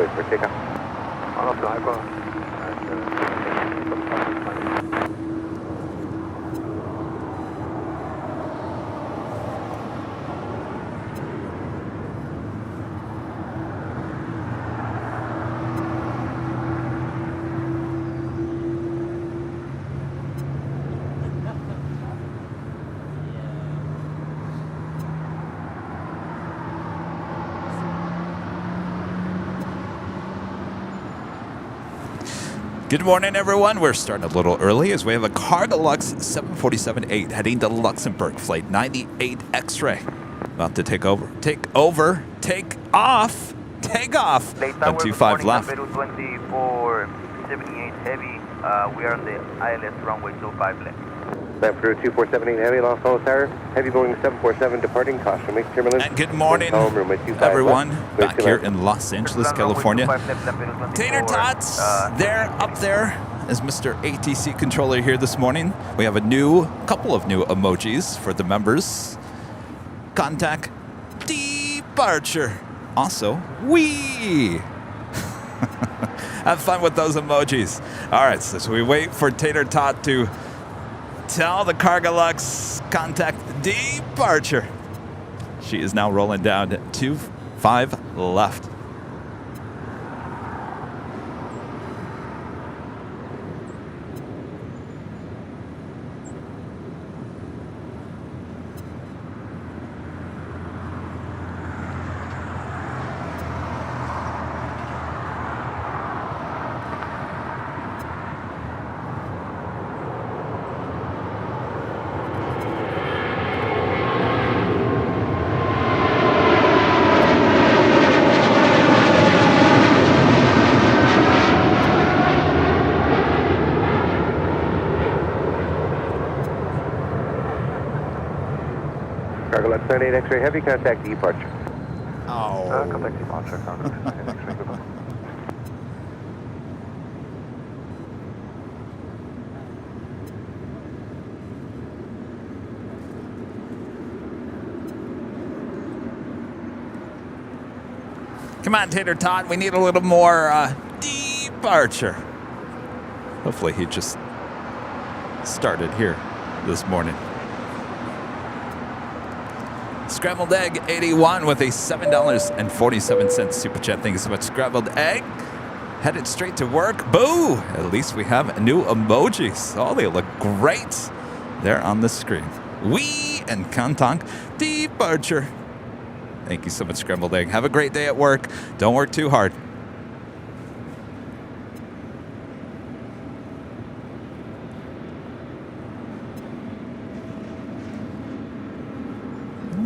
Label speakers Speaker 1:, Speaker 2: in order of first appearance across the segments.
Speaker 1: wait for takeoff.
Speaker 2: On a fly bar.
Speaker 3: Good morning, everyone. We're starting a little early as we have a Cargolux 747-8 heading to Luxembourg, flight 98 X-ray. About to take off. Take off. 125 left.
Speaker 4: Peru 2478 heavy. We are on the ILS runway 25 left.
Speaker 1: Land Peru 2478 heavy, Los Angeles Tower. Heavy Boeing 747 departing. Caution, make turbulence.
Speaker 3: And good morning, everyone. Back here in Los Angeles, California. Tater Tots, they're up there as Mr. ATC controller here this morning. We have a couple of new emojis for the members. Contact, departure. Also, we. Have fun with those emojis. All right, so we wait for Tater Tot to tell the Cargolux contact departure. She is now rolling down 25 left.
Speaker 1: Cargolux 98 X-ray heavy, contact departure.
Speaker 2: Contact departure. X-ray, goodbye.
Speaker 3: Come on, Tater Tot. We need a little more departure. Hopefully he just started here this morning. Scrambled Egg 81 with a $7.47 super chat. Thank you so much, Scrambled Egg. Headed straight to work. Boo! At least we have new emojis. Oh, they look great. They're on the screen. We and contact departure. Thank you so much, Scrambled Egg. Have a great day at work. Don't work too hard.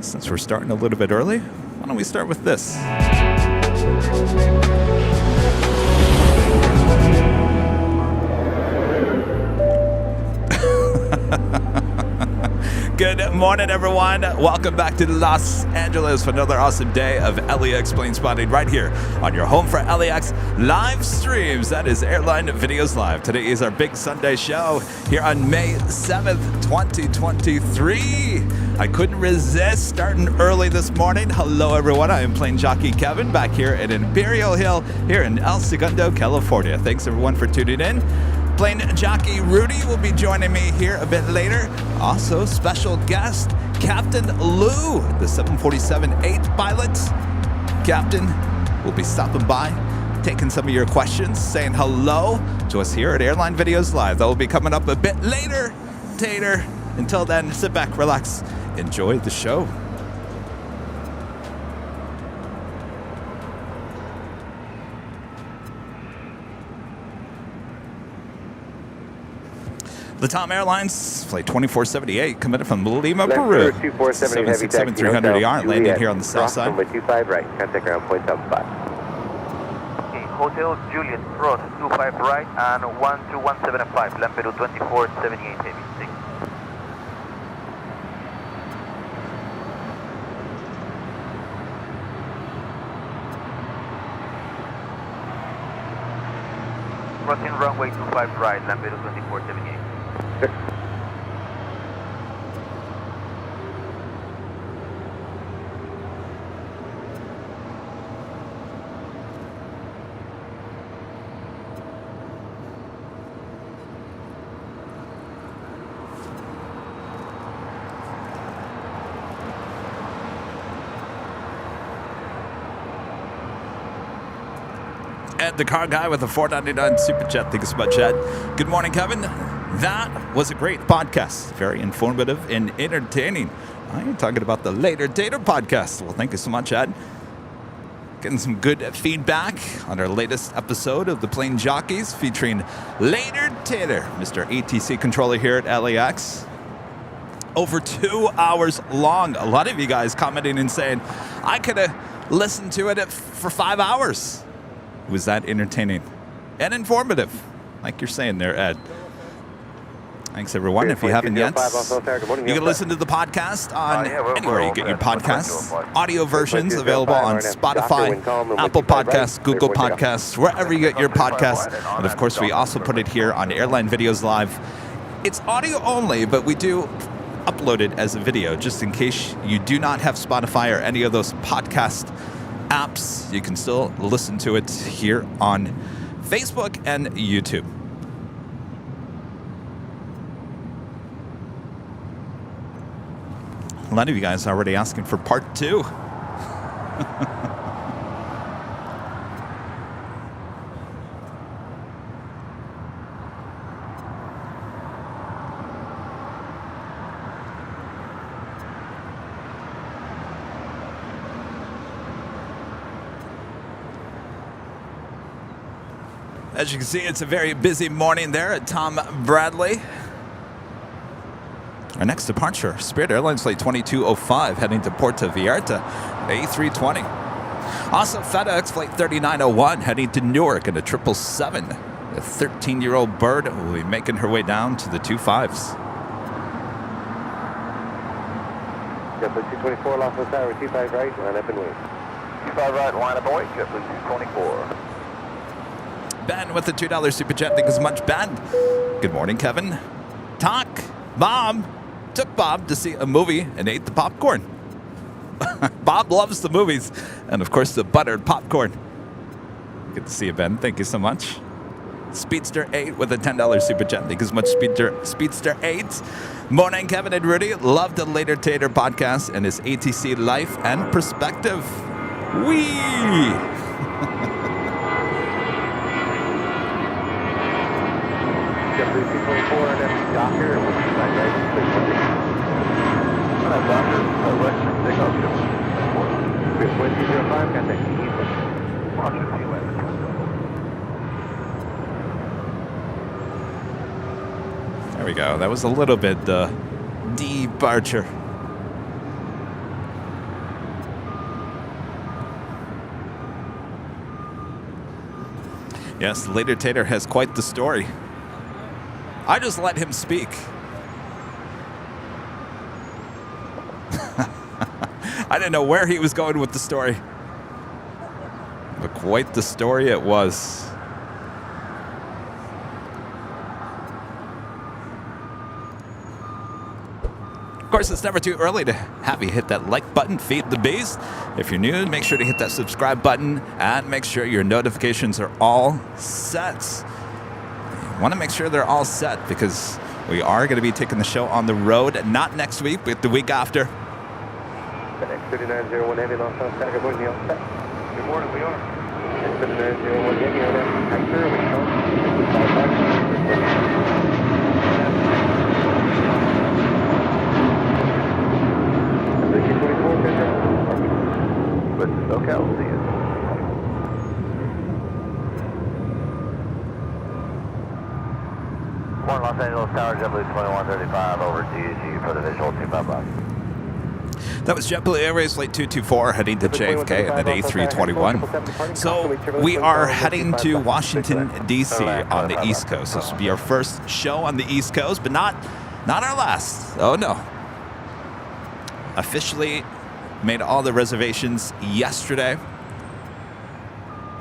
Speaker 3: Since we're starting a little bit early, why don't we start with this? Good morning, everyone. Welcome back to Los Angeles for another awesome day of LAX plane spotting right here on your home for LAX live streams. That is Airline Videos Live. Today is our big Sunday show here on May 7th, 2023. I couldn't resist starting early this morning. Hello, everyone. I am Plane Jockey Kevin back here at Imperial Hill here in El Segundo, California. Thanks, everyone, for tuning in. Plane Jockey Rudy will be joining me here a bit later. Also, special guest, Captain Lou, the 747-8 pilot. Captain will be stopping by, taking some of your questions, saying hello to us here at Airline Videos Live. That will be coming up a bit later, Tater. Until then, sit back, relax, enjoy the show. Latam Airlines, flight 2478, committed from Lima, Peru. 767-300ER, landing here on the south side.
Speaker 1: Runway 25 right, contact ground point south spot.
Speaker 4: Okay, Hotel Juliet, Ross, 25 right and 12175, land Peru 2478 heavy. Thanks. Crossing runway 25 right, land Peru 2478.
Speaker 1: Sure.
Speaker 3: Ed, the car guy with a $4.99 super chat. Thank you so much, Ed. Good morning, Kevin. That was a great podcast. Very informative and entertaining. I'm talking about the Later Tater podcast. Well, thank you so much, Ed. Getting some good feedback on our latest episode of the Plane Jockeys featuring Later Tater, Mr. ATC controller here at LAX. Over 2 hours long. A lot of you guys commenting and saying, I could have listened to it for 5 hours. It was that entertaining and informative, like you're saying there, Ed. Thanks, everyone. If you haven't yet, you can listen to the podcast on anywhere you get your podcasts. Audio versions available on Spotify, Apple Podcasts, Google Podcasts, wherever you get your podcasts. And, of course, we also put it here on Airline Videos Live. It's audio only, but we do upload it as a video, just in case you do not have Spotify or any of those podcast apps. You can still listen to it here on Facebook and YouTube. A lot of you guys are already asking for part 2. As you can see, it's a very busy morning there at Tom Bradley. Our next departure, Spirit Airlines Flight 2205, heading to Puerto Vallarta, A320. Also, FedEx Flight 3901, heading to Newark in a 777. A 13-year-old bird will be making her way down to the 25s.
Speaker 1: JetBlue 224, Los Angeles Tower, 25 right, line up and wait.
Speaker 2: 25 right, line up and wait, JetBlue 224.
Speaker 3: Ben with the $2 super chat. Thank you so much, Ben. Good morning, Kevin. Talk. Bob took Bob to see a movie and ate the popcorn. Bob loves the movies and, of course, the buttered popcorn. Good to see you, Ben. Thank you so much. Speedster 8 with a $10 super chat. Thank you so much, Speedster 8. Morning, Kevin and Rudy. Love the Later Tater podcast and his ATC life and perspective. Wee!
Speaker 1: JetBlue 224, and that's Doctor, and we'll be back right.
Speaker 2: Doctor, Western, take off JetBlue
Speaker 1: 2005, contact Eastern.
Speaker 2: Roger, see you later.
Speaker 3: There we go. That was a little bit departure. Yes, Later Tater has quite the story. I just let him speak. I didn't know where he was going with the story. But quite the story it was. Of course, it's never too early to have you hit that like button, feed the beast. If you're new, make sure to hit that subscribe button and make sure your notifications are all set. You want to make sure they're all set because we are going to be taking the show on the road, not next week, but the week after.
Speaker 1: FedEx 3901 Heavy, Los Angeles Tower, good morning, all set.
Speaker 2: Good morning, we are.
Speaker 1: 3901 Heavy, on that factor, we come.
Speaker 2: But okay, I'll see you. Morning, Los Angeles Tower, JetBlue 2135, over to you for the visual 255.
Speaker 3: That was JetBlue Airways Flight 224 heading to JFK and then A321. So we are heading to Washington, D.C. on the East Coast. This will be our first show on the East Coast, but not our last. Oh, no. Officially made all the reservations yesterday.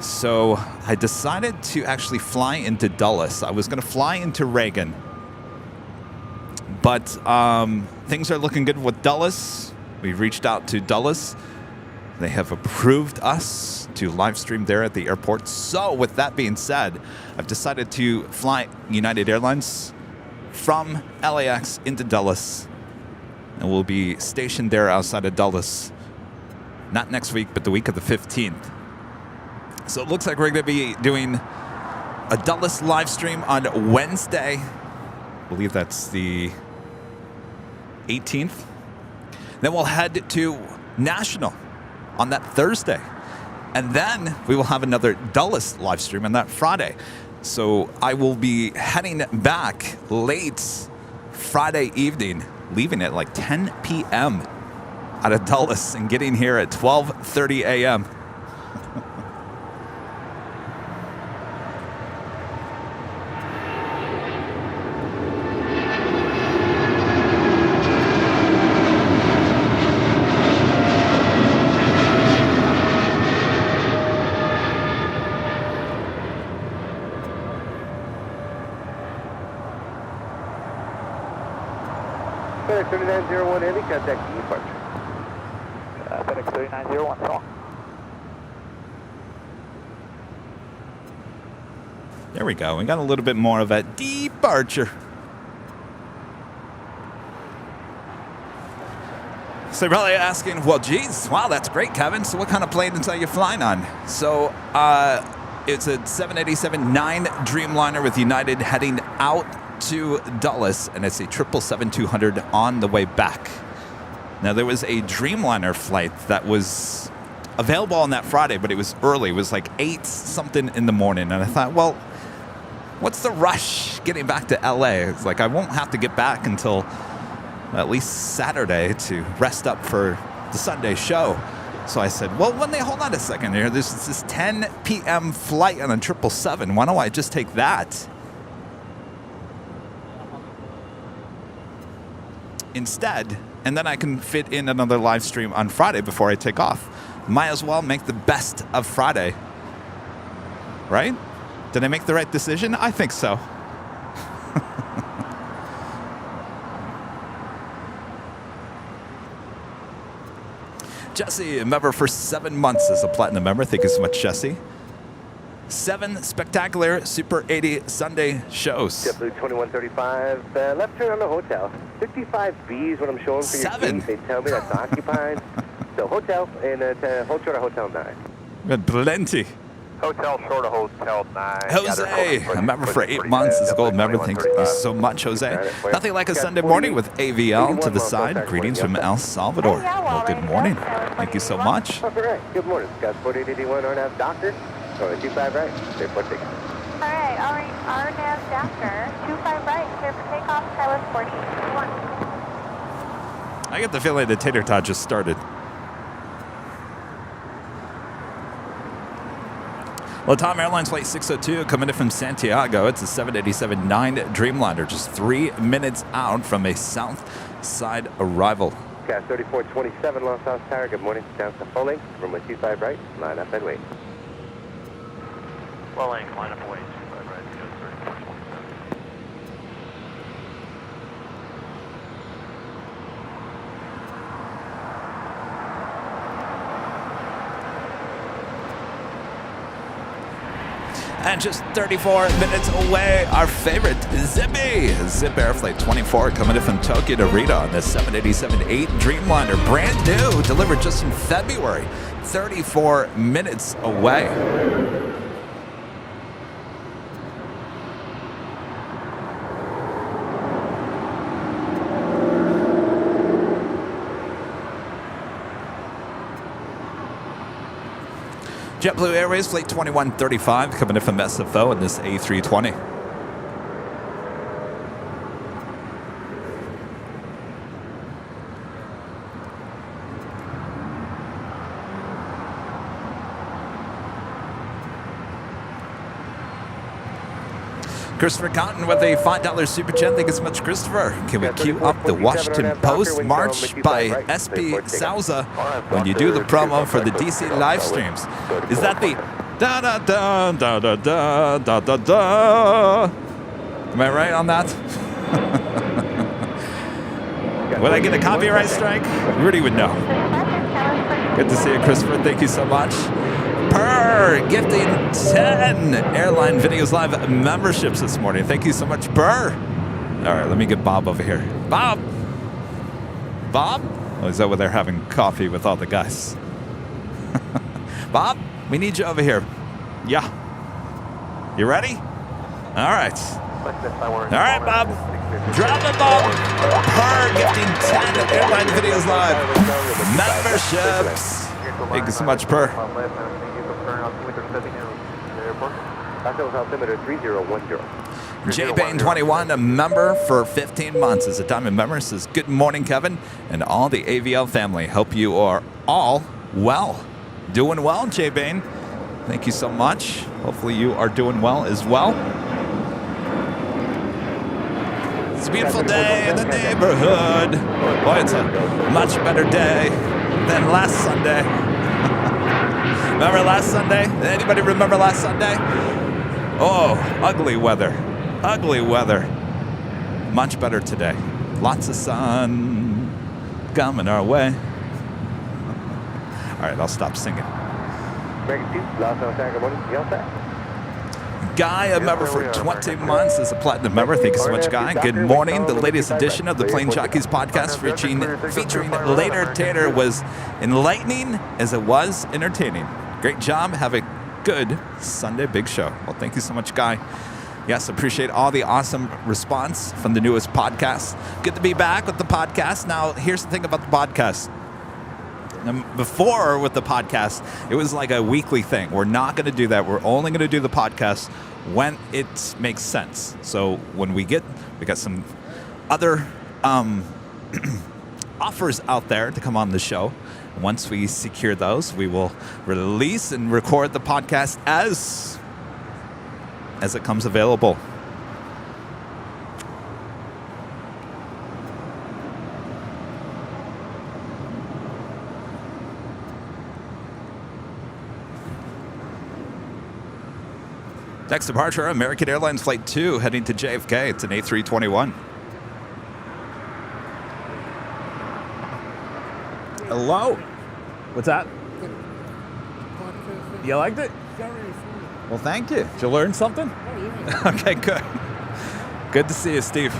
Speaker 3: So I decided to actually fly into Dulles. I was going to fly into Reagan. But things are looking good with Dulles. We reached out to Dulles. They have approved us to live stream there at the airport. So with that being said, I've decided to fly United Airlines from LAX into Dulles. And we'll be stationed there outside of Dulles. Not next week, but the week of the 15th. So it looks like we're going to be doing a Dulles live stream on Wednesday. I believe that's the 18th. Then we'll head to National on that Thursday. And then we will have another Dulles live stream on that Friday. So I will be heading back late Friday evening, leaving at like 10 p.m. out of Dulles and getting here at 12:30 a.m.
Speaker 1: FedEx 3901 Heavy, contact departure.
Speaker 4: FedEx 3901, wrong.
Speaker 3: There we go. We got a little bit more of a departure. So you're probably asking, well, geez, wow, that's great, Kevin. So what kind of planes are you flying on? So it's a 787-9 Dreamliner with United heading out to Dulles, and it's a 777-200 on the way back. Now, there was a Dreamliner flight that was available on that Friday, but it was early. It was like 8 something in the morning, and I thought, well, what's the rush getting back to LA? It's like I won't have to get back until at least Saturday to rest up for the Sunday show. So I said, well, hold on a second here. There's this 10 p.m. flight on a 777. Why don't I just take that instead, and then I can fit in another live stream on Friday before I take off. Might as well make the best of Friday, right? Did I make the right decision? I think so. Jesse, a member for 7 months as a platinum member. Thank you so much, Jesse. 7 spectacular Super 80 Sunday shows.
Speaker 1: JetBlue 2135, left turn on the hotel. 55B is what I'm showing for your
Speaker 3: 7.
Speaker 1: seat. They tell me that's occupied. So hotel, and hold short of Hotel 9.
Speaker 3: We had plenty.
Speaker 2: Hotel short of Hotel 9.
Speaker 3: Jose, a member for 8 months as a gold member. Thank you so much, Jose. Nothing like a Sunday morning with AVL to the side. Greetings from El Salvador. Well, good morning. Thank you so much.
Speaker 1: All right, good morning. Scott 4881 RNAV Doctor. Going 25 right, clear for takeoff.
Speaker 5: All right, RNAV Doctor, 25 right, clear for takeoff, Tyler 4881.
Speaker 3: I get the feeling the tater tot just started. Latam Airlines Flight 602 coming in from Santiago. It's a 787-9 Dreamliner, just 3 minutes out from a south side arrival.
Speaker 1: Cat 3427 Los South Tower, good morning. Down to full length, runway 25 right, line up and wait.
Speaker 2: Well, length, line up and wait. 25 right, 3427.
Speaker 3: And just 34 minutes away, our favorite, Zippy. Zip Air Flight 24 coming in from Tokyo to Rita on the 787-8 Dreamliner. Brand new, delivered just in February. 34 minutes away. JetBlue Airways Flight 2135 coming in from SFO in this A320. Christopher Cotton with a $5 super chat. Thank you so much, Christopher. Can we cue up the Washington Post March by SP Souza when you do the promo for the DC live streams? Is that the da da da da da da da da da? Am I right on that? Would I get a copyright strike? Rudy would know. Good to see you, Christopher. Thank you so much. Burr gifting 10 Airline Videos Live memberships this morning. Thank you so much, Burr. All right, let me get Bob over here. Bob? Bob? Oh, he's over there having coffee with all the guys. Bob, we need you over here. Yeah. You ready? All right. All right, Bob. Drop the ball. Per gifting 10 Airline Videos Live memberships. Thank you so much, Per.
Speaker 1: Altimeter 3010.
Speaker 3: JBane21, a member for 15 months, is a diamond member. Says, good morning, Kevin, and all the AVL family. Hope you are all well. Doing well, JBane. Thank you so much. Hopefully you are doing well as well. It's a beautiful day in the neighborhood. Boy, it's a much better day than last Sunday. Remember last Sunday? Anybody remember last Sunday? Oh, ugly weather. Ugly weather. Much better today. Lots of sun coming our way. All right, I'll stop singing. Guy, a member for 20 months, is a platinum member. Thank you so much, Guy. Good morning. The latest edition of the Plane Jockeys podcast featuring Later Tater was enlightening as it was entertaining. Great job. Have a good Sunday big show. Well, thank you so much, Guy. Yes, appreciate all the awesome response from the newest podcast. Good to be back with the podcast. Now, here's the thing about the podcast. Before with the podcast, it was like a weekly thing. We're not going to do that. We're only going to do the podcast when it makes sense. So when we got some other offers out there to come on the show. Once we secure those, we will release and record the podcast as it comes available. Next departure, American Airlines Flight 2 heading to JFK. It's an A321. Hello. What's that? You liked it? Well, thank you. Did you learn something? Okay, good. Good to see you, Steve.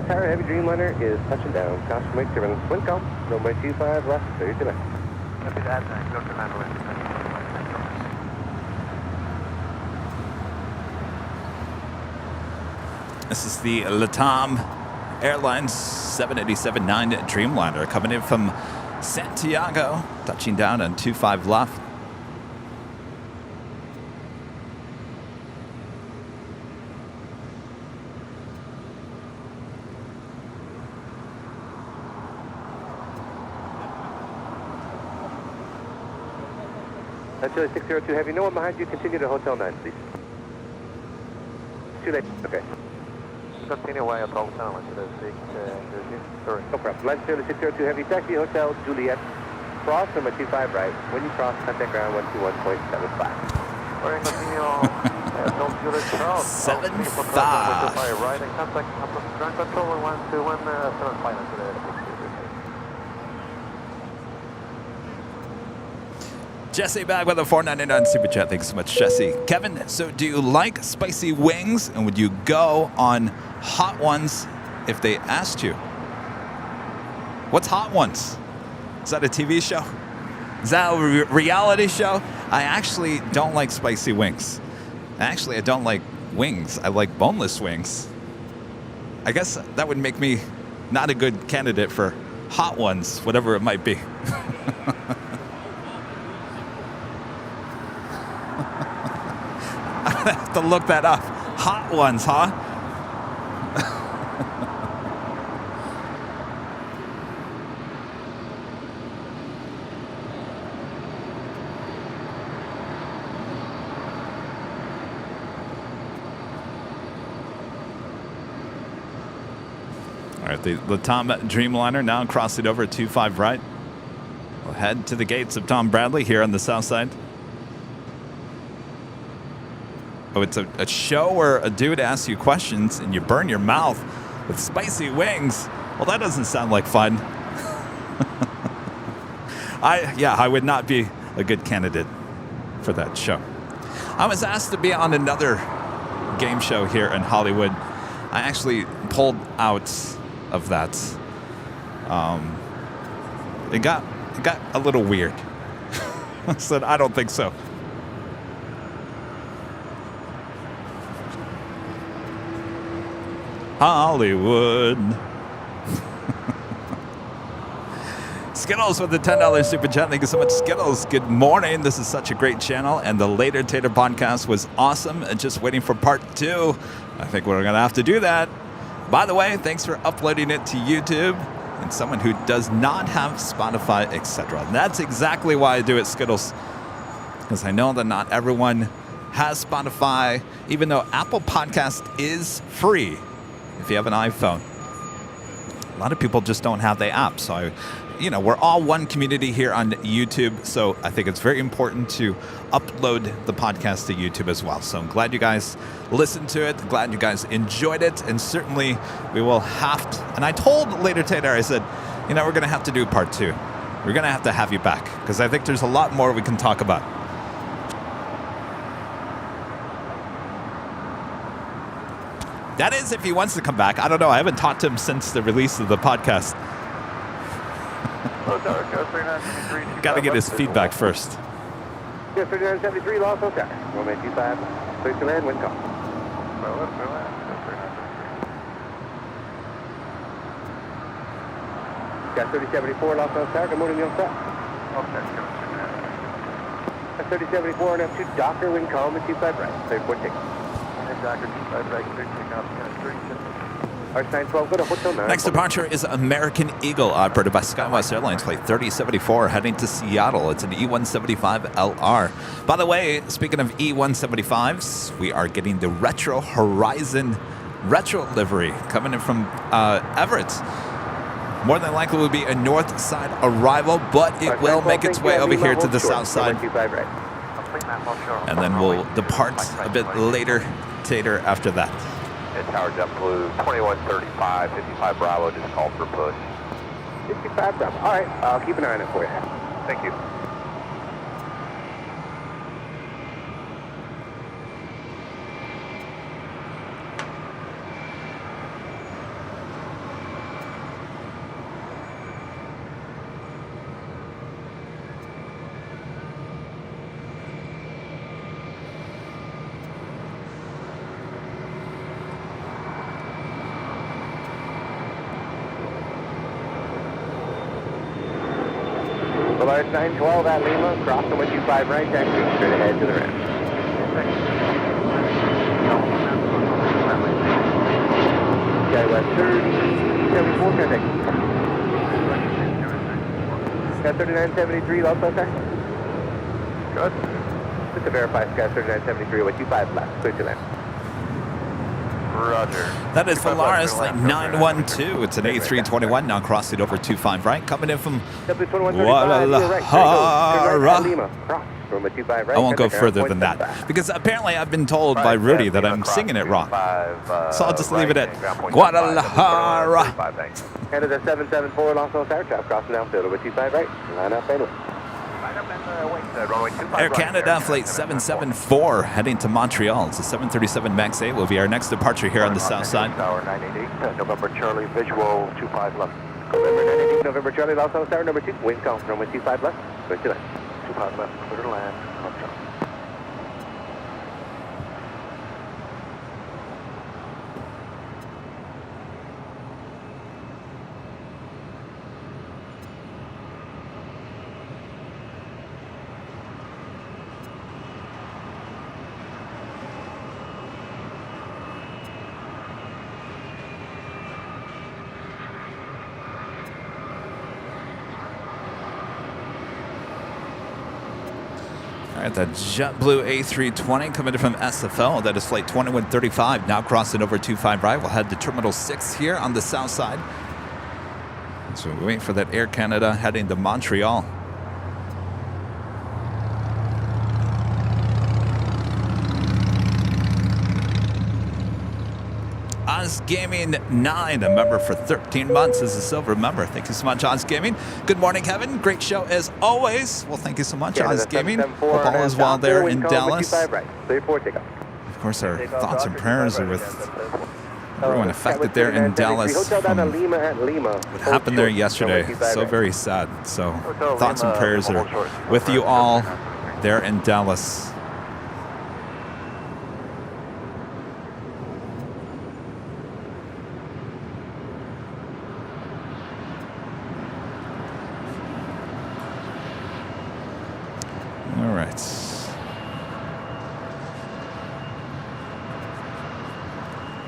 Speaker 1: Heavy Dreamliner is touching down. Caution, make turbulence. Wind calm. Runway 25 left. Clear to land.
Speaker 4: Copy that. Go to land.
Speaker 3: This is the LATAM Airlines 787-9 Dreamliner coming in from Santiago, touching down on 25 left.
Speaker 1: Chile 602 Heavy, no one behind you. Continue to Hotel 9, please. Too late. Okay.
Speaker 4: Continue away at all town. Sorry.
Speaker 1: No problem. Line Chile 602 Heavy, taxi Hotel Juliet. Cross number 25 right. When you cross, contact ground 121.75.
Speaker 4: We're continue Hotel Juliet Cross.
Speaker 3: 75.
Speaker 4: Right and contact ground control 121.75 today.
Speaker 3: Jesse back with a $4.99 super chat. Thanks so much, Jesse. Kevin, so do you like spicy wings, and would you go on Hot Ones if they asked you? What's Hot Ones? Is that a TV show? Is that a reality show? I actually don't like spicy wings. Actually, I don't like wings. I like boneless wings. I guess that would make me not a good candidate for Hot Ones, whatever it might be. I have to look that up. Hot Ones, huh? All right, the LATAM Dreamliner now crossing over 25 right. head to the gates of Tom Bradley here on the south side. Oh, it's a show where a dude asks you questions and you burn your mouth with spicy wings. Well, that doesn't sound like fun. I would not be a good candidate for that show. I was asked to be on another game show here in Hollywood. I actually pulled out of that. It got a little weird. I said, I don't think so. Hollywood. Skittles with the $10 super chat. Thank you so much, Skittles. Good morning. This is such a great channel, and the Later Tater podcast was awesome. And just waiting for part 2. I think we're going to have to do that. By the way, thanks for uploading it to YouTube. And someone who does not have Spotify, etc. That's exactly why I do it, Skittles. Because I know that not everyone has Spotify, even though Apple Podcast is free if you have an iPhone. A lot of people just don't have the app. So, we're all one community here on YouTube. So I think it's very important to upload the podcast to YouTube as well. So I'm glad you guys listened to it. Glad you guys enjoyed it. And certainly we will have to. And I told Later Tater, I said, we're going to have to do part 2. We're going to have you back because I think there's a lot more we can talk about. That is if he wants to come back. I don't know. I haven't talked to him since the release of the podcast. Got to get his feedback first.
Speaker 1: Yeah, 3973, Los Angeles. Runway 25, clear to land, wind calm. Got 3074, Los Angeles. Good morning, you're set. Got 3074 and F2, Docker, wind calm, and 25 right. Clear for take. Docker, 25 right, clear take off, 37.
Speaker 3: Next departure is American Eagle, operated by SkyWest Airlines, flight 3074, heading to Seattle. It's an E175LR. By the way, speaking of E175s, we are getting the Retro Horizon retro livery coming in from Everett. More than likely will be a north side arrival, but it will make its way over here to the south side. And then we'll depart a bit later, Tater, after that.
Speaker 2: Tower JetBlue 2135, 55 Bravo, just called for push.
Speaker 1: 55 Bravo. All right, I'll keep an eye on it for you.
Speaker 2: Thank you.
Speaker 1: Polaris 912 at Lima, cross number 25 right, taxi straight ahead to the ramp. SkyWest 3074, contact. Got 3973, Los Angeles. Good. Just to verify, Sky 3973, with 25 left, clear to land.
Speaker 2: Roger.
Speaker 3: That is Polaris flight 912. It's an A321 now crossing over 25 right, coming in from Guadalajara. I won't go further than that because apparently I've been told by Rudy that I'm singing it wrong. So I'll just leave it at Guadalajara.
Speaker 1: Canada 774, Los Angeles aircraft crossing downfield over 25 right, line up and
Speaker 3: Air Canada flight 774 heading to Montreal. It's a 737 MAX 8 will be our next departure here on the south side.
Speaker 2: Tower 988, November Charlie, visual 25 left.
Speaker 1: November 988, November Charlie, Los Angeles Tower number 2, wind calm, runway 25 left, clear to land.
Speaker 2: 25 left, clear to land, Montreal.
Speaker 3: All right, the JetBlue A320 coming in from SFL. That is flight 2135, now crossing over 25 right. We'll head to Terminal 6 here on the south side. So we wait for that Air Canada heading to Montreal. Oz Gaming 9, a member for 13 months as a silver member. Thank you so much, Oz Gaming. Good morning, Kevin. Great show as always. Well, thank you so much, Oz Gaming. Hope all is well there in Dallas. Of course, our thoughts and prayers are with everyone affected there in Dallas from what happened there yesterday. So very sad. So thoughts and prayers are with you all there in Dallas. All right.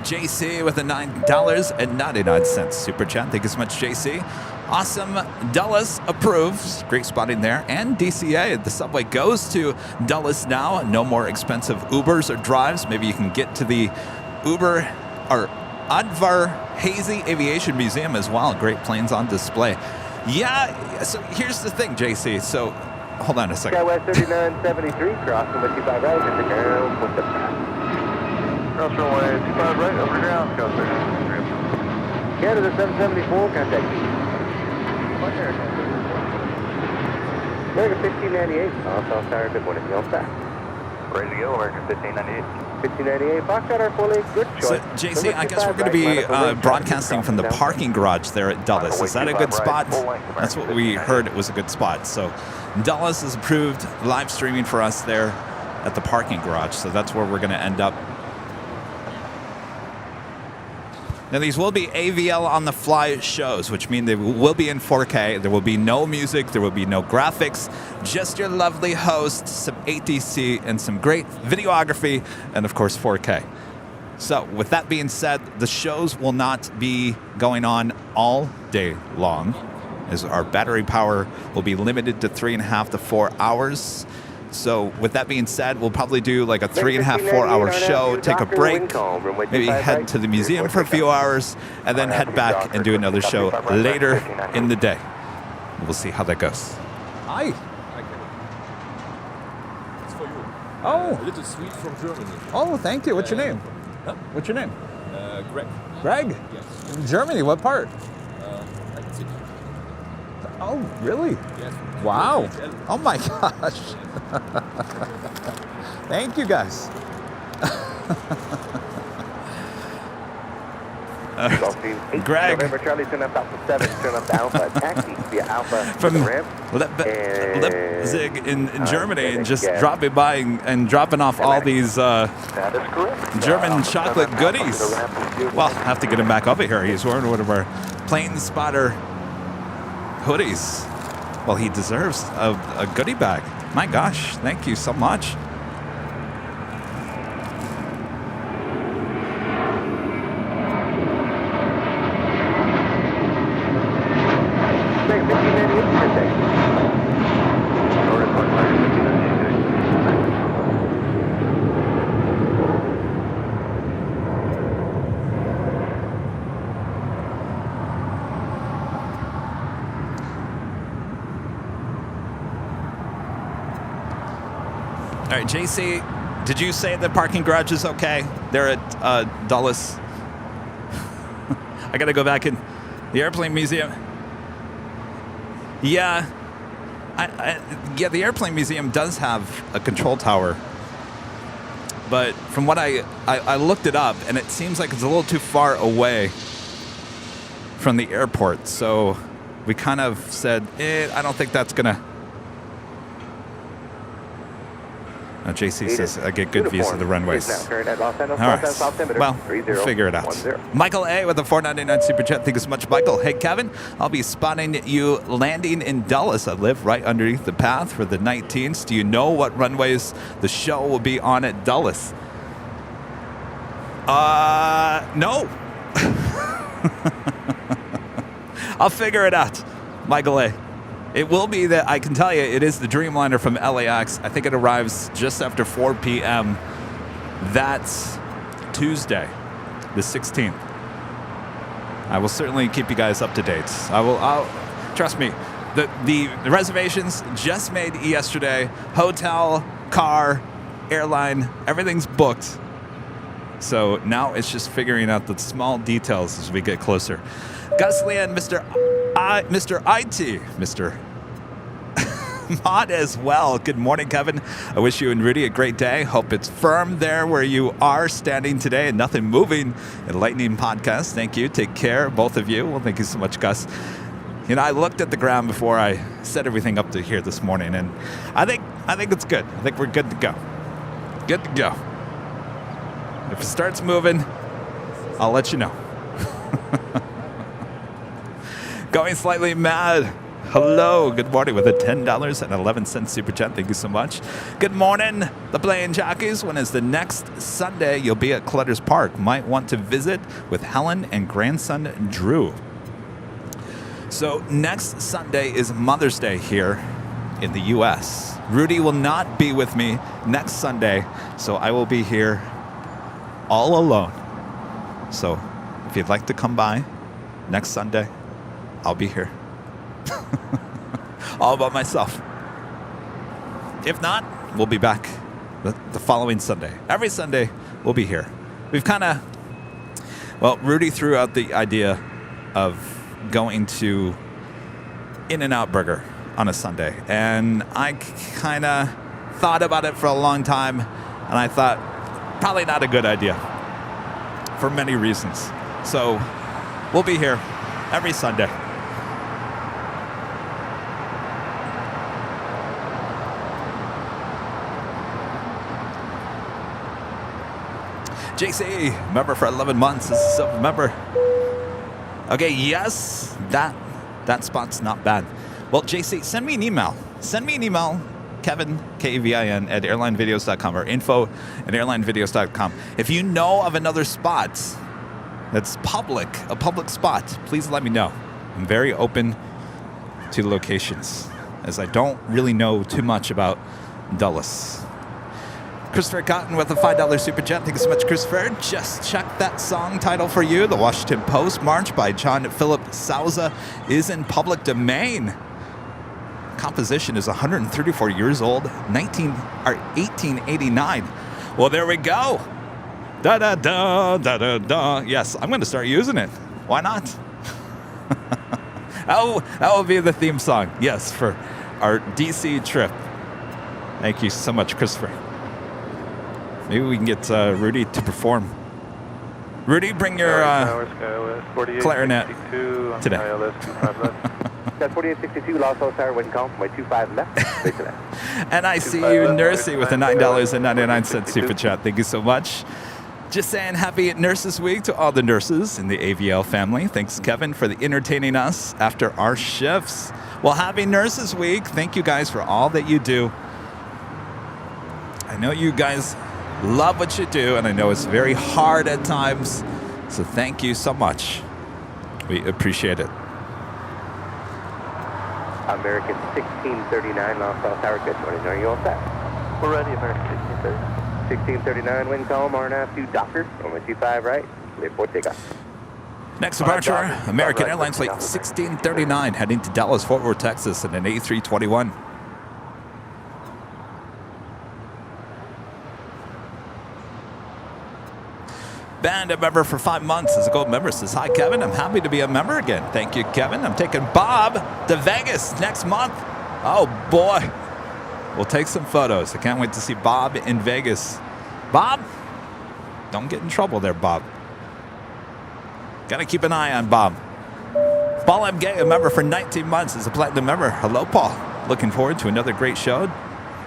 Speaker 3: JC with a $9.99 super chat. Thank you so much, JC. Awesome. Dulles approves. Great spotting there. And DCA. The subway goes to Dulles now. No more expensive Ubers or drives. Maybe you can get to the Uber or Advar Hazy Aviation Museum as well. Great planes on display. Yeah. So here's the thing, JC. So hold on a second.
Speaker 1: Skywest 3973 crossing with 25 right into ground with the path.
Speaker 4: Cross runway 25 right, over ground, Skywest 3973.
Speaker 1: Canada 774, contact you. American 1598, South Tower, good morning, you all set?
Speaker 4: Ready to go, American 1598.
Speaker 1: 1598, Foxtrot R4 good choice.
Speaker 3: So, JC, I guess we're going to be broadcasting from the parking garage there at Dulles. Is that a good spot? That's what we heard. It was a good spot. So Dulles is approved live streaming for us there at the parking garage. So that's where we're going to end up. Now, these will be AVL on the fly shows, which mean they will be in 4K. There will be no music. There will be no graphics. Just your lovely host, some ATC, and some great videography, and of course 4K. So with that being said, the shows will not be going on all day long, as our battery power will be limited to 3.5 to 4 hours. So with that being said, we'll probably do like a 3.5, 4 hour show, take a break, maybe head to the museum for a few hours, and then head back and do another show later in the day. We'll see how that goes. Hi.
Speaker 6: It's for you.
Speaker 3: Oh.
Speaker 6: A little sweet from Germany.
Speaker 3: Oh, thank you. What's your name?
Speaker 6: Huh?
Speaker 3: What's your name?
Speaker 6: Greg.
Speaker 3: Greg?
Speaker 6: Yes.
Speaker 3: In Germany, what part?
Speaker 6: Leipzig.
Speaker 3: Oh, really?
Speaker 6: Yes.
Speaker 3: Wow. Oh my gosh. Thank you guys. Greg.
Speaker 1: November Charlie, turn up Alpha 7, turn up to Alpha, taxi via Alpha
Speaker 3: From
Speaker 1: to the ramp.
Speaker 3: Leipzig in Germany, and just dropping by and dropping off all these
Speaker 4: That is correct.
Speaker 3: German chocolate goodies. Well, have to get him back over here. He's wearing one of our plane spotter hoodies. Well, he deserves a goodie bag. My gosh, thank you so much. All right, JC, did you say the parking garage is okay? They're at Dulles. I got to go back in the airplane museum. Yeah, yeah, the airplane museum does have a control tower. But from what I looked it up, and it seems like it's a little too far away from the airport. So we kind of said, I don't think that's going to... JC says I get good views of the runways. All right. Well, we'll figure it out. Michael A. with a $4.99 super chat. Thank you so much, Michael. Hey, Kevin, I'll be spotting you landing in Dulles. I live right underneath the path for the 19th. Do you know what runways the show will be on at Dulles? No. I'll figure it out, Michael A. It will be that, I can tell you, it is the Dreamliner from LAX. I think it arrives just after 4 p.m. That's Tuesday, the 16th. I will certainly keep you guys up to date. I'll trust me. The reservations just made yesterday. Hotel, car, airline, everything's booked. So now it's just figuring out the small details as we get closer. Gus Lee and Mr. IT, Mr. Mod as well. Good morning, Kevin. I wish you and Rudy a great day. Hope it's firm there where you are standing today and nothing moving. Enlightening podcast. Thank you. Take care, both of you. Well, thank you so much, Gus. You know, I looked at the ground before I set everything up to here this morning, and I think it's good. I think we're good to go. Good to go. If it starts moving, I'll let you know. Going slightly mad. Hello, good morning with a $10.11 super chat. Thank you so much. Good morning, the Plane Jockeys. When is the next Sunday you'll be at Clutters Park? Might want to visit with Helen and grandson Drew. So next Sunday is Mother's Day here in the U.S. Rudy will not be with me next Sunday, so I will be here all alone. So if you'd like to come by next Sunday, I'll be here. All by myself. If not, we'll be back the following Sunday. Every Sunday, we'll be here. We've kind of, Rudy threw out the idea of going to In-N-Out Burger on a Sunday. And I kind of thought about it for a long time. And I thought, probably not a good idea for many reasons. So we'll be here every Sunday. JC, member for 11 months. This is a member. Okay, yes, that spot's not bad. Well, JC, send me an email. Send me an email, Kevin, Kevin, at airlinevideos.com or info@airlinevideos.com. If you know of another spot that's public, a public spot, please let me know. I'm very open to locations, as I don't really know too much about Dulles. Christopher Cotton with a $5 super chat. Thank you so much, Christopher. Just checked that song title for you. The Washington Post March by John Philip Sousa is in public domain. Composition is 134 years old, 1889. Well, there we go. Da da da da da da. Yes, I'm going to start using it. Why not? That will be the theme song. Yes, for our DC trip. Thank you so much, Christopher. Maybe we can get Rudy to perform. Rudy, bring your clarinet today.
Speaker 1: That's 4862, Los Angeles Tower, wind calm from my 25 left, straight to left.
Speaker 3: And I see you, Nursey, with a $9.99 super chat. Thank you so much. Just saying happy Nurses Week to all the nurses in the AVL family. Thanks, Kevin, for entertaining us after our shifts. Well, happy Nurses Week. Thank you guys for all that you do. I know you guys love what you do, and I know it's very hard at times. So thank you so much. We appreciate it.
Speaker 1: American 1639, Los Angeles Tower, good morning. Are you all set?
Speaker 4: We're ready, American 1639.
Speaker 1: 1639, wind calm, RNAV to Docker, on my 25 right, clear for takeoff.
Speaker 3: Next departure, American Airlines Flight 1639, heading to Dallas, Fort Worth, Texas, in an A321. Band, a member for 5 months as a gold member, says, hi, Kevin. I'm happy to be a member again. Thank you, Kevin. I'm taking Bob to Vegas next month. Oh, boy. We'll take some photos. I can't wait to see Bob in Vegas. Bob, don't get in trouble there, Bob. Got to keep an eye on Bob. Paul M. Gay, a member for 19 months, is a platinum member. Hello, Paul. Looking forward to another great show.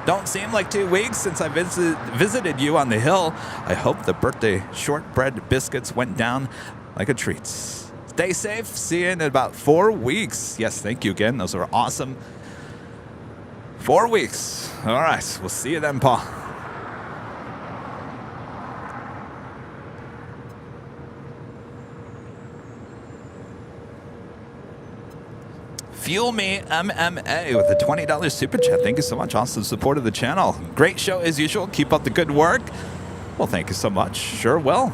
Speaker 3: Don't seem like 2 weeks since I visited you on the hill. I hope the birthday shortbread biscuits went down like a treat. Stay safe. See you in about 4 weeks. Yes, thank you again. Those are awesome. 4 weeks. All right. We'll see you then, Paul. Fuel Me MMA with a $20 super chat. Thank you so much. Awesome support of the channel. Great show as usual. Keep up the good work. Well, thank you so much. Sure will.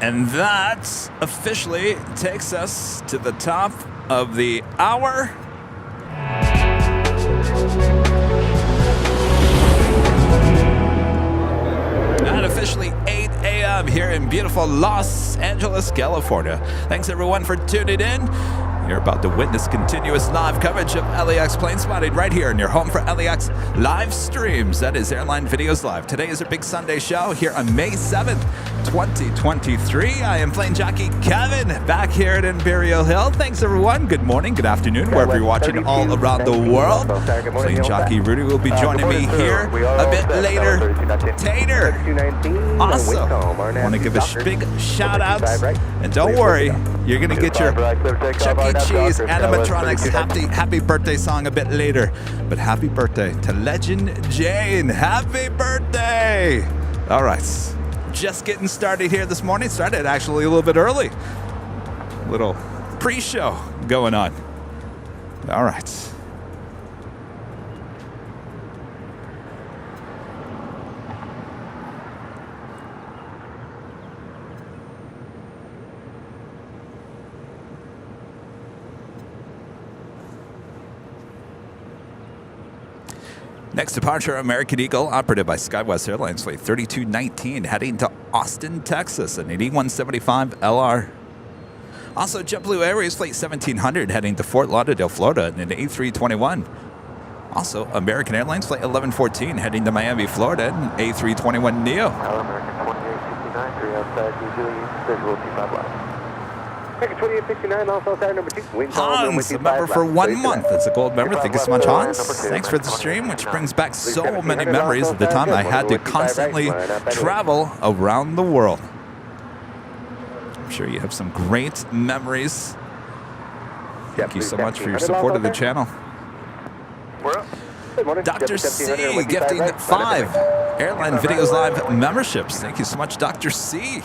Speaker 3: And that officially takes us to the top of the hour. And officially 8 a.m. here in beautiful Los Angeles, California. Thanks everyone for tuning in. You're about to witness continuous live coverage of LAX plane spotting right here in your home for LAX live streams. That is Airline Videos Live. Today is our big Sunday show here on May 7th, 2023. I am Plane Jockey Kevin back here at Imperial Hill. Thanks everyone. Good morning, good afternoon, wherever you're watching all around the world. Plane Jockey Rudy will be joining me here a bit later. Tater. Also, want to give a big shout out. And don't worry, you're going to get your Chuck E. Cheese animatronics happy birthday song a bit later. But happy birthday to Legend Jane. Happy birthday. All right. Just getting started here this morning. Started actually a little bit early. Little pre-show going on. All right. Next departure, American Eagle, operated by SkyWest Airlines, flight 3219, heading to Austin, Texas, an 8175 LR. Also, JetBlue Airways, flight 1700, heading to Fort Lauderdale, Florida, in an A321. Also, American Airlines, flight 1114, heading to Miami, Florida, in an A321neo.
Speaker 2: American 2869, 3 outside New Zealand, visual 25 left.
Speaker 1: American 2869, also outside number 2.
Speaker 3: Hans, a member for 1 month. That's a gold member. Thank you so much, Hans. Thanks for the stream, which brings back so many memories of the time I had to constantly travel around the world. I'm sure you have some great memories. Thank you so much for your support of the channel. Dr. C gifting 5 Airline Videos Live memberships. Thank you so much, Dr. C.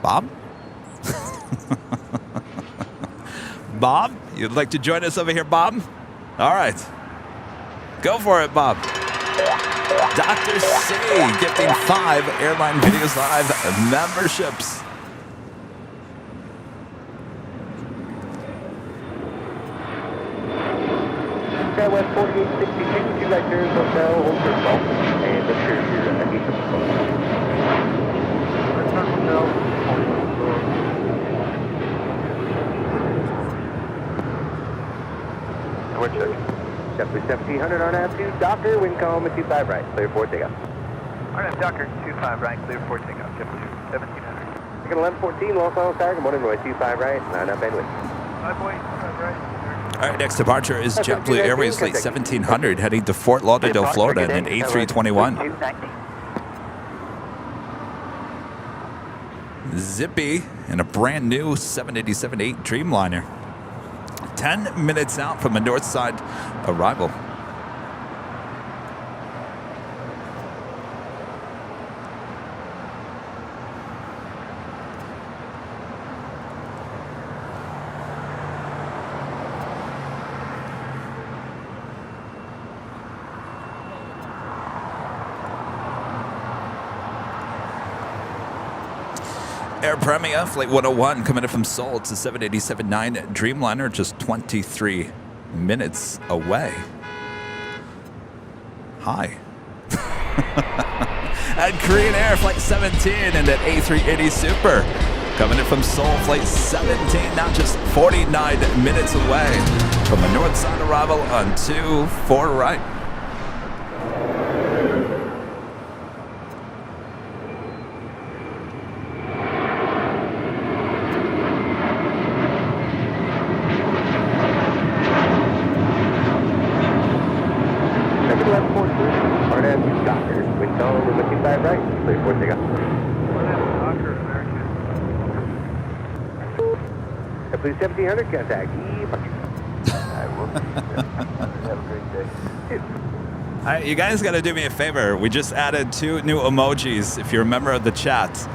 Speaker 3: Bob? Bob? You'd like to join us over here, Bob? All right. Go for it, Bob. Dr. C gifting 5 Airline Videos Live memberships.
Speaker 1: SkyWest 4862, would you like your hotel, hold for call, and make sure you're at Aviation.
Speaker 2: We're checking.
Speaker 1: JetBlue 1700 RNAV 2 Docker, wind calm at 25 right, clear for takeoff.
Speaker 4: RNAV Docker 25 right, clear for takeoff. JetBlue 1700.
Speaker 1: Ticket 1114, Los Angeles Tiger, good morning, Roy 25 right, 9 up bandwidth.
Speaker 4: 5 right.
Speaker 3: All right, next departure is JetBlue Airways flight 1700, heading to Fort Lauderdale, Florida, in an A321. Zippy in a brand new 787-8 Dreamliner. 10 minutes out from a north side arrival. Air Premia, Flight 101, coming in from Seoul. It's a 787-9 Dreamliner, just 23 minutes away. Hi. And Korean Air, Flight 17, and that A380 Super. Coming in from Seoul, Flight 17, now just 49 minutes away from a north side arrival on 24 right.
Speaker 1: JetBlue 1700, contact departure.
Speaker 2: Have a great day.
Speaker 3: All right, you guys got to do me a favor. We just added 2 new emojis, if you're a member of the chat.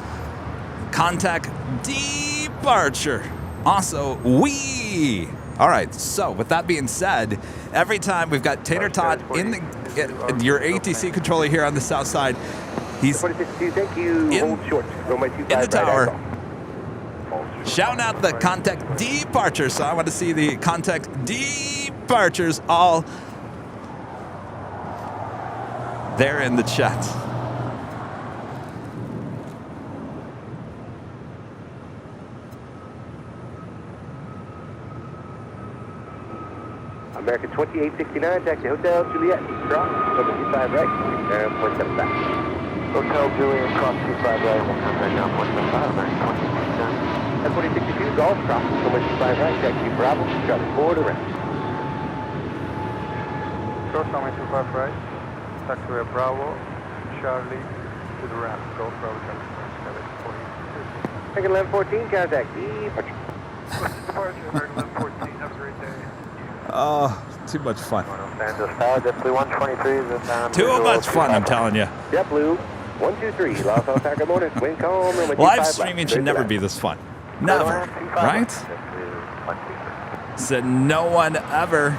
Speaker 3: Contact departure. Also, we. All right, so with that being said, every time we've got Tater Tot in your ATC controller here on the south side, He's
Speaker 1: 4062, thank you.
Speaker 3: In-
Speaker 1: Hold short. Runway 25
Speaker 3: in the tower.
Speaker 1: right.
Speaker 3: shouting out the contact departures. So I want to see the contact departures all there in the chat.
Speaker 1: American 2869, taxi Hotel Juliet, cross, number 25 right, and 0.75.
Speaker 2: Hotel Juliet, cross 25 right, we'll contact down 0.75, American 2869.
Speaker 1: At 4062, Golf, cross, number 25 right, taxi Bravo, Charlie 4 to rest.
Speaker 4: Cross runway 25 right, taxi Bravo, Charlie to the ramp, Golf Bravo, Charlie 4.
Speaker 1: Second 1114, contact departure.
Speaker 4: Departure, American 1114, have a great day.
Speaker 3: Oh, too much fun.
Speaker 2: Los Angeles Tower, JetBlue 123 is inbound.
Speaker 3: Too much fun, I'm telling you.
Speaker 1: JetBlue 123, Los Angeles Tower, good morning. Wind calm, runway 25
Speaker 3: Live streaming should never be this fun. Never, right?
Speaker 2: JetBlue 123.
Speaker 3: Said no one ever.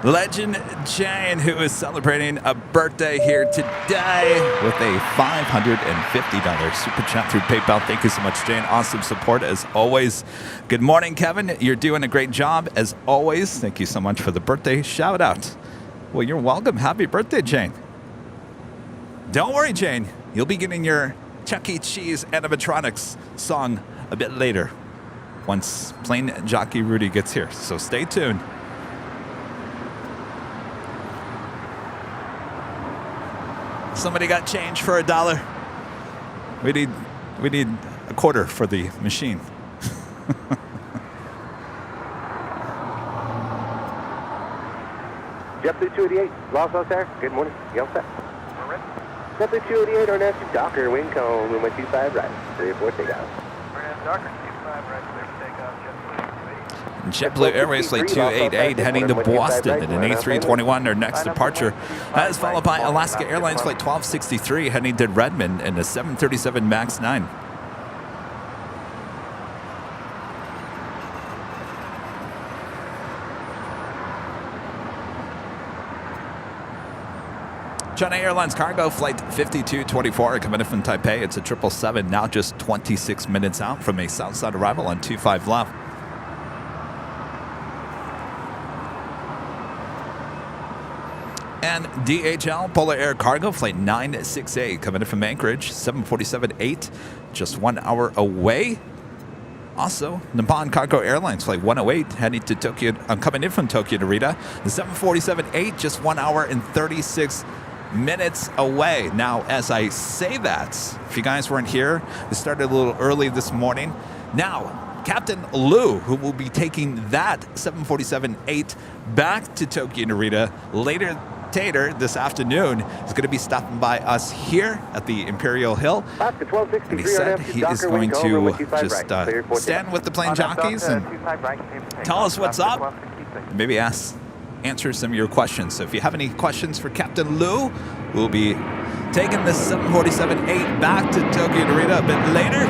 Speaker 3: Legend Jane, who is celebrating a birthday here today with a $550 super chat through PayPal. Thank you so much, Jane. Awesome support as always. Good morning, Kevin. You're doing a great job as always. Thank you so much for the birthday shout out. Well, you're welcome. Happy birthday, Jane. Don't worry, Jane. You'll be getting your Chuck E. Cheese animatronics song a bit later once Plane Jockey Rudy gets here. So stay tuned. Somebody got change for $1. We need a quarter for the machine.
Speaker 1: JetBlue 288, Los Angeles Tower, good morning. You all set? JetBlue 288, our next Docker, wind calm, runway 25 right, 3-4 takeoff.
Speaker 4: Docker 25 right, clear for takeoff,
Speaker 3: JetBlue Airways Flight 288 heading to Boston in an A321. Their next departure is followed by Alaska Airlines Flight 1263 heading to Redmond in a 737 MAX 9. China Airlines Cargo Flight 5224 coming in from Taipei. It's a 777, now just 26 minutes out from a Southside arrival on 25 left. And DHL Polar Air Cargo Flight 968 coming in from Anchorage, 747-8, just 1 hour away. Also, Nippon Cargo Airlines Flight 108 heading to Tokyo, coming in from Tokyo Narita, the 747-8, just 1 hour and 36 minutes away. Now, as I say that, if you guys weren't here, we started a little early this morning. Now, Captain Lou, who will be taking that 747-8 back to Tokyo Narita later this afternoon, is going to be stopping by us here at the Imperial Hill. And he said he is going to just stand with the plane jockeys and tell us what's up. And maybe answer some of your questions. So if you have any questions for Captain Lou, we'll be taking this 747-8 back to Tokyo Narita a bit later.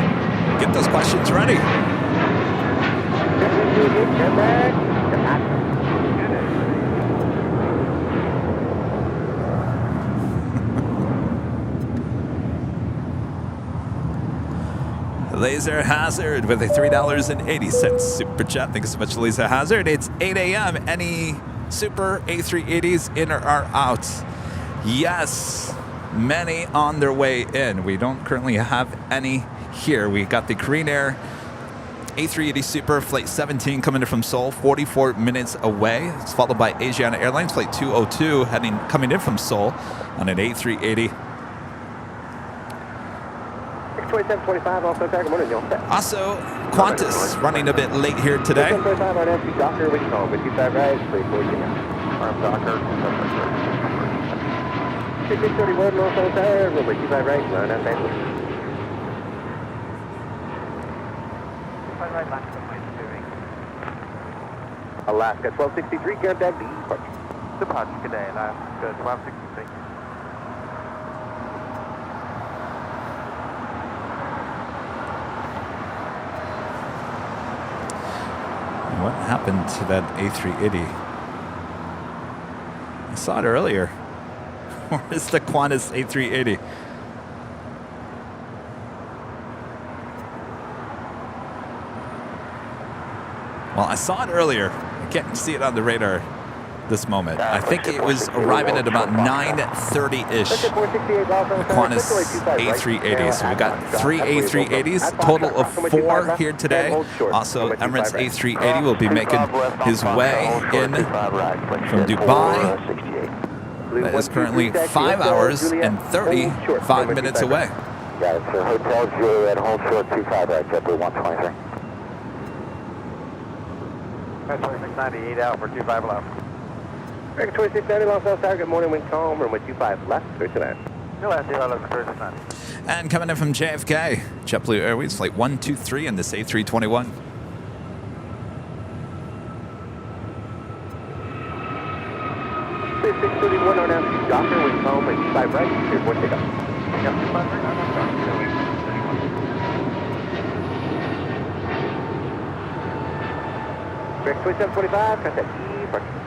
Speaker 3: Get those questions ready. Laser Hazard with a $3.80 super chat. Thank you so much, Laser Hazard. It's 8 a.m. Any super A380s in or are out? Yes, many on their way in. We don't currently have any here. We got the Korean Air A380 Super Flight 17 coming in from Seoul, 44 minutes away. It's followed by Asiana Airlines Flight 202 coming in from Seoul on an A380.
Speaker 1: 2725, also tag, good morning, y'all set.
Speaker 3: Also, Qantas running a bit late here today.
Speaker 1: 2725, our next Docker, wind calm, 25 right, 3-4 takeoff.
Speaker 2: Docker.
Speaker 1: 6631, Los Angeles Tower, runway 25 right, line up and Alaska 1263, contact departure.
Speaker 4: Departure, good day, Alaska 1263.
Speaker 3: What happened to that A380? I saw it earlier. Where is the Qantas A380? Well, I saw it earlier. I can't see it on the radar this moment. I think it was arriving at about 9:30-ish. The Qantas A380. So we got 3 A380s, total of 4 here today. Also, Emirates A380 will be making his way in from Dubai. That is currently 5 hours and 35 minutes away.
Speaker 2: Got it, sir. Hotel Juliet, hold short 25 right, JetBlue 123.
Speaker 4: That's 2698 out for 25 left.
Speaker 1: American 2690, Los Angeles Tower, good morning, wind calm, runway 25 left, clear to land.
Speaker 4: Still at 0, 2690.
Speaker 3: And coming in from JFK, JetBlue Airways, flight 123 in this A321.
Speaker 1: Clear 631 on out to Docker, wind calm, runway 25 right, clear for takeoff.
Speaker 4: Yep, 25 right,
Speaker 1: American 2725, contact departure.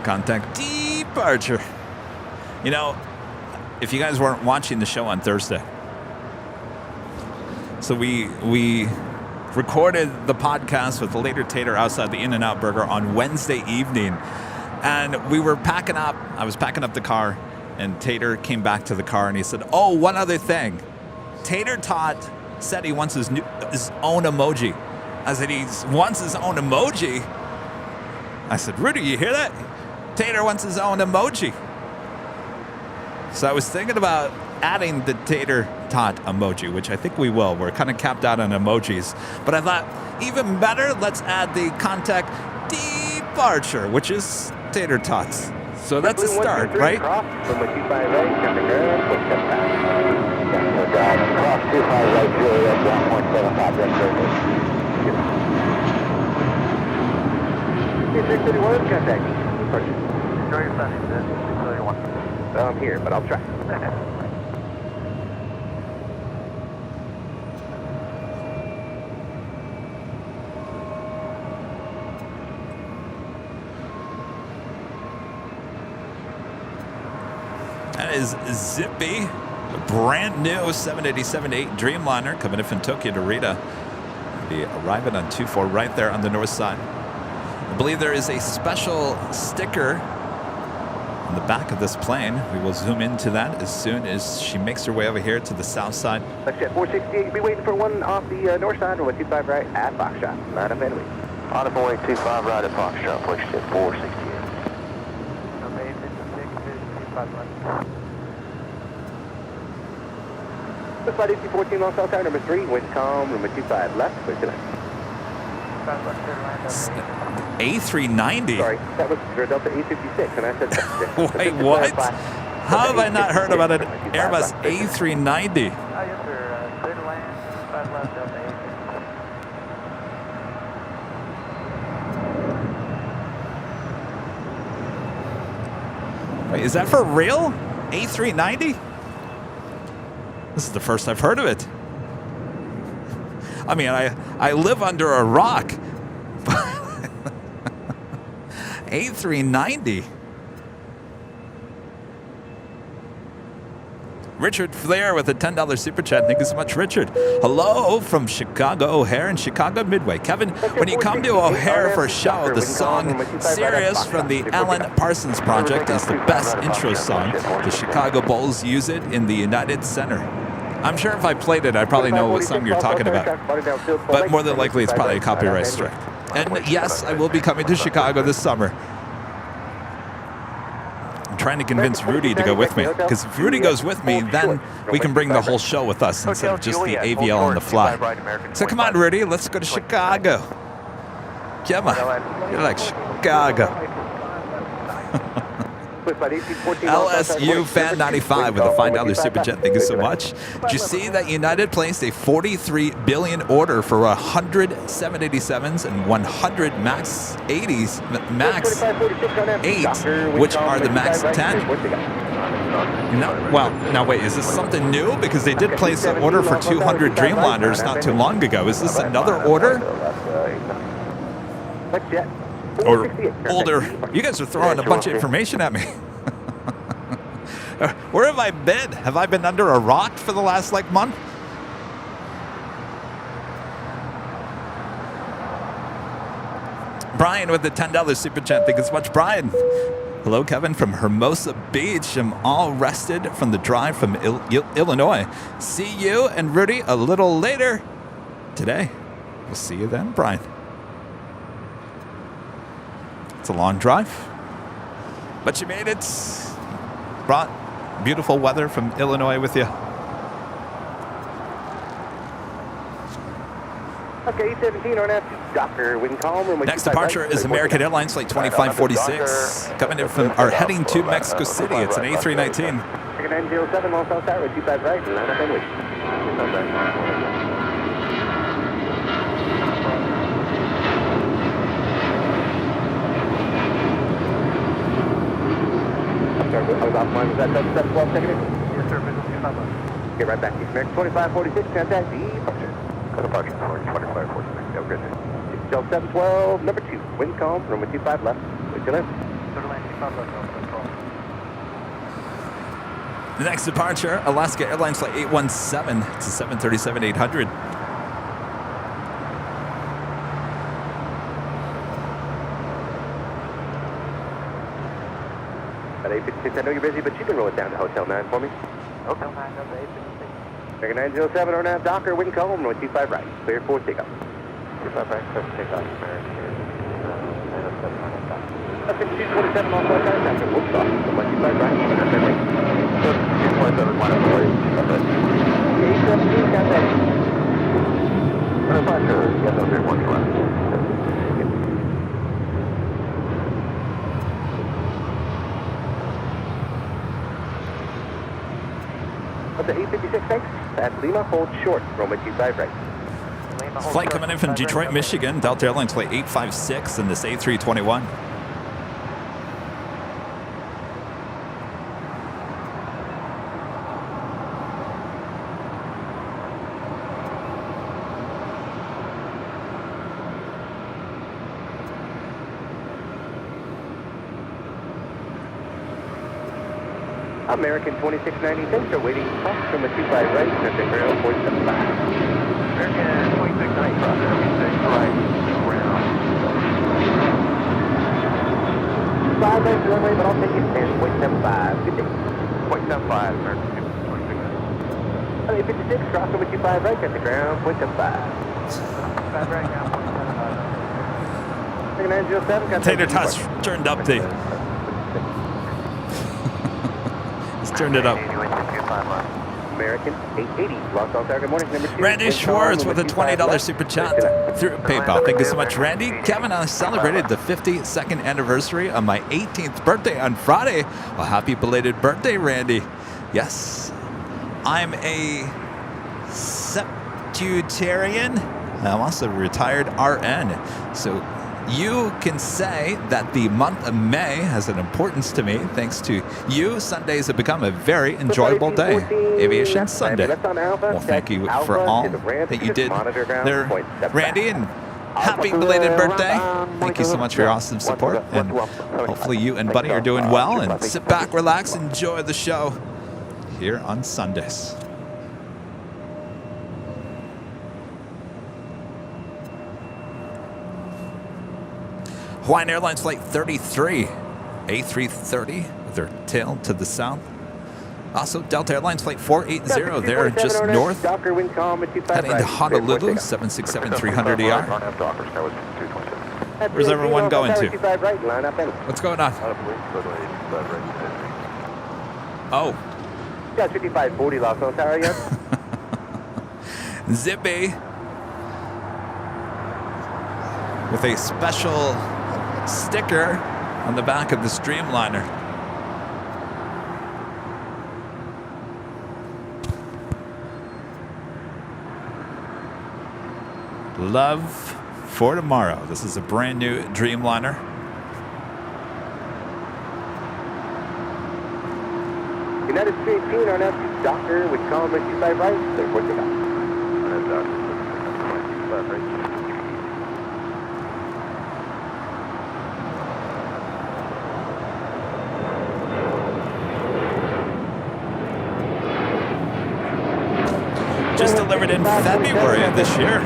Speaker 3: Contact departure. You know, if you guys weren't watching the show on Thursday, so we recorded the podcast with the later Tater outside the In-N-Out Burger on Wednesday evening, and we were packing up. I was packing up the car, and Tater came back to the car, and he said, "Oh, one other thing. Tater Tot said he wants his own emoji." I said, he wants his own emoji? I said, Rudy, you hear that? Tater wants his own emoji. So I was thinking about adding the Tater Tot emoji, which I think we will. We're kind of capped out on emojis. But I thought, even better, let's add the contact departure, which is Tater Tots. So that's a start, right?
Speaker 2: Cross 25 right, Juliet 1.75, right,
Speaker 1: 631, contact departure.
Speaker 4: Enjoy your Sunday, 631.
Speaker 1: Well, I'm here, but I'll try.
Speaker 3: That is Zippy, a brand new 787-8 Dreamliner coming in from Tokyo to Rita. Be arriving on 24 right there on the north side. I believe there is a special sticker on the back of this plane. We will zoom into that as soon as she makes her way over here to the south side.
Speaker 1: Let's jet 468, be waiting for one off the north side, runway 25 right at Foxtrot, line up and wait.
Speaker 2: On the runway 25 right at Foxtrot, push to 468.
Speaker 4: Okay, 56, 25 left.
Speaker 1: Let's flight AC-14 Los Angeles Tower, number 3, wind calm, runway 25 left, clear to land.
Speaker 4: 25 left, clear to land.
Speaker 3: A390?
Speaker 1: Sorry, that was for Delta 856, and I said that's
Speaker 3: Wait, what? How have I not heard about an Airbus A390?
Speaker 4: Yes, sir. Clear to land, 25 left, Delta 856.
Speaker 3: Wait, is that for real? A390? This is the first I've heard of it. I mean, I live under a rock. A390. Richard Flair with a $10 super chat. Thank you so much, Richard. Hello from Chicago O'Hare and Chicago Midway. Kevin, when you come to O'Hare for a show, the song Serious from the Alan Parsons Project is the best intro song. The Chicago Bulls use it in the United Center. I'm sure if I played it, I'd probably know what song you're talking about. But more than likely, it's probably a copyright strike. And yes, I will be coming to Chicago this summer. I'm trying to convince Rudy to go with me, because if Rudy goes with me, then we can bring the whole show with us instead of just the AVL on the fly. So come on, Rudy, let's go to Chicago. Come on, you're like Chicago. LSU Fan 95 with a $5 super chat. Thank you so much. Did you see that United placed a $43 billion order for 100 787s and 100 MAX 80s, MAX 8, which are the MAX 10? No, well, now wait, is this something new? Because they did place an order for 200 Dreamliners not too long ago. Is this another order? Or older? You guys are throwing a bunch of information at me. Where have I been? Have I been under a rock for the last, like, month? Brian with the $10 super chat. Thank you so much, Brian. Hello, Kevin from Hermosa Beach. I'm all rested from the drive from Illinois. See you and Rudy a little later today. We'll see you then, Brian. It's a long drive, but you made it. Brought beautiful weather from Illinois with you.
Speaker 1: Okay, 17 on that Docker, wind calm.
Speaker 3: Next departure is American Airlines Flight 2546, coming in from, or heading to Mexico City. It's an A319.
Speaker 1: 907, all south tower, 25 right, line up and wait. I was offline, was that 712 second?
Speaker 4: Yes, sir, visual 25.
Speaker 1: Get right back to you. American 2546, contact departure.
Speaker 2: Departure, 2546. Have a good day.
Speaker 1: Shell 712, number 2, wind calm, runway 25 left. Wait till then.
Speaker 4: Center line 25 left,
Speaker 3: The next departure, Alaska Airlines Flight 817. It's a 737-800.
Speaker 1: At 856, I know you're busy, but you can roll it down to Hotel 9 for me.
Speaker 4: Hotel 9, number 856.
Speaker 1: American 907, on that Docker, wind calm, runway 25 right. Clear for takeoff.
Speaker 2: 25 right, clear for takeoff. American 907 on that.
Speaker 1: 5227 on flight time, after we'll stop. Runway 25 right, and then wait.
Speaker 2: 227 minus 40. Okay.
Speaker 1: 817, contact.
Speaker 2: Departure, yes, I'll be 1 left.
Speaker 1: Up to 856, thanks. At Lima, hold short, runway 25 right.
Speaker 3: Flight coming in from Detroit, Michigan. Delta Airlines Flight 856 in this A321.
Speaker 1: American 2690, thanks for waiting. Cross from a 25 right, and the ground 475.
Speaker 2: American 2690, cross, 36 right, ground.
Speaker 1: 5 right to runway, but I'll take it 10.75. Good day.
Speaker 2: 0.75, American 2690.
Speaker 1: 856, cross from a 25 right, at the ground 0.75.
Speaker 4: 5 right now, 0.75.
Speaker 1: American 907, contact
Speaker 3: Tater
Speaker 1: departure.
Speaker 3: Tots turned up the... Turned it up.
Speaker 1: American 880, lost all target morning, number 2.
Speaker 3: Randy Schwartz with a $20 super chat through PayPal. Thank you so much, Randy. Kevin and I celebrated the 52nd anniversary of my 18th birthday on Friday. Well, happy belated birthday, Randy. Yes, I'm a septuagenarian. I'm also a retired RN. So you can say that the month of May has an importance to me. Thanks to you, Sundays have become a very enjoyable day. Aviation Sunday. Well, thank you for all that you did there, Randy, and happy belated birthday. Thank you so much for your awesome support, and hopefully you and Buddy are doing well, and sit back, relax, enjoy the show here on Sundays. Hawaiian Airlines Flight 33, A330 with their tail to the south. Also, Delta Airlines Flight 480, they're just north, heading to Honolulu, 767-300ER. Where's everyone going to? What's going on? Oh.
Speaker 1: Yeah, 5540 Los Angeles,
Speaker 3: Zippy with a special sticker on the back of the Streamliner. Love for tomorrow. This is a brand new Dreamliner.
Speaker 1: United 318, our now to Doctor with calm and 25 right, clear for takeoff.
Speaker 4: That's Doctor, 25 right.
Speaker 3: Just delivered in February of this year.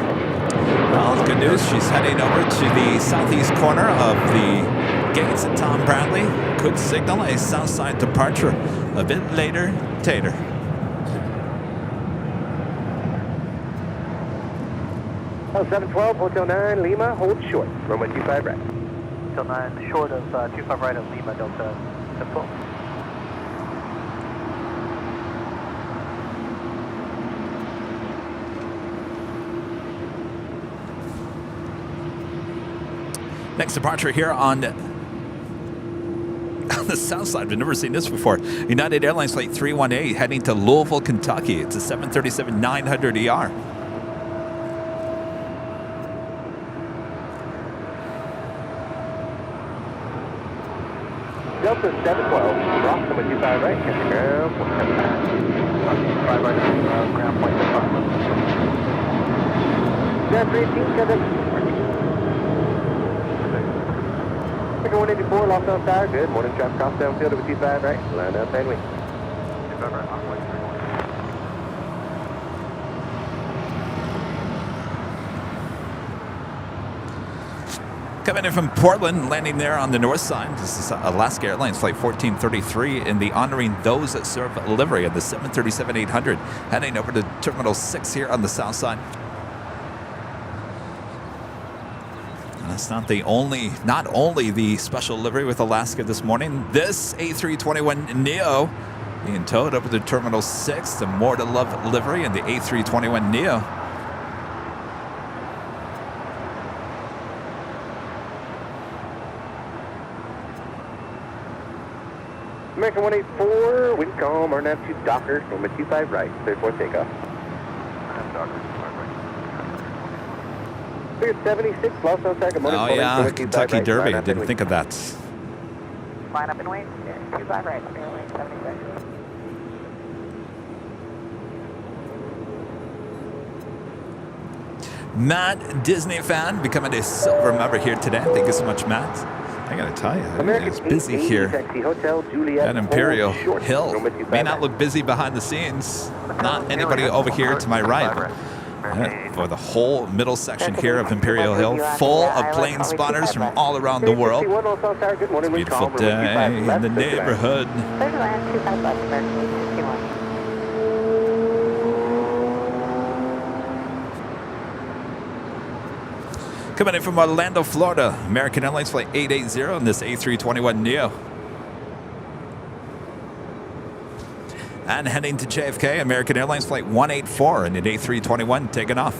Speaker 3: Well, good news, she's heading over to the southeast corner of the gates at Tom Bradley. Could signal a south side departure a bit later, Tater.
Speaker 1: Oh, 712, Hotel 9, Lima, hold short, runway 25 right.
Speaker 4: Hotel 9, short of 25 right of Lima, Delta, simple.
Speaker 3: Next departure here on the south side. We've never seen this before. United Airlines Flight 318 heading to Louisville, Kentucky. It's a 737-900ER.
Speaker 1: Delta 712, cross number 25 right, catch the ground, 175.
Speaker 4: 5 right, ground point 5.
Speaker 1: United 318, Kevin. 184, lost on tower, good. Morning traffic off downfield over 25 right, line up and wing.
Speaker 4: 25 right, runway 31.
Speaker 3: Coming in from Portland, landing there on the north side. This is Alaska Airlines Flight 1433 in the Honoring Those That Serve livery of the 737-800, heading over to Terminal 6 here on the south side. That's not only the special livery with Alaska this morning. This A321neo being towed over to Terminal 6, the More to Love livery and the A321neo.
Speaker 1: American 184, wind calm, our nav to Docker, runway 25 right, clear for takeoff.
Speaker 4: That's Doctor, 25 right.
Speaker 1: Figure 76, lost on target, morning
Speaker 3: Oh
Speaker 1: calling,
Speaker 3: yeah,
Speaker 1: runway 25
Speaker 3: Kentucky
Speaker 1: right,
Speaker 3: Derby.
Speaker 1: line up and
Speaker 3: Didn't
Speaker 1: wing.
Speaker 3: think of that.
Speaker 5: Line up and wait. 25 right, clear 76.
Speaker 3: Matt, Disney fan, becoming a silver member here today. Thank you so much, Matt. I gotta tell you, it's busy here
Speaker 1: Taxi Hotel, Juliet,
Speaker 3: at Imperial
Speaker 1: hold short,
Speaker 3: Hill.
Speaker 1: runway 25
Speaker 3: May not
Speaker 1: right.
Speaker 3: look busy behind the scenes. Not anybody over here to my right. But for the whole middle section here of Imperial Hill, full of plane spotters from all around the world. It's a beautiful day in the neighborhood.
Speaker 5: Clear to land 25 left, American 61.
Speaker 3: Coming in from Orlando, Florida, American Airlines Flight 880 in this A321neo. And heading to JFK, American Airlines Flight 184 in an A321 taking off.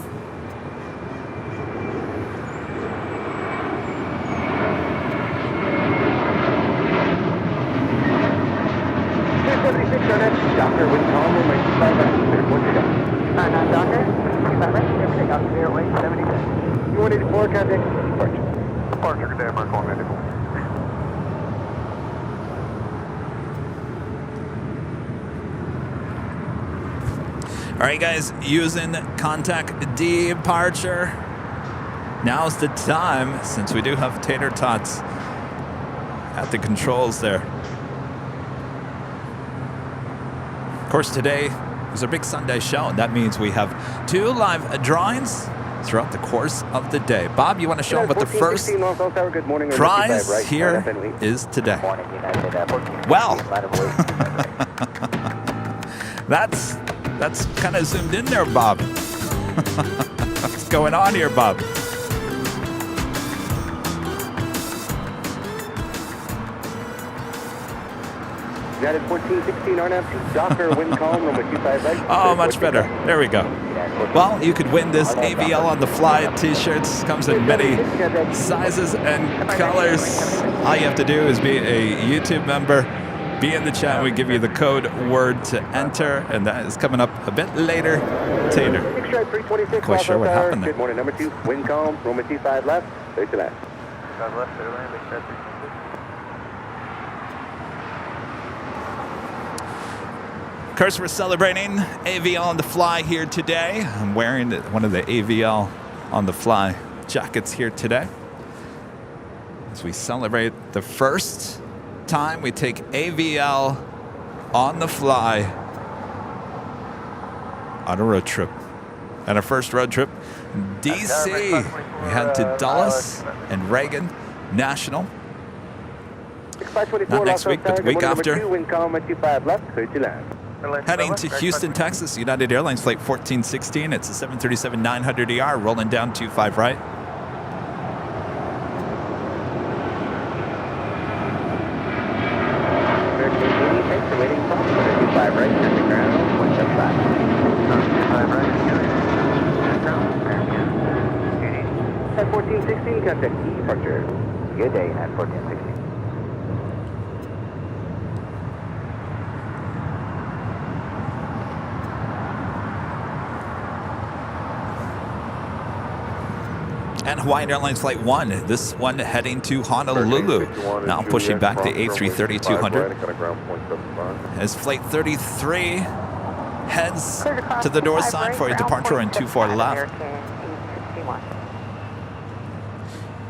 Speaker 1: Doctor, wind calm, runway 25 right, clear for takeoff.
Speaker 5: Doctor, 25 right, clear for takeoff, clear away 76.
Speaker 1: 184, contact departure.
Speaker 4: Departure, good day, American 184.
Speaker 3: All right, guys, using contact departure. Now's the time, since we do have Tater Tots at the controls there. Of course, today is our big Sunday show, and that means we have 2 live drawings throughout the course of the day. Bob, you want to show them what the first prize here is today? Well, that's kind of zoomed in there, Bob. What's going on here, Bob?
Speaker 1: United 1416, RNAV 2, Docker, wind calm, runway 25 right.
Speaker 3: Oh, much better. There we go. Well, you could win this AVL on the fly t-shirts. Comes in many sizes and colors. All you have to do is be a YouTube member. Be in the chat. We give you the code word to enter, and that is coming up a bit later. Tater. Quite sure what happened there.
Speaker 1: Good morning, number 2, wind calm, runway 25 left, clear to left.
Speaker 4: 25 left, clear land, make that 326.
Speaker 3: course, we're celebrating AVL on the fly here today. I'm wearing one of the AVL on the fly jackets here today as we celebrate the first time we take AVL on the fly on a road trip. And our first road trip, DC. We head to Dulles and Reagan National. Not next week, but the week after. Heading to Houston, Texas, United Airlines Flight 1416. It's a 737-900ER rolling down 25 right.
Speaker 1: At 1416, contact E departure. Good day at 1416.
Speaker 3: And Hawaiian Airlines Flight 1, this one heading to Honolulu. Now pushing back the A330-200. As Flight 33 heads to the north side for a departure on 24 left.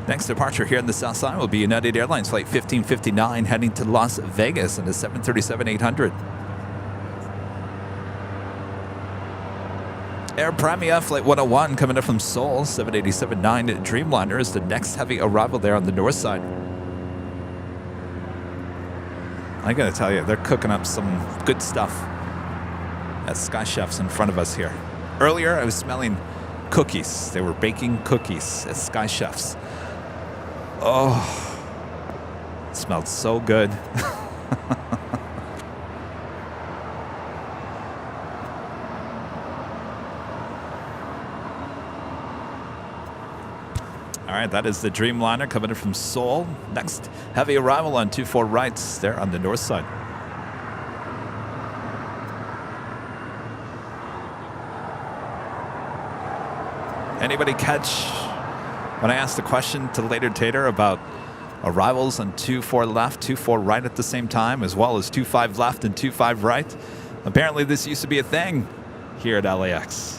Speaker 3: Next departure here on the south side will be United Airlines Flight 1559 heading to Las Vegas in the 737-800. Air Premia Flight 101 coming up from Seoul, 787-9 Dreamliner is the next heavy arrival there on the north side. I gotta tell you, they're cooking up some good stuff at Sky Chefs in front of us here. Earlier, I was smelling cookies. They were baking cookies at Sky Chefs. Oh, it smelled so good. All right, that is the Dreamliner coming in from Seoul. Next heavy arrival on 24 rights there on the north side. Anybody catch when I asked the question to Later Tater about arrivals on 24 left, 24 right at the same time, as well as 25 left and 25 right? Apparently this used to be a thing here at LAX.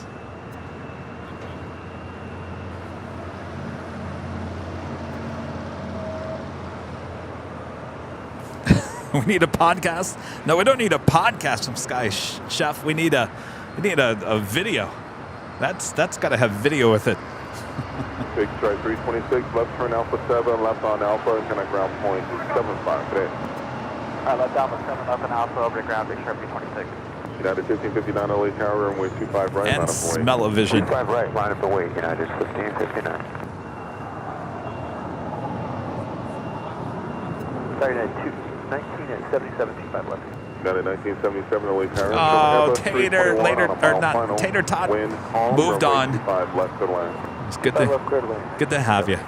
Speaker 3: We need a podcast? No, we don't need a podcast from Sky Chef. We need a video. That's got to have video with it.
Speaker 2: Big strike 326, left turn Alpha 7, left on Alpha, and kind of ground point 75 today.
Speaker 4: Left Alpha 7, left on Alpha, over to ground, big strike 326.
Speaker 2: United 1559 LA Tower, runway 25 right,
Speaker 3: And smell-o-vision.
Speaker 2: 25 right, line up the way, United 1559.
Speaker 4: Sorry, 1977, 25 left.
Speaker 2: United 1977 LA Tower.
Speaker 3: Oh, Tater, Tater Todd moved on.
Speaker 2: Left to land.
Speaker 3: It's good to have you.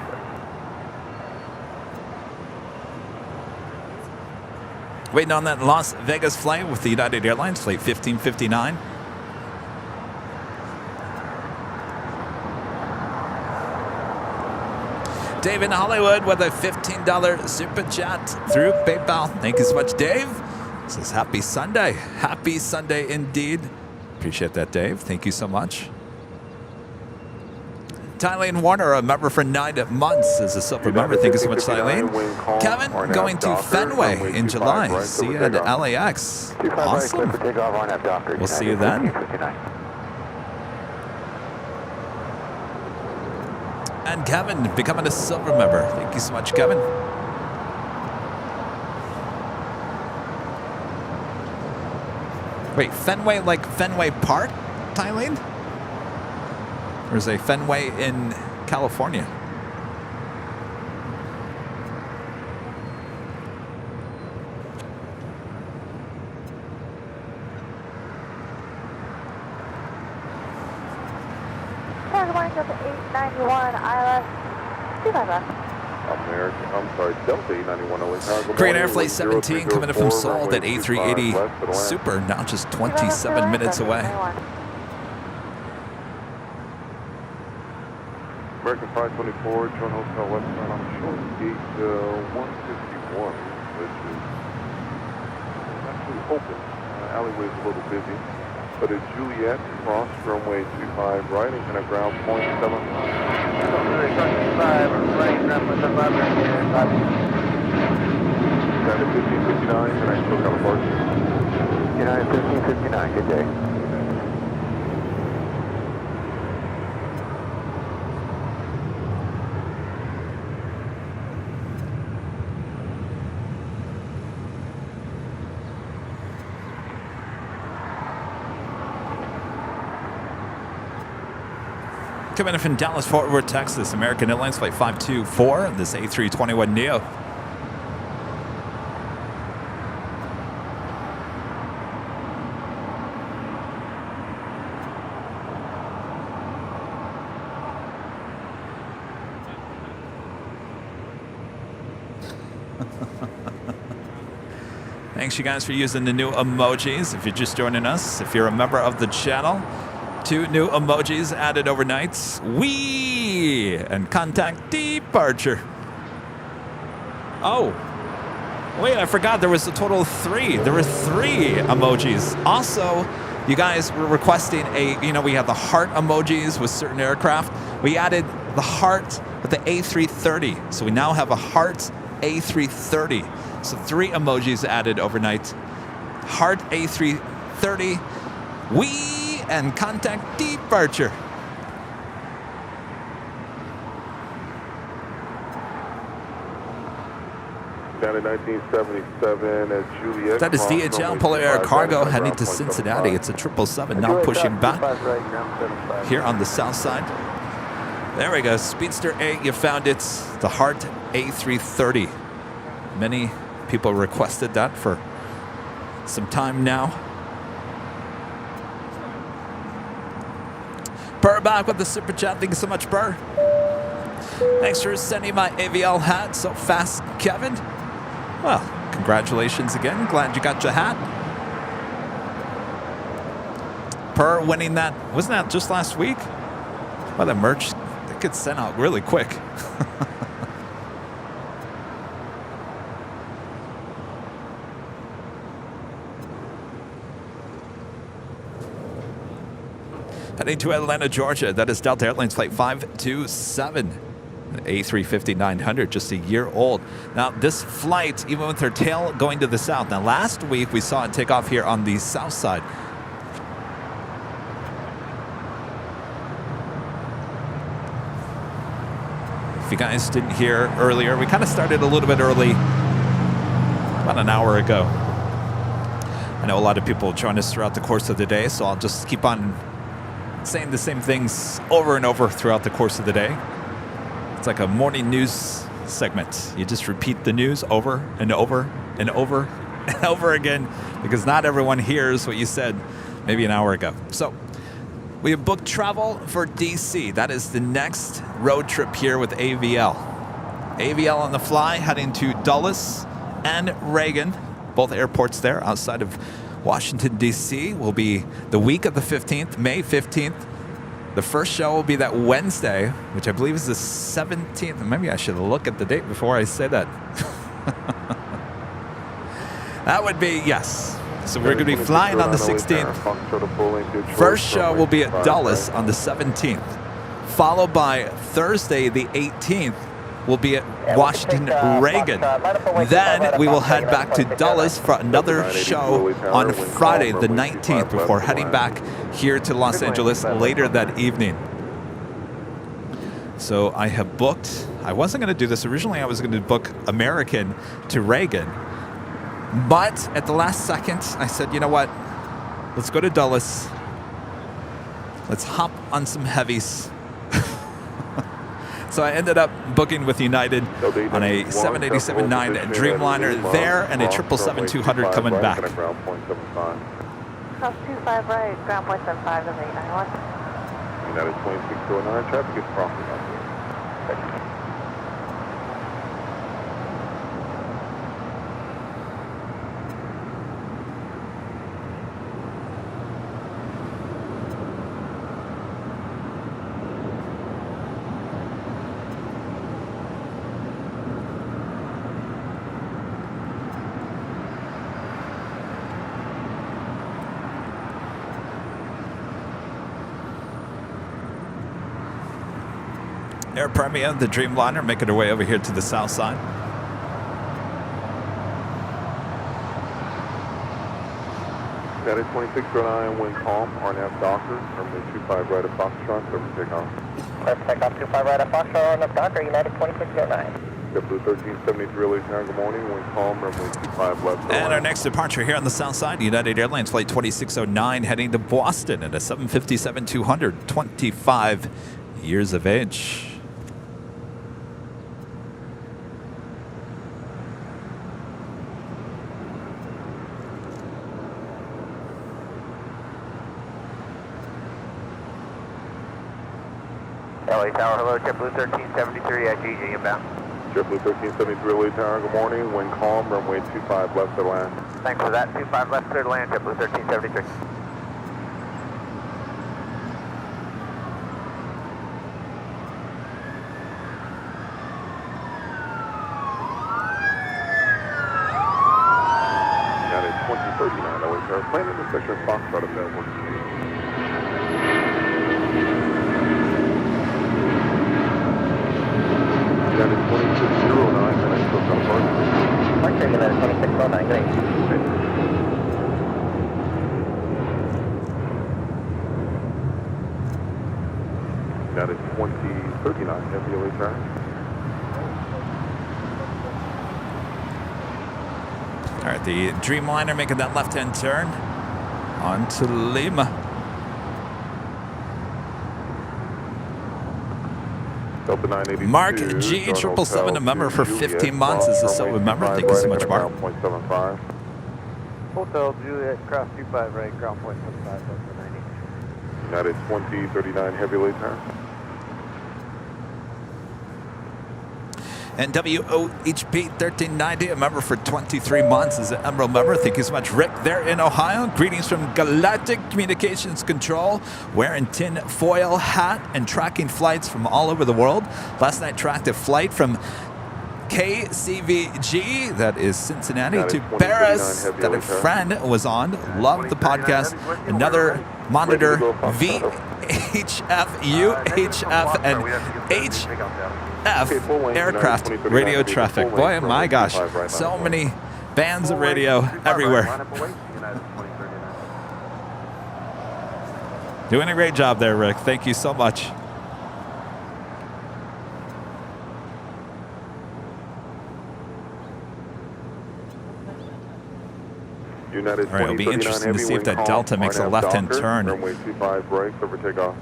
Speaker 3: Waiting on that Las Vegas flight with the United Airlines Flight 1559. Dave in Hollywood with a $15 super chat through PayPal. Thank you so much, Dave. Says happy Sunday. Happy Sunday indeed. Appreciate that, Dave. Thank you so much. Tylene Warner, a member for 9 months as a silver member. Thank you so much, Tylene. Kevin, going to Fenway in July. See you at LAX. Awesome. We'll see you then. And Kevin becoming a silver member. Thank you so much, Kevin. Wait, Fenway like Fenway Park, Tylene? Or is a Fenway in California?
Speaker 5: Good morning, Delta 891, ILS 25 left.
Speaker 2: Delta 891 LA Tower.
Speaker 3: Korean Air Flight 17 coming in from Seoul, that A380 Super, now just 27 minutes away.
Speaker 2: American 524, John Hotel Westbound on short gate 151, which is actually open alleyway's a little busy. But at Juliet, cross runway 25 right and kind of ground point 7.
Speaker 1: Runway 25 right, ground point 75 right here.
Speaker 2: Down to 1559, and I still got a park.
Speaker 1: 1559, good day.
Speaker 3: Coming in from Dallas, Fort Worth, Texas, American Airlines Flight 524, this A321neo. Thanks, you guys, for using the new emojis. If you're just joining us, if you're a member of the channel, 2 new emojis added overnight. Wee! And contact departure. Oh. Wait, I forgot there was a total of 3. There were 3 emojis. Also, you guys were requesting we have the heart emojis with certain aircraft. We added the heart with the A330. So we now have a heart A330. So 3 emojis added overnight. Heart A330. Wee! And contact departure.
Speaker 2: Down in 1977 at Juliet.
Speaker 3: That is DHL Polar Air Cargo heading to Cincinnati. It's a 777 now pushing back here on the south side. There we go. Speedster 8, you found it. The Heart A330. Many people requested that for some time now. Burr back with the super chat. Thank you so much, Burr. Thanks for sending my AVL hat so fast, Kevin. Well, congratulations again. Glad you got your hat. Burr winning that. Wasn't that just last week? Well, the merch, it gets sent out really quick. Heading to Atlanta, Georgia. That is Delta Airlines Flight 527. An A350-900, just a year old. Now, this flight, even with her tail going to the south. Now, last week we saw it take off here on the south side. If you guys didn't hear earlier, we kind of started a little bit early, about an hour ago. I know a lot of people join us throughout the course of the day, so I'll just keep on saying the same things over and over throughout the course of the day. It's like a morning news segment. You just repeat the news over and over and over and over again because not everyone hears what you said maybe an hour ago. So we have booked travel for DC. That is the next road trip here with AVL. AVL on the fly heading to Dulles and Reagan, both airports there outside of Washington, D.C. will be the week of the 15th, May 15th. The first show will be that Wednesday, which I believe is the 17th. Maybe I should look at the date before I say that. That would be, yes. So we're going to be flying on the 16th. First show will be at Dulles on the 17th. Followed by Thursday, the 18th, will be at Washington Reagan. Then we will head back to Dulles for another show on Friday the 19th before heading back here to Los Angeles later that evening. So I have booked, I wasn't going to do this. Originally I was going to book American to Reagan. But at the last second, I said, you know what? Let's go to Dulles. Let's hop on some heavies. So I ended up booking with United on a 787-9 Dreamliner there and a 777-200 coming back.
Speaker 5: Cross 25 right, ground point 75 of 891.
Speaker 2: United 2609, traffic is crossing up here. Thank you.
Speaker 3: Air Premia, the Dreamliner, making her way over here to the south side.
Speaker 2: United 2609, wind calm, RNAV Docker, runway 25 right of Foxtrot, clear for takeoff.
Speaker 1: Clear for takeoff 25 right of Foxtrot, RNAV Docker, United 2609.
Speaker 2: JetBlue 1373, LA Tower, good morning, wind calm, runway 25 left.
Speaker 3: And our next departure here on the south side, United Airlines Flight 2609, heading to Boston at a 757-200, 25 years of age.
Speaker 1: LA Tower, hello, JetBlue 1373 at GG inbound.
Speaker 2: JetBlue 1373, LA Tower, good morning, wind calm, runway 25 left to land.
Speaker 1: Thanks for that, 25 left clear to land, JetBlue 1373.
Speaker 2: United 2039, LA Tower, plane intersection, Foxtrot available. United 2609, and I still confirm.
Speaker 1: Mark United 2609, great.
Speaker 2: United 2039, heavy LA Tower.
Speaker 3: All right, the Dreamliner making that left-hand turn onto Lima.
Speaker 2: Delta 982,
Speaker 3: Mark G777, a member for 15 months as a silver member. Thank you so much, Mark.
Speaker 2: 0.75.
Speaker 4: Hotel Juliet, cross 25 right, ground point 75, Delta 90.
Speaker 2: United 2039, heavy late turn.
Speaker 3: And WOHP 1390, a member for 23 months as an Emerald member. Thank you so much, Rick, there in Ohio. Greetings from Galactic Communications Control, wearing tin foil hat and tracking flights from all over the world. Last night tracked a flight from KCVG, that is Cincinnati, to Paris, that a friend was on. Loved the podcast. Another monitor, VHF, UHF, and HF aircraft radio traffic. Boy, my gosh, so many bands of radio everywhere. Doing a great job there, Rick. Thank you so much.
Speaker 2: United
Speaker 3: All right, it'll be interesting to see if that Delta makes a left-hand turn.
Speaker 2: Runway 25 right, clear for takeoff.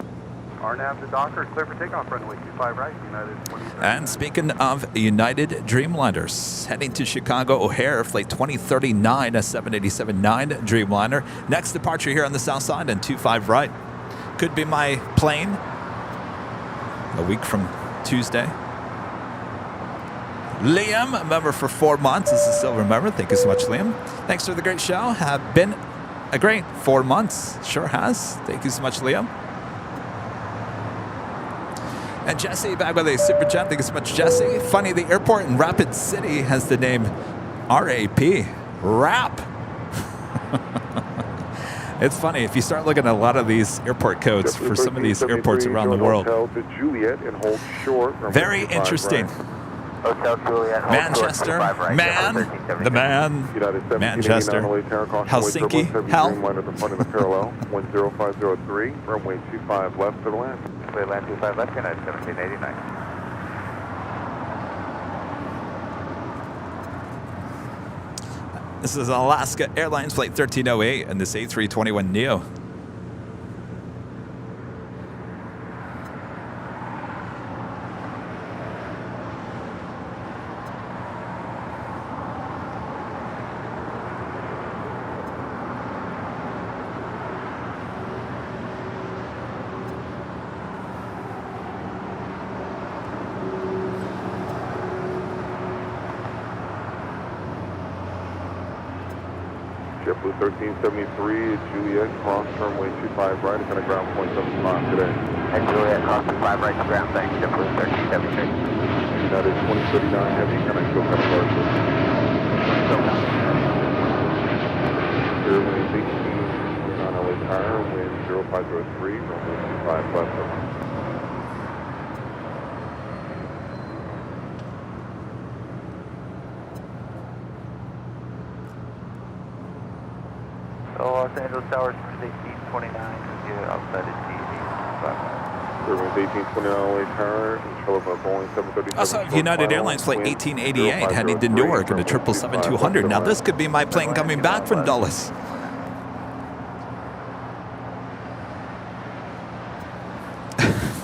Speaker 4: RNAV to Docker, clear for takeoff, runway 25 right, United 2039.
Speaker 3: And speaking of United Dreamliners, heading to Chicago O'Hare, flight 2039, a 787-9 Dreamliner. Next departure here on the south side and 25 right. Could be my plane a week from Tuesday. Liam, a member for 4 months, is a silver member. Thank you so much, Liam. Thanks for the great show. Have been a great 4 months. Sure has. Thank you so much, Liam. And Jesse, back with a super chat. Thank you so much, Jesse. Funny, the airport in Rapid City has the name RAP. RAP. It's funny, if you start looking at a lot of these airport codes for some of these airports around the world. Very interesting.
Speaker 1: Hotel Juliet,
Speaker 3: Manchester, man, the man, Manchester, Helsinki, hell.
Speaker 2: 10503, runway 25 left for the land.
Speaker 1: Clear land 25 left, United 1789.
Speaker 3: This is Alaska Airlines Flight 1308 and this A321neo.
Speaker 2: JetBlue 1373, Juliet, cross runway 25 right, it's at a ground point 75 today.
Speaker 1: And Juliet, cross 25 right to ground, thanks, JetBlue 1373.
Speaker 2: United 2039 heavy, can I still come apart? Airline 18, on LA Tower, wind 0503, runway 25 left.
Speaker 4: Los Angeles Towers, 1829, you're outside of TV.
Speaker 2: Airlines 1829 LA Tower, control of Boeing 737.
Speaker 3: Also, United Airlines Flight 1888 heading to Newark in a 777-200. Now, this could be my plane coming back from Dulles.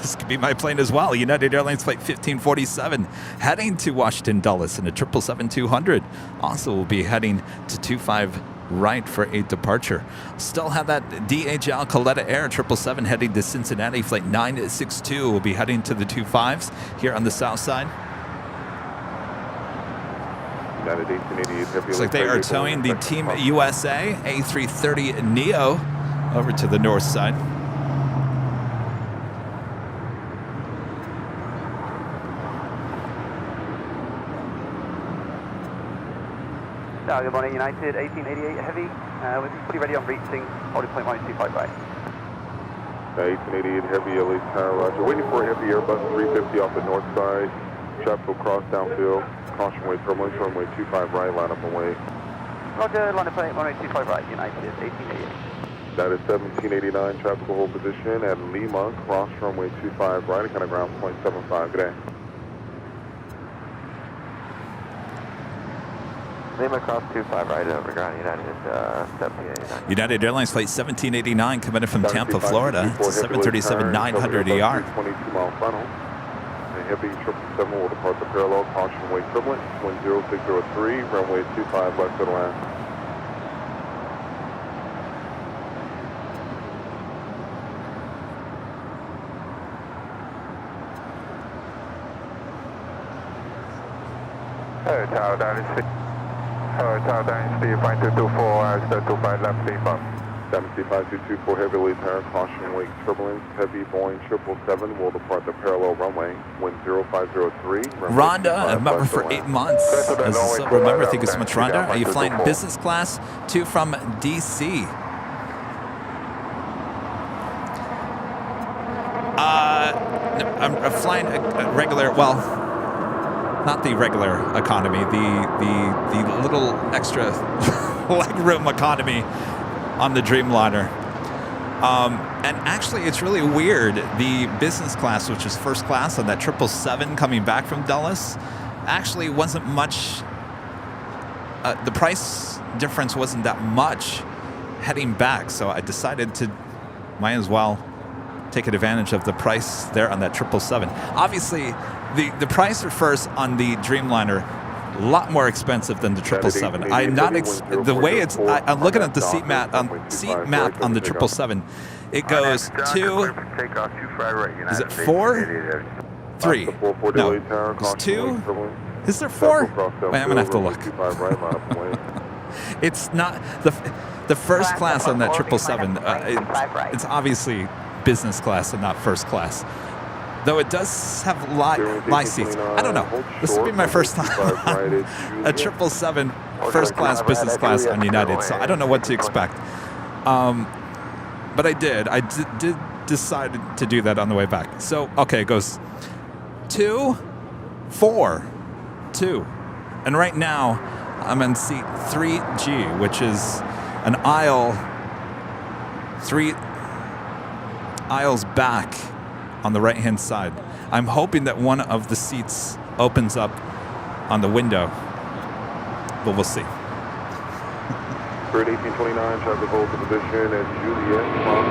Speaker 3: This could be my plane as well. United Airlines Flight 1547 heading to Washington Dulles in a 777-200. Also, will be heading to 25 right for a departure. Still have that DHL Coletta Air 777 heading to Cincinnati. Flight 962 will be heading to the 25s here on the south side.
Speaker 2: United 1888
Speaker 3: Looks like they are towing the Team USA A330 Neo over to the north side.
Speaker 1: Good morning, United 1888 Heavy. We're fully ready on reaching, holding point 125 right.
Speaker 2: 1888 Heavy LA Tower, roger. Waiting for a Heavy Airbus 350 off the north side. Traffic will cross downfield. Caution wave turbulence, runway 25 right, line up and wait.
Speaker 1: Roger, line up point 125 right, United 1888.
Speaker 2: That is 1789, traffic will hold position at Lima, cross runway 25 right, and kind of ground point 75, good day.
Speaker 1: Lima cross 25 right over ground, United 1789.
Speaker 3: United Airlines Flight 1789 coming in from Tampa, Florida. 737-900 ER.
Speaker 2: 22-mile frontal. The Heavy 777 will depart the parallel, caution wave turbulence, wind 0603, runway 25 left to the land.
Speaker 4: Tower down is Tower down is Steve 5224, 25 left, Lima.
Speaker 2: 735-224 Heavy LA Tower, caution wake turbulence, Heavy Boeing 777 will depart the parallel runway, wind 0503.
Speaker 3: Rhonda, a member for 8 months. As a silver member, thank you so much, Rhonda. Are you flying business class to from DC? I'm flying a regular, well, not the regular economy, the little extra legroom economy on the Dreamliner. And actually, it's really weird. The business class, which is first class on that 777 coming back from Dulles, actually wasn't much. The price difference wasn't that much heading back, so I decided to might as well take advantage of the price there on that 777. Obviously, the price refers on the Dreamliner a lot more expensive than the 777. I'm not the way it's. I'm looking at the seat map on the 777. It goes to. Is it 4? 3? No. It's 2. Is there 4? Wait, I'm gonna have to look. It's not the first class on that 777. It's obviously business class and not first class. Though it does have lie seats. I don't know. This will be my first time on a 777 first class, business class on United, so I don't know what to expect. But I did decide to do that on the way back. So, okay, it goes 2, 4, 2. And right now, I'm in seat 3G, which is an aisle, 3 aisles back on the right-hand side. I'm hoping that one of the seats opens up on the window, but we'll see.
Speaker 2: Spirit 1829, traffic hold to position at Juliet, cross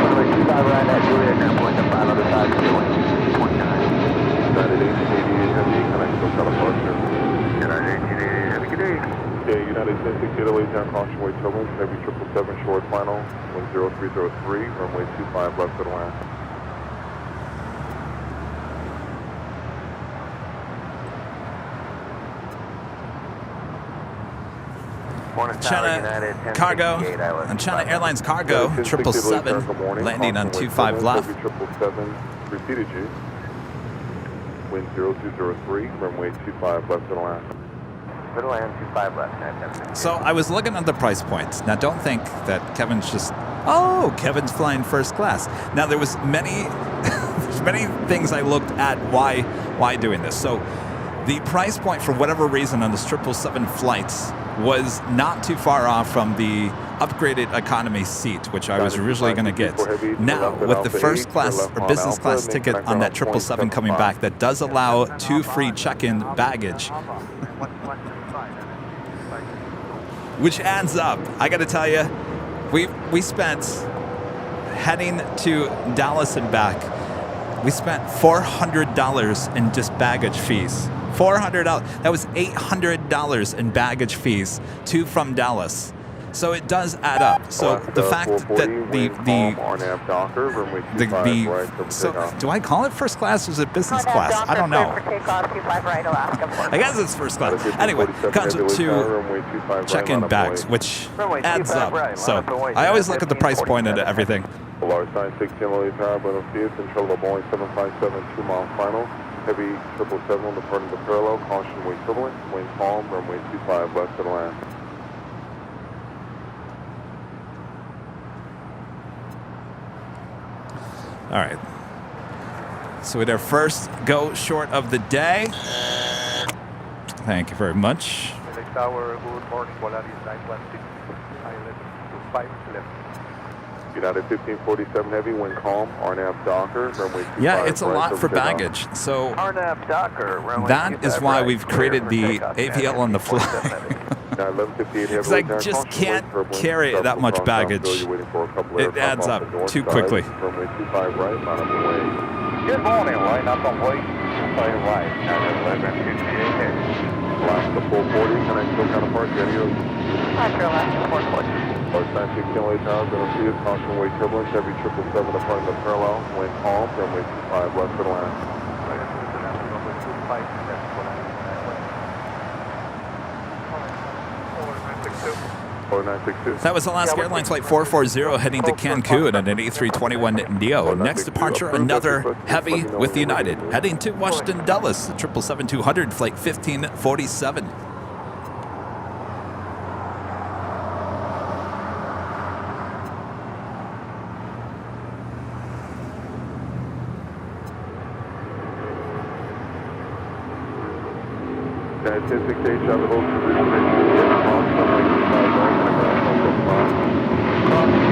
Speaker 2: runway 25 right at Juliet, airport, the final side, 29. United 1888 Heavy, connect to California. United 1888 Heavy, good day. Okay, United 1068 LA Town, caution wave turbulence, Heavy 777 short final, wind 0303, runway 25 left to the land.
Speaker 3: China Cargo and China Airlines Cargo 777 landing on 25 left.
Speaker 2: 777 preceded you. Wind 0203, runway 25 left to the land.
Speaker 1: Good land, 25 left.
Speaker 3: So I was looking at the price points. Now don't think that Kevin's Kevin's flying first class. Now there was many there's many things I looked at why doing this. So the price point for whatever reason on the 777 flights was not too far off from the upgraded economy seat, which I was originally going to get. Now, with the first class or business class ticket on that 777 coming back, that does allow 2 free check-in baggage, which adds up. I got to tell you, we spent, heading to Dallas and back, we spent $400 in just baggage fees. $400. That was $800 in baggage fees to from Dallas. So it does add up. So the fact that so do I call it first class or is it business class? I don't know. I guess it's first class. Anyway, comes with 2 check-in bags, which adds up. So I always look at the price point and everything.
Speaker 2: Large 960 Emily Tower, Buenos Dias, control of Boeing 757, 2-mile final. Heavy 777 departing the parallel, caution wind turbulent, wind calm, runway 25 left to land.
Speaker 3: All right. So with our first go short of the day. Thank you very much.
Speaker 4: LA Tower, good morning, Polaris 916, island 25 left.
Speaker 2: United 1547 heavy, wind calm, RNAV Docker, runway 25.
Speaker 3: Yeah, it's a lot for baggage. So
Speaker 4: RNAV Docker, runway
Speaker 3: that is why we've created the APL on the fly. Because I just can't carry that much baggage. It adds up too quickly.
Speaker 2: Runway 25 right, not on the way.
Speaker 4: Good morning, line up on way, 25 right, and 1158.
Speaker 2: Last to 440, connect to counterpart, Jenny.
Speaker 5: Roger, last 440.
Speaker 2: Large 960 LA Tower, Buenos Dias, caution wave turbulence, heavy 777 departing the parallel, wind calm, runway 25 left to land.
Speaker 4: Runway 25 left to land. Over 962.
Speaker 3: That was Alaska Airlines Flight 440 heading to Cancun at an A321neo. Next departure, another heavy with United. Heading to Washington Dulles, the 777-200 Flight 1547.
Speaker 2: United 1068, shot the whole position, runway 25 right,
Speaker 4: Cross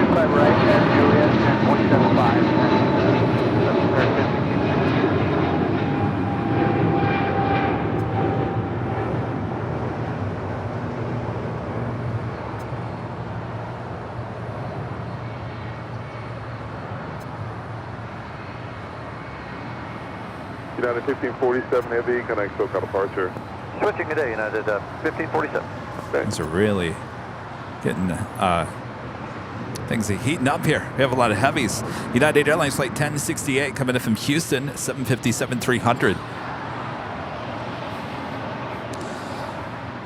Speaker 4: 25 right, and Juliet, 10.75.
Speaker 2: United 1547 heavy, connect SoCal departure.
Speaker 4: Switching today, United 1547.
Speaker 3: Things are really getting, things are heating up here. We have a lot of heavies. United Airlines Flight 1068 coming in from Houston, 757-300.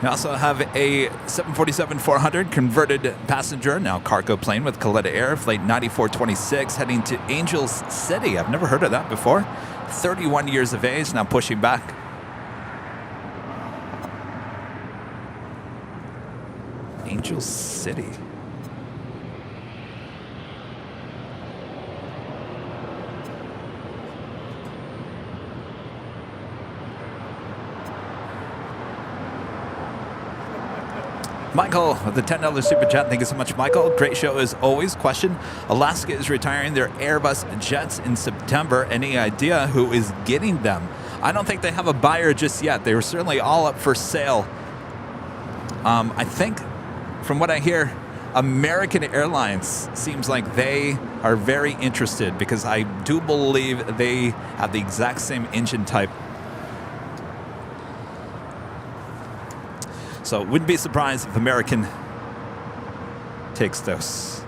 Speaker 3: We also have a 747-400 converted passenger, now cargo plane with Coletta Air, Flight 9426, heading to Angels City. I've never heard of that before. 31 years of age, now pushing back. Angels City. Michael with the $10 super chat. Thank you so much, Michael. Great show as always. Question: Alaska is retiring their Airbus jets in September. Any idea who is getting them? I don't think they have a buyer just yet. They were certainly all up for sale. I think, from what I hear, American Airlines seems like they are very interested because I do believe they have the exact same engine type. So wouldn't be surprised if American takes those.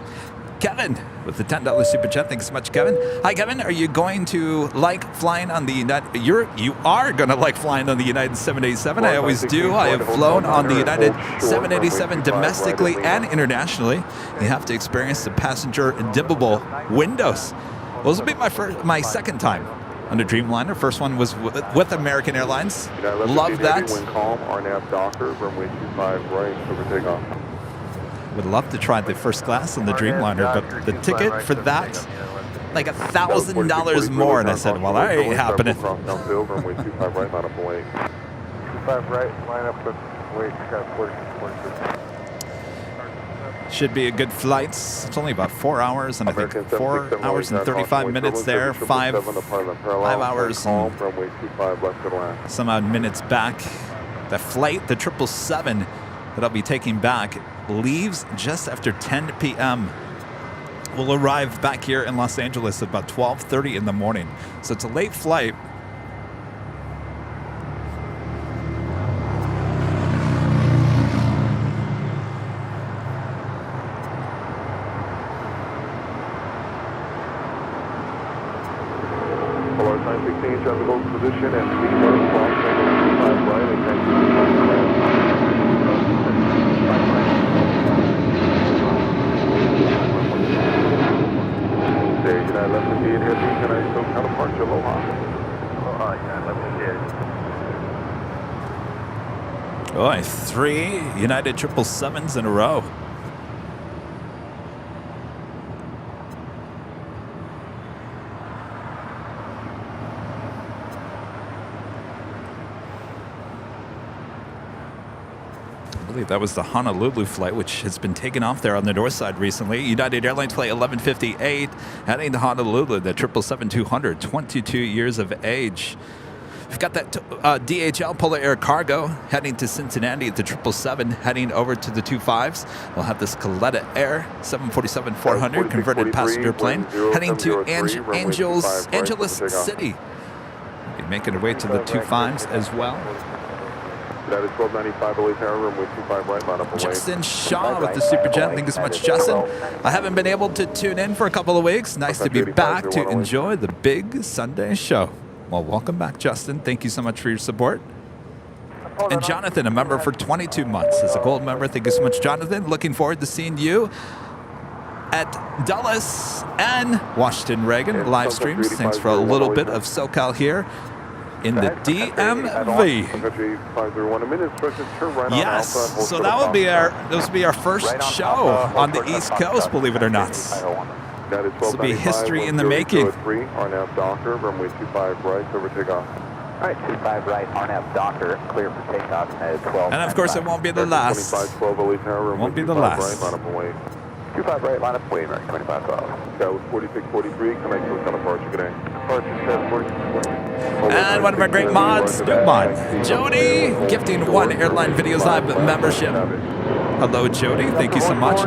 Speaker 3: Kevin with the $10 super chat. Thanks so much, Kevin. Hi, Kevin. Are you going to like flying on the United? You are going to like flying on the United 787. I always do. I have flown on the United 787 domestically and internationally. You have to experience the passenger dimmable windows. Well, this will be my second time on a Dreamliner. First one was with American Airlines. Love that.
Speaker 2: Wind calm, RNAV Docker, runway 25 right, over takeoff.
Speaker 3: Would love to try the first class on the Dreamliner, but the ticket for that, like $1,000 more. And I said, well, that ain't happening.
Speaker 4: 25 right, line up with weight, got 46,
Speaker 3: Should be a good flight. It's only about 4 hours, and I think
Speaker 2: American
Speaker 3: 4 hours and 35 minutes there. 5 hours
Speaker 2: calm,
Speaker 3: and
Speaker 2: runway 25 left to land.
Speaker 3: some odd minutes back. The flight, the 777 that I'll be taking back, leaves just after 10 p.m. We'll arrive back here in Los Angeles at about 12:30 in the morning. So it's a late flight.
Speaker 2: Polar 916, traffic hold position and speed north, cross runway 25 right, and thank There, United left to be in here, United still kind of parked your Aloha. United left to be in.
Speaker 3: Oh, 3 United 777s in a row. I believe that was the Honolulu flight, which has been taken off there on the north side recently. United Airlines flight 1158 heading to Honolulu, the 777-200, 22 years of age. We've got that DHL Polar Air Cargo heading to Cincinnati at the 777, heading over to the 25s. We'll have this Coletta Air 747-400 converted passenger plane heading to Angeles City. We'll be making our way to the 25s as well.
Speaker 2: That is 1295 LA Tower, runway 25 right, line up away.
Speaker 3: Justin Shaw with the Super Jet. Thank you so much, Justin. I haven't been able to tune in for a couple of weeks. Nice to be back to enjoy the big Sunday show. Well, welcome back, Justin. Thank you so much for your support. And Jonathan, a member for 22 months. As a gold member, thank you so much, Jonathan. Looking forward to seeing you at Dulles and Washington Reagan live streams. Thanks for a little bit of SoCal here in the DMV. Yes, so that will be our first show on the East Coast, believe it or not. This will be history in the making.
Speaker 2: RNAV Docker, runway 25 right, over takeoff.
Speaker 1: All right, 25 right, RNAV Docker, clear for takeoff at 12.
Speaker 3: And of course, it won't be the last.
Speaker 2: 2512 LA Tower,
Speaker 3: Won't be the last.
Speaker 2: Right, line up away.
Speaker 1: 25 right, line up away, American 2512.
Speaker 2: That was 4643, connect to a departure, good day.
Speaker 3: And one of our great mods, new mod, Jody, gifting 1 Airline Videos Live membership. Hello, Jody. Thank you so much.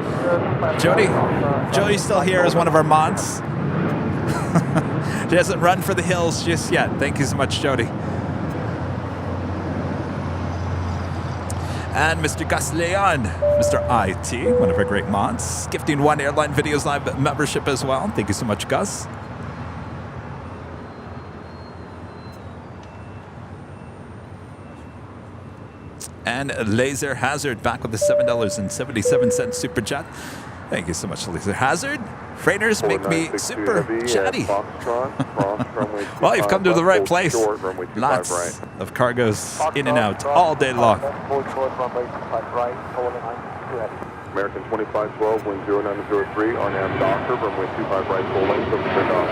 Speaker 3: Jody's still here as one of our mods. She hasn't run for the hills just yet. Thank you so much, Jody. And Mr. Gus Leon, Mr. IT, one of our great mods, gifting 1 Airline Videos Live membership as well. Thank you so much, Gus. And Laser Hazard back with the $7.77 Super Chat. Thank you so much, Laser Hazard. Freighters make me super chatty. Well, you've come to the right place. Lots of cargoes in and out all day long.
Speaker 2: American 2512, wind 0903, RNAV Docker, runway 25 right, full length, over takeoff.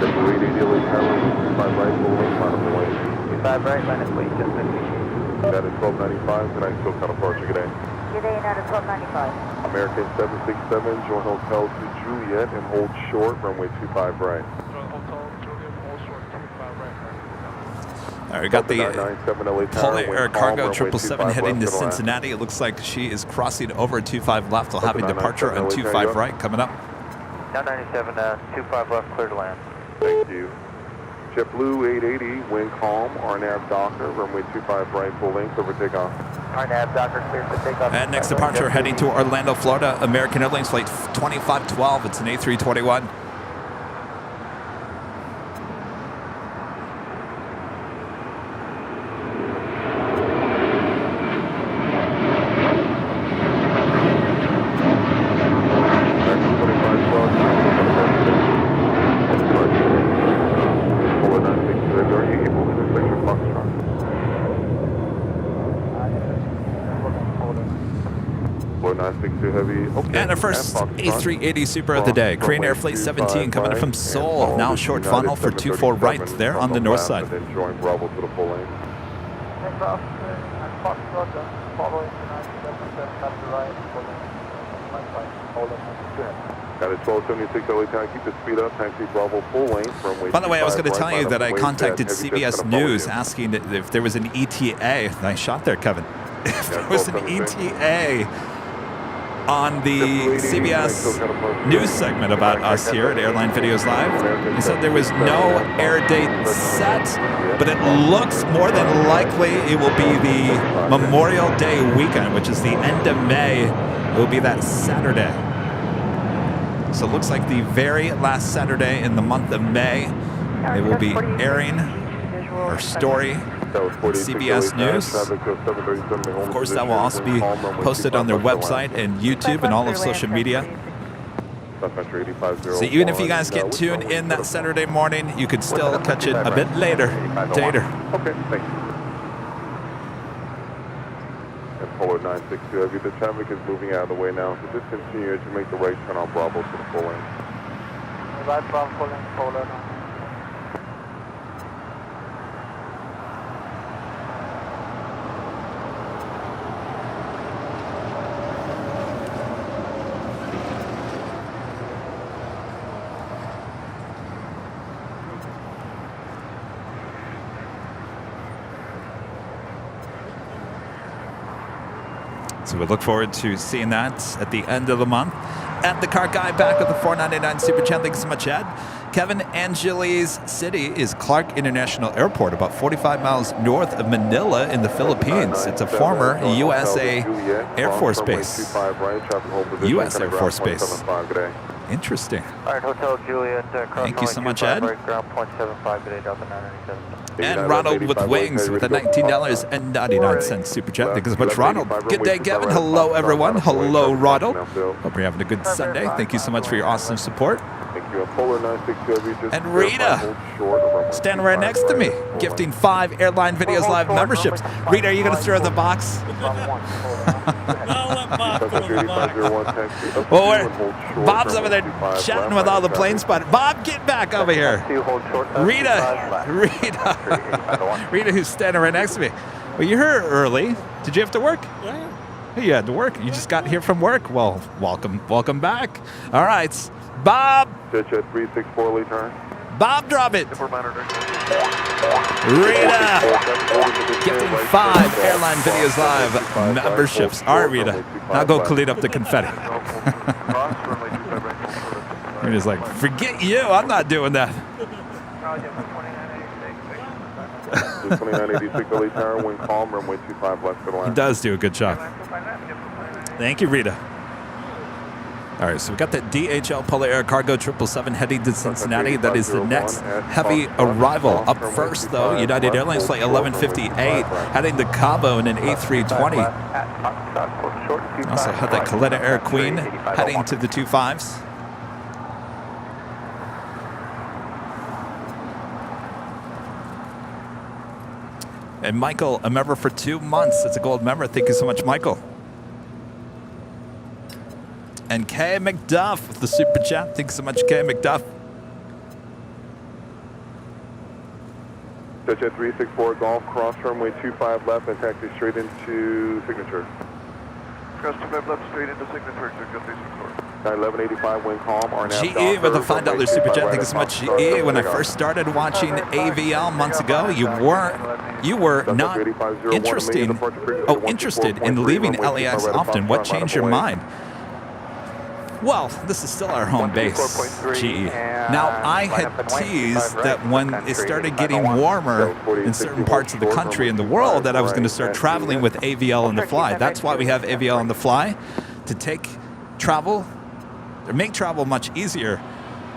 Speaker 2: W880 LA Tower, 25 right, full length, line up away.
Speaker 1: 25 right, line up away, just missing.
Speaker 2: That is 1295, tonight still kind of departure, good day.
Speaker 5: Good day, United 1295.
Speaker 2: American 767, join Hotel to Juliet and hold short, runway 25 right.
Speaker 3: All right, we got the Polar Air Cargo 777 heading to Cincinnati. It looks like she is crossing over 25 left. We'll have a departure on 25 right coming up.
Speaker 4: 997, 25 left, clear to land.
Speaker 2: Thank you. JetBlue 880, wind calm, RNAV Docker, runway 25 right, full length, over takeoff.
Speaker 1: RNAV Docker, clear for takeoff.
Speaker 3: And next departure heading to Orlando, Florida, American Airlines flight 2512. It's an A321.
Speaker 2: 962 Heavy. Okay.
Speaker 3: And our first A380 Super of the day, Korean Air Flight 17 coming in from Seoul. Now short funnel for 24 right there on the north side.
Speaker 2: And then join Bravo to the full lane.
Speaker 4: Aircraft and Foxtrot following the 977 left to right,
Speaker 2: Got it, 1276 LA time, keep the speed up, taxi Bravo full lane from
Speaker 3: By the way, I was going to tell you that I contacted CBS News asking if there was an ETA. Nice shot there, Kevin. If there was an ETA on the CBS News segment about us here at Airline Videos Live. They said there was no air date set, but it looks more than likely it will be the Memorial Day weekend, which is the end of May. It will be that Saturday. So it looks like the very last Saturday in the month of May, they will be airing our story on CBS News. Of course, that will also be posted on their website and YouTube and all of social media. So even if you guys get tuned in that Saturday morning, you could still catch it a bit later.
Speaker 2: Okay, thanks. Polar 962 Heavy, the traffic is moving out of the way now, so just continue to make the right turn on Bravo to the full lane.
Speaker 4: Right Bravo full lane, Polar 9.
Speaker 3: So we look forward to seeing that at the end of the month. At the car guy back with the 499 Super Chat. Thanks so much, Ed. Kevin, Angeles City is Clark International Airport, about 45 miles north of Manila in the Philippines. It's a former USA Air Force Base. U.S. Air Force Base. Interesting.
Speaker 4: All right, Hotel Juliet.
Speaker 3: Thank you so much, Ed.
Speaker 4: Ground 0.75 today, Delta 997.
Speaker 3: And Ronald with Wings with a $19.99 Super Chat. Thank you so much, Ronald. Good day, Kevin. Hello, everyone. Hello, Ronald. Hope you're having a good Sunday. Thank you so much for your awesome support. And Rita, standing right next to me, gifting 5 Airline Videos Live memberships. Rita, are you going to throw the box? Well, Bob's over there chatting with all the plane spotters. Bob, get back over here. Rita, who's standing right next to me. Well, you're here early. Did you have to work? Yeah. You had to work. You just got here from work. Well, welcome back. All right, Bob.
Speaker 2: Jet 364 lead turn.
Speaker 3: Bob, drop it. Rita, gifting 5 Airline Videos Live memberships. All right, Rita, now go clean up the confetti. Rita's like, forget you. I'm not doing that.
Speaker 2: 2986 lead turn, wind calm, runway 25 left to the line.
Speaker 3: He does do a good job. Thank you, Rita. All right, so we got the DHL Polar Air Cargo 777 heading to Cincinnati. That is the next heavy arrival. Up first, though, United Airlines Flight 1158 heading to Cabo in an A320. Also had that Coletta Air Queen heading to the 25s. And Michael, a member for 2 months. It's a gold member. Thank you so much, Michael. And Kay McDuff with the Super Chat. Thanks so much, Kay McDuff.
Speaker 2: Jet 364 Golf, cross runway 25 left and taxi straight into Signature.
Speaker 4: Cross 25 left, straight into Signature.
Speaker 2: 1185 wind calm.
Speaker 3: GE with a $5 Super Chat. Thank you so much, GE. When I first started watching AVL months ago, you were not interested in leaving LAX often. What changed your mind? Well, this is still our home base, GE. Now, I had teased that when it started getting warmer in certain parts of the country and the world that I was going to start traveling with AVL on the fly. That's why we have AVL on the fly, to take travel, or make travel much easier,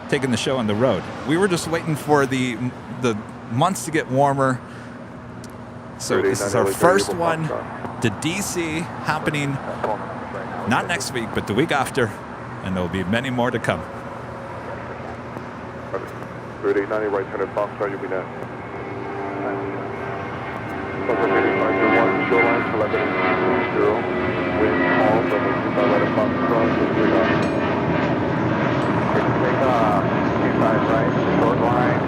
Speaker 3: taking the show on the road. We were just waiting for the months to get warmer. So this is our first one to DC, happening not next week, but the week after. And there will be many more to come.
Speaker 2: 3890 right turn at Foxtrot, you'll be next. Shoreline 1180. wind calm, runway 25 right at Foxtrot, 3 off.
Speaker 1: Take off, 25 right, short line,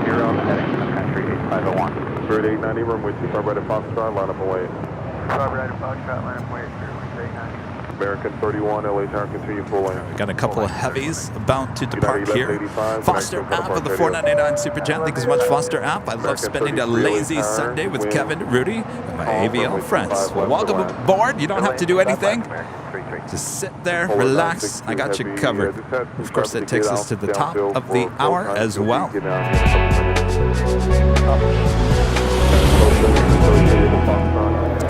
Speaker 1: 220, heading to country 8501.
Speaker 2: Spirit 890, runway 25 right at Foxtrot, line up and wait.
Speaker 4: 25 right at Foxtrot, line up and wait, 890.
Speaker 2: American 31, LA Tower, continue full lane.
Speaker 3: We got a couple of heavies about to depart here. Foster app of the 499 Superjet. Thank you so much, Foster app. I love spending a lazy Sunday with Kevin Rudy and my AVL friends. Well, welcome aboard. You don't have to do anything. Just sit there, relax. I got you covered. Of course, that takes us to the top of the hour as well.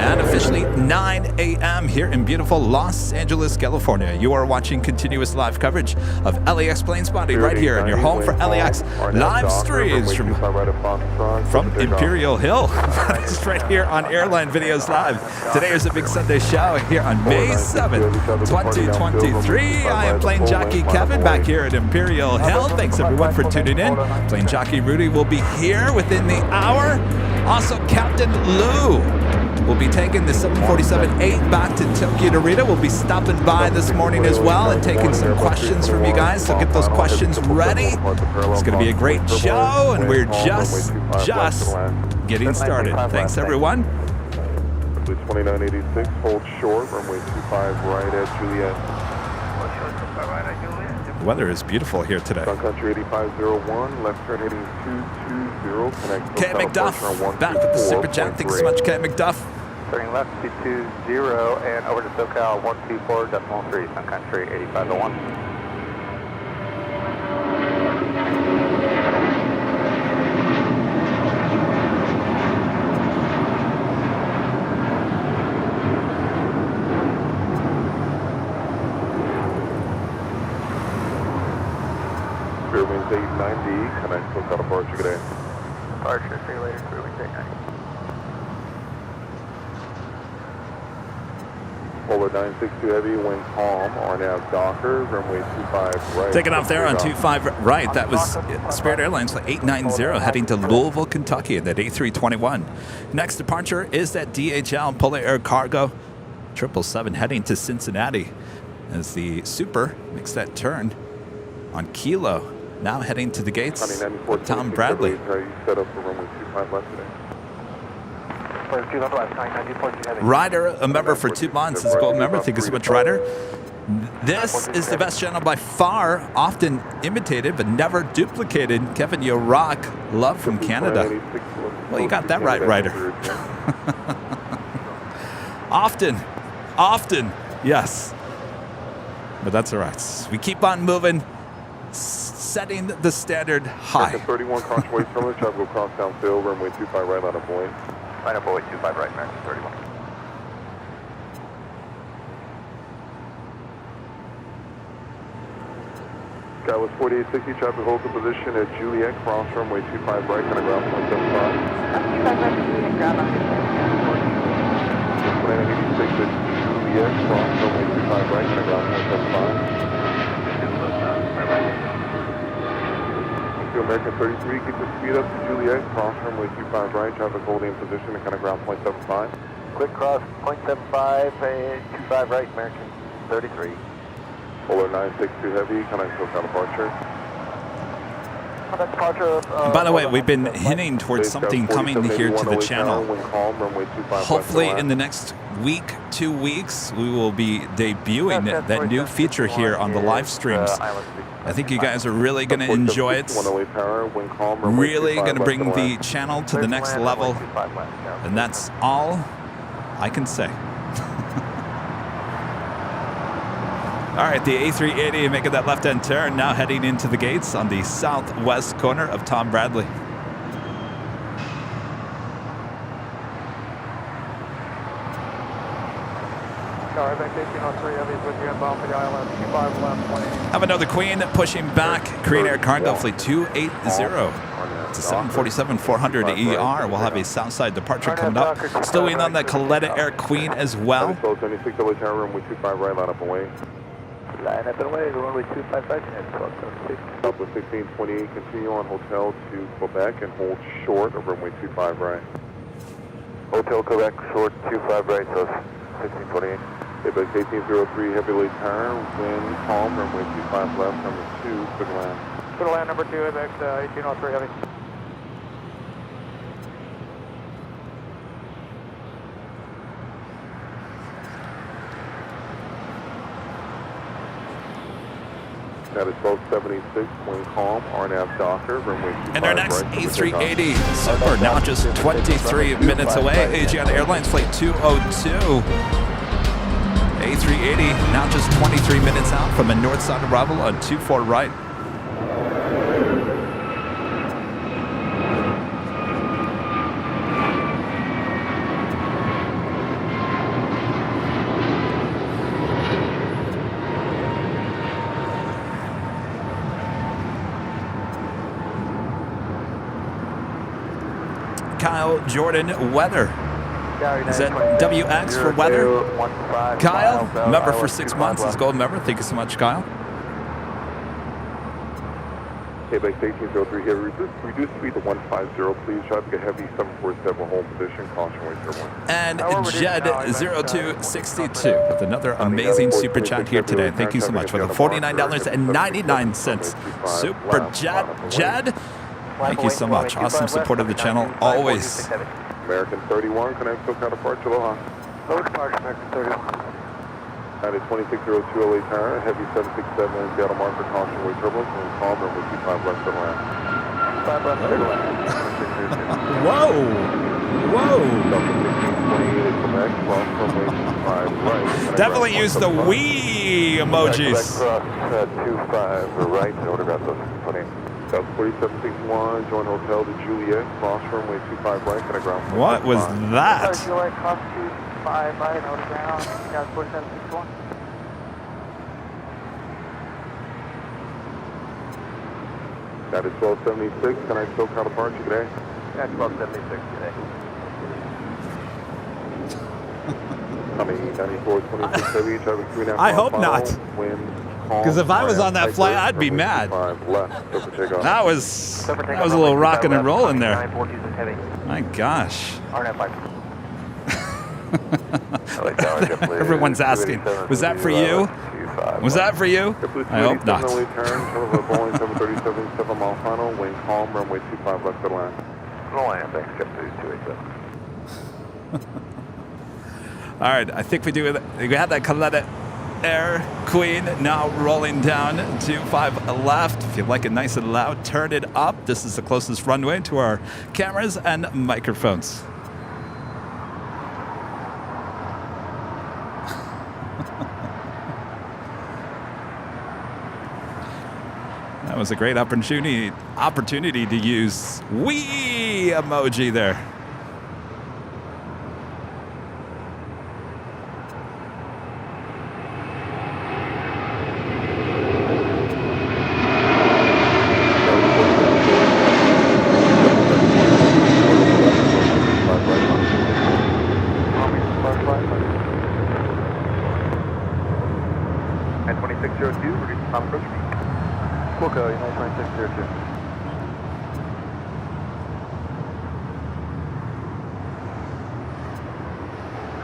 Speaker 3: And officially 9 a.m. here in beautiful Los Angeles, California. You are watching continuous live coverage of LAX Plane Spotting right here on your home for LAX live streams from Imperial Hill. It's right here on Airline Videos Live. Today is a big Sunday show here on May 7th, 2023. I am Plane Jockey Kevin back here at Imperial Hill. Thanks everyone for tuning in. Plane Jockey Rudy will be here within the hour. Also, Captain Lou will be taking the 747-8 back to Tokyo Narita. We'll be stopping by this morning as well and taking some questions from you guys, so get those questions ready. It's going to be a great show, and we're just getting started. Thanks, everyone.
Speaker 2: 2986, hold short, runway 25 right at Juliet.
Speaker 3: The weather is beautiful here today.
Speaker 2: Sun Country 8501, left turn heading 220, connect.
Speaker 3: Kay McDuff, back with the Superjet. Thanks so much, Kay McDuff.
Speaker 1: Turning left 220 and over to SoCal 124.3, Sun Country 8501.
Speaker 2: Fairwinds 890, connect SoCal departure, good day.
Speaker 1: Departure, see you later, Fairwinds 890.
Speaker 2: Polar 962 heavy, wind calm, RNAV Docker, runway 25 right.
Speaker 3: Taking off there on 25 right. That was Spirit Airlines Flight 890 heading to Louisville, Kentucky, that A321. Next departure is that DHL Polar Air Cargo 777 heading to Cincinnati as the Super makes that turn on Kilo. Now heading to the gates with Tom Bradley.
Speaker 2: Set up for runway 25 left today.
Speaker 3: Ryder, a member for 2 months, is a gold member. Thank you so much, Ryder. This is the best channel by far, often imitated but never duplicated. Kevin, you rock. Love from Canada. Well, you got that right, Ryder. often, yes. But that's all right. We keep on moving, setting the standard high.
Speaker 2: 31 cross way terminal, traffic will cross downfield, runway 25 right, line up point.
Speaker 1: Line up away 25 right, American 31.
Speaker 2: Skywest 4860, traffic holds in position at Juliet, cross runway 25 right, kind of ground point 75.
Speaker 5: 25 right, Juliet, grab on.
Speaker 2: 2986 at Juliet, cross runway 25 right, kind of ground point 75. American 33, keep the speed up to Juliet, cross runway 25 right, traffic holding in position and kind of ground point 75.
Speaker 1: Quick cross, 0.75, 25 right, American 33.
Speaker 2: Polar 962 heavy, kind of SoCal departure.
Speaker 3: By the way, we've been hinting towards something coming here to the channel. Hopefully in the next week, 2 weeks, we will be debuting that new feature here on the live streams. I think you guys are really going to enjoy it. Really going to bring the channel to the next level. And that's all I can say. All right, the A380 making that left-hand turn, now heading into the gates on the southwest corner of Tom Bradley. Have another Queen pushing back. Korean Air Cargo Flight 280. It's a 747-400 ER. We'll have a Southside departure coming up. Still waiting on the Coletta Air Queen as well.
Speaker 2: Line up and away, runway 25 right, up with 1628, continue on hotel to Quebec and hold short of runway 25 right.
Speaker 1: Hotel Quebec, short 25 right, so
Speaker 2: 1628. Apex 1803, heavy late turn, wind calm, runway 25 left, number 2, clear to land.
Speaker 4: Clear to land number 2, Apex 1803 heavy.
Speaker 2: That is 1276, wind calm, RNAV Docker, runway 25
Speaker 3: And our next
Speaker 2: right,
Speaker 3: A380 Super, now just 23 minutes away. Aviation Airlines flight 202. A380 now just 23 minutes out from a north side arrival on 24 right. Kyle Jordan Weather. Is that WX for weather? Kyle, member for 6 months, is gold member. Thank you so much, Kyle.
Speaker 2: Apex 1803 here, reduce speed to 150, please. Traffic a heavy 747 home position, caution weight 01.
Speaker 3: And Jed0262 with another amazing super chat here today. Thank you so much for the $49.99. Super Jed. Thank you so much. Awesome support of the channel, always.
Speaker 2: American 31, connect to counterpart, Aloha.
Speaker 4: Low departure, American 31.
Speaker 2: That is 2602 LA turn, heavy 767 Seattle marker, caution weight turbulence, and calm, runway 25 left to land.
Speaker 4: 5 left, clear to land.
Speaker 3: Whoa! Whoa! Definitely use the wee emojis.
Speaker 2: Cross 25 right, autograph those 20. South 4761, join hotel to Juliet, cross runway 25 right, and a ground.
Speaker 3: What was that?
Speaker 4: Juliet, cross 25 right, hold it down, South 4761.
Speaker 2: That is 1276, can I still count apart you today?
Speaker 4: Yeah, 1276 today.
Speaker 2: Coming 9426 heavy, traffic 3.5
Speaker 3: I hope not.
Speaker 2: Wind.
Speaker 3: Because if I was on that flight, I'd be mad. That was a little rocking and rolling there. My gosh. Everyone's asking, was that for you? Was that for you? I hope not.
Speaker 2: Wind calm, runway 25 left to land.
Speaker 3: All right, I think we had that Coletta Air Queen now rolling down 25 left. If you like it nice and loud, turn it up. This is the closest runway to our cameras and microphones. That was a great opportunity to use wee emoji there.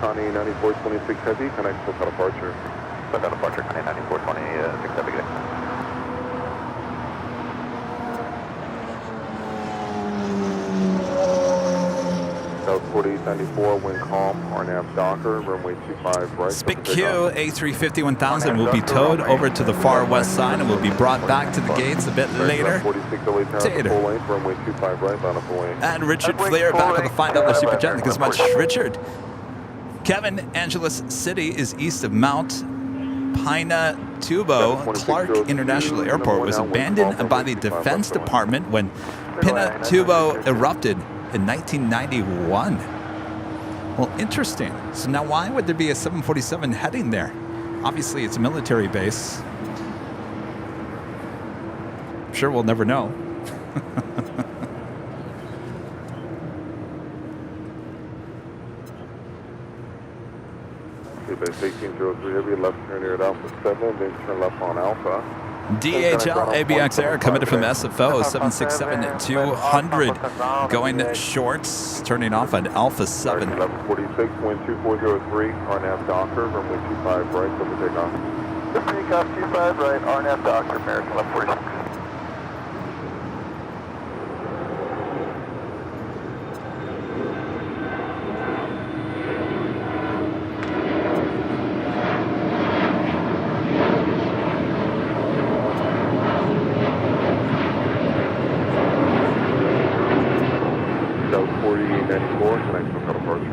Speaker 2: Connie 9426 heavy, connect to departure. Set out departure, Connie 9426 heavy. South 4894, wind calm, RNAV Docker, runway 25 right.
Speaker 3: Spic Q A350 1000 will be towed over to the far west side and will be brought back to the gates a bit later. And Richard Flair back on the $5 super chat. Thank you so much, Richard. Kevin, Angeles City is east of Mount Pinatubo. Clark International Airport was abandoned by the Defense Department when Pinatubo erupted in 1991. Well, interesting. So now why would there be a 747 heading there? Obviously, it's a military base. I'm sure we'll never know.
Speaker 2: Base 1803 heavy, left turn near at Alpha 7, then turn left on Alpha.
Speaker 3: DHL ABX Air coming in from SFO 767-200 going short, turning off at Alpha 7.
Speaker 2: 1146, wind 2403, RNAV Docker, runway 25 right, over takeoff.
Speaker 4: The takeoff 25 right, RNAV Docker, American 1146.
Speaker 2: South 4094, connect to departure.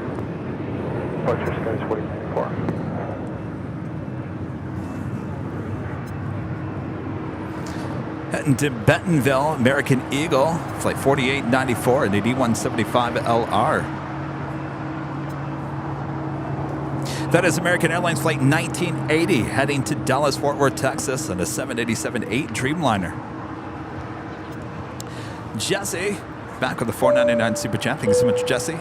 Speaker 4: Departure Sky 2024.
Speaker 3: Heading to Bentonville, American Eagle, flight 4894 and 8175 LR. That is American Airlines flight 1980 heading to Dallas, Fort Worth, Texas on a 787-8 Dreamliner. Jesse, back with the 499 Super Chat. Thank you so much, Jesse.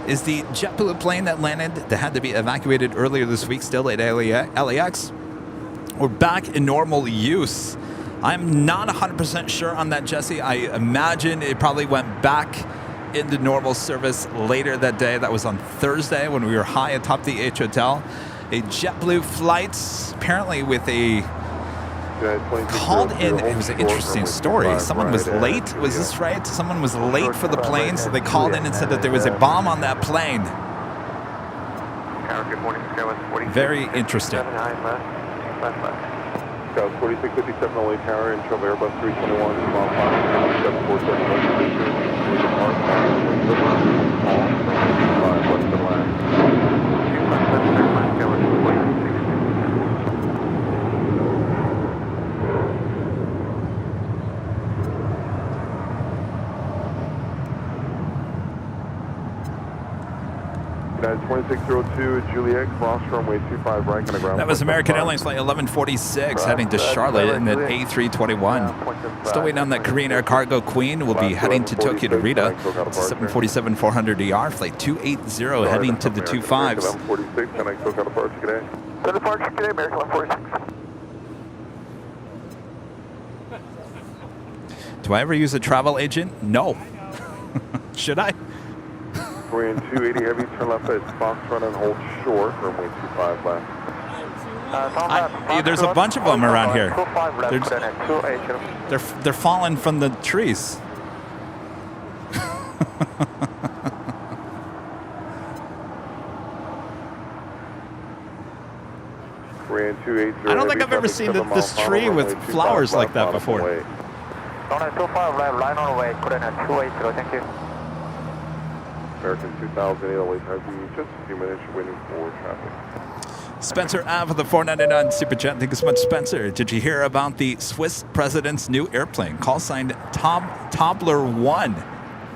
Speaker 3: Is the JetBlue plane that landed that had to be evacuated earlier this week still at LAX? We're back in normal use. I'm not 100% sure on that, Jesse. I imagine it probably went back into normal service later that day. That was on Thursday when we were high atop the H Hotel. A JetBlue flight, apparently with a called in. It was an interesting story. Someone was late. Was this right? Someone was late for the plane, so they called in and said that there was a bomb on that plane.
Speaker 4: Good morning, Sky 46.
Speaker 3: Very interesting.
Speaker 4: 79 left, 25 left.
Speaker 2: South 4657 only tower, intro of Airbus 321, small 747, United 2602, Juliet, cross runway 25 right, going to ground.
Speaker 3: That was American Airlines flight 1146 heading to Charlotte in the A321. Still waiting on that Korean Air Cargo Queen. We'll be heading to Tokyo Narita. 747-400ER, flight 280 heading to the 25s.
Speaker 2: 1146, connect Tokyo departure today.
Speaker 4: The departure today, American 1146.
Speaker 3: Do I ever use a travel agent? No. Should I?
Speaker 2: Korean 280 heavy, turn left at Foxtrot and hold short, runway 25 left.
Speaker 3: There's a bunch of them around here. They're falling from the trees.
Speaker 2: Korean 280
Speaker 3: I don't think I've ever seen this tree with flowers like that before.
Speaker 4: Donut 25 left, line on the way, Korean 280, thank you.
Speaker 2: American 2008 always has you just a few minutes waiting for traffic.
Speaker 3: Spencer Ave with the 499 Super Chat. Thank you so much, Spencer. Did you hear about the Swiss president's new airplane? Call sign Tobler 1.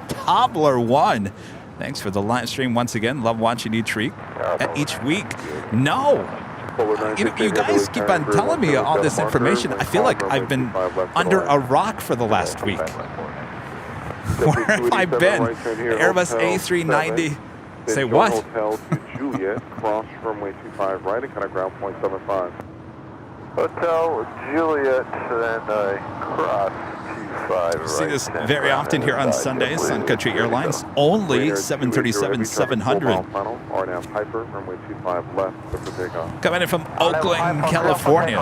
Speaker 3: Tobler 1. Thanks for the live stream once again. Love watching each week. No. You guys keep on telling me all this information. I feel like I've been under a rock for the last week. Where have I been? Airbus A390. Say what?
Speaker 2: Hotel to Juliet, cross runway 25 right, and kind of ground point 75.
Speaker 4: Hotel Juliet, and cross 25 right.
Speaker 3: See this very often here on Sundays, Sun Country Airlines. Only 737-700.
Speaker 2: RNAV Piper, runway 25 left, for takeoff.
Speaker 3: Coming in from Oakland, California,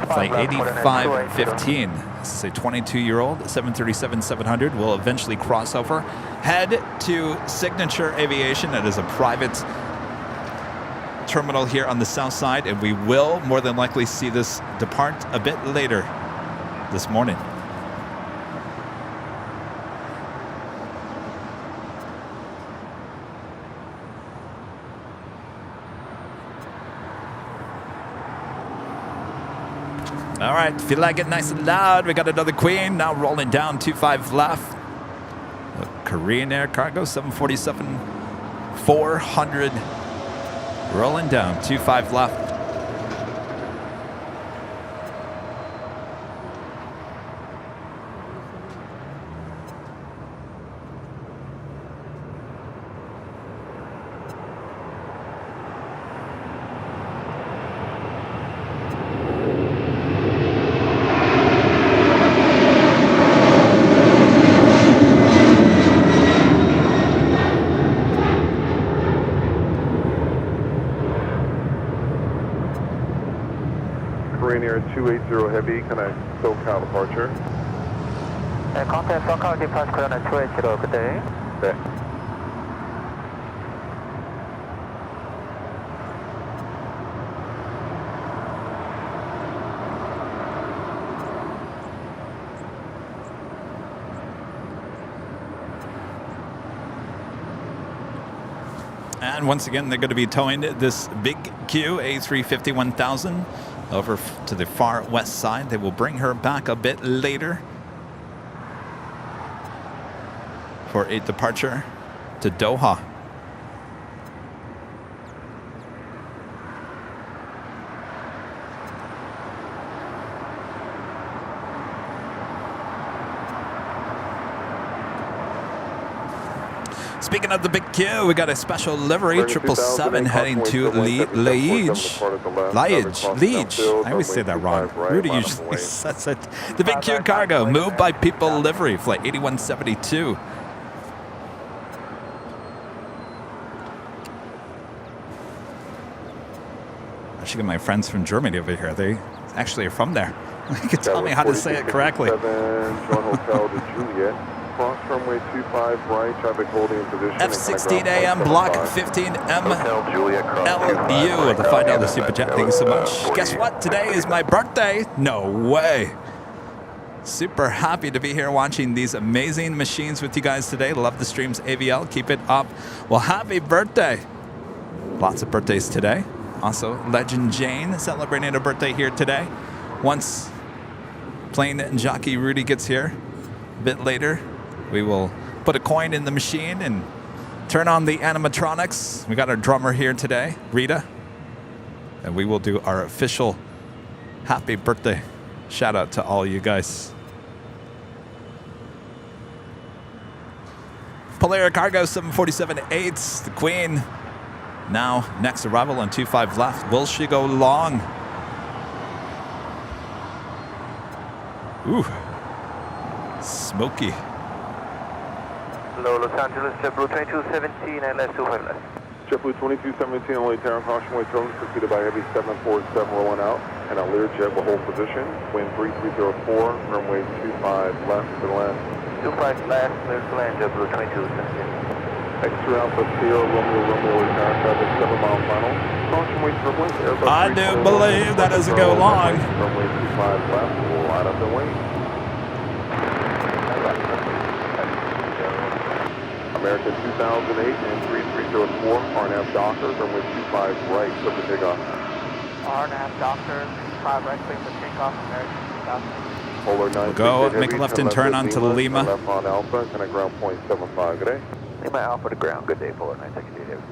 Speaker 3: flight 8515. This is a 22-year-old 737-700. Will eventually cross over, head to Signature Aviation. That is a private terminal here on the south side, and we will more than likely see this depart a bit later this morning. All right, feel like it nice and loud. We got another Queen now rolling down 25 left. A Korean Air Cargo 747-400 rolling down 25 left.
Speaker 2: Pioneer 280 Heavy, can I SoCal departure?
Speaker 4: contact SoCal departure clear on 280, good day.
Speaker 2: Okay.
Speaker 3: And once again, they're going to be towing this big Q A350-1000 over to the far west side. They will bring her back a bit later for a departure to Doha. Speaking of the big Q, we got a special livery 777 heading to Liege. I always say that wrong. Rudy usually says it. The big Q cargo, moved by People livery, flight 8172. I should get my friends from Germany over here. They actually are from there. You can tell me how to say it correctly.
Speaker 2: John Hotel to Juliet. Cross runway 25 right, traffic holding position.
Speaker 3: F16 AM block 15M LU, the $5 super chat. Thank you so much. Guess what? Today is my birthday. No way. Super happy to be here watching these amazing machines with you guys today. Love the streams, AVL. Keep it up. Well, happy birthday. Lots of birthdays today. Also, Legend Jane celebrating a birthday here today. Once Plane Jockey Rudy gets here a bit later, we will put a coin in the machine and turn on the animatronics. We got our drummer here today, Rita. And we will do our official happy birthday shout out to all you guys. Polair Cargo 747-8, the Queen. Now, next arrival on 25 left. Will she go long? Ooh. Smoky.
Speaker 4: Hello, Los Angeles, JetBlue 2217 and left 25 left.
Speaker 2: JetBlue 2217, only tower caution way turns preceded by heavy 747 rolling out, and our Learjet will hold position. Wind 3304, runway 25 left to left.
Speaker 4: 25 left, clear to land, JetBlue 2217.
Speaker 2: Extra Alpha Sierra, Romeo, tower traffic 7 mile final. Caution way turbulence, Airbus
Speaker 3: I do believe that doesn't go long.
Speaker 2: Runway 25 left, we'll out of the way. American 2008 and 3304, RNAV Dockers, runway 25 right, clear for takeoff.
Speaker 4: RNAV Dockers, 25 right, clear for takeoff, American 2008.
Speaker 2: Polar 9.
Speaker 3: We'll go, make a left and turn onto Lima.
Speaker 2: Left on Alpha, can I ground point 75, good day.
Speaker 4: Lima Alpha to ground, good day, Polar 968 Heavy.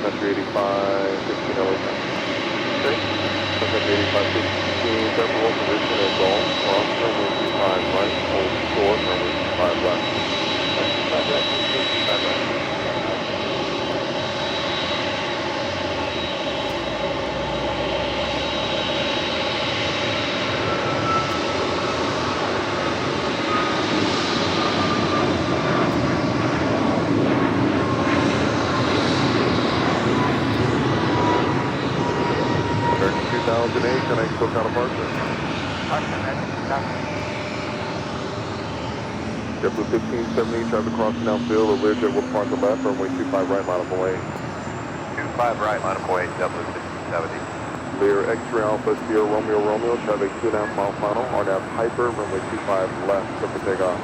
Speaker 2: Country 85, 15 LA. Okay. Country 85, 15, several position at Golf, cross runway 25 right, hold short, runway 25 left. 25 right, 25 right. Can I still count a departure? JetBlue 1570, traffic crossing downfield, the Learjet will depart to left, runway 25 right, line up away.
Speaker 1: 25 right, line up away, JetBlue 1570.
Speaker 2: Lear X-ray Alpha, Sierra Romeo, traffic 2.5 mile final, RNAV Hyper, runway 25 left, clear for takeoff.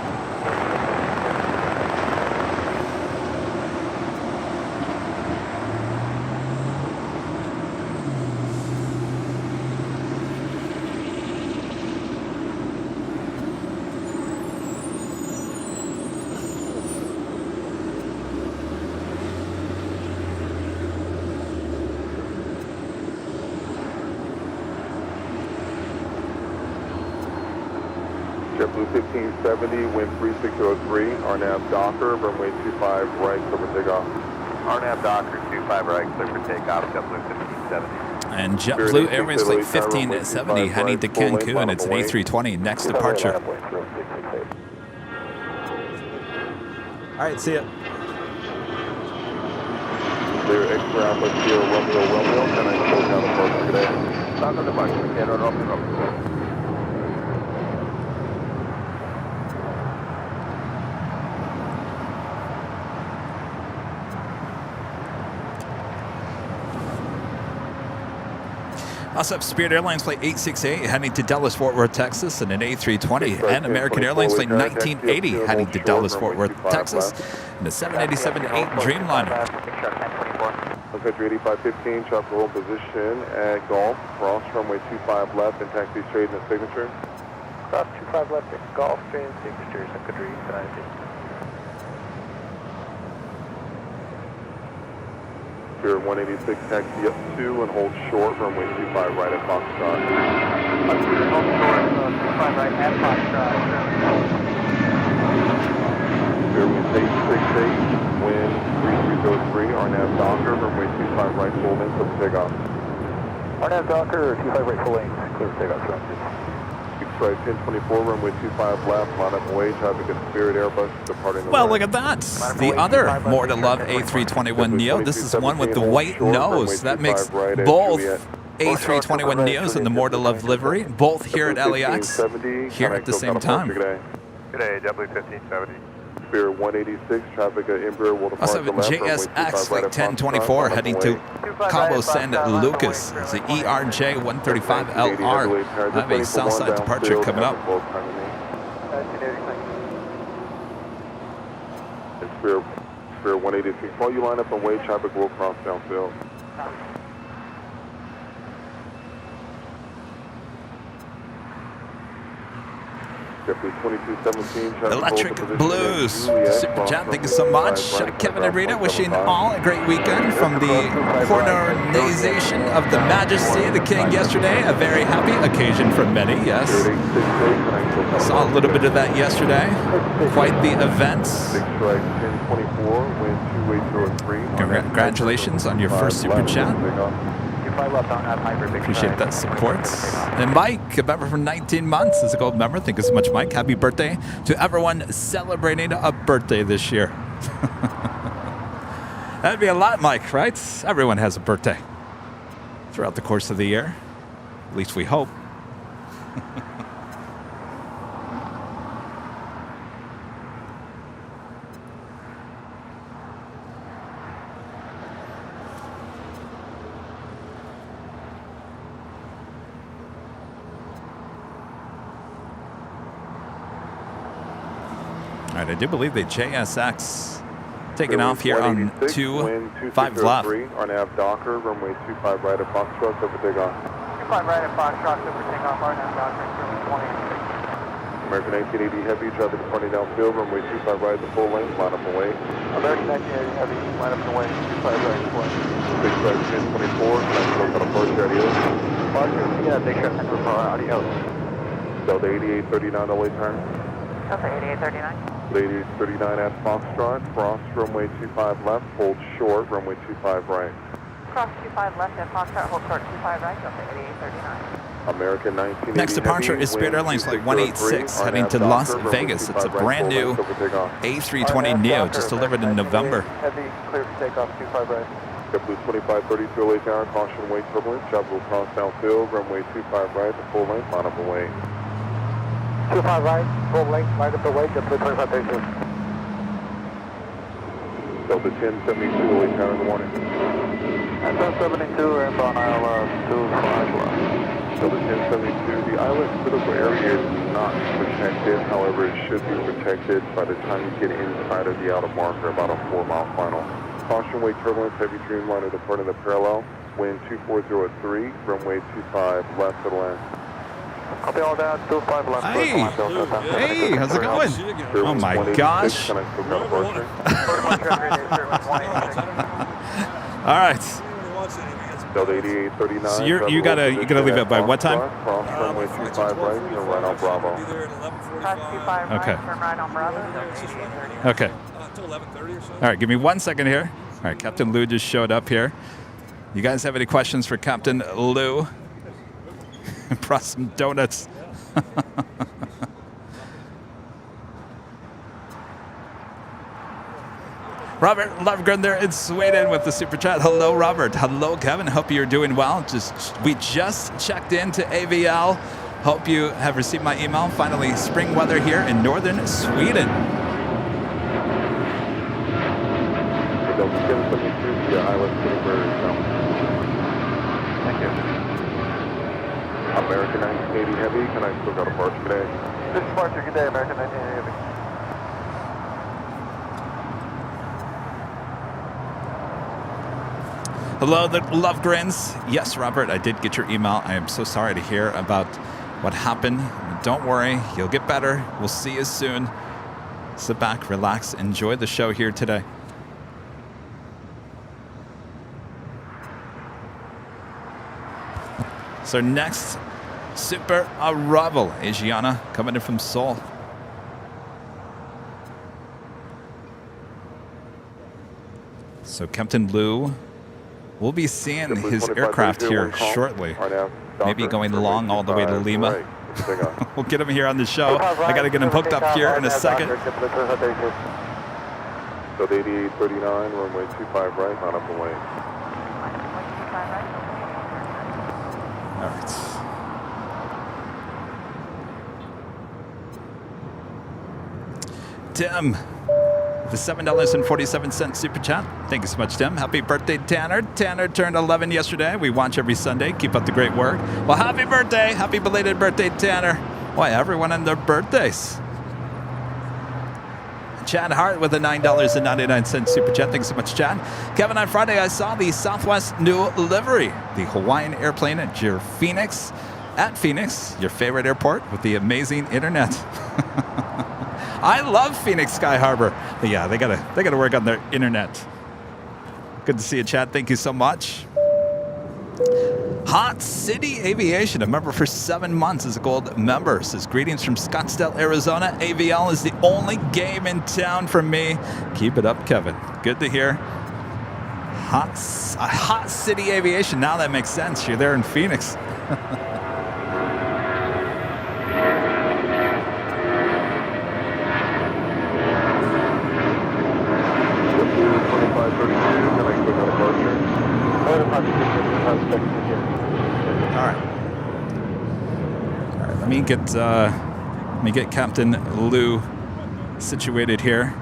Speaker 2: JetBlue 1570, wind 3603, RNAV Docker, runway 25 right, clear for takeoff.
Speaker 1: RNAV Docker 25 right, clear for takeoff, JetBlue 1570.
Speaker 3: And JetBlue Airways Flight 1570 heading to Cancun. It's an A320 next departure. All right, see ya.
Speaker 2: Clear X-ray Alpha Sierra Romeo Romeo, and I close down the approach today.
Speaker 1: Stop on the bunch, Sierra Romeo.
Speaker 3: Also have Spirit Airlines Flight 868 heading to Dallas, Fort Worth, Texas, and an A320, and American Airlines Flight 1980 heading to Dallas, Fort Worth, Texas, and a 787-8 Dreamliner.
Speaker 2: Okay, 8515, chopper hold position at Golf, cross runway 25 left, and taxi straight in the signature.
Speaker 4: Cross 25 left at Golf, straight in signatures, and Kadri,
Speaker 2: Spirit 186, taxi up 2 and hold short, runway 25 right at Foxtrot.
Speaker 4: Hold short, 25 right at Foxtrot.
Speaker 2: Spirit 1868, wind 3303, RNAV Docker, runway 25 right, full length, clear for takeoff.
Speaker 4: RNAV Docker, 25 right, full length, clear for takeoff, corrected.
Speaker 2: Right, 1024, runway 25 left, line up away, traffic at Spirit Airbus departing the
Speaker 3: Well,
Speaker 2: right.
Speaker 3: look at that. The other More to Love A321neo. This is the one with the white nose. That makes both A321neos and the More to Love livery, both here at LAX, here at the same time.
Speaker 1: Good day, JetBlue 1570.
Speaker 2: Spirit 186, traffic at Embraer will depart
Speaker 3: Also
Speaker 2: the left, runway
Speaker 3: JSX
Speaker 2: 25
Speaker 3: Flight
Speaker 2: right at
Speaker 3: 1024
Speaker 2: Foxtrot,
Speaker 3: heading
Speaker 2: line
Speaker 3: to
Speaker 2: up away.
Speaker 3: Cabo San Lucas. It's the ERJ 135LR. I have a Southside departure coming up.
Speaker 2: And Spirit 186, while you line up and wait, traffic will cross downfield.
Speaker 3: Electric Blues. Super chat, thank you so much. Kevin and Rita wishing all a great weekend from the coronation of the Majesty of the King yesterday. A very happy occasion for many, yes. Saw a little bit of that yesterday. Quite the event. Congratulations on your first super chat. Appreciate that support. And Mike, a member for 19 months, is a gold member. Thank you so much, Mike. Happy birthday to everyone celebrating a birthday this year. That'd be a lot, Mike, right? Everyone has a birthday throughout the course of the year. At least we hope. All right, I do believe the JSX taking off here on 25 left.
Speaker 2: RNAV Docker, runway 25 right at Foxtrot, clear for takeoff.
Speaker 4: 25 right at Foxtrot, clear for takeoff, RNAV Docker, 186.
Speaker 2: American 1980 Heavy, traffic departing downfield, runway 25 right at the full length, line up and wait.
Speaker 4: American 1980 Heavy, line up and wait, 25 right, full length.
Speaker 2: 65 1024, next close on approach, adios.
Speaker 4: Roger, yeah, big shot, next for adios.
Speaker 2: Delta 8839, LA turn.
Speaker 5: Delta 8839.
Speaker 2: 8839 at Foxtrot, cross runway 25 left, hold short, runway 25 right.
Speaker 5: Cross 25 left at Foxtrot, hold short 25 right, Delta 8839.
Speaker 2: American 1980
Speaker 3: Next departure is Spirit Airlines Flight 186 heading to Las Vegas. It's a brand new A320neo just delivered in November.
Speaker 4: Heavy, clear for takeoff, 25 right.
Speaker 2: JetBlue 2532 LA tower, caution wait turbulence, JetBlue will cross downfield, runway 25 right, the full length, line up and wait.
Speaker 4: 25 right, full length, line up the way, JetBlue 2532.
Speaker 2: Delta 1072 LA tower in the morning.
Speaker 4: And 1072, inbound IL 25 left.
Speaker 2: Delta 1072, the island critical area is not protected, however it should be protected by the time you get inside of the outer marker, about a 4-mile final. Caution wait turbulence, heavy Dreamliner departing the parallel, wind 2403, runway 25 left to the land.
Speaker 4: Copy all that, 25 left.
Speaker 3: Hey, hey, how's it going? Oh my gosh.
Speaker 2: Can I still got a departure?
Speaker 3: All right.
Speaker 2: Delta 8839.
Speaker 3: So you gotta leave it by what time?
Speaker 2: Cross runway 25 right, and right on Bravo.
Speaker 6: Be there at 11:45.
Speaker 5: Cross 25 right,
Speaker 3: Okay.
Speaker 5: turn right on Bravo, Delta 8830.
Speaker 3: Okay.
Speaker 6: Until 11:30 or so.
Speaker 3: All right, give me 1 second here. All right, Captain Lou just showed up here. You guys have any questions for Captain Lou? Brought some donuts. Robert Lovegren there in Sweden with the super chat. Hello, Robert. Hello, Kevin. Hope you're doing well. We just checked into AVL. Hope you have received my email. Finally, spring weather here in northern Sweden.
Speaker 2: Delta 772, via Island City, Thank you. American 1980 Heavy, can I still got a departure today?
Speaker 4: This is departure, good day, American 1980 Heavy.
Speaker 3: Hello, the Lovegrins. Yes, Robert, I did get your email. I am so sorry to hear about what happened. Don't worry, you'll get better. We'll see you soon. Sit back, relax, enjoy the show here today. So next, super arrival, Asiana, coming in from Seoul. So Captain Lou, we'll be seeing his aircraft here shortly. Maybe going long all the way to Lima. We'll get him here on the show. I got to get him hooked up here in a second.
Speaker 2: So 8839, runway 25 right, not up away.
Speaker 3: All right. Tim, the $7.47 super chat. Thank you so much, Tim. Happy birthday, Tanner. Tanner turned 11 yesterday. We watch every Sunday. Keep up the great work. Well, happy birthday. Happy belated birthday, Tanner. Why, everyone and their birthdays. Chad Hart with a $9.99 super chat. Thanks so much, Chad. Kevin, on Friday, I saw the Southwest new livery, the Hawaiian airplane at your Phoenix, your favorite airport with the amazing internet. I love Phoenix Sky Harbor. But yeah, they gotta work on their internet. Good to see you, Chad. Thank you so much. Hot City Aviation, a member for 7 months, is a gold member. Says, greetings from Scottsdale, Arizona. AVL is the only game in town for me. Keep it up, Kevin. Good to hear. Hot City Aviation. Now that makes sense. You're there in Phoenix. All right. Let me get Captain Lou situated here.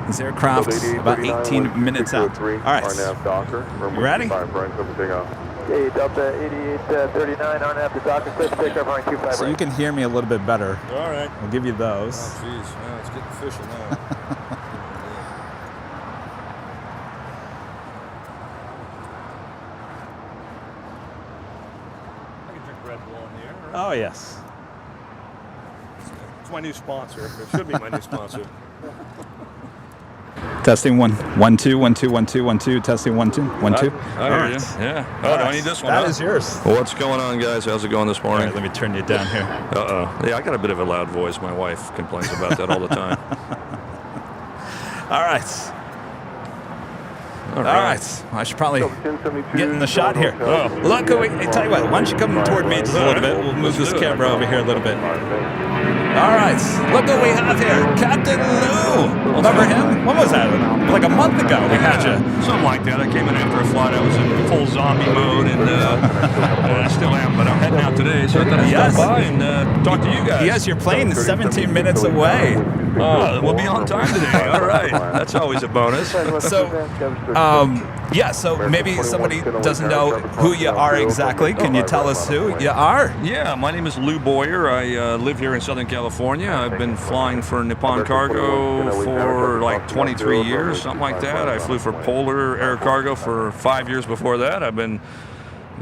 Speaker 3: His aircraft's about 18 minutes out. All right. You ready?
Speaker 4: Okay, Delta 8839, RNAV to Docker, clear for takeoff, runway 25
Speaker 3: So
Speaker 4: right.
Speaker 3: you can hear me a little bit better.
Speaker 6: All right.
Speaker 3: We'll give you those.
Speaker 6: Oh, jeez. Yeah, it's getting official now. I can drink Red Bull in the air. Right?
Speaker 3: Oh, yes.
Speaker 6: It's my new sponsor. It should be my new sponsor.
Speaker 3: Testing 1, 1, 2, 1, 2, 1, 2, 1, 2. Testing 1, 2, 1, 2.
Speaker 7: I hear you. Yeah. Oh, do I need this one?
Speaker 3: That
Speaker 7: huh?
Speaker 3: is yours.
Speaker 7: Well, what's going on, guys? How's it going this
Speaker 3: All
Speaker 7: morning?
Speaker 3: right, let me turn you down here.
Speaker 7: Uh-oh. Yeah, I got a bit of a loud voice. My wife complains about that all the time.
Speaker 3: All right. All right. I should probably get in the shot here.
Speaker 7: Oh.
Speaker 3: Look, hey, tell you what, why don't you come toward me just a little bit? We'll move this camera over here a little bit. All right. Look what we have here. Captain Lou. Remember him? When was that? Like a month ago we had you.
Speaker 7: Something like that. I came in after a flight. I was in full zombie mode, and I still am, but I'm heading out today, so I thought I'd
Speaker 3: Yes.
Speaker 7: stop by and talk to you guys.
Speaker 3: Yes, your plane is 17 minutes away.
Speaker 7: Oh, we'll be on time today. All right. That's always a bonus.
Speaker 3: So, so maybe somebody doesn't know who you are exactly. Can you tell us who you are?
Speaker 7: Yeah, my name is Lou Boyer. I live here in Southern California. I've been flying for Nippon Cargo for like 23 years, something like that. I flew for Polar Air Cargo for 5 years before that. I've been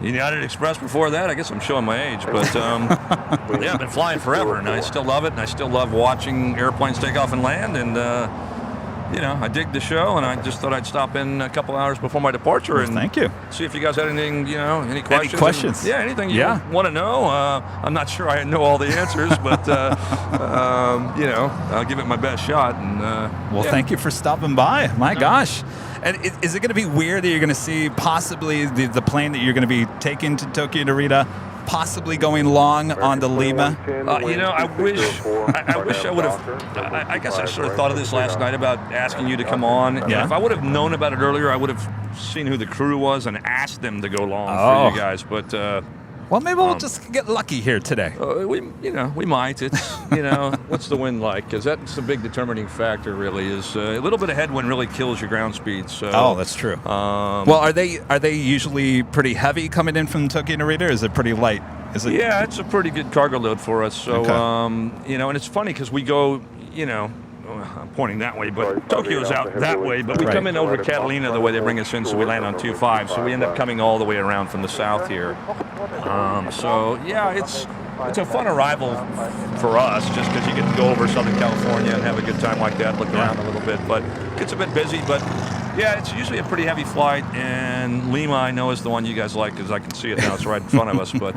Speaker 7: United Express before that. I guess I'm showing my age, but yeah, I've been flying forever, and I still love it, and I still love watching airplanes take off and land, and I dig the show, and I just thought I'd stop in a couple hours before my departure and
Speaker 3: Thank you.
Speaker 7: see if you guys had anything, any questions.
Speaker 3: Any questions?
Speaker 7: Yeah, anything you want to know. I'm not sure I know all the answers, but I'll give it my best shot. And
Speaker 3: thank you for stopping by. My gosh. And is it going to be weird that you're going to see possibly the plane that you're going to be taking to Tokyo Narita possibly going long on the Lima?
Speaker 7: I wish I would have. I guess I sort of thought of this last night about asking you to come on.
Speaker 3: Yeah.
Speaker 7: If I would have known about it earlier, I would have seen who the crew was and asked them to go long for you guys. But
Speaker 3: well, maybe we'll just get lucky here today.
Speaker 7: We might. It's what's the wind like? Because that's the big determining factor. Really, is a little bit of headwind really kills your ground speed. So
Speaker 3: that's true. Well, are they usually pretty heavy coming in from Tokyo Narita, or is it pretty light? Is it?
Speaker 7: Yeah, it's a pretty good cargo load for us. So
Speaker 3: okay.
Speaker 7: and it's funny because we go, I'm pointing that way, but Tokyo's out that way. But we come in over Catalina the way they bring us in, so we land on 2-5. So we end up coming all the way around from the south here. It's a fun arrival for us, just because you get to go over Southern California and have a good time like that, look around a little bit. But it gets a bit busy, but yeah, it's usually a pretty heavy flight. And Lima, I know, is the one you guys like, because I can see it now. It's right in front of us. But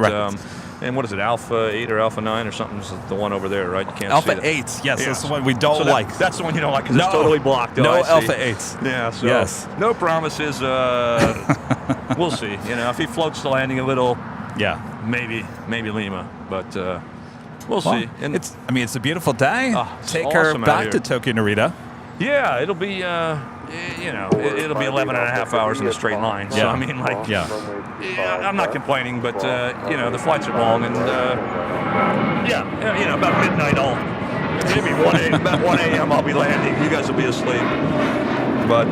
Speaker 7: and what is it, Alpha 8 or Alpha 9 or something? Is the one over there, right? You can't
Speaker 3: Alpha
Speaker 7: see it.
Speaker 3: 8, yes, that's the one we don't like.
Speaker 7: That's the one you don't like because it's totally blocked.
Speaker 3: No Alpha 8s.
Speaker 7: Yeah, so no promises. We'll see. If he floats the landing a little, maybe Lima, but we'll see. And
Speaker 3: it's a beautiful day. Take
Speaker 7: awesome
Speaker 3: her back to Tokyo Narita.
Speaker 7: Yeah, it'll be it'll be 11 and a half hours in a straight line. So I'm not complaining, but the flights are long, and about midnight about 1 a.m. I'll be landing. You guys will be asleep. But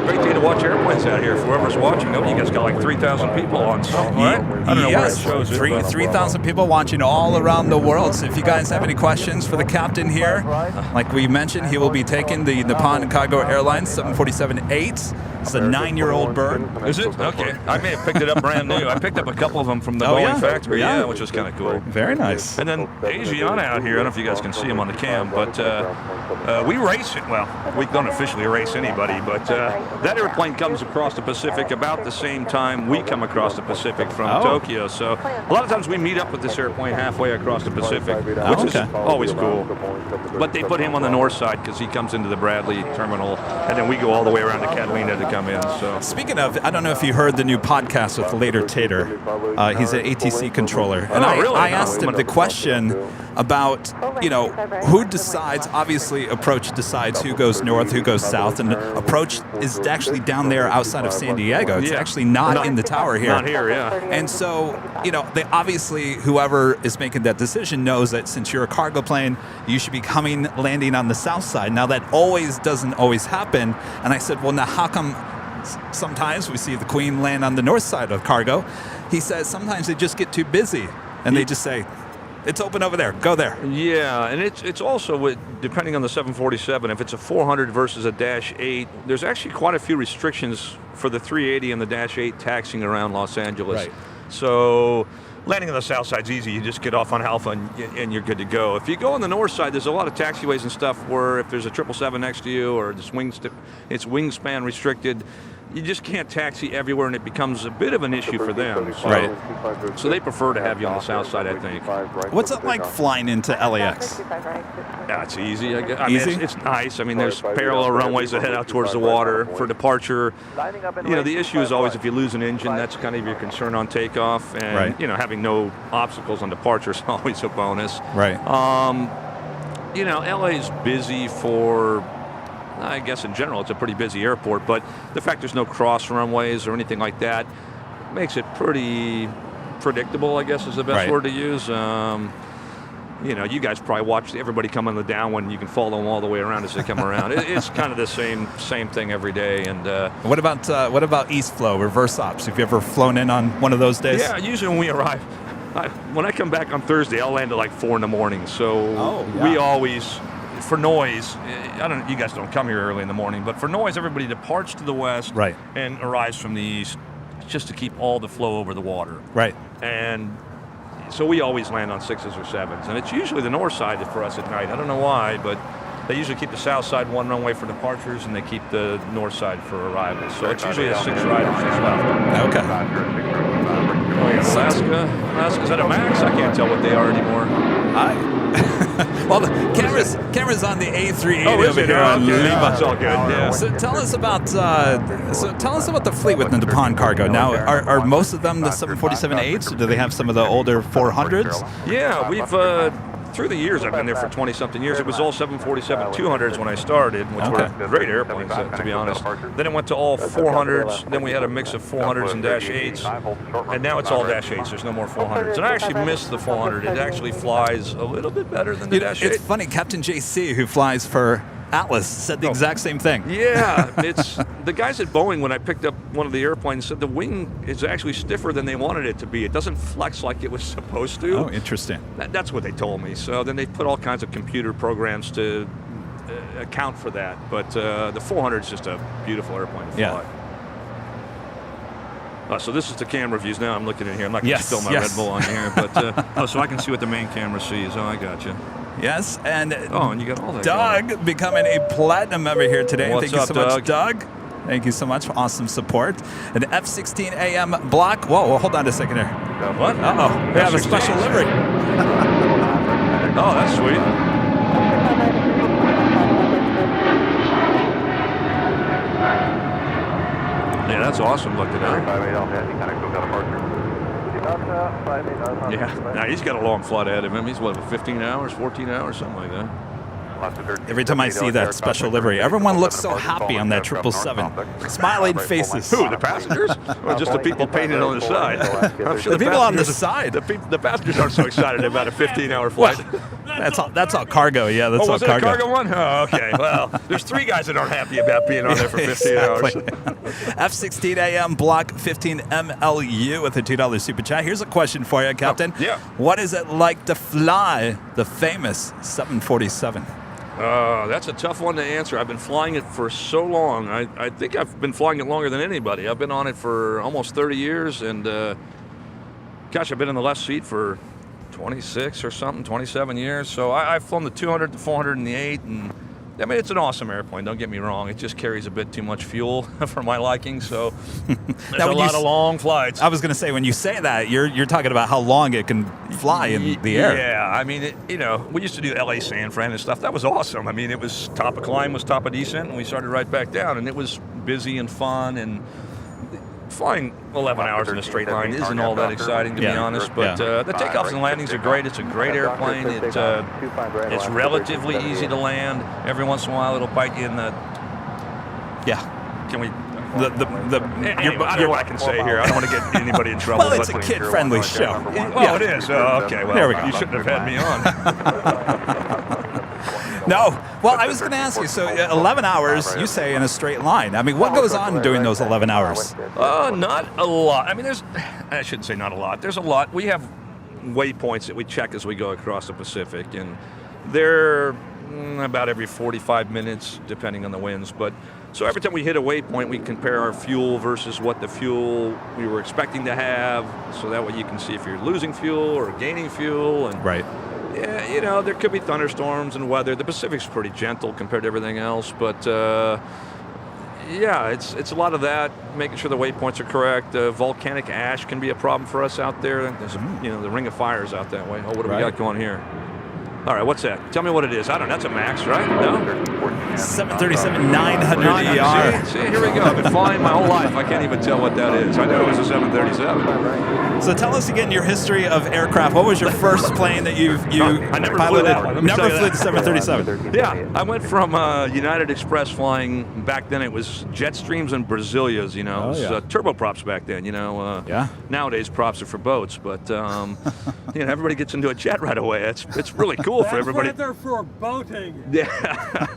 Speaker 7: great day to watch airplanes out here. For whoever's watching, you guys got like 3,000 people on. Right? I don't know where it shows it.
Speaker 3: 3,000 people watching all around the world. So if you guys have any questions for the captain here, like we mentioned, he will be taking the Nippon Cargo Airlines 747-8. It's a 9-year-old bird.
Speaker 7: Is it? Okay. I may have picked it up brand new. I picked up a couple of them from the Boeing factory, which was kind of cool.
Speaker 3: Very nice.
Speaker 7: And then Asiana out here, I don't know if you guys can see him on the cam, but we race it. Well, we don't officially race anybody, but that airplane comes across the Pacific about the same time we come across the Pacific from Tokyo. So a lot of times we meet up with this airplane halfway across the Pacific, which is always cool. But they put him on the north side because he comes into the Bradley terminal, and then we go all the way around to Catalina to come in. So
Speaker 3: speaking of, I don't know if you heard the new podcast with Later Tater. He's an ATC controller, and I asked him the question about who decides. Obviously, approach decides who goes north, who goes south, and approach is actually down there outside of San Diego. It's actually not in the tower here.
Speaker 7: Not here,
Speaker 3: And so they obviously, whoever is making that decision knows that since you're a cargo plane, you should be landing on the south side. Now that doesn't always happen. And I said, well, now how come sometimes we see the Queen land on the north side of cargo? He says sometimes they just get too busy and they just say, it's open over there, go there.
Speaker 7: Yeah, and it's also, depending on the 747, if it's a 400 versus a Dash 8, there's actually quite a few restrictions for the 380 and the Dash 8 taxiing around Los Angeles.
Speaker 3: Right.
Speaker 7: So landing on the south side's easy. You just get off on Alpha and you're good to go. If you go on the north side, there's a lot of taxiways and stuff where if there's a 777 next to you or it's wingspan restricted, you just can't taxi everywhere, and it becomes a bit of an issue for them. So, so they prefer to have you on the south side, I think.
Speaker 3: What's it like flying into LAX?
Speaker 7: Yeah, it's easy. I mean, it's nice. I mean, there's parallel runways that head out towards the water for departure. The issue is always if you lose an engine, that's kind of your concern on takeoff. And, having no obstacles on departure is always a bonus.
Speaker 3: Right.
Speaker 7: LA's busy for... I guess in general it's a pretty busy airport, but the fact there's no cross runways or anything like that makes it pretty predictable, I guess is the best word to use. You guys probably watch everybody come on the downwind. You can follow them all the way around as they come around. It's kind of the same thing every day. And
Speaker 3: what about East Flow, reverse ops? Have you ever flown in on one of those days?
Speaker 7: Yeah, usually when we arrive, when I come back on Thursday, I'll land at like 4 in the morning. So we always... For noise, you guys don't come here early in the morning, but for noise, everybody departs to the west and arrives from the east just to keep all the flow over the water.
Speaker 3: Right.
Speaker 7: And so we always land on 6s or 7s, and it's usually the north side for us at night. I don't know why, but They usually keep the south side one runway for departures, and they keep the north side for arrivals. So it's usually a 6 riders that's left.
Speaker 3: Okay.
Speaker 7: Alaska, is that a MAX? I can't tell what they are anymore.
Speaker 3: Well, the camera's on the A380
Speaker 7: Oh, is
Speaker 3: over
Speaker 7: it?
Speaker 3: here on
Speaker 7: Okay.
Speaker 3: Lima.
Speaker 7: That's all good. Yeah.
Speaker 3: So tell us about the fleet with the Nippon Cargo. Now, are most of them the 747-8s, or do they have some of the older 400s?
Speaker 7: Yeah, we've through the years, I've been there for 20-something years. It was all 747-200s when I started, which were great airplanes, to be honest. Then it went to all 400s. Then we had a mix of 400s and Dash 8s. And now it's all Dash 8s. There's no more 400s. And I actually miss the 400. It actually flies a little bit better than the Dash 8.
Speaker 3: It's funny, Captain JC, who flies for Atlas, said the exact same thing.
Speaker 7: Yeah, it's the guys at Boeing, when I picked up one of the airplanes, said the wing is actually stiffer than they wanted it to be. It doesn't flex like it was supposed to.
Speaker 3: Oh, interesting.
Speaker 7: That's what they told me. So then they put all kinds of computer programs to account for that. But the 400 is just a beautiful airplane to fly. Yeah. So this is the camera views now. I'm looking in here. I'm not going to spill my Red Bull on here, but so I can see what the main camera sees. Oh, I got you.
Speaker 3: Yes, and
Speaker 7: and you got all that.
Speaker 3: Doug becoming a platinum member here today.
Speaker 7: What's
Speaker 3: Thank you
Speaker 7: up,
Speaker 3: so much, Doug. Thank you so much for awesome support. An F-16 AM block. Whoa, hold on a second here.
Speaker 7: What?
Speaker 3: Uh-oh, we have a special livery.
Speaker 7: Oh, that's sweet. Yeah, that's awesome looking at. Yeah, now he's got a long flight ahead of him. He's what, 15 hours, 14 hours, something like that.
Speaker 3: Every time I see that special livery, everyone looks so happy on that 777. Smiling faces.
Speaker 7: Who, the passengers? Or just the people painted on the side? I'm sure
Speaker 3: the people on the side.
Speaker 7: The passengers aren't so excited about a 15-hour flight.
Speaker 3: Well, that's all cargo. Yeah, that's all
Speaker 7: was it
Speaker 3: cargo.
Speaker 7: a cargo one? Oh, okay. Well, there's 3 guys that aren't happy about being on there for 15 hours.
Speaker 3: F-16 AM Block 15 MLU with a $2 super chat. Here's a question for you, Captain.
Speaker 7: Yeah.
Speaker 3: What is it like to fly the famous 747?
Speaker 7: That's a tough one to answer. I've been flying it for so long. I think I've been flying it longer than anybody. I've been on it for almost 30 years, and gosh, I've been in the left seat for 26 or something, 27 years. So I've flown the 200, the 400, and the 8, and I mean, it's an awesome airplane, don't get me wrong. It just carries a bit too much fuel for my liking, so there's a lot of long flights.
Speaker 3: I was going to say, when you say that, you're talking about how long it can fly in the air.
Speaker 7: Yeah, I mean, we used to do LA San Fran and stuff. That was awesome. I mean, it was top of climb was top of descent, and we started right back down, and it was busy and fun, and flying 11 hours in a straight line isn't all that exciting, to be honest, but the takeoffs and landings are great. It's a great airplane. It's relatively easy to land. Every once in a while, it'll bite you in the...
Speaker 3: Yeah.
Speaker 7: Can we...
Speaker 3: I
Speaker 7: don't know what I can say here. I don't want to get anybody in trouble.
Speaker 3: Well, it's a kid-friendly show.
Speaker 7: Oh, it is? Oh, okay. Well,
Speaker 3: there we go.
Speaker 7: You shouldn't have had me on.
Speaker 3: No. Well, I was going to ask you, so 11 hours, you say, in a straight line. I mean, what goes on during those 11 hours?
Speaker 7: Not a lot. I mean, I shouldn't say not a lot. There's a lot. We have waypoints that we check as we go across the Pacific, and they're about every 45 minutes, depending on the winds. But so every time we hit a waypoint, we compare our fuel versus what the fuel we were expecting to have, so that way you can see if you're losing fuel or gaining fuel. And
Speaker 3: right.
Speaker 7: Yeah, there could be thunderstorms and weather. The Pacific's pretty gentle compared to everything else, but yeah, it's a lot of that, making sure the waypoints are correct. Volcanic ash can be a problem for us out there. There's the ring of fires out that way. Oh, what do we got going here? All right, what's that? Tell me what it is. I don't know. That's a MAX, right? No?
Speaker 3: 737-900ER.
Speaker 7: See, here we go. I've been flying my whole life. I can't even tell what that is. I know it was a 737.
Speaker 3: So tell us again your history of aircraft. What was your first plane that you
Speaker 7: I never
Speaker 3: piloted?
Speaker 7: Flew that one.
Speaker 3: Never flew the 737.
Speaker 7: Yeah, I went from United Express flying. Back then it was Jetstreams and Brazilias, It was turboprops back then,
Speaker 3: Yeah.
Speaker 7: Nowadays props are for boats, but everybody gets into a jet right away. It's really cool for everybody.
Speaker 6: That's right there for boating.
Speaker 7: Yeah.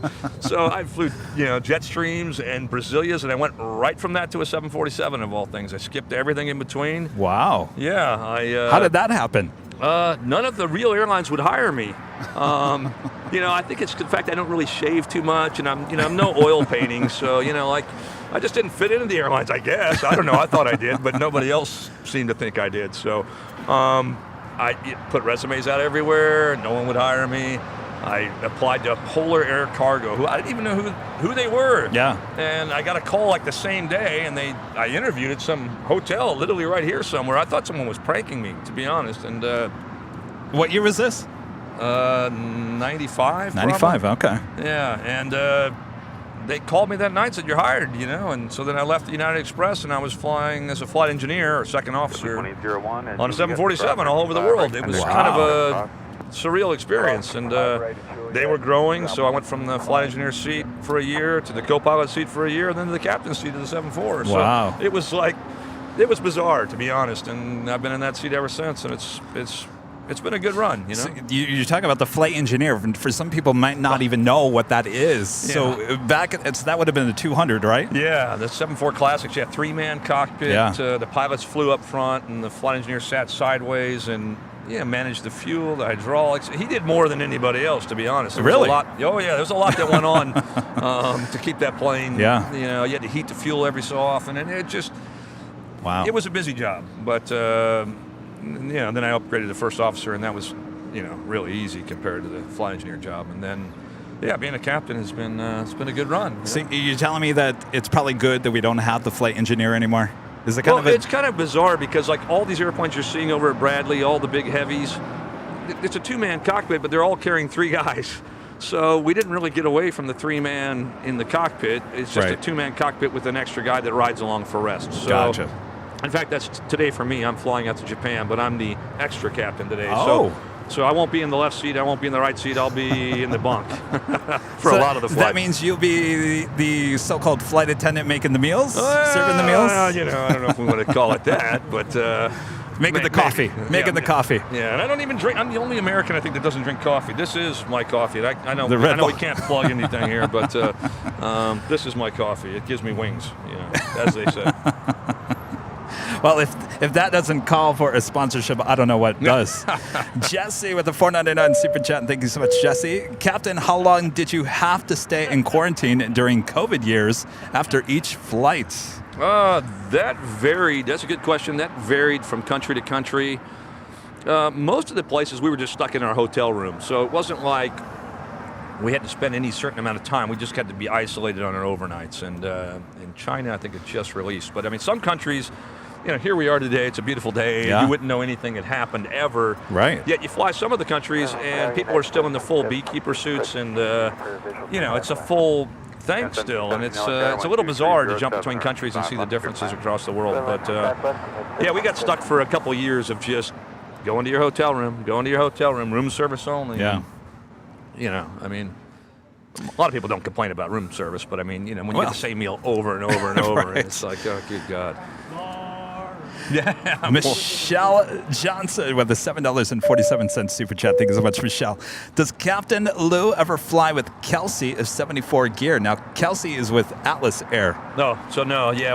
Speaker 7: So I flew, Jetstreams and Brazilias, and I went right from that to a 747 of all things. I skipped everything in between.
Speaker 3: Wow.
Speaker 7: Yeah.
Speaker 3: How did that happen?
Speaker 7: None of the real airlines would hire me. I think it's the fact I don't really shave too much, and I'm no oil painting, so I just didn't fit into the airlines, I guess. I don't know. I thought I did, but nobody else seemed to think I did. So I put resumes out everywhere. No one would hire me. I applied to Polar Air Cargo, who I didn't even know who they were.
Speaker 3: Yeah.
Speaker 7: And I got a call like the same day, and I interviewed at some hotel, literally right here somewhere. I thought someone was pranking me, to be honest. And
Speaker 3: What year was this?
Speaker 7: 95.
Speaker 3: 95.
Speaker 7: Probably.
Speaker 3: Okay.
Speaker 7: Yeah, and they called me that night and said, you're hired, you know. And so then I left the United Express, and I was flying as a flight engineer or second officer on a 747 all over the world. It was kind of a surreal experience, and they were growing, so I went from the flight engineer seat for a year to the co-pilot seat for a year, and then to the captain's seat of the 747.
Speaker 3: Wow.
Speaker 7: So it was bizarre, to be honest, and I've been in that seat ever since, and it's been a good run, you know.
Speaker 3: So you're talking about the flight engineer. For some people, might not even know what that is.
Speaker 7: Yeah.
Speaker 3: So that would have been the 200, right?
Speaker 7: Yeah, the 74 Classics. Yeah, 3-man cockpit.
Speaker 3: Yeah.
Speaker 7: The pilots flew up front, and the flight engineer sat sideways and managed the fuel, the hydraulics. He did more than anybody else, to be honest. There was
Speaker 3: Really?
Speaker 7: a lot, there's a lot that went on to keep that plane.
Speaker 3: Yeah.
Speaker 7: You know, you had to heat the fuel every so often, and it just,
Speaker 3: Wow.
Speaker 7: it was a busy job. But then I upgraded to first officer, and that was, really easy compared to the flight engineer job. And then, being a captain has been it's been a good run.
Speaker 3: So you're telling me that it's probably good that we don't have the flight engineer anymore? Is it kind
Speaker 7: it's kind of bizarre because like all these airplanes you're seeing over at Bradley, all the big heavies, it's a 2-man cockpit, but they're all carrying 3 guys. So we didn't really get away from the 3-man in the cockpit. It's just a 2-man cockpit with an extra guy that rides along for rest. So,
Speaker 3: Gotcha.
Speaker 7: In fact, that's today for me. I'm flying out to Japan, but I'm the extra captain today.
Speaker 3: Oh.
Speaker 7: So I won't be in the left seat. I won't be in the right seat. I'll be in the bunk for a lot of the flight.
Speaker 3: That means you'll be the so-called flight attendant making the meals, serving the meals?
Speaker 7: I don't know if we want to call it that, but...
Speaker 3: making the coffee. Making the coffee.
Speaker 7: Yeah, and I don't even drink. I'm the only American, I think, that doesn't drink coffee. This is my coffee. I know we can't plug anything here, but this is my coffee. It gives me wings, as they say.
Speaker 3: Well, if that doesn't call for a sponsorship, I don't know what does. Jesse with the $4.99 super chat. Thank you so much, Jesse. Captain, how long did you have to stay in quarantine during COVID years after each flight?
Speaker 7: That varied. That's a good question. That varied from country to country. Most of the places we were just stuck in our hotel room, so it wasn't like we had to spend any certain amount of time. We just had to be isolated on our overnights. And in China, I think it just released. But I mean, some countries, here we are today. It's a beautiful day.
Speaker 3: Yeah.
Speaker 7: You wouldn't know anything had happened ever.
Speaker 3: Right.
Speaker 7: Yet you fly some of the countries, and people are still in the full beekeeper suits, and it's a full thing still, and it's a little bizarre to jump between countries and see the differences across the world. But we got stuck for a couple years of just going to your hotel room, room service only.
Speaker 3: Yeah.
Speaker 7: I mean, a lot of people don't complain about room service, but I mean, when you get the same meal over and over and over,
Speaker 3: Right.
Speaker 7: it's like, oh, good God.
Speaker 3: Yeah, Michelle Johnson with the $7.47 super chat. Thank you so much, Michelle. Does Captain Lou ever fly with Kelsey of 74 gear? Now, Kelsey is with Atlas Air.
Speaker 7: No,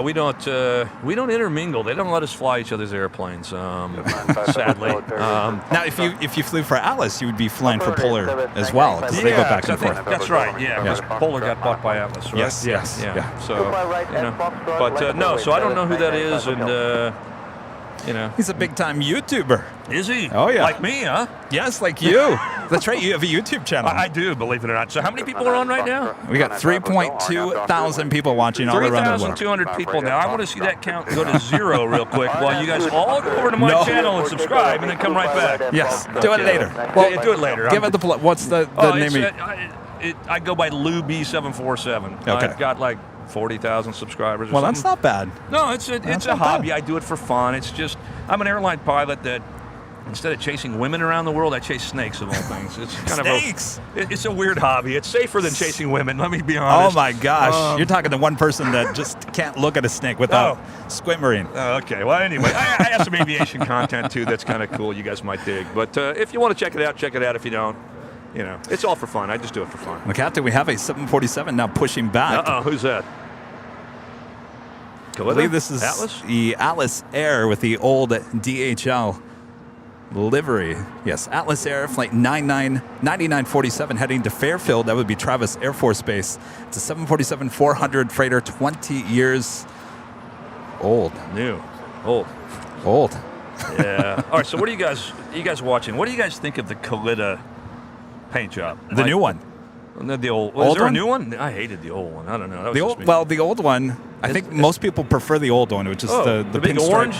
Speaker 7: we don't intermingle. They don't let us fly each other's airplanes, sadly.
Speaker 3: Now, if you flew for Atlas, you would be flying for Polar as well, because they go back and forth.
Speaker 7: That's right. Yeah, because Polar got bought by Atlas, right?
Speaker 3: Yes.
Speaker 7: Yeah. So, but no. So I don't know who that is, and.
Speaker 3: He's a big-time YouTuber.
Speaker 7: Is he?
Speaker 3: Oh, yeah.
Speaker 7: Like me, huh?
Speaker 3: Yes, like you. That's right. You have a YouTube channel.
Speaker 7: I do, believe it or not. So how many people are on right now?
Speaker 3: We got 3.2 thousand people watching all around the world.
Speaker 7: 3,200 people now. I want to see that count go to 0 real quick while you guys all go over to my channel and subscribe and then come right back.
Speaker 3: Yes. Do it later.
Speaker 7: Well, do it later.
Speaker 3: Give it the plug. What's the name?
Speaker 7: I go by Lou B747.
Speaker 3: Okay.
Speaker 7: I've got like 40,000 subscribers.
Speaker 3: Well, that's not bad.
Speaker 7: No, it's a hobby. I do it for fun. It's just I'm an airline pilot that instead of chasing women around the world, I chase snakes of all things. It's kind
Speaker 3: snakes.
Speaker 7: It's a weird hobby. It's safer than chasing women. Let me be honest.
Speaker 3: Oh my gosh! You're talking to one person that just can't look at a snake without squimmering.
Speaker 7: Okay. Well, anyway, I have some aviation content too. That's kind of cool. You guys might dig. But if you want to check it out, check it out. If you don't. It's all for fun. I just do it for fun.
Speaker 3: Well, Captain, we have a 747 now pushing back.
Speaker 7: Who's that?
Speaker 3: I believe this is
Speaker 7: Atlas?
Speaker 3: the Atlas Air with the old DHL livery. Yes, Atlas Air Flight 9947 heading to Fairfield. That would be Travis Air Force Base. It's a 747-400 freighter, 20 years old.
Speaker 7: New. Old.
Speaker 3: Old.
Speaker 7: Yeah. All right, so what are you guys watching? What do you guys think of the Kalitta paint job.
Speaker 3: The new one.
Speaker 7: The old.
Speaker 3: Old
Speaker 7: Is there
Speaker 3: one?
Speaker 7: a new one? I hated the old one. I don't know. That was
Speaker 3: The
Speaker 7: just
Speaker 3: old,
Speaker 7: me.
Speaker 3: well, the old one. I think most people prefer the old one, which is the
Speaker 7: big
Speaker 3: pinstripe.
Speaker 7: orange.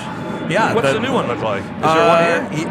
Speaker 3: Yeah.
Speaker 7: What's the new one look like? Is there one here?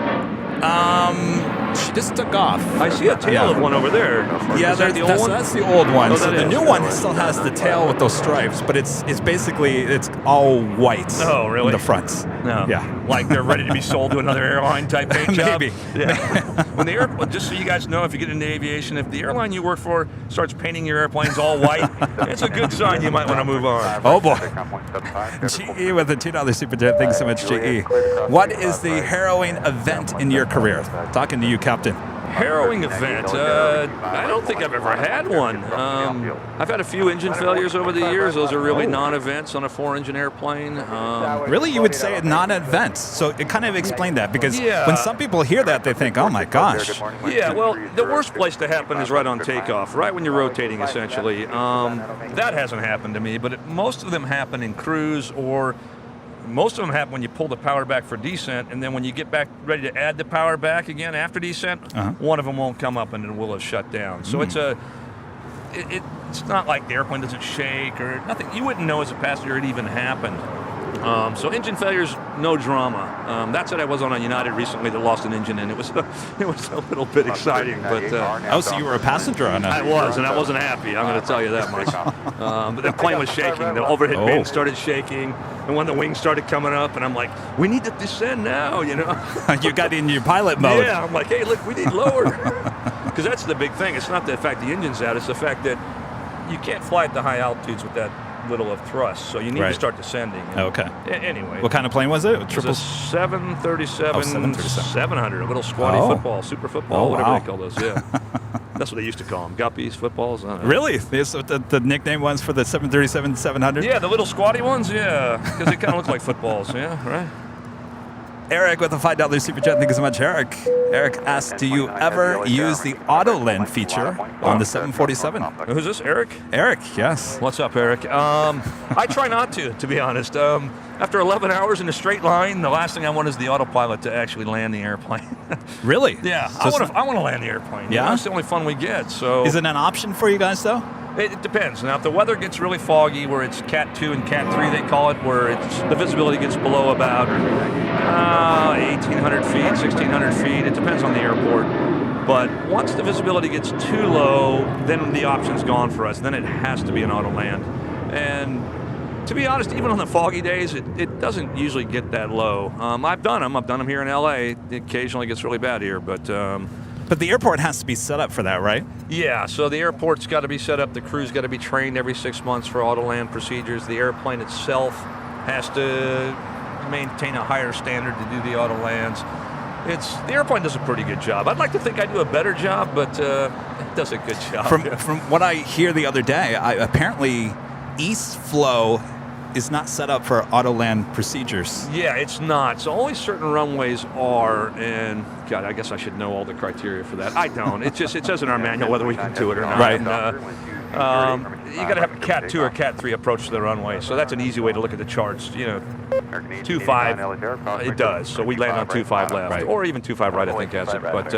Speaker 3: She just took off.
Speaker 7: I see a tail of one over there.
Speaker 3: Yeah,
Speaker 7: Is that the old
Speaker 3: that's,
Speaker 7: one?
Speaker 3: that's the old one.
Speaker 7: Oh,
Speaker 3: So
Speaker 7: that
Speaker 3: the
Speaker 7: is.
Speaker 3: new one still has the tail with those stripes, but it's basically all white.
Speaker 7: Oh, really?
Speaker 3: In the fronts.
Speaker 7: No.
Speaker 3: Yeah.
Speaker 7: Like they're ready to be sold to another airline type paint job?
Speaker 3: Maybe.
Speaker 7: Yeah. When the airport, just so you guys know, if you get into aviation, if the airline you work for starts painting your airplanes all white, it's a good sign you might want to move on.
Speaker 3: Oh boy. GE with a $2 super chat. Thanks so much, GE. What is the harrowing event in your career? Talking to you, Captain.
Speaker 7: Harrowing event. I don't think I've ever had one. I've had a few engine failures over the years. Those are really non-events on a 4-engine airplane.
Speaker 3: Really, you would say a non-event. So it kind of explained that because when some people hear that, they think, oh my gosh.
Speaker 7: Yeah, well, the worst place to happen is right on takeoff, right when you're rotating, essentially. That hasn't happened to me, but most of them happen in cruise, or most of them happen when you pull the power back for descent, and then when you get back ready to add the power back again after descent, one of them won't come up and it will have shut down. So it's not like the airplane doesn't shake or nothing. You wouldn't know as a passenger it even happened. So engine failures, no drama. That said, I was on a United recently that lost an engine, and it was a little bit exciting. But
Speaker 3: oh, so you were a passenger on that?
Speaker 7: I was, and I wasn't happy. I'm going to tell you that much. But the plane was shaking. The overhead bin started shaking, and when the wings started coming up, and I'm like, "We need to descend now," you know.
Speaker 3: You got in your pilot mode.
Speaker 7: Yeah, I'm like, "Hey, look, we need lower," because that's the big thing. It's not the fact the engine's out; it's the fact that you can't fly at the high altitudes with that little of thrust, so you need to start descending.
Speaker 3: Okay.
Speaker 7: Anyway.
Speaker 3: What kind of plane was it?
Speaker 7: It was a 737, 700, a little squatty football, super football, whatever they call those, yeah. That's what they used to call them, guppies, footballs. I don't know.
Speaker 3: Really? The nickname ones for the 737-700?
Speaker 7: Yeah, the little squatty ones, yeah, because they kind of look like footballs, yeah, right.
Speaker 3: Eric with a $5 super chat. Thank you so much, Eric. Eric asked, do you ever use the auto land feature on the 747?
Speaker 7: Who's this, Eric?
Speaker 3: Eric, yes.
Speaker 7: What's up, Eric? I try not to be honest. After 11 hours in a straight line, the last thing I want is the autopilot to actually land the airplane.
Speaker 3: Really?
Speaker 7: Yeah,
Speaker 3: So
Speaker 7: I want to land the airplane.
Speaker 3: Yeah?
Speaker 7: That's the only fun we get. So
Speaker 3: is it an option for you guys, though?
Speaker 7: It depends. Now, if the weather gets really foggy, where it's Cat 2 and Cat 3, they call it, where the visibility gets below about 1,800 feet, 1,600 feet. It depends on the airport. But once the visibility gets too low, then the option's gone for us. Then it has to be an auto land. And to be honest, even on the foggy days, it doesn't usually get that low. I've done them here in LA. It occasionally gets really bad here, but
Speaker 3: the airport has to be set up for that, right?
Speaker 7: Yeah, so the airport's got to be set up. The crew's got to be trained every 6 months for auto land procedures. The airplane itself has to maintain a higher standard to do the auto lands. The airplane does a pretty good job. I'd like to think I do a better job, but it does a good job.
Speaker 3: From what I hear the other day, apparently East Flow is not set up for auto land procedures.
Speaker 7: Yeah, it's not. So only certain runways are, and God, I guess I should know all the criteria for that. I don't. It says in our manual whether we can do it or not.
Speaker 3: Right.
Speaker 7: And, you got to have a Cat 2 or Cat 3 approach to the runway. So that's an easy way to look at the charts. 2.5, it does. So we land on 2.5 left, or even 2.5 right, I think has it. But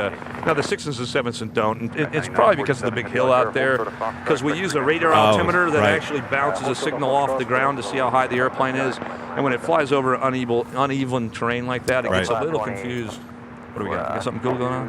Speaker 7: now the 6s and 7s don't. And it's probably because of the big hill out there, because we use a radar altimeter that actually bounces a signal off the ground to see how high the airplane is. And when it flies over uneven terrain like that, it gets a little confused. What do we got? Got something cool going on?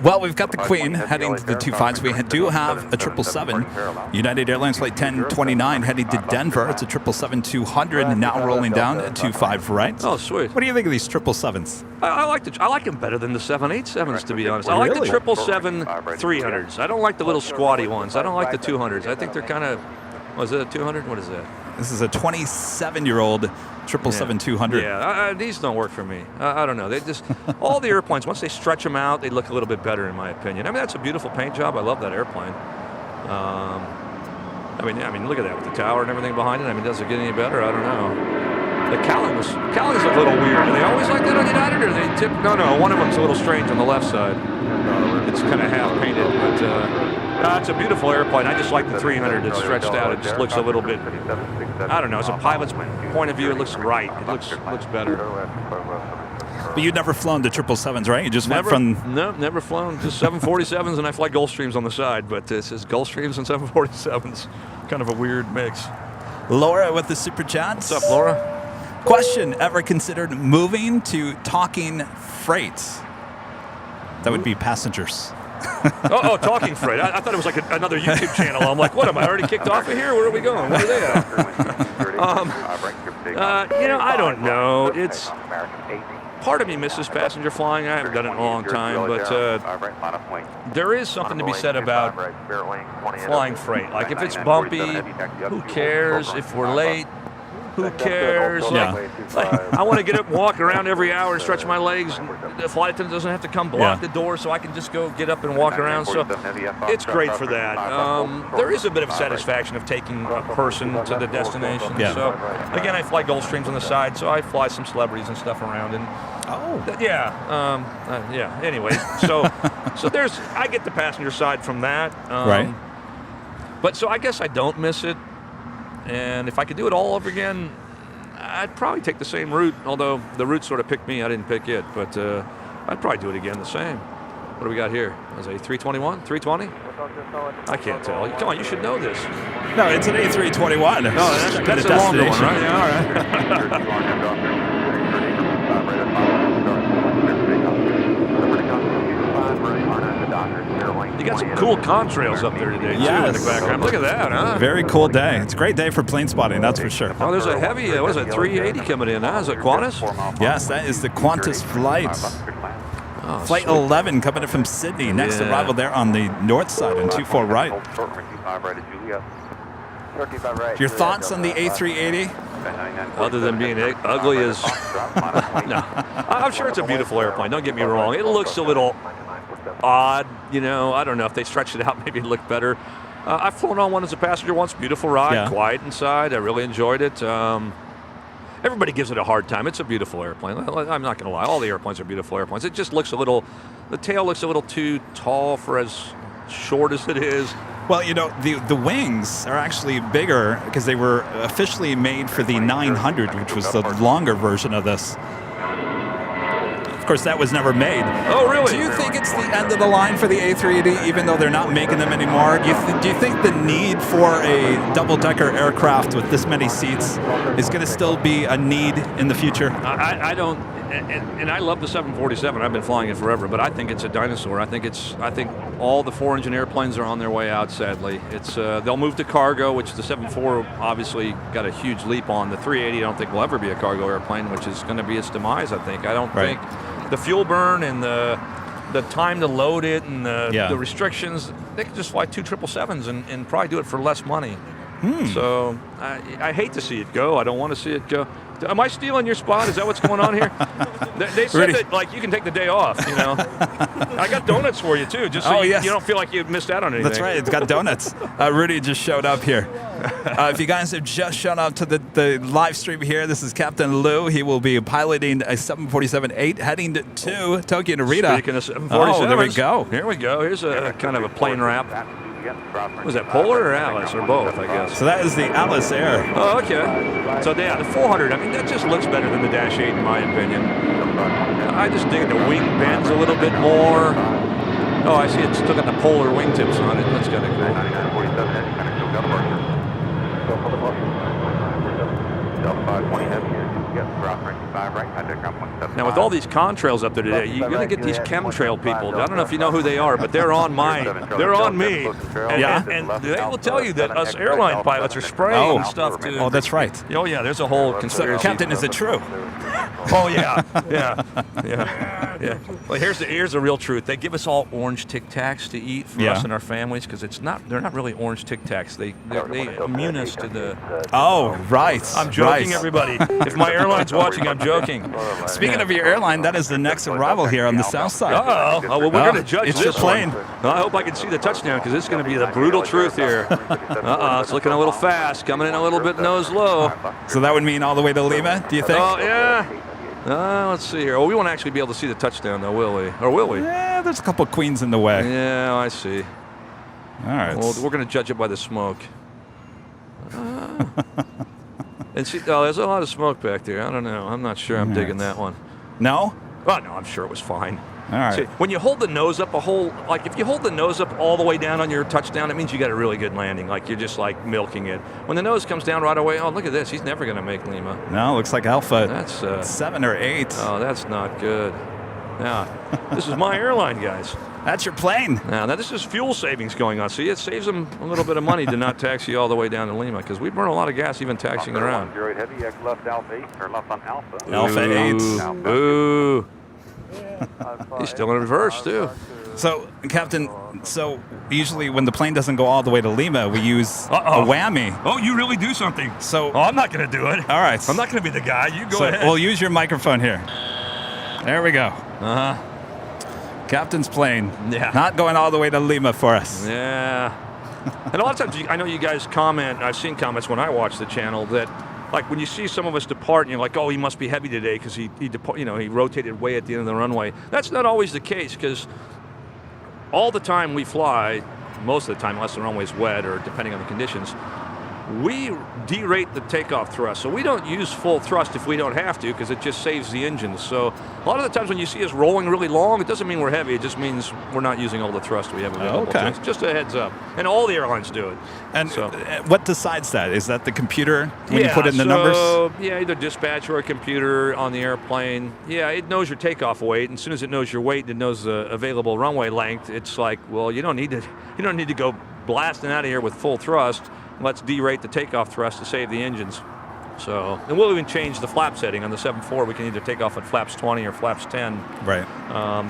Speaker 3: Well, we've got the Queen heading to the 2.5s. We do have a 777. United Airlines Flight 1029 heading to Denver. It's a 777-200 now rolling down at 2.5 right.
Speaker 7: Oh, sweet.
Speaker 3: What do you think of these 777s?
Speaker 7: I like them better than the 787s, to be honest. I like the 777-300s. I don't like the little squatty ones. I don't like the 200s. I think they're kind of... Was it a 200? What is that?
Speaker 3: This is a 27-year-old 777-200.
Speaker 7: Yeah, these don't work for me. I don't know. They just all the airplanes, once they stretch them out, they look a little bit better, in my opinion. I mean, that's a beautiful paint job. I love that airplane. I mean, look at that with the tower and everything behind it. I mean, does it get any better? I don't know. The cowlings look a little weird. Are they always like that on United, or they tip? No. One of them's a little strange on the left side. It's kind of half painted, but it's a beautiful airplane. I just like the 300 that's stretched out. It just looks a little bit, I don't know, as a pilot's point of view, it looks right. It looks better.
Speaker 3: But you've never flown the 777s, right? You just
Speaker 7: Never,
Speaker 3: went from...
Speaker 7: no, never flown. Just 747s, and I fly Gulfstreams on the side. But it says Gulfstreams and 747s. Kind of a weird mix.
Speaker 3: Laura with the Super Chats.
Speaker 7: What's up, Laura?
Speaker 3: Question, ever considered moving to talking freight? That would be passengers.
Speaker 7: Oh, talking freight. I thought it was like another YouTube channel. I'm like, what, am I already kicked off of here? Where are we going? Where are they at? I don't know. It's part of me misses passenger flying. I haven't done it in a long time, but there is something to be said about flying freight. Like if it's bumpy, who cares? If we're late, who cares?
Speaker 3: Yeah.
Speaker 7: Like, I want to get up and walk around every hour and stretch my legs. The flight attendant doesn't have to come block the door, so I can just go get up and walk around. So it's great for that. There is a bit of satisfaction of taking a person to the destination.
Speaker 3: Yeah.
Speaker 7: So again, I fly Gulfstreams on the side, so I fly some celebrities and stuff around. And Anyway, so I get the passenger side from that.
Speaker 3: Right.
Speaker 7: But so I guess I don't miss it. And if I could do it all over again, I'd probably take the same route, although the route sort of picked me. I didn't pick it, but I'd probably do it again the same. What do we got here? Is it a 321? 320? I can't tell. Come on, you should know this.
Speaker 3: No, it's an A321.
Speaker 7: No, that's a longer one, right? Yeah, all right. You got some cool contrails up there today, too, in the background. Look at that, huh?
Speaker 3: Very cool day. It's a great day for plane spotting, that's for sure.
Speaker 7: Oh, there's a heavy, what is it, 380 coming in, huh? Is it Qantas?
Speaker 3: Yes, that is the Qantas flight.
Speaker 7: Oh,
Speaker 3: Flight
Speaker 7: sweet.
Speaker 3: 11 coming in from Sydney. Next arrival there on the north side on 24 right. Your thoughts on the A380?
Speaker 7: Other than being ugly as... No. I'm sure it's a beautiful airplane, don't get me wrong. It looks a little odd, I don't know if they stretched it out, maybe it'd look better. I've flown on one as a passenger once, beautiful ride, quiet inside, I really enjoyed it. Everybody gives it a hard time. It's a beautiful airplane. I'm not going to lie, all the airplanes are beautiful airplanes. It just looks the tail looks a little too tall for as short as it is.
Speaker 3: Well, the wings are actually bigger because they were officially made for the 900, which was the longer version of this. Of course, that was never made.
Speaker 7: Oh, really?
Speaker 3: Do you think it's the end of the line for the A380, even though they're not making them anymore? Do you think the need for a double-decker aircraft with this many seats is going to still be a need in the future?
Speaker 7: I don't, and I love the 747. I've been flying it forever, but I think it's a dinosaur. I think all the four-engine airplanes are on their way out. Sadly, they'll move to cargo, which the 74 obviously got a huge leap on. The 380, I don't think will ever be a cargo airplane, which is going to be its demise. I think. I don't think. The fuel burn and the time to load it and the restrictions, they could just fly two 777s and probably do it for less money. So I hate to see it go. I don't want to see it go. Am I stealing your spot? Is that what's going on here? They said that you can take the day off. I got donuts for you too, just so you don't feel like you missed out on anything.
Speaker 3: That's right. It's got donuts. Rudy just showed up here. If you guys have just shown up to the live stream here, this is Captain Lou. He will be piloting a 747-8 heading to Tokyo Narita.
Speaker 7: Speaking of 747s,
Speaker 3: oh, there we go.
Speaker 7: Here we go. Here's a kind of a plane wrap. Was that Polar or Alice or both? I guess.
Speaker 3: So that is the Alice Air.
Speaker 7: Oh, okay. So the 400. I mean, that just looks better than the Dash 8 in my opinion. I just dig the wing bends a little bit more. Oh, I see it's still got the Polar wingtips on it. That's kind of cool. Now, with all these contrails up there today, you're going to get these chemtrail people. I don't know if you know who they are, but they're on me. And they will tell you that us airline pilots are spraying stuff too.
Speaker 3: Oh, that's right.
Speaker 7: Oh, yeah, there's a whole conspiracy.
Speaker 3: Captain, is it true?
Speaker 7: Oh, yeah. Well, here's the real truth. They give us all orange Tic Tacs to eat for us and our families because they're not really orange Tic Tacs. They immune us to the...
Speaker 3: Oh, right.
Speaker 7: I'm joking, everybody. If my airline's watching, I'm joking.
Speaker 3: Speaking of your airline, that is the next arrival here on the south side.
Speaker 7: Oh, well, we're going to judge
Speaker 3: it's
Speaker 7: this
Speaker 3: your plane.
Speaker 7: Well, I hope I can see the touchdown because it's going to be the brutal truth here. It's looking a little fast, coming in a little bit nose low.
Speaker 3: So that would mean all the way to Lima, do you think?
Speaker 7: Oh, yeah. Let's see here. Oh, we won't actually be able to see the touchdown, though, will we? Or will we?
Speaker 3: Yeah, there's a couple of queens in the way.
Speaker 7: Yeah, I see.
Speaker 3: All right.
Speaker 7: Well, we're going to judge it by the smoke. And see, there's a lot of smoke back there. I don't know. I'm not sure I'm digging that one.
Speaker 3: No?
Speaker 7: Oh, no, I'm sure it was fine.
Speaker 3: All right.
Speaker 7: See, when you hold the nose up if you hold the nose up all the way down on your touchdown, it means you got a really good landing. Like you're just like milking it. When the nose comes down right away, oh, look at this. He's never going to make Lima.
Speaker 3: No, looks like Alpha.
Speaker 7: That's
Speaker 3: 7 or 8.
Speaker 7: Oh, that's not good. Yeah, this is my airline, guys.
Speaker 3: That's your plane.
Speaker 7: Now this is fuel savings going on. See, it saves them a little bit of money to not taxi all the way down to Lima because we burn a lot of gas even taxiing around.
Speaker 2: 08 Heavy, X left Alpha 8, or left on Alpha.
Speaker 3: Alpha 8.
Speaker 7: Ooh. He's still in reverse, too.
Speaker 3: So, Captain, usually when the plane doesn't go all the way to Lima, we use a whammy.
Speaker 7: Oh, you really do something.
Speaker 3: So,
Speaker 7: I'm not going to do it.
Speaker 3: all right.
Speaker 7: I'm not going to be the guy. You go ahead.
Speaker 3: We'll use your microphone here. There we go.
Speaker 7: Uh-huh.
Speaker 3: Captain's plane.
Speaker 7: Yeah.
Speaker 3: Not going all the way to Lima for us.
Speaker 7: Yeah. And a lot of times, I know you guys comment, I've seen comments when I watch the channel that, like when you see some of us depart and you're like, oh, he must be heavy today because he rotated way at the end of the runway. That's not always the case because all the time we fly, most of the time, unless the runway's wet or depending on the conditions, we derate the takeoff thrust. So we don't use full thrust if we don't have to because it just saves the engine. So a lot of the times when you see us rolling really long, it doesn't mean we're heavy. It just means we're not using all the thrust we have available.
Speaker 3: Okay.
Speaker 7: Just a heads up. And all the airlines do it.
Speaker 3: And
Speaker 7: so,
Speaker 3: what decides that? Is that the computer when you put in the numbers?
Speaker 7: Yeah, either dispatch or a computer on the airplane. Yeah, it knows your takeoff weight. And as soon as it knows your weight, it knows the available runway length. It's like, well, you don't need to go blasting out of here with full thrust. Let's derate the takeoff thrust to save the engines. So, and we'll even change the flap setting on the 7.4. We can either take off at flaps 20 or flaps 10,
Speaker 3: right?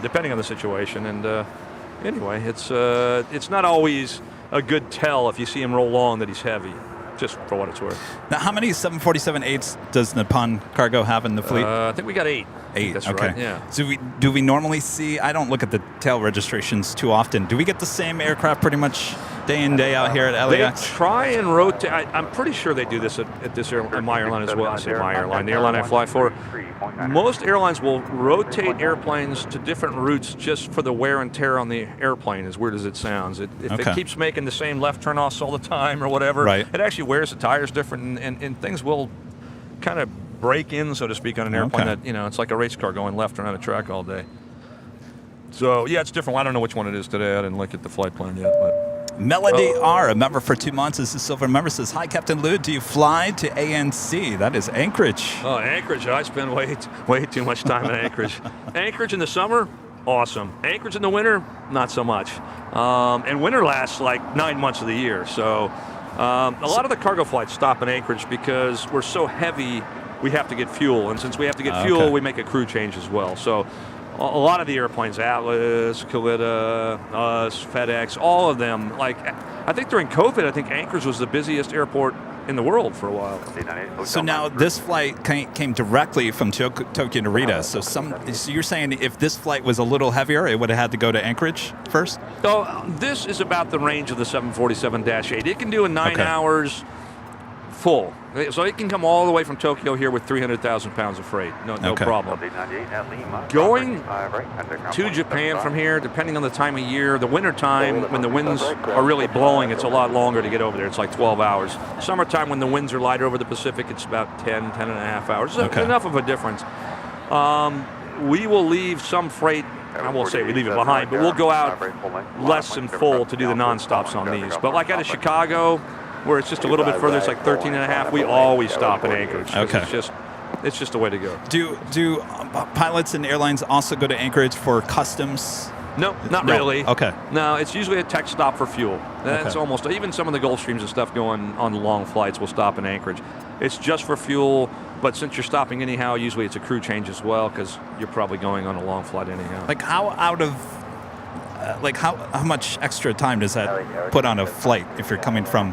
Speaker 7: Depending on the situation. And anyway, it's not always a good tell if you see him roll long that he's heavy, just for what it's worth.
Speaker 3: Now, how many 747-8s does Nippon Cargo have in the fleet?
Speaker 7: I think we got 8.
Speaker 3: 8.
Speaker 7: That's
Speaker 3: okay.
Speaker 7: right. Yeah.
Speaker 3: So do we normally see? I don't look at the tail registrations too often. Do we get the same aircraft pretty much day in, day out here at LAX?
Speaker 7: They try and rotate. I'm pretty sure they do this at this at my airline as well. I say my airline, the airline I fly for. Most airlines will rotate airplanes to different routes just for the wear and tear on the airplane, as weird as it sounds. If it keeps making the same left turn-offs all the time or whatever,
Speaker 3: right,
Speaker 7: it actually wears the tires different, and things will kind of break in, so to speak, on an airplane that, it's like a race car going left around a track all day. So, yeah, it's different. Well, I don't know which one it is today. I didn't look at the flight plan yet, but...
Speaker 3: Melody R, a member for 2 months, is a silver member, says, hi, Captain Lou, do you fly to ANC? That is Anchorage.
Speaker 7: Oh, Anchorage. I spend way too much time in Anchorage. Anchorage in the summer, awesome. Anchorage in the winter, not so much. And winter lasts like 9 months of the year. So a lot of the cargo flights stop in Anchorage because we're so heavy, we have to get fuel. And since we have to get fuel, we make a crew change as well. So a lot of the airplanes, Atlas, Kalitta, us, FedEx, all of them, like, I think during COVID, I think Anchorage was the busiest airport in the world for a while.
Speaker 3: So now this flight came directly from Tokyo Narita. So you're saying if this flight was a little heavier, it would have had to go to Anchorage first?
Speaker 7: So this is about the range of the 747-8. It can do in 9 hours full. So it can come all the way from Tokyo here with 300,000 pounds of freight. No problem. Going to Japan from here, depending on the time of year, the winter time when the winds are really blowing, it's a lot longer to get over there. It's like 12 hours. Summertime when the winds are lighter over the Pacific, it's about 10 and a half hours. So enough of a difference. We will leave some freight. I won't say we leave it behind, but we'll go out less than full to do the non-stops on these. But like out of Chicago, where it's just a little bit further, it's like 13 and a half, we always stop in Anchorage. It's just the way to go.
Speaker 3: Do pilots and airlines also go to Anchorage for customs?
Speaker 7: No, not really.
Speaker 3: Okay.
Speaker 7: No, it's usually a tech stop for fuel. That's almost, even some of the Gulfstreams and stuff going on long flights will stop in Anchorage. It's just for fuel, but since you're stopping anyhow, usually it's a crew change as well because you're probably going on a long flight anyhow.
Speaker 3: Like how much extra time does that put on a flight if you're coming from,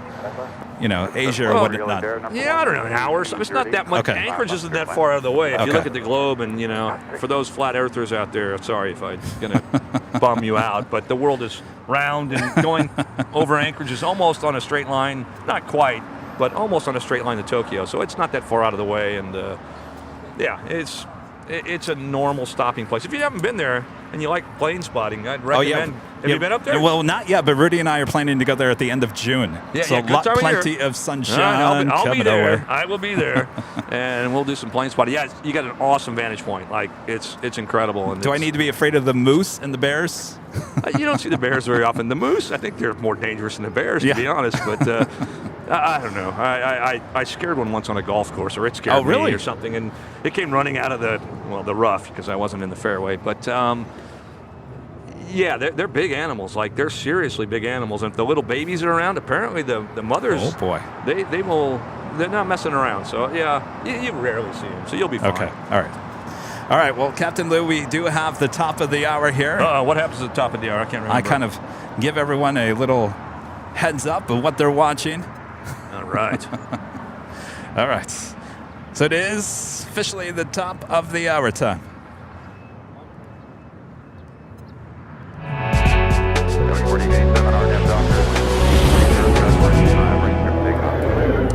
Speaker 3: Asia or whatnot?
Speaker 7: Yeah, I don't know, an hour. So it's not that much.
Speaker 3: Okay.
Speaker 7: Anchorage isn't that far out of the way. If you look at the globe and, for those flat earthers out there, sorry if I'm going to bum you out, but the world is round and going over Anchorage is almost on a straight line. Not quite, but almost on a straight line to Tokyo. So it's not that far out of the way. And, it's a normal stopping place. If you haven't been there and you like plane spotting, I'd recommend Have you been up there?
Speaker 3: Well, not yet, but Rudy and I are planning to go there at the end of June.
Speaker 7: Yeah,
Speaker 3: so
Speaker 7: yeah, good time of
Speaker 3: plenty
Speaker 7: year.
Speaker 3: of sunshine.
Speaker 7: I'll be
Speaker 3: coming
Speaker 7: there.
Speaker 3: over.
Speaker 7: I will be there, and we'll do some plane spotting. Yeah, you got an awesome vantage point. Like it's incredible. And
Speaker 3: Do I need to be afraid of the moose and the bears?
Speaker 7: You don't see the bears very often. The moose, I think they're more dangerous than the bears, to be honest. But I don't know. I scared one once on a golf course, or it scared
Speaker 3: really?
Speaker 7: me or something, and it came running out of the rough because I wasn't in the fairway. But yeah, they're big animals. Like they're seriously big animals. And if the little babies are around, apparently the mothers,
Speaker 3: Oh boy,
Speaker 7: they're not messing around. So yeah, you rarely see them. So you'll be fine.
Speaker 3: Okay, all right. Well, Captain Lou, we do have the top of the hour here.
Speaker 7: What happens at the top of the hour? I can't remember.
Speaker 3: I kind of give everyone a little heads up of what they're watching.
Speaker 7: All right.
Speaker 3: All right. So it is officially the top of the hour time.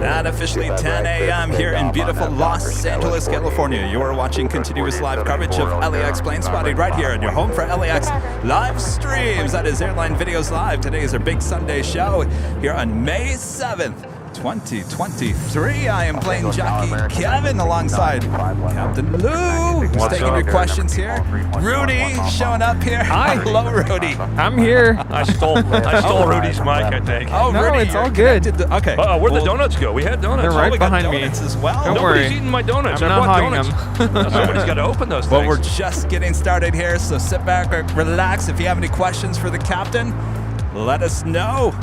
Speaker 3: And officially 10 a.m. here in beautiful Los Angeles, California. You are watching continuous live coverage of LAX Plane Spotting right here in your home for LAX live streams. That is Airline Videos Live. Today is our big Sunday show here on May 7th. 2023. I am Plane Jockey Kevin alongside Captain Lou, who's taking your questions here. Rudy showing up here.
Speaker 8: Hi.
Speaker 3: Hello, Rudy.
Speaker 8: I'm here.
Speaker 7: I stole Rudy's mic, I think.
Speaker 3: Oh,
Speaker 8: No,
Speaker 3: Rudy,
Speaker 8: it's
Speaker 3: you're
Speaker 8: all good.
Speaker 3: connected to- okay.
Speaker 7: Where'd the donuts go? We had donuts.
Speaker 8: They're right
Speaker 3: we got
Speaker 8: behind me.
Speaker 3: donuts as well.
Speaker 8: Don't
Speaker 7: Nobody's
Speaker 8: worry.
Speaker 7: eating my donuts.
Speaker 8: I'm
Speaker 7: I
Speaker 8: not
Speaker 7: brought
Speaker 8: hogging
Speaker 7: donuts. Somebody's got to open those
Speaker 3: Well,
Speaker 7: things.
Speaker 3: we're just getting started here, so sit back, relax. If you have any questions for the captain, let us know.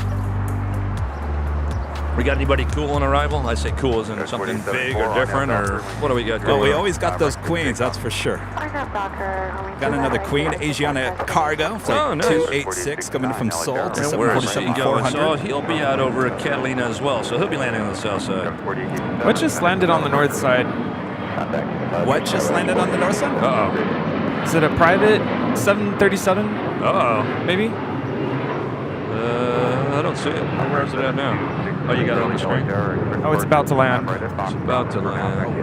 Speaker 7: We got anybody cool on arrival? I say cool as in something big or different, or what do we got going
Speaker 3: Well, we
Speaker 7: on?
Speaker 3: always got those queens, that's for sure. Got another Queen Asiana Cargo, flight
Speaker 7: Oh, nice.
Speaker 3: 286 coming from Seoul to
Speaker 7: And where is he going?
Speaker 3: 747-400.
Speaker 7: So he'll be out over at Catalina as well, so he'll be landing on the south side.
Speaker 8: What just landed on the north side?
Speaker 3: What just landed on the north side?
Speaker 7: Uh-oh.
Speaker 8: Is it a private 737,
Speaker 7: Uh-oh.
Speaker 8: maybe?
Speaker 7: I don't see it. Where is it at now? Oh, you got it on the screen.
Speaker 8: Oh, it's about to land.
Speaker 7: It's about to land.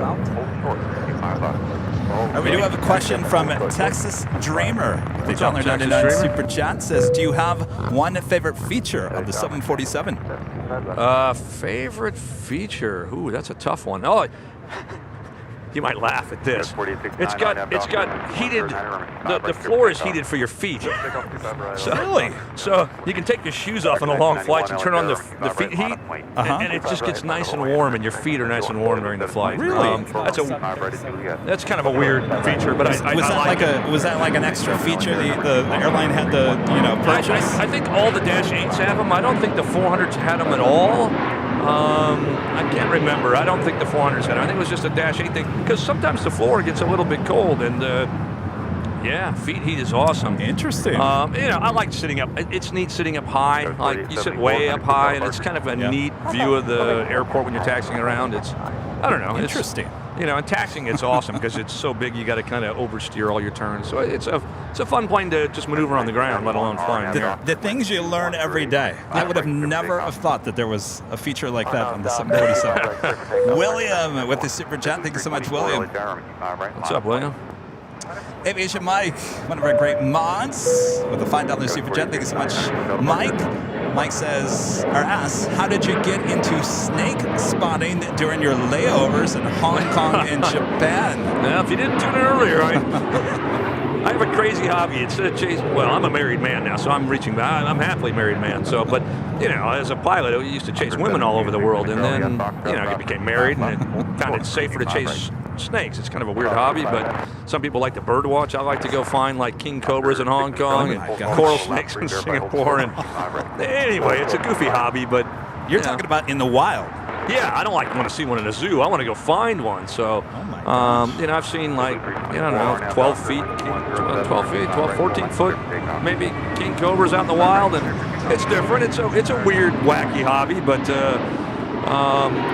Speaker 3: We do have a question from Texas Dreamer. The
Speaker 7: What's up,
Speaker 3: $1.99
Speaker 7: Texas
Speaker 3: Super Chat says, do you have one favorite feature of the 747?
Speaker 7: Favorite feature? Ooh, that's a tough one. Oh, you might laugh at this. It's got heated. The floor is heated for your feet. So,
Speaker 3: Really?
Speaker 7: So you can take your shoes off on the long flights and turn on the feet heat, and it just gets nice and warm, and your feet are nice and warm during the flight.
Speaker 3: Really?
Speaker 7: That's kind of a weird feature, but I like it.
Speaker 3: Was that like an extra feature the airline had to purchase?
Speaker 7: I think all the Dash 8s have them. I don't think the 400s had them at all. I can't remember. I don't think the 400s had them. I think it was just a Dash 8 thing, because sometimes the floor gets a little bit cold, and yeah, feet heat is awesome.
Speaker 3: Interesting.
Speaker 7: I like sitting up. It's neat sitting up high. Like you sit way up high, and it's kind of a neat view of the airport when you're taxiing around. I don't know.
Speaker 3: Interesting.
Speaker 7: And taxiing, it's awesome because it's so big. You got to kind of oversteer all your turns. So it's a fun plane to just maneuver on the ground, let alone flying.
Speaker 3: The things you learn every day. I would have never have thought that there was a feature like that on the 747. William with the Super Chat. Thank you so much, William.
Speaker 7: What's up, William?
Speaker 3: Aviation Mike, one of our great mods, with a $5 Super Chat. Thank you so much, Mike. Mike says, or asks, how did you get into snake spotting during your layovers in Hong Kong and Japan?
Speaker 7: Now, if you didn't tune in earlier, I have a crazy hobby. It's chase. Well, I'm a married man now, so I'm reaching back. I'm a happily married man. So, but as a pilot, I used to chase women all over the world, and then I became married, and it found it safer to chase snakes. It's kind of a weird hobby, but some people like to bird watch. I like to go find like king cobras in Hong Kong and coral snakes in Singapore. And anyway, it's a goofy hobby, but
Speaker 3: you're talking about in the wild.
Speaker 7: Yeah, I don't want to see one in a zoo. I want to go find one. So, I've seen 12 feet, 14 foot, maybe king cobras out in the wild, and it's different. It's a weird, wacky hobby, but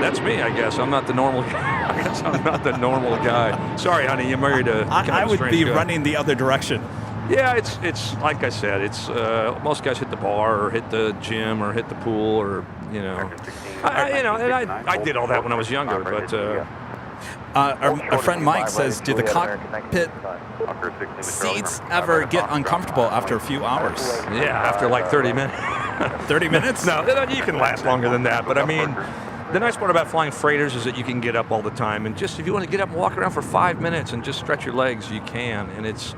Speaker 7: that's me, I guess. I'm not the normal guy. I guess I'm not the normal guy. Sorry, honey, you married a kind
Speaker 3: I
Speaker 7: of a
Speaker 3: would
Speaker 7: strange
Speaker 3: be
Speaker 7: guy.
Speaker 3: running the other direction.
Speaker 7: Yeah, it's like I said. It's most guys hit the bar or hit the gym or hit the pool or I did all that when I was younger, but
Speaker 3: Our friend Mike says, do the cockpit seats ever get uncomfortable after a few hours?
Speaker 7: Yeah, after like 30 minutes.
Speaker 3: 30 minutes?
Speaker 7: No, you can last longer than that. But I mean, the nice part about flying freighters is that you can get up all the time. And just if you want to get up and walk around for 5 minutes and just stretch your legs, you can. And it's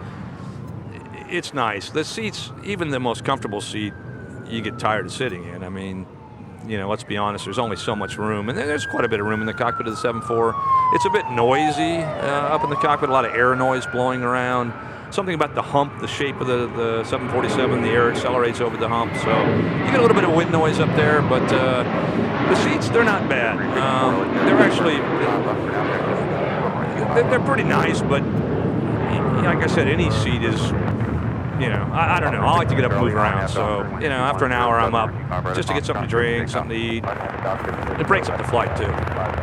Speaker 7: nice. The seats, even the most comfortable seat, you get tired of sitting in. I mean, you know, let's be honest, there's only so much room. And there's quite a bit of room in the cockpit of the 747. It's a bit noisy up in the cockpit, a lot of air noise blowing around. Something about the hump, the shape of the 747, the air accelerates over the hump. So you get a little bit of wind noise up there, but the seats, they're not bad. They're actually, they're pretty nice, but like I said, any seat is, you know, I don't know. I like to get up and move around. So, you know, after an hour, I'm up just to get something to drink, something to eat. It breaks up the flight, too.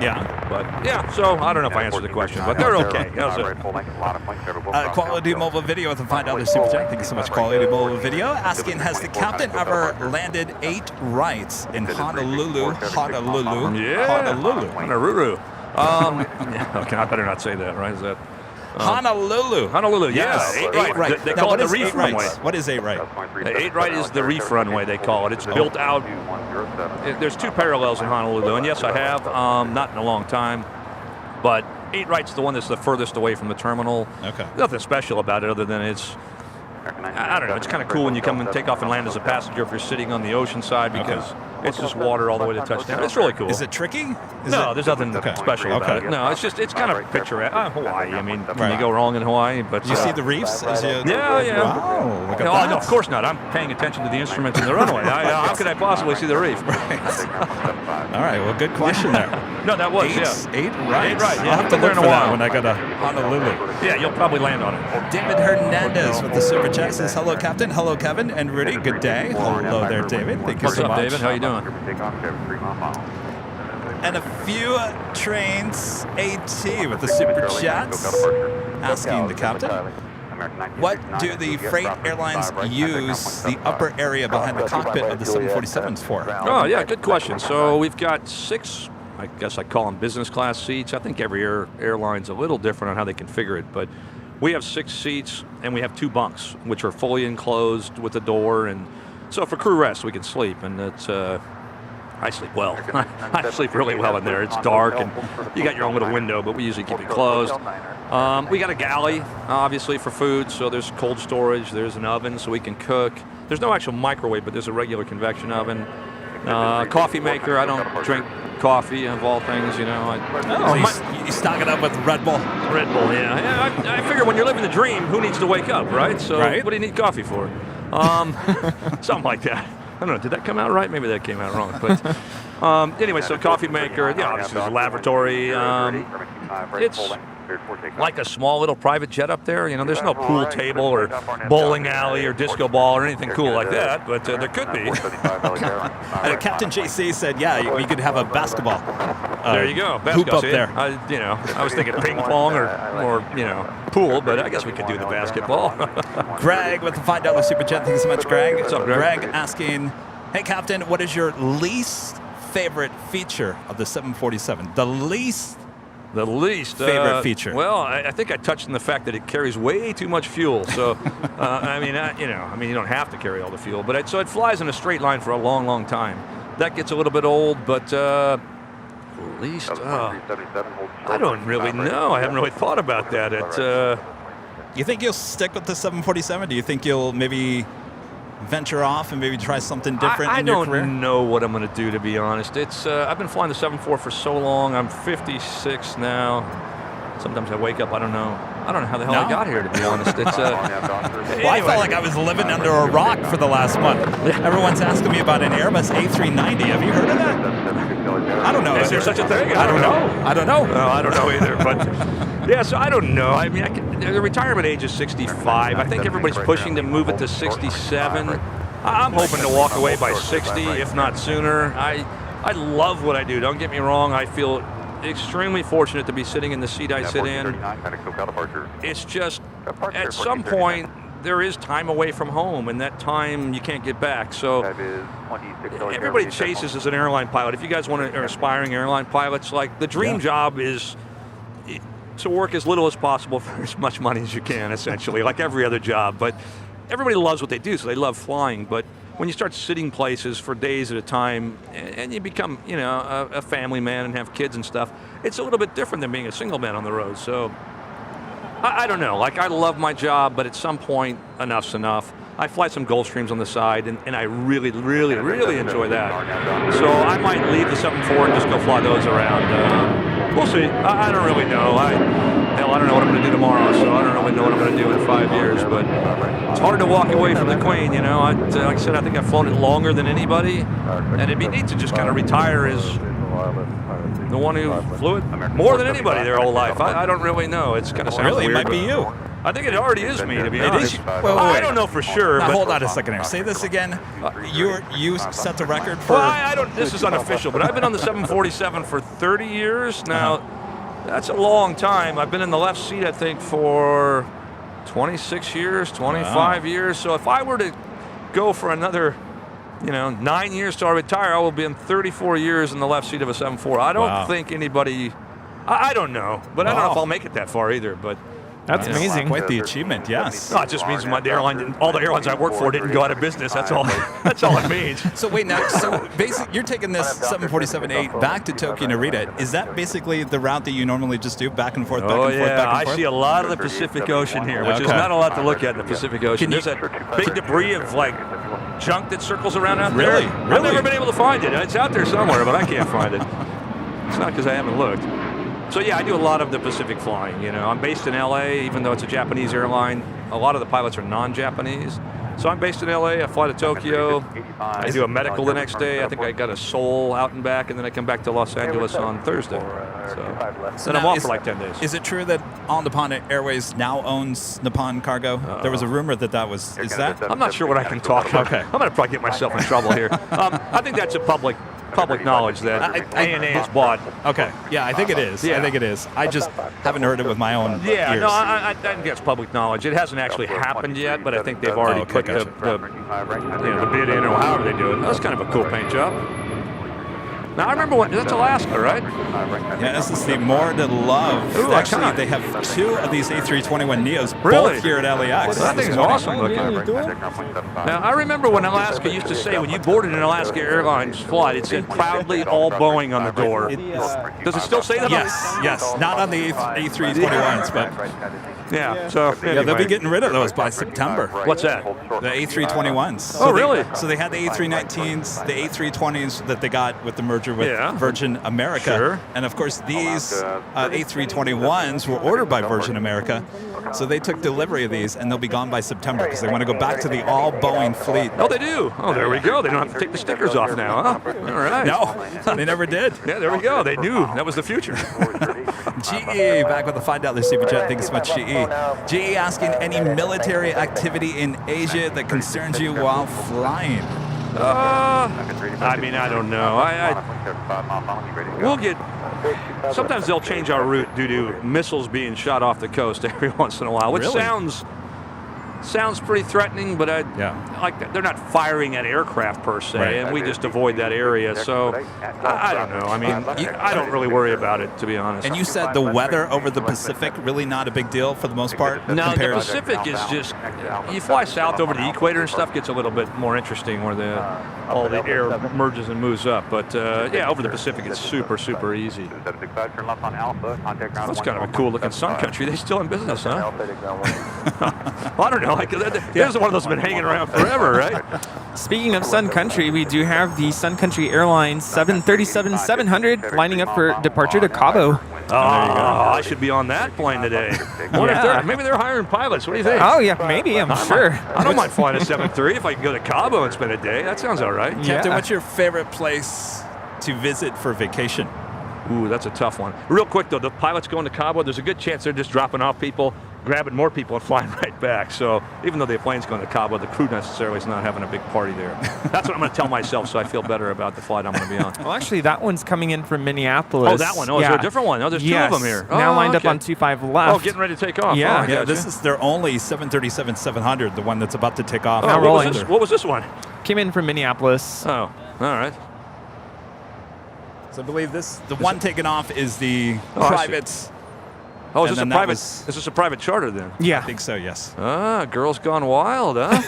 Speaker 3: Yeah.
Speaker 7: But, yeah, so I don't know if I answered the question, but they're okay. That was it.
Speaker 3: Quality Mobile Video with a $5 super chat. Thank you so much, Quality Mobile Video. Asking, has the captain ever landed 8 rights in Honolulu? Honolulu.
Speaker 7: Yeah.
Speaker 3: Honolulu.
Speaker 7: Honolulu. Okay, I better not say that, right? Is that...
Speaker 3: Honolulu.
Speaker 7: Honolulu,
Speaker 3: Yes.
Speaker 7: yeah.
Speaker 3: 8 right.
Speaker 7: They
Speaker 3: Now,
Speaker 7: call
Speaker 3: what
Speaker 7: it
Speaker 3: is
Speaker 7: the reef
Speaker 3: 8
Speaker 7: runway.
Speaker 3: rights? What is 8 right?
Speaker 7: The 8 right is the reef runway, they call it. It's built out. There's 2 parallels in Honolulu, and yes, I have. Not in a long time, but 8 right's the one that's the furthest away from the terminal.
Speaker 3: Okay.
Speaker 7: Nothing special about it other than it's, I don't know, it's kind of cool when you come and take off and land as a passenger if you're sitting on the ocean side because it's just water all the way to touchdown. It's really cool.
Speaker 3: Is it tricky?
Speaker 7: No, there's nothing special about it. No, it's kind of picturesque. Hawaii, I mean, can you go wrong in Hawaii? But
Speaker 3: You see the reefs?
Speaker 7: Yeah.
Speaker 3: Wow, look at
Speaker 7: No,
Speaker 3: that.
Speaker 7: no, of course not. I'm paying attention to the instruments in the runway. How could I possibly see the reef?
Speaker 3: All right, well, good question there.
Speaker 7: No, that was,
Speaker 3: 8
Speaker 7: yeah.
Speaker 3: right.
Speaker 7: 8 right, yeah.
Speaker 3: I'll have to
Speaker 7: Been there
Speaker 3: look
Speaker 7: in
Speaker 3: for
Speaker 7: a
Speaker 3: that
Speaker 7: while.
Speaker 3: when I go to Honolulu.
Speaker 7: Yeah, you'll probably land on it.
Speaker 3: David Hernandez with the super chat says, hello, Captain. Hello, Kevin and Rudy. Good day. Hello there, David. Thank you
Speaker 7: What's
Speaker 3: so
Speaker 7: up,
Speaker 3: much.
Speaker 7: David? How you doing?
Speaker 3: And a few trains AT with the super chats asking the captain, what do the freight airlines use the upper area behind the cockpit of the 747s for?
Speaker 7: Oh, yeah, good question. So we've got 6, I guess I call them business class seats. I think every airline's a little different on how they configure it, but we have 6 seats and we have 2 bunks, which are fully enclosed with a door. And so for crew rest, we can sleep, and it's, I sleep well. I sleep really well in there. It's dark, and you got your own little window, but we usually keep it closed. We got a galley, obviously, for food, so there's cold storage. There's an oven, so we can cook. There's no actual microwave, but there's a regular convection oven. Coffee maker. I don't drink coffee, of all things, you know.
Speaker 3: You stock it up with Red Bull.
Speaker 7: Red Bull, yeah. I figure when you're living the dream, who needs to wake up, right? So
Speaker 3: Right.
Speaker 7: what do you need coffee for? Something like that. I don't know, did that come out right? Maybe that came out wrong. But anyway, so coffee maker, yeah, obviously there's a lavatory. It's like a small little private jet up there. You know, there's no pool table or bowling alley or disco ball or anything cool like that, but there could be.
Speaker 3: Captain JC said, yeah, you could have a basketball
Speaker 7: There you go.
Speaker 3: hoop up
Speaker 7: See?
Speaker 3: there.
Speaker 7: I was thinking ping pong or pool, but I guess we could do the basketball.
Speaker 3: Greg with the $5 super chat. Thank you so much, Greg.
Speaker 7: What's up, Greg?
Speaker 3: Asking, hey, Captain, what is your least favorite feature of the 747? The least favorite feature.
Speaker 7: Well, I think I touched on the fact that it carries way too much fuel. So, you don't have to carry all the fuel, but it flies in a straight line for a long, long time. That gets a little bit old, but at least I don't really know. I haven't really thought about that.
Speaker 3: You think you'll stick with the 747? Do you think you'll maybe venture off and maybe try something different in your career?
Speaker 7: I don't know what I'm going to do, to be honest. I've been flying the 747 for so long. I'm 56 now. Sometimes I wake up, I don't know how the hell I got here, to be honest. Well,
Speaker 3: I felt like I was living under a rock for the last month. Everyone's asking me about an Airbus A390. Have you heard of that? I don't know.
Speaker 7: Is there such a thing? I don't know. No, I don't know either. But yeah, so I don't know. I mean, the retirement age is 65. I think everybody's pushing to move it to 67. I'm hoping to walk away by 60, if not sooner. I love what I do. Don't get me wrong. I feel extremely fortunate to be sitting in the seat I sit in. It's just, at some point, there is time away from home, and that time you can't get back. So everybody chases as an airline pilot. If you guys are aspiring airline pilots, like the dream job is to work as little as possible for as much money as you can, essentially, like every other job. But everybody loves what they do, so they love flying. But when you start sitting places for days at a time, and you become, you know, a family man and have kids and stuff, it's a little bit different than being a single man on the road. So I don't know. Like, I love my job, but at some point, enough's enough. I fly some Gulfstreams on the side, and I really, really, really enjoy that. So I might leave the 7.4 and just go fly those around. We'll see. I don't really know. Hell, I don't know what I'm going to do tomorrow, so I don't really know what I'm going to do in 5 years. But it's hard to walk away from the Queen, you know. Like I said, I think I've flown it longer than anybody, and it'd be neat to just kind of retire as the one who flew it more than anybody their whole life. I don't really know. It's kind of sounds
Speaker 3: Really, it
Speaker 7: weird,
Speaker 3: might be you.
Speaker 7: I think it already is me, to be honest.
Speaker 3: is you.
Speaker 7: I don't know for sure.
Speaker 3: Now,
Speaker 7: but
Speaker 3: hold on a second here. Say this again. You set the record for.
Speaker 7: Well, I don't. This is unofficial, but I've been on the 747 for 30 years now. That's a long time. I've been in the left seat, I think, for 26 years, 25 years. So if I were to go for another, 9 years till I retire, I will be in 34 years in the left seat of a 747. I don't think anybody. I don't know, but I don't know if I'll make it that far either. But.
Speaker 8: That's amazing.
Speaker 3: Quite the achievement, yes.
Speaker 7: No, it just means the airline, all the airlines I work for didn't go out of business. That's all. That's all it means.
Speaker 3: So wait, now, basically, you're taking this 747-8 back to Tokyo Narita. Is that basically the route that you normally just do, back and forth, back and forth, back and forth?
Speaker 7: I see a lot of the Pacific Ocean here, which is not a lot to look at in the Pacific Ocean. There's that big debris of junk that circles around out there.
Speaker 3: Really?
Speaker 7: I've never been able to find it. It's out there somewhere, but I can't find it. It's not because I haven't looked. So yeah, I do a lot of the Pacific flying. I'm based in LA, even though it's a Japanese airline. A lot of the pilots are non-Japanese. So I'm based in LA, I fly to Tokyo, I do a medical the next day. I think I got a Seoul out and back, and then I come back to Los Angeles on Thursday. So then I'm off for 10 days.
Speaker 3: Is it true that All Nippon Airways now owns Nippon Cargo? There was a rumor that was, is that?
Speaker 7: I'm not sure what I can talk about.
Speaker 3: Okay.
Speaker 7: I'm going to probably get myself in trouble here. I think that's a public knowledge that ANA has bought.
Speaker 3: Okay. Yeah, I think it is.
Speaker 7: Yeah.
Speaker 3: I think it is. I just haven't heard it with my own
Speaker 7: Yeah,
Speaker 3: ears.
Speaker 7: no, I think that's public knowledge. It hasn't actually happened yet, but I think they've already put the bid in, or however they do it. That's kind of a cool paint job. Now, I remember that's Alaska, right?
Speaker 3: Yeah, this is the More to Love.
Speaker 7: Ooh,
Speaker 3: Actually, they have 2 of these A321neos both here at LAX.
Speaker 7: That thing's awesome looking. Now, I remember when Alaska used to say, when you boarded an Alaska Airlines flight, it said proudly all Boeing on the door. Does it still say that?
Speaker 3: Yes. Not on the A321s, but
Speaker 7: yeah. So
Speaker 3: yeah, they'll be getting rid of those by September.
Speaker 7: What's that?
Speaker 3: The A321s.
Speaker 7: Oh, really?
Speaker 3: So they had the A319s, the A320s that they got with the merger with Virgin America.
Speaker 7: Sure.
Speaker 3: And of course, these A321s were ordered by Virgin America. So they took delivery of these, and they'll be gone by September because they want to go back to the all Boeing fleet.
Speaker 7: Oh, they do. Oh, there we go. They don't have to take the stickers off now, huh? All right.
Speaker 3: No, they never did.
Speaker 7: Yeah, there we go. They knew that was the future.
Speaker 3: GE back with the $5 Super Chat. Thanks so much, GE. GE asking, any military activity in Asia that concerns you while flying?
Speaker 7: I mean, I don't know. We'll get. Sometimes they'll change our route due to missiles being shot off the coast every once in a while, which sounds pretty threatening, but they're not firing at aircraft per se, and we just avoid that area. So I don't know. I mean, I don't really worry about it, to be honest.
Speaker 3: And you said the weather over the Pacific really not a big deal for the most part.
Speaker 7: No, the Pacific is just, you fly south over the equator and stuff gets a little bit more interesting where all the air merges and moves up. But yeah, over the Pacific it's super, super easy. That's kind of a cool looking sun country. They still in business, huh? Well, I don't know. There's one of those been hanging around forever, right?
Speaker 8: Speaking of Sun Country, we do have the Sun Country Airlines 737-700 lining up for departure to Cabo.
Speaker 7: Oh, I should be on that plane today. Maybe they're hiring pilots. What do you think?
Speaker 8: Oh, yeah, maybe. I'm sure.
Speaker 7: I don't mind flying a 737 if I can go to Cabo and spend a day. That sounds all right.
Speaker 3: Captain, what's your favorite place to visit for vacation?
Speaker 7: Ooh, that's a tough one. Real quick, though, the pilots going to Cabo, there's a good chance they're just dropping off people, grabbing more people, and flying right back. So even though the plane's going to Cabo, the crew necessarily is not having a big party there. That's what I'm going to tell myself so I feel better about the flight I'm going to be on.
Speaker 8: Well, actually, that one's coming in from Minneapolis.
Speaker 7: Oh, that one. Oh, is there a different one? Oh, there's 2 of them here.
Speaker 8: Now lined up on 25 left.
Speaker 7: Oh, getting ready to take off.
Speaker 8: Yeah.
Speaker 3: This is their only 737-700, the one that's about to take off.
Speaker 7: Oh, what was this one?
Speaker 8: Came in from Minneapolis.
Speaker 7: Oh, all right.
Speaker 3: So I believe the one taking off is the private.
Speaker 7: Oh, is
Speaker 3: And
Speaker 7: this a
Speaker 3: then that
Speaker 7: private?
Speaker 3: was-
Speaker 7: Is this a private charter then?
Speaker 8: Yeah.
Speaker 3: I think so, yes.
Speaker 7: Ah, Girls Gone Wild, huh?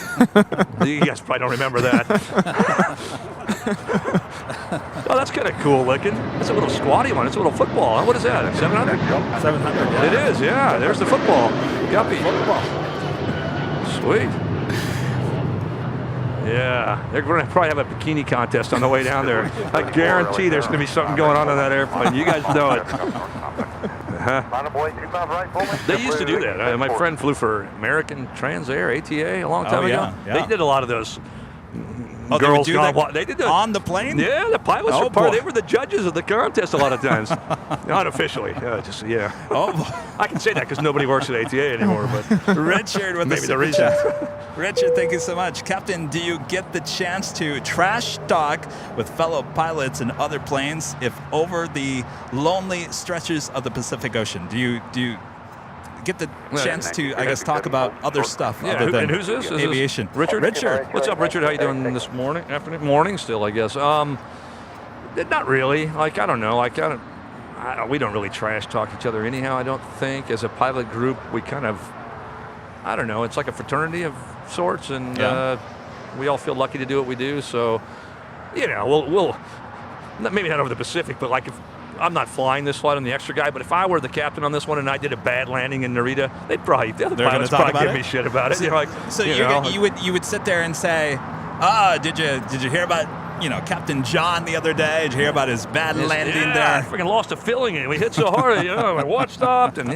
Speaker 7: You guys probably don't remember that. Oh, that's kind of cool looking. It's a little squatty one. It's a little football. Huh? What is that? 700?
Speaker 3: 700, yeah.
Speaker 7: It is, yeah. There's the football. Guppy. Sweet. Yeah, they're going to probably have a bikini contest on the way down there. I guarantee there's going to be something going on that airplane. You guys know it. They used to do that. My friend flew for American Transair, ATA, a long time ago.
Speaker 3: yeah.
Speaker 7: They did a lot of those.
Speaker 3: Oh, they would do
Speaker 7: Gone
Speaker 3: that
Speaker 7: Wild. They did that
Speaker 3: on the plane?
Speaker 7: Yeah, the pilots
Speaker 3: Oh,
Speaker 7: were part.
Speaker 3: boy.
Speaker 7: They were the judges of the contest a lot of times. Unofficially, yeah.
Speaker 3: Oh,
Speaker 7: I can say that because nobody works at ATA anymore. But
Speaker 3: Richard with
Speaker 7: maybe
Speaker 3: the
Speaker 7: the
Speaker 3: super
Speaker 7: reason.
Speaker 3: chat. Richard, thank you so much. Captain, do you get the chance to trash talk with fellow pilots and other planes if over the lonely stretches of the Pacific Ocean? Do you get the chance to, I guess, talk about other stuff other than
Speaker 7: and who's this? Is this
Speaker 3: aviation?
Speaker 7: Richard?
Speaker 3: Richard.
Speaker 7: What's up, Richard? How you doing this morning? Afternoon? Morning still, I guess. Not really. Like, I don't know. Like, we don't really trash talk each other anyhow, I don't think. As a pilot group, we kind of, I don't know, it's like a fraternity of sorts, and we all feel lucky to do what we do. So, we'll maybe not over the Pacific, but like if I'm not flying this flight, I'm the extra guy, but if I were the captain on this one and I did a bad landing in Narita, the other pilots probably give me shit about it.
Speaker 3: So, you would sit there and say, did you hear about Captain John the other day? Did you hear about his bad landing there?
Speaker 7: I freaking lost a filling and we hit so hard, my watch stopped and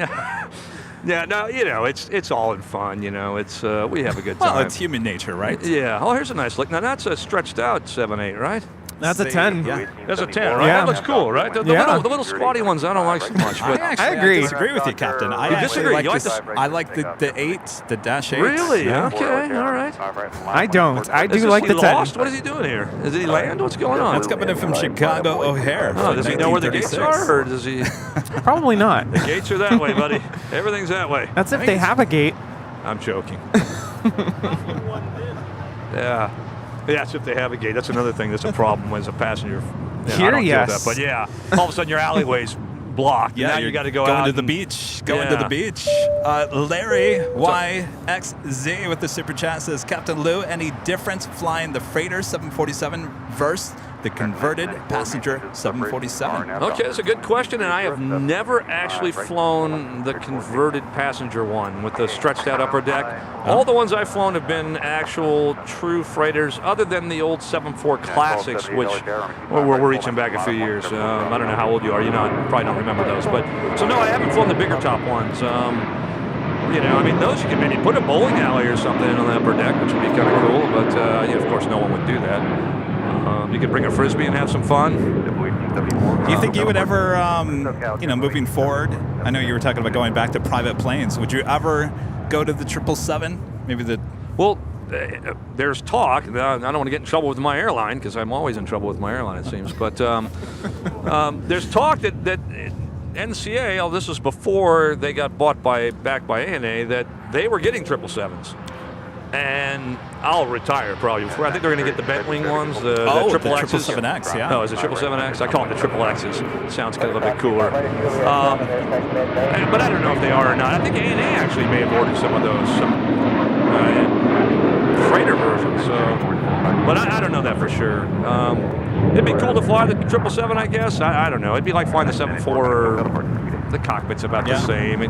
Speaker 7: it's all in fun, it's we have a good time.
Speaker 3: Well, it's human nature, right?
Speaker 7: Yeah. Oh, here's a nice look. Now that's a stretched out 7.8, right?
Speaker 8: That's a 10.
Speaker 3: Yeah.
Speaker 7: That's a 10, right?
Speaker 8: Yeah.
Speaker 7: That looks cool, right? The little squatty ones I don't like so much. But
Speaker 3: I
Speaker 8: agree.
Speaker 3: disagree with you, Captain. I
Speaker 7: You
Speaker 3: actually
Speaker 7: disagree?
Speaker 3: like
Speaker 7: You like
Speaker 3: this. I like the 8, the dash 8.
Speaker 7: Really?
Speaker 3: Yeah.
Speaker 7: Okay. All right.
Speaker 8: I don't. I do
Speaker 7: Is
Speaker 8: like
Speaker 7: he
Speaker 8: the 10.
Speaker 7: lost? What is he doing here? Did he land? What's going on?
Speaker 3: That's coming in from Chicago O'Hare.
Speaker 7: Oh, does he know where the gates are, or does he?
Speaker 8: Probably not.
Speaker 7: The gates are that way, buddy. Everything's that way.
Speaker 8: That's if they have a gate.
Speaker 7: I'm joking. Yeah. That's if they have a gate. That's another thing that's a problem as a passenger.
Speaker 8: Here,
Speaker 7: I don't deal with
Speaker 8: yes.
Speaker 7: that. But yeah, all of a sudden your alleyway's blocked.
Speaker 3: Yeah,
Speaker 7: now you got to go
Speaker 3: going
Speaker 7: out
Speaker 3: to the
Speaker 7: and-
Speaker 3: beach. Going to
Speaker 7: Yeah.
Speaker 3: the beach. Larry YXZ with the super chat says, Captain Lou, any difference flying the freighter 747 versus the converted passenger 747?
Speaker 7: Okay, that's a good question, and I have never actually flown the converted passenger one with the stretched out upper deck. All the ones I've flown have been actual true freighters, other than the old 74 Classics, which we're reaching back a few years. I don't know how old you are. Probably don't remember those. But so no, I haven't flown the bigger top ones. Those you can maybe put a bowling alley or something on the upper deck, which would be kind of cool. But of course, no one would do that. You could bring a frisbee and have some fun.
Speaker 3: Do you think you would ever, moving forward, I know you were talking about going back to private planes. Would you ever go to the 777? Maybe the...
Speaker 7: Well, there's talk. I don't want to get in trouble with my airline because I'm always in trouble with my airline, it seems. But there's talk that NCA, this was before they got bought back by ANA, that they were getting 777s. And I'll retire probably before. I think they're going to get the bent wing ones, the triple X's.
Speaker 3: 777X, yeah.
Speaker 7: No, is it 777X? I call them the triple X's. Sounds kind of a bit cooler. But I don't know if they are or not. I think ANA actually may have ordered some of those, freighter versions. But I don't know that for sure. It'd be cool to fly the 777, I guess. I don't know. It'd be like flying the 74. The cockpit's about the same. It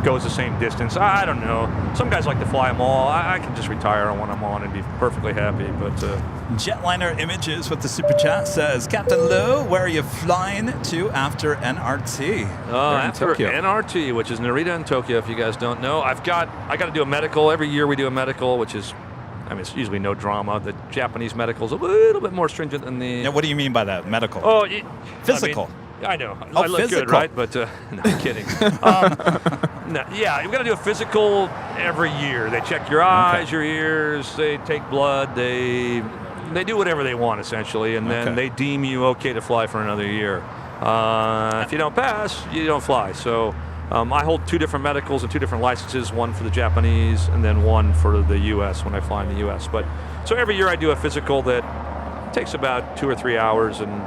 Speaker 7: goes the same distance. I don't know. Some guys like to fly them all. I can just retire on one I'm on and be perfectly happy. But
Speaker 3: Jetliner Images with the super chat says, Captain Lou, where are you flying to after NRT?
Speaker 7: After
Speaker 3: Tokyo.
Speaker 7: NRT, which is Narita in Tokyo, if you guys don't know, I got to do a medical. Every year we do a medical, which is, it's usually no drama. The Japanese medical is a little bit more stringent than the...
Speaker 3: Now, what do you mean by that, medical?
Speaker 7: Oh,
Speaker 3: physical.
Speaker 7: I know.
Speaker 3: Oh,
Speaker 7: I look
Speaker 3: physical.
Speaker 7: good, right? But no, I'm kidding. You've got to do a physical every year. They check your eyes, your ears. They take blood. They do whatever they want, essentially, and then they deem you okay to fly for another year. If you don't pass, you don't fly. So I hold 2 different medicals and 2 different licenses, one for the Japanese and then one for the U.S. when I fly in the U.S. But so every year I do a physical that takes about 2 or 3 hours, and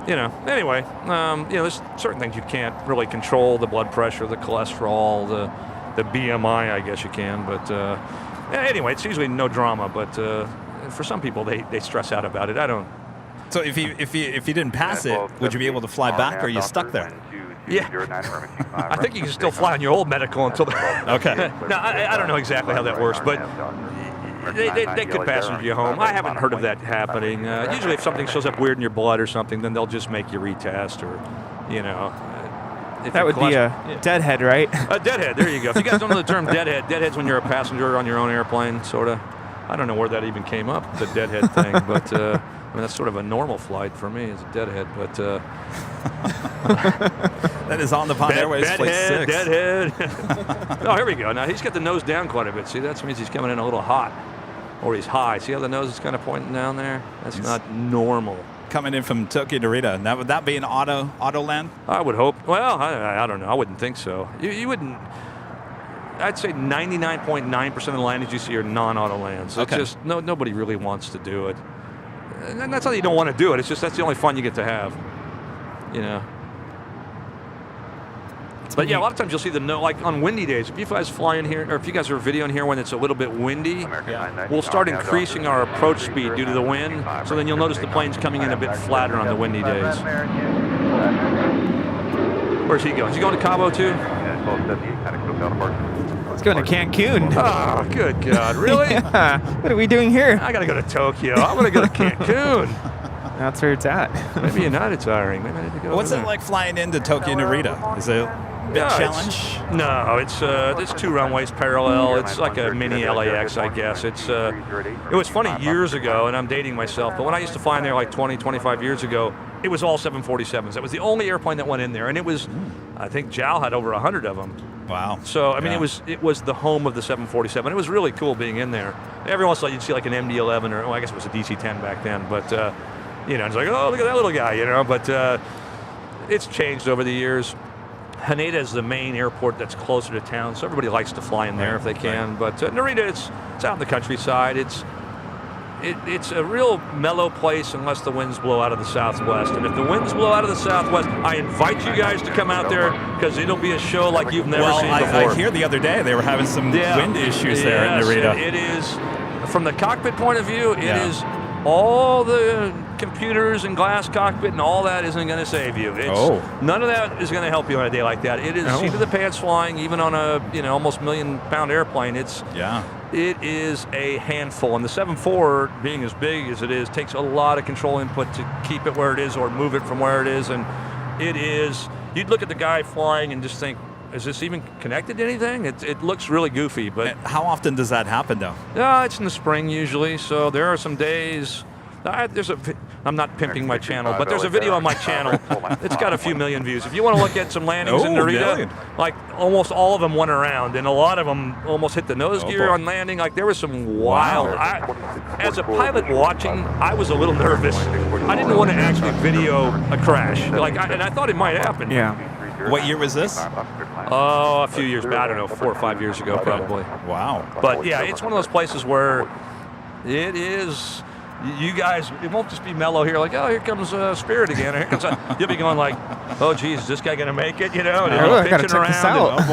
Speaker 7: you know, anyway, you know, there's certain things you can't really control, the blood pressure, the cholesterol, the BMI, I guess you can. But anyway, it's usually no drama. But for some people, they stress out about it. I don't.
Speaker 3: So if you didn't pass it, would you be able to fly back, or are you stuck there?
Speaker 7: Yeah. I think you can still fly on your old medical until.
Speaker 3: Okay.
Speaker 7: Now, I don't know exactly how that works, but they could passenger you home. I haven't heard of that happening. Usually if something shows up weird in your blood or something, then they'll just make you retest, or, you know.
Speaker 8: That would be a deadhead, right?
Speaker 7: A deadhead, there you go. If you guys don't know the term deadhead, deadhead's when you're a passenger on your own airplane, sort of. I don't know where that even came up, the deadhead thing, but I mean, that's sort of a normal flight for me, is a deadhead, but...
Speaker 3: that is on the Pond Airways Flight 6.
Speaker 7: Deadhead. Oh, here we go. Now, he's got the nose down quite a bit. See, that means he's coming in a little hot, or he's high. See how the nose is kind of pointing down there? That's not normal.
Speaker 3: Coming in from Tokyo Narita, and would that be an auto land?
Speaker 7: I would hope. Well, I don't know. I wouldn't think so. You wouldn't. I'd say 99.9% of the landings you see are non-auto lands. It's just nobody really wants to do it. And that's not that you don't want to do it. It's just that's the only fun you get to have. You know. But yeah, a lot of times you'll see like on windy days. If you guys fly in here, or if you guys are videoing here when it's a little bit windy, we'll start increasing our approach speed due to the wind. So then you'll notice the plane's coming in a bit flatter on the windy days. Where's he going? Is he going to Cabo too?
Speaker 8: Let's go to Cancun.
Speaker 7: Oh, good God, really?
Speaker 8: Yeah. What are we doing here?
Speaker 7: I gotta go to Tokyo. I'm gonna go to Cancun.
Speaker 8: That's where it's at.
Speaker 7: Maybe United's hiring. Maybe I need to go.
Speaker 3: What's it like flying into Tokyo Narita? Is it a big challenge?
Speaker 7: No, it's 2 runways parallel. It's like a mini LAX, I guess. It was funny years ago, and I'm dating myself, but when I used to fly in there like 20, 25 years ago, it was all 747s. That was the only airplane that went in there, and it was, I think JAL had over 100 of them.
Speaker 3: Wow.
Speaker 7: So, I mean, it was the home of the 747. It was really cool being in there. Every once in a while you'd see like an MD-11, or I guess it was a DC-10 back then, but, you know, it's like, oh, look at that little guy, you know, but it's changed over the years. Haneda is the main airport that's closer to town, so everybody likes to fly in there if they can. But Narita, it's out in the countryside. It's a real mellow place unless the winds blow out of the southwest. And if the winds blow out of the southwest, I invite you guys to come out there because it'll be a show like you've never seen before.
Speaker 3: I hear the other day they were having some wind issues there in Narita.
Speaker 7: It is, from the cockpit point of view, it is all the computers and glass cockpit and all that isn't going to save you. None of that is going to help you on a day like that. It is seat of the pants flying, even on a almost $1 million airplane. It is a handful, and the 7.4, being as big as it is, takes a lot of control input to keep it where it is or move it from where it is. And it is, you'd look at the guy flying and just think, is this even connected to anything? It looks really goofy. But
Speaker 3: how often does that happen, though?
Speaker 7: It's in the spring usually. So there are some days. I'm not pimping my channel, but there's a video on my channel. It's got a few million views. If you want to look at some landings in Narita, like almost all of them went around, and a lot of them almost hit the nose gear on landing. Like there was some wild. As a pilot watching, I was a little nervous. I didn't want to actually video a crash. And I thought it might happen.
Speaker 8: Yeah.
Speaker 3: What year was this?
Speaker 7: Oh, a few years back. I don't know, 4 or 5 years ago, probably.
Speaker 3: Wow.
Speaker 7: But yeah, it's one of those places where it is. You guys, it won't just be mellow here, like, oh, here comes Spirit again. Here comes. You'll be going like, oh, geez, is this guy going to make it? You know,
Speaker 8: I gotta check this out.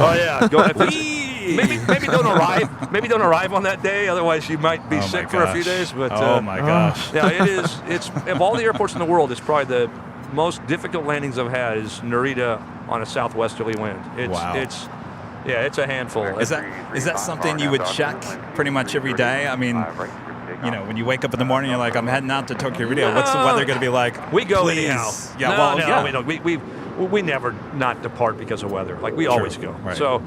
Speaker 7: Maybe don't arrive. Maybe don't arrive on that day. Otherwise, you might be sick for a few days. But
Speaker 3: oh my gosh.
Speaker 7: Yeah, it is. It's of all the airports in the world, it's probably the most difficult landings I've had is Narita on a southwesterly wind. It's a handful.
Speaker 3: Is that something you would check pretty much every day? I mean, you know, when you wake up in the morning, you're like, I'm heading out to Tokyo Narita. What's the weather going to be like?
Speaker 7: We go
Speaker 3: Please.
Speaker 7: anyhow.
Speaker 3: Yeah,
Speaker 7: we don't. We never not depart because of weather. Like we always go.
Speaker 3: Right.
Speaker 7: So,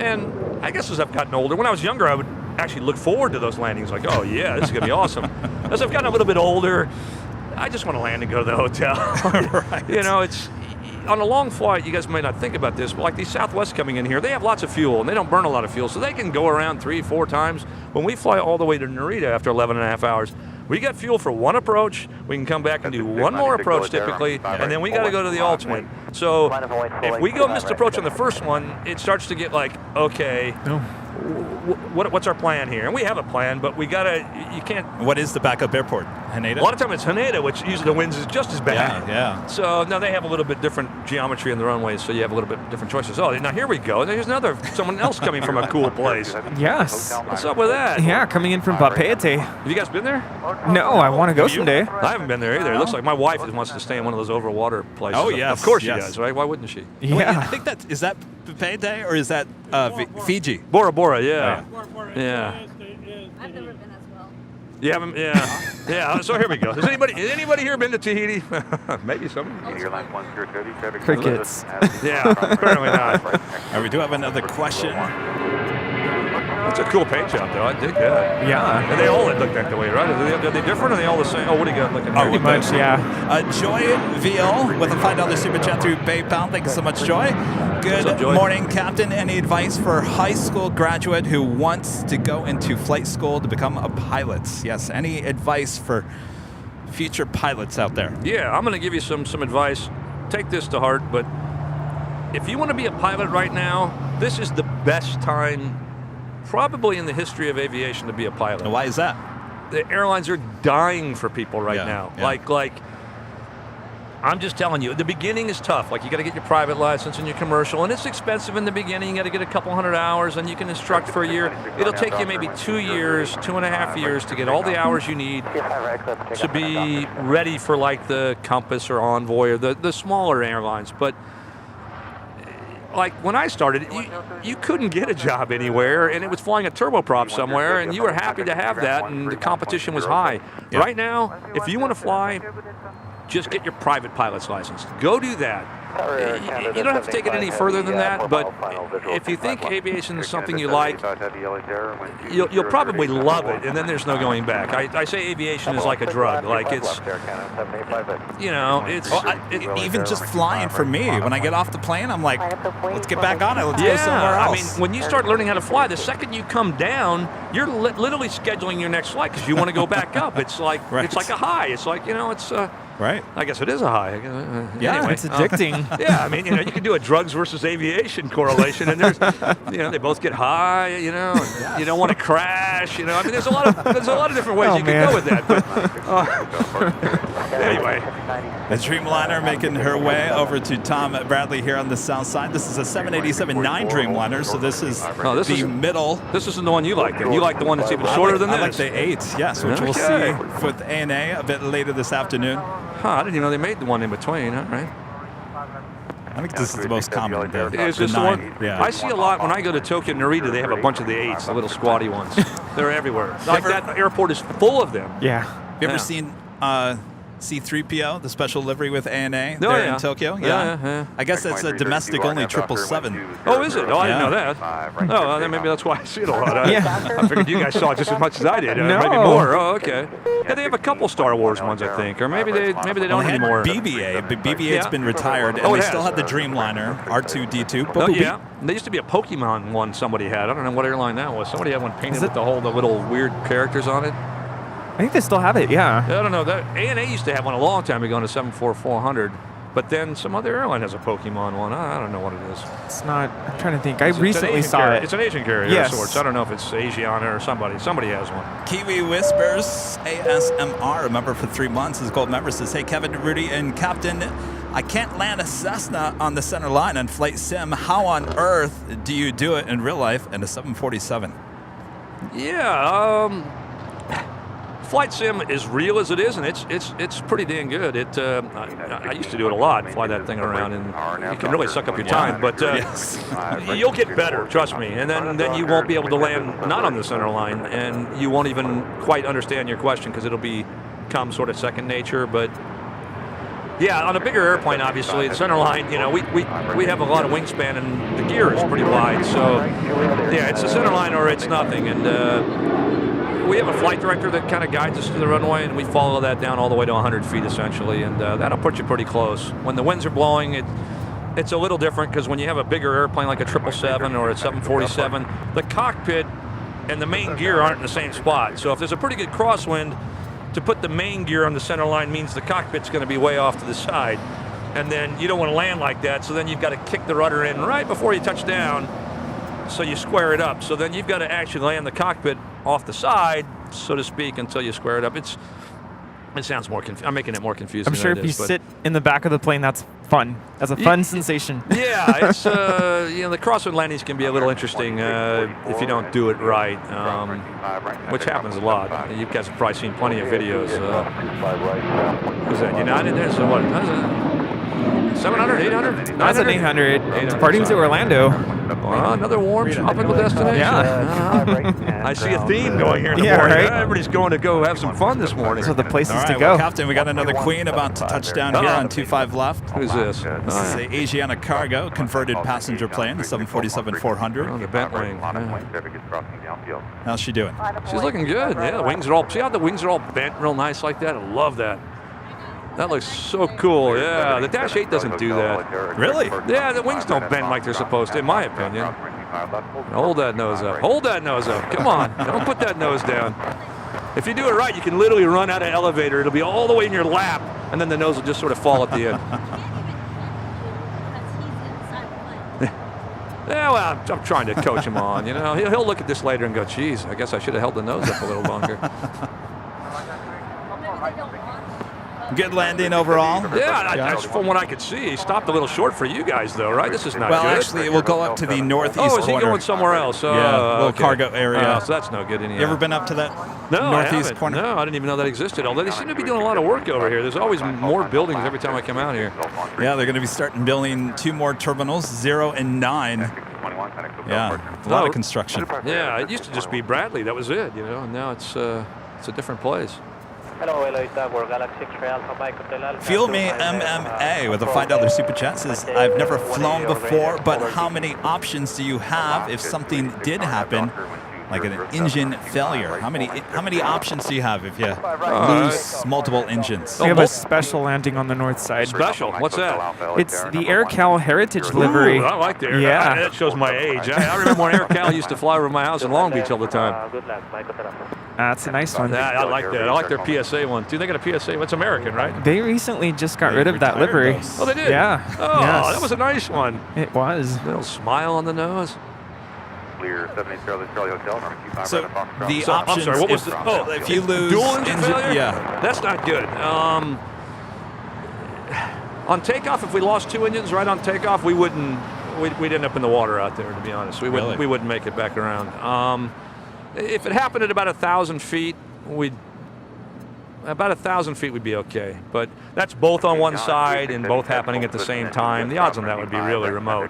Speaker 7: and I guess as I've gotten older, when I was younger, I would actually look forward to those landings. Like, oh yeah, this is going to be awesome. As I've gotten a little bit older, I just want to land and go to the hotel.
Speaker 3: Right.
Speaker 7: You know, it's. On a long flight, you guys may not think about this, but like these Southwest coming in here, they have lots of fuel, and they don't burn a lot of fuel, so they can go around 3-4 times. When we fly all the way to Narita after 11 and a half hours, we got fuel for one approach. We can come back and do one more approach typically, and then we got to go to the alternate. So if we go missed approach on the first one, it starts to get like, okay, what's our plan here? And we have a plan, but we gotta. You can't.
Speaker 3: What is the backup airport? Haneda?
Speaker 7: A lot of time it's Haneda, which usually the winds is just as bad.
Speaker 3: Yeah.
Speaker 7: So now they have a little bit different geometry in the runways, so you have a a little bit different choices. Oh, now here we go. There's someone else coming from a cool place.
Speaker 8: Yes.
Speaker 7: What's up with that?
Speaker 8: Yeah, coming in from Papeete.
Speaker 7: Have you guys been there?
Speaker 8: No, I want to go someday.
Speaker 7: I haven't been there either. It looks like my wife wants to stay in one of those overwater places.
Speaker 3: Oh, yes.
Speaker 7: Of course she
Speaker 3: yes.
Speaker 7: does, right? Why wouldn't she?
Speaker 8: Yeah.
Speaker 3: Wait, I think is that Papeete or is that Fiji?
Speaker 7: Bora Bora, yeah. Yeah.
Speaker 9: I've never been as well.
Speaker 7: You haven't? Yeah. Yeah. So here we go. Has anybody here been to Tahiti? Maybe somebody.
Speaker 2: Airline 1030.
Speaker 8: Crickets.
Speaker 7: Yeah, apparently not.
Speaker 3: And we do have another question.
Speaker 7: It's a cool paint job, though. I dig that.
Speaker 8: Yeah.
Speaker 7: And they all look that way, right? Are they different? Or are they all the same? Oh, what do you got looking here?
Speaker 8: Pretty much, yeah.
Speaker 3: Joy VL with a $5 super chat through PayPal. Thank you so much, Joy. Good
Speaker 7: up, Joy?
Speaker 3: morning, Captain. Any advice for a high school graduate who wants to go into flight school to become a pilot? Yes, any advice for future pilots out there?
Speaker 7: Yeah, I'm going to give you some advice. Take this to heart, but if you want to be a pilot right now, this is the best time probably in the history of aviation to be a pilot.
Speaker 3: And why is that?
Speaker 7: The airlines are dying for people right now.
Speaker 3: Yeah.
Speaker 7: Like I'm just telling you, the beginning is tough. Like you got to get your private license and your commercial, and it's expensive in the beginning. You got to get a couple hundred hours, and you can instruct for a year. It'll take you maybe 2 years, 2.5 years to get all the hours you need to be ready for like the Compass or Envoy or the smaller airlines. But like when I started, you couldn't get a job anywhere, and it was flying a turboprop somewhere, and you were happy to have that, and the competition was high.
Speaker 3: Yeah.
Speaker 7: Right now, if you want to fly, just get your private pilot's license. Go do that. You don't have to take it any further than that, but if you think aviation is something you like, you'll probably love it, and then there's no going back. I say aviation is like a drug. Like it's, it's
Speaker 3: even just flying for me. When I get off the plane, I'm like, let's get back on it. Let's go somewhere else.
Speaker 7: I mean, when you start learning how to fly, the second you come down, you're literally scheduling your next flight because you want to go back up. It's like it's like a high. It's like it's.
Speaker 3: Right.
Speaker 7: I guess it is a high.
Speaker 8: Yeah,
Speaker 7: anyway,
Speaker 8: it's addicting.
Speaker 7: Yeah, I mean, you can do a drugs versus aviation correlation, and there's, they both get high, and you don't want to crash, I mean, there's a lot of different ways you can go with that. But, anyway.
Speaker 3: The Dreamliner making her way over to Tom Bradley here on the south side. This is a 787-9 Dreamliner, so this is the middle.
Speaker 7: This isn't the one you like, then. You like the one that's even shorter than this.
Speaker 3: I like the 8, yes, which we'll see with ANA a bit later this afternoon.
Speaker 7: I didn't even know they made the one in between. All right.
Speaker 3: I think this is the most common.
Speaker 7: Is this the one?
Speaker 3: Yeah.
Speaker 7: I see a lot when I go to Tokyo Narita. They have a bunch of the 8s, the little squatty ones. They're everywhere. Like that airport is full of them.
Speaker 8: Yeah.
Speaker 3: Have you ever seen C-3PO, the special livery with ANA there in Tokyo?
Speaker 7: Yeah.
Speaker 3: I guess that's a domestic-only 777.
Speaker 7: Oh, is it? Oh, I didn't know that. Oh, then maybe that's why I see it a lot. I figured you guys saw it just as much as I did.
Speaker 8: No.
Speaker 7: Maybe more. Oh, okay. Yeah, they have a couple Star Wars ones, I think, or maybe they don't anymore.
Speaker 3: BB-8, but BB-8's been retired, and they still have the Dreamliner R2-D2.
Speaker 7: Oh, yeah. There used to be a Pokemon one somebody had. I don't know what airline that was. Somebody had one painted with the little weird characters on it.
Speaker 8: I think they still have it, yeah.
Speaker 7: I don't know. That ANA used to have one a long time ago on a 747-400, but then some other airline has a Pokemon one. I don't know what it is.
Speaker 8: It's not. I'm trying to think. I recently saw it.
Speaker 7: It's an Asian carrier of sorts. I don't know if it's Asiana or somebody. Somebody has one.
Speaker 3: Kiwi Whispers, ASMR, a member for 3 months, his gold member says, hey, Kevin, Rudy, and Captain, I can't land a Cessna on the center line on Flight Sim. How on earth do you do it in real life in a 747?
Speaker 7: Yeah, Flight Sim is real as it is, and it's pretty dang good. I used to do it a lot, fly that thing around, and you can really suck up your time. But you'll get better, trust me. And then you won't be able to land not on the center line, and you won't even quite understand your question because it'll become sort of second nature. But yeah, on a bigger airplane, obviously, the center line, we have a lot of wingspan, and the gear is pretty wide. So yeah, it's the center line or it's nothing. And we have a flight director that kind of guides us to the runway, and we follow that down all the way to 100 feet, essentially, and that'll put you pretty close. When the winds are blowing, it's a little different because when you have a bigger airplane like a 777 or a 747, the cockpit and the main gear aren't in the same spot. So if there's a pretty good crosswind, to put the main gear on the center line means the cockpit's going to be way off to the side. And then you don't want to land like that, so then you've got to kick the rudder in right before you touch down. So you square it up. So then you've got to actually land the cockpit off the side, so to speak, until you square it up. It sounds more I'm making it more confusing.
Speaker 8: I'm sure
Speaker 7: than
Speaker 8: if
Speaker 7: it
Speaker 8: you
Speaker 7: is, but
Speaker 8: sit in the back of the plane, that's fun. That's a fun sensation.
Speaker 7: Yeah, it's the crosswind landings can be a little interesting if you don't do it right, which happens a lot. You guys have probably seen plenty of videos. Was that United there? So what? 700, 800,
Speaker 8: That's an 800. Departing to Orlando.
Speaker 7: Well, another warm tropical destination.
Speaker 8: Yeah.
Speaker 7: I see a theme going here in the morning.
Speaker 8: Right?
Speaker 7: Everybody's going to go have some fun this morning.
Speaker 8: Those are the places
Speaker 3: All right,
Speaker 8: to go.
Speaker 3: well, Captain, we got another Queen about to touch down here on 25 left.
Speaker 7: Who's this?
Speaker 3: This is the Asiana Cargo converted passenger plane, the 747-400.
Speaker 7: Oh, the bent wing.
Speaker 3: How's she doing?
Speaker 7: She's looking good. Yeah, the wings are all. See how the wings are all bent real nice like that? I love that. That looks so cool. Yeah, the Dash 8 doesn't do that.
Speaker 3: Really?
Speaker 7: Yeah, the wings don't bend like they're supposed to, in my opinion. Hold that nose up. Hold that nose up. Come on. Don't put that nose down. If you do it right, you can literally run out of elevator. It'll be all the way in your lap, and then the nose will just sort of fall at the end. Yeah, well, I'm trying to coach him on, you know. He'll look at this later and go, geez, I guess I should have held the nose up a little longer.
Speaker 3: Good landing overall.
Speaker 7: Yeah, from what I could see, he stopped a little short for you guys, though, right? This is not
Speaker 3: well,
Speaker 7: good.
Speaker 3: actually, it will go up to the northeast
Speaker 7: Oh, is he
Speaker 3: corner.
Speaker 7: going somewhere else?
Speaker 3: Yeah, little
Speaker 7: okay.
Speaker 3: cargo area.
Speaker 7: So that's no good.
Speaker 3: You ever been up to that
Speaker 7: No,
Speaker 3: northeast
Speaker 7: I
Speaker 3: corner?
Speaker 7: No, I didn't even know that existed. Although they seem to be doing a lot of work over here. There's always more buildings every time I come out here.
Speaker 3: Yeah, they're going to be starting building 2 more terminals, 0 and 9. Yeah, a lot of construction.
Speaker 7: Yeah, it used to just be Bradley. That was it, you know. And now it's a different place.
Speaker 3: Feel Me MMA with a $5 super chat says, I've never flown before, but how many options do you have if something did happen, like an engine failure? How many options do you have if you lose multiple engines?
Speaker 8: We have a special landing on the north side.
Speaker 7: Special? What's that?
Speaker 8: It's the AirCal Heritage livery.
Speaker 7: Ooh, I like the Air.
Speaker 8: Yeah.
Speaker 7: That shows my age. I remember when AirCal used to fly over my house in Long Beach all the time.
Speaker 8: That's a nice one.
Speaker 7: Yeah, I like that. I like their PSA one. Do they got a PSA? It's American, right?
Speaker 8: They recently just got rid of that livery.
Speaker 3: those.
Speaker 7: Oh, they did?
Speaker 8: Yeah.
Speaker 7: Oh,
Speaker 8: Yes.
Speaker 7: that was a nice one.
Speaker 8: It was.
Speaker 7: Little smile on the nose.
Speaker 3: So the
Speaker 7: So, I'm
Speaker 3: options,
Speaker 7: sorry, what was
Speaker 3: if you lose
Speaker 7: dual engine failure?
Speaker 3: yeah.
Speaker 7: That's not good. On takeoff, if we lost 2 engines right on takeoff, we'd end up in the water out there, to be honest. We wouldn't make it back around. If it happened at about 1,000 feet, we'd be okay. But that's both on one side and both happening at the same time. The odds on that would be really remote.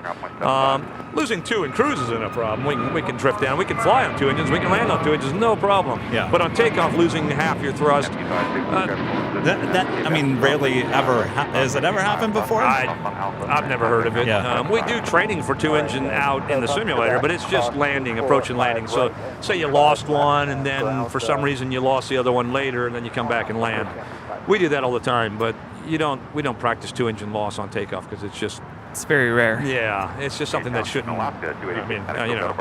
Speaker 7: Losing 2 in cruise isn't a problem. We can drift down. We can fly on 2 engines. We can land on 2 engines. No problem.
Speaker 3: Yeah.
Speaker 7: But on takeoff, losing half your thrust.
Speaker 3: I mean, rarely ever. Has it ever happened before?
Speaker 7: I've never heard of it.
Speaker 3: Yeah.
Speaker 7: We do training for 2 engine out in the simulator, but it's just landing, approach and landing. So say you lost one and then for some reason you lost the other one later and then you come back and land. We do that all the time, but we don't practice 2 engine loss on takeoff because it's
Speaker 8: very rare.
Speaker 7: Yeah, it's just something that shouldn't. I mean, you know.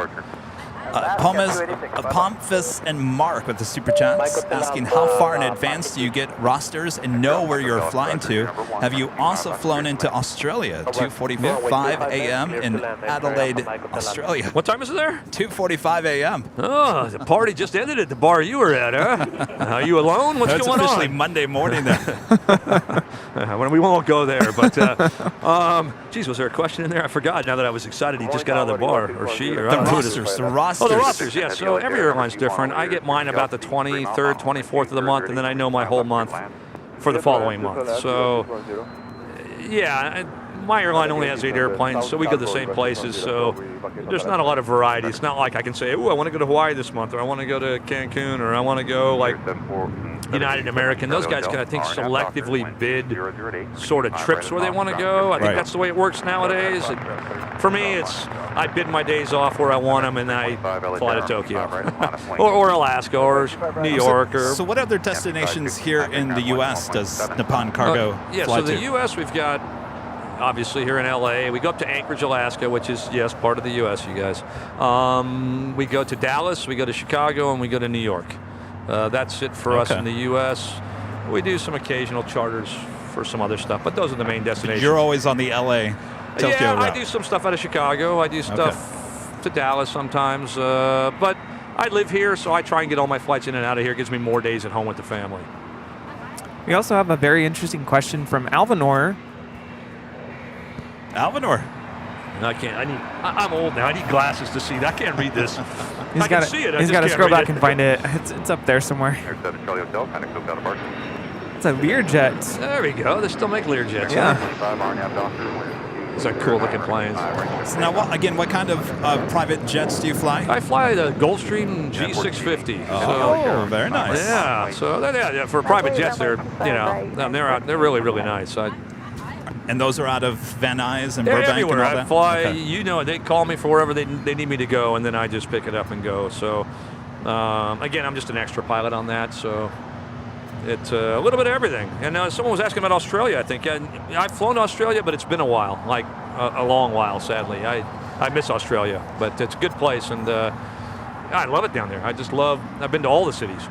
Speaker 3: Pompous and Mark with the super chats asking how far in advance do you get rosters and know where you're flying to? Have you also flown into Australia? 2:45 a.m. in Adelaide, Australia.
Speaker 7: What time is it there?
Speaker 3: 2:45 a.m.
Speaker 7: Oh, the party just ended at the bar you were at, huh? Are you alone? What's
Speaker 3: It's
Speaker 7: going
Speaker 3: officially
Speaker 7: on?
Speaker 3: Monday morning then.
Speaker 7: Well, we won't go there, but geez, was there a question in there? I forgot. Now that I was excited, he just got out of the bar, or she, or I
Speaker 3: The
Speaker 7: don't know who it is.
Speaker 3: rosters.
Speaker 7: Oh, the rosters, yes. So every airline's different. I get mine about the 23rd, 24th of the month, and then I know my whole month for the following month. So, yeah, my airline only has 8 airplanes, so we go the same places. So there's not a lot of variety. It's not like I can say, oh, I want to go to Hawaii this month, or I want to go to Cancun, or I want to go like United American. Those guys can, I think, selectively bid sort of trips where they want to go. I think that's the way it works nowadays. And for me, I bid my days off where I want them, and then I fly to Tokyo, or Alaska, or New York, or.
Speaker 3: So what other destinations here in the U.S. does Nippon Cargo
Speaker 7: yeah,
Speaker 3: fly
Speaker 7: so
Speaker 3: to?
Speaker 7: the U.S. we've got. Obviously here in LA, we go up to Anchorage, Alaska, which is, yes, part of the U.S., you guys. We go to Dallas, we go to Chicago, and we go to New York. That's it for us in the U.S. We do some occasional charters for some other stuff, but those are the main destinations.
Speaker 3: You're always on the LA Tokyo route.
Speaker 7: I do some stuff out of Chicago. I do stuff to Dallas sometimes, but I live here, so I try and get all my flights in and out of here. It gives me more days at home with the family.
Speaker 8: We also have a very interesting question from Alvanor.
Speaker 3: Alvanor.
Speaker 7: No, I can't. I'm old now. I need glasses to see. I can't read this. I can see it.
Speaker 8: He's got to scroll back and find it. It's up there somewhere. It's a Learjet.
Speaker 7: There we go. They still make Learjets.
Speaker 8: Yeah.
Speaker 7: It's a cool looking plane.
Speaker 3: So now, what kind of private jets do you fly?
Speaker 7: I fly the Gulfstream G650.
Speaker 3: Oh, very nice.
Speaker 7: Yeah. So for private jets, they're they're really really nice.
Speaker 3: And those are out of Van Nuys and
Speaker 7: They're
Speaker 3: Burbank
Speaker 7: everywhere.
Speaker 3: and all that?
Speaker 7: I fly,
Speaker 3: Okay.
Speaker 7: they call me for wherever they need me to go, and then I just pick it up and go. So, again, I'm just an extra pilot on that, so it's a little bit of everything. And someone was asking about Australia, I think. I've flown to Australia, but it's been a while, like a long while, sadly. I miss Australia, but it's a good place, and I love it down there. I've been to all the cities.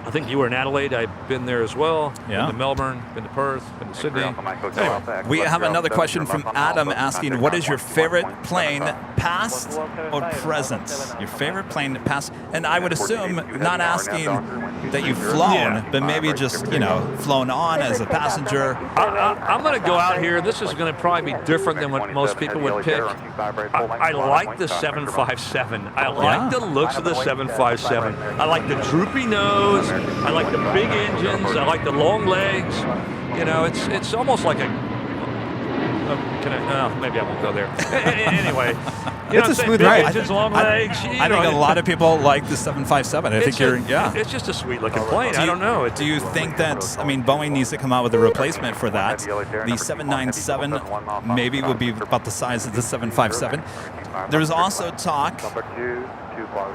Speaker 7: I think you were in Adelaide. I've been there as well.
Speaker 3: Yeah.
Speaker 7: Been to Melbourne, been to Perth, been to Sydney.
Speaker 3: Anyway, we have another question from Adam asking, what is your favorite plane, past or present? Your favorite plane, past? And I would assume not asking that you've flown, but maybe just, flown on as a passenger.
Speaker 7: I'm going to go out here. This is going to probably be different than what most people would pick. I like the 757. I like the looks of the 757. I like the droopy nose. I like the big engines. I like the long legs. It's almost like maybe I won't go there. Anyway,
Speaker 8: it's a smooth ride.
Speaker 7: Engines, long legs.
Speaker 3: I think a lot of people like the 757. I think
Speaker 7: it's just a sweet looking plane. I don't know.
Speaker 3: Do you think that, Boeing needs to come out with a replacement for that? The 797 maybe would be about the size of the 757. There's also talk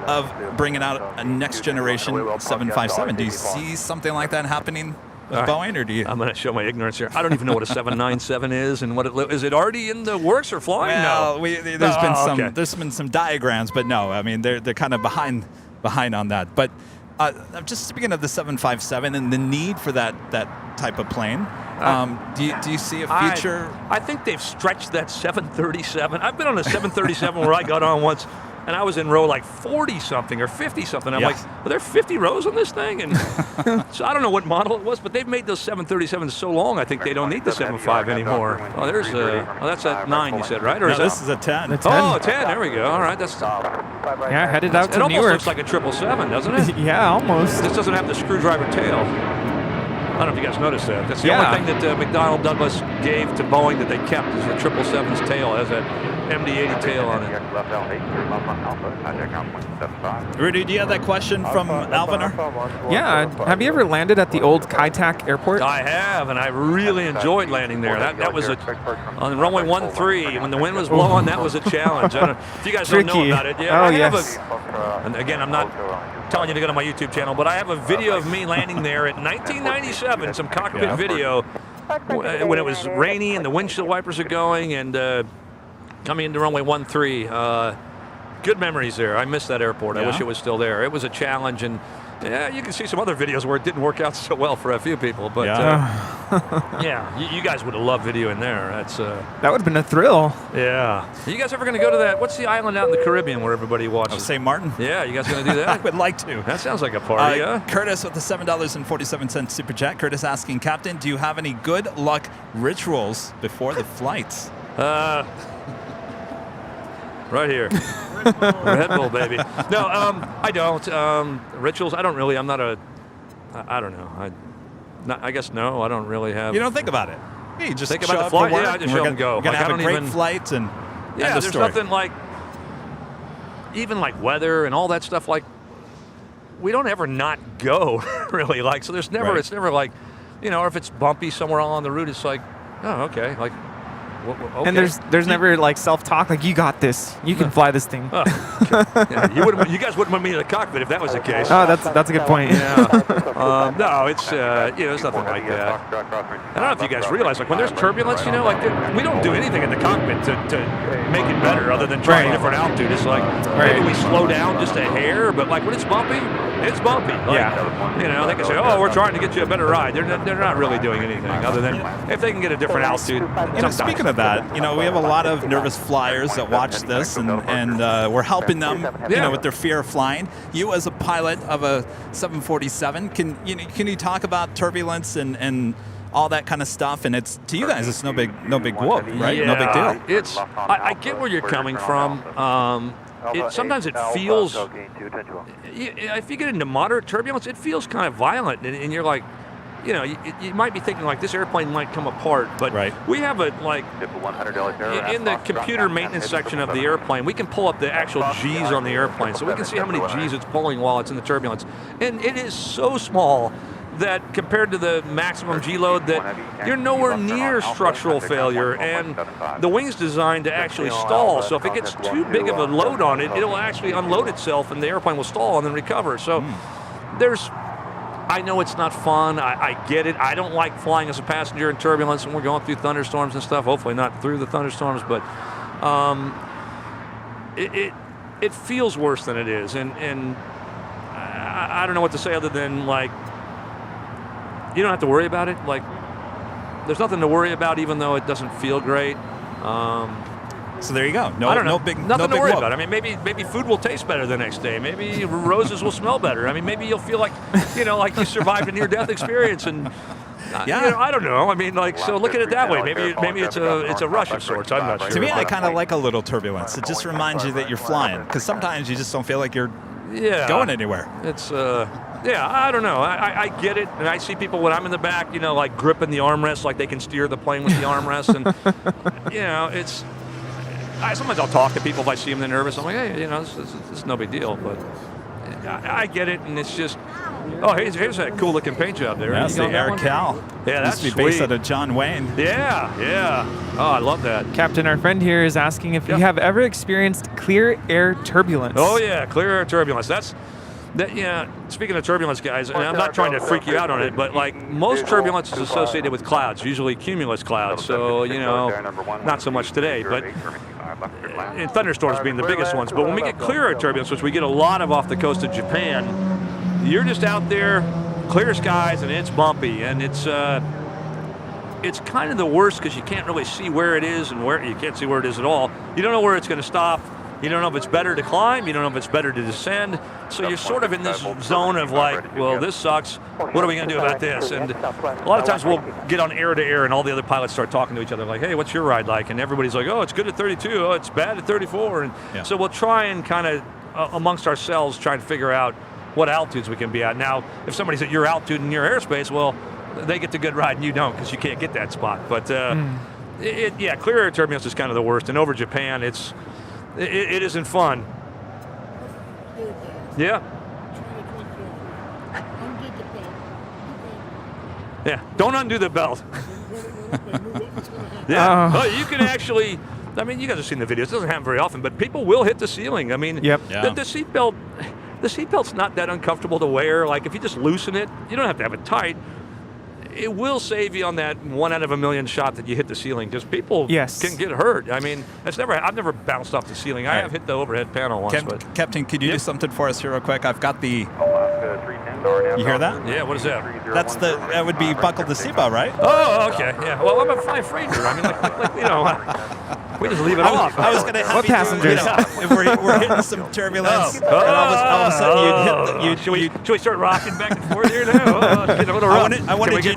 Speaker 3: of bringing out a next generation 757. Do you see something like that happening with Boeing, or do you?
Speaker 7: I'm going to show my ignorance here. I don't even know what a 797 is, and is it already in the works or flying?
Speaker 3: Well, there's been some diagrams, but no. They're kind of behind on that. But just speaking of the 757 and the need for that type of plane, do you see a future?
Speaker 7: I think they've stretched that 737. I've been on a 737 where I got on once, and I was in row like 40-something or 50-something. I'm like, are there 50 rows on this thing? And so I don't know what model it was, but they've made those 737s so long, I think I don't need the 75 anymore. Oh, that's a 9, you said, right? Or
Speaker 3: this is a 10.
Speaker 8: A 10.
Speaker 7: Oh, a 10. There we go. All right.
Speaker 8: Headed out to New York.
Speaker 7: It almost looks like a 777, doesn't it?
Speaker 8: Yeah, almost.
Speaker 7: This doesn't have the screwdriver tail. I don't know if you guys noticed that. That's the only thing that McDonnell Douglas gave to Boeing that they kept is the 777's tail. It has that MD-80 tail on it.
Speaker 3: Rudy, do you have that question from Alvanor?
Speaker 8: Yeah. Have you ever landed at the old Kai-Tak airport?
Speaker 7: I have, and I really enjoyed landing there. That was on runway 13 when the wind was blowing. That was a challenge. I don't know if you guys don't know about it. Yeah, and again, I'm not telling you to go to my YouTube channel, but I have a video of me landing there in 1997, some cockpit video when it was rainy and the windshield wipers are going, and coming into runway 13. Good memories there. I miss that airport. I wish it was still there. It was a challenge, and you can see some other videos where it didn't work out so well for a few people, but you guys would have loved video in there.
Speaker 8: That would have been a thrill.
Speaker 7: Yeah. Are you guys ever going to go to that? What's the island out in the Caribbean where everybody watches?
Speaker 3: St. Martin?
Speaker 7: Yeah, you guys going to do that?
Speaker 3: I would like to.
Speaker 7: That sounds like a party,
Speaker 3: Curtis with the $7.47 super chat. Curtis asking, Captain, do you have any good luck rituals before the flights?
Speaker 7: Right here. Red Bull, baby. No, I don't. Rituals, I don't really. I'm not a. I don't know. I guess no. I don't really have.
Speaker 3: You don't think about it. Yeah, you just
Speaker 7: think about the flight. Yeah, I just show them go.
Speaker 3: We're gonna have a great flight, and
Speaker 7: there's nothing like. Even like weather and all that stuff. Like, we don't ever not go really. Like, so there's never. Right. It's never like, or if it's bumpy somewhere along the route, it's like, oh, okay, like. Okay.
Speaker 8: And there's never like self-talk like you got this, you can fly this thing.
Speaker 7: You guys wouldn't want me in the cockpit if that was the case.
Speaker 8: Oh, that's a good point.
Speaker 7: Yeah. No, it's there's nothing like that. I don't know if you guys realize, like when there's turbulence, like we don't do anything in the cockpit to make it better other than trying a different altitude. It's like maybe we slow down just a hair, but like when it's bumpy, it's bumpy. Like, they can say, oh, we're trying to get you a better ride. They're not really doing anything other than if they can get a different altitude.
Speaker 3: Speaking of that. You know, we have a lot of nervous flyers that watch this, and we're helping them, you know, with their fear of flying. You, as a pilot of a 747, can you talk about turbulence and all that kind of stuff? And it's, to you guys, it's no big whoop, right?
Speaker 7: Yeah,
Speaker 3: no big deal.
Speaker 7: It's, I get where you're coming from. Sometimes it feels, if you get into moderate turbulence, it feels kind of violent, and you're like, you know, you might be thinking like this airplane might come apart, but we have a, like, in the computer maintenance section of the airplane, we can pull up the actual G's on the airplane, so we can see how many G's it's pulling while it's in the turbulence, and it is so small that compared to the maximum G load that you're nowhere near structural failure, and the wing's designed to actually stall, so if it gets too big of a load on it, it'll actually unload itself and the airplane will stall and then recover. So I know it's not fun, I get it. I don't like flying as a passenger in turbulence when we're going through thunderstorms and stuff, hopefully not through the thunderstorms, but it feels worse than it is, and I don't know what to say other than, like, you don't have to worry about it. Like, there's nothing to worry about, even though it doesn't feel great.
Speaker 3: So there you go.
Speaker 7: I don't know.
Speaker 3: Nothing
Speaker 7: to worry
Speaker 3: whoop.
Speaker 7: about. I mean, maybe food will taste better the next day. Maybe roses will smell better. I mean, maybe you'll feel like, you know, like you survived a near-death experience. And you know, I don't know. I mean, like, so look at it that way. Maybe it's a rush of sorts. I'm not sure.
Speaker 3: To me, I kind of like a little turbulence. It just reminds you that you're flying, because sometimes you just don't feel like you're going anywhere.
Speaker 7: It's yeah, I don't know. I get it, and I see people when I'm in the back, you know, like gripping the armrest, like they can steer the plane with the armrest, and you know, it's. Sometimes I'll talk to people if I see them they're nervous. I'm like, hey, you know, this is no big deal, but I get it, and it's just. Oh, here's that cool looking paint job there.
Speaker 3: That's the Air Cal.
Speaker 7: Yeah, that's
Speaker 3: used to be based out of John Wayne.
Speaker 7: Yeah. Oh, I love that.
Speaker 8: Captain, our friend here is asking if you have ever experienced clear air turbulence.
Speaker 7: Oh yeah, clear air turbulence. Yeah, speaking of turbulence, guys, and I'm not trying to freak you out on it, but like most turbulence is associated with clouds, usually cumulus clouds. So, you know, not so much today, but in thunderstorms being the biggest ones. But when we get clear air turbulence, which we get a lot of off the coast of Japan, you're just out there, clear skies, and it's bumpy, and it's kind of the worst because you can't really see where it is and you can't see where it is at all. You don't know where it's going to stop. You don't know if it's better to climb. You don't know if it's better to descend. So you're sort of in this zone of like, well, this sucks. What are we going to do about this? And a lot of times we'll get on air to air and all the other pilots start talking to each other like, hey, what's your ride like? And everybody's like, oh, it's good at 32. Oh, it's bad at 34. And so we'll try and kind of amongst ourselves try and figure out what altitudes we can be at. Now, if somebody's at your altitude in your airspace, well, they get the good ride and you don't because you can't get that spot. But clear air turbulence is kind of the worst. And over Japan, it isn't fun. Yeah. Yeah, don't undo the belt. Yeah. Oh, you can actually, I mean, you guys have seen the videos. It doesn't happen very often, but people will hit the ceiling. I mean, the seatbelt's not that uncomfortable to wear. Like, if you just loosen it, you don't have to have it tight. It will save you on that 1 out of a million shot that you hit the ceiling, because people can get hurt. I mean, I've never bounced off the ceiling. I have hit the overhead panel once.
Speaker 3: Captain, could you do something for us here real quick? I've got the. You hear that?
Speaker 7: Yeah, what is that?
Speaker 3: That would be buckle the seatbelt, right?
Speaker 7: Oh, okay. Yeah. Well, I'm a flying freighter. I mean, like you know, we just leave it off.
Speaker 3: I was going to have
Speaker 8: what passengers?
Speaker 3: If we're hitting some turbulence, and all of a sudden you'd hit.
Speaker 7: Should we start rocking back and forth here now?
Speaker 3: I wanted you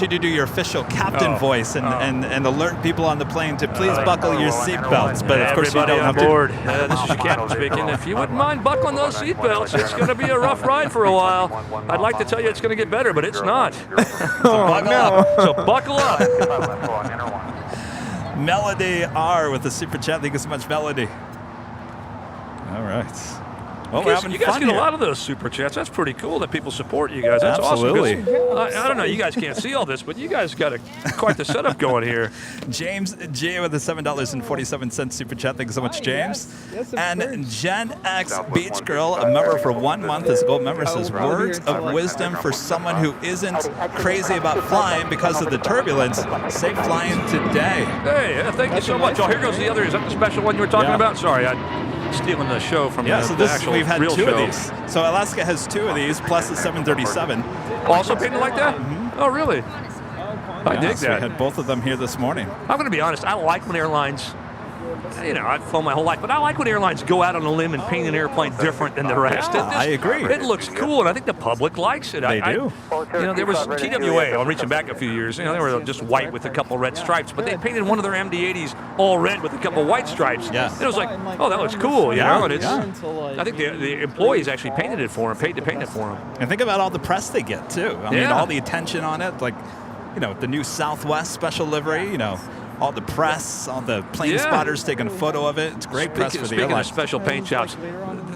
Speaker 3: to do your official captain voice and alert people on the plane to please buckle your seatbelts. But of course you don't have
Speaker 7: board. This is your captain speaking. If you wouldn't mind buckling those seatbelts, it's going to be a rough ride for a while. I'd like to tell you it's going to get better, but it's not. So buckle up.
Speaker 3: Melody R with the super chat. Thank you so much, Melody. All right. Well,
Speaker 7: you guys get a lot of those super chats. That's pretty cool that people support you guys. That's
Speaker 3: Absolutely.
Speaker 7: awesome. I don't know. You guys can't see all this, but you guys got quite the setup going here.
Speaker 3: James J with the $7.47 super chat. Thank you so much, James. And Gen X Beach Girl, a member for 1 month as a gold member, says, words of wisdom for someone who isn't crazy about flying because of the turbulence. Safe flying today.
Speaker 7: Hey, thank you so much. Oh, here goes the other. Is that the special one you were talking about? Sorry, stealing the show from the actual
Speaker 3: we've had
Speaker 7: real
Speaker 3: two
Speaker 7: show.
Speaker 3: of these. So Alaska has 2 of these plus the 737.
Speaker 7: Also painted like that?
Speaker 3: Mm-hmm.
Speaker 7: Oh, really?
Speaker 10: I dig
Speaker 3: So
Speaker 10: that.
Speaker 3: we had both of them here this morning.
Speaker 10: I'm going to be honest. I like when airlines, I've flown my whole life, but I like when airlines go out on a limb and paint an airplane different than the rest.
Speaker 3: Yeah, I agree.
Speaker 10: It looks cool, and I think the public likes it.
Speaker 3: They do.
Speaker 10: There was TWA. I'm reaching back a few years. They were just white with a couple red stripes, but they painted one of their MD-80s all red with a couple white stripes.
Speaker 3: Yeah.
Speaker 10: It was like, oh, that looks cool, you know. And it's,
Speaker 3: yeah.
Speaker 10: I think the employees actually painted it for them, paid to paint it for them.
Speaker 3: And think about all the press they get, too. I mean, all the attention on it. Like, the new Southwest special livery, all the press, all the plane spotters taking a photo of it. It's great press for the
Speaker 10: Speaking
Speaker 3: airline.
Speaker 10: of special paint jobs,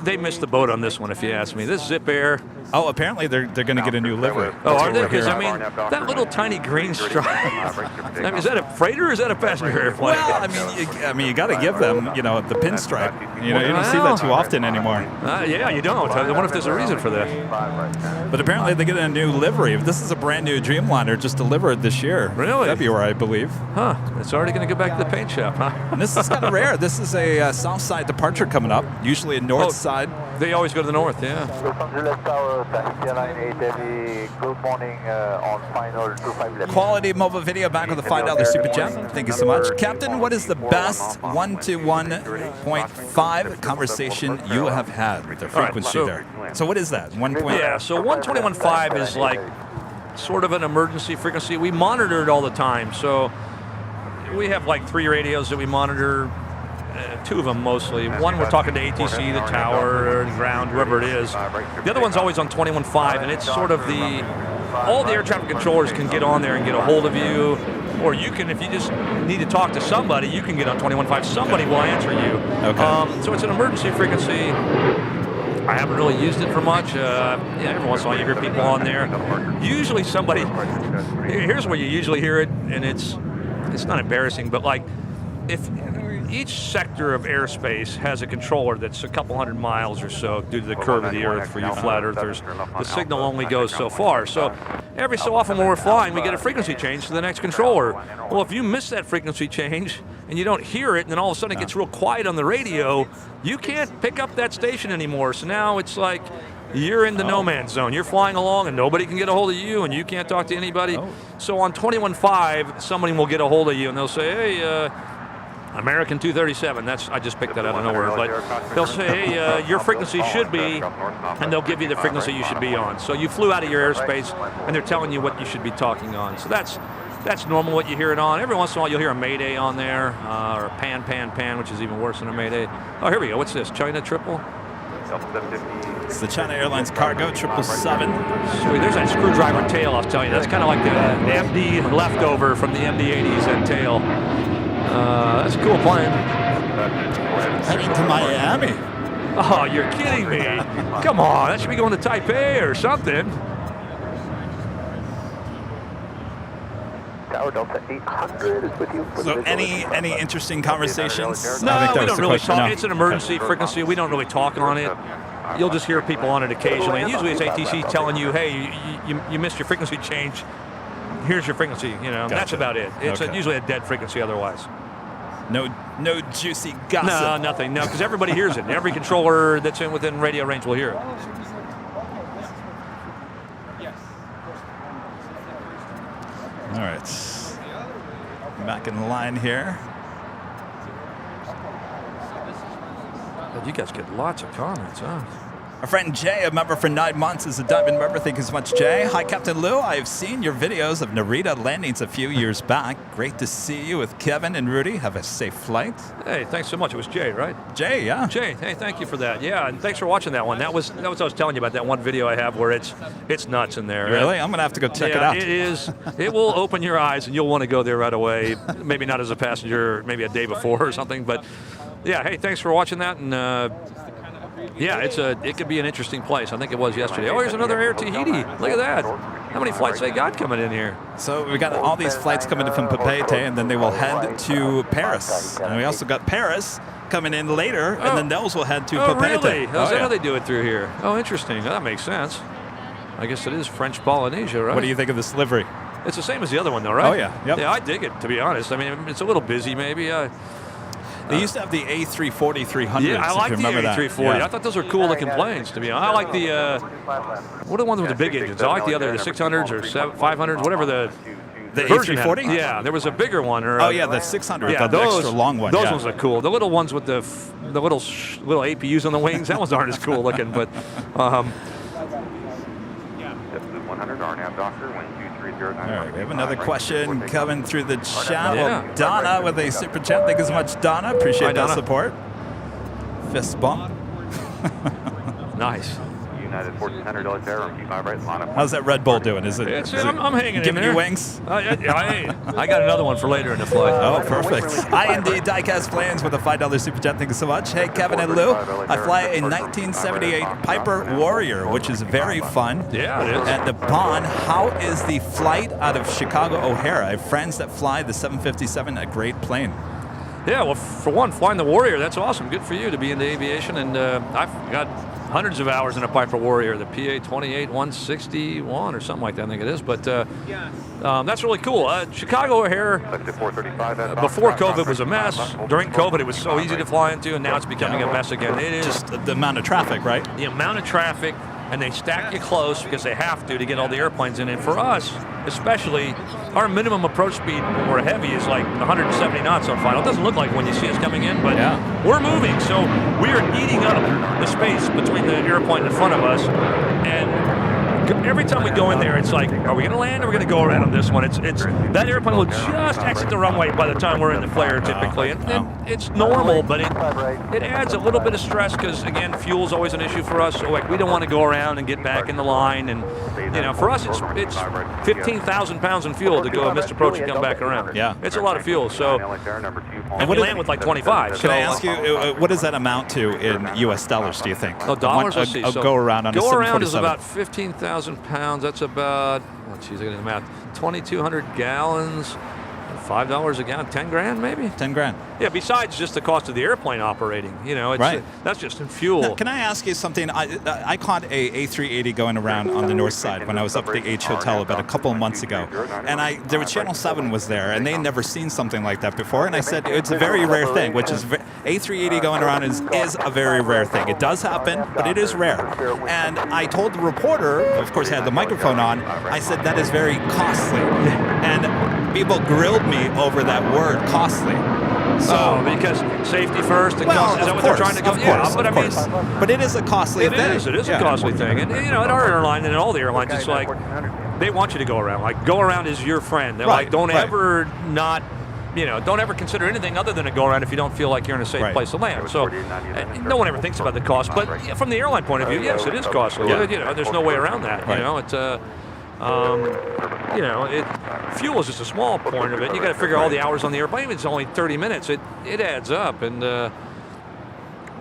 Speaker 10: they missed the boat on this one, if you ask me. This Zip Air.
Speaker 3: Oh, apparently they're going to get a new livery.
Speaker 10: Oh, are they? Because, that little tiny green stripe. Is that a freighter or is that a passenger airplane?
Speaker 3: Well, you got to give them, the pinstripe. You don't see that too often anymore.
Speaker 10: Yeah, you don't. I wonder if there's a reason for that.
Speaker 3: But apparently they get a new livery. This is a brand new Dreamliner just delivered this year.
Speaker 10: Really?
Speaker 3: February, I believe.
Speaker 10: Huh. It's already going to go back to the paint shop, huh?
Speaker 3: And this is kind of rare. This is a south side departure coming up, usually a north side.
Speaker 10: They always go to the north, yeah.
Speaker 2: Los Angeles Tower, taxi Airline 8 Heavy, good morning on final 25 left.
Speaker 3: Quality mobile video back with a $5 super chat. Thank you so much. Captain, what is the best 121.5 conversation you have had with the frequency there? So what is that? 1.
Speaker 10: Yeah, so 121.5 is like sort of an emergency frequency. We monitor it all the time. So we have like 3 radios that we monitor. 2 of them mostly. One we're talking to ATC, the tower, the ground, whoever it is. The other one's always on 21.5, and it's sort of all the air traffic controllers can get on there and get a hold of you, or you can, if you just need to talk to somebody, you can get on 21.5. Somebody will answer you.
Speaker 3: Okay.
Speaker 10: So it's an emergency frequency. I haven't really used it for much. Every once in a while you hear people on there. Usually somebody, here's where you usually hear it, and it's not embarrassing, but like if each sector of airspace has a controller that's a couple hundred miles or so due to the curve of the Earth. For you flat earthers, the signal only goes so far. So every so often when we're flying, we get a frequency change to the next controller. Well, if you miss that frequency change and you don't hear it, and then all of a sudden it gets real quiet on the radio, you can't pick up that station anymore. So now it's like you're in the no man's zone. You're flying along and nobody can get a hold of you and you can't talk to anybody. So on 21.5, somebody will get a hold of you and they'll say, hey, American 237, I just picked that out of nowhere, but they'll say, hey, your frequency should be, and they'll give you the frequency you should be on. So you flew out of your airspace, and they're telling you what you should be talking on. So that's normal what you hear it on. Every once in a while you'll hear a Mayday on there, or a pan, which is even worse than a Mayday. Oh, here we go. What's this, China triple?
Speaker 3: It's the China Airlines Cargo 777.
Speaker 10: Sweet, there's that screwdriver tail, I'll tell you. That's kind of like the MD leftover from the MD-80s, that tail. That's a cool plane.
Speaker 3: Heading to Miami.
Speaker 10: Oh, you're kidding me. Come on, that should be going to Taipei or something.
Speaker 2: Tower Delta 800 is with you.
Speaker 3: So any interesting conversations?
Speaker 10: No,
Speaker 3: I think that
Speaker 10: we
Speaker 3: was
Speaker 10: don't
Speaker 3: the
Speaker 10: really
Speaker 3: question.
Speaker 10: talk.
Speaker 3: No.
Speaker 10: It's an emergency frequency. We don't really talk on it. You'll just hear people on it occasionally. And usually it's ATC telling you, hey, you missed your frequency change. Here's your frequency.
Speaker 3: Gotcha.
Speaker 10: That's about it. It's
Speaker 3: Okay.
Speaker 10: usually a dead frequency otherwise.
Speaker 3: No juicy gossip.
Speaker 10: No, nothing. No, because everybody hears it. Every controller that's within radio range will hear it.
Speaker 3: All right. Back in the line here.
Speaker 10: But you guys get lots of comments, huh?
Speaker 3: Our friend Jay, a member for 9 months, is a diamond member. Thank you so much, Jay. Hi, Captain Lou. I have seen your videos of Narita landings a few years back. Great to see you with Kevin and Rudy. Have a safe flight.
Speaker 10: Hey, thanks so much. It was Jay, right?
Speaker 3: Jay, yeah.
Speaker 10: Jay, hey, thank you for that. Yeah, and thanks for watching that one. That was what I was telling you about, that one video I have where it's nuts in there.
Speaker 3: Really? I'm going to have to go check it out.
Speaker 10: It is. It will open your eyes, and you'll want to go there right away. Maybe not as a passenger, maybe a day before or something. But, yeah, hey, thanks for watching that. And, yeah, it could be an interesting place. I think it was yesterday. Oh, here's another Air Tahiti. Look at that. How many flights they got coming in here?
Speaker 3: So we got all these flights coming in from Papeete, and then they will head to Paris. And we also got Paris coming in later, and then those will head to Papeete.
Speaker 10: Really? Is that how they do it through here? Oh, interesting. That makes sense. I guess it is French Polynesia, right?
Speaker 3: What do you think of this livery?
Speaker 10: It's the same as the other one, though, right?
Speaker 3: Oh, yeah. Yep.
Speaker 10: Yeah, I dig it, to be honest. I mean, it's a little busy, maybe.
Speaker 3: They used to have the A340-300s.
Speaker 10: Yeah, I like the A340.
Speaker 3: Yeah.
Speaker 10: I thought those were cool looking planes, to be honest. I like the, what are the ones with the big engines? I like the 600s or 500s, whatever the
Speaker 3: The
Speaker 10: version had
Speaker 3: A340?
Speaker 10: it. Yeah, there was a bigger one. Or
Speaker 3: Oh, yeah, the 600,
Speaker 10: yeah,
Speaker 3: the extra long one.
Speaker 10: Those
Speaker 3: yeah.
Speaker 10: ones are cool. The little ones with the little APUs on the wings, that ones aren't as cool looking. But
Speaker 2: 100 RNAV Doctor, 12309.
Speaker 3: All right, we have another question coming through the chat.
Speaker 10: Yeah.
Speaker 3: Well, Donna with a super chat. Thank you so much, Donna. Appreciate
Speaker 10: Hi,
Speaker 3: that
Speaker 10: Donna.
Speaker 3: support. Fist bump.
Speaker 10: nice.
Speaker 2: United 1400 Delta Air, 5 right, line up.
Speaker 3: How's that Red Bull doing? Is it?
Speaker 10: I'm hanging in
Speaker 3: giving
Speaker 10: there.
Speaker 3: you wings?
Speaker 10: I got another one for later in the flight.
Speaker 3: Oh, perfect. IND Diecast Plans with a $5 super chat. Thank you so much. Hey, Kevin and Lou. I fly a 1978 Piper Warrior, which is very fun.
Speaker 10: Yeah, it is.
Speaker 3: At the Bond, how is the flight out of Chicago O'Hare? I have friends that fly the 757, a great plane.
Speaker 10: Yeah, well, for one, flying the Warrior, that's awesome. Good for you to be into aviation. And I've got hundreds of hours in a Piper Warrior, the PA-28-161 or something like that, I think it is. But that's really cool. Chicago O'Hare, before COVID was a mess. During COVID, it was so easy to fly into, and now it's becoming a mess again. It is
Speaker 3: Just the amount of traffic, right?
Speaker 10: the amount of traffic, and they stack you close because they have to get all the airplanes in. And for us, especially, our minimum approach speed when we're heavy is like 170 knots on final. It doesn't look like when you see us coming in, but we're moving. So we are eating up the space between the airplane in front of us. And every time we go in there, it's like, are we going to land or are we going to go around on this one? It's that airplane will just exit the runway by the time we're in the flare typically. And it's normal, but it adds a little bit of stress because, again, fuel's always an issue for us. So, like, we don't want to go around and get back in the line. And, you know, for us, it's 15,000 pounds in fuel to go a missed approach and come back around.
Speaker 3: Yeah.
Speaker 10: It's a lot of fuel. So, and we land with like 25.
Speaker 3: Can I ask you, what does that amount to in U.S. dollars, do you think?
Speaker 10: Oh, dollars? Let's see.
Speaker 3: A go around on a 747.
Speaker 10: Go around is about 15,000 pounds. That's about, oh, geez, I got to do the math. 2,200 gallons. $5 a gallon, 10 grand maybe?
Speaker 3: 10 grand.
Speaker 10: Yeah, besides just the cost of the airplane operating. You know, it's, that's just in fuel.
Speaker 3: Now, can I ask you something? I caught a A380 going around on the north side when I was up at the H Hotel about a couple of months ago. And there was Channel 7 was there, and they had never seen something like that before. And I said, it's a very rare thing, which is A380 going around is a very rare thing. It does happen, but it is rare. And I told the reporter, of course, I had the microphone on, I said, that is very costly. And people grilled me over that word, costly. So,
Speaker 10: because safety first, and
Speaker 3: well,
Speaker 10: is that what they're trying to go?
Speaker 3: Yeah, but I mean, but it is a costly thing.
Speaker 10: It is a costly thing. And, you know, at our airline and at all the airlines, it's like, they want you to go around. Like, go around is your friend. They're like, don't ever not, you know, don't ever consider anything other than a go around if you don't feel like you're in a safe place to land. So, no one ever thinks about the cost. But from the airline point of view, yes, it is costly. You know, there's no way around that. You know, it's you know, fuel is just a small point of it. You got to figure all the hours on the airplane. It's only 30 minutes. It adds up. And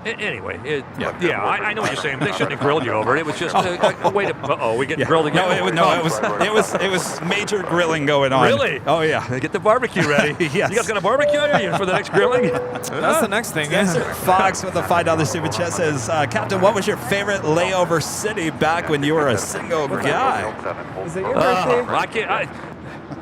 Speaker 10: anyway, I know what you're saying. They shouldn't have grilled you over it. It was just a way to. We get grilled again.
Speaker 3: It was major grilling going on.
Speaker 10: Really?
Speaker 3: Oh yeah.
Speaker 10: Get the barbecue ready.
Speaker 3: Yes.
Speaker 10: You guys gonna barbecue for the next grilling?
Speaker 8: That's the next thing.
Speaker 3: Fox with a $5 super chat says, Captain, what was your favorite layover city back when you were a single guy?
Speaker 8: Is it your birthday?
Speaker 10: I can't.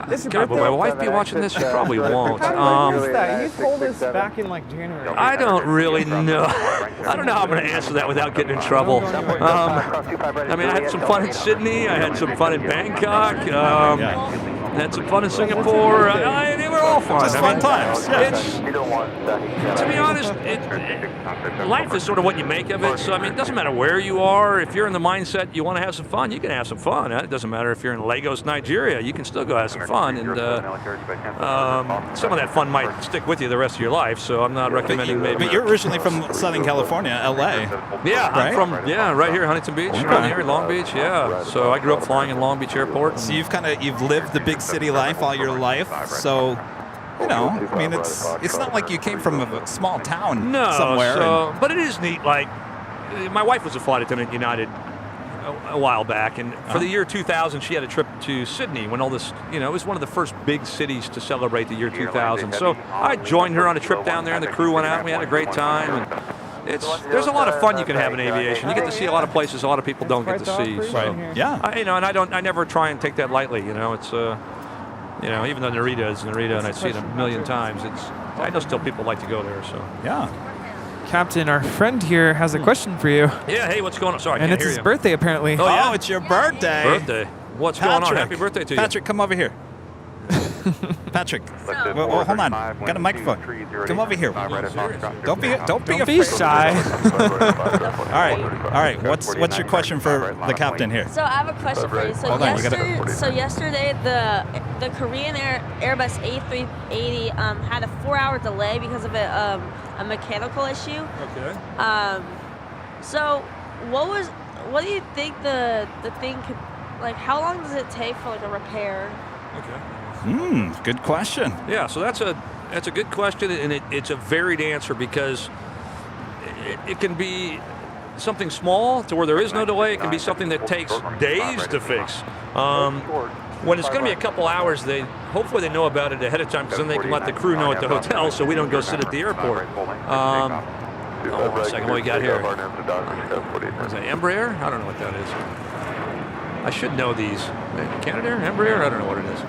Speaker 8: This is
Speaker 10: God, will my wife be watching this? She probably won't.
Speaker 8: You told us back in like January.
Speaker 10: I don't really know. I don't know how I'm going to answer that without getting in trouble. I mean, I had some fun in Sydney. I had some fun in Bangkok. I had some fun in Singapore. They were all fun.
Speaker 3: Just fun times.
Speaker 10: To be honest, life is sort of what you make of it. So, I mean, it doesn't matter where you are. If you're in the mindset you want to have some fun, you can have some fun. It doesn't matter if you're in Lagos, Nigeria. You can still go have some fun. And some of that fun might stick with you the rest of your life. So I'm not recommending maybe.
Speaker 3: But you're originally from Southern California, LA.
Speaker 10: Yeah,
Speaker 3: right?
Speaker 10: I'm from right here, Huntington Beach, around here, Long Beach. Yeah. So I grew up flying in Long Beach Airport.
Speaker 3: So you've lived the big city life all your life. So, you know, I mean, it's not like you came from a small town somewhere.
Speaker 10: But it is neat. Like, my wife was a flight attendant at United a while back, and for the year 2000, she had a trip to Sydney when all this, you know, it was one of the first big cities to celebrate the year 2000. So I joined her on a trip down there, and the crew went out, and we had a great time. And there's a lot of fun you can have in aviation. You get to see a lot of places a lot of people don't get to see. So,
Speaker 3: yeah.
Speaker 10: You know, and I never try and take that lightly. You know, it's you know, even though Narita is Narita, and I see it a million times, I know still people like to go there. So
Speaker 3: yeah.
Speaker 8: Captain, our friend here has a question for you.
Speaker 10: Yeah, hey, what's going on? Sorry, I
Speaker 8: and
Speaker 10: can't
Speaker 8: it's
Speaker 10: hear
Speaker 8: his
Speaker 10: you.
Speaker 8: birthday, apparently.
Speaker 10: Oh, yeah?
Speaker 3: It's your birthday.
Speaker 10: What's going on? Happy birthday to you.
Speaker 3: Patrick, come over here. Patrick,
Speaker 9: So-
Speaker 3: well, hold on. Got a microphone. Come over here. Don't be
Speaker 8: Don't
Speaker 3: afraid.
Speaker 8: be shy.
Speaker 3: All right. What's your question for the captain here?
Speaker 9: So I have a question for you. So
Speaker 3: Hold on, you gotta-
Speaker 9: yesterday the Korean Airbus A380 had a 4-hour delay because of a mechanical issue.
Speaker 6: Okay.
Speaker 9: So what do you think the thing could, like, how long does it take for like a repair?
Speaker 6: Okay.
Speaker 3: Good question.
Speaker 10: Yeah, so that's a good question, and it's a varied answer because it can be something small to where there is no delay. It can be something that takes days to fix. When it's going to be a couple hours, hopefully they know about it ahead of time, because then they can let the crew know at the hotel so we don't go sit at the airport. Hold on a second, what we got here? Is that Embraer? I don't know what that is. I should know these. Canadair? Embraer? I don't know what it is.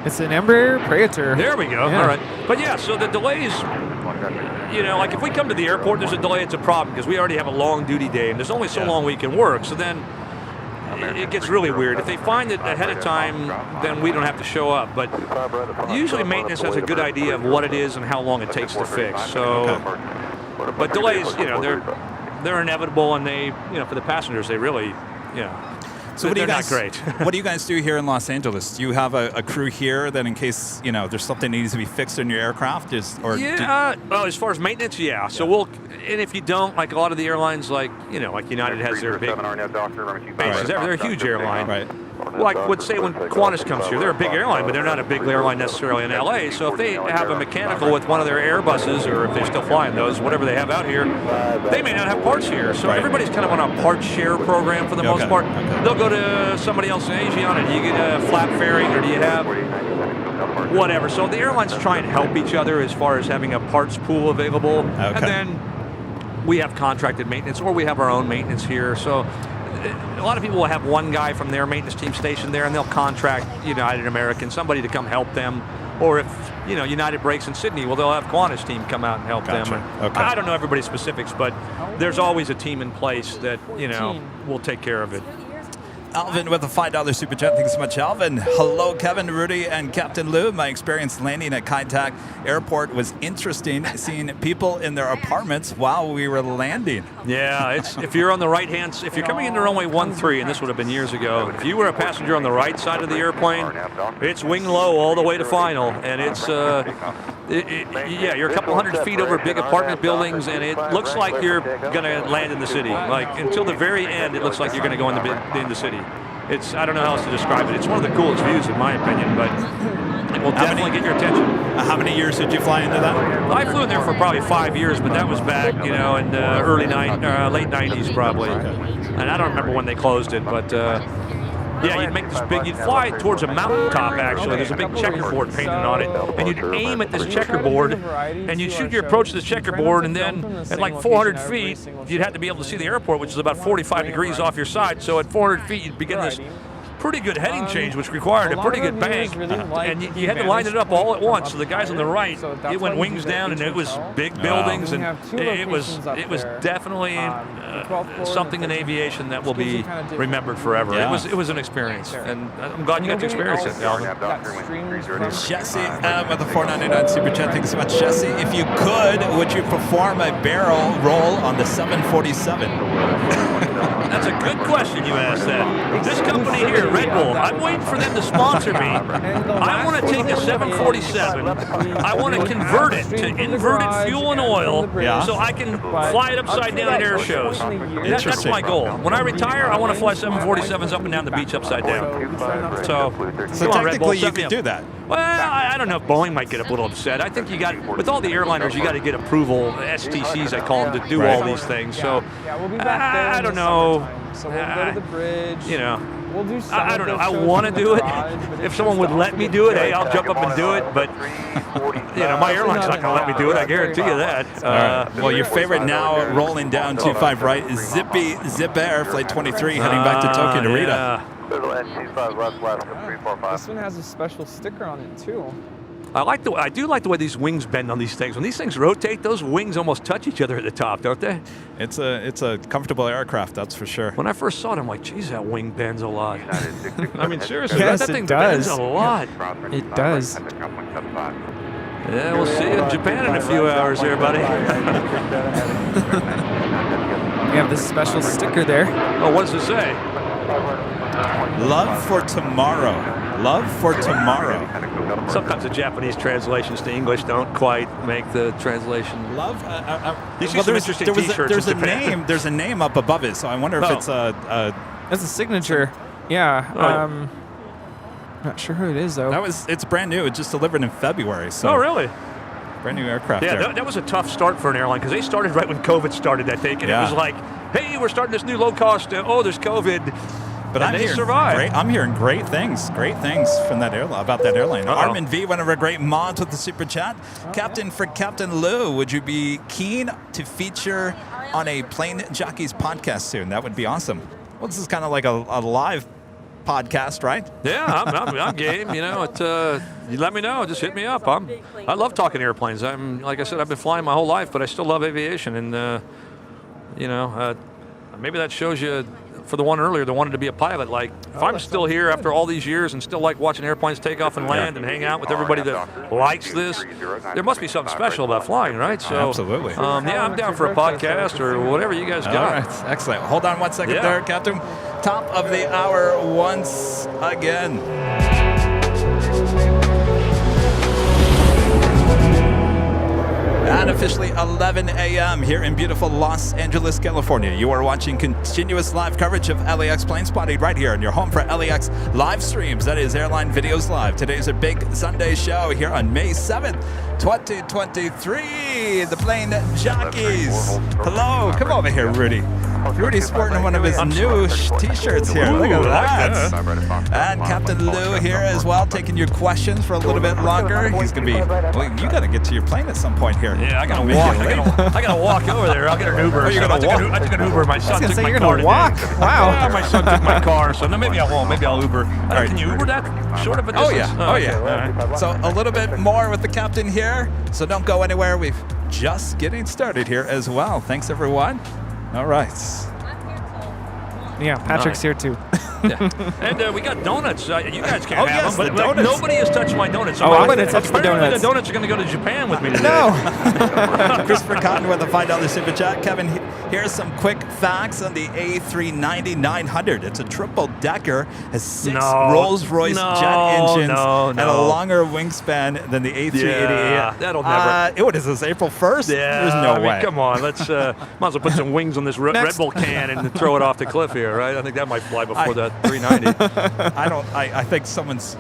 Speaker 8: It's an Embraer Praetor.
Speaker 10: There we go.
Speaker 8: Yeah.
Speaker 10: All right. But yeah, so the delays, like if we come to the airport, there's a delay, it's a problem because we already have a long duty day and there's only so long we can work. So then it gets really weird. If they find it ahead of time, then we don't have to show up. But usually maintenance has a good idea of what it is and how long it takes to fix. So, but delays, they're inevitable, and they, for the passengers, they really,
Speaker 3: So what do you
Speaker 10: they're
Speaker 3: guys,
Speaker 10: not great.
Speaker 3: What do you guys do here in Los Angeles? Do you have a crew here that in case, there's something that needs to be fixed in your aircraft?
Speaker 10: Well, as far as maintenance, yeah. So and if you don't, like a lot of the airlines, like United has their big bases. They're a huge airline.
Speaker 3: Right.
Speaker 10: Like, say when Qantas comes here, they're a big airline, but they're not a big airline necessarily in LA. So if they have a mechanical with one of their Airbuses, or if they're still flying those, whatever they have out here, they may not have parts here. So everybody's kind of on a parts share program for the most part. They'll go to somebody else in Aviation, do you get a flap fairing, or do you have whatever? So the airlines try and help each other as far as having a parts pool available. And then we have contracted maintenance, or we have our own maintenance here. So a lot of people will have one guy from their maintenance team stationed there, and they'll contract United American, somebody to come help them. Or if United breaks in Sydney, well, they'll have Qantas team come out and help them. I don't know everybody's specifics, but there's always a team in place that will take care of it.
Speaker 3: Alvin with a $5 super chat. Thanks so much, Alvin. Hello, Kevin, Rudy, and Captain Lou. My experience landing at Kai Tak Airport was interesting, seeing people in their apartments while we were landing.
Speaker 10: Yeah, if you're on the right hand, if you're coming into runway 13, and this would have been years ago, if you were a passenger on the right side of the airplane, it's wing low all the way to final, and it's you're a couple hundred feet over big apartment buildings, and it looks like you're going to land in the city. Like until the very end, it looks like you're going to go in the city. I don't know how else to describe it. It's one of the coolest views, in my opinion, but it will definitely get your attention.
Speaker 3: How many years did you fly into that?
Speaker 10: I flew in there for probably 5 years, but that was back, in the late 90s probably. And I don't remember when they closed it, but you'd fly towards a mountaintop, actually. There's a big checkerboard painted on it, and you'd aim at this checkerboard, and you'd shoot your approach to this checkerboard, and then at like 400 feet, you'd have to be able to see the airport, which is about 45 degrees off your side. So at 400 feet, you'd begin this pretty good heading change, which required a pretty good bank, and you had to line it up all at once. So the guys on the right, it went wings down, and it was big buildings, and it was definitely something in aviation that will be remembered forever.
Speaker 3: Yeah.
Speaker 10: It was an experience, and I'm glad you got to experience it, Alvin.
Speaker 3: Jesse with the $4.99 super chat. Thanks so much, Jesse. If you could, would you perform a barrel roll on the 747?
Speaker 10: That's a good question you asked that. This company here, Red Bull, I'm waiting for them to sponsor me. I want to take a 747. I want to convert it to inverted fuel and oil so I can fly it upside down at air shows. That's my goal. When I retire, I want to fly 747s up and down the beach upside down. So
Speaker 3: technically you could do that.
Speaker 10: Well, I don't know if Boeing might get a little upset. I think with all the airliners, you got to get approval, STCs, I call them, to do all these things. So I don't know.
Speaker 8: So we'll go to the bridge. We'll do
Speaker 10: I don't know. I want to do it. If someone would let me do it, hey, I'll jump up and do it. But my airline's not going to let me do it. I guarantee you that.
Speaker 3: Well, your favorite now rolling down 25 right is Zip Air Flight 23 heading back to Tokyo Narita.
Speaker 8: This one has a special sticker on it too.
Speaker 10: I do like the way these wings bend on these things. When these things rotate, those wings almost touch each other at the top, don't they?
Speaker 3: It's a comfortable aircraft, that's for sure.
Speaker 10: When I first saw it, I'm like, geez, that wing bends a lot. I mean, seriously,
Speaker 8: Yes,
Speaker 10: that
Speaker 8: it
Speaker 10: thing
Speaker 8: does.
Speaker 10: bends a lot.
Speaker 8: It does.
Speaker 10: Yeah, we'll see you in Japan in a few hours there, buddy.
Speaker 8: We have this special sticker there.
Speaker 10: Oh, what does it say?
Speaker 3: Love for tomorrow. Love for tomorrow.
Speaker 10: Sometimes the Japanese translations to English don't quite make the translation.
Speaker 3: Love.
Speaker 10: You see some interesting T-shirts
Speaker 3: there's
Speaker 10: in
Speaker 3: a
Speaker 10: Japan.
Speaker 3: name. There's a name up above it, so I wonder if
Speaker 10: Oh.
Speaker 3: it's a.
Speaker 8: That's a signature. Yeah.
Speaker 10: Oh.
Speaker 8: Not sure who it is though.
Speaker 3: It's brand new. It just delivered in February. So
Speaker 10: Oh, really?
Speaker 3: brand new aircraft.
Speaker 10: Yeah,
Speaker 3: there.
Speaker 10: that was a tough start for an airline because they started right when COVID started, I think, and
Speaker 3: Yeah.
Speaker 10: it was like, hey, we're starting this new low cost. There's COVID.
Speaker 3: But
Speaker 10: and they survived.
Speaker 3: I'm hearing great things from that airline about that airline.
Speaker 10: Uh-oh.
Speaker 3: Armin V, one of our great mods with the super chat. Captain, for Captain Lou, would you be keen to feature on a Plane Jockeys podcast soon? That would be awesome. Well, this is kind of like a live podcast, right?
Speaker 10: Yeah, I'm game. You know, you let me know. Just hit me up. I love talking airplanes. Like I said, I've been flying my whole life, but I still love aviation. And maybe that shows you. For the one earlier that wanted to be a pilot, like if I'm still here after all these years and still like watching airplanes take off and land and hang out with everybody that likes this, there must be something special about flying, right? So
Speaker 3: absolutely.
Speaker 10: Yeah, I'm down for a podcast or whatever you guys got.
Speaker 3: All right, excellent. Hold on 1 second
Speaker 10: Yeah.
Speaker 3: there, Captain. Top of the hour once again. And officially 11 a.m. here in beautiful Los Angeles, California. You are watching continuous live coverage of LAX Plane Spotting right here on your home for LAX live streams. That is Airline Videos Live. Today is a big Sunday show here on May 7th, 2023. The Plane Jockeys. Hello, come over here, Rudy. Rudy's sporting one of his new t-shirts here. Look at that. And Captain Lou here as well, taking your questions for a little bit longer. He's going to be, well, you got to get to your plane at some point here.
Speaker 10: Yeah, I gotta walk. I gotta walk over there. I'll get an Uber.
Speaker 3: Oh, you're gonna walk?
Speaker 10: I took an Uber. My son took my
Speaker 8: you're
Speaker 10: car
Speaker 8: gonna walk.
Speaker 10: today.
Speaker 8: Wow.
Speaker 10: Yeah, my son took my car, so no, maybe I won't. Maybe I'll Uber. Can you Uber that short of a
Speaker 3: Oh
Speaker 10: distance?
Speaker 3: yeah, oh
Speaker 10: okay.
Speaker 3: yeah.
Speaker 10: All right.
Speaker 3: So a little bit more with the captain here. So don't go anywhere. We've just getting started here as well. Thanks everyone. All right.
Speaker 8: Yeah, Patrick's here too.
Speaker 10: Yeah. And we got donuts. You guys can't
Speaker 3: Oh,
Speaker 10: have
Speaker 3: yes,
Speaker 10: them,
Speaker 3: the
Speaker 10: but like,
Speaker 3: donuts.
Speaker 10: nobody has touched my donuts.
Speaker 8: Oh, I'm gonna touch the
Speaker 10: Apparently
Speaker 8: donuts.
Speaker 10: The donuts are going to go to Japan with me today.
Speaker 8: No.
Speaker 3: Christopher Cotton with a $5 super chat. Kevin, here's some quick facts on the A390-900. It's a triple decker, has 6 Rolls-Royce jet engines, and a longer wingspan than the A380.
Speaker 10: Yeah, that'll never.
Speaker 3: What is this, April 1st?
Speaker 10: Yeah,
Speaker 3: There's no way.
Speaker 10: Come on, let's might as well put some wings on this Red Bull can and throw it off the cliff here, right? I think that might fly before that 390.
Speaker 3: I think someone's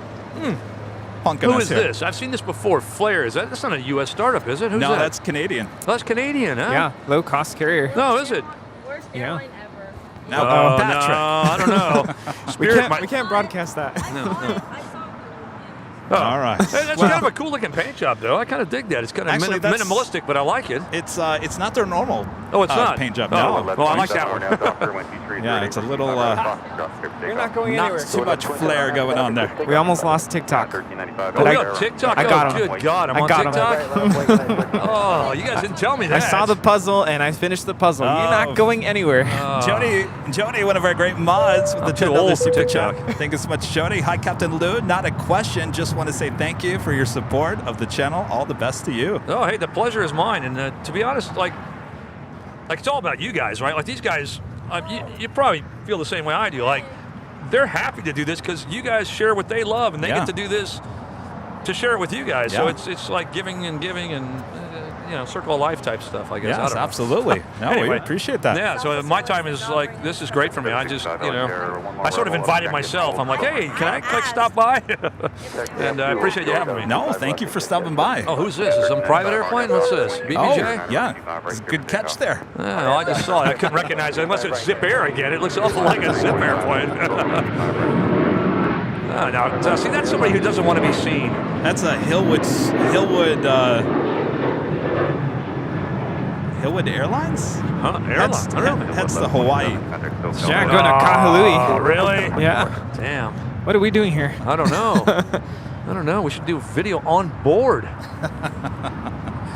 Speaker 3: punking
Speaker 10: Who
Speaker 3: us
Speaker 10: is
Speaker 3: here.
Speaker 10: this? I've seen this before. Flair. That's not a U.S. startup, is it? Who's
Speaker 3: No,
Speaker 10: that?
Speaker 3: that's Canadian.
Speaker 10: Oh, that's Canadian, huh?
Speaker 8: Yeah, low cost carrier.
Speaker 10: No, is it?
Speaker 9: Worst
Speaker 8: Yeah.
Speaker 9: airline ever.
Speaker 3: Now,
Speaker 10: Oh,
Speaker 3: Patrick.
Speaker 10: no, I don't know.
Speaker 8: We
Speaker 10: Spirit
Speaker 8: can't, we can't broadcast that.
Speaker 10: Oh.
Speaker 3: All right.
Speaker 10: Hey, that's kind of a cool looking paint job, though. I kind of dig that. It's kind of
Speaker 3: Actually, that's-
Speaker 10: minimalistic, but I like it.
Speaker 3: It's not their normal
Speaker 10: Oh, it's not
Speaker 3: paint job.
Speaker 10: Oh,
Speaker 3: No.
Speaker 10: well, I like that one.
Speaker 3: Yeah, it's a little
Speaker 8: You're not going
Speaker 3: not
Speaker 8: anywhere.
Speaker 3: too much flair going on there.
Speaker 8: We almost lost TikTok.
Speaker 10: Oh,
Speaker 8: But
Speaker 10: we got TikTok?
Speaker 8: I got
Speaker 10: Oh,
Speaker 8: him.
Speaker 10: good God. I'm
Speaker 8: I
Speaker 10: on
Speaker 8: got him.
Speaker 10: TikTok? Oh, you guys didn't tell me
Speaker 8: I
Speaker 10: that.
Speaker 8: saw the puzzle and I finished the puzzle. You're not going anywhere.
Speaker 3: Jody, one of our great mods with the
Speaker 10: too
Speaker 3: $10
Speaker 10: old for
Speaker 3: super chat.
Speaker 10: TikTok.
Speaker 3: Thank you so much, Jody. Hi, Captain Lou. Not a question. Just want to say thank you for your support of the channel. All the best to you.
Speaker 10: Oh, hey, the pleasure is mine. And to be honest, like it's all about you guys, right? Like these guys, you probably feel the same way I do. Like they're happy to do this because you guys share what they love, and they get to do this to share it with you guys. So it's like giving and circle of life type stuff, I guess. I
Speaker 3: Yes,
Speaker 10: don't know.
Speaker 3: absolutely. No,
Speaker 10: Anyway,
Speaker 3: we appreciate that.
Speaker 10: Yeah, so my time is like, this is great for me. I just, I sort of invited myself. I'm like, hey, can I stop by? And I appreciate you having me.
Speaker 3: No, thank you for stopping by.
Speaker 10: Oh, who's this? Is some private airplane? What's this? BBJ?
Speaker 3: Oh, yeah. It's a good catch there.
Speaker 10: Yeah, well, I just saw it. I couldn't recognize it unless it's Zip Air again. It looks awful like a Zip airplane. Now, see, that's somebody who doesn't want to be seen.
Speaker 3: That's a Hillwood Airlines?
Speaker 10: Huh? Airline?
Speaker 3: That's the Hawaii.
Speaker 8: Yeah, going to Kahului.
Speaker 10: Oh, really?
Speaker 8: Yeah.
Speaker 10: Damn.
Speaker 8: What are we doing here?
Speaker 10: I don't know. I don't know. We should do video on board.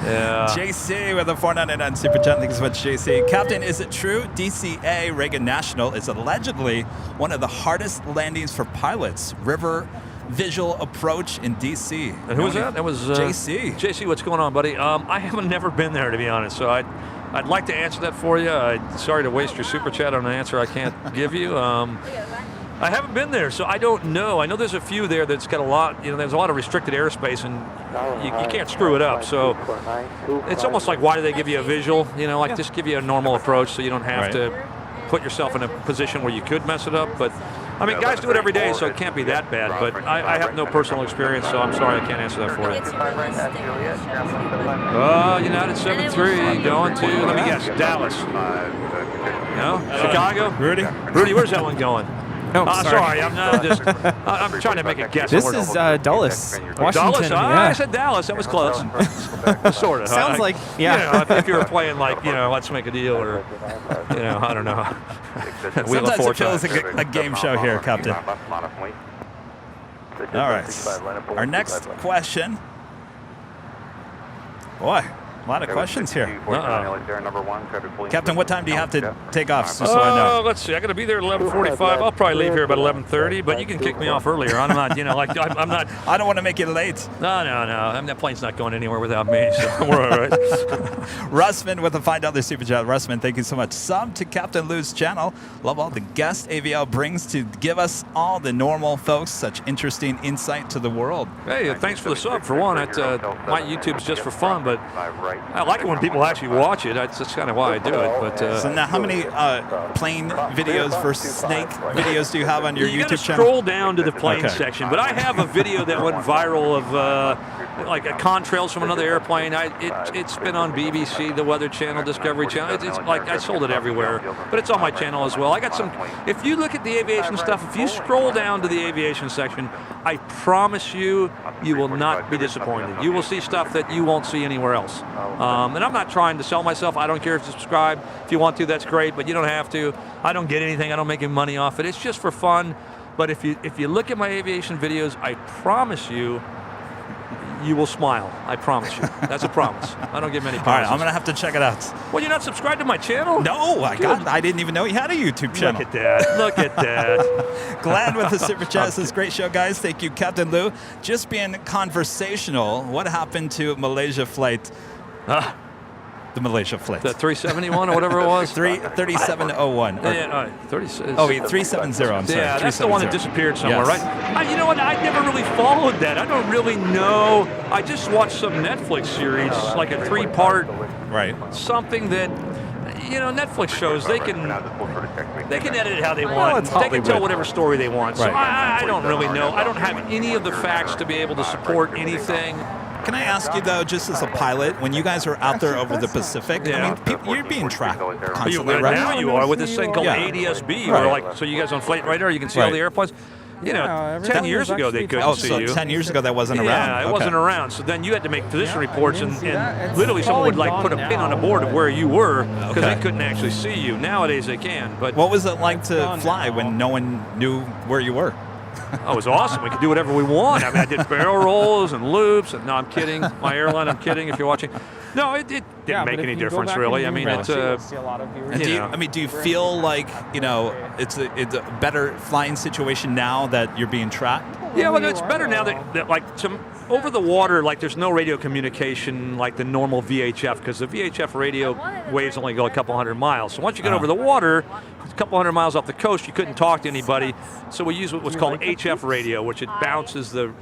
Speaker 10: Yeah.
Speaker 3: JC with a 499 super chat. Thanks so much, JC. Captain, is it true DCA Reagan National is allegedly one of the hardest landings for pilots? River visual approach in DC.
Speaker 10: And who was that? That was
Speaker 3: JC.
Speaker 10: JC, what's going on, buddy? I haven't never been there, to be honest. So I'd like to answer that for you. Sorry to waste your super chat on an answer I can't give you. I haven't been there, so I don't know. I know there's a few there that's got a lot, there's a lot of restricted airspace, and you can't screw it up. So it's almost like, why do they give you a visual? Like just give you a normal approach so you don't have to put yourself in a position where you could mess it up. But, I mean, guys do it every day, so it can't be that bad. But I have no personal experience, so I'm sorry I can't answer that for you. United 73 going to, let me guess, Dallas. No? Chicago?
Speaker 3: Rudy,
Speaker 10: where's that one going?
Speaker 8: Oh,
Speaker 10: sorry, I'm trying to make a guess.
Speaker 8: This is Dulles, Washington.
Speaker 10: Dulles?
Speaker 8: Yeah.
Speaker 10: I said Dallas. That was close. Sort of.
Speaker 8: Sounds like, yeah.
Speaker 10: If you were playing like, let's make a deal, or, I don't know.
Speaker 3: Sometimes it feels like a game show here, Captain. All right. Our next question. Boy, a lot of questions here. Captain, what time do you have to take off, just so I know?
Speaker 10: Let's see. I got to be there at 11:45. I'll probably leave here about 11:30, but you can kick me off earlier. I'm not, I'm not.
Speaker 3: I don't want to make you late.
Speaker 10: No. That plane's not going anywhere without me, so we're all right.
Speaker 3: Russman with a $5 super chat. Russman, thank you so much. Sub to Captain Lou's channel. Love all the guests AVL brings to give us all the normal folks such interesting insight to the world.
Speaker 10: Hey, thanks for the sub, for one. My YouTube's just for fun, but I like it when people actually watch it. That's kind of why I do it. But
Speaker 3: so now, how many plane videos versus snake videos do you have on your YouTube channel?
Speaker 10: Scroll down to the plane section. But I have a video that went viral of like a contrails from another airplane. It's been on BBC, the Weather Channel, Discovery Channel. It's like I sold it everywhere, but it's on my channel as well. I got some. If you look at the aviation stuff, if you scroll down to the aviation section, I promise you will not be disappointed. You will see stuff that you won't see anywhere else. And I'm not trying to sell myself. I don't care if you subscribe. If you want to, that's great, but you don't have to. I don't get anything. I don't make any money off it. It's just for fun. But if you look at my aviation videos, I promise you will smile. I promise you. That's a promise. I don't give many promises.
Speaker 3: All right, I'm going to have to check it out.
Speaker 10: Well, you're not subscribed to my channel?
Speaker 3: No, I didn't even know you had a YouTube channel.
Speaker 10: Look at that.
Speaker 3: Glad with the super chat says, great show, guys. Thank you, Captain Lou. Just being conversational, what happened to Malaysia flight? The Malaysia flight.
Speaker 10: The 371 or whatever it was?
Speaker 3: 3701.
Speaker 10: Yeah,
Speaker 3: 370, I'm sorry.
Speaker 10: Yeah, that's the one that disappeared somewhere, right? You know what? I never really followed that. I don't really know. I just watched some Netflix series, like a 3-part, something that, Netflix shows, they can edit it how they want. They can tell whatever story they want. So I don't really know. I don't have any of the facts to be able to support anything.
Speaker 3: Can I ask you, though, just as a pilot, when you guys are out there over the Pacific, I mean, you're being tracked constantly, right?
Speaker 10: Now you are with this thing called ADS-B, where so you guys on flight radar, you can see all the airplanes. 10 years ago they couldn't see you.
Speaker 3: 10 years ago that wasn't around.
Speaker 10: Yeah, it wasn't around. So then you had to make position reports, and literally someone would put a pin on a board of where you were because they couldn't actually see you. Nowadays they can. But
Speaker 3: what was it like to fly when no one knew where you were?
Speaker 10: Oh, it was awesome. We could do whatever we want. I mean, I did barrel rolls and loops. And no, I'm kidding. My airline, I'm kidding. If you're watching, no, it didn't make any difference really. I mean, it's
Speaker 3: do you feel like it's a better flying situation now that you're being tracked?
Speaker 10: Yeah, well, it's better now that like some over the water, like there's no radio communication like the normal VHF, because the VHF radio waves only go a couple hundred miles. So once you get over the water, a couple hundred miles off the coast, you couldn't talk to anybody. So we use what's called HF radio, which it bounces the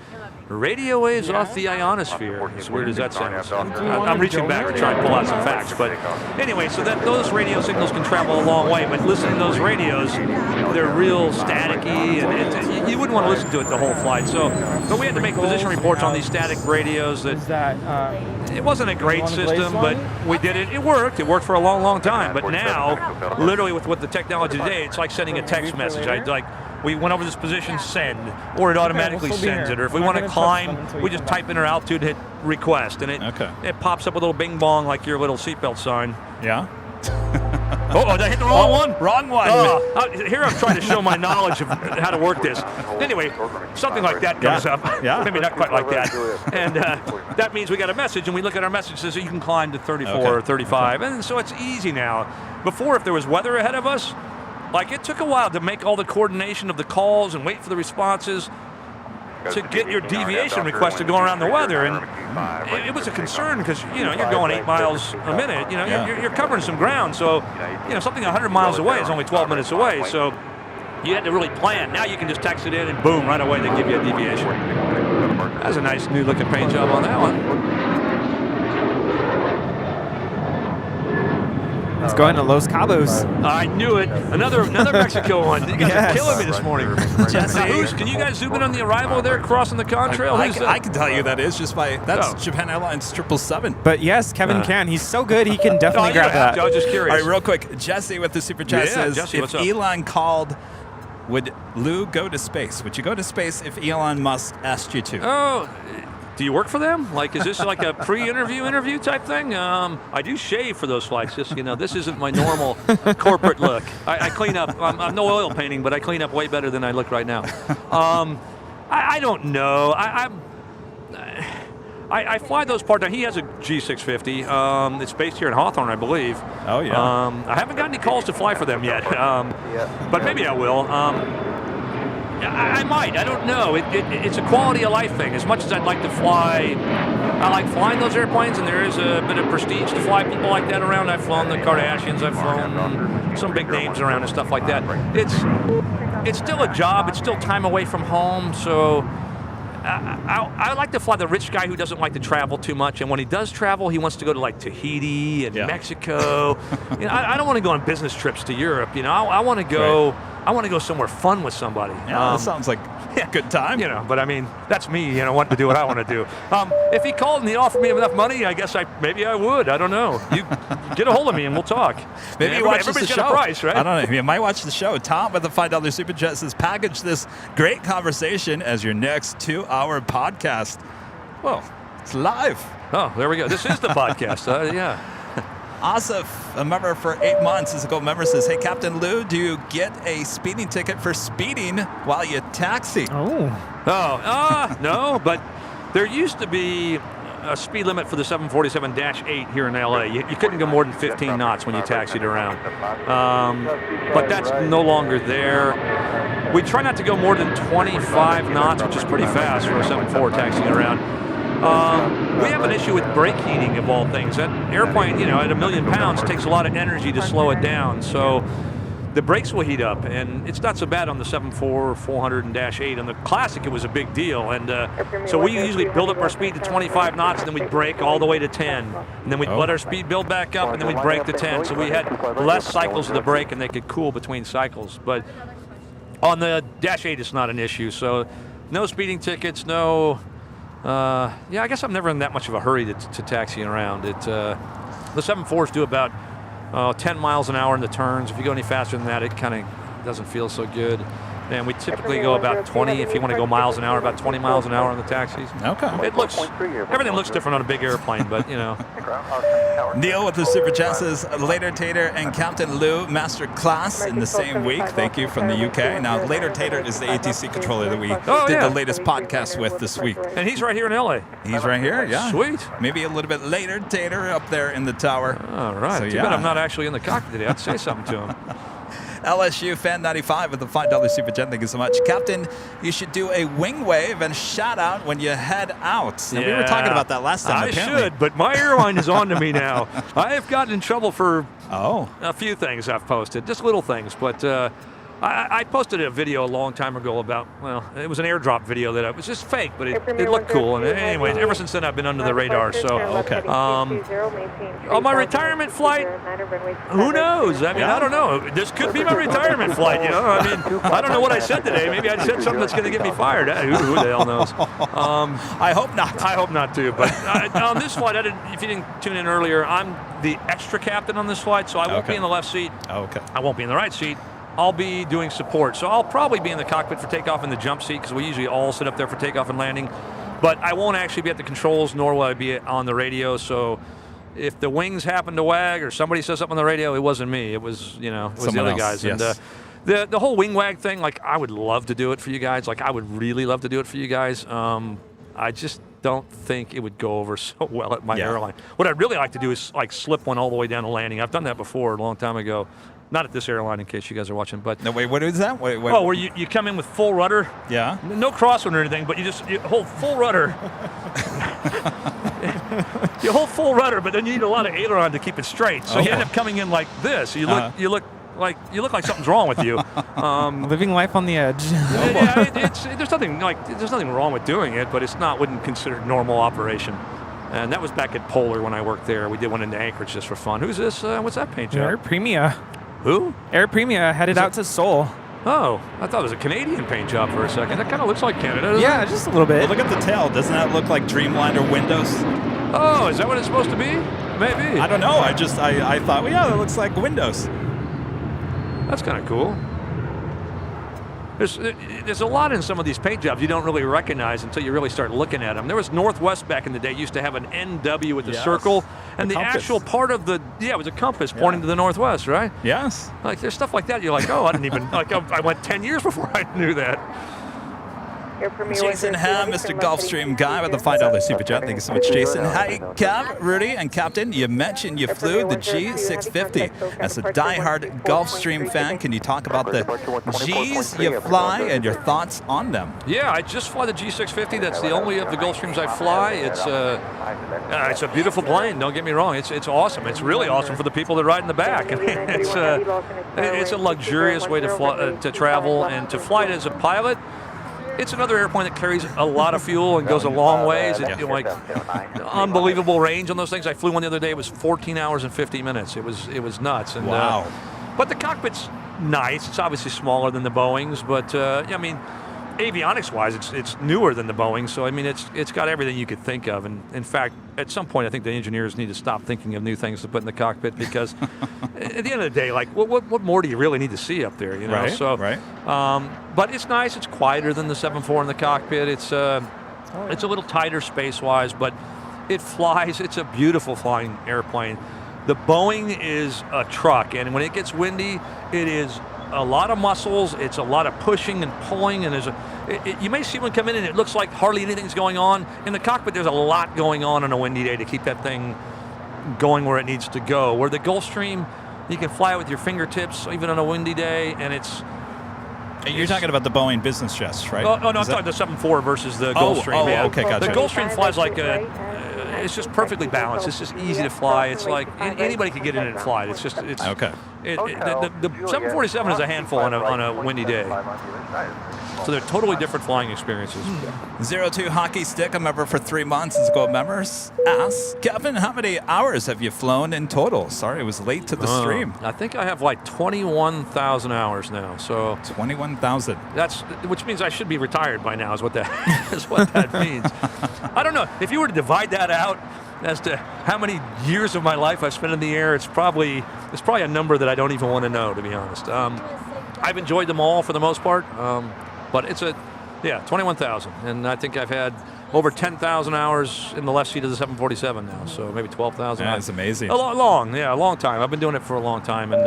Speaker 10: radio waves off the ionosphere. As weird as that sounds. I'm reaching back to try and pull out some facts. But anyway, so that those radio signals can travel a long way. But listening to those radios, they're real staticky, and you wouldn't want to listen to it the whole flight. But we had to make position reports on these static radios. It wasn't a great system, but we did it. It worked. It worked for a long, long time. But now, literally with the technology today, it's like sending a text message. We went over this position, send, or it automatically sends it. Or if we want to climb, we just type in our altitude, hit request, and it pops up a little bing bong like your little seatbelt sign.
Speaker 3: Yeah.
Speaker 10: Oh, did I hit the wrong one?
Speaker 3: Wrong one.
Speaker 10: Here I'm trying to show my knowledge of how to work this. Anyway, something like that comes up.
Speaker 3: Yeah.
Speaker 10: Maybe not quite like that. And that means we got a message, and we look at our message, says you can climb to 34 or 35. And so it's easy now. Before, if there was weather ahead of us, like it took a while to make all the coordination of the calls and wait for the responses to get your deviation request to go around the weather. And it was a concern because, you're going 8 miles a minute. You're covering some ground. So, something 100 miles away is only 12 minutes away. So you had to really plan. Now you can just text it in and boom, right away they give you a deviation. That's a nice new looking paint job on that one.
Speaker 8: Let's go into Los Cabos.
Speaker 10: I knew it. Another Mexico one. You guys are killing me this morning.
Speaker 3: Jesse.
Speaker 10: Can you guys zoom in on the arrival there crossing the contrail?
Speaker 3: I can tell you that is just by, that's Japan Airlines 777.
Speaker 8: But yes, Kevin can. He's so good, he can definitely grab that.
Speaker 10: I was just curious.
Speaker 3: All right, real quick. Jesse with the super chat says,
Speaker 10: Jesse,
Speaker 3: if Elon called, would Lou go to space? Would you go to space if Elon Musk asked you to?
Speaker 10: Oh, do you work for them? Like, is this like a pre-interview type thing? I do shave for those flights. Just, this isn't my normal corporate look. I clean up. I'm no oil painting, but I clean up way better than I look right now. I don't know. I fly those part-time. He has a G650. It's based here in Hawthorne, I believe.
Speaker 3: Oh, yeah.
Speaker 10: I haven't got any calls to fly for them yet, but maybe I will. I might. I don't know. It's a quality of life thing. As much as I'd like to fly, I like flying those airplanes, and there is a bit of prestige to fly people like that around. I've flown the Kardashians. I've flown some big names around and stuff like that. It's still a job. It's still time away from home. So I like to fly the rich guy who doesn't like to travel too much. And when he does travel, he wants to go to like Tahiti and Mexico. I don't want to go on business trips to Europe. I want to go. Right. I want to go somewhere fun with somebody.
Speaker 3: Yeah, that sounds like a good time.
Speaker 10: But I mean, that's me, wanting to do what I want to do. If he called and he offered me enough money, I guess maybe I would. I don't know. You get a hold of me and we'll talk.
Speaker 3: Maybe you watch the show.
Speaker 10: Got a price, right?
Speaker 3: I don't know. You might watch the show. Tom with the $5 Super Chat says, package this great conversation as your next 2-hour podcast. Well, it's live.
Speaker 10: Oh, there we go. This is the podcast. Yeah.
Speaker 3: Asif, a member for 8 months, is a gold member, says, hey, Captain Lou, do you get a speeding ticket for speeding while you taxi?
Speaker 10: No, but there used to be a speed limit for the 747-8 here in LA. You couldn't go more than 15 knots when you taxied around. But that's no longer there. We try not to go more than 25 knots, which is pretty fast for a 747 taxiing around. We have an issue with brake heating, of all things. That airplane, at 1 million pounds, takes a lot of energy to slow it down. So the brakes will heat up, and it's not so bad on the 747-400-8. On the Classic, it was a big deal. And so we usually build up our speed to 25 knots, and then we'd brake all the way to 10. And then we'd let our speed build back up, and then we'd brake to 10. So we had less cycles of the brake, and they could cool between cycles. But on the -8, it's not an issue. So no speeding tickets, no... I guess I'm never in that much of a hurry to taxiing around. The 747s do about 10 miles an hour in the turns. If you go any faster than that, it kind of doesn't feel so good. And we typically go about 20, if you want to go miles an hour, about 20 miles an hour on the taxis.
Speaker 3: Okay.
Speaker 10: Everything looks different on a big airplane, but
Speaker 3: Neil with the Super Chat says, Later Tater and Captain Lou master class in the same week. Thank you from the UK. Now, Later Tater is the ATC controller that we did the latest podcast with this week.
Speaker 10: And he's right here in LA.
Speaker 3: He's right here, yeah.
Speaker 10: Sweet.
Speaker 3: Maybe a little bit later Tater up there in the tower.
Speaker 10: All right. So, too bad I'm not actually in the cockpit today. I'd say something to him.
Speaker 3: LSU Fan 95 with the $5 Super Chat. Thank you so much. Captain, you should do a wing wave and shout out when you head out. Now, we were talking about that last time, apparently.
Speaker 10: I should, but my airline is on to me now. I have gotten in trouble for a few things I've posted, just little things, but I posted a video a long time ago about, it was an airdrop video that was just fake, but it looked cool. And anyways, ever since then, I've been under the radar. So, my retirement flight, who knows? I mean, I don't know. This could be my retirement flight, I mean, I don't know what I said today. Maybe I said something that's going to get me fired. Who the hell knows?
Speaker 3: I hope not.
Speaker 10: I hope not, too. But on this flight, if you didn't tune in earlier, I'm the extra captain on this flight, so I won't be in the left seat.
Speaker 3: Okay.
Speaker 10: I won't be in the right seat. I'll be doing support. So I'll probably be in the cockpit for takeoff in the jump seat because we usually all sit up there for takeoff and landing. But I won't actually be at the controls, nor will I be on the radio. So if the wings happen to wag or somebody says something on the radio, it wasn't me. It was, it was
Speaker 3: Someone
Speaker 10: the other
Speaker 3: else,
Speaker 10: guys.
Speaker 3: yes.
Speaker 10: And the whole wing wag thing, like, I would love to do it for you guys. Like, I would really love to do it for you guys. I just don't think it would go over so well at my airline. What I'd really like to do is, like, slip one all the way down to landing. I've done that before a long time ago. Not at this airline, in case you guys are watching. But
Speaker 3: no, wait, what is that? Wait.
Speaker 10: Oh, where you come in with full rudder.
Speaker 3: Yeah.
Speaker 10: No crosswind or anything, but you hold full rudder. You hold full rudder, but then you need a lot of aileron to keep it straight. So you end up coming in like this. You look like something's wrong with you.
Speaker 8: Living life on the edge.
Speaker 10: There's nothing wrong with doing it, but wouldn't consider normal operation. And that was back at Polar when I worked there. We did one into Anchorage just for fun. Who's this? What's that paint job?
Speaker 8: Air Premia.
Speaker 10: Who?
Speaker 8: Air Premia headed out to Seoul.
Speaker 10: Oh, I thought it was a Canadian paint job for a second. That kind of looks like Canada, doesn't it?
Speaker 8: Just a little bit.
Speaker 3: Well, look at the tail. Doesn't that look like Dreamliner windows?
Speaker 10: Oh, is that what it's supposed to be? Maybe.
Speaker 3: I don't know. I thought, well, yeah, that looks like windows.
Speaker 10: That's kind of cool. There's a lot in some of these paint jobs you don't really recognize until you really start looking at them. There was Northwest back in the day used to have an NW with a circle, and the actual part of it was a compass pointing to the Northwest, right?
Speaker 3: Yes.
Speaker 10: Like, there's stuff like that. You're like, oh, I didn't even, like, I went 10 years before I knew that.
Speaker 3: Jason Ham, Mr. Gulfstream guy with the $5 super chat. Thank you so much, Jason. Hi, Kev, Rudy, and Captain. You mentioned you flew the G650. As a diehard Gulfstream fan, can you talk about the Gs you fly and your thoughts on them?
Speaker 10: Yeah, I just fly the G650. That's the only of the Gulfstreams I fly. It's a beautiful plane. Don't get me wrong. It's awesome. It's really awesome for the people that ride in the back. I mean, it's a luxurious way to travel and to fly it as a pilot. It's another airplane that carries a lot of fuel and goes a long ways. Unbelievable range on those things. I flew one the other day. It was 14 hours and 50 minutes. It was nuts. And,
Speaker 3: wow.
Speaker 10: But the cockpit's nice. It's obviously smaller than the Boeings, but I mean, avionics-wise, it's newer than the Boeing. So I mean, it's got everything you could think of. And in fact, at some point, I think the engineers need to stop thinking of new things to put in the cockpit because, at the end of the day, like what more do you really need to see up there? You know.
Speaker 3: Right.
Speaker 10: So,
Speaker 3: right.
Speaker 10: But it's nice. It's quieter than the 7.4 in the cockpit. It's a little tighter space-wise, but it flies. It's a beautiful flying airplane. The Boeing is a truck, and when it gets windy, it is a lot of muscles. It's a lot of pushing and pulling, and you may see one come in and it looks like hardly anything's going on. In the cockpit, there's a lot going on a windy day to keep that thing going where it needs to go. Where the Gulfstream, you can fly it with your fingertips even on a windy day, and
Speaker 3: You're talking about the Boeing business jets, right?
Speaker 10: Oh, no, I'm talking the 7.4 versus the Gulfstream.
Speaker 3: Oh, okay, gotcha.
Speaker 10: The Gulfstream flies like it's just perfectly balanced. It's just easy to fly. It's like anybody can get in and fly. It's
Speaker 3: okay.
Speaker 10: The 747 is a handful on a windy day. So they're totally different flying experiences.
Speaker 3: 02 Hockey Stick, a member for 3 months, is Gold members. Asks, Kevin, how many hours have you flown in total? Sorry, it was late to the stream.
Speaker 10: I think I have like 21,000 hours now. So
Speaker 3: 21,000.
Speaker 10: Which means I should be retired by now. Is what that means. I don't know if you were to divide that out as to how many years of my life I've spent in the air. It's probably a number that I don't even want to know, to be honest. I've enjoyed them all for the most part. But it's 21,000. And I think I've had over 10,000 hours in the left seat of the 747 now, so maybe 12,000.
Speaker 3: That's amazing.
Speaker 10: A long time. I've been doing it for a long time. And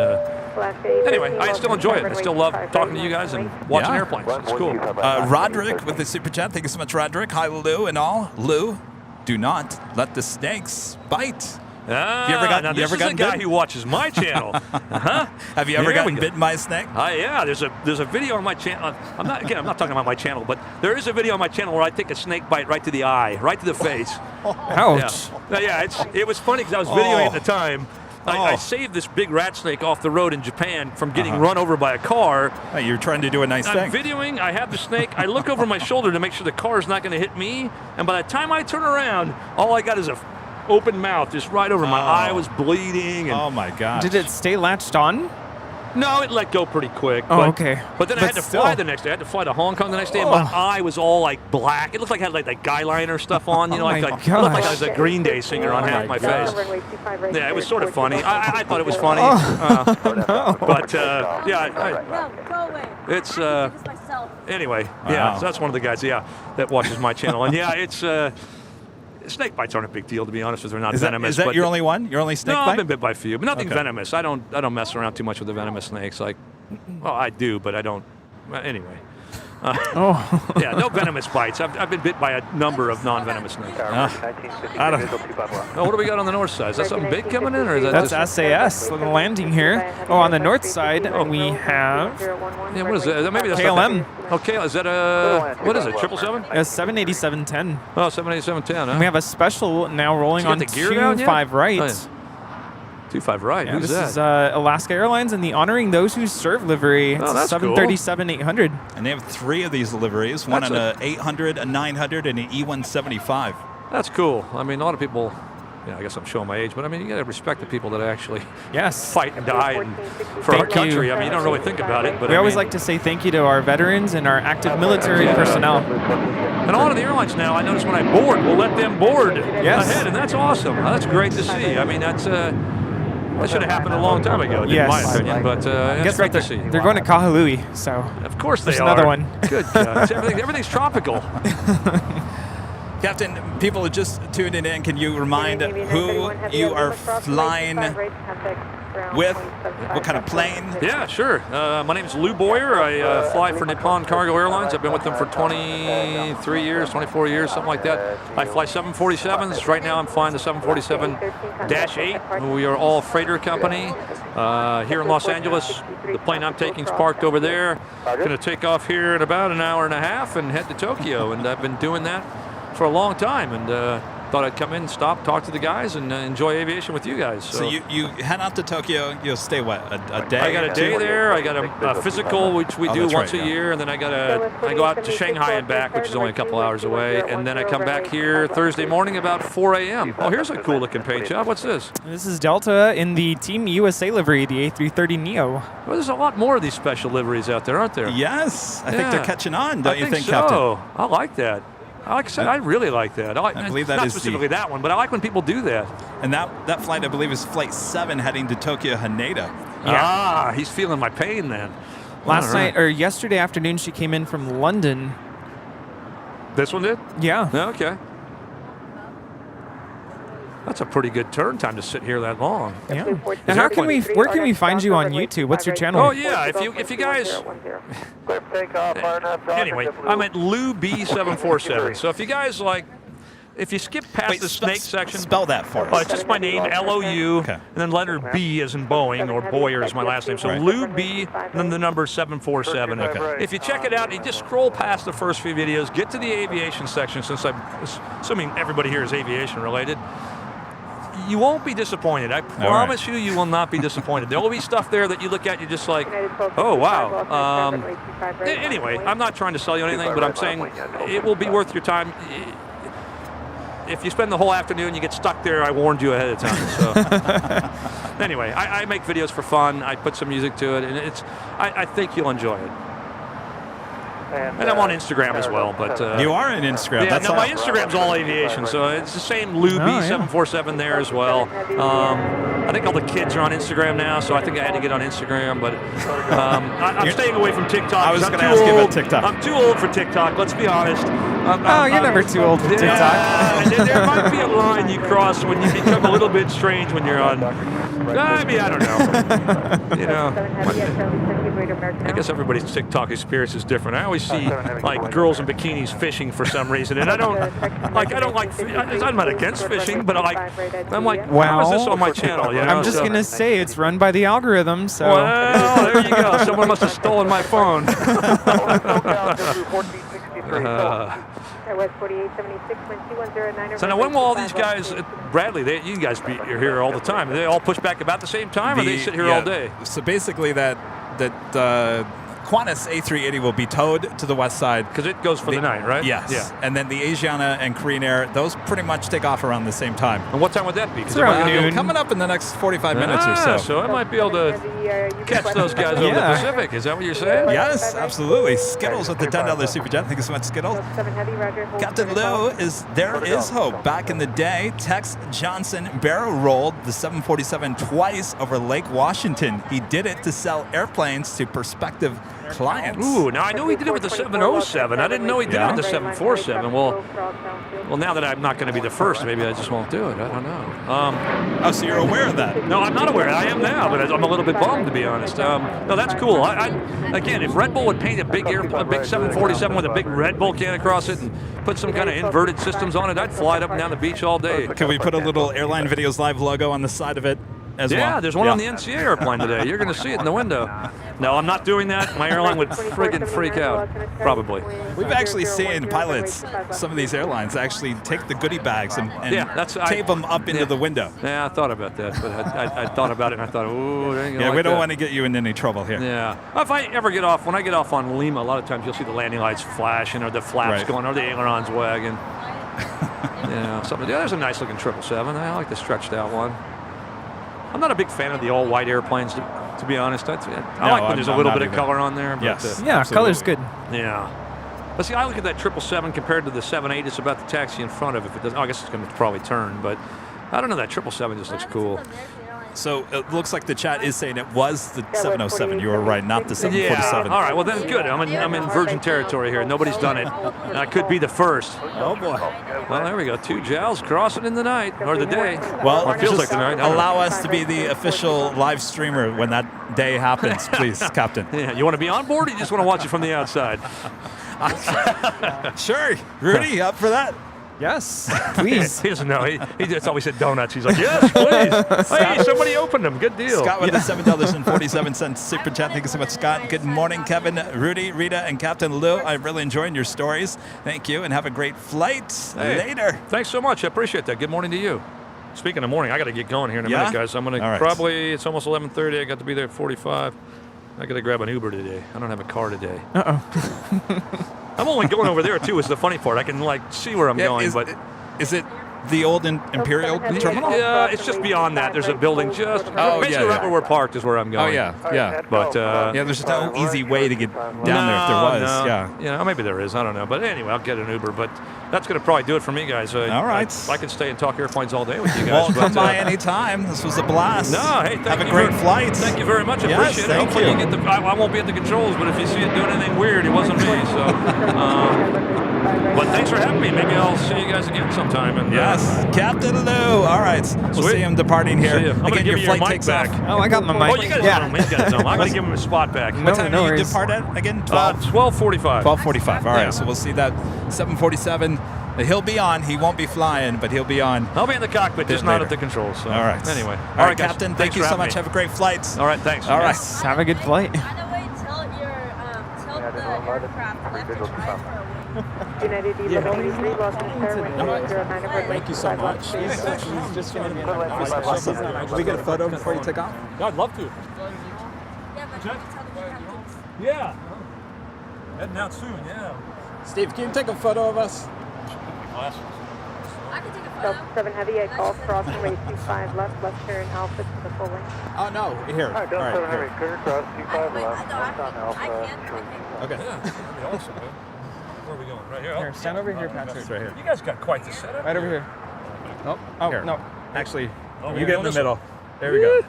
Speaker 10: anyway, I still enjoy it. I still love talking to you guys and watching airplanes. It's cool.
Speaker 3: Roderick with the super chat. Thank you so much, Roderick. Hi, Lou and all. Lou, do not let the snakes bite.
Speaker 10: This is a guy who watches my channel.
Speaker 3: Have you ever gotten bitten by a snake?
Speaker 10: Yeah, there's a video on my channel. I'm not talking about my channel, but there is a video on my channel where I take a snake bite right to the eye, right to the face.
Speaker 8: Ouch.
Speaker 10: Yeah, it was funny because I was videoing at the time. I saved this big rat snake off the road in Japan from getting run over by a car.
Speaker 3: Hey, you're trying to do a nice thing.
Speaker 10: I'm videoing. I have the snake. I look over my shoulder to make sure the car is not going to hit me. And by the time I turn around, all I got is a open mouth just right over my eye. Was bleeding. And
Speaker 3: oh my god!
Speaker 8: Did it stay latched on?
Speaker 10: No, it let go pretty quick.
Speaker 8: Okay.
Speaker 10: But then I had to fly the next day. I had to fly to Hong Kong the next day, and my eye was all like black. It looked like I had like guy liner stuff on. You know, it looked like I was a Green Day singer on half my face. Yeah, it was sort of funny. I thought it was funny. But
Speaker 9: No, go away.
Speaker 10: It's
Speaker 9: This myself.
Speaker 10: anyway. Yeah, so that's one of the guys. Yeah, that watches my channel, and yeah, it's. snake bites aren't a big deal, to be honest with you. They're not
Speaker 3: Is
Speaker 10: venomous.
Speaker 3: that
Speaker 10: but
Speaker 3: your only one? Your only snake
Speaker 10: no,
Speaker 3: bite?
Speaker 10: I've been bit by a few, but nothing
Speaker 3: Okay.
Speaker 10: venomous. I don't mess around too much with the venomous snakes. Like, well, I do, but I don't. Anyway. Yeah, no venomous bites. I've been bit by a number of non-venomous snakes.
Speaker 3: I don't.
Speaker 10: Oh, what do we got on the north side? Is that something big coming in, or is that
Speaker 8: That's
Speaker 10: just?
Speaker 8: SAS landing here. Oh, on the north side, we have
Speaker 10: Yeah, what is that? Maybe that's
Speaker 8: KLM.
Speaker 10: Okay, is that a what is it? 777?
Speaker 8: a 787-10.
Speaker 10: Oh, 787-10.
Speaker 8: And we have a special now rolling
Speaker 10: Has
Speaker 8: on
Speaker 10: he got the gear down yet?
Speaker 8: 25 right.
Speaker 10: Oh, yeah. 25 right.
Speaker 8: Yeah,
Speaker 10: Who's
Speaker 8: this
Speaker 10: that?
Speaker 8: is Alaska Airlines and the Honoring Those Who Serve livery. It's
Speaker 10: Oh, that's cool.
Speaker 8: 737-800.
Speaker 3: And they have 3 of these liveries, one
Speaker 10: That's
Speaker 3: on a 800, a 900, and an E175.
Speaker 10: That's cool. I mean, a lot of people. Yeah, I guess I'm showing my age, but I mean, you got to respect the people that actually
Speaker 8: Yes.
Speaker 10: fight and die for our
Speaker 8: Thank you.
Speaker 10: country. I mean, you don't really think about it, but
Speaker 8: We
Speaker 10: I
Speaker 8: always
Speaker 10: mean,
Speaker 8: like to say thank you to our veterans and our active military personnel.
Speaker 10: And a lot of the airlines now, I notice when I board, we'll let them board
Speaker 8: Yes.
Speaker 10: ahead, and that's awesome. That's great to see. I mean, that should have happened a long time ago, in
Speaker 8: Yes.
Speaker 10: my opinion. But
Speaker 8: I
Speaker 10: it's
Speaker 8: guess
Speaker 10: great
Speaker 8: they're,
Speaker 10: to see.
Speaker 8: they're going to Kahului, so
Speaker 10: Of course they
Speaker 8: there's
Speaker 10: are.
Speaker 8: another one.
Speaker 10: Good God. Everything's tropical.
Speaker 3: Captain, people are just tuning in. Can you remind who you are flying with? What kind of plane?
Speaker 10: Yeah, sure. My name is Lou Boyer. I fly for Nippon Cargo Airlines. I've been with them for 23 years, 24 years, something like that. I fly 747s. Right now I'm flying the 747-8. We are all freighter company here in Los Angeles. The plane I'm taking is parked over there. Going to take off here in about an hour and a half and head to Tokyo. And I've been doing that for a long time. And thought I'd come in, stop, talk to the guys, and enjoy aviation with you guys.
Speaker 3: So you head out to Tokyo. You'll stay what, a day?
Speaker 10: I got a day there. I got a physical, which we do
Speaker 3: that's
Speaker 10: once
Speaker 3: right,
Speaker 10: a year, and then I go out to Shanghai and back, which is only a couple hours away, and then I come back here Thursday morning about 4 a.m. Oh, here's a cool looking paint job. What's this?
Speaker 8: This is Delta in the Team USA livery, the A330neo.
Speaker 10: Well, there's a lot more of these special liveries out there, aren't there?
Speaker 3: Yes, I think
Speaker 10: Yeah.
Speaker 3: they're catching on. Don't
Speaker 10: I
Speaker 3: you think,
Speaker 10: so.
Speaker 3: Captain?
Speaker 10: I like that. Like I said, I really like that.
Speaker 3: I believe that
Speaker 10: not
Speaker 3: is the-
Speaker 10: specifically that one, but I like when people do that.
Speaker 3: And that flight, I believe, is Flight 7 heading to Tokyo Haneda.
Speaker 10: Ah, he's feeling my pain then.
Speaker 8: Last
Speaker 10: All right.
Speaker 8: night, or yesterday afternoon, she came in from London.
Speaker 10: This one did?
Speaker 8: Yeah.
Speaker 10: Okay. That's a pretty good turn time to sit here that long.
Speaker 8: Yeah. And where can we find you on YouTube? What's your channel?
Speaker 10: Oh yeah, if you guys. Anyway, I'm at Lou B747. So if you guys like, if you skip past the snake section,
Speaker 3: Spell that for us.
Speaker 10: oh, it's just my name, L-O-U,
Speaker 3: Okay.
Speaker 10: and then letter B as in Boeing, or Boyer is my last name. So
Speaker 3: Right.
Speaker 10: Lou B, and then the number 747.
Speaker 3: Okay.
Speaker 10: If you check it out, you just scroll past the first few videos, get to the aviation section, since I'm assuming everybody here is aviation related. You won't be disappointed. I promise you will not be disappointed. There will be stuff there that you look at, you're just like, oh, wow. Anyway, I'm not trying to sell you anything, but I'm saying it will be worth your time. If you spend the whole afternoon, you get stuck there, I warned you ahead of time. So anyway, I make videos for fun. I put some music to it, and I think you'll enjoy it. And I'm on Instagram as well, but
Speaker 3: You are on Instagram.
Speaker 10: yeah,
Speaker 3: That's
Speaker 10: no, my
Speaker 3: awesome.
Speaker 10: Instagram's all aviation, so it's the same Lou B747 there as well. I think all the kids are on Instagram now, so I think I had to get on Instagram, but I'm staying away from TikTok.
Speaker 3: I was
Speaker 10: going to
Speaker 3: ask you about TikTok.
Speaker 10: I'm too old for TikTok, let's be honest.
Speaker 8: You're never too old for TikTok.
Speaker 10: Yeah, there might be a line you cross when you become a little bit strange when you're on. I mean, I don't know. You know, I guess everybody's TikTok experience is different. I always see like girls in bikinis fishing for some reason, and I don't like. I'm not against fishing, but I'm like, how is this on my channel? You know?
Speaker 8: I'm just gonna say it's run by the algorithm. So.
Speaker 10: Well, there you go. Someone must have stolen my phone. So now, when will all these guys, Bradley, you guys are here all the time? They all push back about the same time, or they sit here all day?
Speaker 3: So basically, that Qantas A380 will be towed to the west side.
Speaker 10: Because it goes for the night, right?
Speaker 3: Yes.
Speaker 10: Yeah.
Speaker 3: And then the Asiana and Korean Air, those pretty much take off around the same time.
Speaker 10: And what time would that be?
Speaker 8: It's around noon.
Speaker 3: Coming up in the next 45 minutes or so.
Speaker 10: So I might be able to catch those guys over the
Speaker 8: Yeah.
Speaker 10: Pacific. Is that what you're saying?
Speaker 3: Yes, absolutely. Skittles with the $10 Super Jet. Thank you so much, Skittles. Captain Lou is There Is Hope. Back in the day, Tex Johnson barrel rolled the 747 twice over Lake Washington. He did it to sell airplanes to prospective clients.
Speaker 10: Ooh, now I know he did it with the 707. I didn't know he did it with the 747. Well, now that I'm not going to be the first, maybe I just won't do it. I don't know.
Speaker 3: Oh, so you're aware of that?
Speaker 10: No, I'm not aware. I am now, but I'm a little bit bummed, to be honest. No, that's cool. Again, if Red Bull would paint a big 747 with a big Red Bull can across it and put some kind of inverted systems on it, I'd fly it up and down the beach all day.
Speaker 3: Can we put a little Airline Videos Live logo on the side of it as well?
Speaker 10: Yeah, there's one on the NCA airplane today. You're going to see it in the window. No, I'm not doing that. My airline would friggin' freak out, probably.
Speaker 3: We've actually seen pilots, some of these airlines, actually take the goodie bags and tape them up into the window.
Speaker 10: Yeah, I thought about that, but I thought about it and I thought, oh,
Speaker 3: yeah, we don't want to get you in any trouble here.
Speaker 10: Yeah. If I ever get off, when I get off on Lima, a lot of times you'll see the landing lights flashing or the flaps going or the ailerons wagging. There's a nice looking 777. I like the stretched out one. I'm not a big fan of the all white airplanes, to be honest. I like when there's a little bit of color on there. But,
Speaker 3: yes.
Speaker 8: Yeah, color's good.
Speaker 10: Yeah. But see, I look at that 777 compared to the 78. It's about the taxi in front of it. If it doesn't, I guess it's going to probably turn. But I don't know. That 777 just looks cool.
Speaker 3: So it looks like the chat is saying it was the 707. You were right, not the 747.
Speaker 10: Yeah. All right. Well, then good. I'm in virgin territory here. Nobody's done it. I could be the first.
Speaker 3: Oh boy.
Speaker 10: Well, there we go. 2 jowls crossing in the night or the day.
Speaker 3: Well,
Speaker 10: it feels like the night.
Speaker 3: Allow us to be the official live streamer when that day happens, please, Captain.
Speaker 10: Yeah. You want to be on board, or you just want to watch it from the outside?
Speaker 3: Sure, Rudy, up for that?
Speaker 8: Yes, please.
Speaker 10: He doesn't know. He just always said donuts. He's like, yes, please. Hey, somebody opened them. Good deal.
Speaker 3: Scott with the $7.47 super chat. Thank you so much, Scott. Good morning, Kevin, Rudy, Rita, and Captain Lou. I'm really enjoying your stories. Thank you, and have a great flight later.
Speaker 10: Thanks so much. I appreciate that. Good morning to you. Speaking of morning, I got to get going here in a minute, guys. I'm going to probably, it's almost 11:30. I got to be there at 45. I got to grab an Uber today. I don't have a car today. I'm only going over there, too, is the funny part. I can, see where I'm going. But
Speaker 3: is it the old Imperial Terminal?
Speaker 10: Yeah, it's just beyond that. There's a building just basically right where we're parked is where I'm going.
Speaker 3: Oh, yeah.
Speaker 10: But,
Speaker 3: there's no easy way to get down there if there was.
Speaker 10: Yeah, maybe there is. I don't know. But anyway, I'll get an Uber. But that's going to probably do it for me, guys.
Speaker 3: All right.
Speaker 10: I could stay and talk airplanes all day with you guys.
Speaker 3: Well, come by anytime. This was a blast.
Speaker 10: No, hey,
Speaker 3: have a great flight.
Speaker 10: Thank you very much. I appreciate it. Hopefully you get the. I won't be at the controls, but if you see it doing anything weird, it wasn't me. So. But thanks for having me. Maybe I'll see you guys again sometime. And,
Speaker 3: yes, Captain Lou. All right, we'll see him departing here.
Speaker 10: I'm going to give
Speaker 3: your
Speaker 10: you
Speaker 3: flight takes
Speaker 10: back.
Speaker 8: Oh, I got my mic.
Speaker 10: Oh, you guys know me. You guys know me. I'm going to give him a spot back.
Speaker 3: What time do you depart at again?
Speaker 10: 12:45.
Speaker 3: 12:45. All right, so we'll see that 747. He'll be on. He won't be flying, but he'll be on.
Speaker 10: I'll be in the cockpit, just not at the controls. So.
Speaker 3: All right.
Speaker 10: Anyway.
Speaker 3: All right, Captain. Thank you so much. Have a great flight.
Speaker 10: All right. Thanks.
Speaker 3: All right.
Speaker 8: Have a good flight.
Speaker 9: By the way, tilt the aircraft left to right.
Speaker 5: United 1183, welcome sir.
Speaker 3: Thank you so much. He's just going to be awesome. Can we get a photo before you take off?
Speaker 10: Yeah, I'd love to.
Speaker 9: Yeah, but can you tell the captains?
Speaker 10: Yeah. Heading out soon, yeah.
Speaker 3: Steve, can you take a photo of us?
Speaker 9: I can take a photo.
Speaker 5: Delta 7 Heavy, I call crossing rate 25 left turn Alpha to the full length.
Speaker 3: Oh, no, here.
Speaker 4: All right, Delta 7 Heavy, clear across 25 left,
Speaker 9: I can.
Speaker 3: Okay.
Speaker 10: Yeah, that'd be awesome, man. Where are we going? Right here?
Speaker 8: Here, stand over here, Patrick.
Speaker 3: Right here.
Speaker 10: You guys got quite the setup.
Speaker 8: Right over here.
Speaker 3: Oh,
Speaker 8: Here.
Speaker 3: no. Actually,
Speaker 10: you
Speaker 3: get in the middle. There we go.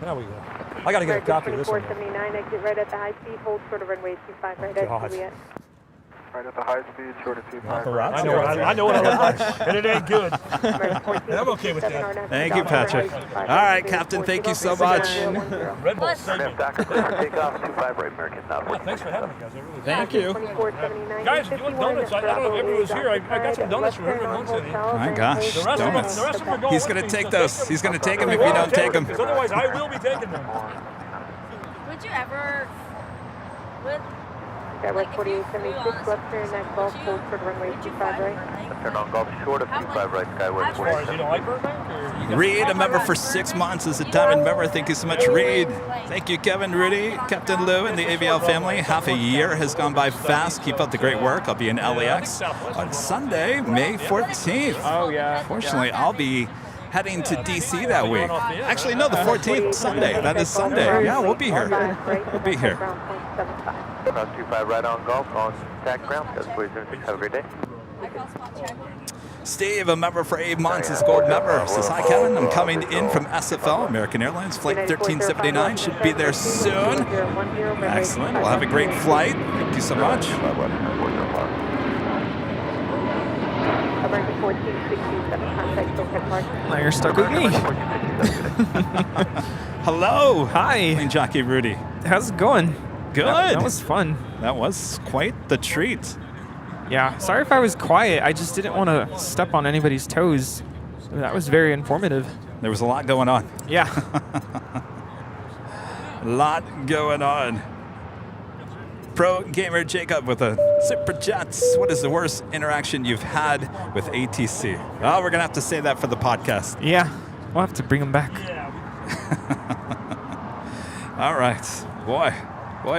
Speaker 10: There we go. I got to get a copy of this one.
Speaker 5: 2479, exit right at the high speed, hold short of runway 25 right at Juliet.
Speaker 4: Right at the high speed, short of 25.
Speaker 10: I know what I look like, and it ain't good. I'm okay with that.
Speaker 3: Thank you, Patrick. All right, Captain, thank you so much.
Speaker 10: Red Bull, send me.
Speaker 1: Takeoff 25 right, American.
Speaker 10: Thanks for having me, guys. I really
Speaker 3: Thank you.
Speaker 10: Guys, if you want donuts, I don't know if everyone's here. I got some donuts for everyone wants any.
Speaker 3: My gosh,
Speaker 10: The rest
Speaker 3: donuts.
Speaker 10: of them are going
Speaker 3: He's
Speaker 10: with
Speaker 3: going
Speaker 10: me,
Speaker 3: to take
Speaker 10: so-
Speaker 3: those. He's going to take them if you don't take them.
Speaker 10: Because otherwise, I will be taking them.
Speaker 9: Would you ever? Would
Speaker 5: Direct 4876, left turn at Gulf, hold short of runway 25 right.
Speaker 1: Turn on Gulf short of 25 right, Skyward
Speaker 10: As far as
Speaker 1: 47.
Speaker 10: you don't like Burbank, or you got
Speaker 3: Reed, a member for 6 months, is a diamond member. Thank you so much, Reed. Thank you, Kevin, Rudy, Captain Lou, and the AVL family. Half a year has gone by fast. Keep up the great work. I'll be in LAX on Sunday, May 14th.
Speaker 8: Oh, yeah.
Speaker 3: Fortunately, I'll be heading to DC that week. Actually, no, the 14th, Sunday. That is Sunday. Yeah, we'll be here. We'll be here.
Speaker 1: Cross 25 right on Gulf on tack ground. That's 46. Have a great day.
Speaker 9: I call spot check.
Speaker 3: Steve, a member for 8 months, is gold member. Says, hi, Kevin. I'm coming in from SFL, American Airlines, flight 1379. Should be there soon. Excellent. We'll have a great flight. Thank you so much.
Speaker 8: Now you're stuck with me.
Speaker 3: Hello.
Speaker 8: Hi.
Speaker 3: Plane Jockey Rudy.
Speaker 8: How's it going?
Speaker 3: Good.
Speaker 8: That was fun.
Speaker 3: That was quite the treat.
Speaker 8: Yeah. Sorry if I was quiet. I just didn't want to step on anybody's toes. That was very informative.
Speaker 3: There was a lot going on.
Speaker 8: Yeah.
Speaker 3: A lot going on. Pro Gamer Jacob with a Super Jets. What is the worst interaction you've had with ATC? Oh, we're going to have to say that for the podcast.
Speaker 8: Yeah. We'll have to bring them back.
Speaker 3: All right. Boy,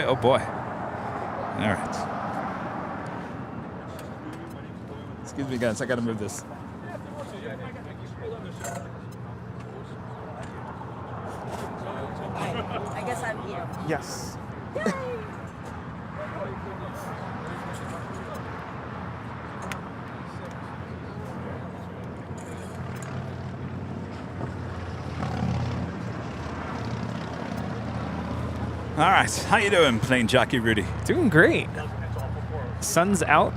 Speaker 3: oh boy. All right. Excuse me, guys. I got to move this.
Speaker 9: I guess I'm here.
Speaker 8: Yes.
Speaker 3: All right. How you doing, Plane Jockey Rudy?
Speaker 8: Doing great. Sun's out.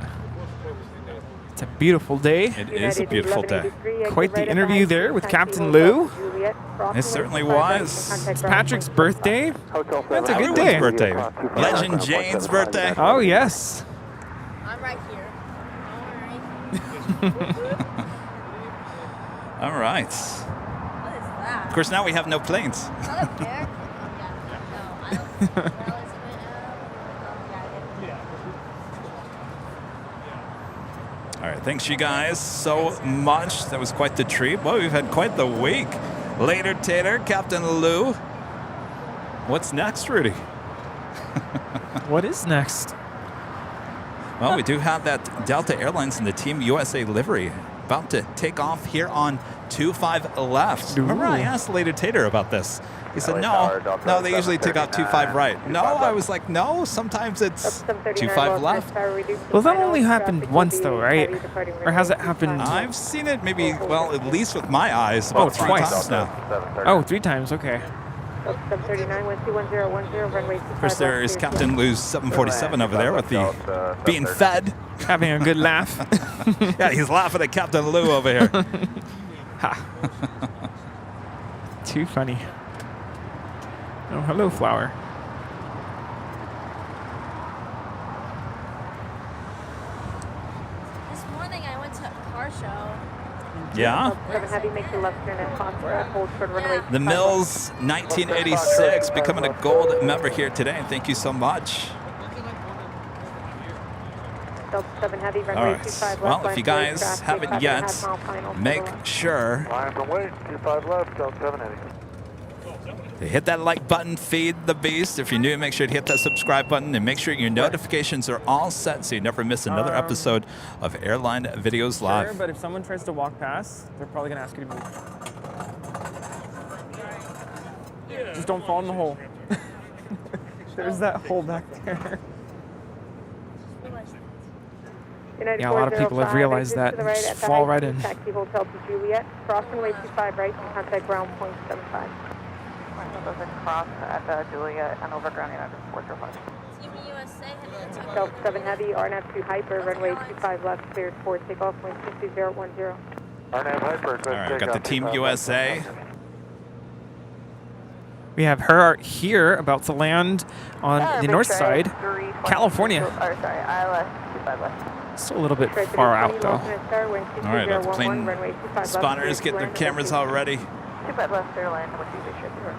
Speaker 8: It's a beautiful day.
Speaker 3: It is a beautiful day.
Speaker 8: Quite the interview there with Captain Lou.
Speaker 3: It certainly was.
Speaker 8: It's Patrick's birthday. That's a good
Speaker 3: Everyone's
Speaker 8: day.
Speaker 3: birthday. Legend Jane's birthday.
Speaker 8: Oh, yes.
Speaker 9: I'm right here. Don't worry.
Speaker 3: All right.
Speaker 9: What is that?
Speaker 3: Of course, now we have no planes.
Speaker 9: Another bear? No, I don't.
Speaker 3: All right, thanks you guys so much. That was quite the treat. Well, we've had quite the week. Later, Tater, Captain Lou. What's next, Rudy?
Speaker 8: What is next?
Speaker 3: Well, we do have that Delta Airlines and the Team USA livery about to take off here on 25 left. Remember, I asked Later Tater about this. He said, no, they usually take off 25 right. No, I was like, no, sometimes it's 25 left.
Speaker 8: Well, that only happened once, though, right? Or has it happened?
Speaker 3: I've seen it maybe, well, at least with my eyes, about three
Speaker 8: twice
Speaker 3: times now.
Speaker 8: Oh, 3 times, okay.
Speaker 3: Of course, there is Captain Lou's 747 over there with the being fed.
Speaker 8: Having a good laugh.
Speaker 3: Yeah, he's laughing at Captain Lou over here.
Speaker 8: Ha. Too funny. Oh, hello, Flower.
Speaker 9: This morning I went to a car show.
Speaker 3: Yeah? The Mills 1986 becoming a gold member here today. Thank you so much. All right. Well, if you guys haven't yet, make sure to hit that like button, feed the beast. If you're new, make sure to hit that subscribe button and make sure your notifications are all set so you never miss another episode of Airline Videos Live.
Speaker 8: Sure, but if someone tries to walk past, they're probably going to ask you to move. Just don't fall in the hole. There's that hole back there. Yeah, a lot of people have realized that. Just fall right in.
Speaker 5: Taxi Hotel to Juliet. Cross runway 25 right and contact ground point 75.
Speaker 11: Those are cross at Juliet and over ground United 405.
Speaker 9: Team USA had
Speaker 5: Delta 7 Heavy, RNAV 2 Hyper, runway 25 left, cleared for takeoff, wind 22010.
Speaker 2: RNAV Hyper,
Speaker 3: All right, we've got the Team USA.
Speaker 8: We have her here about to land on the north side, California.
Speaker 11: ILS 25 left.
Speaker 8: Still a little bit far out, though.
Speaker 3: All right, our plane spotters getting their cameras all ready.
Speaker 11: 25 left, Airline, number 2, they should be right.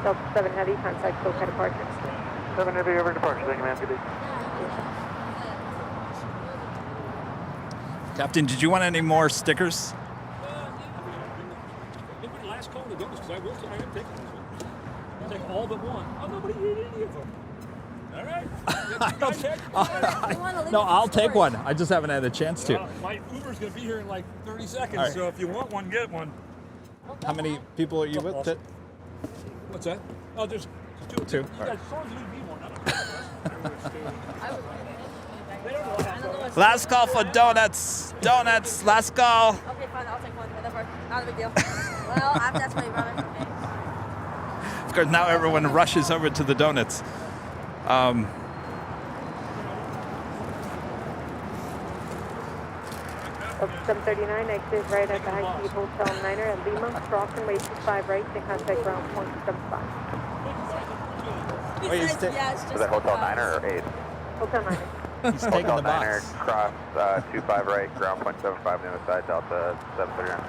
Speaker 11: Delta 7 Heavy, contact SoCal departure.
Speaker 4: 7 Heavy over departure, thank you ma'am, good day.
Speaker 3: Captain, did you want any more stickers?
Speaker 10: Maybe the last call to go, because I am taking this one. I'll take all but one. Oh, nobody did any of them. All right.
Speaker 3: No, I'll take one. I just haven't had a chance to.
Speaker 10: My Uber's going to be here in like 30 seconds,
Speaker 3: All right.
Speaker 10: so if you want one, get one.
Speaker 3: How many people are you with?
Speaker 10: What's that? Oh, there's two.
Speaker 3: Two.
Speaker 10: You guys, as long as you leave me one,
Speaker 3: Last call for donuts. Donuts. Last call.
Speaker 9: Okay, fine. I'll take one. Whatever. Not a big deal. Well, that's what you brother. Okay.
Speaker 3: Of course, now everyone rushes over to the donuts.
Speaker 11: 739, exit right at the High Key Hotel Niner at Lima, cross runway 25 right to contact ground point 75.
Speaker 3: Wait,
Speaker 9: Yeah, it's just.
Speaker 1: Was that Hotel 9 or 8?
Speaker 11: Hotel Niner.
Speaker 3: He's taking
Speaker 1: Hotel
Speaker 3: the
Speaker 1: 9er,
Speaker 3: box.
Speaker 1: cross 25 right, ground point 75 on the other side, Delta 739.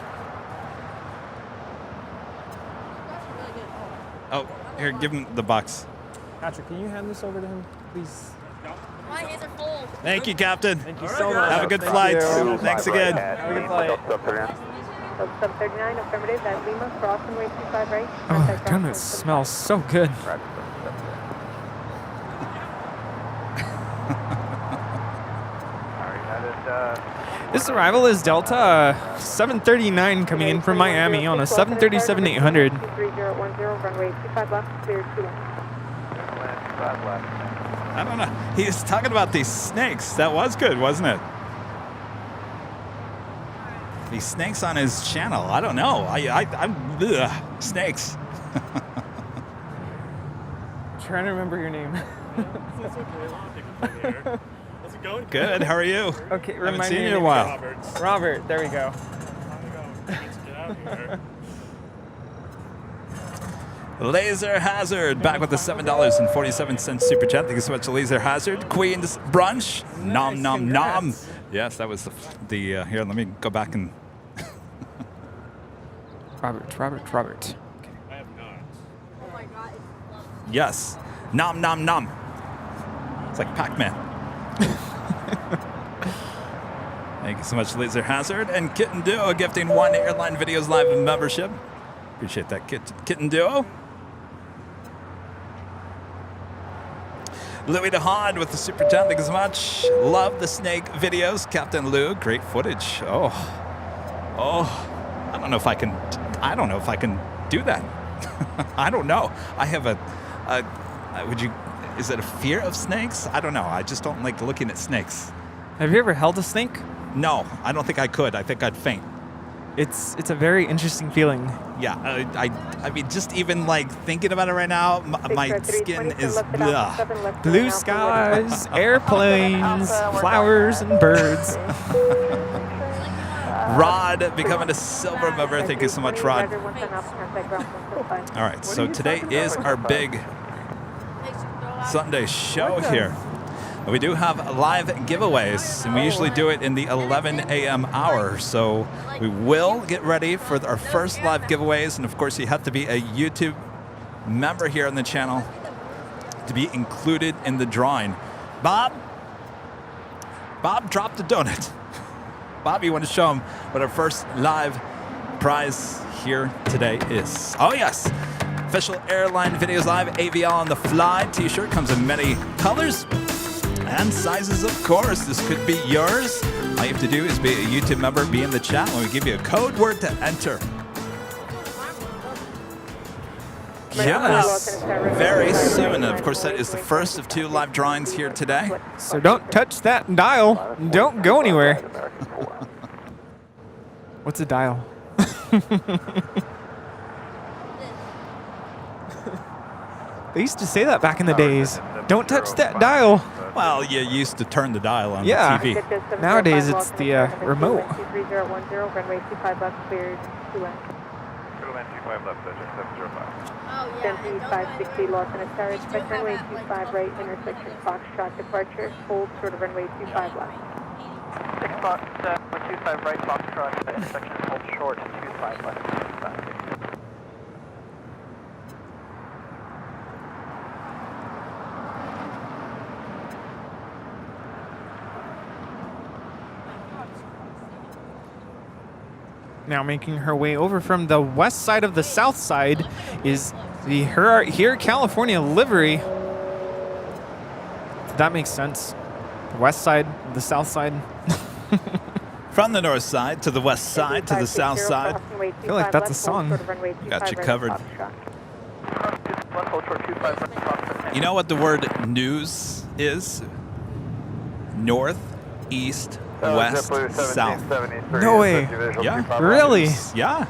Speaker 3: Oh, here, give him the box.
Speaker 8: Patrick, can you hand this over to him, please?
Speaker 9: My hands are full.
Speaker 3: Thank you, Captain.
Speaker 8: Thank you so much.
Speaker 3: Have a good
Speaker 8: Thank
Speaker 3: flight.
Speaker 8: you.
Speaker 3: Thanks again.
Speaker 8: Have a good flight.
Speaker 11: Delta 739, affirmative, at Lima, cross runway 25 right,
Speaker 8: Oh,
Speaker 11: contact ground
Speaker 8: goodness,
Speaker 11: point
Speaker 8: smells so good. This arrival is Delta 739 coming in from Miami on a 737-800.
Speaker 11: 3010, runway 25 left, clear 2 left.
Speaker 3: I don't know. He was talking about these snakes. That was good, wasn't it? These snakes on his channel. I don't know. I'm snakes.
Speaker 8: Trying to remember your name.
Speaker 10: How's it going?
Speaker 3: Good. How are you?
Speaker 8: Okay,
Speaker 3: Haven't
Speaker 8: remind
Speaker 3: seen
Speaker 8: me
Speaker 3: you
Speaker 8: your
Speaker 3: in a
Speaker 8: name.
Speaker 3: while.
Speaker 8: Robert, there we go.
Speaker 3: Laser Hazard back with the $7.47 super chat. Thank you so much, Laser Hazard. Queen's Brunch. Nom nom nom. Yes, that was the here. Let me go back and.
Speaker 8: Robert. Okay.
Speaker 10: I have not.
Speaker 9: Oh my God.
Speaker 3: Yes. Nom nom nom. It's like Pac-Man. Thank you so much, Laser Hazard. And Kitten Duo gifting 1 Airline Videos Live membership. Appreciate that, Kitten Duo. Louis DeHaan with the super chat. Thank you so much. Love the snake videos. Captain Lou, great footage. Oh. I don't know if I can do that. I don't know. I have is it a fear of snakes? I don't know. I just don't like looking at snakes.
Speaker 8: Have you ever held a snake?
Speaker 3: No, I don't think I could. I think I'd faint.
Speaker 8: It's a very interesting feeling.
Speaker 3: Yeah, I mean, just even like thinking about it right now, my skin is ugh.
Speaker 8: Blue skies, airplanes, flowers, and birds.
Speaker 3: Rod becoming a silver member. Thank you so much, Rod. All right, so today is our big Sunday show here. We do have live giveaways, and we usually do it in the 11 a.m. hour. So we will get ready for our first live giveaways. And of course, you have to be a YouTube member here on the channel to be included in the drawing. Bob dropped a donut. Bob, you want to show them what our first live prize here today is? Oh, yes. Official Airline Videos Live Aviation on the Fly t-shirt comes in many colors and sizes, of course. This could be yours. All you have to do is be a YouTube member, be in the chat when we give you a code word to enter. Yes, very soon. And of course, that is the first of 2 live drawings here today.
Speaker 8: So don't touch that dial. Don't go anywhere. What's a dial? They used to say that back in the days. Don't touch that dial.
Speaker 3: Well, you used to turn the dial on the TV.
Speaker 8: Nowadays, it's the remote.
Speaker 11: 3010, runway 25 left, cleared 2 left.
Speaker 4: 25 left, just 705.
Speaker 9: Oh, yeah.
Speaker 11: Tempe 560, Los Angeles Tower, expect runway 25 right, intersection Foxtrot departure, hold short of runway 25 left.
Speaker 4: 6 Fox, 25 right, Foxtrot, intersection, hold short, 25 left.
Speaker 8: Now making her way over from the west side of the south side is the Here California livery. That makes sense. The west side, the south side.
Speaker 3: From the north side to the west side to the south side.
Speaker 8: I feel like that's a song.
Speaker 3: Got you covered. You know what the word news is? North, east, west, south.
Speaker 8: No way.
Speaker 3: Yeah.
Speaker 8: Really?
Speaker 3: Yeah.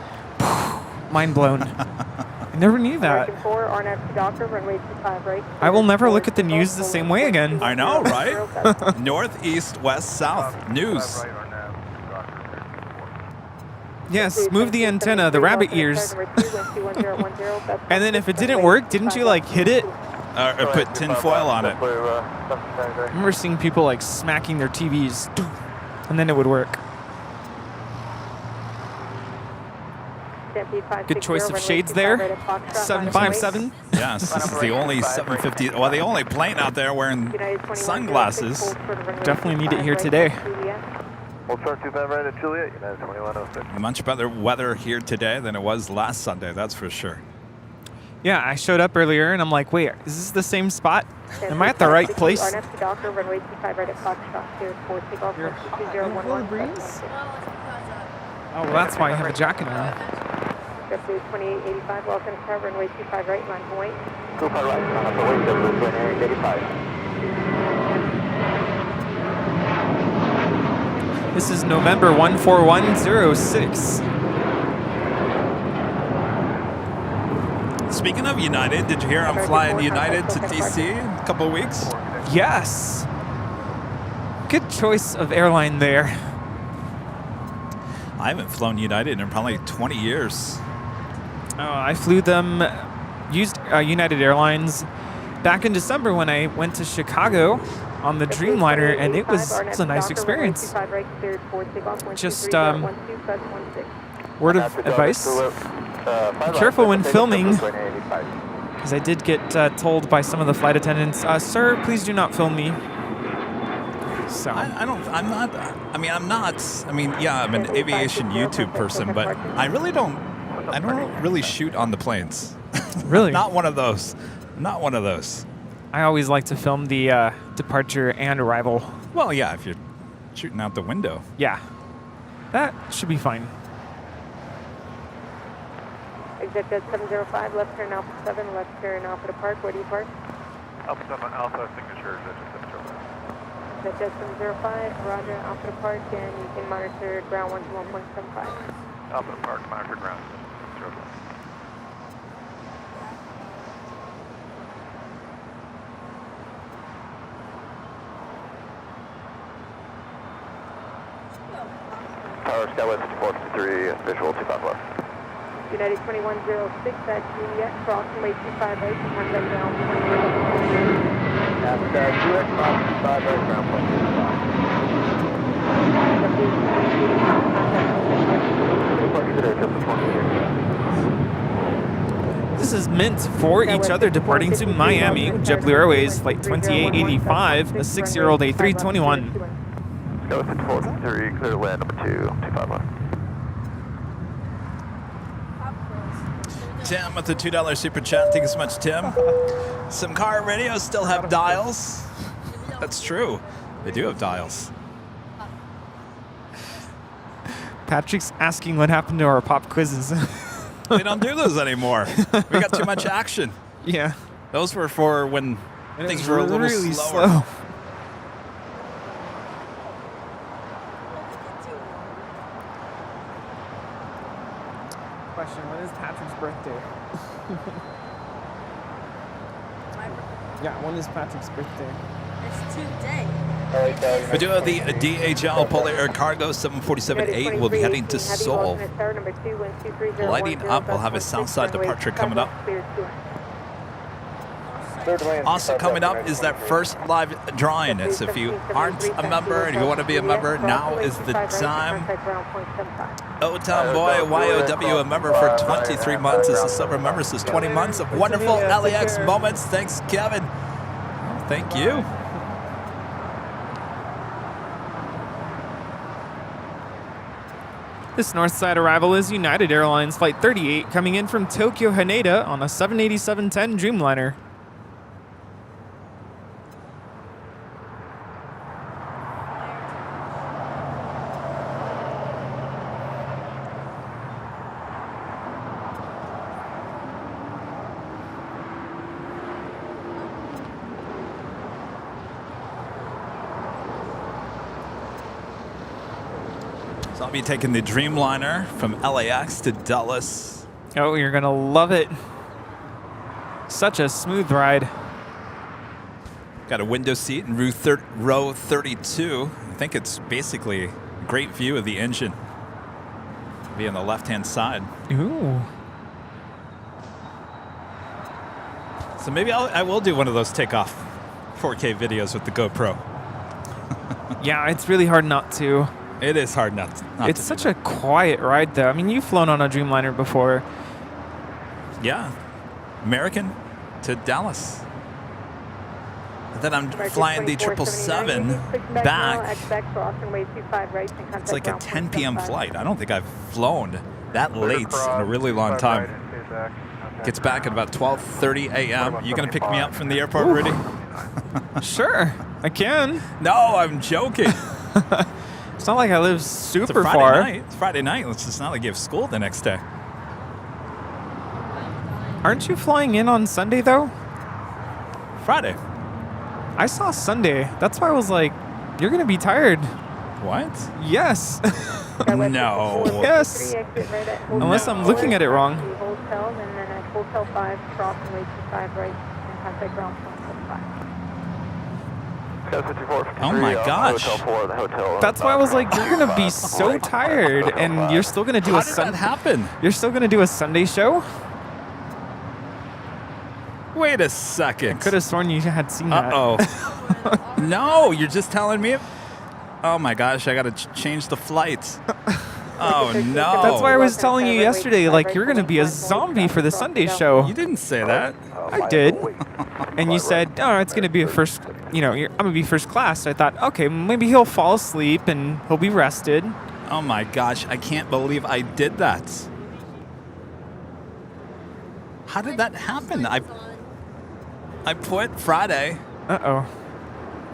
Speaker 8: Mind blown. I never knew that. I will never look at the news the same way again.
Speaker 3: I know, right? North, east, west, south. News.
Speaker 8: Yes, move the antenna, the rabbit ears. And then if it didn't work, didn't you like hit it?
Speaker 3: Or put tin foil on it.
Speaker 8: I remember seeing people like smacking their TVs, and then it would work. Good choice of shades there. 757.
Speaker 3: Yes, this is the only 750. Well, the only plane out there wearing sunglasses.
Speaker 8: Definitely need it here today.
Speaker 2: right at Juliet, United 2106.
Speaker 3: Much better weather here today than it was last Sunday, that's for sure.
Speaker 8: Yeah, I showed up earlier and I'm like, wait, is this the same spot? Am I at the right place? Oh, well, that's why I have a jacket on.
Speaker 11: 2885, welcome to runway 25 right, line point.
Speaker 2: Cooper right, on up the way, 2885.
Speaker 8: This is November 14106.
Speaker 3: Speaking of United, did you hear I'm flying United to DC in a couple of weeks?
Speaker 8: Yes. Good choice of airline there.
Speaker 3: I haven't flown United in probably 20 years.
Speaker 8: I flew them, used United Airlines back in December when I went to Chicago on the Dreamliner, and it was a nice experience. Just word of advice, be careful when filming, because I did get told by some of the flight attendants, sir, please do not film me. So
Speaker 3: I'm an aviation YouTube person, but I don't really shoot on the planes.
Speaker 8: Really?
Speaker 3: Not one of those. Not one of those.
Speaker 8: I always like to film the departure and arrival.
Speaker 3: Well, yeah, if you're shooting out the window.
Speaker 8: Yeah, that should be fine.
Speaker 11: Exit 705, left turn Alpha 7, left turn Alpha to park. Where do you park?
Speaker 4: Alpha 7, Alpha signature,
Speaker 11: Exit 705, Roger, Alpha to park, and you can monitor ground 121.75.
Speaker 4: Alpha to park, monitor ground.
Speaker 2: Tower Skywest 423, visual 25 left.
Speaker 11: United 2106 at Juliet, cross runway 25 right, contact ground 28.
Speaker 2: At Juliet, cross 25 right, ground 28.
Speaker 8: This is meant for each other departing to Miami. JetBlue Airways, flight 2885, a 6-year-old A321.
Speaker 2: Skywest 423, clear land number 2, 25 left.
Speaker 3: Tim with the $2 super chat. Thank you so much, Tim. Some car radios still have dials. That's true. They do have dials.
Speaker 8: Patrick's asking what happened to our pop quizzes.
Speaker 3: They don't do those anymore. We got too much action.
Speaker 8: Yeah.
Speaker 3: Those were for when things were a little
Speaker 8: really
Speaker 3: slower.
Speaker 8: slow. Question, when is Patrick's birthday? Yeah, when is Patrick's birthday?
Speaker 9: It's today.
Speaker 3: We do have the DHL Polar Air Cargo 747-8. We'll be heading to Seoul. Lighting up, we'll have a Southside departure coming up. Also coming up is that first live drawing. It's if you aren't a member and you want to be a member, now is the time. O-Town Boy, YOW, a member for 23 months. Is a silver member, says 20 months of wonderful LAX moments. Thanks, Kevin. Oh, thank you.
Speaker 8: This north side arrival is United Airlines Flight 38 coming in from Tokyo Haneda on a 787-10 Dreamliner.
Speaker 3: So I'll be taking the Dreamliner from LAX to Dulles.
Speaker 8: Oh, you're going to love it. Such a smooth ride.
Speaker 3: Got a window seat in row 32. I think it's basically a great view of the engine. Be on the left-hand side.
Speaker 8: Ooh.
Speaker 3: So maybe I will do one of those takeoff 4K videos with the GoPro.
Speaker 8: Yeah, it's really hard not to.
Speaker 3: It is hard not to.
Speaker 8: It's such a quiet ride, though. I mean, you've flown on a Dreamliner before.
Speaker 3: Yeah. American to Dallas. And then I'm flying the 777 back. It's like a 10 p.m. flight. I don't think I've flown that late in a really long time. Gets back at about 12:30 a.m. You gonna pick me up from the airport, Rudy?
Speaker 8: Sure, I can.
Speaker 3: No, I'm joking.
Speaker 8: It's not like I live super
Speaker 3: Friday
Speaker 8: far.
Speaker 3: Night. It's Friday night. It's not like you have school the next day.
Speaker 8: Aren't you flying in on Sunday, though?
Speaker 3: Friday.
Speaker 8: I saw Sunday. That's why I was like, you're going to be tired.
Speaker 3: What?
Speaker 8: Yes.
Speaker 3: No.
Speaker 8: Yes. Unless I'm looking at it wrong.
Speaker 11: Hotel, and then at Hotel 5, cross and wait 25 right, and contact ground 175.
Speaker 3: Oh my gosh.
Speaker 8: That's why I was like, you're gonna be so tired, and you're still gonna do
Speaker 3: How did that happen?
Speaker 8: You're still gonna do a Sunday show?
Speaker 3: Wait a second.
Speaker 8: Could have sworn you had seen that.
Speaker 3: Uh-oh. No, you're just telling me? Oh my gosh, I gotta change the flight. Oh no.
Speaker 8: That's why I was telling you yesterday, like, you're gonna be a zombie for the Sunday show.
Speaker 3: You didn't say that.
Speaker 8: I did. And you said, oh, it's gonna be a first, I'm gonna be first class. So I thought, okay, maybe he'll fall asleep and he'll be rested.
Speaker 3: Oh my gosh, I can't believe I did that. How did that happen? I put Friday.
Speaker 8: Uh-oh.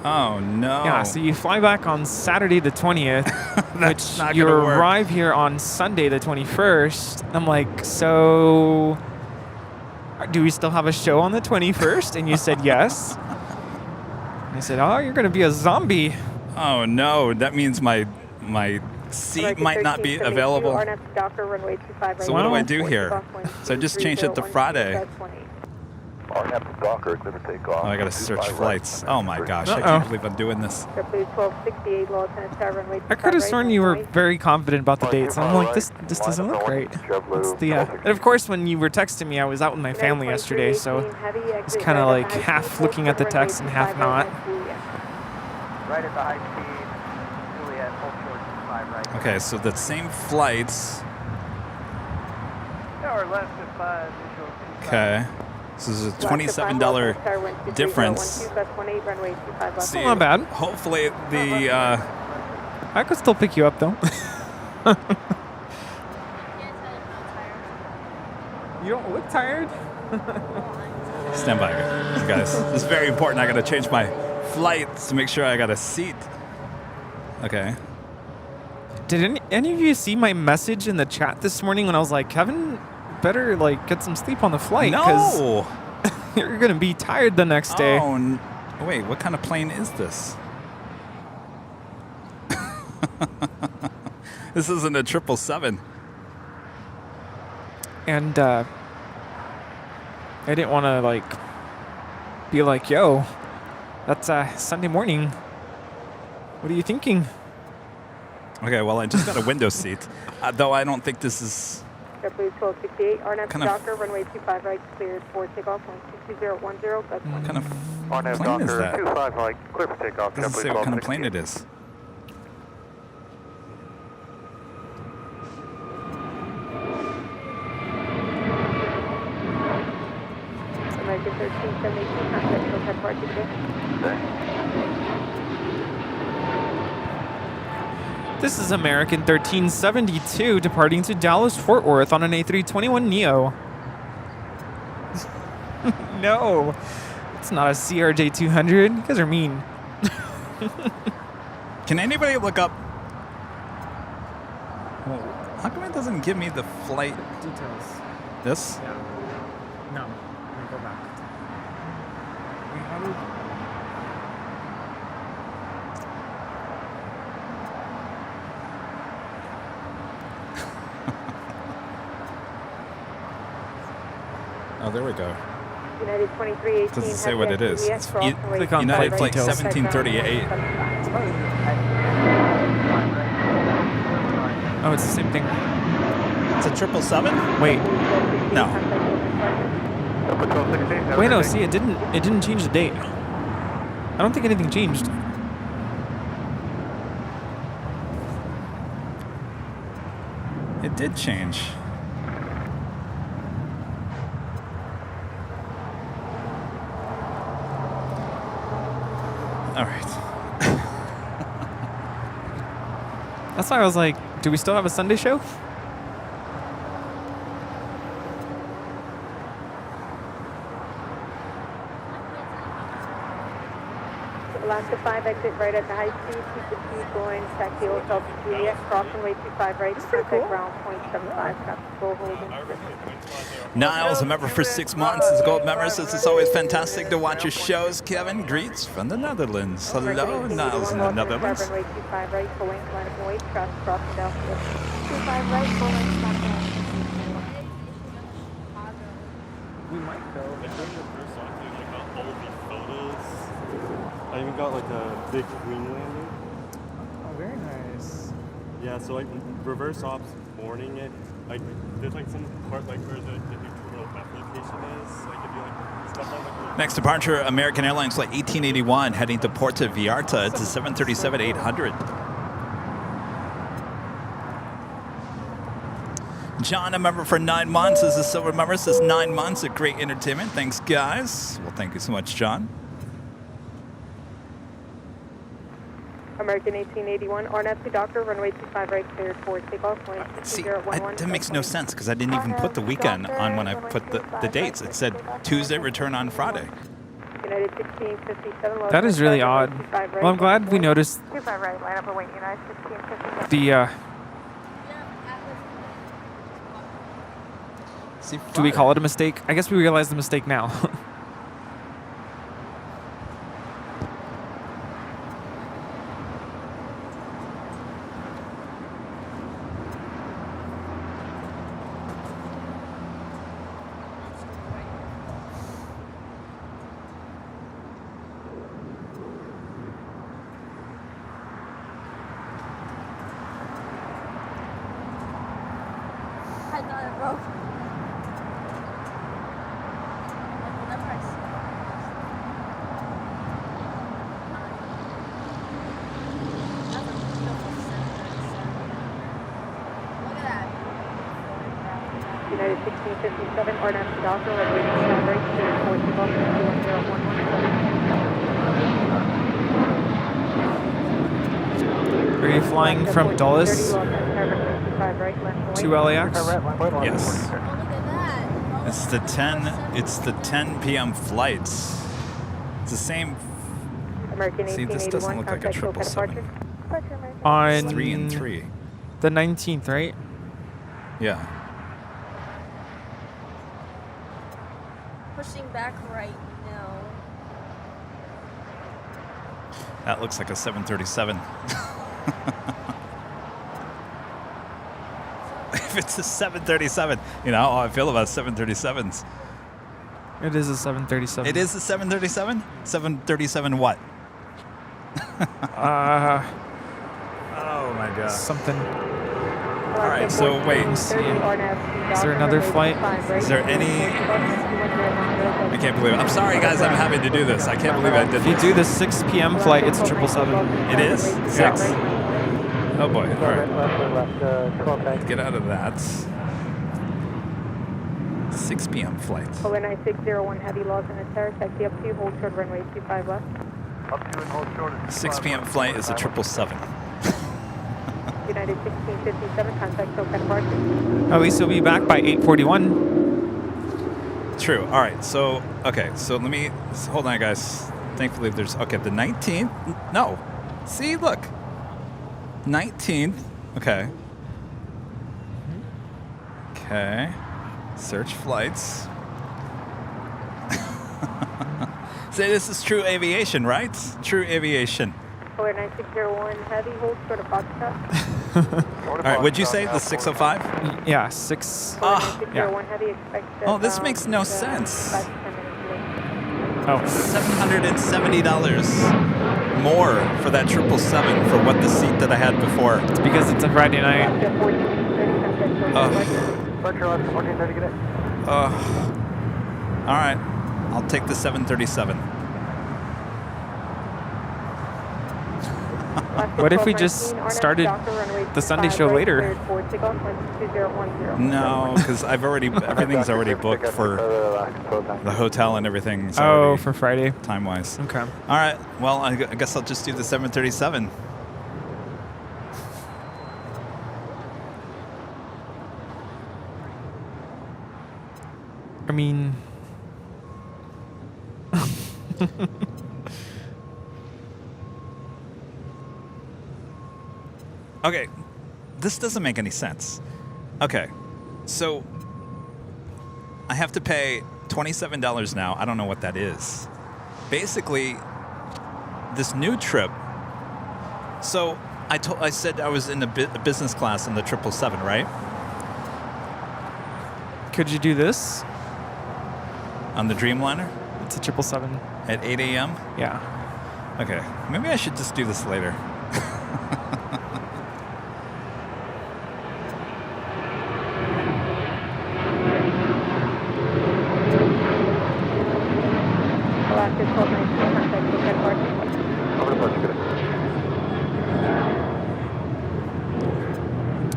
Speaker 3: Oh no.
Speaker 8: Yeah, so you fly back on Saturday the 20th,
Speaker 3: That's not
Speaker 8: which you
Speaker 3: gonna work.
Speaker 8: arrive here on Sunday the 21st. I'm like, so do we still have a show on the 21st? And you said yes. I said, oh, you're going to be a zombie.
Speaker 3: Oh no, that means my seat might not be available. So what do I do here? So I just changed it to Friday. Oh, I gotta search flights. Oh my gosh, I can't believe I'm doing this.
Speaker 8: I could have sworn you were very confident about the dates. I'm like, this doesn't look right. It's the and of course, when you were texting me, I was out with my family yesterday, so it's kind of like half looking at the text and half not.
Speaker 4: Right at the high speed, Juliet, hold short 5 right.
Speaker 3: Okay, so the same flights.
Speaker 4: Or less than 5, visual 25.
Speaker 3: Okay. So this is a $27 difference.
Speaker 8: Still not bad.
Speaker 3: Hopefully the
Speaker 8: I could still pick you up though. You don't look tired.
Speaker 3: stand by, guys. This is very important. I gotta change my flights to make sure I got a seat. Okay.
Speaker 8: Did any of you see my message in the chat this morning when I was like, Kevin, better like get some sleep on the flight?
Speaker 3: No.
Speaker 8: You're gonna be tired the next day.
Speaker 3: Oh, wait, what kind of plane is this? This isn't a 777.
Speaker 8: And I didn't want to like be like, yo, that's Sunday morning. What are you thinking?
Speaker 3: Okay, well, I just got a window seat, though I don't think this is.
Speaker 11: JetBlue 1268, RNAV
Speaker 3: Kind of-
Speaker 11: Docker, runway 25 right, cleared for takeoff, 12010, that's
Speaker 3: What kind of
Speaker 4: RNAV
Speaker 3: plane is
Speaker 4: Docker,
Speaker 3: that?
Speaker 4: 25 right, clear for takeoff.
Speaker 3: Doesn't say what kind of plane it is.
Speaker 11: American 1372, contact Showtime Party today.
Speaker 8: This is American 1372 departing to Dallas Fort Worth on an A321neo. No, it's not a CRJ 200. You guys are mean.
Speaker 3: Can anybody look up? Well, how come it doesn't give me the flight
Speaker 8: Details.
Speaker 3: This?
Speaker 8: Yeah. No. Let me go back.
Speaker 3: Oh, there we go.
Speaker 11: United 2318.
Speaker 3: Doesn't say what it is. It's
Speaker 8: Click on
Speaker 3: United
Speaker 8: flight
Speaker 3: Flight
Speaker 8: details.
Speaker 3: 1738.
Speaker 8: Oh, it's the same thing.
Speaker 3: It's a 777?
Speaker 8: Wait.
Speaker 3: No.
Speaker 8: Wait, no. See, it didn't change the date. I don't think anything changed.
Speaker 3: It did change. All right.
Speaker 8: That's why I was like, do we still have a Sunday show?
Speaker 11: Alaska 5, exit right at the high speed. Keep the speed going. Taxi Hotel Juliet. Crossing way 25 right. Contact ground 0.75. Traffic flow holding.
Speaker 3: Niles, a member for 6 months. As a gold member says it's always fantastic to watch your shows. Kevin greets from the Netherlands. Hello, Niles in the Netherlands.
Speaker 11: Runway 25 right. Full length line of way. Traffic crossing down field. 25 right. Full length line of way.
Speaker 8: We might go.
Speaker 12: I even got like a big wing landing.
Speaker 8: Oh, very nice.
Speaker 12: Yeah, so like reverse ops morning it, like there's like some part like where the new terminal F location is. Like if you like step on like
Speaker 3: Next departure, American Airlines Flight 1881 heading to Puerto Vallarta. It's a 737-800. John, a member for 9 months, is a silver member. Says 9 months of great entertainment. Thanks, guys. Well, thank you so much, John.
Speaker 11: American 1881, RNAV Doctor, runway 25 right, cleared for takeoff.
Speaker 3: See, that makes no sense because I didn't even put the weekend on when I put the dates. It said Tuesday, return on Friday.
Speaker 11: United 1657.
Speaker 8: That is really odd. Well, I'm glad we noticed
Speaker 11: 25 right, line up await United 1657.
Speaker 8: Do we call it a mistake? I guess we realize the mistake now.
Speaker 9: I got it, bro.
Speaker 11: United 1657, RNAV Doctor, runway 25 right, cleared for takeoff. 21011.
Speaker 8: Are you flying from Dulles to LAX?
Speaker 3: Yes. It's the 10 p.m. flights. It's the same.
Speaker 11: American
Speaker 3: See, this doesn't look like a 777.
Speaker 8: On
Speaker 3: 3 and 3.
Speaker 8: the 19th, right?
Speaker 3: Yeah.
Speaker 9: Pushing back right now.
Speaker 3: That looks like a 737. If it's a 737, you know how I feel about 737s.
Speaker 8: It is a 737.
Speaker 3: It is a 737? 737 what?
Speaker 8: Oh
Speaker 3: my God.
Speaker 8: Something.
Speaker 3: All right, so wait.
Speaker 8: Is there another flight?
Speaker 3: Is there any? I can't believe it. I'm sorry, guys. I'm having to do this. I can't believe I did
Speaker 8: If you
Speaker 3: this.
Speaker 8: do the 6 p.m. flight, it's a 777.
Speaker 3: It is? 6? Oh boy. All right.
Speaker 4: Left,
Speaker 3: Get out of that. 6 p.m. flight.
Speaker 11: Over 9601, heavy loss in the tower. Taxi up to, hold short runway 25 left.
Speaker 4: Up to and hold short.
Speaker 3: 6 p.m. flight is a 777.
Speaker 11: United 1657, contact SoCal departure.
Speaker 8: At least he'll be back by 8:41.
Speaker 3: True. All right. So, okay. So let me, hold on, guys. Thankfully, there's, okay, the 19th. No. See, look. 19th. Okay. Okay. Search flights. Say this is True Aviation, right? True Aviation.
Speaker 11: Polar 9601 heavy, hold short of Foxtrot.
Speaker 3: All right, would you say the 605?
Speaker 8: Yeah, 6.
Speaker 11: Polar
Speaker 8: Yeah.
Speaker 11: 9601 heavy, expect
Speaker 3: Oh, this makes no sense.
Speaker 11: 5 to 10 minutes late.
Speaker 8: Oh.
Speaker 3: $770 more for that 777 for what the seat that I had before.
Speaker 8: It's because it's a Friday night.
Speaker 11: Alaska 1430, contact SoCal departure.
Speaker 1: Departure Alaska 1430, get it.
Speaker 3: All right, I'll take the 737.
Speaker 8: What if we just started the Sunday show later?
Speaker 3: No, because everything's already booked for the hotel and everything.
Speaker 8: Oh, for Friday.
Speaker 3: Time-wise.
Speaker 8: Okay.
Speaker 3: All right, well, I guess I'll just do the 737.
Speaker 8: I mean...
Speaker 3: Okay, this doesn't make any sense. Okay, so I have to pay $27 now. I don't know what that is. Basically, this new trip. So I said I was in a business class in the 777, right?
Speaker 8: Could you do this?
Speaker 3: On the Dreamliner?
Speaker 8: It's a 777.
Speaker 3: At 8 a.m.?
Speaker 8: Yeah.
Speaker 3: Okay, maybe I should just do this later.
Speaker 11: Alaska 1294, contact SoCal departure.
Speaker 2: Over the departure, get it.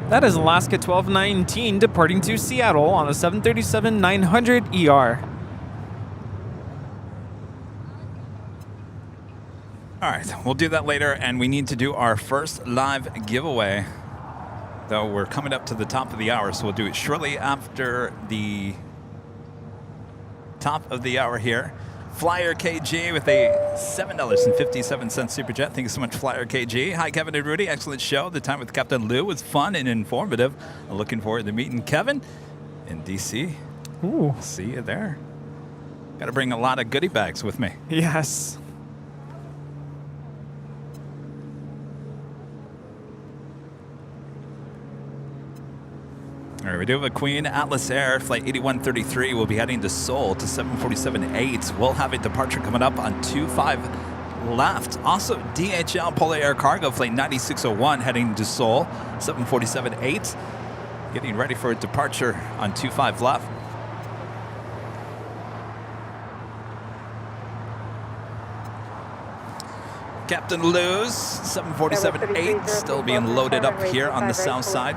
Speaker 8: That is Alaska 1219 departing to Seattle on the 737-900 ER.
Speaker 3: All right, we'll do that later, and we need to do our first live giveaway. Though we're coming up to the top of the hour, so we'll do it shortly after the top of the hour here. Flyer KG with a $7.57 super chat. Thank you so much, Flyer KG. Hi, Kevin and Rudy. Excellent show. The time with Captain Lou was fun and informative. I'm looking forward to meeting Kevin in DC.
Speaker 8: Ooh.
Speaker 3: See you there. Got to bring a lot of goodie bags with me.
Speaker 8: Yes.
Speaker 3: All right, we do have a Queen Atlas Air Flight 8133. We'll be heading to Seoul to 747-8. We'll have a departure coming up on 25 left. Also, DHL Polar Air Cargo Flight 9601 heading to Seoul, 747-8. Getting ready for a departure on 25 left. Captain Lou's 747-8 still being loaded up here on the south side.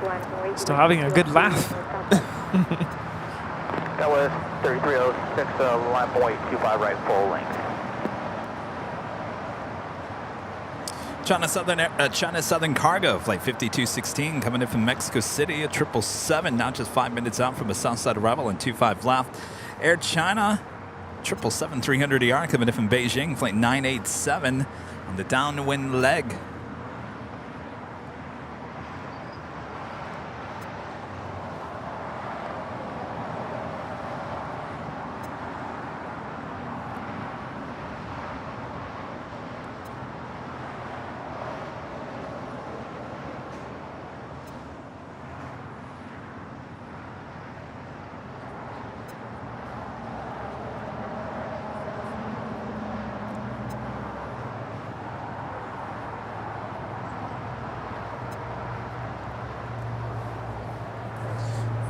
Speaker 8: Still having a good laugh.
Speaker 1: That was 3306, line point 25 right, full length.
Speaker 3: China Southern Cargo Flight 5216 coming in from Mexico City, a 777, now just 5 minutes out from a south side arrival and 25 left. Air China 777-300ER coming in from Beijing, Flight 987 on the downwind leg.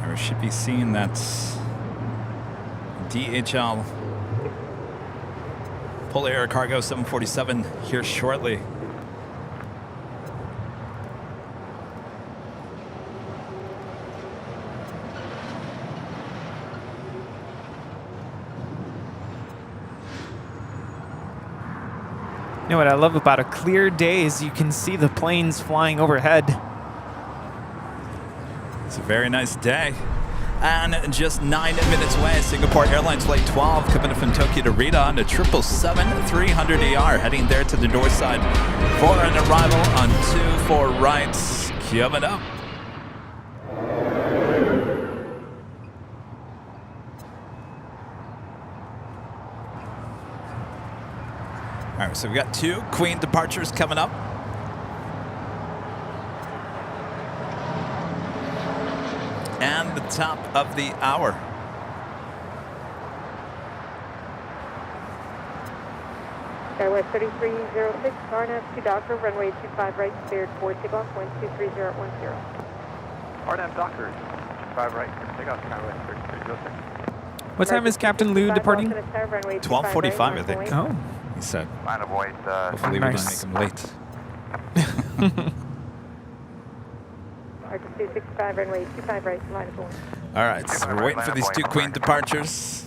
Speaker 3: We should be seeing that DHL Polar Air Cargo 747 here shortly.
Speaker 8: You know what I love about a clear day is you can see the planes flying overhead.
Speaker 3: It's a very nice day. And just 9 minutes away, Singapore Airlines Flight 12 coming from Tokyo to Rita on a 777-300ER, heading there to the north side for an arrival on 24 rights. Coming up. All right, so we got 2 Queen departures coming up. And the top of the hour.
Speaker 11: Skywest 3306, RNAV to Docker, runway 25 right, cleared for takeoff, 123.010.
Speaker 4: RNAV Docker, 25 right, takeoff, Skywest 3306.
Speaker 8: What time is Captain Lou departing?
Speaker 3: 12:45, I think.
Speaker 8: Oh.
Speaker 3: He said.
Speaker 2: Line of voice.
Speaker 3: Hopefully we don't make him late.
Speaker 11: R265, runway 25 right, line of voice.
Speaker 3: All right, so we're waiting for these 2 Queen departures.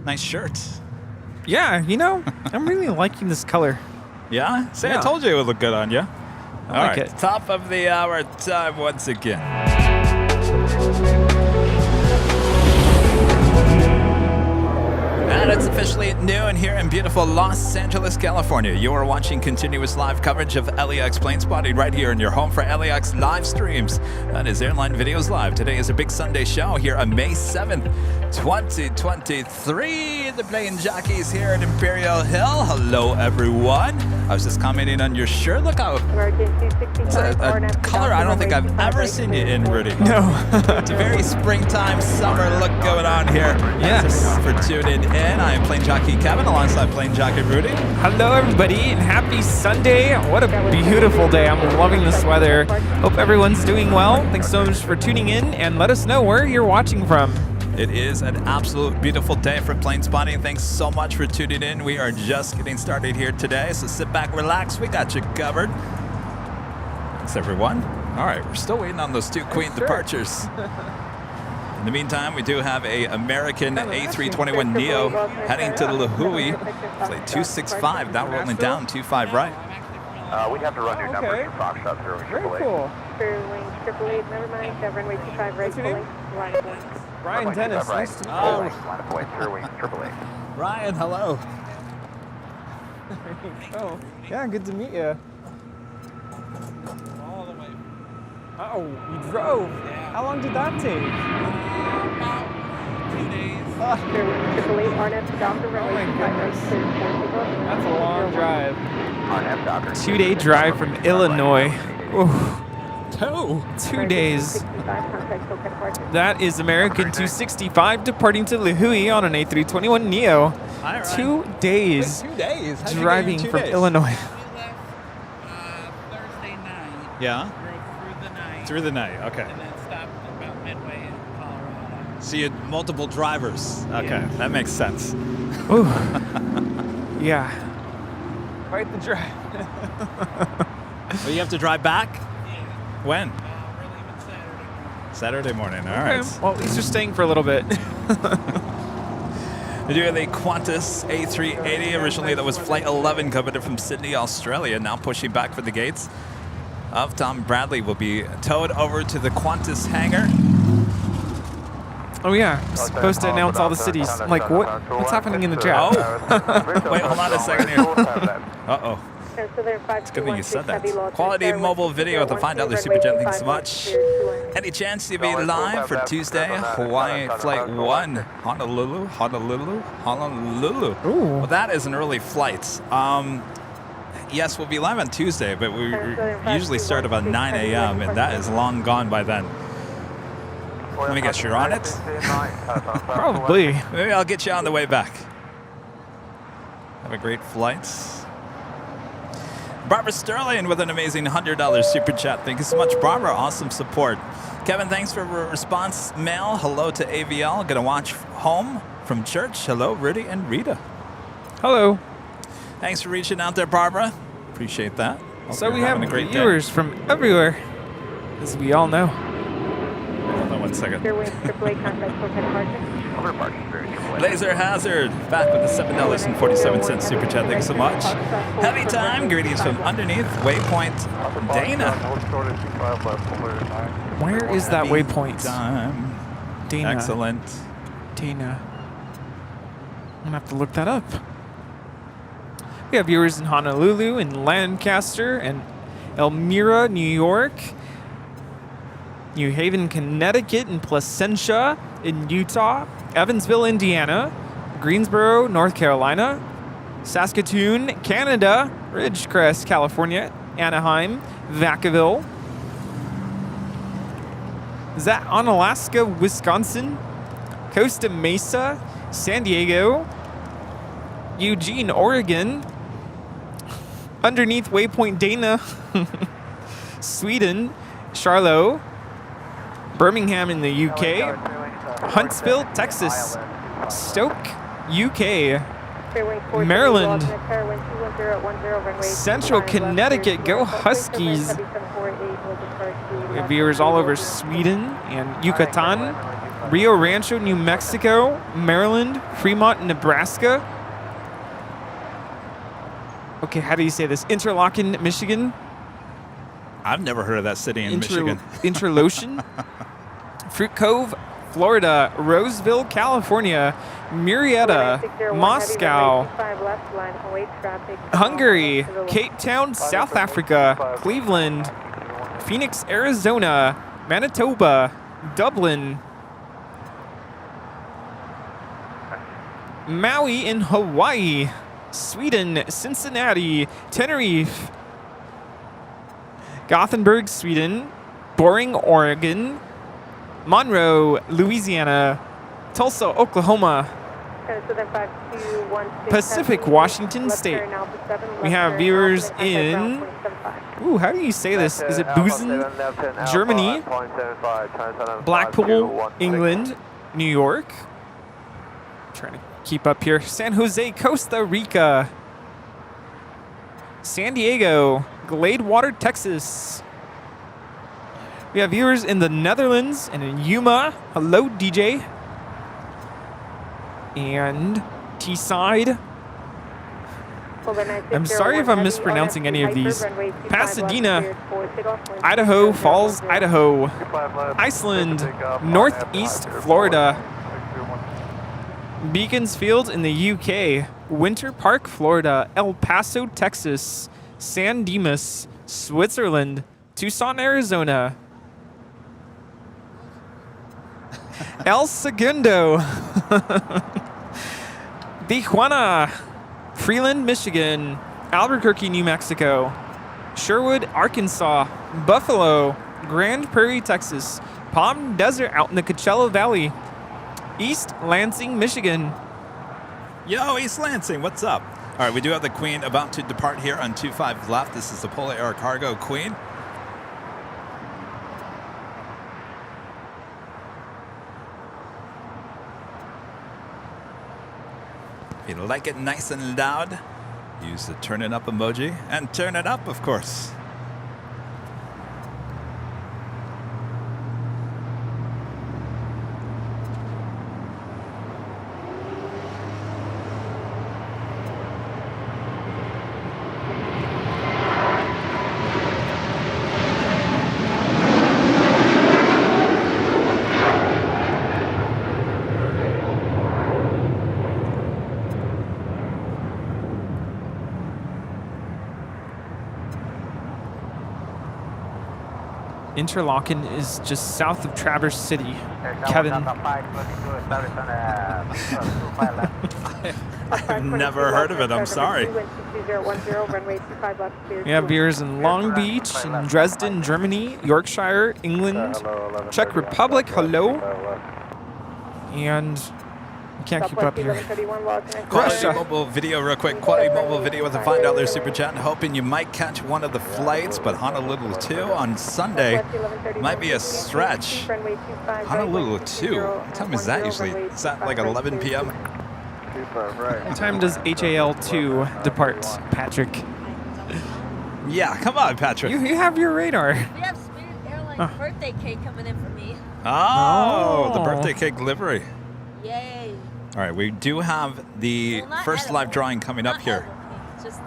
Speaker 3: Nice shirt.
Speaker 8: Yeah, you know, I'm really liking this color.
Speaker 3: Yeah? See,
Speaker 8: Yeah.
Speaker 3: I told you it would look good on you. All
Speaker 8: like
Speaker 3: right,
Speaker 8: it.
Speaker 3: top of the hour time once again. And it's officially noon here in beautiful Los Angeles, California. You are watching continuous live coverage of LAX Plane Spotting right here in your home for LAX live streams. That is Airline Videos Live. Today is a big Sunday show here on May 7th, 2023. The Plane Jockeys here at Imperial Hill. Hello, everyone. I was just commenting on your shirt. Look how it's a color I don't think I've ever seen you in, Rudy.
Speaker 8: No.
Speaker 3: It's a very springtime, summer look going on here.
Speaker 8: Yes.
Speaker 3: Thanks for tuning in. I am Plane Jockey Kevin alongside Plane Jockey Rudy.
Speaker 8: Hello, everybody, and happy Sunday. What a beautiful day. I'm loving this weather. Hope everyone's doing well. Thanks so much for tuning in, and let us know where you're watching from.
Speaker 3: It is an absolute beautiful day for plane spotting. Thanks so much for tuning in. We are just getting started here today, so sit back, relax. We got you covered. Thanks, everyone. All right, we're still waiting on those 2 Queen departures. In the meantime, we do have a American A321neo heading to Lihue, flight 265, now rolling down 25 right.
Speaker 2: We'd have to run your numbers for Foxtrot through
Speaker 8: Very cool.
Speaker 11: Fairwing 888, never mind, runway 25 right,
Speaker 8: What's your name?
Speaker 11: pulling, line of voice.
Speaker 8: Ryan Dennis. Nice to meet you.
Speaker 3: Oh.
Speaker 2: Line of voice, Fairwing 888.
Speaker 3: Ryan, hello.
Speaker 8: Oh, yeah, good to meet you. Oh, you drove. How long did that take?
Speaker 13: About 2 days.
Speaker 11: Fairwing 888, RNAV to Docker, runway 25 right, cleared for takeoff.
Speaker 8: That's a long drive.
Speaker 2: RNAV Docker.
Speaker 8: 2-day drive from Illinois. Ooh. 2 days.
Speaker 11: 65, contact SoCal departure.
Speaker 8: That is American 265 departing to Lihue on an A321neo. 2 days
Speaker 3: 2 days. How'd you get
Speaker 8: driving
Speaker 3: in 2
Speaker 8: from
Speaker 3: days?
Speaker 8: Illinois.
Speaker 13: We left Thursday night.
Speaker 3: Yeah?
Speaker 13: Drove through the night.
Speaker 3: Through the night, okay.
Speaker 13: And then stopped about midway in Colorado.
Speaker 3: So you had multiple drivers. Okay,
Speaker 13: Yeah.
Speaker 3: that makes sense.
Speaker 8: Ooh. Yeah. Quite the drive.
Speaker 3: Well, you have to drive back?
Speaker 13: Yeah.
Speaker 3: When?
Speaker 13: We're leaving
Speaker 3: Saturday
Speaker 13: Saturday.
Speaker 3: morning, all
Speaker 8: Okay.
Speaker 3: right.
Speaker 8: Well, at least you're staying for a little bit.
Speaker 3: We do have a Qantas A380. Originally, that was Flight 11 coming in from Sydney, Australia. Now pushing back for the gates of Tom Bradley. Will be towed over to the Qantas hangar.
Speaker 8: Oh yeah, I'm supposed to announce all the cities. I'm like, what's happening in the chat?
Speaker 3: Oh. Wait, hold on a second here. Uh-oh.
Speaker 11: It's
Speaker 3: good thing you said that. Quality mobile video to find out the Super Jet. Thanks so much. Any chance to be live for Tuesday? Hawaii Flight 1. Honolulu, Honolulu, Honolulu.
Speaker 8: Ooh.
Speaker 3: Well, that is an early flight. Yes, we'll be live on Tuesday, but we usually start about 9 a.m., and that is long gone by then. Let me guess, you're on it?
Speaker 8: Probably.
Speaker 3: Maybe I'll get you on the way back. Have a great flight. Barbara Sterling with an amazing $100 super chat. Thank you so much, Barbara. Awesome support. Kevin, thanks for response mail. Hello to AVL. Gonna watch home from church. Hello, Rudy and Rita.
Speaker 8: Hello.
Speaker 3: Thanks for reaching out there, Barbara. Appreciate that. Hope
Speaker 8: So
Speaker 3: you're
Speaker 8: we have
Speaker 3: having a great
Speaker 8: viewers from everywhere, as we all know.
Speaker 3: Hold on one second.
Speaker 11: Fairway AAA contact Cockpit departure.
Speaker 1: Overarching, very good.
Speaker 3: Laser Hazard, back with the $7.47 super chat. Thanks so much. Heavy time, greetings from underneath Waypoint Dana.
Speaker 8: Where is that
Speaker 3: Heavy
Speaker 8: waypoint?
Speaker 3: Time.
Speaker 8: Dana.
Speaker 3: Excellent.
Speaker 8: Dana. I'm gonna have to look that up. We have viewers in Honolulu, in Lancaster, and Elmira, New York, New Haven, Connecticut, and Placentia in Utah, Evansville, Indiana, Greensboro, North Carolina, Saskatoon, Canada, Ridgecrest, California, Anaheim, Vacaville. Is that on Alaska, Wisconsin, Costa Mesa, San Diego, Eugene, Oregon, underneath Waypoint Dana, Sweden, Charlotte, Birmingham in the UK, Huntsville, Texas, Stoke, UK, Maryland, Central Connecticut, go Huskies. We have viewers all over Sweden and Yucatan, Rio Rancho, New Mexico, Maryland, Fremont, Nebraska. Okay, how do you say this? Interlochen, Michigan.
Speaker 3: I've never heard of that city in Michigan.
Speaker 8: Interlochen. Fruit Cove, Florida. Roseville, California. Murrieta, Moscow. Hungary. Cape Town, South Africa. Cleveland. Phoenix, Arizona. Manitoba. Dublin. Maui in Hawaii. Sweden, Cincinnati, Tenerife, Gothenburg, Sweden, Boring, Oregon, Monroe, Louisiana, Tulsa, Oklahoma, Pacific, Washington State. We have viewers in, ooh, how do you say this? Is it Busen, Germany, Blackpool, England, New York. Trying to keep up here. San Jose, Costa Rica, San Diego, Gladewater, Texas. We have viewers in the Netherlands and in Yuma. Hello, DJ. And Teesside. I'm sorry if I'm mispronouncing any of these. Pasadena, Idaho Falls, Idaho, Iceland, Northeast Florida, Beaconsfield in the UK, Winter Park, Florida, El Paso, Texas, San Dimas, Switzerland, Tucson, Arizona, El Segundo, Tijuana, Freeland, Michigan, Albuquerque, New Mexico, Sherwood, Arkansas, Buffalo, Grand Prairie, Texas, Palm Desert out in the Coachella Valley, East Lansing, Michigan.
Speaker 3: Yo, East Lansing, what's up? All right, we do have the Queen about to depart here on 25 left. This is the Polar Air Cargo Queen. If you like it nice and loud, use the turn it up emoji and turn it up, of course.
Speaker 8: Interlochen is just south of Traverse City. Kevin.
Speaker 3: I've never heard of it, I'm sorry.
Speaker 8: We have viewers in Long Beach, in Dresden, Germany, Yorkshire, England, Czech Republic, hello. And I can't keep up here.
Speaker 3: Quality mobile video real quick. Quality mobile video with a $5 super chat. And hoping you might catch one of the flights, but Honolulu 2 on Sunday might be a stretch. Honolulu 2? What time is that usually? Is that like 11 p.m.?
Speaker 8: What time does HAL2 depart, Patrick?
Speaker 3: Yeah, come on, Patrick.
Speaker 8: You have your radar.
Speaker 9: We have Spirit Airlines like birthday cake coming in for me.
Speaker 3: Oh, the birthday cake livery.
Speaker 9: Yay.
Speaker 3: All right, we do have the first live drawing coming up here.
Speaker 9: Just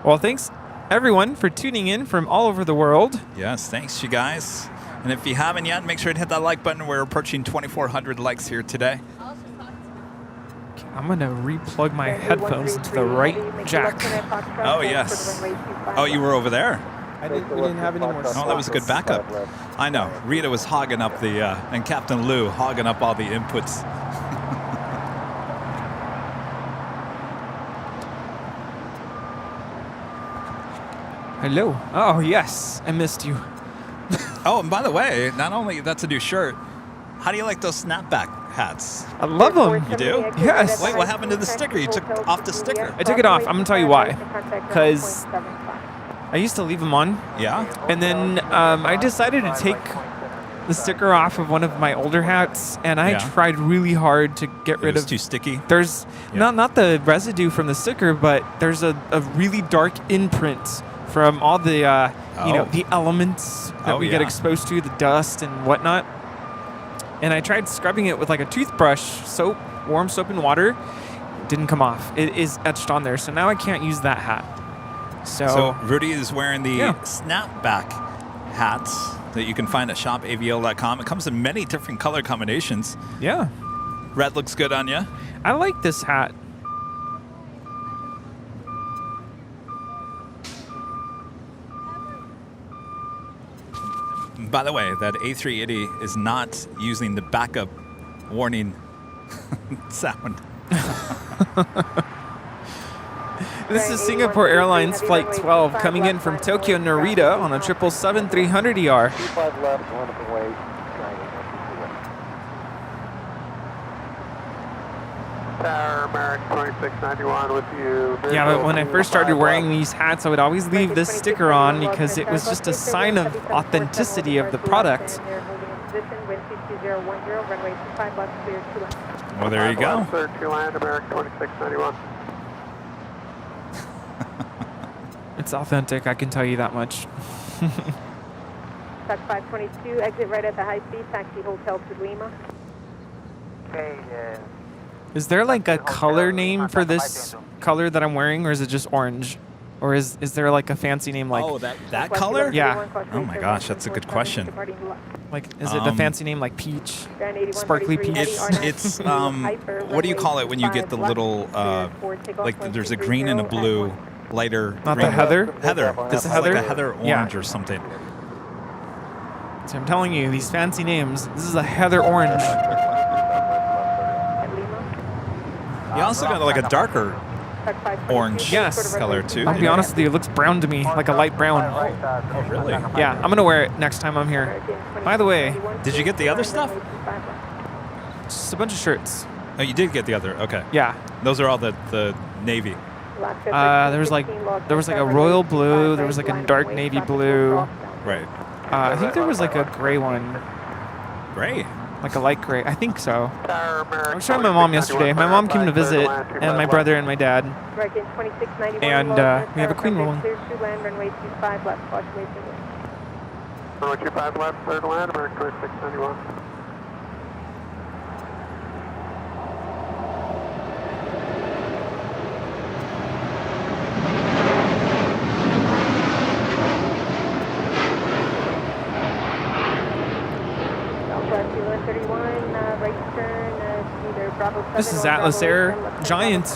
Speaker 8: Well, thanks everyone for tuning in from all over the world.
Speaker 3: Yes, thanks you guys. And if you haven't yet, make sure to hit that like button. We're approaching 2,400 likes here today.
Speaker 8: I'm going to replug my headphones into the right jack.
Speaker 3: Oh, yes. Oh, you were over there?
Speaker 14: We didn't have any more.
Speaker 3: Oh, that was a good backup. I know. Rita was hogging up the, and Captain Lou hogging up all the inputs.
Speaker 8: Hello. Oh, yes. I missed you.
Speaker 3: Oh, and by the way, not only that's a new shirt, how do you like those snapback hats?
Speaker 8: I love them.
Speaker 3: You do?
Speaker 8: Yes.
Speaker 3: Wait, what happened to the sticker? You took off the sticker.
Speaker 8: I took it off. I'm going to tell you why. Because I used to leave them on.
Speaker 3: Yeah?
Speaker 8: And then I decided to take the sticker off of one of my older hats, and I tried really hard to get rid of.
Speaker 3: It was too sticky?
Speaker 8: There's not the residue from the sticker, but there's a really dark imprint from all the the elements that we get exposed to, the dust and whatnot. And I tried scrubbing it with like a toothbrush, soap, warm soap and water. It didn't come off. It is etched on there, so now I can't use that hat.
Speaker 3: So Rudy is wearing the snapback hats that you can find at shopavl.com. It comes in many different color combinations.
Speaker 8: Yeah.
Speaker 3: Red looks good on you.
Speaker 8: I like this hat.
Speaker 3: By the way, that A380 is not using the backup warning sound.
Speaker 8: This is Singapore Airlines Flight 12 coming in from Tokyo Narita on a 777-300ER. Yeah, but when I first started wearing these hats, I would always leave this sticker on because it was just a sign of authenticity of the product.
Speaker 3: Well, there you go.
Speaker 8: It's authentic, I can tell you that much.
Speaker 11: Touch 522, exit right at the high speed, taxi hotel to Lima.
Speaker 15: Okay,
Speaker 8: Is there like a color name for this color that I'm wearing, or is it just orange? Or is there like a fancy name like...
Speaker 3: Oh, that color?
Speaker 8: Yeah.
Speaker 3: Oh my gosh, that's a good question.
Speaker 8: Like, is it a fancy name like peach? Sparkly peach?
Speaker 3: It's what do you call it when you get the little, like there's a green and a blue, lighter
Speaker 8: Not
Speaker 3: green.
Speaker 8: the heather?
Speaker 3: Heather.
Speaker 8: This
Speaker 3: It's
Speaker 8: heather?
Speaker 3: like a heather orange or something.
Speaker 8: So I'm telling you, these fancy names, this is a heather orange.
Speaker 3: You also got like a darker orange color too.
Speaker 8: I'll be honest with you, it looks brown to me, like a light brown.
Speaker 3: Oh, really?
Speaker 8: Yeah, I'm going to wear it next time I'm here. By the way...
Speaker 3: Did you get the other stuff?
Speaker 8: Just a bunch of shirts.
Speaker 3: Oh, you did get the other, okay.
Speaker 8: Yeah.
Speaker 3: Those are all the navy.
Speaker 8: There was like a royal blue, there was like a dark navy blue.
Speaker 3: Right.
Speaker 8: I think there was like a gray one.
Speaker 3: Gray?
Speaker 8: Like a light gray. I think so. I was showing my mom yesterday. My mom came to visit, and my brother and my dad. And we have a queen rolling.
Speaker 11: Clear to land, runway 25 left, watch way to
Speaker 2: Runway 25 left, clear to land, American 2691.
Speaker 8: This is Atlas Air Giant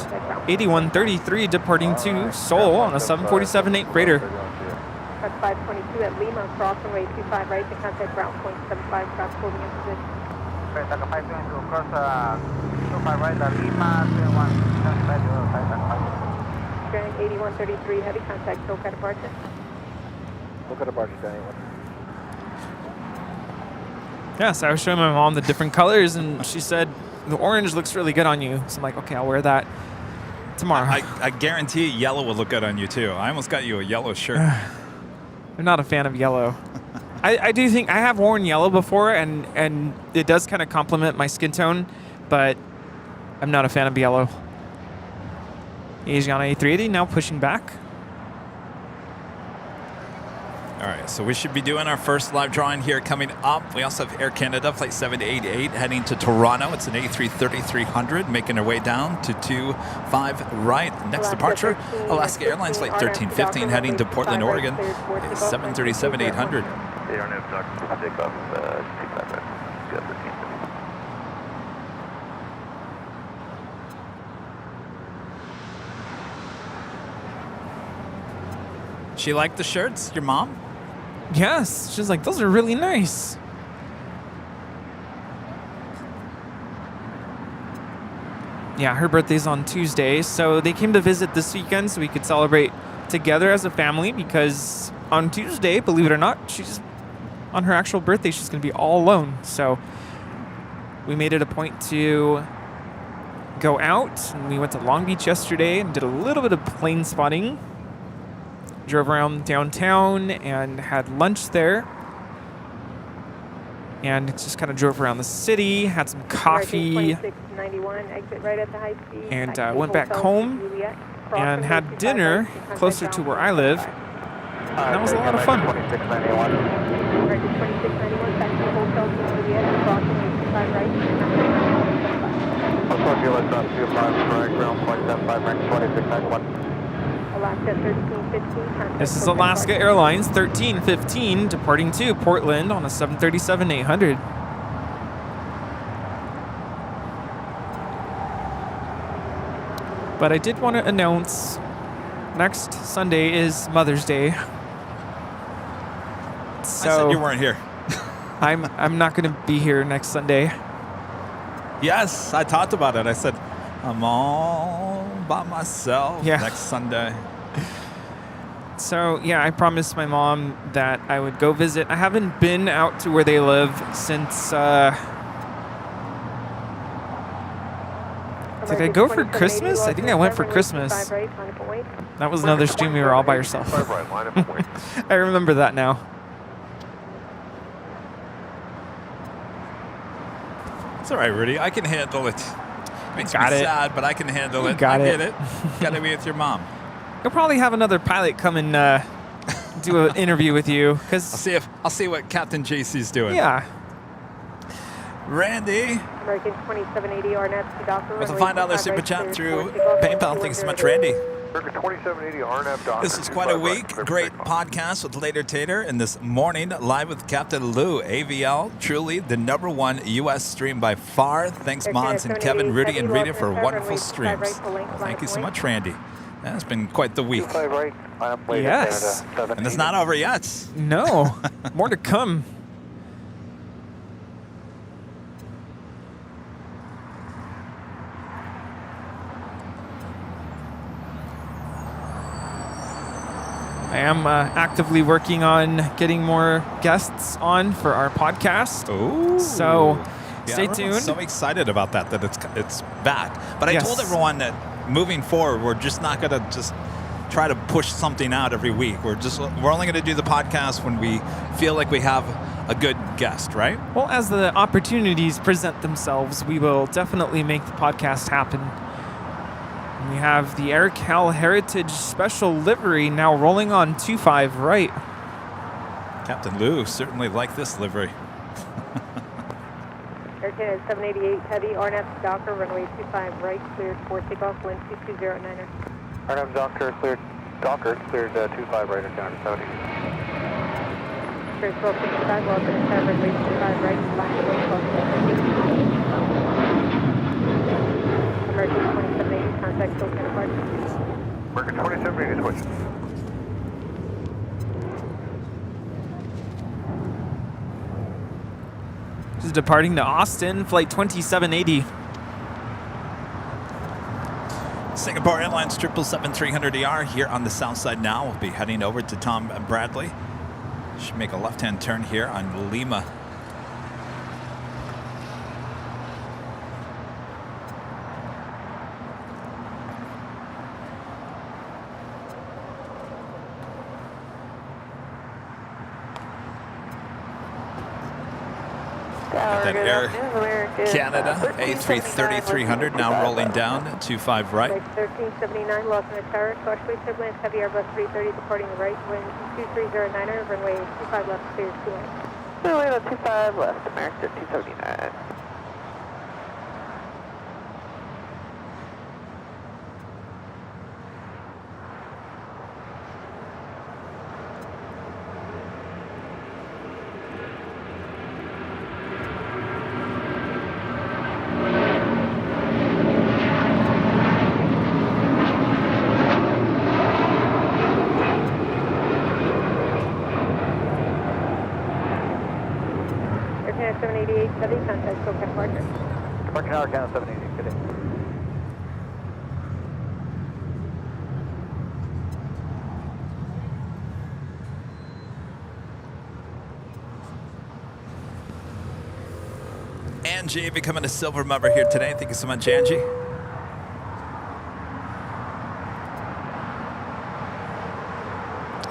Speaker 8: 8133 departing to Seoul on a 747-8 freighter.
Speaker 11: Touch 522 at Lima, cross runway 25 right to contact ground point 75, craft holding in position.
Speaker 15: Okay, Taka 522, cross 25 right at Lima, 21,
Speaker 11: Bearing 8133, heavy contact, SoCal departure.
Speaker 2: SoCal departure, Danny.
Speaker 8: Yes, I was showing my mom the different colors, and she said, the orange looks really good on you. So I'm like, okay, I'll wear that tomorrow.
Speaker 3: I guarantee yellow will look good on you too. I almost got you a yellow shirt.
Speaker 8: I'm not a fan of yellow. I do think I have worn yellow before, and it does kind of complement my skin tone, but I'm not a fan of yellow. Asiana A380 now pushing back.
Speaker 3: All All right, so we should be doing our first live drawing here coming up. We also have Air Canada Flight 788 heading to Toronto. It's an A330-300 making our way down to 25 right. Next departure, Alaska Airlines Flight 1315 heading to Portland, Oregon. 737-800.
Speaker 2: Airline Jockeys take off 25 right.
Speaker 3: She liked the shirts, your mom?
Speaker 8: Yes, she's like, those are really nice. Yeah, her birthday's on Tuesday, so they came to visit this weekend so we could celebrate together as a family because on Tuesday, believe it or not, she's on her actual birthday, she's going to be all alone. So we made it a point to go out, and we went to Long Beach yesterday and did a little bit of plane spotting. Drove around downtown and had lunch there. And just kind of drove around the city, had some coffee, and went back home and had dinner closer to where I live. And that was a lot of fun. This is Alaska Airlines 1315 departing to Portland on a 737-800. But I did want to announce next Sunday is Mother's Day. So
Speaker 3: I said you weren't here.
Speaker 8: I'm not going to be here next Sunday.
Speaker 3: Yes, I talked about it. I said, I'm all by myself next Sunday.
Speaker 8: So, yeah, I promised my mom that I would go visit. I haven't been out to where they live since, did I go for Christmas? I think I went for Christmas. That was another stream we were all by yourself. I remember that now.
Speaker 3: It's all right, Rudy. I can handle it. Makes me sad, but I can handle it.
Speaker 8: Got
Speaker 3: I
Speaker 8: it.
Speaker 3: get it. Gotta be with your mom.
Speaker 8: You'll probably have another pilot come and do an interview with you.
Speaker 3: I'll see what Captain JC's doing.
Speaker 8: Yeah.
Speaker 11: Randy. American 2780 RNAV Doctor.
Speaker 3: With a $5 super chat through PayPal. Thanks so much, Randy.
Speaker 2: American 2780 RNAV Doctor.
Speaker 3: This is quite a week. Great podcast with Later Tater. And this morning, live with Captain Lou. AVL, truly the #1 U.S. stream by far. Thanks, Mons and Kevin, Rudy, and Rita for wonderful streams. Thank you so much, Randy. Yeah, it's been quite the week.
Speaker 8: Yes.
Speaker 3: And it's not over yet.
Speaker 8: No. More to come. I am actively working on getting more guests on for our podcast.
Speaker 3: Oh.
Speaker 8: So stay tuned.
Speaker 3: So excited about that it's back. But I told everyone that moving forward, we're just not going to just try to push something out every week. We're only going to do the podcast when we feel like we have a good guest, right?
Speaker 8: Well, as the opportunities present themselves, we will definitely make the podcast happen. And we have the AirCal Heritage Special Livery now rolling on 25 right.
Speaker 3: Captain Lou certainly liked this livery.
Speaker 11: Air Canada 788 Heavy, RNAV Doctor, runway 25 right, cleared for takeoff, wind 2209er.
Speaker 2: RNAV Doctor, cleared 25 right, and down to 70.
Speaker 11: Cleared 1265, welcome to runway 25 right, flying away 1270. American 2780, contact Phil Counterpart.
Speaker 2: American 2780, switch.
Speaker 8: This is departing to Austin, flight 2780.
Speaker 3: Singapore Airlines 777-300ER here on the south side now. We'll be heading over to Tom Bradley. Should make a left-hand turn here on Lima. Then Air Canada A330-300 now rolling down 25 right.
Speaker 11: 1379, lost in the tower, cautiously turbulent, heavy Airbus 330 departing right, wind 2309er, runway 25 left, clear 28.
Speaker 1: Runway 25 left, American 1379.
Speaker 11: Air 788, heavy contact, Cockpit partner.
Speaker 1: Departure Tower, Canada 788, good day.
Speaker 3: Angie becoming a silver member here today. Thank you so much, Angie.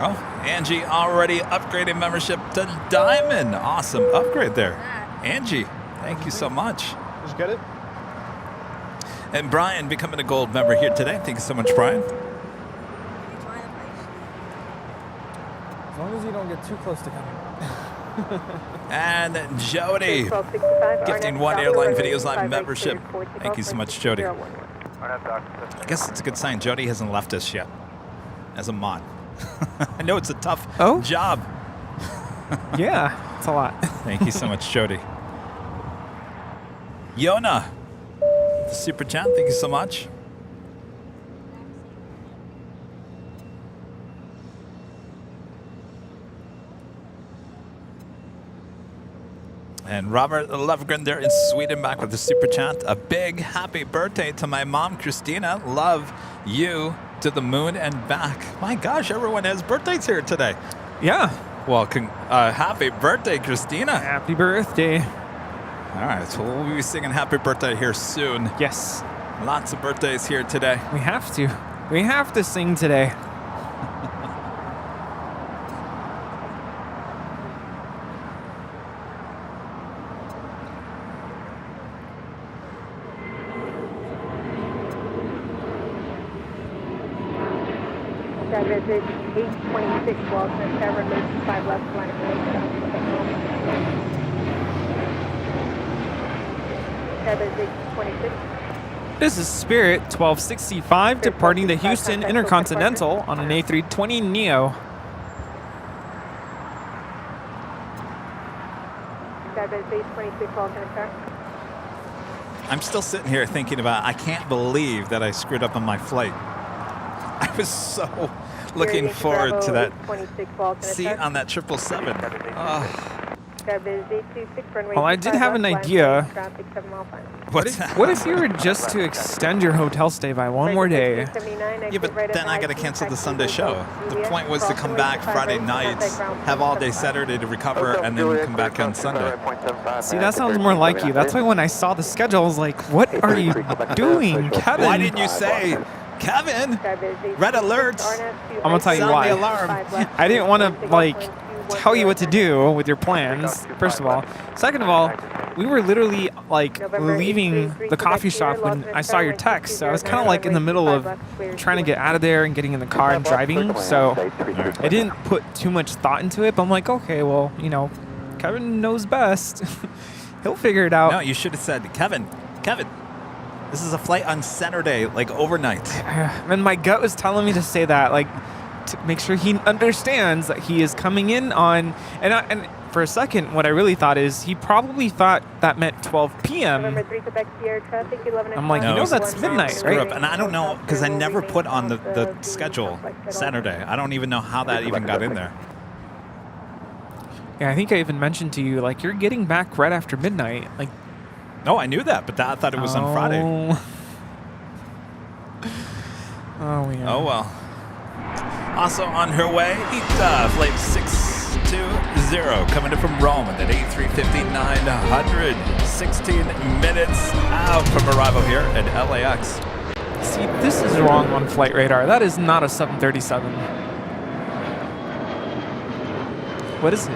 Speaker 3: Oh, Angie already upgraded membership to Diamond. Awesome upgrade there. Angie, thank you so much.
Speaker 14: Did you get it?
Speaker 3: And Brian becoming a gold member here today. Thank you so much, Brian.
Speaker 14: As long as you don't get too close to coming.
Speaker 3: And Jody gifting 1 Airline Videos Live membership. Thank you so much, Jody. I guess it's a good sign Jody hasn't left us yet as a mod. I know it's a tough job.
Speaker 8: Yeah, it's a lot.
Speaker 3: Thank you so much, Jody. Yona, the super chat, thank you so much. And Robert Lovegren there in Sweden back with the super chat. A big happy birthday to my mom, Christina. Love you to the moon and back. My gosh, everyone has birthdays here today.
Speaker 8: Yeah.
Speaker 3: Well, happy birthday, Christina.
Speaker 8: Happy birthday.
Speaker 3: All right, so we'll be singing happy birthday here soon.
Speaker 8: Yes.
Speaker 3: Lots of birthdays here today.
Speaker 8: We have to. We have to sing today.
Speaker 11: Visit 826 Walton, Tower, 5 left, line of Visit 826.
Speaker 8: This is Spirit 1265 departing the Houston Intercontinental on an A320 Neo.
Speaker 11: Visit 826 Walton, Tower.
Speaker 3: I'm still sitting here thinking about, I can't believe that I screwed up on my flight. I was so looking forward to that seat on that 777.
Speaker 8: Well, I did have an idea.
Speaker 3: What's that?
Speaker 8: What if you were just to extend your hotel stay by one more day?
Speaker 3: Yeah, but then I got to cancel the Sunday show. The point was to come back Friday night, have all day Saturday to recover, and then come back on Sunday.
Speaker 8: See, that sounds more like you. That's why when I saw the schedule, I was like, what are you doing, Kevin?
Speaker 3: Why didn't you say, Kevin, red alerts?
Speaker 8: I'm going to tell you why.
Speaker 3: Sound the alarm.
Speaker 8: I didn't want to, tell you what to do with your plans, first of all. Second of all, we were literally, leaving the coffee shop when I saw your text. So I was kind of, in the middle of trying to get out of there and getting in the car and driving. So I didn't put too much thought into it. But I'm like, okay, well, Kevin knows best. He'll figure it out.
Speaker 3: No, you should have said, Kevin, this is a flight on Saturday, overnight.
Speaker 8: And my gut was telling me to say that, to make sure he understands that he is coming in on, and for a second, what I really thought is he probably thought that meant 12 p.m. I'm like,
Speaker 3: no,
Speaker 8: that's midnight, right?
Speaker 3: Up. And I don't know, because I never put on the schedule Saturday. I don't even know how that even got in there.
Speaker 8: Yeah, I think I even mentioned to you, you're getting back right after midnight.
Speaker 3: No, I knew that, but I thought it was on Friday.
Speaker 8: Oh, yeah.
Speaker 3: Oh, well. Also on her way, Ita, flight 620, coming in from Rome at that A350-900, 16 minutes out from arrival here at LAX.
Speaker 8: See, this is wrong on flight radar. That is not a 737. What is it?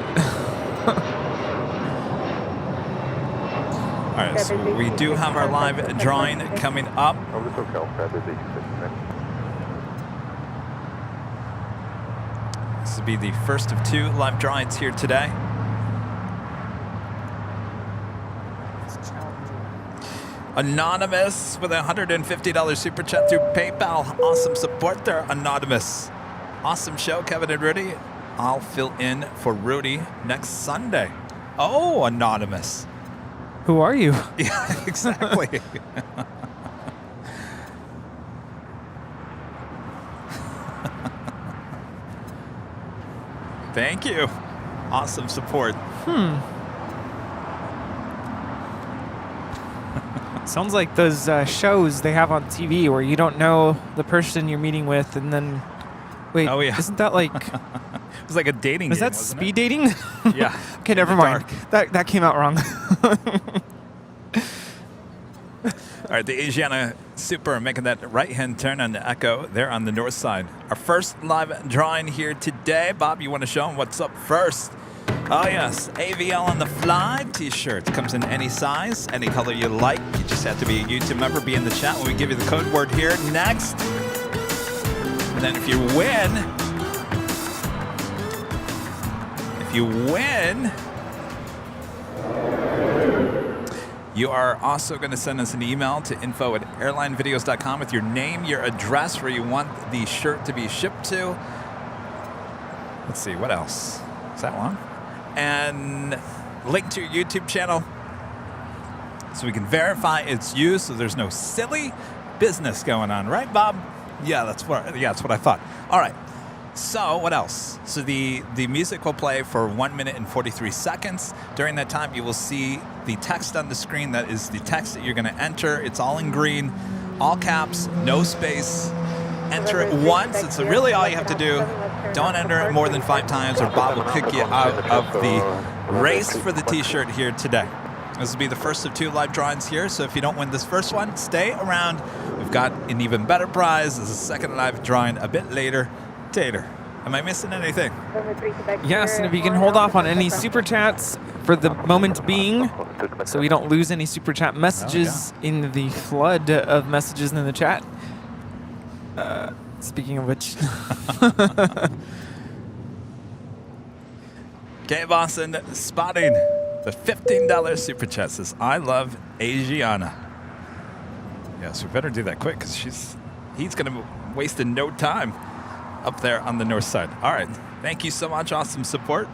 Speaker 3: All right, so we do have our live drawing coming up.
Speaker 2: Oh, this hotel, Aviation 69.
Speaker 3: This will be the first of 2 live drawings here today. Anonymous with a $150 super chat through PayPal. Awesome support there, Anonymous. Awesome show, Kevin and Rudy. I'll fill in for Rudy next Sunday. Oh, Anonymous.
Speaker 8: Who are you?
Speaker 3: Yeah, exactly. Thank you. Awesome support.
Speaker 8: Sounds like those shows they have on TV where you don't know the person you're meeting with, and then wait,
Speaker 3: Oh, yeah.
Speaker 8: isn't that like
Speaker 3: It was like a dating
Speaker 8: is
Speaker 3: game,
Speaker 8: that
Speaker 3: wasn't
Speaker 8: speed
Speaker 3: it?
Speaker 8: dating?
Speaker 3: Yeah.
Speaker 8: Okay, never
Speaker 3: In the
Speaker 8: mind. That came out wrong.
Speaker 3: All right, the Asiana Super making that right-hand turn on the Echo there on the north side. Our first live drawing here today. Bob, you want to show them what's up first? Oh, yes. AVL on the Fly t-shirt. Comes in any size, any color you like. You just have to be a YouTube member, be in the chat when we give you the code word here next. And then if you win, you are also going to send us an email to info@airlinevideos.com with your name, your address, where you want the shirt to be shipped to. Let's see, what else? Is that long? And link to your YouTube channel so we can verify it's you, so there's no silly business going on. Right, Bob? Yeah, that's what I thought. All right. So what else? So the music will play for 1 minute and 43 seconds. During that time, you will see the text on the screen. That is the text that you're going to enter. It's all in green, all caps, no space. Enter it once. It's really all you have to do. Don't enter it more than 5 times or Bob will kick you out of the race for the t-shirt here today. This will be the first of 2 live drawings here, so if you don't win this first one, stay around. We've got an even better prize. This is a second live drawing a bit later. Tater, am I missing anything?
Speaker 8: Yes, and if you can hold off on any super chats for the moment being, so we don't lose any super chat messages in the flood of messages in the chat. Speaking of which.
Speaker 3: Okay, Boston spotting the $15 super chat says, I love Asiana. Yes, we better do that quick because he's going to waste in no time up there on the north side. All right. Thank you so much. Awesome support.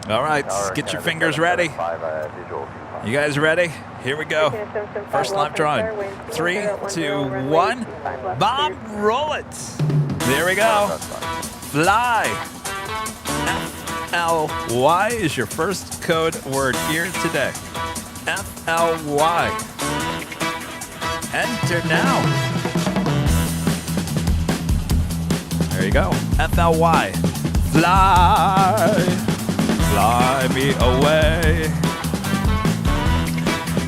Speaker 3: All right. Get your fingers ready. You guys ready? Here we go. First live drawing. 3, 2, 1. Bob, roll it. There we go. Fly. FLY is your first code word here today. FLY. Enter now. There you go. FLY. Fly. Fly me away.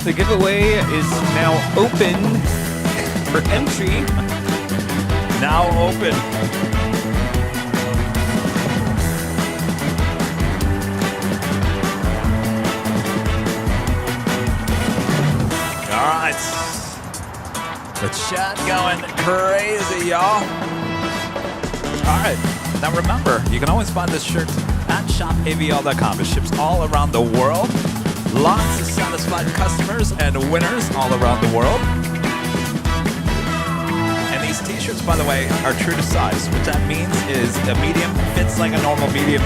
Speaker 8: The giveaway is now open for entry.
Speaker 3: Now open. All right. The chat going crazy, y'all. All right. Now remember, you can always find this shirt at shopavl.com. It ships all around the world. Lots of satisfied customers and winners all around the world. And these t-shirts, by the way, are true to size. What that means is a medium fits like a normal medium.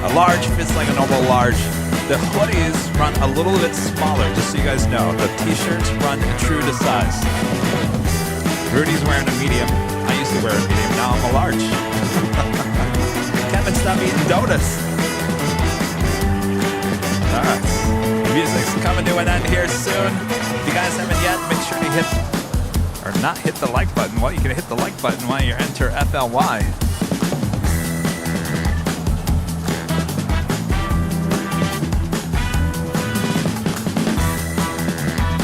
Speaker 3: A large fits like a normal large. The hoodies run a little bit smaller, just so you guys know. The t-shirts run true to size. Rudy's wearing a medium. I used to wear a medium, now I'm a large. Kevin, stop eating donuts. All right. Music's coming to an end here soon. If you guys haven't yet, make sure to hit, or not hit the like button. Well, you can hit the like button while you enter FLY.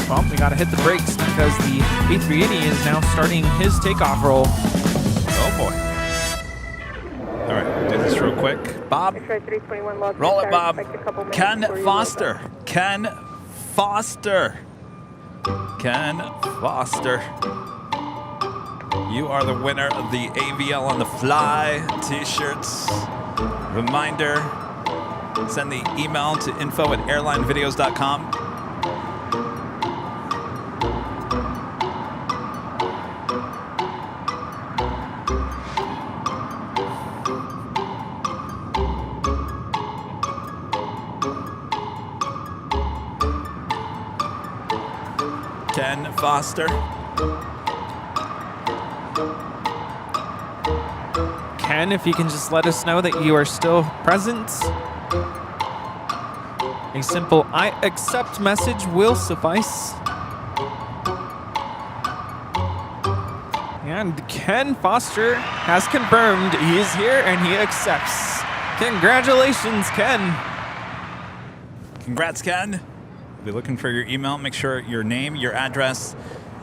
Speaker 8: Well, we got to hit the brakes because the A380 is now starting his takeoff roll.
Speaker 3: Oh boy. All right, do this real quick. Bob.
Speaker 11: X-ray 321 lost
Speaker 3: Roll it,
Speaker 11: in
Speaker 3: Bob.
Speaker 11: Expect a couple minutes
Speaker 3: Ken
Speaker 11: before you
Speaker 3: Foster.
Speaker 11: load up.
Speaker 3: Ken Foster. Ken Foster. You are the winner of the AVL on the Fly t-shirts. Reminder, send the email to info@airlinevideos.com. Ken Foster.
Speaker 8: Ken, if you can just let us know that you are still present. A simple I accept message will suffice. And Ken Foster has confirmed he is here and he accepts. Congratulations, Ken.
Speaker 3: Congrats, Ken. We'll be looking for your email. Make sure your name, your address,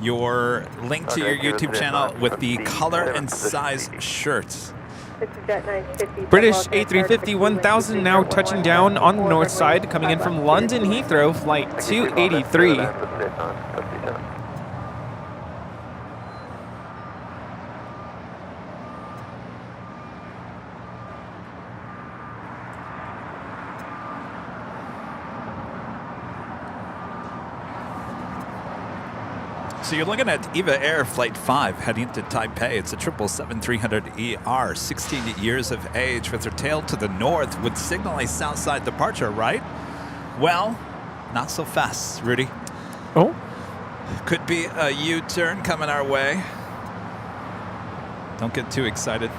Speaker 3: your link to your YouTube channel with the color and size shirts.
Speaker 11: This is Jet 950.
Speaker 8: British A350 1000 now touching down on the north side, coming in from London Heathrow, flight 283.
Speaker 3: So you're looking at EVA Air Flight 5 heading to Taipei. It's a 777-300ER, 16 years of age, with her tail to the north, would signal a south side departure, right? Well, not so fast, Rudy.
Speaker 8: Oh?
Speaker 3: Could be a U-turn coming our way. Don't get too excited.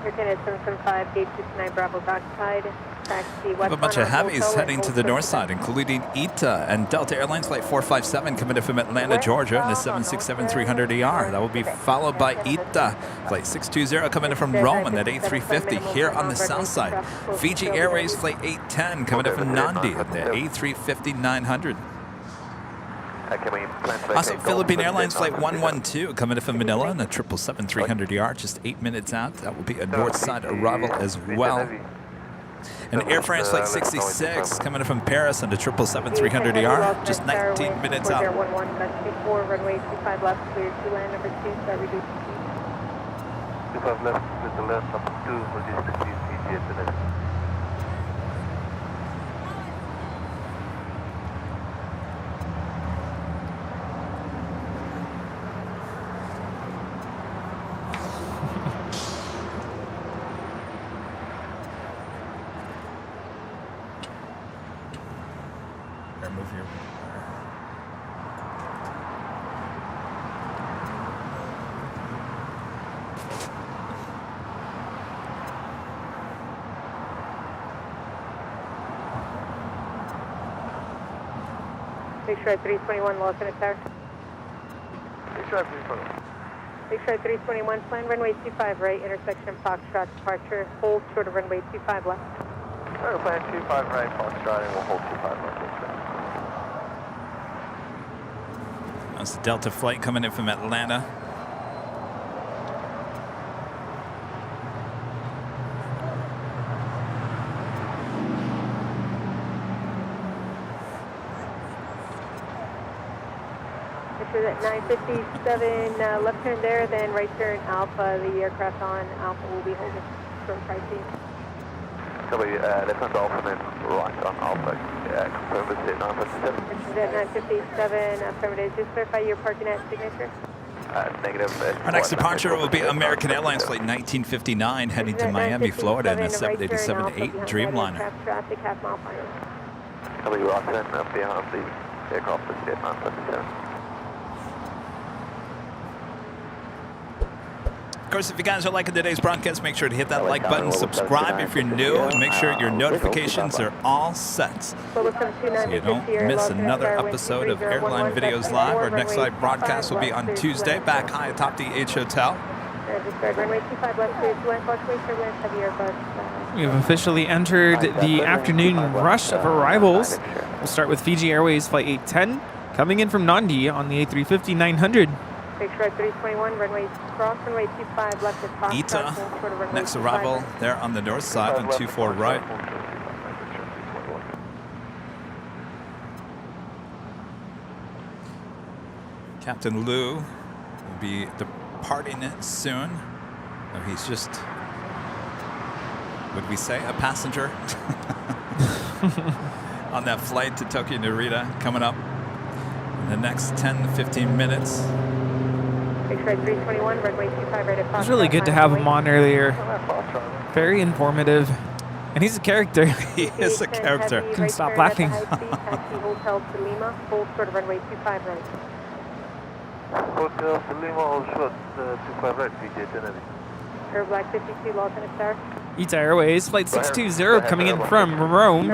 Speaker 11: Lieutenant 775, gate 69 Bravo occupied. Taxi
Speaker 3: We have a bunch of heavies heading to the north side, including ITA and Delta Airlines Flight 457 coming in from Atlanta, Georgia, in the 767-300ER. That will be followed by ITA Flight 620 coming in from Rome in that A350 here on the south side. Fiji Airways Flight 810 coming in from Nandi in the A350-900. Also, Philippine Airlines Flight 112 coming in from Manila in the 777-300ER, just 8 minutes out. That will be a north side arrival as well. And Air France Flight 66 coming in from Paris on the 777-300ER, just 19 minutes out.
Speaker 11: Runway 25 left, clear to land, number 2, start reducing speed.
Speaker 2: 25 left, to the left, number 2, reduce the speed, PG at the left.
Speaker 3: Move your.
Speaker 11: Big Stride 321, lost in a tower.
Speaker 2: Big Stride 321.
Speaker 11: Big Stride 321, plan runway 25 right, intersection Foxtrot departure, hold short of runway 25 left.
Speaker 2: Alright, plan 25 right, Foxtrot, and we'll hold 25 left.
Speaker 3: That's the Delta flight coming in from Atlanta.
Speaker 11: At 957, left turn there, then right turn Alpha. The aircraft on Alpha will be holding from pricing.
Speaker 2: Copy, left turn to Alpha, then right on Alpha. Confirm this at 957.
Speaker 11: This is at 957, affirmative. Just verify your parking at signature.
Speaker 2: Negative.
Speaker 3: Our next departure will be American Airlines Flight 1959 heading to Miami, Florida in a 787-8 Dreamliner.
Speaker 11: Traffic half mile final.
Speaker 2: Copy, right turn behind the aircraft at 957.
Speaker 3: Of course, if you guys are liking today's broadcast, make sure to hit that like button, subscribe if you're new, and make sure your notifications are all set so you don't miss another episode of Airline Videos Live. Our next live broadcast will be on Tuesday, back high atop the H Hotel.
Speaker 8: We have officially entered the afternoon rush of arrivals. We'll start with Fiji Airways Flight 810, coming in from Nandi on the A350-900.
Speaker 11: Take right 321, runway cross, runway 25 left at Fox.
Speaker 3: Ita, next arrival there on the north side on 24 right. Captain Lou will be departing soon. Oh, he's just, would we say, a passenger on that flight to Tokyo Narita coming up in the next 10 to 15 minutes.
Speaker 11: Take right 321, runway 25 right at Fox.
Speaker 8: It was really good to have him on earlier. Very informative. And he's a character.
Speaker 3: He is a character.
Speaker 8: Couldn't stop laughing.
Speaker 11: Taxi Hotel to Lima, hold short of runway 25 right.
Speaker 2: Hotel to Lima, hold short 25 right, PJ 1080.
Speaker 11: Air Black 52, Los Angeles.
Speaker 8: Ita Airways, flight 620 coming in from Rome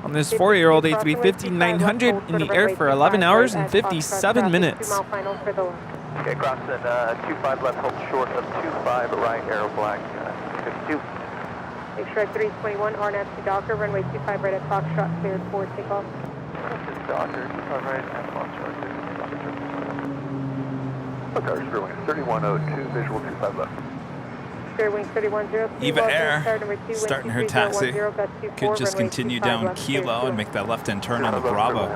Speaker 8: on this 4-year-old A350-900 in the air for 11 hours and 57 minutes.
Speaker 2: Okay, crossing 25 left, hold short of 25 right, Air Black 52.
Speaker 11: Make sure at 321, RNAV to Docker, runway 25 right at Foxtrot, cleared for takeoff.
Speaker 2: Docker, 25 right, and Foxtrot, Docker, Spearwing 3102, visual 25 left.
Speaker 11: Spearwing 3102.
Speaker 3: Eva Air starting her taxi. Could just continue down Kilo and make that left-hand turn on the Bravo.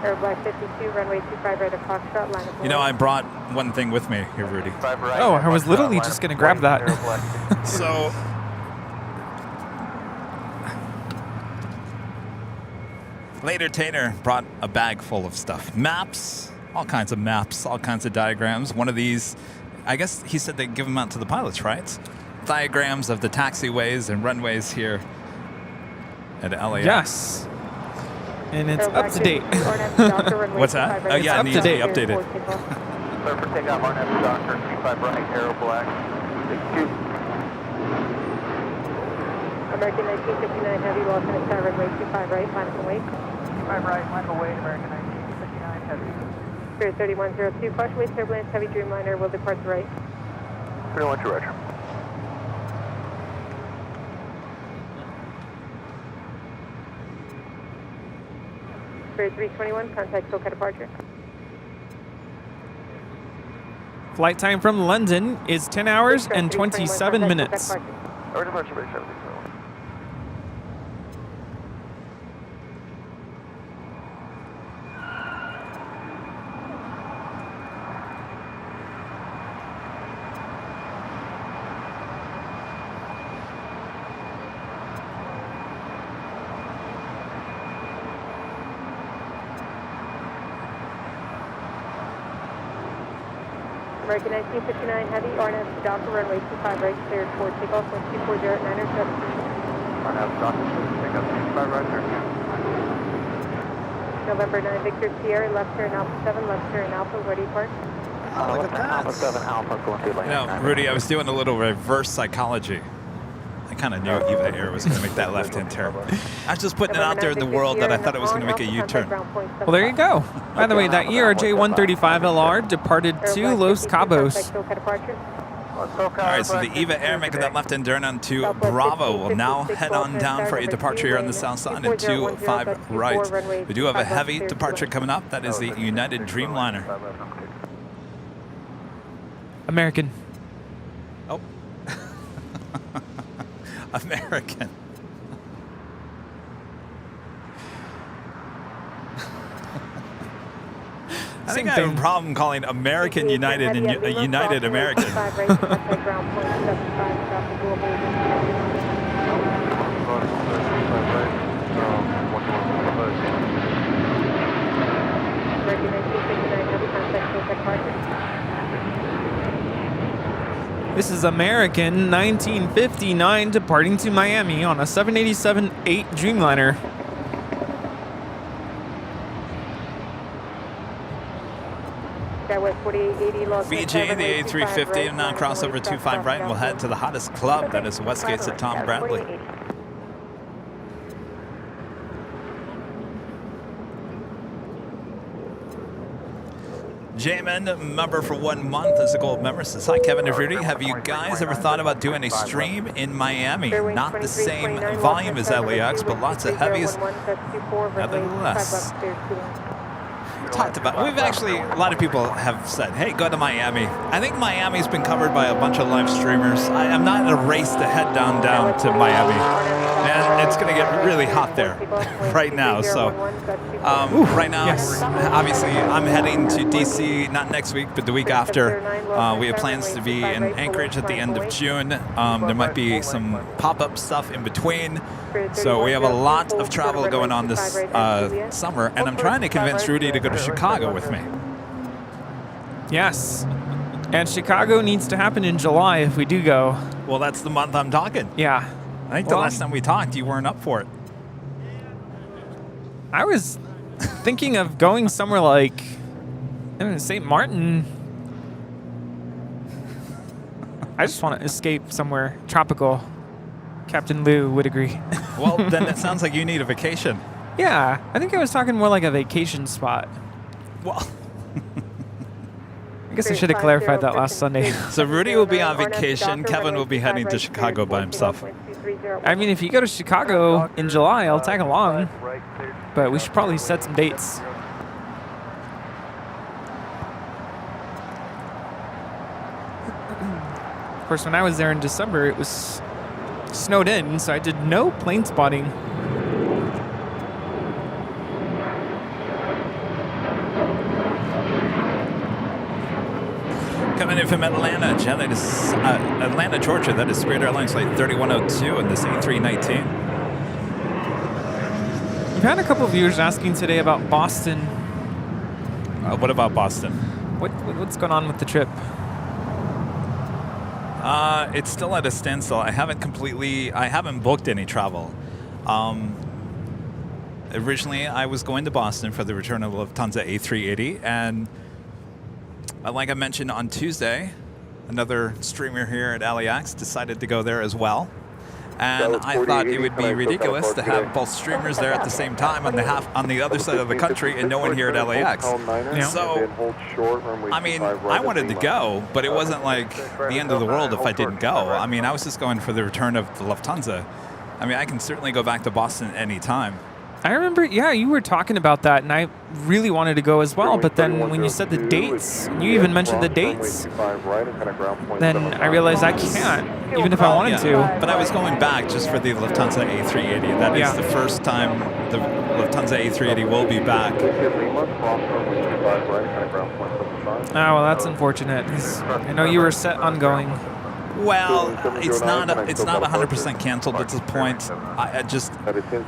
Speaker 11: Air Black 52, runway 25 right at Foxtrot, line of
Speaker 3: You know, I brought one thing with me here, Rudy.
Speaker 8: Oh, I was literally just going to grab that.
Speaker 3: So, later Tainer brought a bag full of stuff. Maps, all kinds of maps, all kinds of diagrams. One of these, I guess he said they give them out to the pilots, right? Diagrams of the taxiways and runways here at LAX.
Speaker 8: Yes. And it's up to date.
Speaker 3: What's that? Oh yeah, it needs to be updated.
Speaker 2: Clear for takeoff, RNAV Docker, 25 right, Aero Black 62.
Speaker 11: American 1959 Heavy, Los Angeles, runway 25 right, line of wake.
Speaker 15: 25 right, line of wake, American 1959 Heavy.
Speaker 11: Spirit 3102, caution wave turbulence, heavy Dreamliner will depart to right.
Speaker 2: 312, roger.
Speaker 11: Spirit 321, contact SoCal departure.
Speaker 8: Flight time from London is 10 hours and 27 minutes.
Speaker 2: Our departure base 70.
Speaker 11: American 1959 Heavy, RNAV to Docker, runway 25 right, cleared for takeoff, 1240 at 907.
Speaker 2: RNAV Docker, takeoff 25 right, there.
Speaker 11: November 9 Victor Sierra, left turn Alpha 7, left turn Alpha, ready to park.
Speaker 3: Oh, look at that.
Speaker 2: Alpha 7, Alpha, going to lane.
Speaker 3: You know, Rudy, I was doing a little reverse psychology. I kind of knew Eva Air was going to make that left-hand turn. I was just putting it out there in the world that I thought it was going to make a U-turn.
Speaker 8: Well, there you go. By the way, that ERJ-135LR departed to Los Cabos.
Speaker 3: All right, so the Eva Air making that left-hand turn onto Bravo will now head on down for a departure here on the south side and 25 right. We do have a heavy departure coming up. That is the United Dreamliner.
Speaker 8: American.
Speaker 3: Oh. American. I think I have a problem calling American United and United American.
Speaker 8: This is American 1959 departing to Miami on a 787-8 Dreamliner.
Speaker 3: Fiji, the A350, now cross over 25 right, and we'll head to the hottest club, that is Westgate's at Tom Bradley. Jamin, member for 1 month as a gold member, says, hi, Kevin and Rudy. Have you guys ever thought about doing a stream in Miami? Not the same volume as LAX, but lots of heavies. Nevertheless, talked about. We've actually, a lot of people have said, hey, go to Miami. I think Miami's been covered by a bunch of live streamers. I'm not in a race to head down to Miami. And it's going to get really hot there right now. So right now, obviously, I'm heading to DC, not next week, but the week after. We have plans to be in Anchorage at the end of June. There might be some pop-up stuff in between. So we have a lot of travel going on this summer, and I'm trying to convince Rudy to go to Chicago with me.
Speaker 8: Yes. And Chicago needs to happen in July if we do go.
Speaker 3: Well, that's the month I'm talking.
Speaker 8: Yeah.
Speaker 3: I think the last time we talked, you weren't up for it.
Speaker 8: I was thinking of going somewhere like St. Martin. I just want to escape somewhere tropical. Captain Lou would agree.
Speaker 3: Well, then it sounds like you need a vacation.
Speaker 8: Yeah, I think I was talking more like a vacation spot.
Speaker 3: Well,
Speaker 8: I guess I should have clarified that last Sunday.
Speaker 3: So Rudy will be on vacation. Kevin will be heading to Chicago by himself.
Speaker 8: I mean, if you go to Chicago in July, I'll tag along. But we should probably set some dates. Of course, when I was there in December, it was snowed in, so I did no plane spotting.
Speaker 3: Coming in from Atlanta, Atlanta, Georgia. That is Spirit Airlines Flight 3102 and this A319.
Speaker 8: You've had a couple of viewers asking today about Boston.
Speaker 3: What about Boston?
Speaker 8: What's going on with the trip?
Speaker 3: It's still at a standstill. I haven't booked any travel. Originally, I was going to Boston for the return of the Lufthansa A380, and like I mentioned on Tuesday, another streamer here at LAX decided to go there as well. And I thought it would be ridiculous to have both streamers there at the same time on the other side of the country and no one here at LAX. So, I mean, I wanted to go, but it wasn't like the end of the world if I didn't go. I mean, I was just going for the return of the Lufthansa. I mean, I can certainly go back to Boston anytime.
Speaker 8: I remember, yeah, you were talking about that, and I really wanted to go as well, but then when you said the dates, you even mentioned the dates, then I realized I can't, even if I wanted to.
Speaker 3: But I was going back just for the Lufthansa A380. That is the first time the Lufthansa A380 will be back.
Speaker 8: Oh, well, that's unfortunate. I know you were set on going.
Speaker 3: Well, it's not 100% canceled at this point. I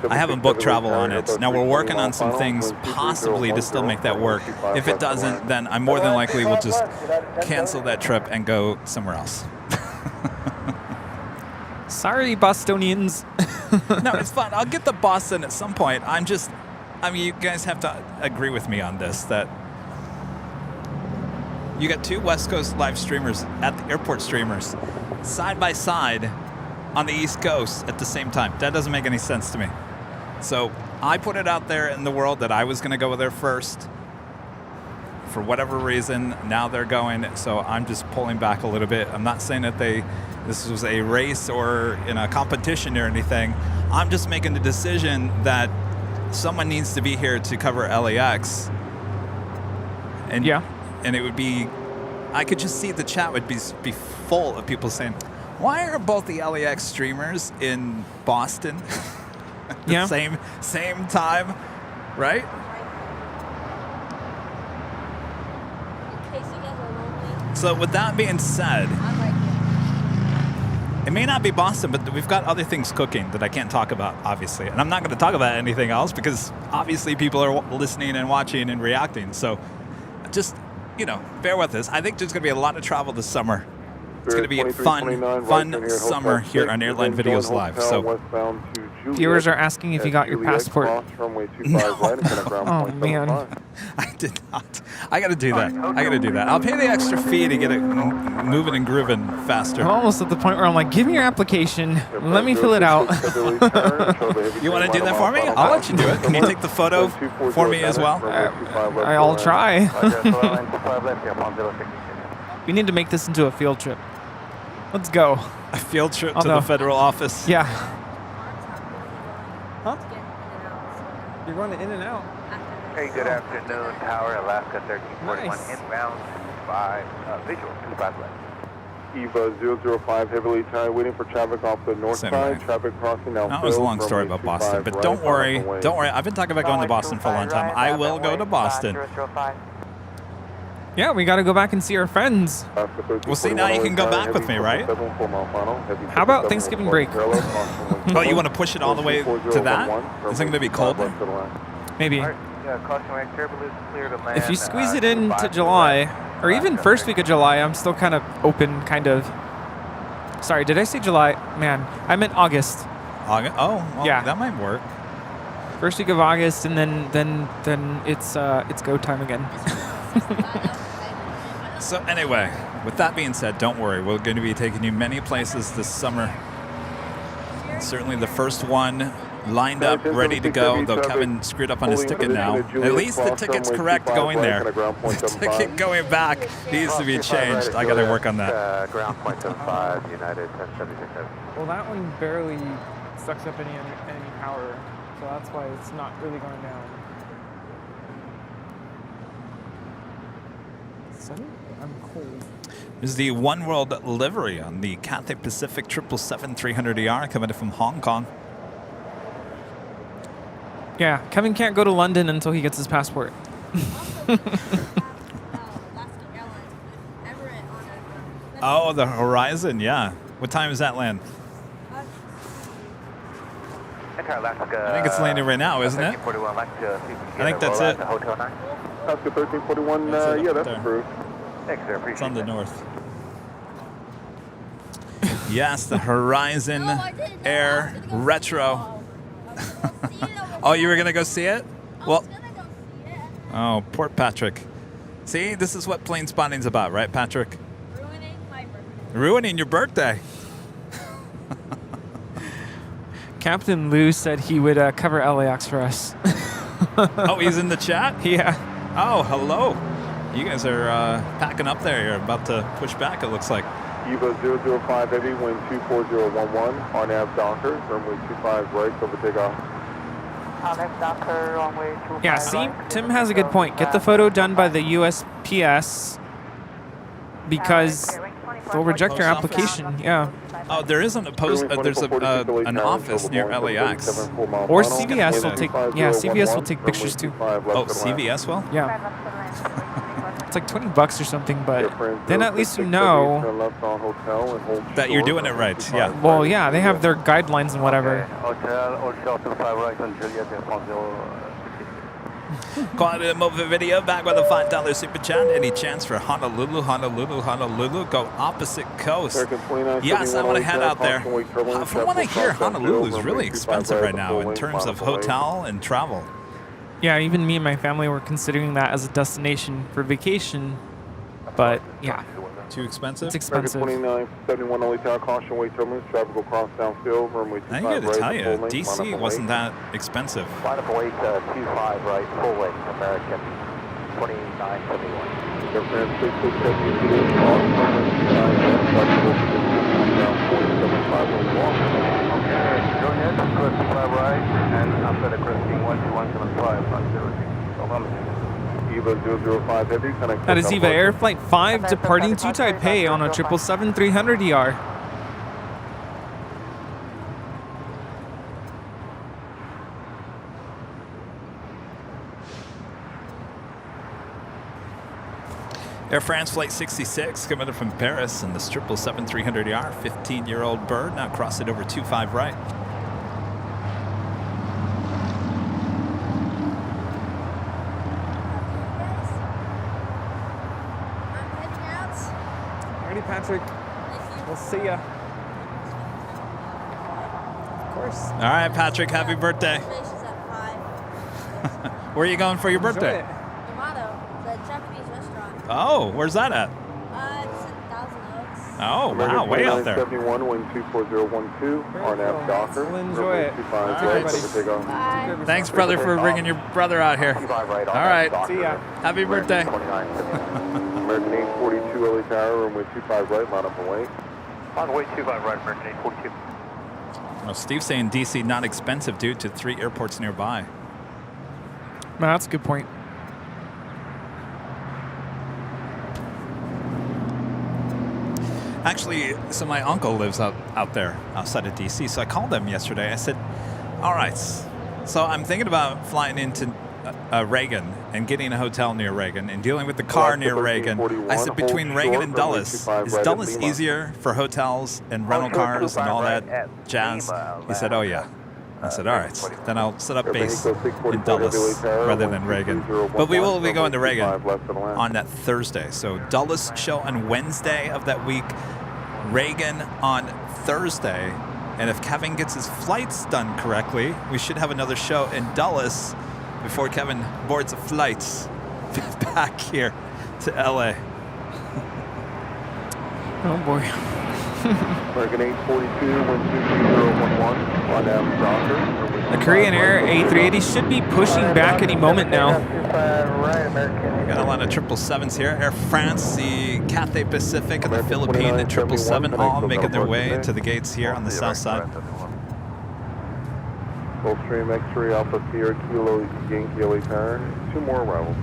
Speaker 3: haven't booked travel on it. Now we're working on some things possibly to still make that work. If it doesn't, then I more than likely will just cancel that trip and go somewhere else.
Speaker 8: Sorry, Bostonians.
Speaker 3: No, it's fine. I'll get to Boston at some point. I mean, you guys have to agree with me on this, that you got two West Coast live streamers at the airport streamers side by side on the East Coast at the same time. That doesn't make any sense to me. So I put it out there in the world that I was going to go there first. For whatever reason, now they're going, so I'm just pulling back a little bit. I'm not saying that this was a race or in a competition or anything. I'm just making the decision that someone needs to be here to cover LAX. And and it would be, I could just see the chat would be full of people saying, why are both the LAX streamers in Boston at the same time, right? So with that being said, it may not be Boston, but we've got other things cooking that I can't talk about, obviously. And I'm not going to talk about anything else because obviously people are listening and watching and reacting. So just, bear with us. I think there's going to be a lot of travel this summer. It's going to be a fun summer here on Airline Videos Live. So
Speaker 8: viewers are asking if you got your passport. Oh, man.
Speaker 3: I did not. I got to do that. I'll pay the extra fee to get it moving and grooving faster.
Speaker 8: I'm almost at the point where I'm like, give me your application. Let me fill it out.
Speaker 3: You want to do that for me? I'll let you do it. Can you take the photo for me as well?
Speaker 8: I'll try. We need to make this into a field trip. Let's go.
Speaker 3: A field trip to the federal office?
Speaker 8: Yeah. Huh? You're going to in and out.
Speaker 15: Hey, good afternoon, Tower, Alaska 1341,
Speaker 8: Nice.
Speaker 15: inbound 5, visual 25 left.
Speaker 2: EVA 005 heavily tied, waiting for traffic off the north side. Traffic crossing now.
Speaker 3: That was a long story about Boston, but don't worry. I've been talking about going to Boston for a long time. I will go to Boston.
Speaker 8: Yeah, we got to go back and see our friends.
Speaker 3: Well, see, now you can go back with me, right?
Speaker 8: How about Thanksgiving break?
Speaker 3: Oh, you want to push it all the way to that? Is it going to be colder?
Speaker 8: Maybe. If you squeeze it into July, or even first week of July, I'm still kind of open, kind of. Sorry, did I say July? Man, I meant August.
Speaker 3: August? Oh, well,
Speaker 8: yeah,
Speaker 3: that might work.
Speaker 8: First week of August, and then it's go time again.
Speaker 3: So anyway, with that being said, don't worry. We're going to be taking you many places this summer. Certainly the first one lined up, ready to go, though Kevin screwed up on his ticket now. At least the ticket's correct going there. The ticket going back needs to be changed. I got to work on that.
Speaker 15: Ground point 75, United 1076.
Speaker 14: Well, that one barely sucks up any power, so that's why it's not really going down. I'm cold.
Speaker 3: This is the One World livery on the Cathay Pacific 777-300ER coming in from Hong Kong.
Speaker 8: Yeah, Kevin can't go to London until he gets his passport.
Speaker 3: Oh, the Horizon, yeah. What time does that land? I think it's landing right now, isn't it? I think that's it.
Speaker 2: Alaska 1341, yeah, that's approved.
Speaker 3: It's on the north. Yes, the Horizon Air Retro. Oh, you were going to go see it? Well, oh, poor Patrick. See, this is what plane spotting's about, right, Patrick?
Speaker 9: Ruining my birthday.
Speaker 3: Ruining your birthday.
Speaker 8: Captain Lou said he would cover LAX for us.
Speaker 3: Oh, he's in the chat?
Speaker 8: Yeah.
Speaker 3: Oh, hello. You guys are packing up there. You're about to push back, it looks like.
Speaker 2: EVA 005 heavy, wind 24011, RNAV Docker, runway 25 right, over takeoff.
Speaker 8: Yeah, see, Tim has a good point. Get the photo done by the USPS because they'll reject your application. Yeah.
Speaker 3: Oh, there is an an office near LAX.
Speaker 8: Or CVS will take. Yeah, CVS will take pictures too.
Speaker 3: Oh, CVS will?
Speaker 8: Yeah. It's like $20 or something, but then at least you know
Speaker 3: that you're doing it right. Yeah.
Speaker 8: Well, yeah, they have their guidelines and whatever.
Speaker 3: Quality Mova Video back with a $5 super chat. Any chance for Honolulu? Go opposite coast. Yes, I want to head out there. From what I hear, Honolulu is really expensive right now in terms of hotel and travel.
Speaker 8: Yeah, even me and my family were considering that as a destination for vacation, but yeah.
Speaker 3: Too expensive?
Speaker 8: It's expensive.
Speaker 2: 2971 only tower, caution, wait terminus, traffic will cross downfield, runway 25
Speaker 3: I got to
Speaker 2: right,
Speaker 3: tell you,
Speaker 2: full length,
Speaker 3: DC wasn't that expensive.
Speaker 15: Line up await 25 right, full length, American 2971.
Speaker 2: Airframe 6672, cross, runway 25 left, flexible position, down 4750 walk.
Speaker 15: Okay, go ahead, cross 25 right, and after the crossing 12175, on 06.
Speaker 2: EVA 005 heavy, connect.
Speaker 8: That is EVA Air Flight 5 departing to Taipei on a 777-300ER.
Speaker 3: Air France Flight 66 coming in from Paris in the 777-300ER, 15-year-old bird, now crossing over 25 right.
Speaker 8: Ready, Patrick?
Speaker 14: We'll see ya. Of course.
Speaker 3: All right, Patrick, happy birthday. Where are you going for your birthday?
Speaker 9: Yamato, the Japanese restaurant.
Speaker 3: Oh, where's that at?
Speaker 9: It's in Thousand Oaks.
Speaker 3: Oh, wow, way out there.
Speaker 2: 71, wind 24012, RNAV Docker.
Speaker 14: We'll enjoy it.
Speaker 3: Thanks, brother, for bringing your brother out here. All right.
Speaker 14: See ya.
Speaker 3: Happy birthday.
Speaker 2: American 842 LA Tower, runway 25 right, line up and wait.
Speaker 4: On way 25 right, American 842.
Speaker 3: Well, Steve's saying DC not expensive due to 3 airports nearby.
Speaker 8: No, that's a good point.
Speaker 3: Actually, so my uncle lives out there outside of DC. So I called him yesterday. I said, all right, so I'm thinking about flying into Reagan and getting a hotel near Reagan and dealing with the car near Reagan. I said, between Reagan and Dulles, is Dulles easier for hotels and rental cars and all that jazz? He said, oh yeah. I said, all right, then I'll set up base in Dulles rather than Reagan. But we will be going to Reagan on that Thursday. So Dulles show on Wednesday of that week, Reagan on Thursday. And if Kevin gets his flights done correctly, we should have another show in Dulles before Kevin boards a flight back here to LA.
Speaker 8: Oh boy.
Speaker 2: American 842, wind 23011, RNAV Docker.
Speaker 8: The Korean Air A380 should be pushing back any moment now.
Speaker 3: We got a lot of 777s here. Air France, the Cathay Pacific, and the Philippine, the 777, all making their way to the gates here on the south side.
Speaker 2: Gulfstream X-ray Alpha Sierra Kilo Yankee LA Tower. 2 more arrivals.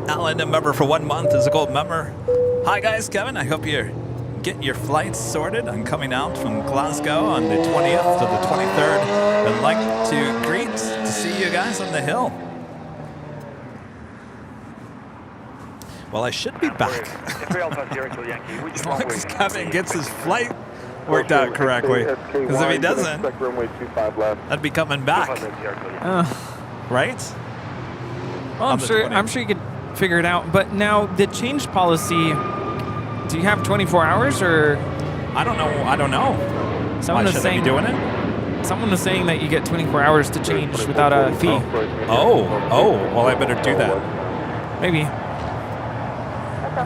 Speaker 3: Alan, a member for 1 month, is a gold member. Hi guys, Kevin. I hope you're getting your flights sorted. I'm coming out from Glasgow on the 20th to the 23rd. I'd like to see you guys on the hill. Well, I should be back. As long as Kevin gets his flight worked out correctly. Because if he doesn't, I'd be coming back. Right?
Speaker 8: Well, I'm sure you could figure it out. But now the change policy, do you have 24 hours or?
Speaker 3: I don't know.
Speaker 8: Someone was saying
Speaker 3: doing it.
Speaker 8: Someone was saying that you get 24 hours to change without a fee.
Speaker 3: Oh, well, I better do that.
Speaker 8: Maybe.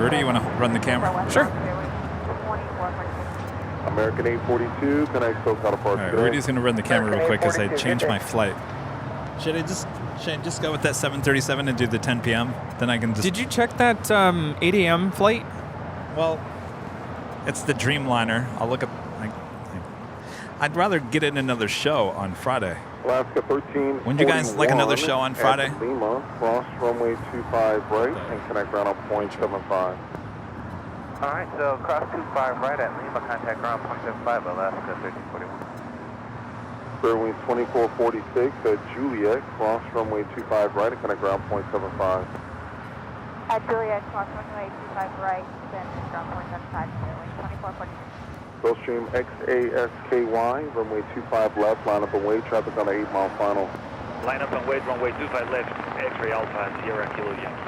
Speaker 3: Rudy, you want to run the camera?
Speaker 8: Sure.
Speaker 2: American 842, connect SoCal Park.
Speaker 3: All right, Rudy's going to run the camera real quick because I changed my flight. Should I just go with that 737 and do the 10 p.m.? Then I can just...
Speaker 8: Did you check that 8 a.m. flight?
Speaker 3: Well, it's the Dreamliner. I'll look up... I'd rather get in another show on Friday.
Speaker 2: Alaska 13.
Speaker 3: Wouldn't you guys like another show on Friday?
Speaker 2: Lima, cross runway 25 right and connect ground on point 75.
Speaker 1: All right, so cross 25 right at Lima, contact ground 0.75, Alaska 1341.
Speaker 2: Fairway 2446 at Juliet, cross runway 25 right and connect ground 0.75.
Speaker 5: At Juliet, cross runway 25 right, then ground 0.75, Fairway 2446.
Speaker 2: Gulfstream XASKY, runway 25 left, line up and wait, traffic on the 8 mile final.
Speaker 16: Line up and wait, runway 25 left, X-ray Alpha, Sierra Kilo Yankee.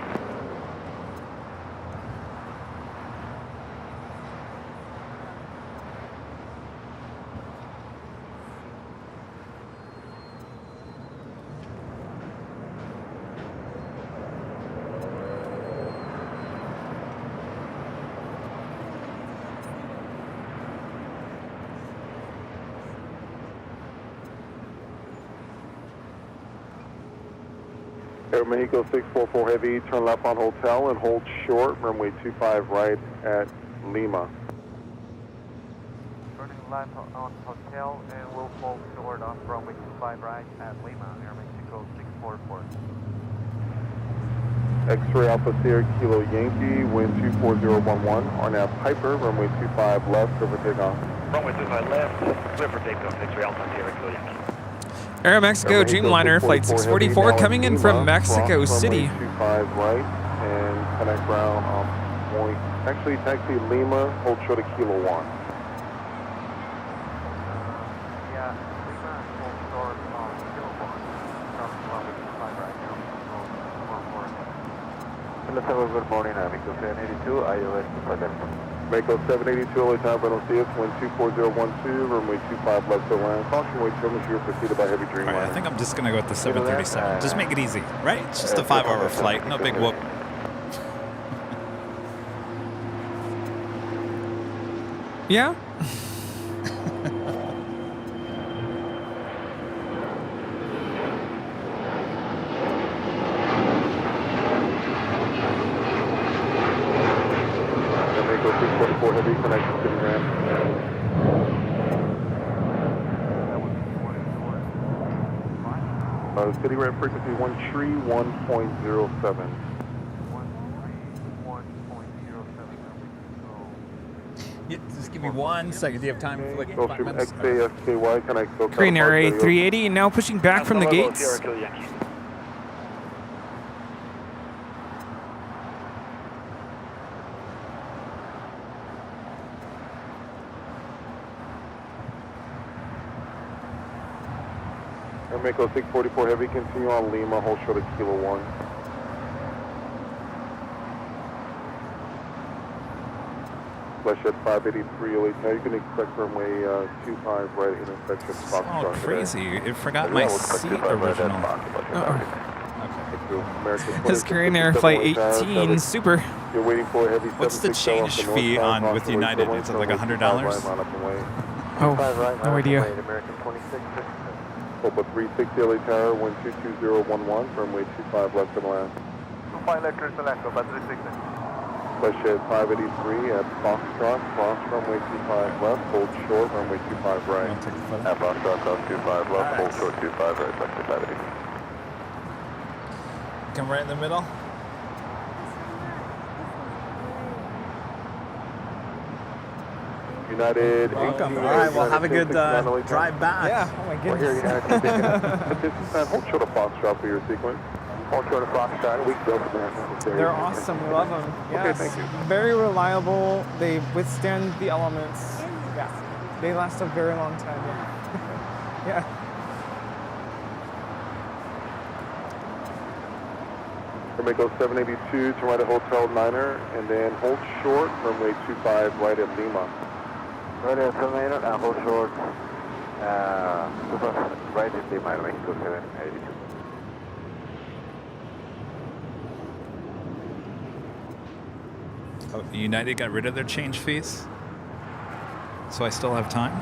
Speaker 2: Air Mexico 644 Heavy, turn left on Hotel and hold short, runway 25 right at Lima.
Speaker 4: Turning left on Hotel and we'll hold short on runway 25 right at Lima, Air Mexico 644.
Speaker 2: X-ray Alpha Sierra Kilo Yankee, wind 24011, RNAV Piper, runway 25 left, clear for takeoff.
Speaker 16: Runway 25 left, clear for takeoff, X-ray Alpha, Sierra Kilo Yankee.
Speaker 8: Air Mexico Dreamliner Flight 644 coming in from Mexico City.
Speaker 2: 25 right and connect ground on point. Actually, taxi Lima, hold short of Kilo 1.
Speaker 4: Yeah, Lima, hold short on Kilo 1. Cross runway 25 right now.
Speaker 15: let's have a good morning, Mako 782, iOS to flight level.
Speaker 2: Mako 782, LA time, Buenos Dias, wind 24012, runway 25 left to land. Caution wait till you're preceded by heavy
Speaker 3: All right, I think I'm just going to go with the 737. Just make it easy, right? It's just a 5-hour flight. No big whoop.
Speaker 8: Yeah.
Speaker 2: Mako 644 heavy, connection city ramp. City ramp frequency 131.07.
Speaker 3: Yeah, just give me 1 second. Do you have time for like 5 minutes?
Speaker 2: XASKY, connect SoCal.
Speaker 8: Korean Air 380 now pushing back from the gates.
Speaker 2: Mako 644 heavy, continue on Lima, hold short at Kilo 1. Flush at 583 LA, now you can expect runway 25 right intersection Foxtrot.
Speaker 3: Oh, crazy. It forgot my seat original.
Speaker 8: This Korean Air Flight 18, super.
Speaker 2: You're waiting for a heavy.
Speaker 3: What's the change fee on with United? Is it like $100?
Speaker 8: Oh, no idea.
Speaker 2: Opa 360 LA Tower, wind 22011, runway 25 left and land.
Speaker 15: 25 left, turn to land, Opa 360.
Speaker 2: Flush at 583 at Foxtrot, cross runway 25 left, hold short, runway 25 right.
Speaker 15: At Foxtrot, cross 25 left, hold short 25 right, back to 580.
Speaker 3: Come right in the middle.
Speaker 2: United.
Speaker 3: Welcome. All right, well, have a good drive back.
Speaker 8: Yeah, oh my
Speaker 2: We're here,
Speaker 8: goodness.
Speaker 2: United. Hold short of Foxtrot for your sequence. Hold short of Foxtrot. We go from there.
Speaker 8: They're awesome. We love them. Yes.
Speaker 2: Okay, thank you.
Speaker 8: Very reliable. They withstand the elements. Yeah. They last a very long time. Yeah.
Speaker 2: Mako 782 to right at Hotel Niner, and then hold short, runway 25 right at Lima.
Speaker 15: Right at Hotel Niner, hold short, right at Lima, Mexico 782.
Speaker 3: Oh, United got rid of their change fees, so I still have time.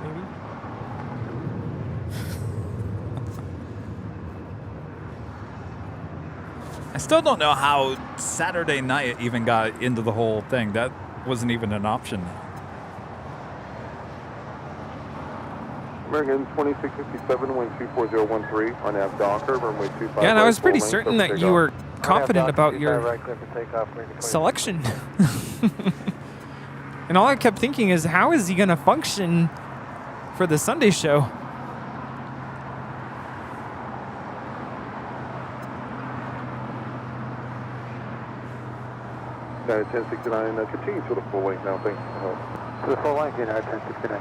Speaker 8: Maybe.
Speaker 3: I still don't know how Saturday night even got into the whole thing. That wasn't even an option.
Speaker 2: American 2657, wind 24013 on F Docker, runway 25.
Speaker 8: Yeah, and I was pretty certain that you were confident about your selection. And all I kept thinking is, how is he going to function for the Sunday show?
Speaker 2: United 1069, continue to the full length now, thanks for the help.
Speaker 15: To the full length, United 1069.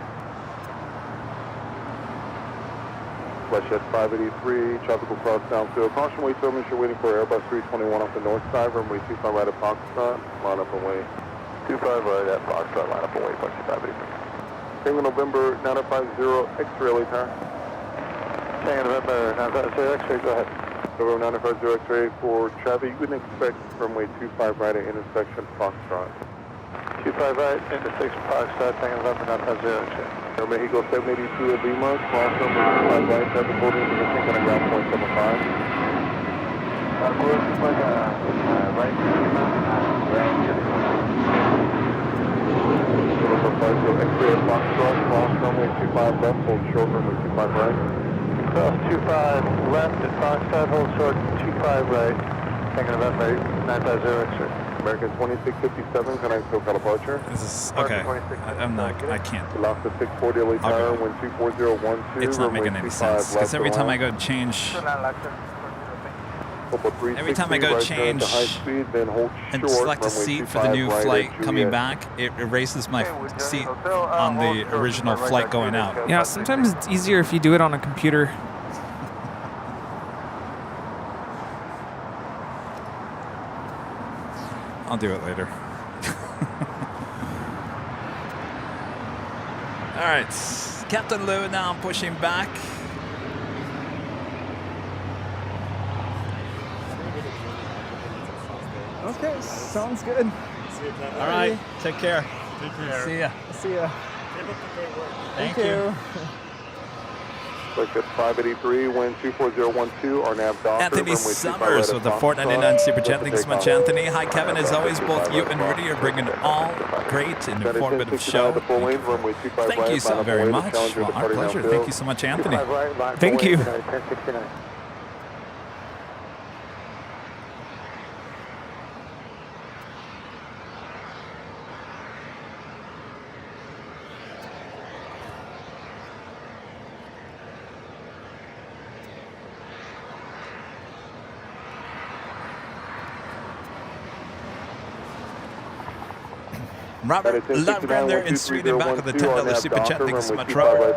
Speaker 2: Flush at 583, tropical cross downfield. Caution wait terminus, you're waiting for Airbus 321 off the north side, runway 25 right at Foxtrot, line up and wait.
Speaker 15: 25 right at Foxtrot, line up and wait, Foxtrot 583.
Speaker 2: Tango November 950, X-ray LA Tower.
Speaker 15: Tango November 950, X-ray, go ahead.
Speaker 2: November 950, X-ray for traffic, you can expect runway 25 right at intersection Foxtrot.
Speaker 15: 25 right, intersection Foxtrot, Tango November 950, X-ray.
Speaker 2: Mexico 782 at Lima, cross number 25 right, traffic holding position, going to ground point 75.
Speaker 15: Right, Lima, ground
Speaker 2: So X-ray at Foxtrot, cross runway 25 left, hold short, runway 25 right.
Speaker 15: Cross 25 left at Foxtrot, hold short 25 right, Tango November 950, X-ray.
Speaker 2: American 2657, connect SoCal departure.
Speaker 3: This is okay. I'm not. I can't.
Speaker 2: Lost the 640 LA Tower, wind 24012.
Speaker 3: It's not making any sense because every time I go change, every time I go change and select a seat for the new flight coming back, it erases my seat on the original flight going out.
Speaker 8: Yeah, sometimes it's easier if you do it on a computer.
Speaker 3: I'll do it later. All right, Captain Lou now pushing back.
Speaker 14: Okay, sounds good.
Speaker 3: All right, take care.
Speaker 12: Take care.
Speaker 3: See ya.
Speaker 14: See ya.
Speaker 12: Keep up the great work.
Speaker 3: Thank you.
Speaker 2: Like at 583, wind 24012, our nav Docker.
Speaker 3: Anthony
Speaker 2: runway 25
Speaker 3: Summers
Speaker 2: right
Speaker 3: with the
Speaker 2: at
Speaker 3: $4.99
Speaker 2: Foxtrot.
Speaker 3: super chat. Thanks so much, Anthony. Hi, Kevin. As always, both you and Rudy are bringing all great and informative show. Thank you so very much. Well, our pleasure. Thank you so much, Anthony.
Speaker 14: Thank you.
Speaker 3: Robert Lavender in Sweden back with the $10 super chat. Thanks so much, Robert.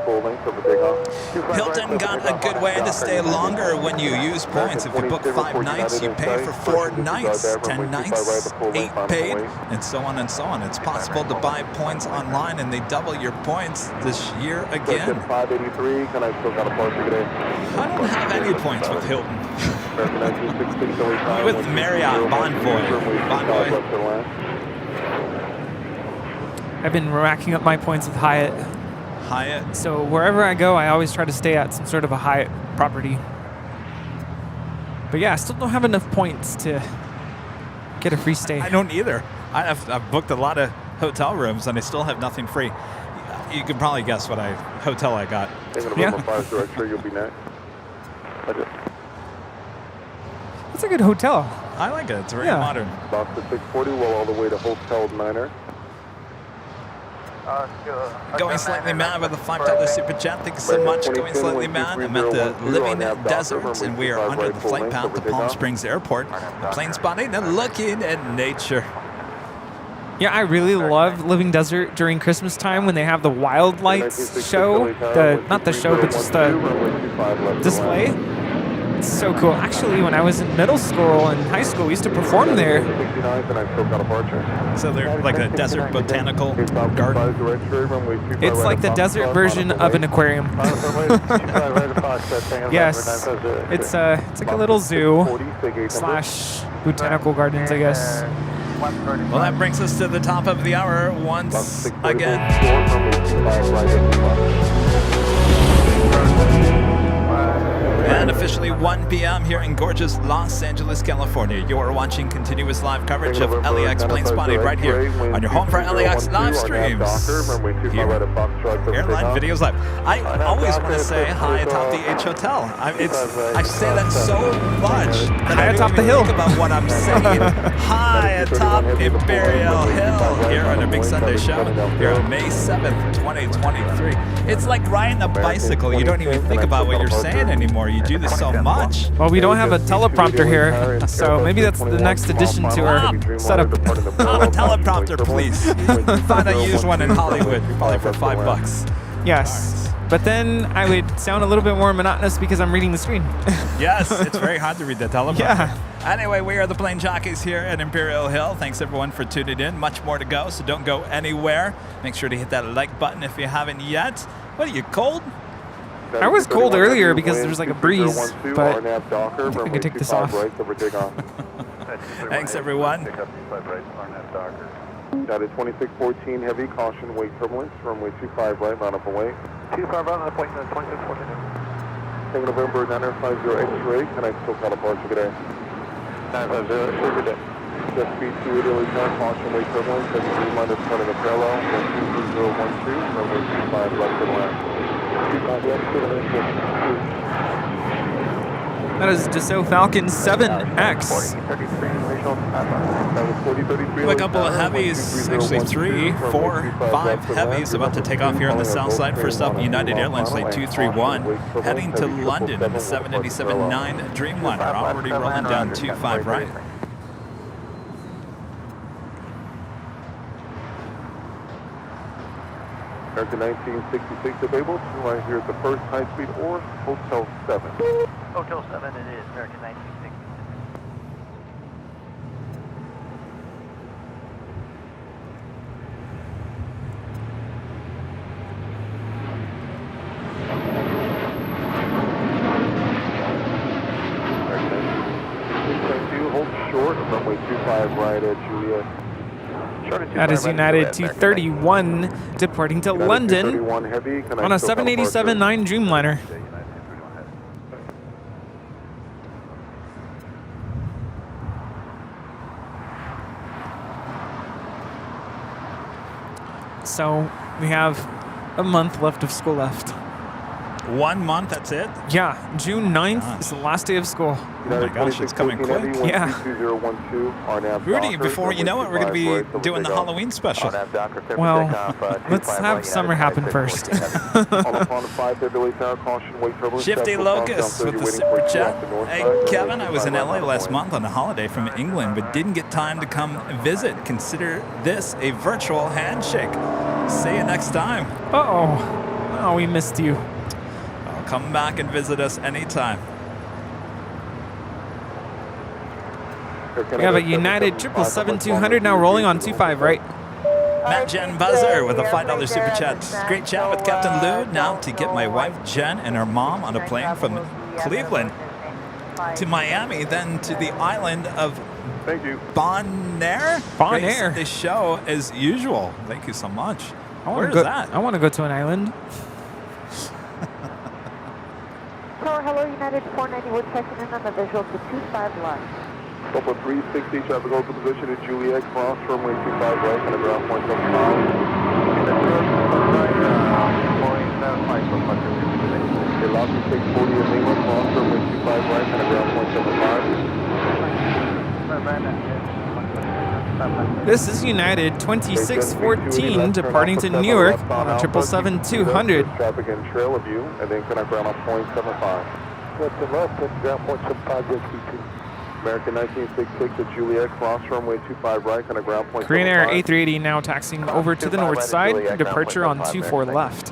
Speaker 3: Hilton got a good way to stay longer when you use points. If you book 5 nights, you pay for 4 nights, 10 nights, 8 paid, and so on and so on. It's possible to buy points online, and they double your points this year again. I don't have any points with Hilton. With Marriott Bonvoy.
Speaker 8: I've been racking up my points with Hyatt.
Speaker 3: Hyatt?
Speaker 8: So wherever I go, I always try to stay at some sort of a Hyatt property. But yeah, I still don't have enough points to get a free stay.
Speaker 3: I don't either. I've booked a lot of hotel rooms, and I still have nothing free. You can probably guess what hotel I got.
Speaker 8: Yeah. It's a good hotel.
Speaker 3: I like it. It's very modern.
Speaker 2: Box at 640, well all the way to Hotel Niner.
Speaker 3: Going Slightly Mad with a $5 super chat. Thank you so much. Going Slightly Mad. I'm at the Living Desert, and we are under the flight path to Palm Springs Airport. Plane spotting and looking at nature.
Speaker 8: Yeah, I really love Living Desert during Christmas time when they have the wild lights show. Not the show, but just the display. It's so cool. Actually, when I was in middle school and high school, we used to perform there.
Speaker 3: So they're like a desert botanical garden.
Speaker 8: It's like the desert version of an aquarium. Yes, it's like a little zoo / botanical gardens, I guess.
Speaker 3: Well, that brings us to the top of the hour once again. And officially 1 p.m. here in gorgeous Los Angeles, California. You are watching continuous live coverage of LAX plane spotting right here on your home for LAX live streams. Here, Airline Videos Live. I always want to say hi atop the H Hotel. I say that so much that I don't even think about what I'm saying. Hi atop Imperial Hill here on our Big Sunday show here on May 7th, 2023. It's like riding a bicycle. You don't even think about what you're saying anymore. You do this so much.
Speaker 8: Well, we don't have a teleprompter here, so maybe that's the next addition to our setup.
Speaker 3: A teleprompter, please. Find a used one in Hollywood, probably for $5.
Speaker 8: Yes, but then I would sound a little bit more monotonous because I'm reading the screen.
Speaker 3: Yes, it's very hard to read the teleprompter.
Speaker 8: Yeah.
Speaker 3: Anyway, we are the Plane Jockeys here at Imperial Hill. Thanks everyone for tuning in. Much more to go, so don't go anywhere. Make sure to hit that like button if you haven't yet. What are you, cold?
Speaker 8: I was cold earlier because there's like a breeze, but I can take this off.
Speaker 3: Thanks, everyone.
Speaker 2: United 2614, heavy caution, wake turbulence, runway 25 right, line up away.
Speaker 4: 25 right on the point, 2614.
Speaker 2: Tango November 950 X-ray, can I still call a departure, good day?
Speaker 4: 950, X-ray, good day.
Speaker 2: Jet speed 280, return, caution, wake turbulence, heavy green line is running a parallel, 12012, runway 25 left to left.
Speaker 8: That is Dassault Falcon 7X.
Speaker 3: We have a couple of heavies, actually 3, 4, 5 heavies about to take off here on the south side. First up, United Airlines Flight 231, heading to London in the 787-9 Dreamliner, already rolling down 25 right.
Speaker 2: American 1966 available, right here at the first high speed or Hotel 7.
Speaker 4: Hotel 7 it is, American 1966.
Speaker 2: runway 25 right at Juliet.
Speaker 8: That is United 231 departing to London on a 787-9 Dreamliner. So we have a month left of school left.
Speaker 3: 1 month, that's it?
Speaker 8: Yeah, June 9th is the last day of school.
Speaker 3: Oh my gosh, it's coming quick.
Speaker 8: Yeah.
Speaker 3: Rudy, before you know it, we're going to be doing the Halloween special.
Speaker 8: Well, let's have summer happen first.
Speaker 3: Shifty Locust with the super chat. Hey, Kevin, I was in LA last month on a holiday from England, but didn't get time to come visit. Consider this a virtual handshake. See you next time.
Speaker 8: Uh-oh. Oh, we missed you.
Speaker 3: Come back and visit us anytime.
Speaker 8: We have a United 777-200 now rolling on 25 right.
Speaker 3: Matt Jen Buzzer with a $5 super chat. Great chat with Captain Lou. Now to get my wife Jen and her mom on a plane from Cleveland to Miami, then to the island of Bonaire.
Speaker 8: Bonaire.
Speaker 3: The show as usual. Thank you so much. Where is
Speaker 8: go,
Speaker 3: that?
Speaker 8: I want to go to an island.
Speaker 11: Tower, hello, United 490. We're checking in on the visual to 25 left.
Speaker 2: Couple 360, traffic hold to position at Juliet, cross runway 25 right, and a ground point 75. Lobby 640 in England, cross runway 25 right, and a ground point 75.
Speaker 8: This is United 2614 departing to Newark on a 777-200.
Speaker 2: Traffic and trail of you, and then connect ground on point 75. Left and left, and ground point 75, SB2. American 1966 at Juliet, cross runway 25 right, connect ground point 75.
Speaker 8: Korean Air A380 now taxing over to the north side, departure on 24 left.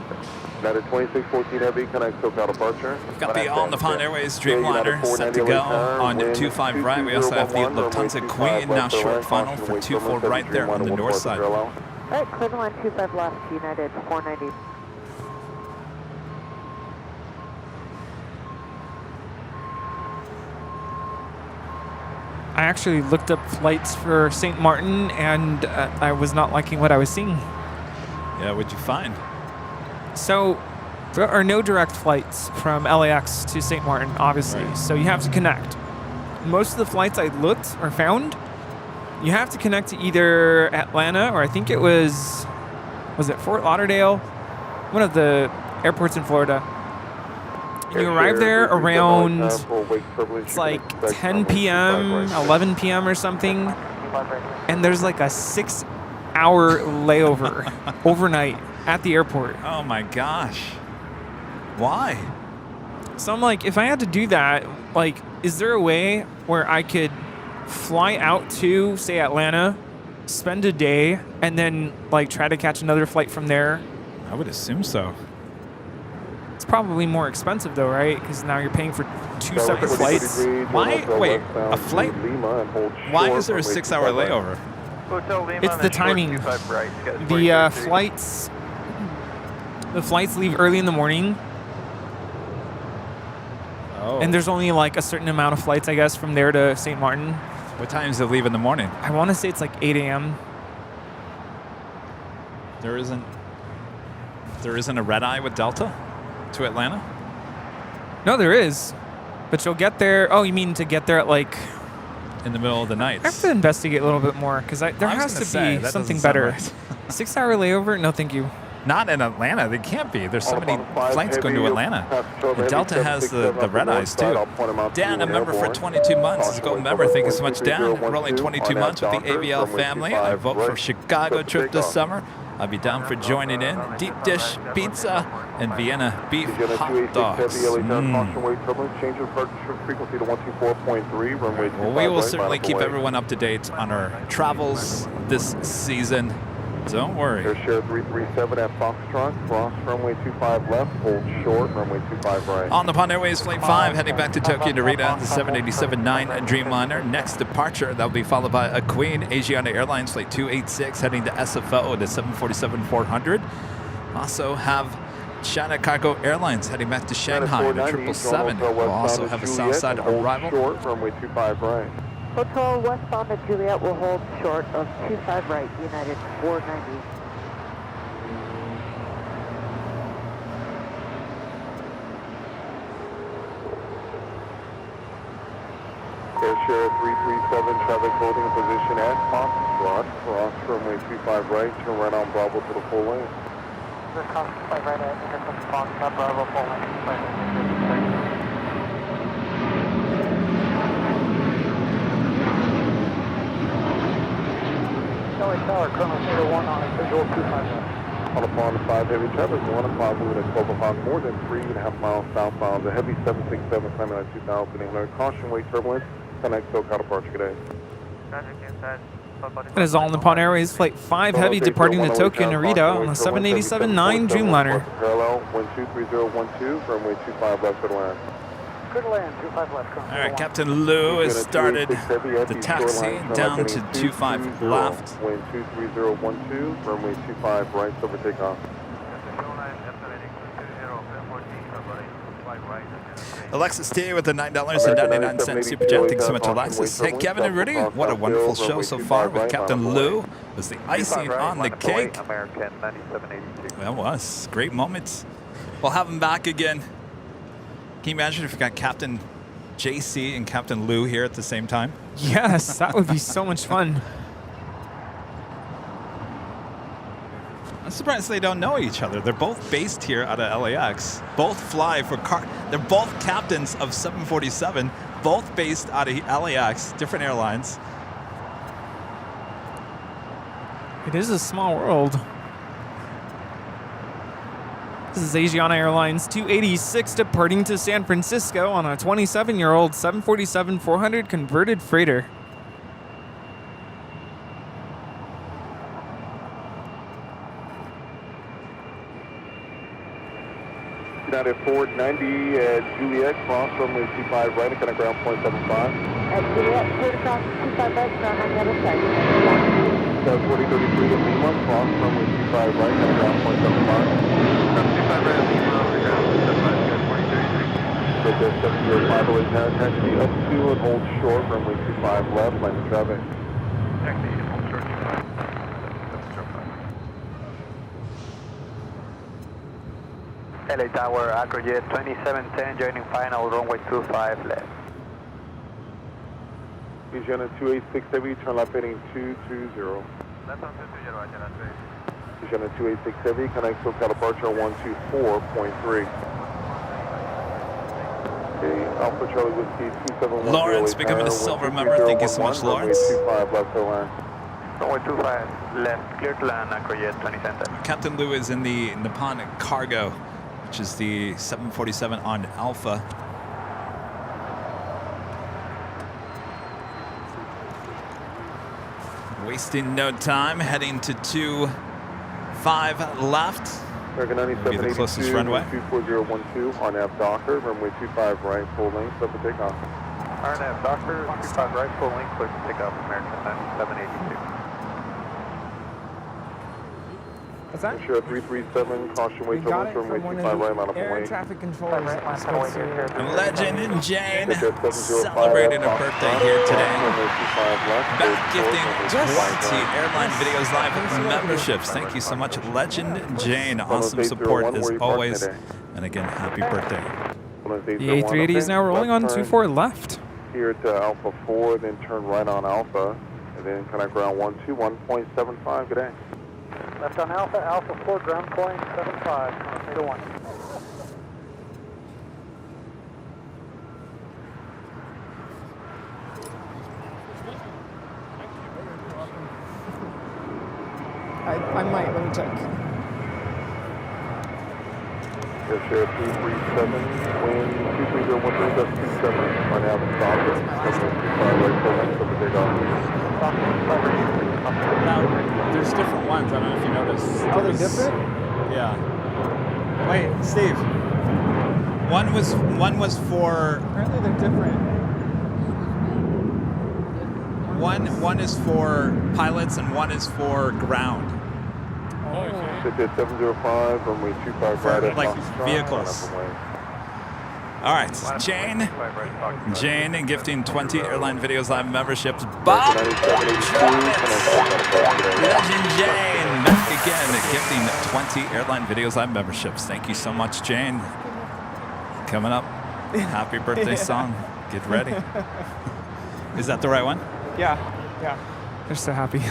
Speaker 2: United 2614 Heavy, connect SoCal departure.
Speaker 3: We've got the All-Nippon Airways Dreamliner set to go on 25 right. We also have the Lufthansa Queen now short final for 24 right there on the north side.
Speaker 11: All right, Cleveland 25 left, United 490.
Speaker 8: I actually looked up flights for St. Martin, and I was not liking what I was seeing.
Speaker 3: Yeah, what'd you find?
Speaker 8: So there are no direct flights from LAX to St. Martin, obviously, so you have to connect. Most of the flights I looked or found, you have to connect to either Atlanta or I think it was it Fort Lauderdale? One of the airports in Florida. And you arrive there around, it's like 10 p.m., 11 p.m. or something, and there's like a 6-hour layover overnight at the airport.
Speaker 3: Oh my gosh. Why?
Speaker 8: So I'm like, if I had to do that, like, is there a way where I could fly out to, say, Atlanta, spend a day, and then, like, try to catch another flight from there?
Speaker 3: I would assume so.
Speaker 8: It's probably more expensive, though, right? Because now you're paying for 2 separate flights.
Speaker 3: Why? Wait, a flight? Why is there a 6-hour layover?
Speaker 8: It's the timing. The flights leave early in the morning.
Speaker 3: Oh.
Speaker 8: And there's only like a certain amount of flights, I guess, from there to St. Martin.
Speaker 3: What time does it leave in the morning?
Speaker 8: I want to say it's like 8 a.m.
Speaker 3: There isn't a red eye with Delta to Atlanta?
Speaker 8: No, there is. But you'll get there. Oh, you mean to get there at like...
Speaker 3: in the middle of the night.
Speaker 8: I have to investigate a little bit more because there has to be something better. 6-hour layover? No, thank you.
Speaker 3: Not in Atlanta. They can't be. There's so many flights going to Atlanta. And Delta has the red eyes, too. Dan, a member for 22 months. Is a gold member. Thank you so much, Dan. Rolling 22 months with the AVL family. I vote for Chicago trip this summer. I'll be down for joining in. Deep dish pizza and Vienna beef hot dogs. Well, we will certainly keep everyone up to date on our travels this season. Don't worry.
Speaker 2: Airshare 337 at Foxtrot, cross runway 25 left, hold short, runway 25 right.
Speaker 3: All-Nippon Airways Flight 5 heading back to Tokyo Narita, the 787-9 Dreamliner. Next departure, that will be followed by a Queen Asiana Airlines Flight 286 heading to SFO, the 747-400. Also have China Cargo Airlines heading back to Shanghai, the 777. We'll also have a Southside arrival.
Speaker 2: Short, runway 25 right.
Speaker 11: Hotel westbound at Juliet will hold short of 25 right, United 490.
Speaker 2: Airshare 337, traffic holding position at Foxtrot, cross runway 25 right, turn right on Bravo to the full lane.
Speaker 4: This cross 25 right at intercept Foxtrot, Bravo, full lane. LA Tower, Colonel 01 on a visual 25 right.
Speaker 2: On a pond 5 heavy traffic, 1 o'clock, moving at 12 o'clock, more than 3.5 miles southbound. The heavy 767 climbing at 2,800. Caution, wake turbulence. Connect SoCal departure today.
Speaker 8: That is All Nippon Airways Flight 5 Heavy departing to Tokyo Narita on the 787-9 Dreamliner.
Speaker 2: Parallel, wind 23012, runway 25 left to land.
Speaker 4: Good land, 25 left.
Speaker 3: All right, Captain Lou has started the taxi down to 25 left.
Speaker 2: Wind 23012, runway 25 right, over takeoff.
Speaker 3: Alexis T with the $9.99 super chat. Thank you so much, Alexis. Hey, Kevin and Rudy, what a wonderful show so far with Captain Lou. Was the icing on the cake. That was great moments. We'll have him back again. Can you imagine if we got Captain JC and Captain Lou here at the same time?
Speaker 8: Yes, that would be so much fun.
Speaker 3: I'm surprised they don't know each other. They're both based here out of LAX. Both fly for they're both captains of 747, both based out of LAX, different airlines.
Speaker 8: It is a small world. This is Asiana Airlines 286 departing to San Francisco on a 27-year-old 747-400 converted freighter.
Speaker 2: United 490 at Juliet, cross runway 25 right, and connect ground point 75.
Speaker 11: At Juliet, clear to cross 25 right, ground on the other side.
Speaker 2: 4033 at Lima, cross runway 25 right, connect ground point 75. 25 right at Lima, over ground 75, 4033. Get that 705 away, taxi up to and hold short, runway 25 left, line of traffic.
Speaker 16: Taxi, hold short 25. LA Tower, Acrojet 2710, joining final, runway 25 left.
Speaker 2: Asiana 286 Heavy, turn left heading 220.
Speaker 16: Left on 220, Roger,
Speaker 2: Asiana 286 Heavy, connect SoCal departure 124.3. Okay, Alpha Charlie Whiskey 271.
Speaker 3: Lawrence becoming a silver member. Thank you so much, Lawrence.
Speaker 2: Runway 25 left to land.
Speaker 16: Runway 25 left, clear to land, Acrojet 2010.
Speaker 3: Captain Lou is in the Nippon Cargo, which is the 747 on Alpha. Wasting no time, heading to 25 left. Be the closest runway.
Speaker 2: 24012 on F Docker, runway 25 right, full length, up for takeoff.
Speaker 16: RNAV Docker, 25 right, full length, clear to take off, American 9782.
Speaker 14: What's that?
Speaker 2: Sure, 337, caution wait turbulence, runway 25 right, mount up and
Speaker 14: air
Speaker 2: wait.
Speaker 14: traffic controllers.
Speaker 3: Legend and Jane celebrating a birthday here today. Back gifting 20 Airline Videos Live memberships. Thank you so much, Legend Jane. Awesome support as always. And again, happy birthday.
Speaker 8: The A380 is now rolling on 24 left.
Speaker 2: Here to Alpha 4, then turn right on Alpha, and then connect ground 121.75. Good day.
Speaker 4: Left on Alpha, Alpha 4, ground point 75, 3 to 1.
Speaker 14: I might, let me check.
Speaker 2: Airshare 337, wind 23013, that's 27, right now the stop it, right full length, over takeoff.
Speaker 13: Now, there's different ones. I don't know if you noticed.
Speaker 14: Oh, they're different?
Speaker 13: Yeah. Wait, Steve.
Speaker 3: One was for.
Speaker 14: Apparently they're different.
Speaker 3: One is for pilots and one is for ground.
Speaker 2: Sit at 705, runway 25
Speaker 3: For
Speaker 2: right at
Speaker 3: like
Speaker 2: Foxtrot,
Speaker 3: vehicles. All right, Jane gifting 20 Airline Videos Live memberships. Bob Legend Jane back again, gifting 20 Airline Videos Live memberships. Thank you so much, Jane. Coming up, happy birthday song. Get ready. Is that the right one?
Speaker 14: Yeah. They're so happy.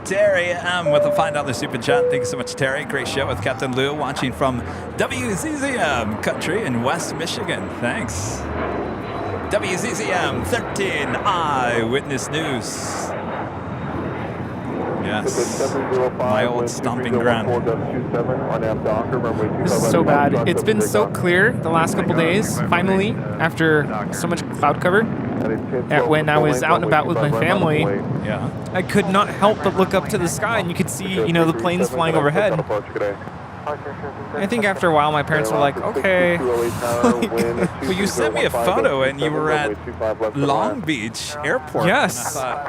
Speaker 3: Terry M with a $5 super chat. Thank you so much, Terry. Great show with Captain Lou, watching from WZZM country in West Michigan. Thanks. WZZM 13 Eyewitness News. Yes, my old stomping ground.
Speaker 14: This is so bad. It's been so clear the last couple days, finally, after so much cloud cover. When I was out and about with my family, I could not help but look up to the sky, and you could see, the planes flying overhead. I think after a while, my parents were like, okay.
Speaker 3: Well, you sent me a photo, and you were at Long Beach Airport.
Speaker 14: Yes.
Speaker 3: And I thought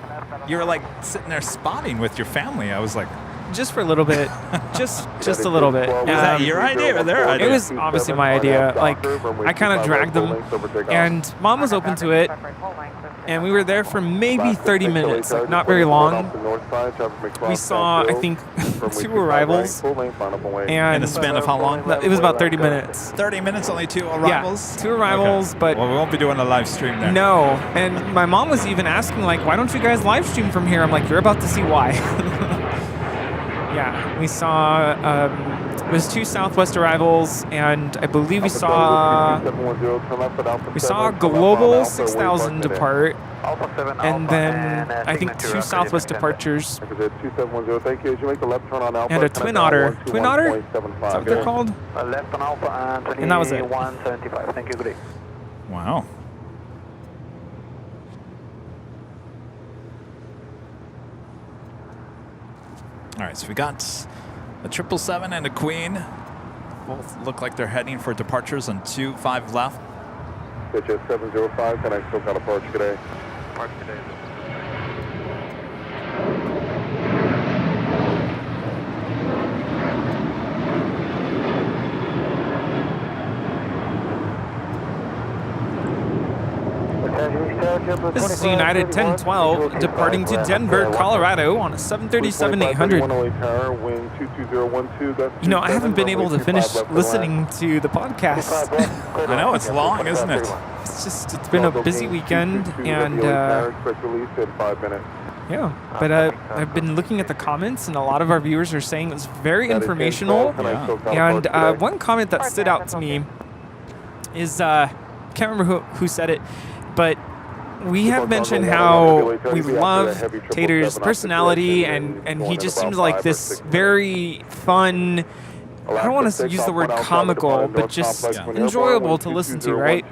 Speaker 3: you were like sitting there spotting with your family. I was like,
Speaker 14: just for a little bit, just a little bit.
Speaker 3: Was that your idea or their idea?
Speaker 14: It was obviously my idea. Like, I kind of dragged them, and Mom was open to it, and we were there for maybe 30 minutes, like not very long. We saw, I think, 2 arrivals. And
Speaker 3: in the span of how long?
Speaker 14: It was about 30 minutes.
Speaker 3: 30 minutes, only 2 arrivals?
Speaker 14: Yeah, 2 arrivals,
Speaker 3: okay.
Speaker 14: But...
Speaker 3: Well, we won't be doing a live stream there.
Speaker 14: No, and my mom was even asking, like, why don't you guys live stream from here? I'm like, you're about to see why. Yeah, we saw, it was 2 Southwest arrivals, and I believe we saw Global 6000 depart, and then I think 2 Southwest departures, and a Twin Otter. Twin Otter? Is that what they're called? And that was it.
Speaker 16: Thank you, good day.
Speaker 3: Wow. All right, so we got a 777 and a Queen. Both look like they're heading for departures on 25 left.
Speaker 2: HS 705, can I still got a approach today?
Speaker 4: Park today.
Speaker 14: This is United 1012 departing to Denver, Colorado on a 737-800. I haven't been able to finish listening to the podcast.
Speaker 3: I know, it's long, isn't it?
Speaker 14: It's been a busy weekend, and yeah, but I've been looking at the comments, and a lot of our viewers are saying it's very informational. And one comment that stood out to me is, can't remember who said it, but we have mentioned how we love Tater's personality, and he just seems like this very fun, I don't want to use the word comical, but just enjoyable to listen to, right?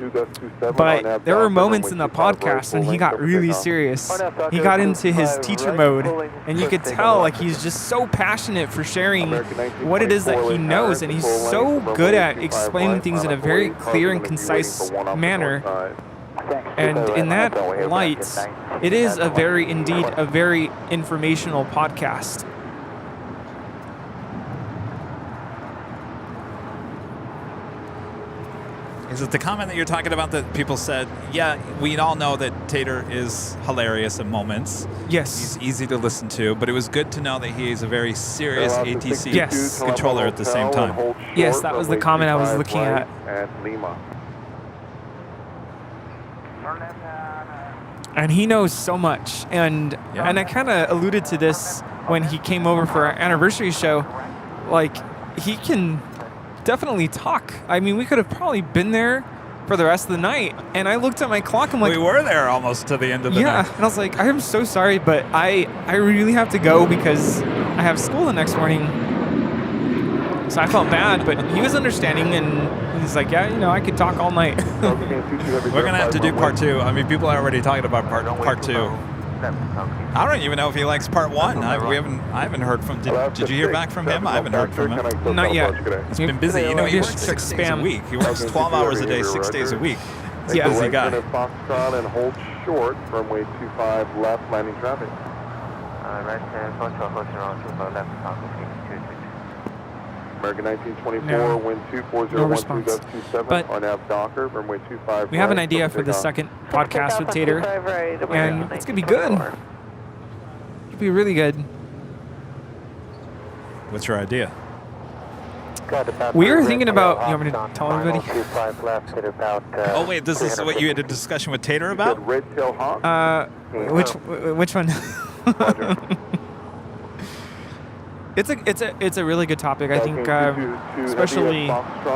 Speaker 14: But there were moments in the podcast when he got really serious. He got into his teacher mode, and you could tell like he's just so passionate for sharing what it is that he knows, and he's so good at explaining things in a very clear and concise manner. And in that light, it is indeed a very informational podcast.
Speaker 3: Is it the comment that you're talking about that people said, yeah, we all know that Tater is hilarious at moments.
Speaker 14: Yes.
Speaker 3: He's easy to listen to, but it was good to know that he is a very serious ATC controller at the same time.
Speaker 14: Yes, that was the comment I was looking at. And he knows so much, and I kind of alluded to this when he came over for our anniversary show. Like, he can definitely talk. I mean, we could have probably been there for the rest of the night, and I looked at my clock. I'm like,
Speaker 3: we were there almost to the end of the night.
Speaker 14: Yeah, and I was like, I am so sorry, but I really have to go because I have school the next morning. So I felt bad, but he was understanding, and he's like, yeah, I could talk all night.
Speaker 3: We're going to have to do part 2. I mean, people are already talking about part 2. I don't even know if he likes part 1. I haven't heard from did you hear back from him? I haven't heard from him.
Speaker 14: Not yet.
Speaker 3: He's been busy. He works 6 days a week. He works 12 hours a day, 6 days a week. He's a busy guy.
Speaker 2: Foxtrot and hold short, runway 25 left, landing traffic.
Speaker 16: Right, control, hold short, left,
Speaker 2: American 1924,
Speaker 14: No.
Speaker 2: wind 24012,
Speaker 14: No response.
Speaker 2: gust 27,
Speaker 14: But
Speaker 2: on nav Docker, runway 25
Speaker 14: we have an
Speaker 2: right,
Speaker 14: idea for the
Speaker 2: takeoff.
Speaker 14: second podcast with Tater, and it's gonna be good. It'll be really good.
Speaker 3: What's your idea?
Speaker 14: We were thinking about. You want me to tell everybody?
Speaker 3: Oh wait, this is what you had a discussion with Tater about?
Speaker 2: Red tail hawk?
Speaker 14: Which one? It's a really good topic. I think, especially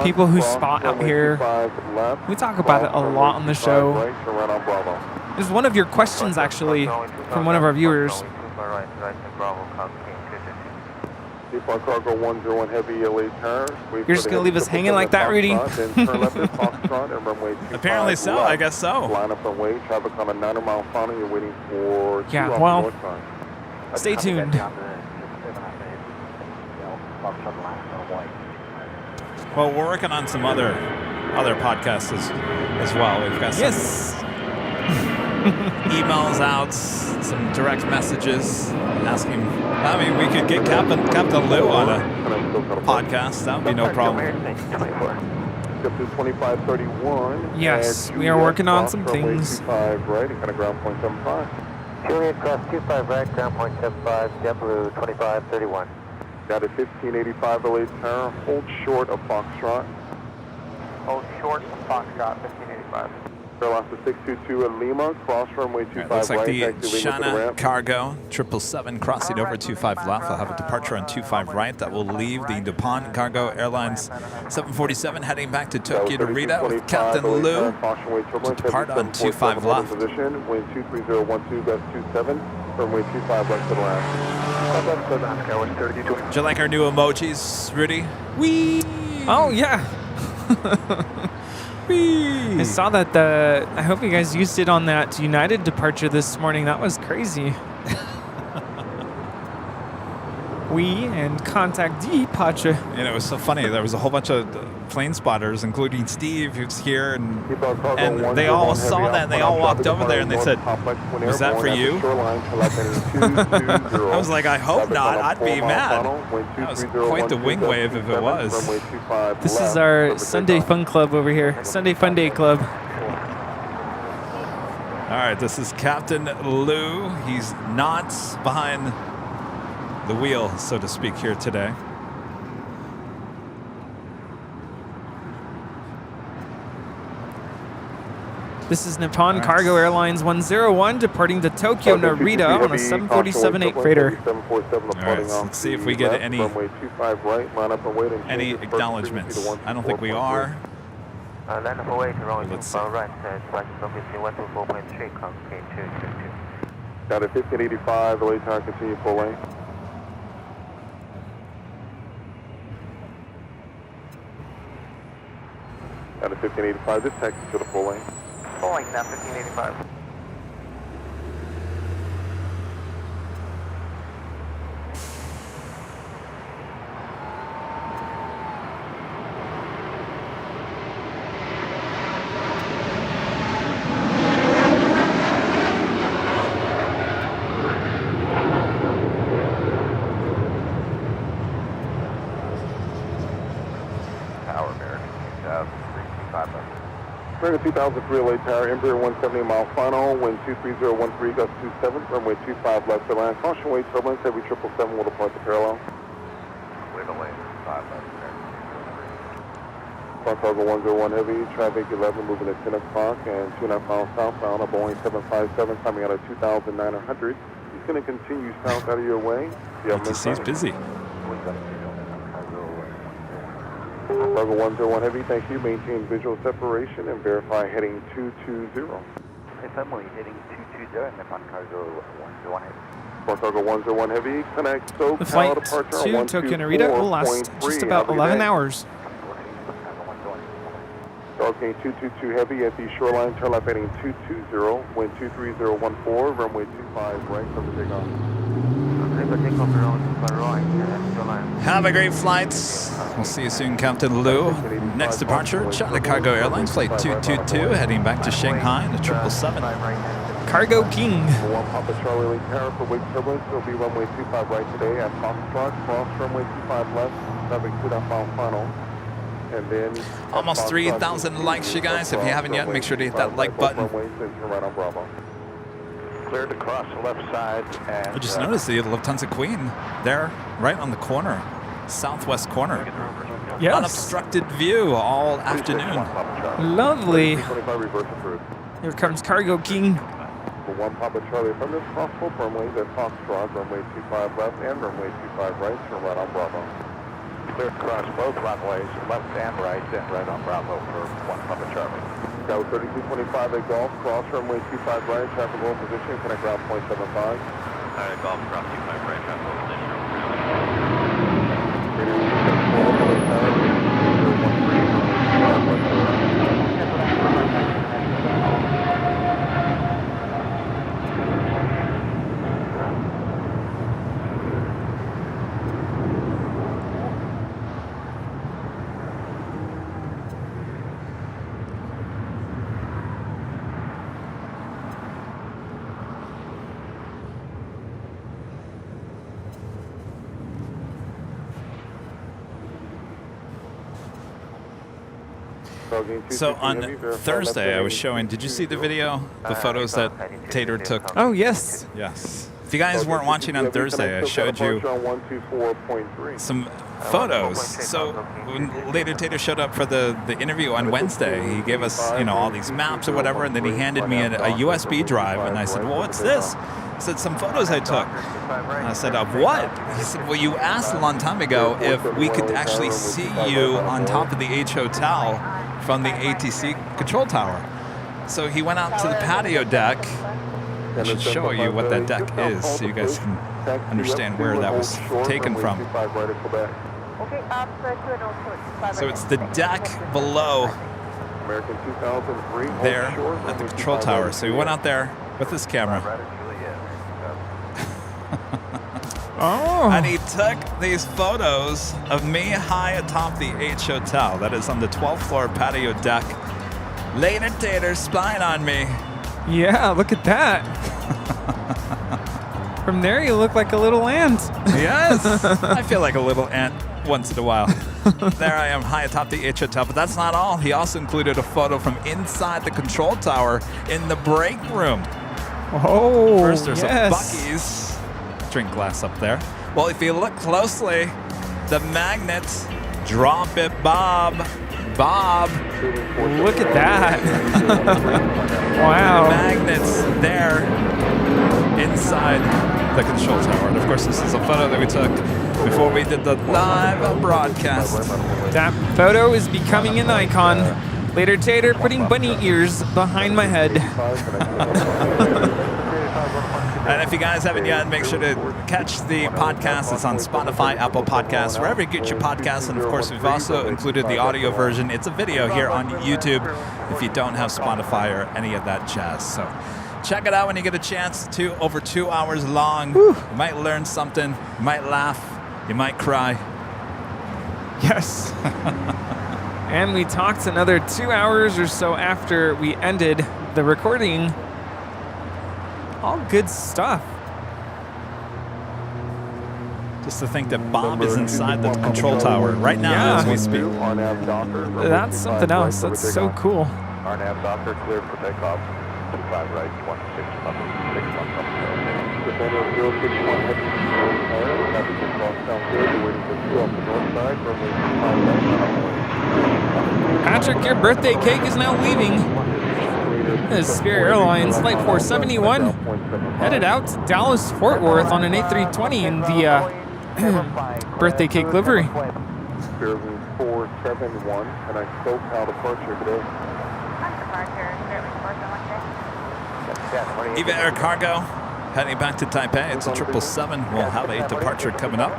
Speaker 14: people who spot out here. We talk about it a lot on the show. There's one of your questions actually from one of our viewers.
Speaker 2: Default cargo 101 heavy LA turn.
Speaker 14: You're just gonna leave us hanging like that, Rudy?
Speaker 3: Apparently so. I guess so.
Speaker 2: Line up and wait. Traffic on a 9-mile funnel. You're waiting for.
Speaker 14: Yeah. Well, stay tuned.
Speaker 3: Well, we're working on some other podcasts as well. We've got some emails out, some direct messages asking. I mean, we could get Captain Lou on a podcast. That would be no problem.
Speaker 2: 2531.
Speaker 14: Yes, we are working on some things.
Speaker 2: 25 right, and kind of ground point 75.
Speaker 16: Juliet cross 25 right, ground point 75, JetBlue 2531.
Speaker 2: Got a 1585 LA turn, hold short of Foxtrot.
Speaker 16: Hold short of Foxtrot, 1585.
Speaker 2: Airline 622 at Lima, cross runway 25
Speaker 3: Looks like
Speaker 2: right,
Speaker 3: the
Speaker 2: back to Lima to the
Speaker 3: Shana
Speaker 2: ramp.
Speaker 3: cargo 777 crossing over 25 left. We'll have a departure on 25 right. That will leave the Nippon Cargo Airlines 747 heading back to Tokyo to Rita with Captain Lou to depart on 25 left.
Speaker 2: Position, wind 23012, gust 27, runway 25 left to the left.
Speaker 3: Do you like our new emojis, Rudy? Wee!
Speaker 14: Oh yeah. I saw that. I hope you guys used it on that United departure this morning. That was crazy. We and contact departure.
Speaker 3: And it was so funny. There was a whole bunch of plane spotters, including Steve, who's here, and they all saw that and they all walked over there and they said, "Was that for you?" I was like, "I hope not. I'd be mad." That was quite the wing wave if it was.
Speaker 14: This is our Sunday Fun Club over here. Sunday Fun Day Club.
Speaker 3: All right, this is Captain Lou. He's not behind the wheel, so to speak, here today.
Speaker 14: This is Nippon Cargo Airlines 101 departing to Tokyo Narita on a 747-8 freighter.
Speaker 3: All right, let's see if we get any acknowledgements. I don't think we are.
Speaker 16: Land of away to runway
Speaker 3: Let's see.
Speaker 16: 25 right, flight WC 124.3, Cockpit 222.
Speaker 2: Got a 1585, LA tower, continue full lane. Got a 1585, this taxi to the full lane.
Speaker 16: Full lane now, 1585.
Speaker 2: Tower American 2003 LA Tower, Embraer 170-mile final, wind 23013, gust 27, runway 25 left to land. Caution wait turbulence, heavy 777 will depart the parallel.
Speaker 15: Clear to lane 5 left.
Speaker 2: Front cargo 101 heavy, traffic 11 moving at 10 o'clock and 2.5 miles southbound, a Boeing 757 coming out of 2,900. He's going to continue south out of your way.
Speaker 3: ATC's busy.
Speaker 2: Cargo 101 heavy, thank you. Maintain visual separation and verify heading 220.
Speaker 15: Family heading 220, Nippon Cargo 101 heavy.
Speaker 2: Front cargo 101 heavy, connect SOAP,
Speaker 14: The flight
Speaker 2: departure
Speaker 14: to Tokyo Narita will last just about 11 hours.
Speaker 2: Hurricane 222 heavy at the shoreline, turn left heading 220, wind 23014, runway 25 right from the takeoff.
Speaker 3: Have a great flight. We'll see you soon, Captain Lou. Next departure, China Cargo Airlines, flight 222, heading back to Shanghai, the 777.
Speaker 14: Cargo King.
Speaker 2: 1 Papa Charlie Link Tower for wake turbulence. It'll be runway 25 right today at Foxtrot. Cross runway 25 left. Traffic 2.5 final. And then
Speaker 3: Almost 3,000 likes, you guys. If you haven't yet, make sure to hit that like button.
Speaker 2: Right on Bravo.
Speaker 16: Cleared to cross the left side. And,
Speaker 3: I just noticed the Lufthansa Queen there, right on the corner, southwest corner.
Speaker 14: Yes.
Speaker 3: Unobstructed view all afternoon.
Speaker 14: Lovely.
Speaker 2: 25 reverse approved.
Speaker 14: Here comes Cargo King.
Speaker 2: For 1 Papa Charlie from this cross full runways at Foxtrot, runway 25 left and runway 25 right, turn right on Bravo.
Speaker 16: Cleared to cross both runways, left and right on Bravo for 1 Papa Charlie.
Speaker 2: Go 3225 at Golf, cross runway 25 right, traffic roll position, connect ground 0.75.
Speaker 16: Golf, cross 25 right, traffic roll position.
Speaker 3: So on Thursday, I was showing, did you see the video? The photos that Tater took?
Speaker 14: Oh, yes.
Speaker 3: Yes. If you guys weren't watching on Thursday, I showed you some photos. So when later Tater showed up for the interview on Wednesday, he gave us, you know, all these maps or whatever, and then he handed me a USB drive, and I said, well, what's this? He said, some photos I took. And I said, of what? He said, well, you asked a long time ago if we could actually see you on top of the H Hotel from the ATC control tower. So he went out to the patio deck. I should show you what that deck is so you guys can understand where that was taken from. So it's the deck below there at the control tower. So he went out there with his camera.
Speaker 14: Oh.
Speaker 3: And he took these photos of me high atop the H Hotel. That is on the 12th floor patio deck. Later Tater spying on me.
Speaker 14: Yeah, look at that. From there, you look like a little ant.
Speaker 3: Yes, I feel like a little ant once in a while. There I am high atop the H Hotel, but that's not all. He also included a photo from inside the control tower in the break room.
Speaker 14: Oh,
Speaker 3: first there's
Speaker 14: yes.
Speaker 3: a Buc-ee's drink glass up there. Well, if you look closely, the magnets, drop it, Bob. Bob.
Speaker 14: Look at that. Wow.
Speaker 3: The magnets there inside the control tower. And of course, this is a photo that we took before we did the live broadcast.
Speaker 14: That photo is becoming an icon. Later Tater putting bunny ears behind my head.
Speaker 3: And if you guys haven't yet, make sure to catch the podcast. It's on Spotify, Apple Podcasts, wherever you get your podcasts. And of course, we've also included the audio version. It's a video here on YouTube if you don't have Spotify or any of that jazz. So check it out when you get a chance. Over 2 hours long.
Speaker 14: Whew.
Speaker 3: You might learn something. You might laugh. You might cry.
Speaker 14: Yes. And we talked another 2 hours or so after we ended the recording. All good stuff.
Speaker 3: Just to think that Bob is inside the control tower right now as we speak.
Speaker 14: That's something else. That's so cool.
Speaker 2: RNAV Docker cleared for takeoff. 25 right, 16 up, 6 Defender 061 heading traffic across down clear, waiting for 2 off the north side, runway 25 right.
Speaker 14: Patrick, your birthday cake is now leaving. This is Spirit Airlines Flight 471 headed out to Dallas Fort Worth on an A320 in the birthday cake livery.
Speaker 2: Spirit 471, and I spoke how departure today.
Speaker 3: Eva Air Cargo heading back to Taipei. It's a 777. We'll have a departure coming up.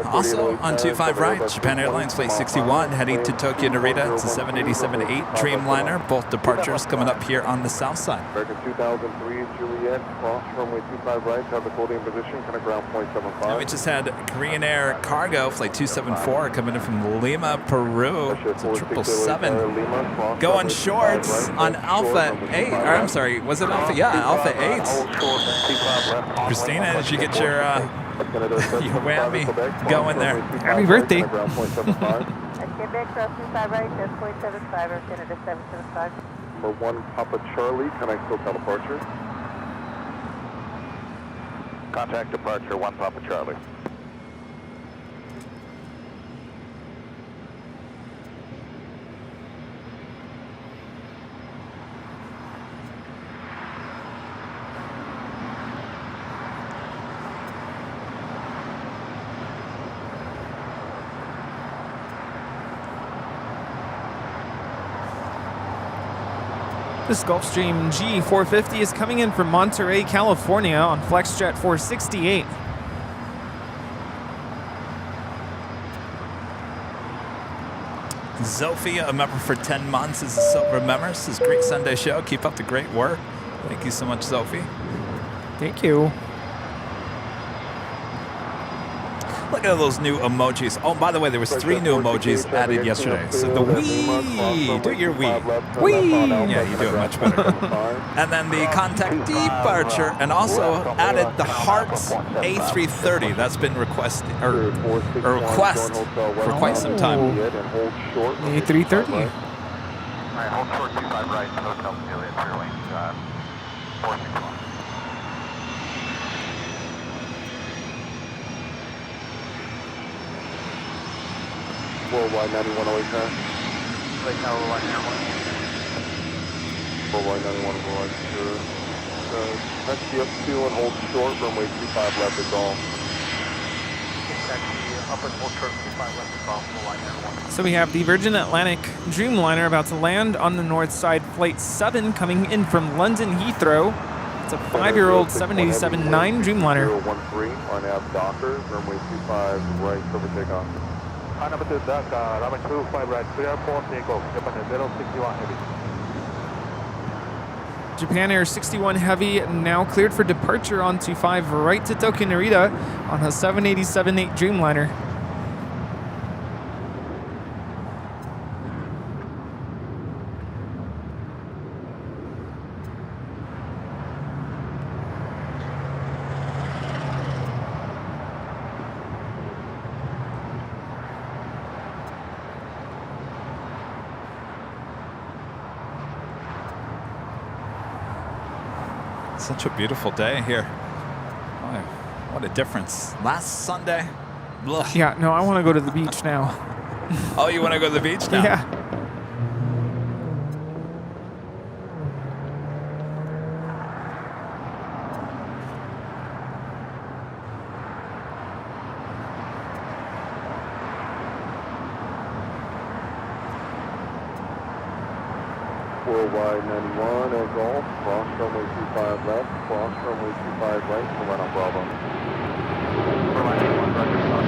Speaker 3: Also on 25 right, Japan Airlines Flight 61 heading to Tokyo Narita. It's a 787-8 Dreamliner. Both departures coming up here on the south side.
Speaker 2: American 2003 Juliet, cross runway 25 right, have the holding position, kind of ground point 75.
Speaker 3: And we just had Korean Air Cargo Flight 274 coming in from Lima, Peru. It's a 777 going shorts on Alpha 8. Or I'm sorry, was it Alpha? Yeah, Alpha 8. Christina, did you get your whammy going there?
Speaker 14: Happy birthday.
Speaker 11: Quebec, cross 25 right, 10.75, or Canada 775.
Speaker 2: Number 1 Papa Charlie, connect SoCal departure. Contact departure 1 Papa Charlie.
Speaker 14: This Gulfstream G450 is coming in from Monterey, California on FlexJet 468.
Speaker 3: Zofia, a member for 10 months, is a silver member. Says great Sunday show. Keep up the great work. Thank you so much, Sophie.
Speaker 14: Thank you.
Speaker 3: Look at those new emojis. Oh, by the way, there was 3 new emojis added yesterday. So the wee, do your wee. Wee. Yeah, you do it much better. And then the contact departure, and also added the Hearts A330. That's been request for quite some time.
Speaker 14: A330.
Speaker 16: All right, hold short 25 right, Hotel Juliet, clear lane, 461.
Speaker 2: Worldwide 9108 car.
Speaker 16: Right now, we're on
Speaker 2: Worldwide 91 override, sure. Taxi up 2 and hold short, runway 25 left is all.
Speaker 16: Taxi up and hold short 25 left is all, full line 91.
Speaker 14: So we have the Virgin Atlantic Dreamliner about to land on the north side, Flight 7 coming in from London Heathrow. It's a 5-year-old 787-9 Dreamliner.
Speaker 2: 013 on out Docker, runway 25 right, cover takeoff.
Speaker 16: Number 2, duck, runway 25 right, clear for takeoff, Japan 061 heavy.
Speaker 14: Japan Air 61 Heavy now cleared for departure on 25 right to Tokyo Narita on a 787-8 Dreamliner.
Speaker 3: Such a beautiful day here. Oh, what a difference. Last Sunday. Ugh.
Speaker 14: Yeah, no, I want to go to the beach now.
Speaker 3: Oh, you want to go to the beach now?
Speaker 14: Yeah.
Speaker 2: Worldwide 91 as all, cross runway 25 left, cross runway 25 right, so right on Bravo.
Speaker 16: Worldwide 91, right, cross.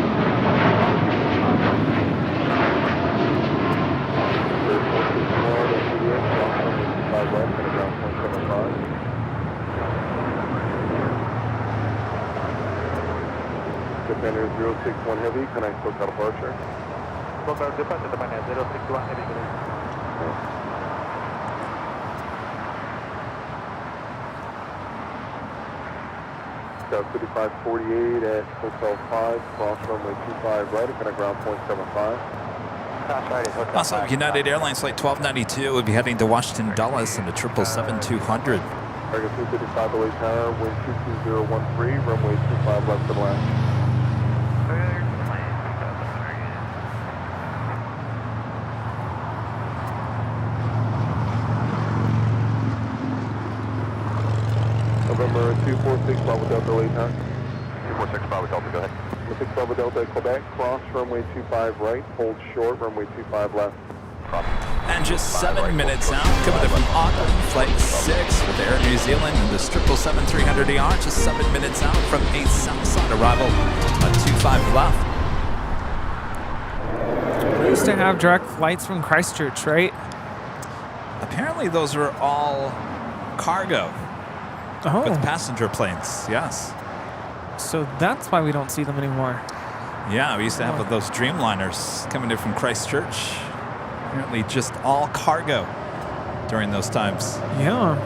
Speaker 2: Japan Air 061 Heavy, connect SoCal departure.
Speaker 16: SoCal departure, Japan Air 061 Heavy,
Speaker 2: Scout 5548 at Hotel 5, cross runway 25 right, and connect ground point 75.
Speaker 3: Also, United Airlines Flight 1292 will be heading to Washington Dulles in the 777-200.
Speaker 2: Target 255 LA Tower, wind 22013, runway 25 left to the left. November 246 Bravo Delta LA Tower.
Speaker 16: 246 Bravo Delta, go ahead.
Speaker 2: 6 Bravo Delta Quebec, cross runway 25 right, hold short, runway 25 left.
Speaker 3: And just 7 minutes out. Coming in from Auckland, flight 6 with Air New Zealand and the 777-300ER, just 7 minutes out from a Southside arrival on 25 left.
Speaker 14: We used to have direct flights from Christchurch, right?
Speaker 3: Apparently those are all cargo with passenger planes, yes.
Speaker 14: So that's why we don't see them anymore.
Speaker 3: Yeah, we used to have those Dreamliners coming in from Christchurch. Apparently just all cargo during those times.
Speaker 14: Yeah.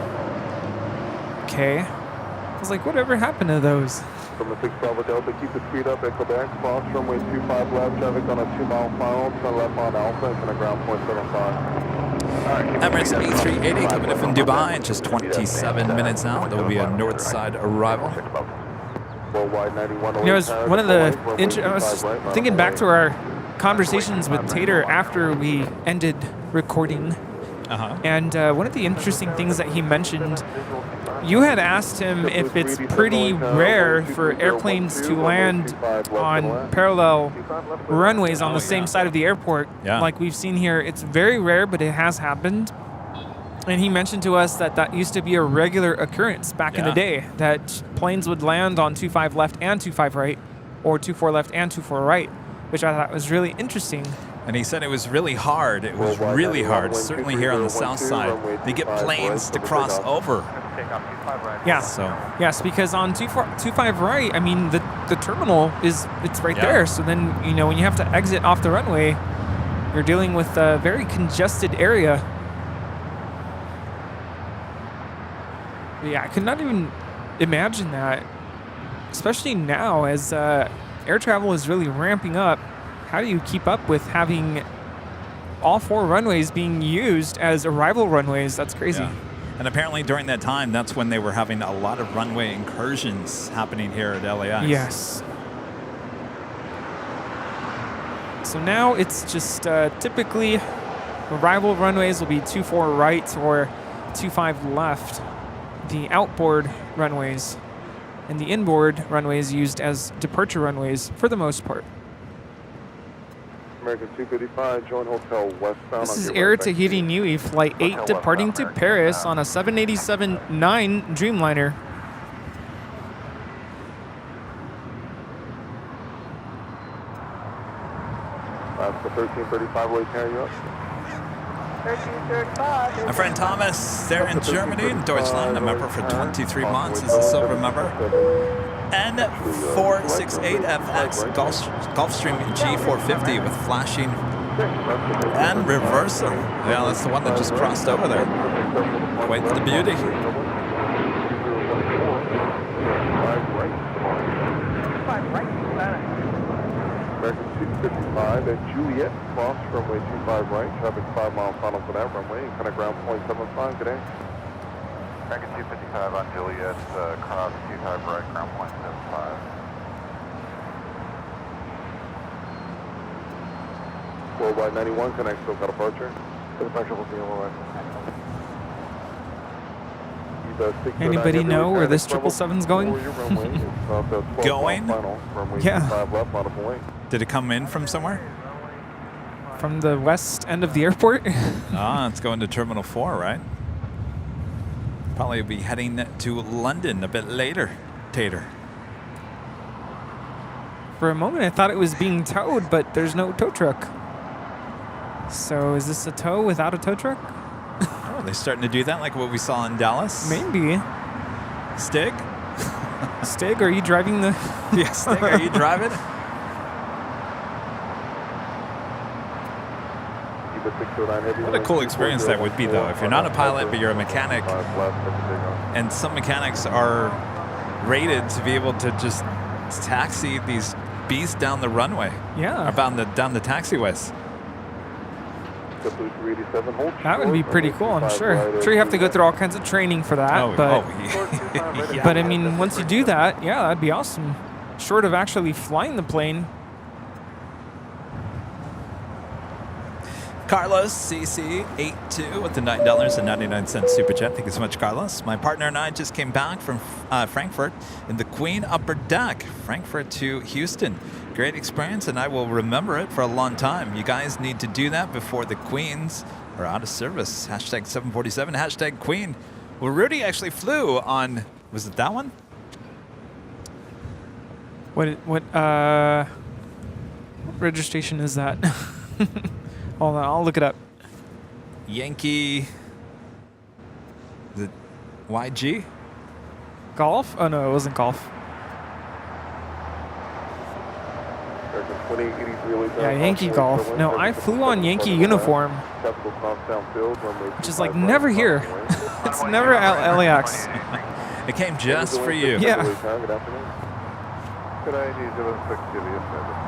Speaker 14: Okay. I was like, whatever happened to those?
Speaker 2: From the 6 Bravo Delta, keep the speed up at Quebec, cross runway 25 left, traffic on a 2-mile final, turn left on Alpha, and a ground point 75.
Speaker 3: Emirates A380 coming in from Dubai, just 27 minutes out. There will be a north side arrival.
Speaker 2: Worldwide 91.
Speaker 14: You know, it was one of the. I was just thinking back to our conversations with Tater after we ended recording. And one of the interesting things that he mentioned, you had asked him if it's pretty rare for airplanes to land on parallel runways on the same side of the airport.
Speaker 3: Yeah.
Speaker 14: Like we've seen here. It's very rare, but it has happened. And he mentioned to us that that used to be a regular occurrence back in the day, that planes would land on 25 left and 25 right, or 24 left and 24 right, which I thought was really interesting.
Speaker 3: And he said it was really hard. It was really hard, certainly here on the south side, to get planes to cross over.
Speaker 14: Yeah.
Speaker 3: So
Speaker 14: yes, because on 25 right, I mean the terminal it's right there. So then when you have to exit off the runway, you're dealing with a very congested area. Yeah, I could not even imagine that, especially now as air travel is really ramping up. How do you keep up with having all 4 runways being used as arrival runways? That's crazy.
Speaker 3: Yeah. And apparently during that time, that's when they were having a lot of runway incursions happening here at LAX.
Speaker 14: Yes. So now it's just typically arrival runways will be 24 right or 25 left. The outboard runways and the inboard runways used as departure runways for the most part.
Speaker 2: American 255, join Hotel Westbound.
Speaker 14: This is Air Tahiti Nui, Flight 8 departing to Paris on a 787-9 Dreamliner.
Speaker 2: That's the 1335 way carry you up.
Speaker 11: 1335.
Speaker 3: My friend Thomas, there in Germany, Deutschland, a member for 23 months, is a silver member. N468FX Gulfstream G450 with flashing and reversal. Yeah, that's the one that just crossed over there. Quite the beauty.
Speaker 2: American 255 at Juliet, cross runway 25 right, traffic 5 mile final for that runway, and kind of ground point 75, good day. American 255 on Juliet, cross 25 right, ground point 75. Worldwide 91, connect, still got departure. Departure will be over.
Speaker 14: Anybody know where this 777's going?
Speaker 3: Going?
Speaker 14: Yeah.
Speaker 3: Did it come in from somewhere?
Speaker 14: From the west end of the airport?
Speaker 3: It's going to Terminal 4, right? Probably be heading to London a bit later, Tater.
Speaker 14: For a moment, I thought it was being towed, but there's no tow truck. So is this a tow without a tow truck?
Speaker 3: Oh, they're starting to do that, like what we saw in Dallas?
Speaker 14: Maybe.
Speaker 3: Stig?
Speaker 14: Stig, are you driving the...
Speaker 3: Yeah, Stig, are you driving? What a cool experience that would be, though. If you're not a pilot, but you're a mechanic, and some mechanics are rated to be able to just taxi these beasts down the runway.
Speaker 14: Yeah.
Speaker 3: Or down the taxiways.
Speaker 14: That would be pretty cool, I'm sure. I'm sure you have to go through all kinds of training for that.
Speaker 3: Yeah.
Speaker 14: But I mean, once you do that, yeah, that'd be awesome. Short of actually flying the plane.
Speaker 3: Carlos CC82 with the $9.99 super chat. Thank you so much, Carlos. My partner and I just came back from Frankfurt in the Queen Upper Deck, Frankfurt to Houston. Great experience, and I will remember it for a long time. You guys need to do that before the Queens We're out of service. Hashtag 747, hashtag Queen. Well, Rudy actually flew on, was it that one?
Speaker 14: What registration is that? Hold on, I'll look it up.
Speaker 3: Yankee, the YG?
Speaker 14: Golf? Oh no, it wasn't golf. Yeah, Yankee Golf. No, I flew on Yankee uniform, which is like never here. It's never at LAX.
Speaker 3: It came just for you.
Speaker 14: Yeah.
Speaker 2: Good idea, 06 Julius 7.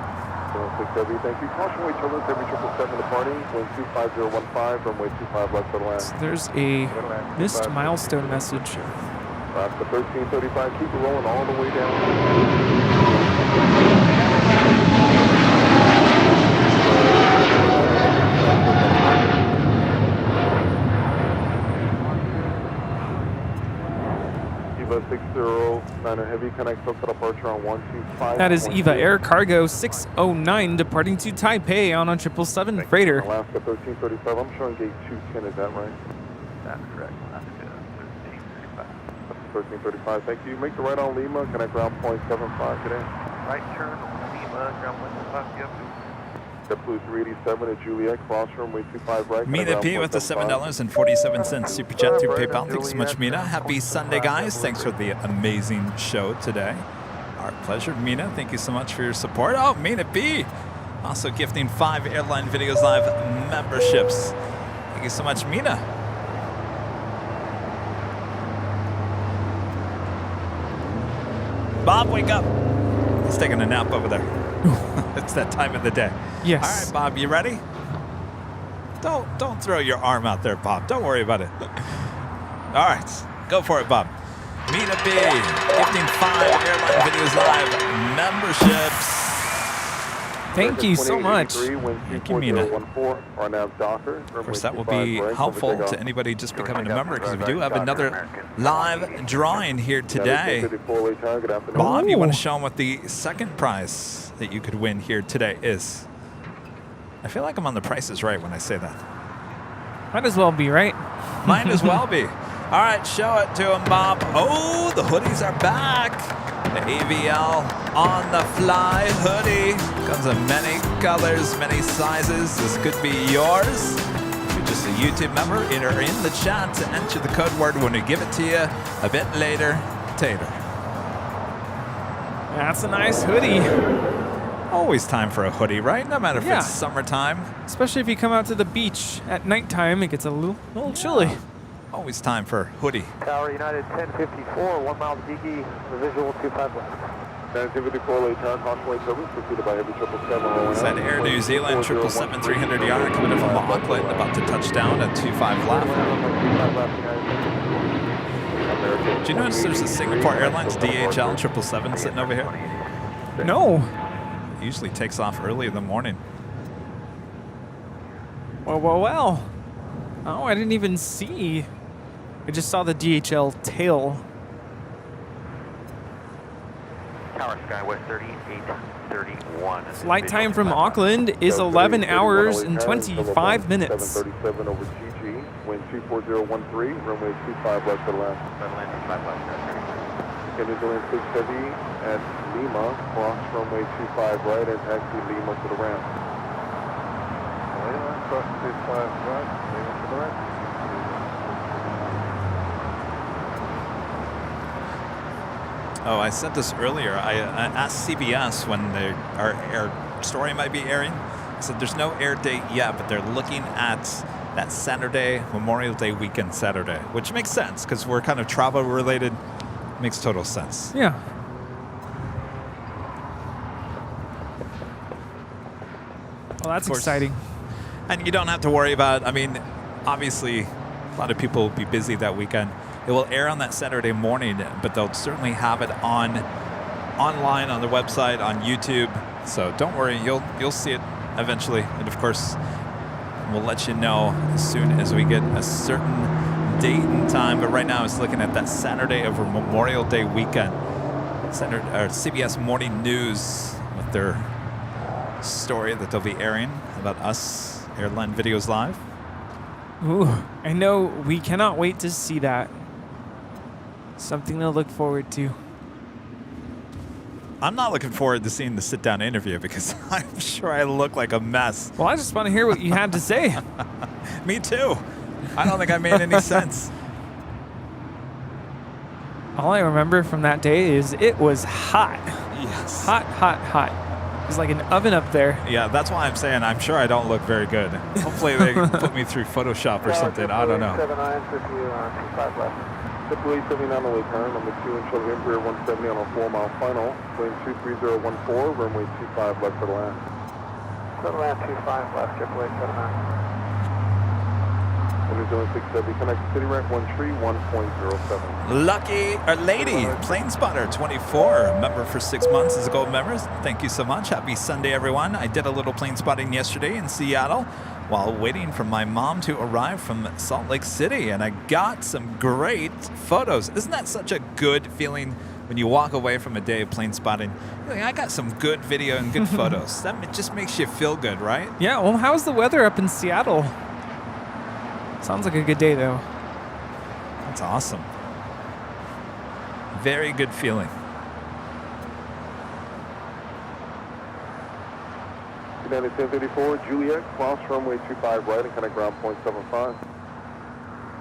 Speaker 2: 06 thank you. Caution weight turbulence every 777 departing. Wind 25015, runway 25 left of the land.
Speaker 14: So there's a missed milestone message.
Speaker 2: The 1335, keep it rolling all the way down. Eva 60, Niner Heavy, connect to departure on 125.
Speaker 14: That is Eva Air Cargo 609 departing to Taipei on a 777 freighter.
Speaker 2: Alaska 1335, I'm showing gate 210, is that right?
Speaker 16: That's correct, Alaska
Speaker 2: 1335, thank you. Make the right on Lima, connect ground point 75 today.
Speaker 16: Right turn, Lima, ground point 75, yep.
Speaker 2: JetBlue 387 at Juliet, cross runway 25 right.
Speaker 3: Mina P with the $7.47 super chat through PayPal. Thanks so much, Mina. Happy Sunday, guys. Thanks for the amazing show today. Our pleasure, Mina. Thank you so much for your support. Oh, Mina P. Also gifting 5 Airline Videos Live memberships. Thank you so much, Mina. Bob, wake up. He's taking a nap over there. It's that time of the day.
Speaker 14: Yes.
Speaker 3: All right, Bob, you ready? Don't throw your arm out there, Bob. Don't worry about it. All right, go for it, Bob. Mina B, gifting 5 Airline Videos Live memberships.
Speaker 14: Thank you so much.
Speaker 3: Thank you, Mina. Of course, that will be helpful to anybody just becoming a member because we do have another live drawing here today. Bob, you want to show them what the second prize that you could win here today is? I feel like I'm on The Price is Right when I say that.
Speaker 14: Might as well be, right?
Speaker 3: Might as well be. All right, show it to him, Bob. Oh, the hoodies are back. The AVL on the fly hoodie. Comes in many colors, many sizes. This could be yours. If you're just a YouTube member, enter in the chat to enter the code word when we give it to you a bit later. Tater.
Speaker 14: That's a nice hoodie.
Speaker 3: Always time for a hoodie, right? No matter if it's summertime.
Speaker 14: Especially if you come out to the beach at nighttime, it gets a little chilly.
Speaker 3: Always time for hoodie.
Speaker 16: Tower United 1054, 1 mile to DG, visual 25 left.
Speaker 2: 1054, late tower, caution weight turbulence, pursued by heavy 777.
Speaker 3: Is that Air New Zealand 777 300 yard coming in from Auckland, about to touch down at 25 left. Do you notice there's a Singapore Airlines DHL 777 sitting over here?
Speaker 14: No.
Speaker 3: It usually takes off early in the morning.
Speaker 14: Well. Oh, I didn't even see. I just saw the DHL tail.
Speaker 16: Tower Skywest 3831.
Speaker 14: Flight time from Auckland is 11 hours and 25 minutes.
Speaker 2: 37 over GG, wind 24013, runway 25 left to the left. New Zealand 6 heavy at Lima, cross runway 25 right and taxi Lima to the ramp. Lima, cross 25 right, Lima to the ramp.
Speaker 3: Oh, I said this earlier. I asked CBS when our air story might be airing. I said there's no air date yet, but they're looking at that Saturday, Memorial Day weekend Saturday, which makes sense because we're kind of travel related. Makes total sense.
Speaker 14: Yeah. Well, that's exciting.
Speaker 3: And you don't have to worry about, I mean, obviously, a lot of people will be busy that weekend. It will air on that Saturday morning, but they'll certainly have it online on the website, on YouTube. So don't worry, you'll see it eventually. And of course, we'll let you know as soon as we get a certain date and time. But right now, it's looking at that Saturday over Memorial Day weekend. CBS Morning News with their story that they'll be airing about us, Airline Videos Live.
Speaker 14: Ooh, I know we cannot wait to see that. Something to look forward to.
Speaker 3: I'm not looking forward to seeing the sit-down interview because I'm sure I look like a mess.
Speaker 14: Well, I just want to hear what you had to say.
Speaker 3: Me too. I don't think I made any sense.
Speaker 14: All I remember from that day is it was hot.
Speaker 3: Yes.
Speaker 14: Hot, hot, hot. It was like an oven up there.
Speaker 3: Yeah, that's why I'm saying I'm sure I don't look very good. Hopefully they put me through Photoshop or something. I don't know.
Speaker 2: 25 left. Typically 79 on the way turn, number 2 in short of Imperial 170 on a 4-mile final. Plane 23014, runway 25 left for the land.
Speaker 16: For the land 25 left, Triple 79.
Speaker 2: Winners doing 670, connect city rank 131.07.
Speaker 3: Lucky, or lady, Plane Spotter 24, member for 6 months as a gold member. Thank you so much. Happy Sunday, everyone. I did a little plane spotting yesterday in Seattle while waiting for my mom to arrive from Salt Lake City, and I got some great photos. Isn't that such a good feeling when you walk away from a day of plane spotting? You're like, I got some good video and good photos. That just makes you feel good, right?
Speaker 14: Yeah, well, how's the weather up in Seattle? Sounds like a good day, though.
Speaker 3: That's awesome. Very good feeling.
Speaker 2: United 1034, Juliet, cross runway 25 right and connect ground point 75.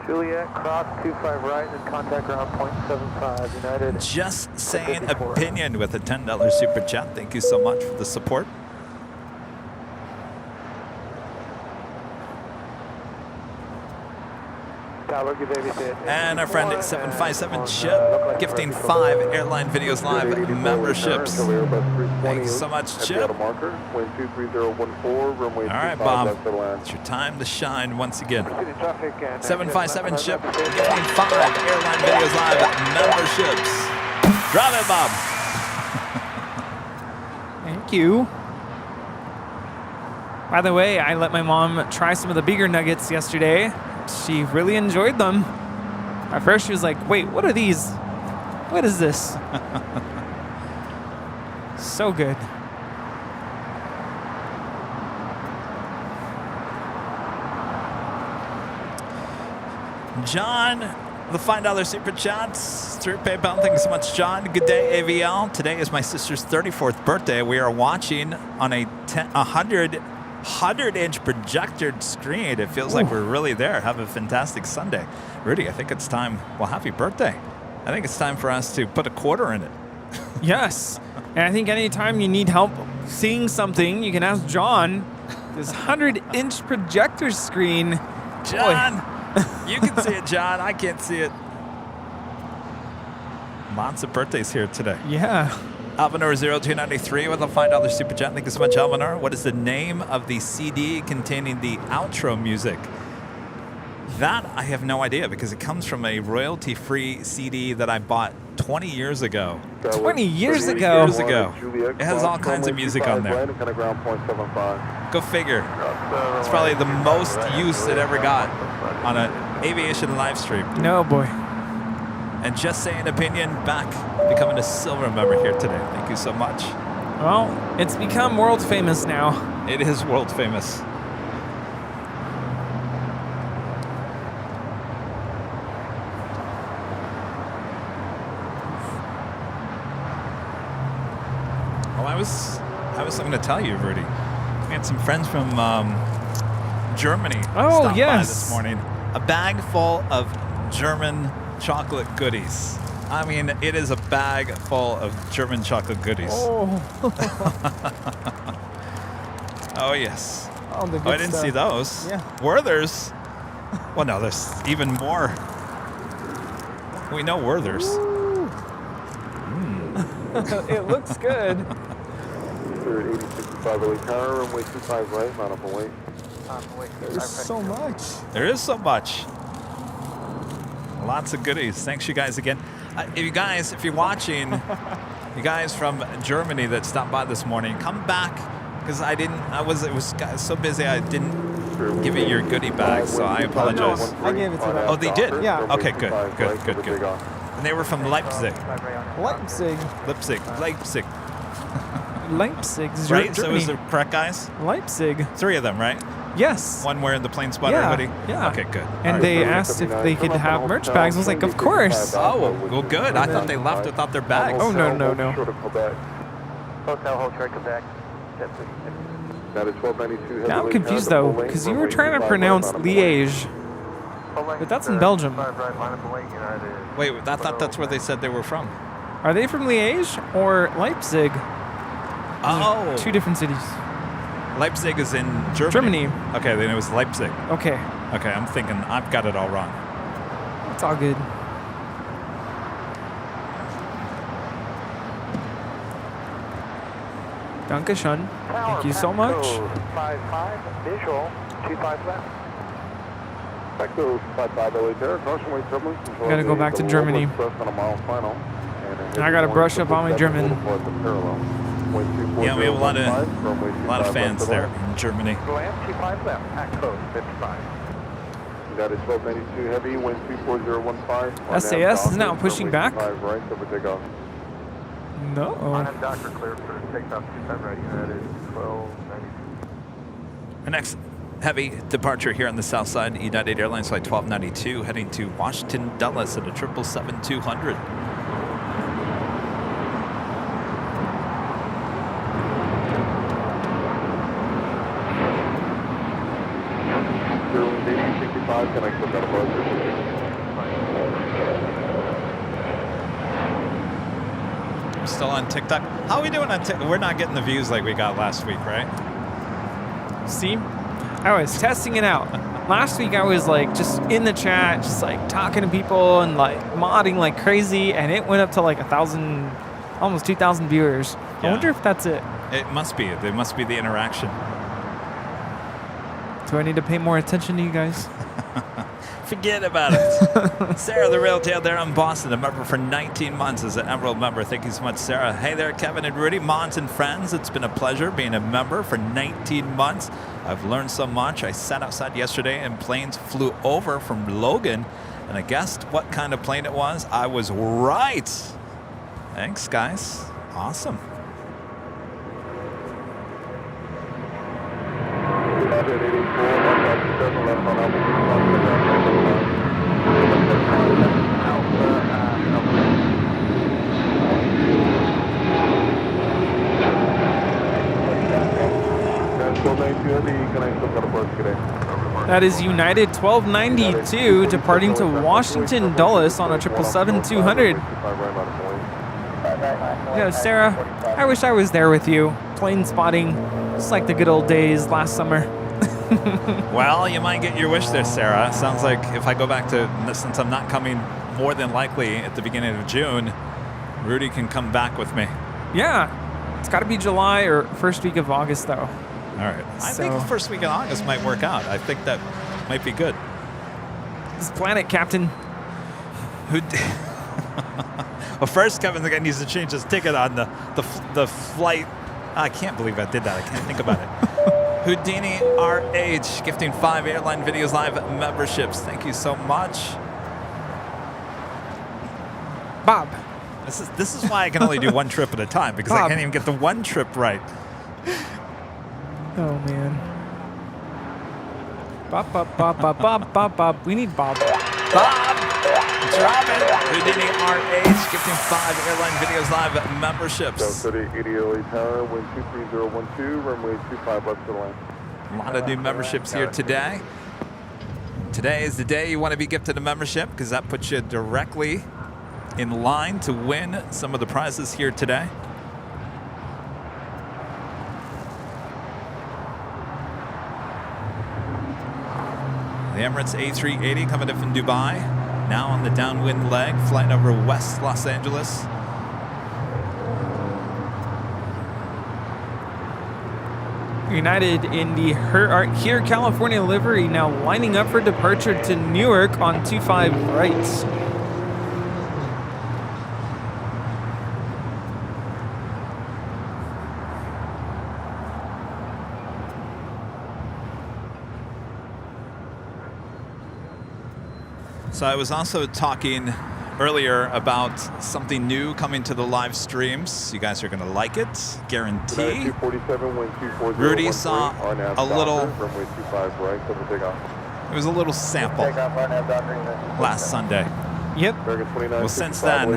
Speaker 16: Juliet, cross 25 right and contact ground point 75. United.
Speaker 3: Just saying opinion with a $10 super chat. Thank you so much for the support. And our friend 757 Chip gifting 5 Airline Videos Live memberships. Thanks so much, Chip. All right, Bob. It's your time to shine once again. 757 Chip gifting 5 Airline Videos Live memberships. Drive it, Bob.
Speaker 14: Thank you. By the way, I let my mom try some of the bigger nuggets yesterday. She really enjoyed them. At first she was like, wait, what are these? What is this? So good.
Speaker 3: John, the $5 super chats through PayPal. Thank you so much, John. Good day, Aviation. Today is my sister's 34th birthday. We are watching on a 100-inch projected screen. It feels like we're really there. Have a fantastic Sunday. Rudy, I think it's time. Well, happy birthday. I think it's time for us to put a quarter in it.
Speaker 14: Yes. And I think anytime you need help seeing something, you can ask John. This 100-inch projector screen.
Speaker 3: John, you can see it, John. I can't see it. Lots of birthdays here today.
Speaker 14: Yeah.
Speaker 3: Alvanor0293 with a $5 super chat. Thank you so much, Alvanor. What is the name of the CD containing the outro music? That I have no idea because it comes from a royalty-free CD that I bought 20 years ago.
Speaker 14: 20 years ago?
Speaker 3: It has all kinds of music on there. Go figure. It's probably the most use it ever got on an aviation live stream.
Speaker 14: No, boy.
Speaker 3: And just saying opinion back, becoming a silver member here today. Thank you so much.
Speaker 14: Well, it's become world famous now.
Speaker 3: It is world famous. Oh, I was something to tell you, Rudy. We had some friends from Germany stop by this morning. A bag full of German chocolate goodies. I mean, it is a bag full of German chocolate goodies.
Speaker 14: Oh,
Speaker 3: oh yes.
Speaker 14: Oh, the good
Speaker 3: I didn't see those.
Speaker 14: Yeah.
Speaker 3: Werther's. Well, no, there's even more. We know Werther's.
Speaker 14: It looks good.
Speaker 2: 8065 early tower, runway 25 right, mount up and wait.
Speaker 14: There's so much.
Speaker 3: There is so much. Lots of goodies. Thanks, you guys, again. If you're watching, you guys from Germany that stopped by this morning, come back because it was so busy I didn't give you your goodie bag, so I apologize.
Speaker 14: I gave it to them.
Speaker 3: Oh, they did?
Speaker 14: Yeah.
Speaker 3: Okay, good. And they were from Leipzig.
Speaker 14: Leipzig.
Speaker 3: Right? So
Speaker 14: Germany.
Speaker 3: was the correct guys?
Speaker 14: Leipzig.
Speaker 3: 3 of them, right?
Speaker 14: Yes.
Speaker 3: One wearing the plane spotter
Speaker 14: Yeah,
Speaker 3: hoodie?
Speaker 14: yeah.
Speaker 3: Okay, good.
Speaker 14: And
Speaker 3: All
Speaker 14: they
Speaker 3: right.
Speaker 14: asked if they could have merch bags. I was like, of course.
Speaker 3: Oh, well, good. I thought they left without their bags.
Speaker 14: Oh, no, no, no.
Speaker 16: Hotel, hold short, Quebec.
Speaker 2: That is 1292.
Speaker 14: Now I'm confused though, because you were trying to pronounce Liège, but that's in Belgium.
Speaker 3: Wait, I thought that's where they said they were from.
Speaker 14: Are they from Liège or Leipzig?
Speaker 3: Oh.
Speaker 14: Two different cities.
Speaker 3: Leipzig is in Germany.
Speaker 14: Germany.
Speaker 3: Okay, then it was Leipzig.
Speaker 14: Okay.
Speaker 3: Okay, I'm thinking I've got it all wrong.
Speaker 14: It's all good. Dankeschön. Thank you so much.
Speaker 16: 55, visual, 25 left.
Speaker 2: Echo 55 LA there, caution weight turbulence.
Speaker 14: Gotta go back to Germany. I gotta brush up on my German.
Speaker 3: Yeah, we have a lot of fans there in Germany.
Speaker 16: Land 25 left, at code 55.
Speaker 2: That is 1292 heavy, wind 34015.
Speaker 14: SAS is now pushing back.
Speaker 2: Right, over takeoff.
Speaker 14: No.
Speaker 4: Doctor clear for takeoff 25 right, that is 1292.
Speaker 3: Our next heavy departure here on the south side, United Airlines flight 1292, heading to Washington Dulles at a 777-200. Still on TikTok. How are we doing on TikTok? We're not getting the views like we got last week, right?
Speaker 14: See, I was testing it out. Last week I was like just in the chat, just like talking to people and like modding like crazy, and it went up to like 1,000, almost 2,000 viewers. I
Speaker 3: Yeah.
Speaker 14: wonder if that's it.
Speaker 3: It must be. There must be the interaction.
Speaker 14: Do I need to pay more attention to you guys?
Speaker 3: Forget about it. Sarah, the Rail Tail there in Boston, a member for 19 months as an Emerald member. Thank you so much, Sarah. Hey there, Kevin and Rudy, Mons and friends. It's been a pleasure being a member for 19 months. I've learned so much. I sat outside yesterday and planes flew over from Logan, and I guessed what kind of plane it was. I was right. Thanks, guys. Awesome.
Speaker 14: That is United 1292 departing to Washington Dulles on a 777-200. Yeah, Sarah, I wish I was there with you, plane spotting, just like the good old days last summer.
Speaker 3: Well, you might get your wish there, Sarah. Sounds like if I go back to, since I'm not coming more than likely at the beginning of June, Rudy can come back with me.
Speaker 14: Yeah, it's got to be July or first week of August, though.
Speaker 3: All right. I think the first week in August might work out. I think that might be good.
Speaker 14: This planet, Captain.
Speaker 3: Who? Well, first, Kevin again needs to change his ticket on the flight. I can't believe I did that. I can't think about it. Houdini RH gifting 5 Airline Videos Live memberships. Thank you so much.
Speaker 14: Bob.
Speaker 3: This is why I can only do one trip at a time, because
Speaker 14: Bob.
Speaker 3: I can't even get the one trip right.
Speaker 14: Oh, man. Bob, Bob, Bob, Bob, Bob, Bob, Bob. We need Bob.
Speaker 3: Bob! Drop it! Houdini RH gifting 5 Airline Videos Live memberships.
Speaker 2: South 80 LA Tower, wind 23012, runway 25 left to the line.
Speaker 3: A lot of new memberships here today. Today is the day you want to be gifted a membership, because that puts you directly in line to win some of the prizes here today. The Emirates A380 coming in from Dubai, now on the downwind leg, flying over West Los Angeles.
Speaker 14: United in the here California livery, now lining up for departure to Newark on 25 right.
Speaker 3: So I was also talking earlier about something new coming to the live streams. You guys are going to like it, guarantee.
Speaker 2: 247, wind 240.
Speaker 3: Rudy saw a little.
Speaker 2: Runway 25 right, so take off.
Speaker 3: It was a little sample last Sunday.
Speaker 14: Yep.
Speaker 3: Well, since then,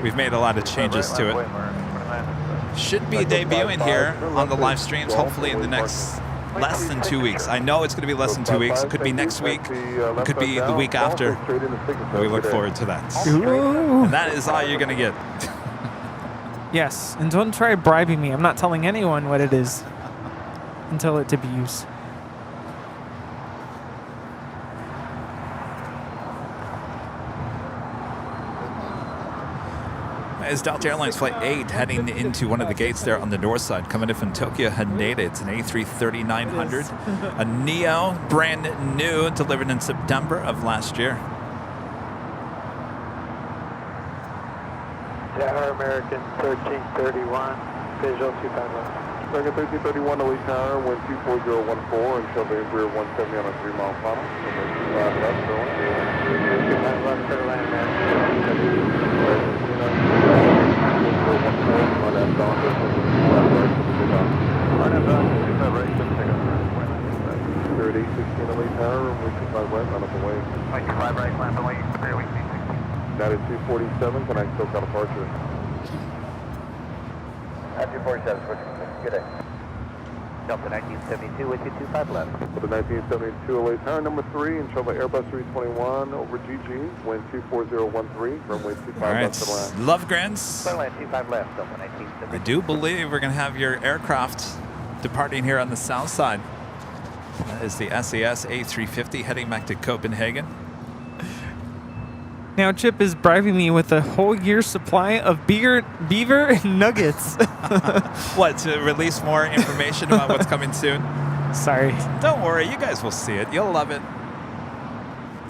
Speaker 3: we've made a lot of changes to it. Should be debuting here on the live streams, hopefully in the next less than 2 weeks. I know it's going to be less than 2 weeks. It could be next week. It could be the week after. We look forward to that.
Speaker 14: Ooh.
Speaker 3: And that is all you're going to get.
Speaker 14: Yes, and don't try bribing me. I'm not telling anyone what it is until it debuts.
Speaker 3: Is Delta Airlines Flight 8 heading into one of the gates there on the north side, coming in from Tokyo Haneda. It's an A330-900, a Neo, brand new, delivered in September of last year.
Speaker 16: Tower American 1331, visual 25 left.
Speaker 2: American 1331 to Lee Tower, wind 24014, and show the rear 170 on a 3-mile final. Runway 25 left, going.
Speaker 16: 25 left for the land, man.
Speaker 2: That is 247, can I still got departure?
Speaker 1: At 247, good day. Delta 1972 with you 25 left.
Speaker 2: For the 1972 LA Tower number 3 and show the Airbus 321 over GG, wind 24013, runway 25
Speaker 3: All right,
Speaker 2: left to land.
Speaker 3: Lovegrants.
Speaker 1: 25 left, Delta 1972.
Speaker 3: I do believe we're going to have your aircraft departing here on the south side. That is the SAS A350 heading back to Copenhagen.
Speaker 14: Now Chip is bribing me with a whole year's supply of beaver nuggets.
Speaker 3: What, to release more information about what's coming soon?
Speaker 14: Sorry.
Speaker 3: Don't worry, you guys will see it. You'll love it.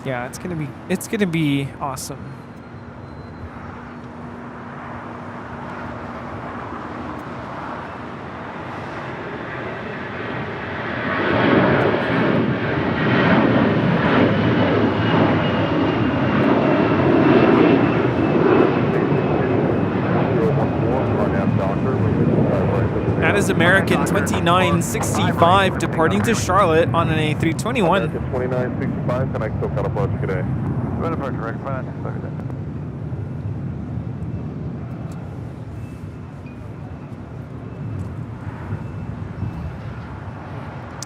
Speaker 14: Yeah, it's gonna be awesome. That is American 2965 departing to Charlotte on an A321.
Speaker 2: American 2965, can I still got departure today?
Speaker 16: Run apart, direct front.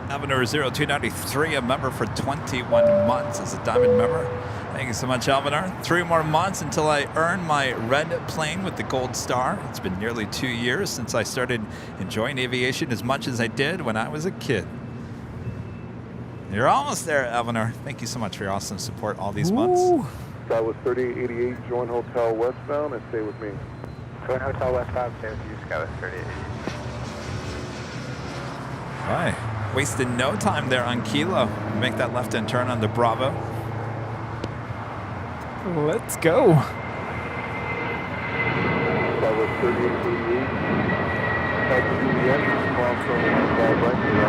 Speaker 3: Avenir 0293, a member for 21 months as a diamond member. Thank you so much, Alvinar. 3 more months until I earn my red plane with the gold star. It's been nearly 2 years since I started enjoying aviation as much as I did when I was a kid. You're almost there, Alvinar. Thank you so much for your awesome support all these months.
Speaker 2: Sky was 3888, join hotel westbound, and stay with me.
Speaker 16: Join hotel westbound, stay with you, Sky was 3888.
Speaker 3: Right. Wasted no time there on Kilo. Make that left-hand turn on the Bravo.
Speaker 14: Let's go.
Speaker 2: Sky was 3888. Back to BDS, cross from the right to the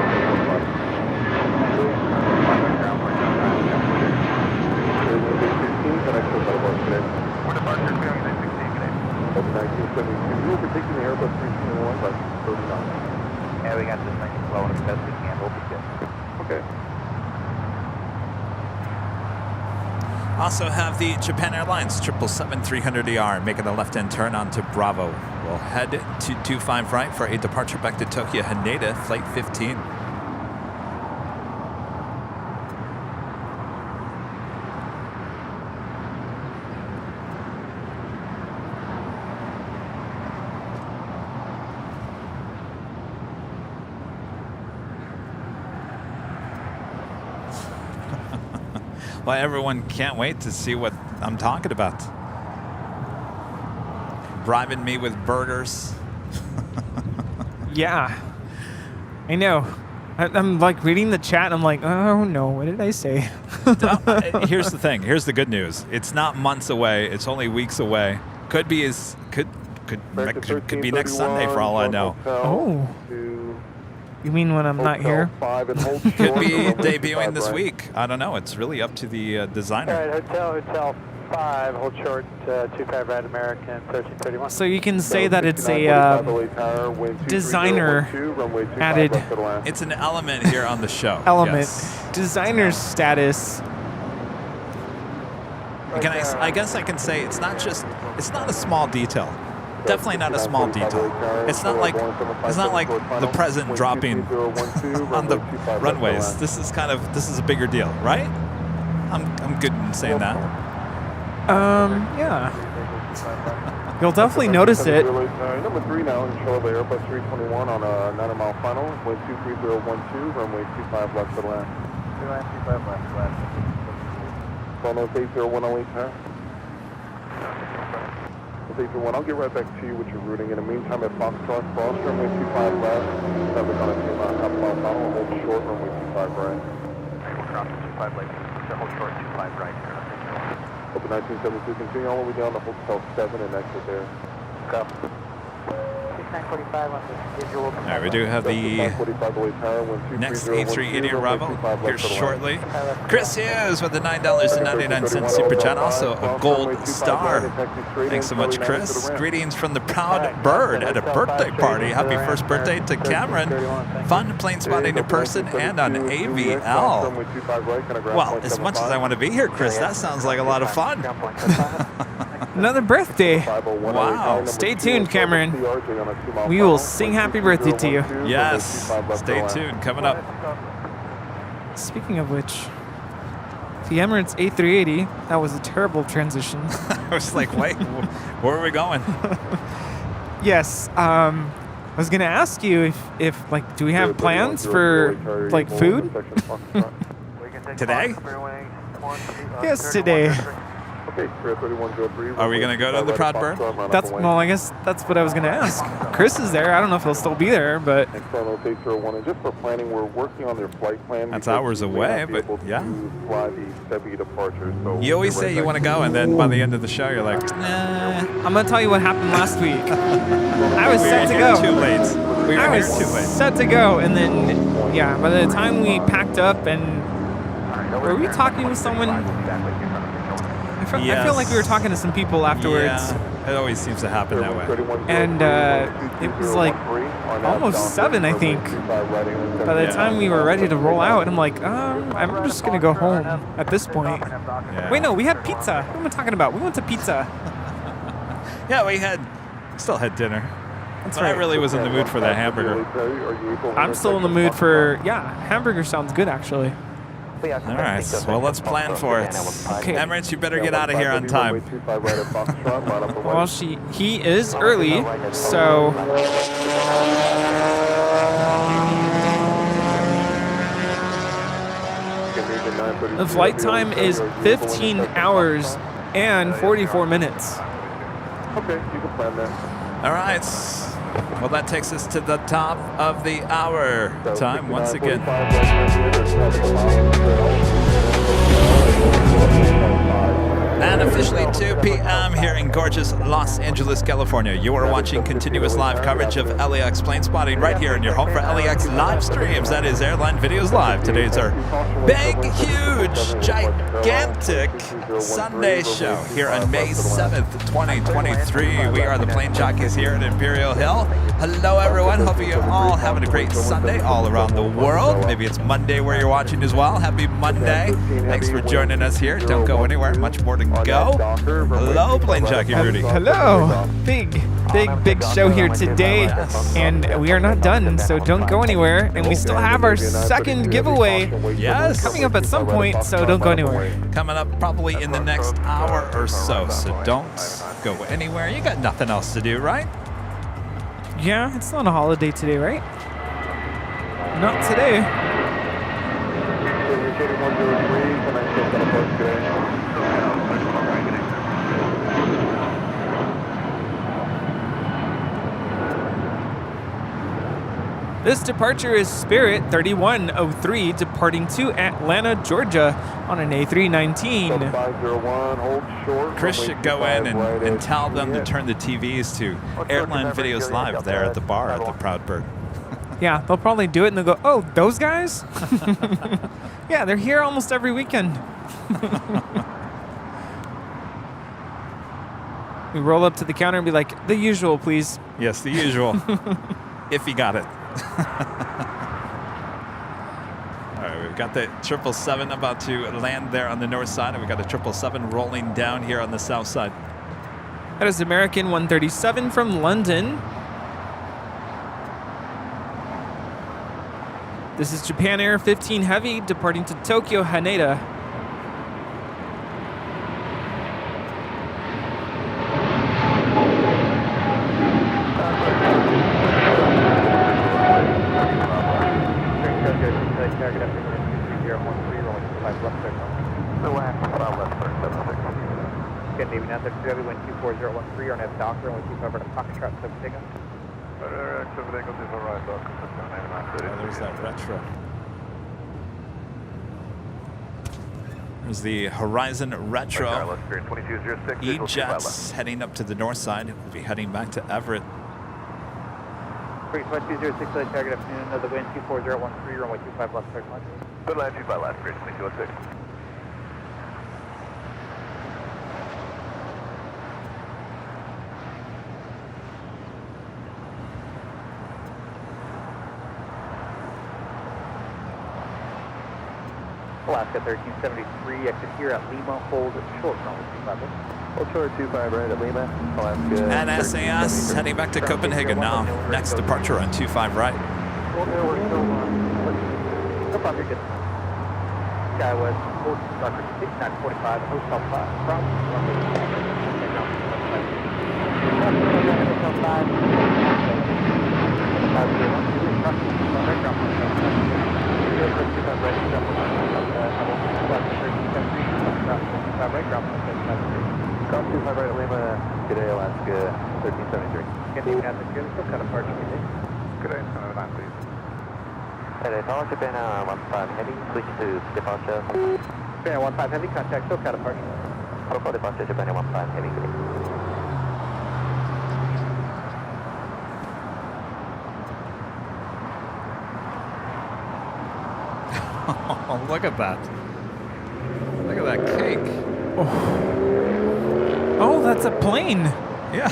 Speaker 2: 16, can I still got departure today?
Speaker 16: We're departure, clearing 16 today.
Speaker 2: Over 1972, you will be taking the Airbus 321 by 39.
Speaker 1: Yeah, we got this thing flowing as best we can. We'll be good.
Speaker 2: Okay.
Speaker 3: Also have the Japan Airlines 777-300ER making a left-hand turn onto Bravo. We'll head to 25 right for a departure back to Tokyo Haneda, flight 15. Well, everyone can't wait to see what I'm talking about. Bribing me with burgers.
Speaker 14: Yeah, I know. I'm like reading the chat. I'm like, oh no, what did I say?
Speaker 3: Here's the thing. Here's the good news. It's not months away. It's only weeks away. Could be could be next Sunday for all I know.
Speaker 14: Oh. You mean when I'm not here?
Speaker 3: Could be debuting this week. I don't know. It's really up to the designer.
Speaker 16: All right, hotel 5, hold short, 25 right American, 1331.
Speaker 14: So you can say that it's a designer added
Speaker 3: It's an element here on the show.
Speaker 14: element.
Speaker 3: Yes.
Speaker 14: Designer status.
Speaker 3: I guess I can say it's not a small detail. Definitely not a small detail. It's not like the president dropping on the runways. This is a bigger deal, right? I'm good in saying that.
Speaker 14: Yeah. You'll definitely notice it.
Speaker 2: Number 3 now, control of Airbus 321 on a 9-mile final, wind 23012, runway 25 left to the land.
Speaker 16: 25 left to land.
Speaker 2: Phone 80108, huh? 801, I'll get right back to you with your routing. In the meantime, at Foxtrot, cross runway 25 left, traffic on a 2-mile final, hold short, runway 25 right.
Speaker 16: We'll cross 25 left, so hold short 25 right here.
Speaker 2: Open 1972, continue all the way down to Hotel 7 and exit there.
Speaker 16: Go. 6945 on the schedule.
Speaker 3: All right, we do have the next A380 arrival here shortly. Chris Hughes with the $9.99 super chat, also a gold star. Thanks so much, Chris. Greetings from the proud bird at a birthday party. Happy first birthday to Cameron. Fun plane spotting in person and on AVL. Well, as much as I want to be here, Chris, that sounds like a lot of fun.
Speaker 14: Another birthday.
Speaker 3: Wow.
Speaker 14: Stay tuned, Cameron. We will sing happy birthday to you.
Speaker 3: Yes. Stay tuned. Coming up.
Speaker 14: Speaking of which, the Emirates A380, that was a terrible transition.
Speaker 3: I was like, wait, where are we going?
Speaker 14: Yes. I was going to ask you if like, do we have plans for, like, food?
Speaker 3: Today?
Speaker 14: Yes, today.
Speaker 3: Are we going to go to the Proud Bird?
Speaker 14: Well, I guess that's what I was going to ask. Chris is there. I don't know if he'll still be there, but...
Speaker 2: And just for planning, we're working on their flight plan.
Speaker 3: That's hours away, but yeah.
Speaker 2: Fly the 70 departure, so
Speaker 3: you always say you want to go, and then by the end of the show, you're like, nah.
Speaker 14: I'm going to tell you what happened last week. I was set to go.
Speaker 3: Too late.
Speaker 14: I was set to go, and then, yeah, by the time we packed up and... Were we talking with someone? I feel like we were talking to some people afterwards.
Speaker 3: Yeah, it always seems to happen that way.
Speaker 14: And it was like almost 7, I think. By the time we were ready to roll out, I'm like, I'm just going to go home at this point.
Speaker 3: Yeah.
Speaker 14: Wait, no, we had pizza. What am I talking about? We went to pizza.
Speaker 3: Yeah, we still had dinner.
Speaker 14: That's
Speaker 3: but
Speaker 14: right.
Speaker 3: I really was in the mood for that hamburger.
Speaker 14: I'm still in the mood for, hamburger sounds good, actually.
Speaker 3: All right, well, let's plan for it. Okay. Emirates, you better get out of here on time.
Speaker 14: Well, he is early, so... The flight time is 15 hours and 44 minutes.
Speaker 2: Okay, you can plan that.
Speaker 3: All right. Well, that takes us to the top of the hour time once again. And officially 2 p.m. here in gorgeous Los Angeles, California. You are watching continuous live coverage of LAX plane spotting right here in your home for LAX live streams. That is Airline Videos Live. Today's our big, huge, gigantic Sunday show here on May 7th, 2023. We are the Plane Jockeys here at Imperial Hill. Hello, everyone. Hope you're all having a great Sunday all around the world. Maybe it's Monday where you're watching as well. Happy Monday. Thanks for joining us here. Don't go anywhere. Much more to go. Hello, Plane Jockey Rudy.
Speaker 14: Hello. Big show here today. And we are not done, so don't go anywhere. And we still have our second giveaway coming up at some point, so don't go anywhere.
Speaker 3: Coming up probably in the next hour or so don't go anywhere. You got nothing else to do, right?
Speaker 14: Yeah, it's not a holiday today, right? Not today. This departure is Spirit 3103 departing to Atlanta, Georgia on an A319.
Speaker 3: Chris should go in and tell them to turn the TVs to Airline Videos Live there at the bar at the Proud Bird.
Speaker 14: Yeah, they'll probably do it and they'll go, oh, those guys? Yeah, they're here almost every weekend. We roll up to the counter and be like, the usual, please.
Speaker 3: Yes, the usual. If you got it. All right, we've got the 777 about to land there on the north side, and we've got a 777 rolling down here on the south side.
Speaker 14: That is American 137 from London. This is Japan Air 15 Heavy departing to Tokyo Haneda.
Speaker 3: There's that retro. There's the Horizon Retro. E-Jets heading up to the north side. We'll be heading back to Everett.
Speaker 1: Breeze 1206, target afternoon of the wind 24013, runway 25 left, start launch.
Speaker 2: Good land, 25 left, bridge 2206.
Speaker 1: Alaska 1373, exit here at Lima, hold short runway 25 left.
Speaker 2: Hold short 25 right at Lima, Alaska.
Speaker 3: And SAS heading back to Copenhagen now. Next departure on 25 right.
Speaker 1: Well, there we're still no problem, you're good. Skywest, hold Dr. 6945, hotel 5, from runway
Speaker 2: 25 right at Lima, good day, Alaska 1373.
Speaker 1: Good evening, Alaska, still kind of party today.
Speaker 2: Good day, Alaska, please.
Speaker 16: Hey, Tower Japan 15 Heavy, switch to departure.
Speaker 1: Japan 15 Heavy, contact SoCal departure.
Speaker 16: Protocol departure, Japan 15 Heavy.
Speaker 3: Oh, look at that. Look at that cake.
Speaker 14: Oh, that's a plane.
Speaker 3: Yeah.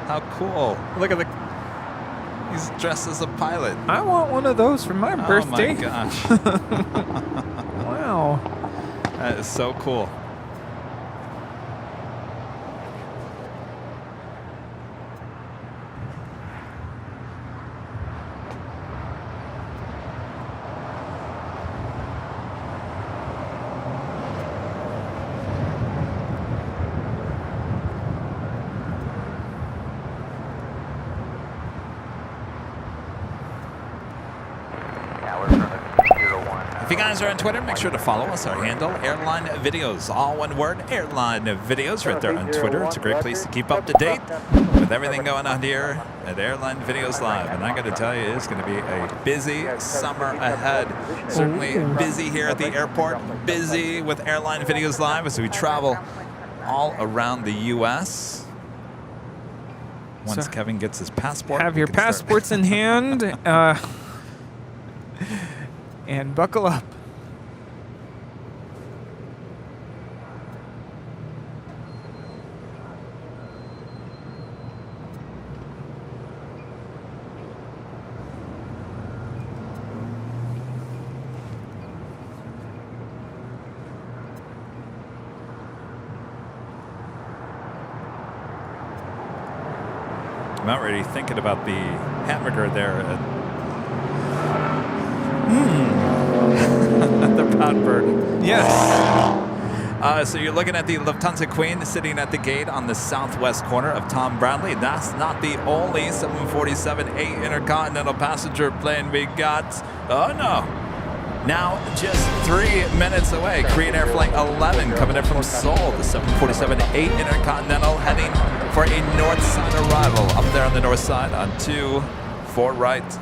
Speaker 3: How cool. Look at the... He's dressed as a pilot.
Speaker 14: I want one of those for my birthday.
Speaker 3: Oh my gosh.
Speaker 14: Wow.
Speaker 3: That is so cool. If you guys are on Twitter, make sure to follow us. Our handle, Airline Videos. All one word, Airline Videos, right there on Twitter. It's a great place to keep up to date with everything going on here at Airline Videos Live. And I got to tell you, it's going to be a busy summer ahead. Certainly busy here at the airport, busy with Airline Videos Live as we travel all around the U.S. Once Kevin gets his passport.
Speaker 14: Have your passports in hand. And buckle up.
Speaker 3: I'm already thinking about the hamburger there at the Proud Bird.
Speaker 14: Yes.
Speaker 3: So you're looking at the Lufthansa Queen sitting at the gate on the southwest corner of Tom Bradley. That's not the only 747-8 intercontinental passenger plane we got. Oh no. Now just 3 minutes away, Korean Air Flight 11 coming in from Seoul. The 747-8 intercontinental heading for a north side arrival up there on the north side on 24 right.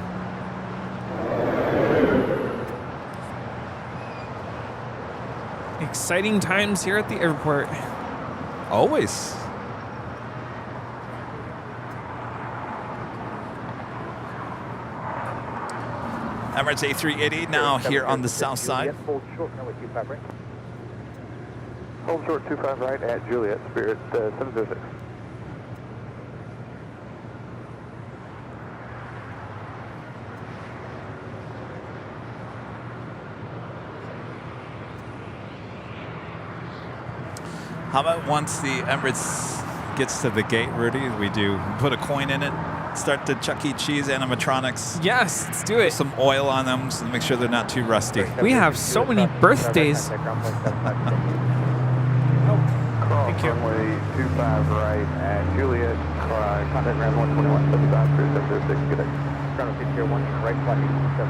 Speaker 14: Exciting times here at the airport.
Speaker 3: Always. Emirates A380 now here on the south side.
Speaker 1: Hold short, runway 25 right.
Speaker 2: Hold short 25 right at Juliet, Spirit 706.
Speaker 3: How about once the Emirates gets to the gate, Rudy, we put a coin in it, start the Chuck E. Cheese animatronics.
Speaker 14: Yes, let's do it.
Speaker 3: Some oil on them so to make sure they're not too rusty.
Speaker 14: We have so many birthdays.
Speaker 15: Thank you. Runway 25 right at Juliet. Contact ground 121, 75, cruise 706. Good day.
Speaker 1: Ground 601, right flight 27.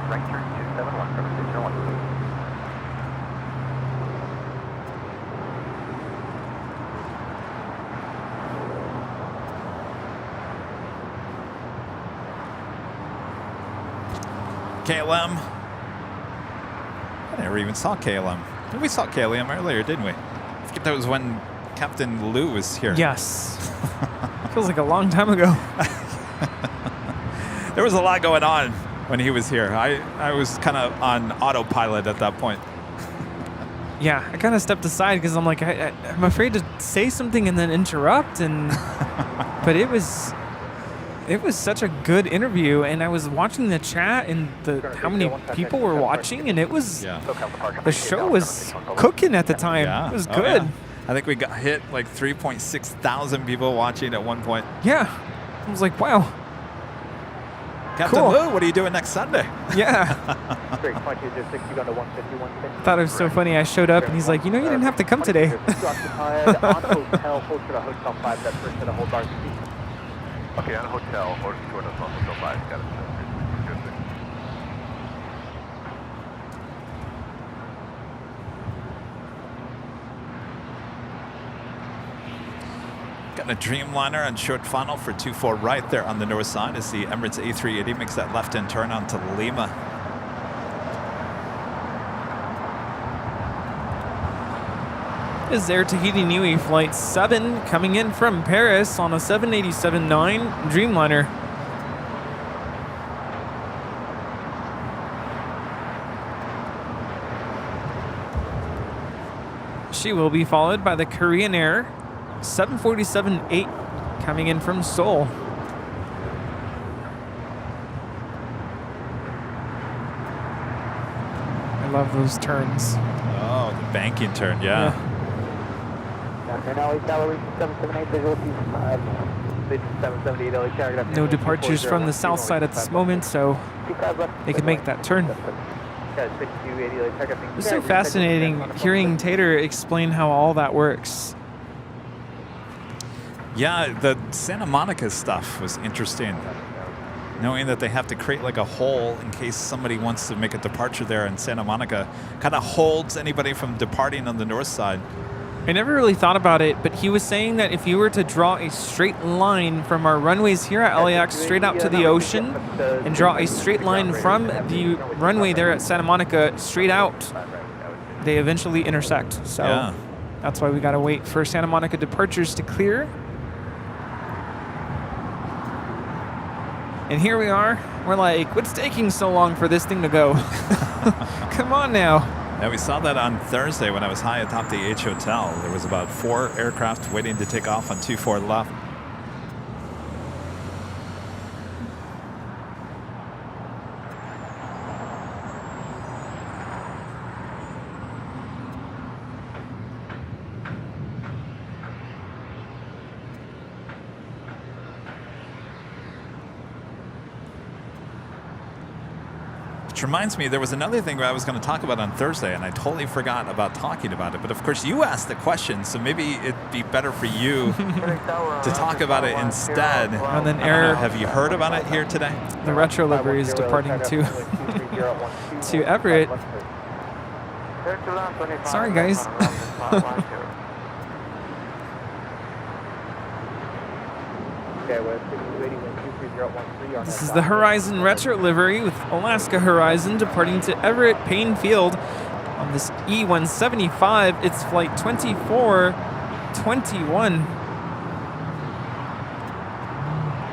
Speaker 1: Right turn 271, ground 601.
Speaker 3: KLM. I never even saw KLM. We saw KLM earlier, didn't we? I think that was when Captain Lou was here.
Speaker 14: Yes. Feels like a long time ago.
Speaker 3: There was a lot going on when he was here. I was kind of on autopilot at that point.
Speaker 14: Yeah, I kind of stepped aside because I'm like, I'm afraid to say something and then interrupt. But it was such a good interview, and I was watching the chat and how many people were watching, and it was the show was cooking at the time.
Speaker 3: Yeah.
Speaker 14: It was good.
Speaker 3: Yeah. I think we got hit like 3.6 thousand people watching at one point.
Speaker 14: Yeah, I was like, wow.
Speaker 3: Captain
Speaker 14: Cool.
Speaker 3: Lou, what are you doing next Sunday?
Speaker 14: Yeah.
Speaker 1: Great, 2206, you got a 150,
Speaker 14: I thought it was so funny. I showed up, and he's like, you didn't have to come today.
Speaker 1: occupied on hotel, hold to the hotel 5, that's first to the whole bar.
Speaker 2: Okay, on hotel, or toward us on hotel 5, got it.
Speaker 3: Got a Dreamliner on short funnel for 24 right there on the north side as the Emirates A380 makes that left-hand turn onto Lima.
Speaker 14: Is Air Tahiti Nui Flight 7 coming in from Paris on a 787-9 Dreamliner. She will be followed by the Korean Air 747-8 coming in from Seoul. I love those turns.
Speaker 3: Oh, the banking turn, yeah.
Speaker 14: No departures from the south side at this moment, so they can make that turn. It's so fascinating hearing Tater explain how all that works.
Speaker 3: Yeah, the Santa Monica stuff was interesting. Knowing that they have to create like a hole in case somebody wants to make a departure there, and Santa Monica kind of holds anybody from departing on the north side.
Speaker 14: I never really thought about it, but he was saying that if you were to draw a straight line from our runways here at LAX straight out to the ocean and draw a straight line from the runway there at Santa Monica straight out, they eventually intersect. So that's why we got to wait for Santa Monica departures to clear. And here we are. We're like, what's taking so long for this thing to go? Come on now.
Speaker 3: Yeah, we saw that on Thursday when I was high atop the H Hotel. There was about 4 aircraft waiting to take off on 24 left. Which reminds me, there was another thing I was going to talk about on Thursday, and I totally forgot about talking about it. But of course, you asked the question, so maybe it'd be better for you to talk about it instead.
Speaker 14: And then Air,
Speaker 3: have you heard about it here today?
Speaker 14: The retro livery is departing to Everett. Sorry, guys. This is the Horizon retro livery with Alaska Horizon departing to Everett Payne Field on this E175. It's flight 2421.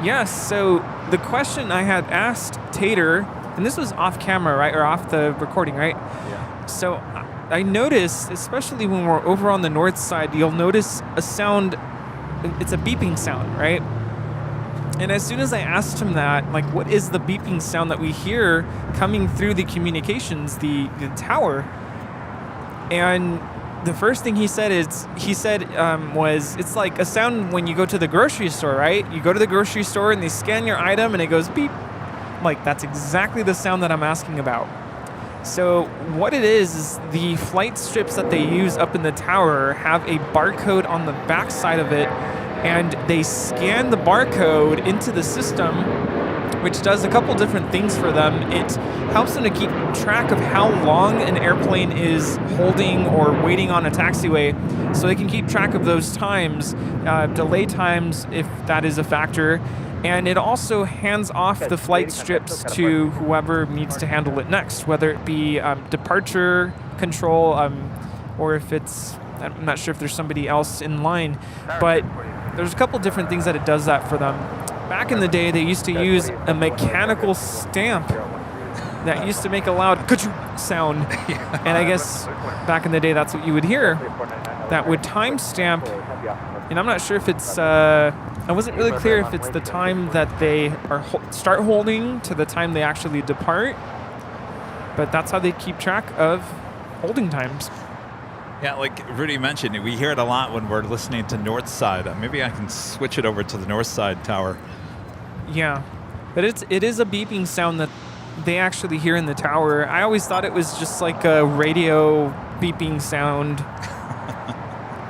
Speaker 14: Yes, so the question I had asked Tater, and this was off camera, right? Or off the recording, right?
Speaker 3: Yeah.
Speaker 14: So I noticed, especially when we're over on the north side, you'll notice a sound. It's a beeping sound, right? And as soon as I asked him that, like, what is the beeping sound that we hear coming through the communications, the tower? And the first thing he said was it's like a sound when you go to the grocery store, right? You go to the grocery store and they scan your item and it goes beep. Like, that's exactly the sound that I'm asking about. So what it is the flight strips that they use up in the tower have a barcode on the back side of it, and they scan the barcode into the system, which does a couple different things for them. It helps them to keep track of how long an airplane is holding or waiting on a taxiway, so they can keep track of those times, delay times if that is a factor. And it also hands off the flight strips to whoever needs to handle it next, whether it be departure control, or if it's, I'm not sure if there's somebody else in line, but there's a couple different things that it does that for them. Back in the day, they used to use a mechanical stamp that used to make a loud ka-choo sound. And I guess back in the day, that's what you would hear. That would timestamp, and I'm not sure if it's, I wasn't really clear if it's the time that they are start holding to the time they actually depart, but that's how they keep track of holding times.
Speaker 3: Yeah, like Rudy mentioned, we hear it a lot when we're listening to north side. Maybe I can switch it over to the north side tower.
Speaker 14: Yeah, but it is a beeping sound that they actually hear in the tower. I always thought it was just like a radio beeping sound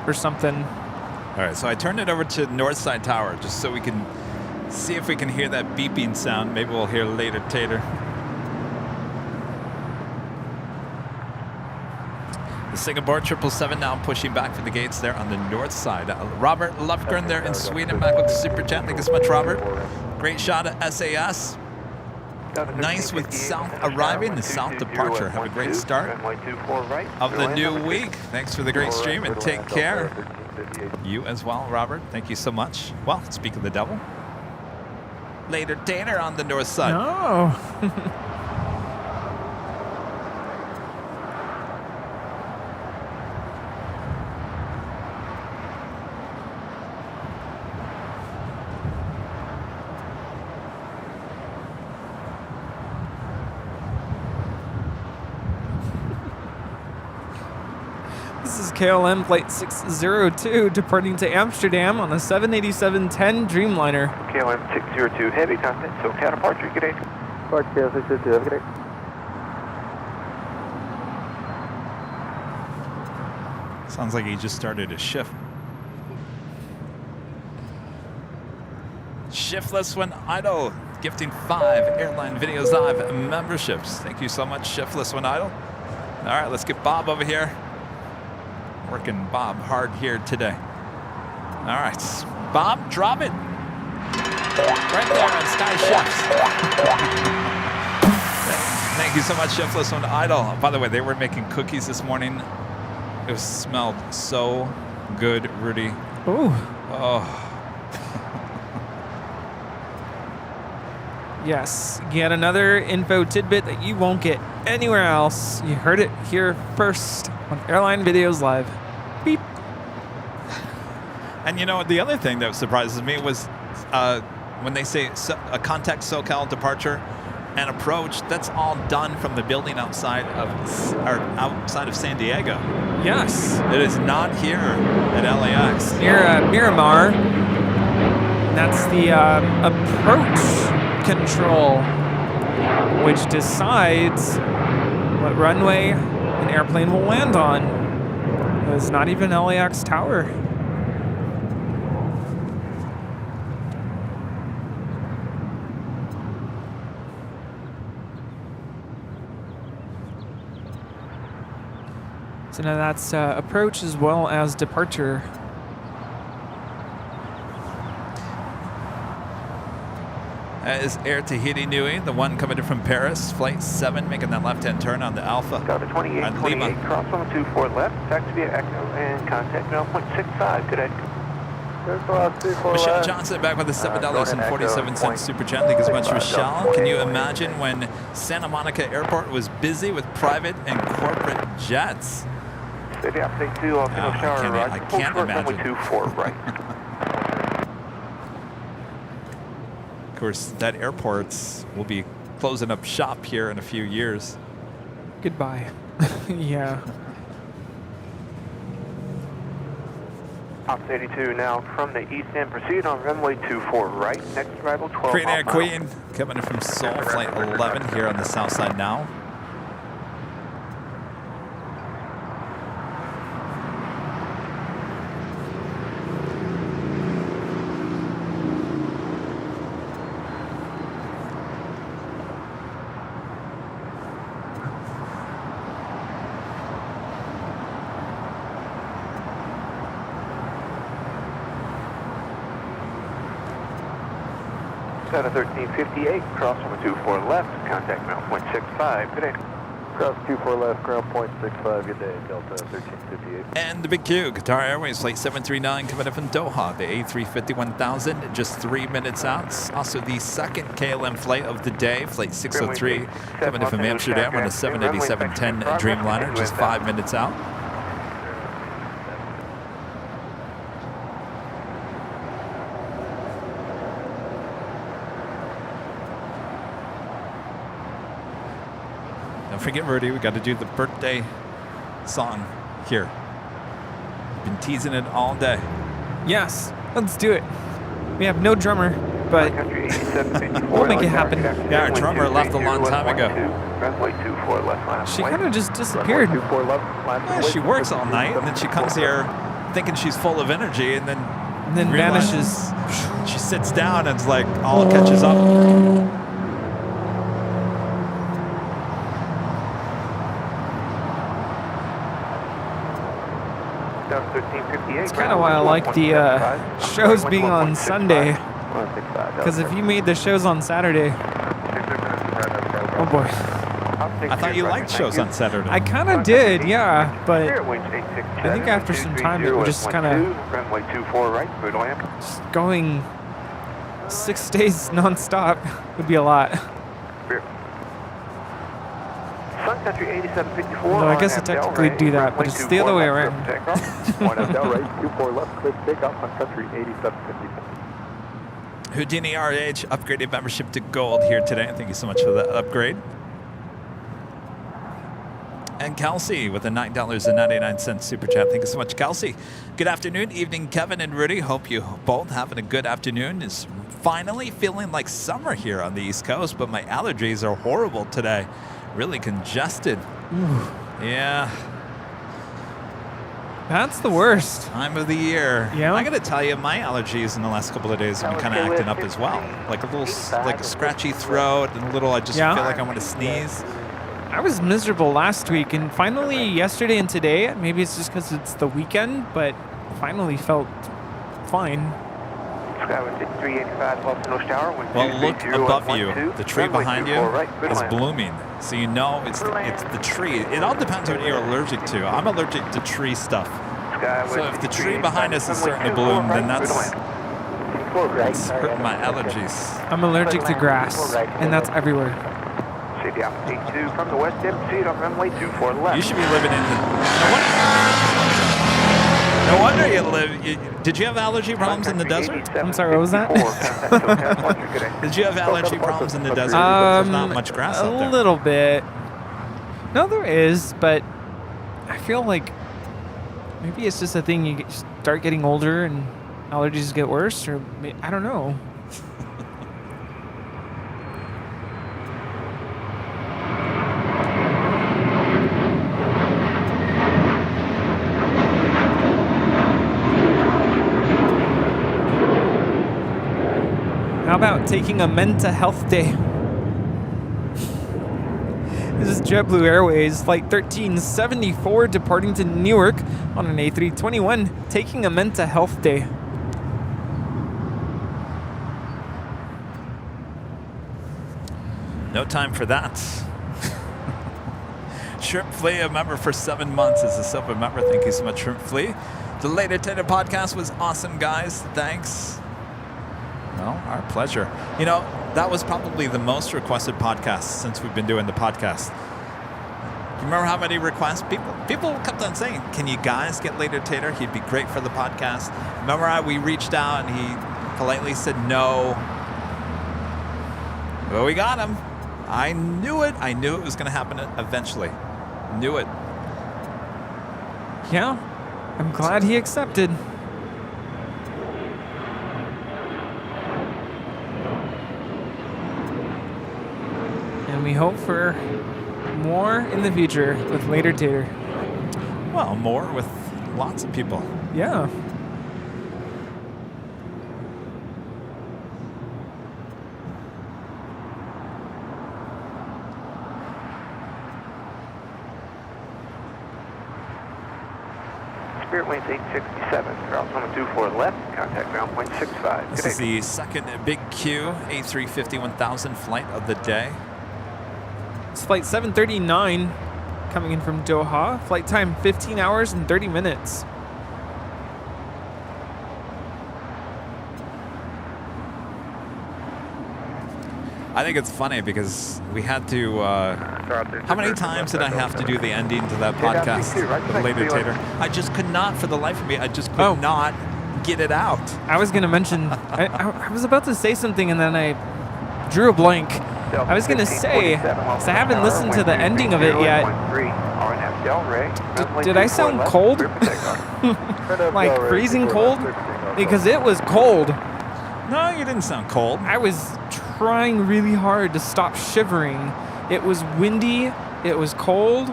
Speaker 14: or something.
Speaker 3: All right, so I turned it over to north side tower just so we can see if we can hear that beeping sound. Maybe we'll hear later, Tater. The Singapore 777 now pushing back for the gates there on the north side. Robert Lufgren there in Sweden back with the super chat. Thank you so much, Robert. Great shot at SAS. Nice with south arriving, the south departure. Have a great start of the new week. Thanks for the great stream and take care. You as well, Robert. Thank you so much. Well, speak of the devil. Later, Tanner on the north side.
Speaker 14: No. This is KLM Flight 602 departing to Amsterdam on a 787-10 Dreamliner.
Speaker 15: KLM 602, heavy content, so departure, good day.
Speaker 1: KLM 602, have a good day.
Speaker 3: Sounds like he just started a shift. Shiftless when idle, gifting 5 Airline Videos Live memberships. Thank you so much, Shiftless when idle. All right, let's get Bob over here. Working Bob hard here today. All right, Bob, drop it. Right there on Sky Chefs. Thank you so much, Shiftless on Idle. By the way, they were making cookies this morning. It smelled so good, Rudy.
Speaker 14: Ooh.
Speaker 3: Oh.
Speaker 14: Yes, yet another info tidbit that you won't get anywhere else. You heard it here first on Airline Videos Live. Beep.
Speaker 3: And you know, the other thing that surprises me was when they say a contact SoCal departure and approach, that's all done from the building outside of San Diego.
Speaker 14: Yes.
Speaker 3: It is not here at LAX.
Speaker 14: Near Miramar. That's the approach control, which decides what runway an airplane will land on. It's not even LAX tower. So now that's approach as well as departure.
Speaker 3: Is Air Tahiti Nui, the one coming in from Paris, Flight 7, making that left-hand turn on the Alpha.
Speaker 15: Got a 2828, cross on 24 left, taxi via Echo, and contact 0.65. Good day.
Speaker 3: Michelle Johnson back with the $7.47 super chat. Thank you so much, Michelle. Can you imagine when Santa Monica Airport was busy with private and corporate jets?
Speaker 15: I can't imagine. 24 right.
Speaker 3: Of course, that airport will be closing up shop here in a few years.
Speaker 14: Goodbye. Yeah.
Speaker 2: Ops 82 now from the east end. Proceed on runway 24 right. Next arrival 12
Speaker 3: Queen Air
Speaker 2: miles.
Speaker 3: Queen coming in from Seoul, flight 11 here on the south side now.
Speaker 2: Center 1358, cross number 24 left, contact ground point 65. Good day.
Speaker 15: Cross 24 left, ground point 65. Good day, Delta 1358.
Speaker 3: And the big Q, Qatar Airways flight 739 coming in from Doha, the A350-1000, just 3 minutes out. Also the second KLM flight of the day, flight 603 coming in from Amsterdam on a 787-10 Dreamliner, just 5 minutes out. Don't forget, Rudy, we got to do the birthday song here. Been teasing it all day.
Speaker 14: Yes, let's do it. We have no drummer, but we'll make it happen.
Speaker 3: Yeah, our drummer left a long time ago.
Speaker 14: She kind of just disappeared.
Speaker 3: Yeah, she works all night, and then she comes here thinking she's full of energy, and then
Speaker 14: vanishes.
Speaker 3: She sits down, and it's like all catches up.
Speaker 14: It's kind of why I like the shows being on Sunday. Because if you made the shows on Saturday, oh boy.
Speaker 3: I thought you liked shows on Saturday.
Speaker 14: I kind of did, yeah, but I think after some time it would just kind of going 6 days non-stop would be a lot.
Speaker 2: Sun Country 8754.
Speaker 14: No, I guess I technically do that, but it's the other way around.
Speaker 15: Point of Del Rey, 24 left, clear takeoff, Sun Country 8754.
Speaker 3: Houdini RH upgraded membership to gold here today. Thank you so much for that upgrade. And Kelsey with a $9.99 super chat. Thank you so much, Kelsey. Good afternoon, evening, Kevin and Rudy. Hope you both having a good afternoon. It's finally feeling like summer here on the East Coast, but my allergies are horrible today. Really congested. Yeah.
Speaker 14: That's the worst.
Speaker 3: Time of the year.
Speaker 14: Yeah.
Speaker 3: I gotta tell you, my allergies in the last couple of days have been kind of acting up as well. Like a little, like a scratchy throat and a little. I just feel like I want to sneeze.
Speaker 14: I was miserable last week, and finally yesterday and today, maybe it's just because it's the weekend, but finally felt fine.
Speaker 3: Well, look above you. The tree behind you is blooming, so you know it's the tree. It all depends on what you're allergic to. I'm allergic to tree stuff. So if the tree behind us is starting to bloom, then that's hurting my allergies.
Speaker 14: I'm allergic to grass, and that's everywhere.
Speaker 2: From the west end, proceed on runway 24 left.
Speaker 3: You should be living in the... No wonder you live... Did you have allergy problems in the desert?
Speaker 14: I'm sorry, what was that?
Speaker 3: Did you have allergy problems in the desert? There's not much grass out there.
Speaker 14: A little bit. No, there is, but I feel like maybe it's just a thing you start getting older and allergies get worse, or I don't know. How about taking a mental health day? This is JetBlue Airways, Flight 1374, departing to Newark on an A321, taking a mental health day.
Speaker 3: No time for that. Shrimp Flea, a member for 7 months, is a silver member. Thank you so much, Shrimp Flea. The Late Attended podcast was awesome, guys. Thanks. No, our pleasure. You know, that was probably the most requested podcast since we've been doing the podcast. You remember how many requests? People kept on saying, can you guys get Later Tater? He'd be great for the podcast. Remember how we reached out and he politely said no. Well, we got him. I knew it. I knew it was going to happen eventually. Knew it.
Speaker 14: Yeah, I'm glad he accepted. we hope for more in the future with later Tater.
Speaker 3: Well, more with lots of people.
Speaker 14: Yeah.
Speaker 2: Spirit winds 867, ground 124 left, contact ground point 65.
Speaker 3: This is the second Big Q A350 1000 flight of the day.
Speaker 14: It's flight 739 coming in from Doha. Flight time 15 hours and 30 minutes.
Speaker 3: I think it's funny because we had to. How many times did I have to do the ending to that podcast with Later Tater? I just could not, for the life of me, I just could not get it out.
Speaker 14: I was going to mention, I was about to say something and then I drew a blank. I was going to say, because I haven't listened to the ending of it yet. Did I sound cold? Like freezing cold? Because it was cold.
Speaker 3: No, you didn't sound cold.
Speaker 14: I was trying really hard to stop shivering. It was windy. It was cold.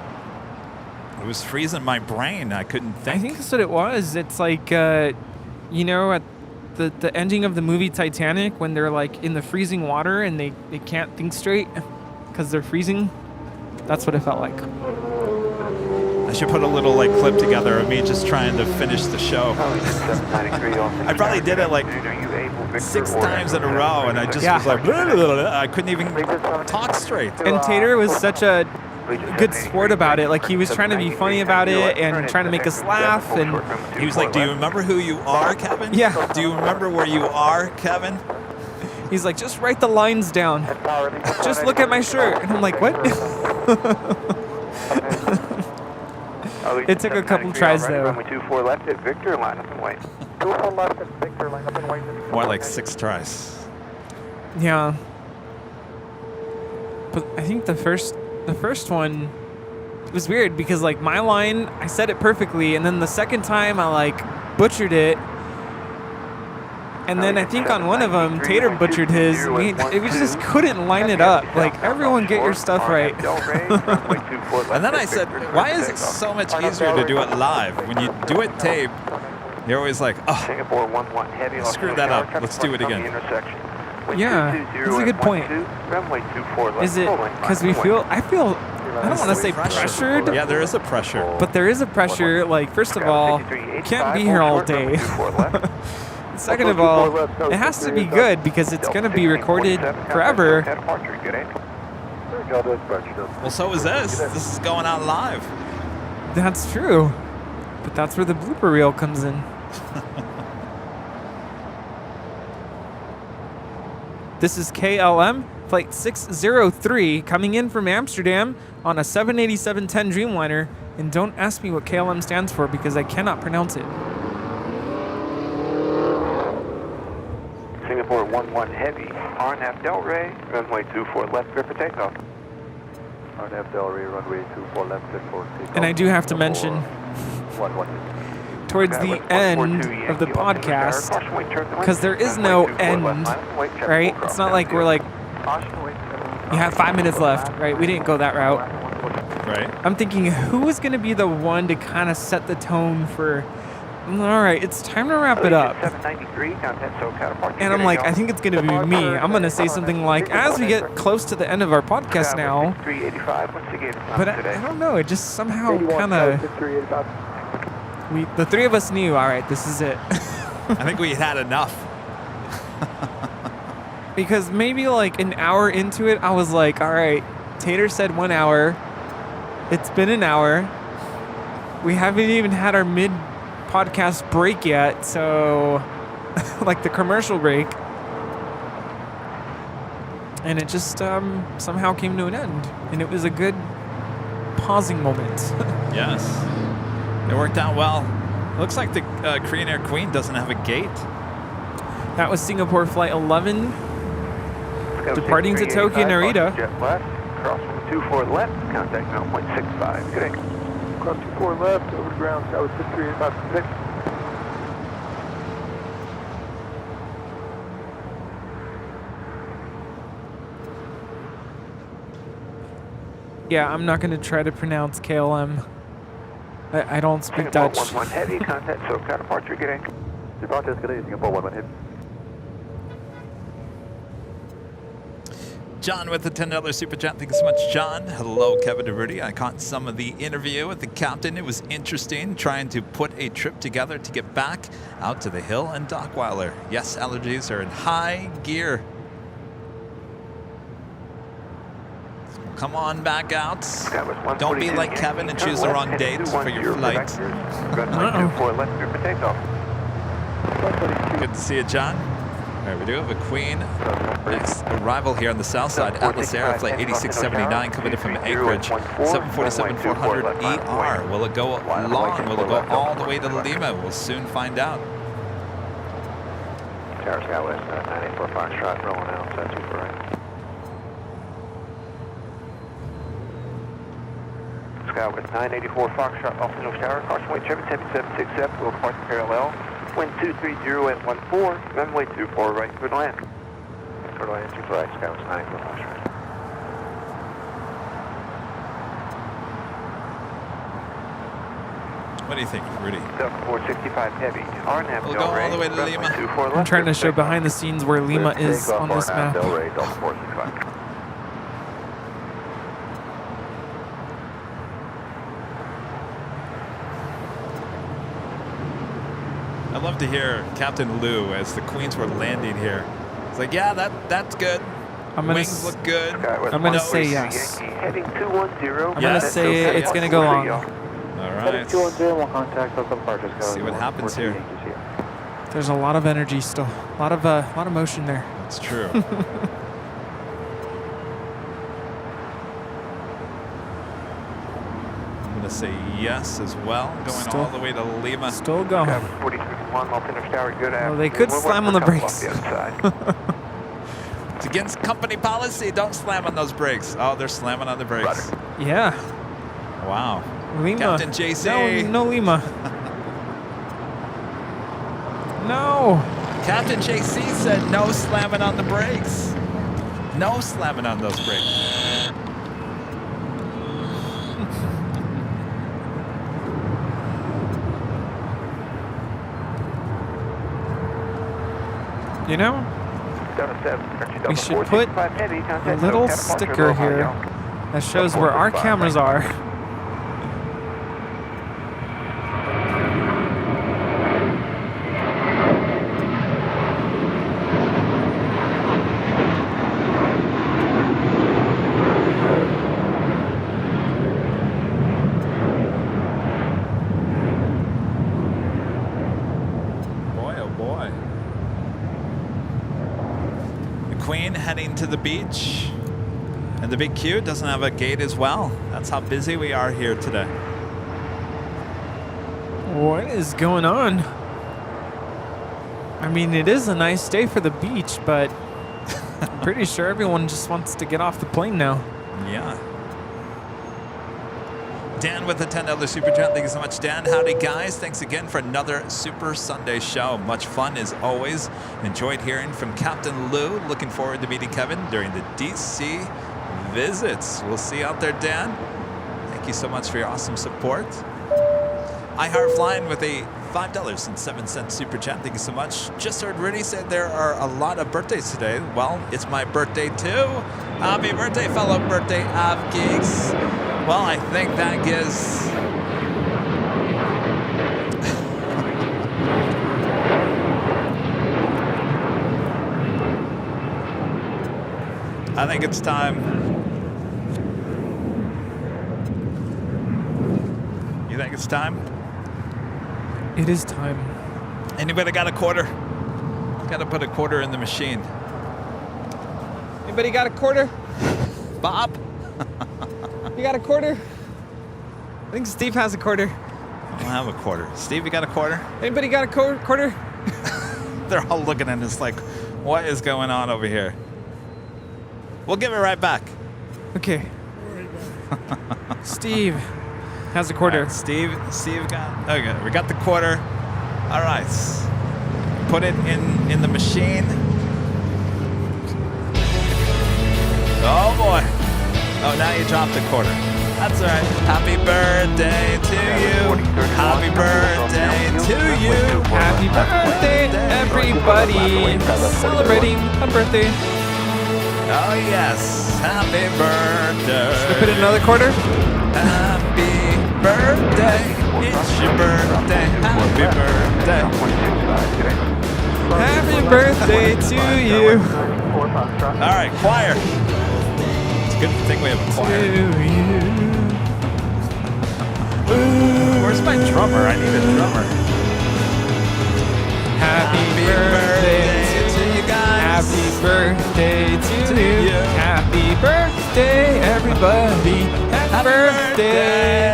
Speaker 3: It was freezing my brain. I couldn't think.
Speaker 14: I think that's what it was. It's like, you know, at the ending of the movie Titanic when they're like in the freezing water and they can't think straight because they're freezing. That's what it felt like.
Speaker 3: I should put a little like clip together of me just trying to finish the show. I probably did it like 6 times in a row, and I just was like, blah, blah, blah, blah. I couldn't even talk straight.
Speaker 14: And Tater was such a good sport about it. Like he was trying to be funny about it and trying to make us laugh. And
Speaker 3: he was like, "Do you remember who you are, Kevin?
Speaker 14: Yeah.
Speaker 3: Do you remember where you are, Kevin?"
Speaker 14: He's like, "Just write the lines down. Just look at my shirt." And I'm like, "What?" It took a couple tries though.
Speaker 2: Runway 24 left at Victor, line up and wait.
Speaker 4: 24 left at Victor, line up and wait.
Speaker 3: More like 6 tries.
Speaker 14: Yeah. But I think the first one was weird because like my line, I said it perfectly, and then the second time I like butchered it. And then I think on one of them, Tater butchered his. We just couldn't line it up. Like, everyone get your stuff right.
Speaker 3: And then I said, why is it so much easier to do it live? When you do it tape, you're always like, oh, screw that up. Let's do it again.
Speaker 14: Yeah, that's a good point. Is it because I don't want to say pressured.
Speaker 3: Yeah, there is a pressure.
Speaker 14: But there is a pressure. Like, first of all, can't be here all day. Second of all, it has to be good because it's going to be recorded forever.
Speaker 3: Well, so is this. This is going out live.
Speaker 14: That's true. But that's where the blooper reel comes in. This is KLM, flight 603, coming in from Amsterdam on a 787-10 Dreamliner. And don't ask me what KLM stands for because I cannot pronounce it.
Speaker 2: Singapore 11 heavy, RNF Delray, runway 24 left, clear for takeoff. RNF Delray, runway 24 left, clear for takeoff.
Speaker 14: And I do have to mention, towards the end of the podcast, because there is no end, right? It's not like we're like, you have 5 minutes left, right? We didn't go that route.
Speaker 3: Right.
Speaker 14: I'm thinking, who is going to be the one to kind of set the tone for, all right, it's time to wrap it up. And I'm like, I think it's going to be me. I'm going to say something like, as we get close to the end of our podcast now, but I don't know, it just somehow kind of, the three of us knew, all right, this is it.
Speaker 3: I think we had enough.
Speaker 14: Because maybe like an hour into it, I was like, all right, Tater said 1 hour. It's been an hour. We haven't even had our mid-podcast break yet, so like the commercial break. And it just somehow came to an end. And it was a good pausing moment.
Speaker 3: Yes. It worked out well. It looks like the Korean Air Queen doesn't have a gate.
Speaker 14: That was Singapore Flight 11. Departing to Tokyo Narita.
Speaker 2: Jet left, cross from 24 left, contact ground point 65. Good day.
Speaker 4: Cross 24 left, over to ground, tower 6385.
Speaker 14: Yeah, I'm not going to try to pronounce KLM. I don't speak Dutch.
Speaker 2: 1-1 heavy, contact, so departure, good anchor. Departure, good evening, Singapore 1-1 heavy.
Speaker 3: John with the $10 super chat. Thank you so much, John. Hello, Kevin Rudy. I caught some of the interview with the captain. It was interesting trying to put a trip together to get back out to the hill and Dockweiler. Yes, allergies are in high gear. So come on back out. Don't be like Kevin and choose the wrong date for your flight. Good to see you, John. All right, we do have a Queen. Next arrival here on the south side, Atlas Air, flight 8679, coming in from Anchorage, 747-400 ER. Will it go long? Will it go all the way to Lima? We'll soon find out.
Speaker 2: Tower Skywest, 984 Foxtrot, rolling out, that's super right. Skywest, 984 Foxtrot, off the nose tower, caution weight 77767, will depart parallel. Wind 230 at 14, runway 24 right, clear to land. Clear to land, 2 flights, Skywest 984 Foxtrot.
Speaker 3: What do you think, Rudy?
Speaker 2: 465 heavy.
Speaker 3: We'll go all the way to Lima.
Speaker 14: I'm trying to show behind the scenes where Lima is on this map.
Speaker 3: I'd love to hear Captain Lou as the Queens were landing here. It's like, yeah, that's good. Wings look good.
Speaker 14: I'm gonna say yes.
Speaker 2: Heading 210.
Speaker 14: I'm gonna say it's gonna go long.
Speaker 3: All right.
Speaker 2: 210, we'll contact local departures.
Speaker 3: See what happens here.
Speaker 14: There's a lot of energy still. A lot of motion there.
Speaker 3: That's true. I'm gonna say yes as well. Going all the way to Lima.
Speaker 14: Still going.
Speaker 2: 43-1, Altimeter Tower, good
Speaker 14: Well, they could slam on the brakes.
Speaker 3: It's against company policy. Don't slam on those brakes. Oh, they're slamming on the brakes.
Speaker 14: Yeah.
Speaker 3: Wow.
Speaker 14: Lima.
Speaker 3: Captain JC.
Speaker 14: No Lima. No.
Speaker 3: Captain JC said no slamming on the brakes. No slamming on those brakes.
Speaker 14: You know, we should put a little sticker here that shows where our cameras are.
Speaker 3: Heading to the beach, and the Big Q doesn't have a gate as well. That's how busy we are here today.
Speaker 14: What is going on? I mean, it is a nice day for the beach, but I'm pretty sure everyone just wants to get off the plane now.
Speaker 3: Yeah. Dan with the $10 super chat. Thank you so much, Dan. Howdy, guys. Thanks again for another Super Sunday show. Much fun as always. Enjoyed hearing from Captain Lou. Looking forward to meeting Kevin during the DC visits. We'll see you out there, Dan. Thank you so much for your awesome support. I Heart Flying with a $5.07 super chat. Thank you so much. Just heard Rudy said there are a lot of birthdays today. Well, it's my birthday too. Happy birthday, fellow birthday av geeks. Well, I think that gives I think it's time. You think it's time?
Speaker 14: It is time.
Speaker 3: Anybody got a quarter? Got to put a quarter in the machine.
Speaker 14: Anybody got a quarter?
Speaker 3: Bob?
Speaker 14: You got a quarter? I think Steve has a quarter.
Speaker 3: I don't have a quarter. Steve, you got a quarter?
Speaker 14: Anybody got a quarter?
Speaker 3: They're all looking at us like, what is going on over here? We'll give it right back.
Speaker 14: Okay. Steve has a quarter.
Speaker 3: Right, Steve got, okay, we got the quarter. All right. Put it in the machine. Oh boy. Oh, now you dropped a quarter. That's all right. Happy birthday to you. Happy birthday to you.
Speaker 14: Happy birthday, everybody. Celebrating a birthday.
Speaker 3: Oh, yes. Happy birthday.
Speaker 14: Should I put in another quarter?
Speaker 3: Happy birthday. It's your birthday. Happy birthday.
Speaker 14: Happy birthday to you.
Speaker 3: All right, choir. It's a good thing we have a choir. Where's my drummer? I need a drummer.
Speaker 14: Happy birthday to you guys. Happy birthday to you. Happy birthday, everybody. Happy birthday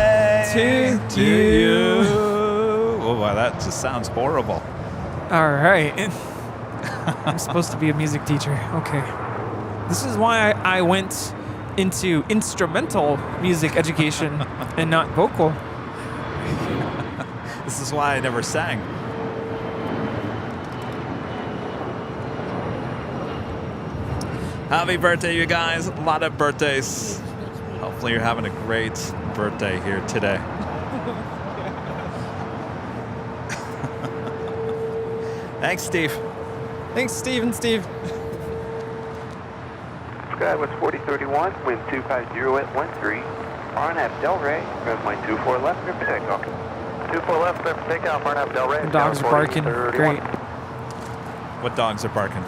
Speaker 14: to you.
Speaker 3: Oh, wow, that just sounds horrible.
Speaker 14: All right. I'm supposed to be a music teacher. Okay. This is why I went into instrumental music education and not vocal.
Speaker 3: This is why I never sang. Happy birthday, you guys. A lot of birthdays. Hopefully you're having a great birthday here today. Thanks, Steve.
Speaker 14: Thanks, Steve and Steve.
Speaker 16: Skywest 4031, wind 250 at 13. RNAV Delray, runway 24 left, clear for takeoff. 24 left, clear for takeoff, RNAV Delray.
Speaker 14: The dogs are barking. Great.
Speaker 3: What dogs are barking?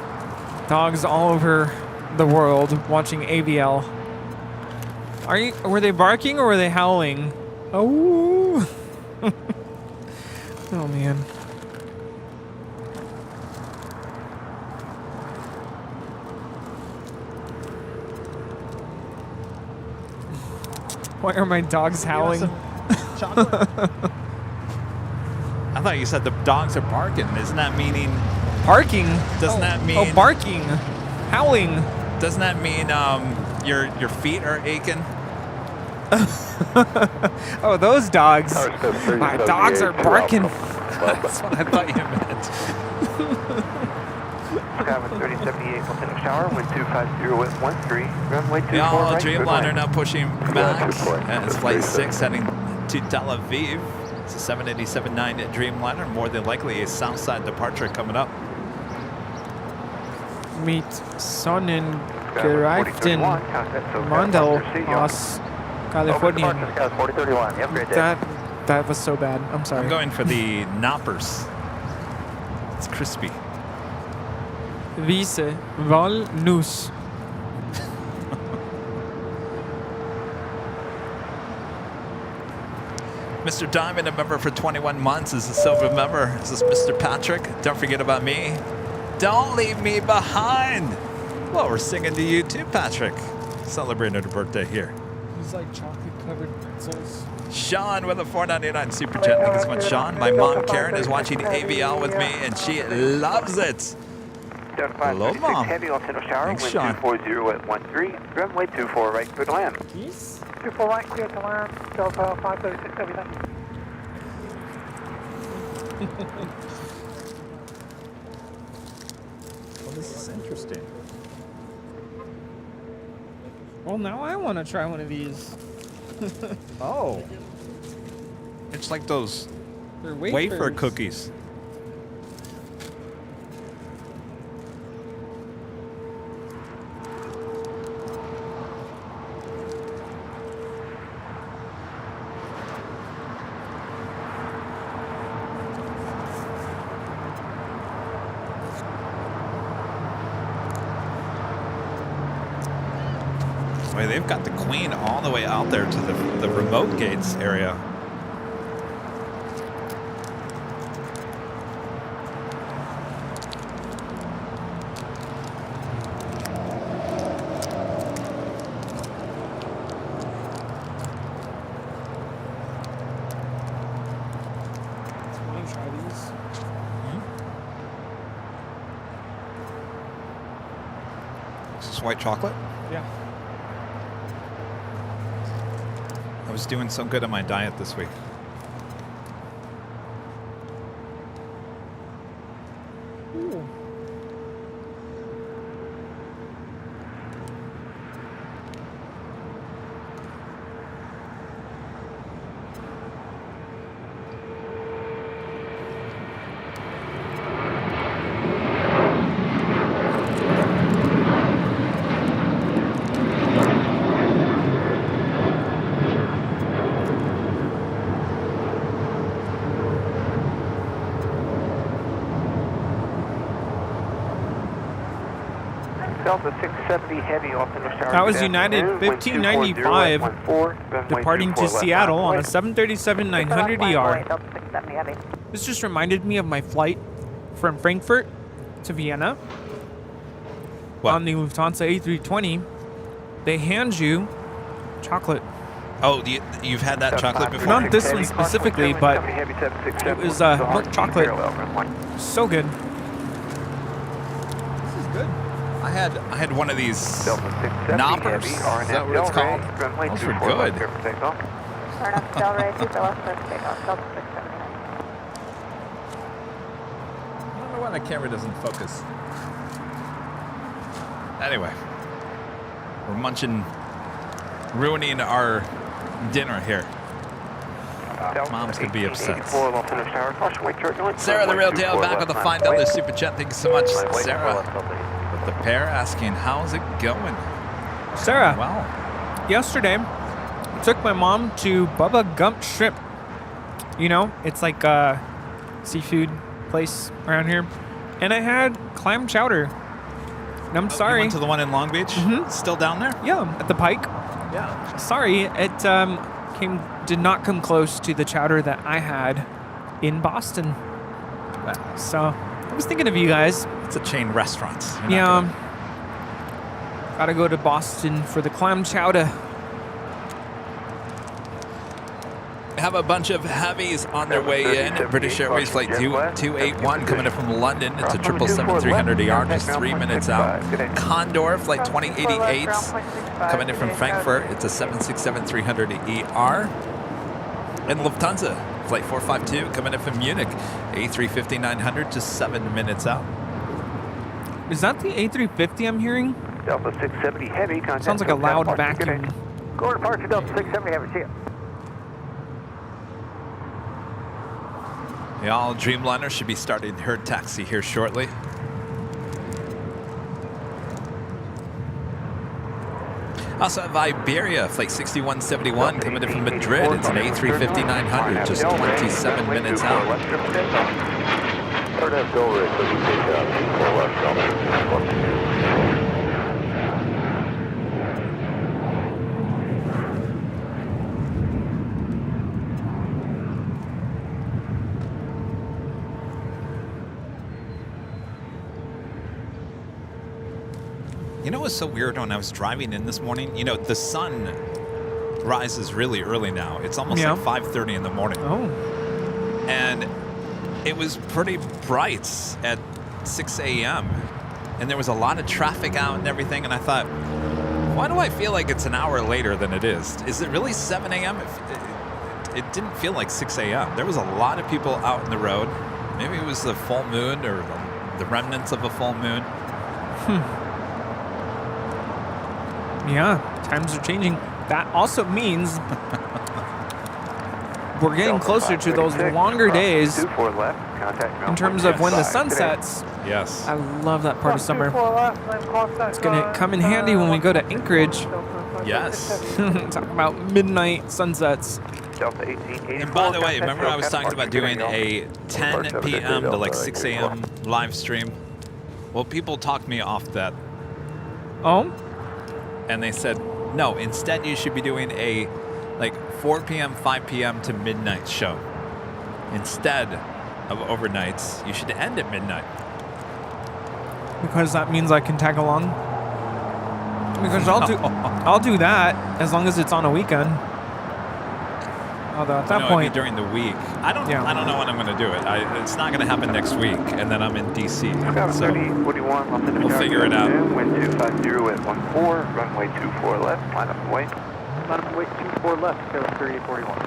Speaker 14: Dogs all over the world watching AVL. Were they barking or were they howling? Oh. Oh man. Why are my dogs howling?
Speaker 3: I thought you said the dogs are barking. Isn't that meaning
Speaker 14: barking?
Speaker 3: Doesn't that mean
Speaker 14: barking, howling?
Speaker 3: Doesn't that mean your feet are aching?
Speaker 14: Oh, those dogs. My dogs are barking.
Speaker 3: That's what I thought you meant.
Speaker 16: Skywest 3078, we'll finish shower, wind 250 at 13. Runway 24 right,
Speaker 3: Dreamliner now pushing back. And it's flight 6 heading to Tel Aviv. It's a 787-9 Dreamliner. More than likely a Southside departure coming up.
Speaker 14: Meet Sonnen Gereiften Mandel aus California. That was so bad. I'm sorry.
Speaker 3: I'm going for the Knoppers. It's crispy.
Speaker 14: Wiese Walnuss.
Speaker 3: Mr. Diamond, a member for 21 months, is a silver member. Is this Mr. Patrick? Don't forget about me. Don't leave me behind. Well, we're singing to you too, Patrick. Celebrating her birthday here.
Speaker 14: It's like chocolate-covered pretzels.
Speaker 3: Sean with a $4.99 super chat. Thank you so much, Sean. My mom, Karen, is watching AVL with me, and she loves it. Hello, Mom.
Speaker 16: Heavy on center shower,
Speaker 3: Thanks,
Speaker 16: wind
Speaker 3: Sean.
Speaker 16: 240 at 13. Runway 24 right, clear to land.
Speaker 11: 24 right, clear to land. Delta 536, everything.
Speaker 3: Well, this is interesting.
Speaker 14: Well, now I want to try one of these.
Speaker 3: Oh. It's like those
Speaker 14: They're
Speaker 3: wafer
Speaker 14: wafers.
Speaker 3: cookies. Boy, they've got the Queen all the way out there to the remote gates area.
Speaker 14: Want to try these?
Speaker 3: Is this white chocolate?
Speaker 14: Yeah.
Speaker 3: I was doing so good on my diet this week.
Speaker 14: Ooh.
Speaker 16: Delta 670 heavy off the Tower.
Speaker 14: That was United 1595 departing to Seattle on a 737-900ER. This just reminded me of my flight from Frankfurt to Vienna.
Speaker 3: What?
Speaker 14: On the Lufthansa A320. They hand you chocolate.
Speaker 3: Oh, you've had that chocolate before?
Speaker 14: Not this one specifically, but it was milk chocolate. So good. This is good.
Speaker 3: I had one of these knoppers. Is that what it's called? Those were good. I don't know why the camera doesn't focus. Anyway, we're munching, ruining our dinner here. Mom's gonna be upset. Sarah the Real Deal back with the $5 super chat. Thank you so much, Sarah. With the pair asking, how's it going?
Speaker 14: Sarah.
Speaker 3: Wow.
Speaker 14: Yesterday, I took my mom to Bubba Gump Shrimp. You know, it's like a seafood place around here. And I had clam chowder. And I'm sorry.
Speaker 3: You went to the one in Long Beach?
Speaker 14: Mm-hmm.
Speaker 3: Still down there?
Speaker 14: Yeah, at the Pike.
Speaker 3: Yeah.
Speaker 14: Sorry, it did not come close to the chowder that I had in Boston. So I was thinking of you guys.
Speaker 3: It's a chain restaurant.
Speaker 14: Yeah. Gotta go to Boston for the clam chowder.
Speaker 3: We have a bunch of heavies on their way in. British Airways Flight 281 coming in from London. It's a 777-300ER, just 3 minutes out. Condor Flight 2088 coming in from Frankfurt. It's a 767-300ER. And Lufthansa Flight 452 coming in from Munich. A350-900, just 7 minutes out.
Speaker 14: Is that the A350 I'm hearing?
Speaker 16: Delta 670 heavy.
Speaker 14: Sounds like a loud vacuum.
Speaker 1: Go to departure Delta 670 heavy. See ya.
Speaker 3: The all Dreamliner should be starting her taxi here shortly. Also have Iberia, Flight 6171, coming in from Madrid. It's an A350-900, just 27 minutes out. You know what's so weird when I was driving in this morning? You know, the sun rises really early now. It's almost like 5:30 in the morning.
Speaker 14: Oh.
Speaker 3: And it was pretty bright at 6 a.m. And there was a lot of traffic out and everything. And I thought, why do I feel like it's an hour later than it is? Is it really 7 a.m.? It didn't feel like 6 a.m. There was a lot of people out in the road. Maybe it was the full moon or the remnants of a full moon.
Speaker 14: Yeah, times are changing. That also means we're getting closer to those longer days in terms of when the sun sets.
Speaker 3: Yes.
Speaker 14: I love that part of summer. It's going to come in handy when we go to Anchorage.
Speaker 3: Yes.
Speaker 14: Talk about midnight sunsets.
Speaker 3: And by the way, remember I was talking about doing a 10 p.m. to like 6 a.m. live stream? Well, people talked me off that.
Speaker 14: Oh?
Speaker 3: And they said, no, instead you should be doing a like 4 p.m., 5 p.m. to midnight show. Instead of overnights, you should end at midnight.
Speaker 14: Because that means I can tag along? Because I'll do that as long as it's on a weekend. Although at that point,
Speaker 3: it'd be during the week. I don't know when I'm going to do it. It's not going to happen next week, and then I'm in DC. So we'll figure it out.
Speaker 16: Wind 250 at 14, runway 24 left, line up and wait.
Speaker 1: Line up and wait, 24 left, tail 3841.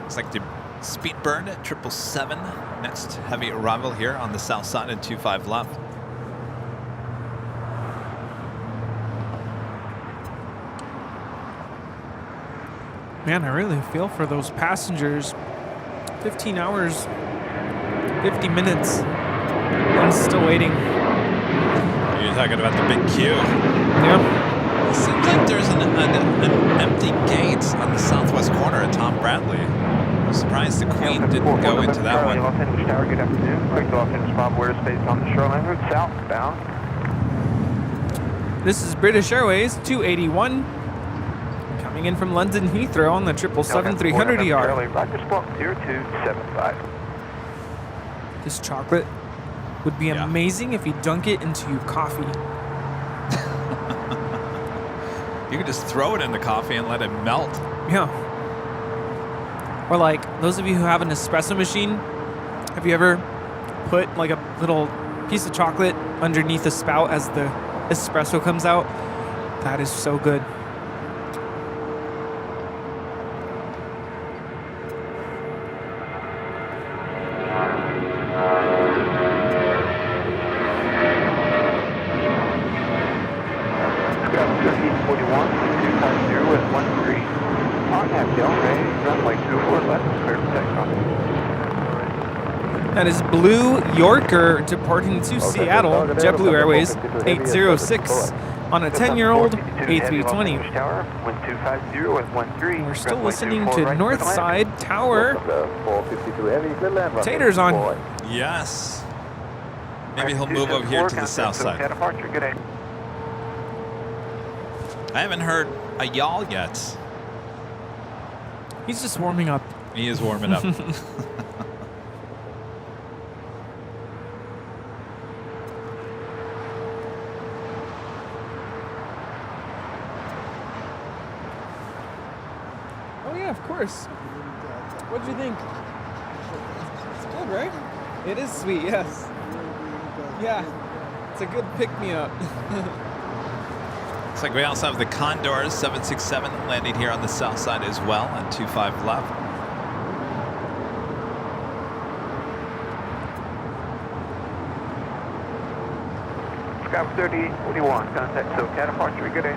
Speaker 3: It's like the speed burn at 777. Next heavy arrival here on the south side at 25 left.
Speaker 14: Man, I really feel for those passengers. 15 hours, 50 minutes, and still waiting.
Speaker 3: You're talking about the big queue?
Speaker 14: Yeah.
Speaker 3: Seems like there's an empty gate on the southwest corner at Tom Bradley. I'm surprised the Queen didn't go into that one.
Speaker 16: Los Angeles Tower, good afternoon. Quick Los Angeles Bob, where is space on the shoreline route southbound.
Speaker 14: This is British Airways 281 coming in from London Heathrow on the 777-300ER.
Speaker 16: Roger, squawk 0275.
Speaker 14: This chocolate would be amazing if you dunk it into your coffee.
Speaker 3: You could just throw it in the coffee and let it melt.
Speaker 14: Yeah. Or like those of you who have an espresso machine, have you ever put like a little piece of chocolate underneath the spout as the espresso comes out? That is so good. That is Blue Yorker departing to Seattle, JetBlue Airways 806 on a 10-year-old A320. We're still listening to Northside Tower. Tater's on.
Speaker 3: Yes. Maybe he'll move over here to the south side. I haven't heard a y'all yet.
Speaker 14: He's just warming up.
Speaker 3: He is warming up.
Speaker 14: Of course. What'd you think? It's good, right? It is sweet, yes. Yeah, it's a good pick-me-up.
Speaker 3: Looks like we also have the Condor 767 landing here on the south side as well on 25 left.
Speaker 16: Sky 3841, contact SoCal departure, good day.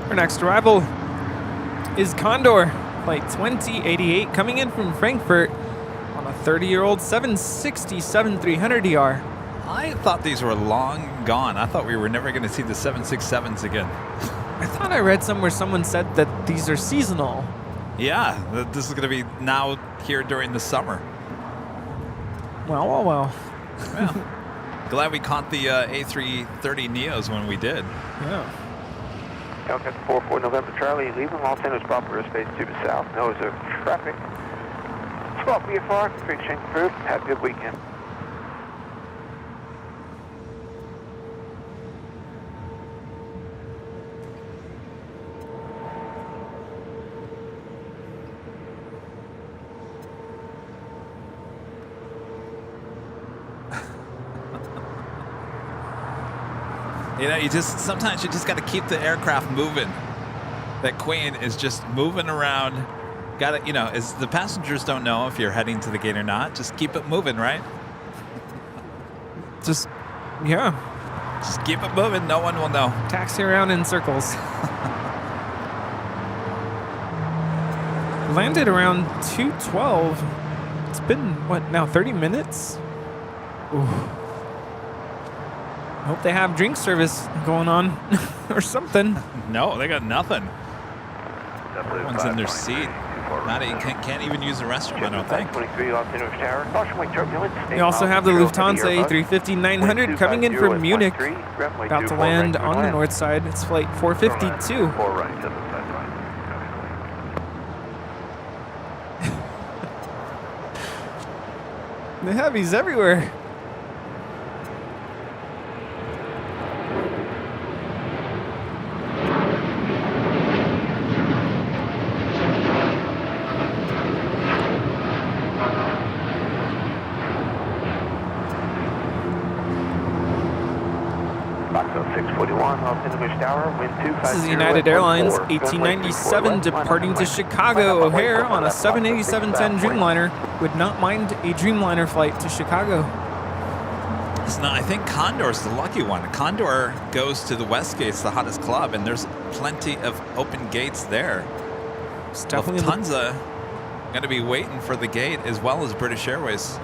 Speaker 14: Our next arrival is Condor, flight 2088, coming in from Frankfurt on a 30-year-old 767-300ER.
Speaker 3: I thought these were long gone. I thought we were never going to see the 767s again.
Speaker 14: I thought I read somewhere someone said that these are seasonal.
Speaker 3: Yeah, this is going to be now here during the summer.
Speaker 14: Well.
Speaker 3: Well, glad we caught the A330 Neos when we did.
Speaker 14: Yeah.
Speaker 16: Falcon 44 November Charlie, leaving Los Angeles proper airspace to the south. Nose of traffic. Squawk VFR, straight shank approved. Have a good weekend.
Speaker 3: You know, sometimes you just got to keep the aircraft moving. That Queen is just moving around. Got to, as the passengers don't know if you're heading to the gate or not. Just keep it moving, right?
Speaker 14: Just
Speaker 3: keep it moving. No one will know.
Speaker 14: Taxi around in circles. Landed around 2:12. It's been, what, now 30 minutes? Ooh. I hope they have drink service going on or something.
Speaker 3: No, they got nothing. Everyone's in their seat. Can't even use the restroom, I don't think.
Speaker 14: We also have the Lufthansa A350-900 coming in from Munich, about to land on the north side. It's flight 452. The heavies everywhere. This is United Airlines 1897 departing to Chicago O'Hare on a 787-10 Dreamliner. Would not mind a Dreamliner flight to Chicago.
Speaker 3: I think Condor's the lucky one. Condor goes to the West Gate's the hottest club, and there's plenty of open gates there.
Speaker 14: It's definitely
Speaker 3: Lufthansa going to be waiting for the gate as well as British Airways.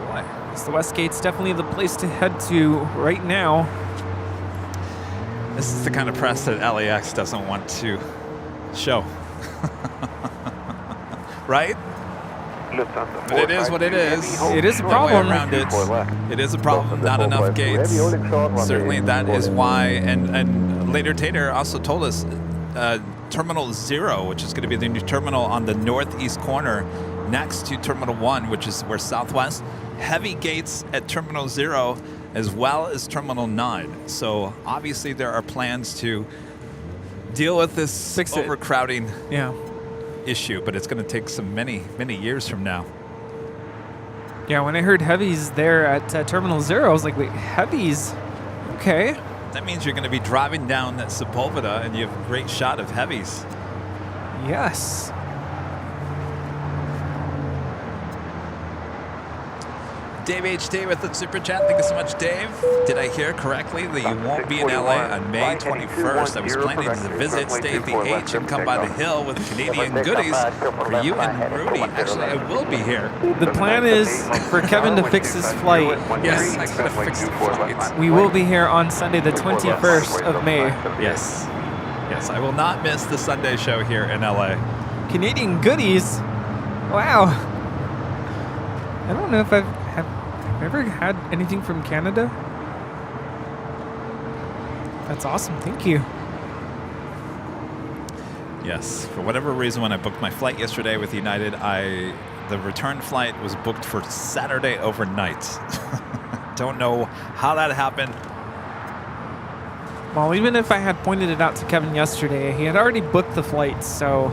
Speaker 3: Boy.
Speaker 14: The West Gate's definitely the place to head to right now.
Speaker 3: This is the kind of press that LAX doesn't want to show. Right? But it is what it is.
Speaker 14: It is a
Speaker 3: No
Speaker 14: problem.
Speaker 3: way around it. It is a problem. Not enough gates. Certainly that is why. And later Tater also told us Terminal 0, which is going to be the new terminal on the northeast corner next to Terminal 1, which is where Southwest. Heavy gates at Terminal 0 as well as Terminal 9. So obviously there are plans to deal with this overcrowding issue, but it's going to take some many years from now.
Speaker 14: Yeah, when I heard heavies there at Terminal 0, I was like, wait, heavies? Okay.
Speaker 3: That means you're going to be driving down Sepulveda and you have a great shot of heavies.
Speaker 14: Yes.
Speaker 3: Dave HT with the super chat. Thank you so much, Dave. Did I hear correctly that you won't be in LA on May 21st? I was planning to visit, stay at the H, and come by the hill with Canadian goodies for you and Rudy. Actually, I will be here.
Speaker 14: The plan is for Kevin to fix his flight.
Speaker 3: Yes, I gotta fix the flight.
Speaker 14: We will be here on Sunday, the 21st of May.
Speaker 3: Yes. Yes, I will not miss the Sunday show here in LA.
Speaker 14: Canadian goodies? Wow. I don't know if I've ever had anything from Canada. That's awesome. Thank you.
Speaker 3: Yes. For whatever reason, when I booked my flight yesterday with United, the return flight was booked for Saturday overnight. Don't know how that happened.
Speaker 14: Well, even if I had pointed it out to Kevin yesterday, he had already booked the flight, so...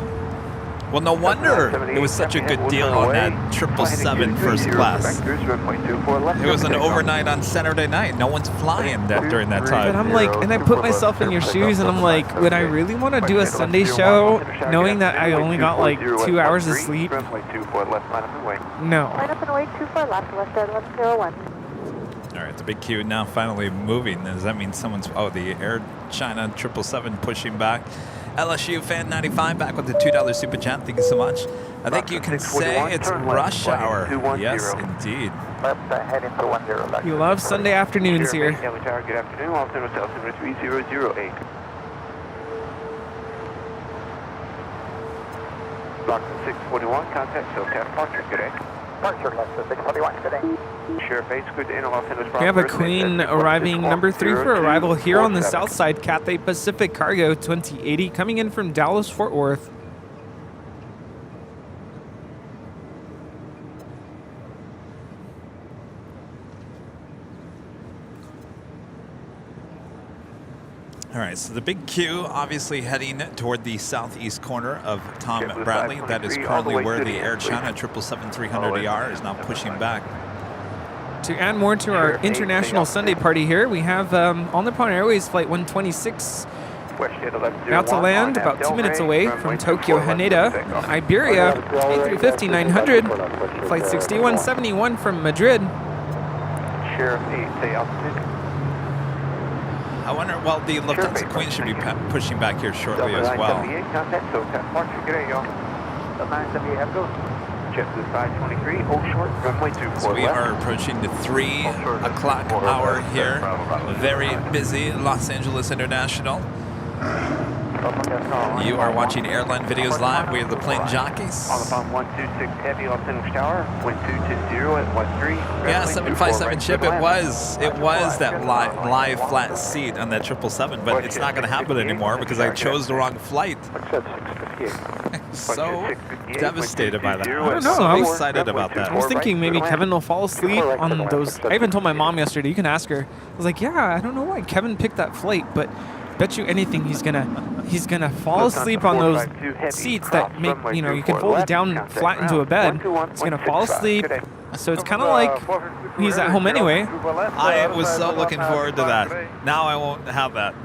Speaker 3: Well, no wonder it was such a good deal on that 777 first class. It was an overnight on Saturday night. No one's flying during that time.
Speaker 14: But I'm like, and I put myself in your shoes, and I'm like, would I really want to do a Sunday show knowing that I only got like 2 hours of sleep? No.
Speaker 11: Line up and away, 24 left, left 01.
Speaker 3: All right, the big queue now finally moving. Does that mean someone's... Oh, the Air China 777 pushing back. LSU Fan 95 back with the $2 super chat. Thank you so much. I think you can say it's rush hour. Yes, indeed.
Speaker 14: You love Sunday afternoons here.
Speaker 16: Good afternoon. Altimeter 3008. Block 641, contact SoCal Parker. Good day.
Speaker 1: Departure left to 641 today.
Speaker 16: Sheriff 8, good to Los Angeles.
Speaker 14: We have a Queen arriving, number 3 for arrival here on the south side, Cathay Pacific Cargo 2080, coming in from Dallas, Fort Worth.
Speaker 3: All right, so the big queue obviously heading toward the southeast corner of Tom Bradley. That is currently where the Air China 777-300ER is now pushing back.
Speaker 14: To add more to our international Sunday party here, we have All Nippon Airways Flight 126 about to land about 2 minutes away from Tokyo Haneda. Iberia A350-900, Flight 6171 from Madrid.
Speaker 16: Sheriff 8, say altitude.
Speaker 3: I wonder, well, the Lufthansa Queen should be pushing back here shortly as well.
Speaker 16: Contact SoCal Parker. Good day, y'all. The 978 have go. JetBlue 523, hold short, runway 24
Speaker 3: So we are approaching the 3 o'clock hour here. Very busy Los Angeles International. You are watching Airline Videos Live. We are the Plane Jockeys.
Speaker 16: On the phone 126 Heavy Los Angeles Tower, wind 220 at 13.
Speaker 3: Yeah, 757 ship. It was that live flat seat on that 777, but it's not going to happen anymore because I chose the wrong flight. I'm so devastated by that. I'm so excited about that.
Speaker 14: I was thinking maybe Kevin will fall asleep on those. I even told my mom yesterday, you can ask her. I was like, yeah, I don't know why Kevin picked that flight, but bet you anything he's gonna fall asleep on those seats that make, you know, you can fold it down flat into a bed. He's gonna fall asleep. So it's kind of like he's at home anyway.
Speaker 3: I was so looking forward to that. Now I won't have that.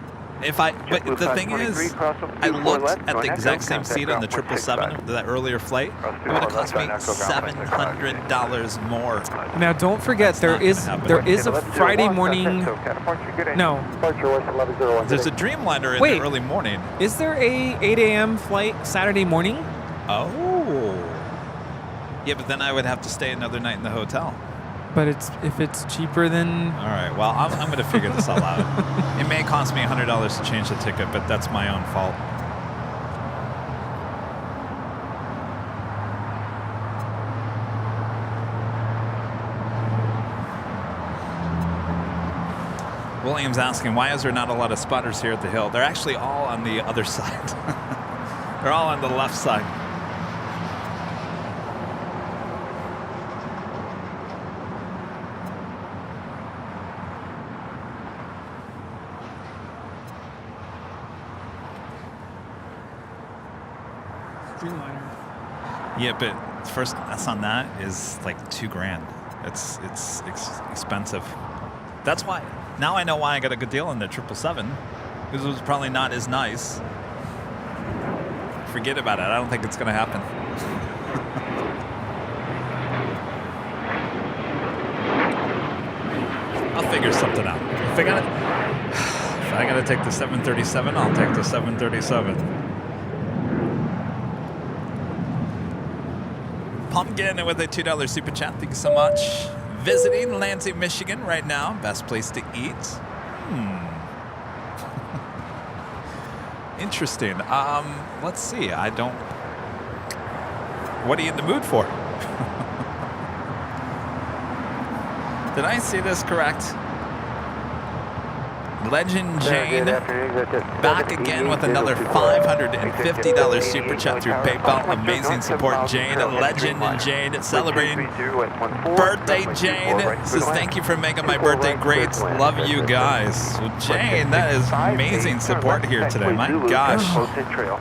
Speaker 3: But the thing is, I looked at the exact same seat on the 777, that earlier flight. It would have cost me $700 more.
Speaker 14: Now, don't forget, there is a Friday morning. No.
Speaker 3: There's a Dreamliner in
Speaker 14: Wait.
Speaker 3: the early morning.
Speaker 14: Is there a 8 a.m. flight Saturday morning?
Speaker 3: Oh. Yeah, but then I would have to stay another night in the hotel.
Speaker 14: But if it's cheaper than...
Speaker 3: All right, well, I'm going to figure this all out. It may cost me $100 to change the ticket, but that's my own fault. William's asking, why is there not a lot of spotters here at the hill? They're actually all on the other side. They're all on the left side. Yeah, but first class on that is like $2,000. It's expensive. That's why now I know why I got a good deal on the 777, because it was probably not as nice. Forget about it. I don't think it's going to happen. I'll figure something out. If I gotta take the 737, I'll take the 737. Pumpkin with a $2 super chat. Thank you so much. Visiting Lansing, Michigan right now. Best place to eat. Interesting. Let's see. What are you in the mood for? Did I see this correct? Legend Jane back again with another $550 super chat through PayPal. Amazing support, Jane. Legend Jane celebrating birthday. Jane says, thank you for making my birthday great. Love you guys. Well, Jane, that is amazing support here today. My gosh.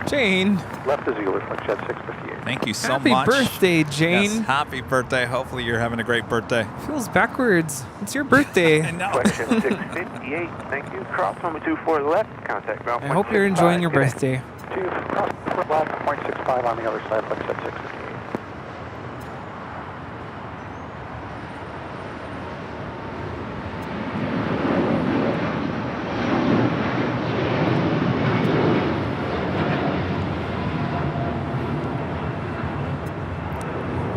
Speaker 14: Jane.
Speaker 15: Left is Zulu, Jet 658.
Speaker 3: Thank you so
Speaker 14: Happy
Speaker 3: much.
Speaker 14: Happy birthday, Jane.
Speaker 3: Yes, happy birthday. Hopefully you're having a great birthday.
Speaker 14: Feels backwards. It's your birthday.
Speaker 3: I know.
Speaker 16: Question 658. Thank you. Cross number 24 left. Contact ground.
Speaker 14: I hope you're enjoying your birthday.
Speaker 15: 2, cross left, 0.65 on the other side, left Jet 658.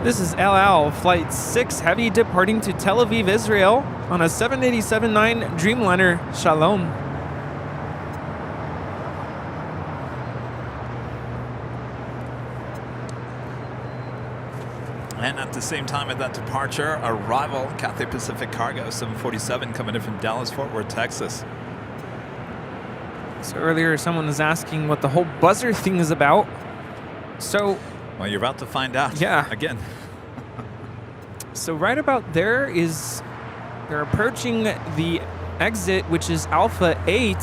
Speaker 14: This is LL, Flight 6 Heavy departing to Tel Aviv, Israel on a 787-9 Dreamliner Shalom.
Speaker 3: And at the same time at that departure, arrival, Cathay Pacific Cargo 747 coming in from Dallas, Fort Worth, Texas.
Speaker 14: So earlier someone was asking what the whole buzzer thing is about. So...
Speaker 3: well, you're about to find out.
Speaker 14: Yeah.
Speaker 3: Again.
Speaker 14: So right about there is, they're approaching the exit, which is Alpha 8.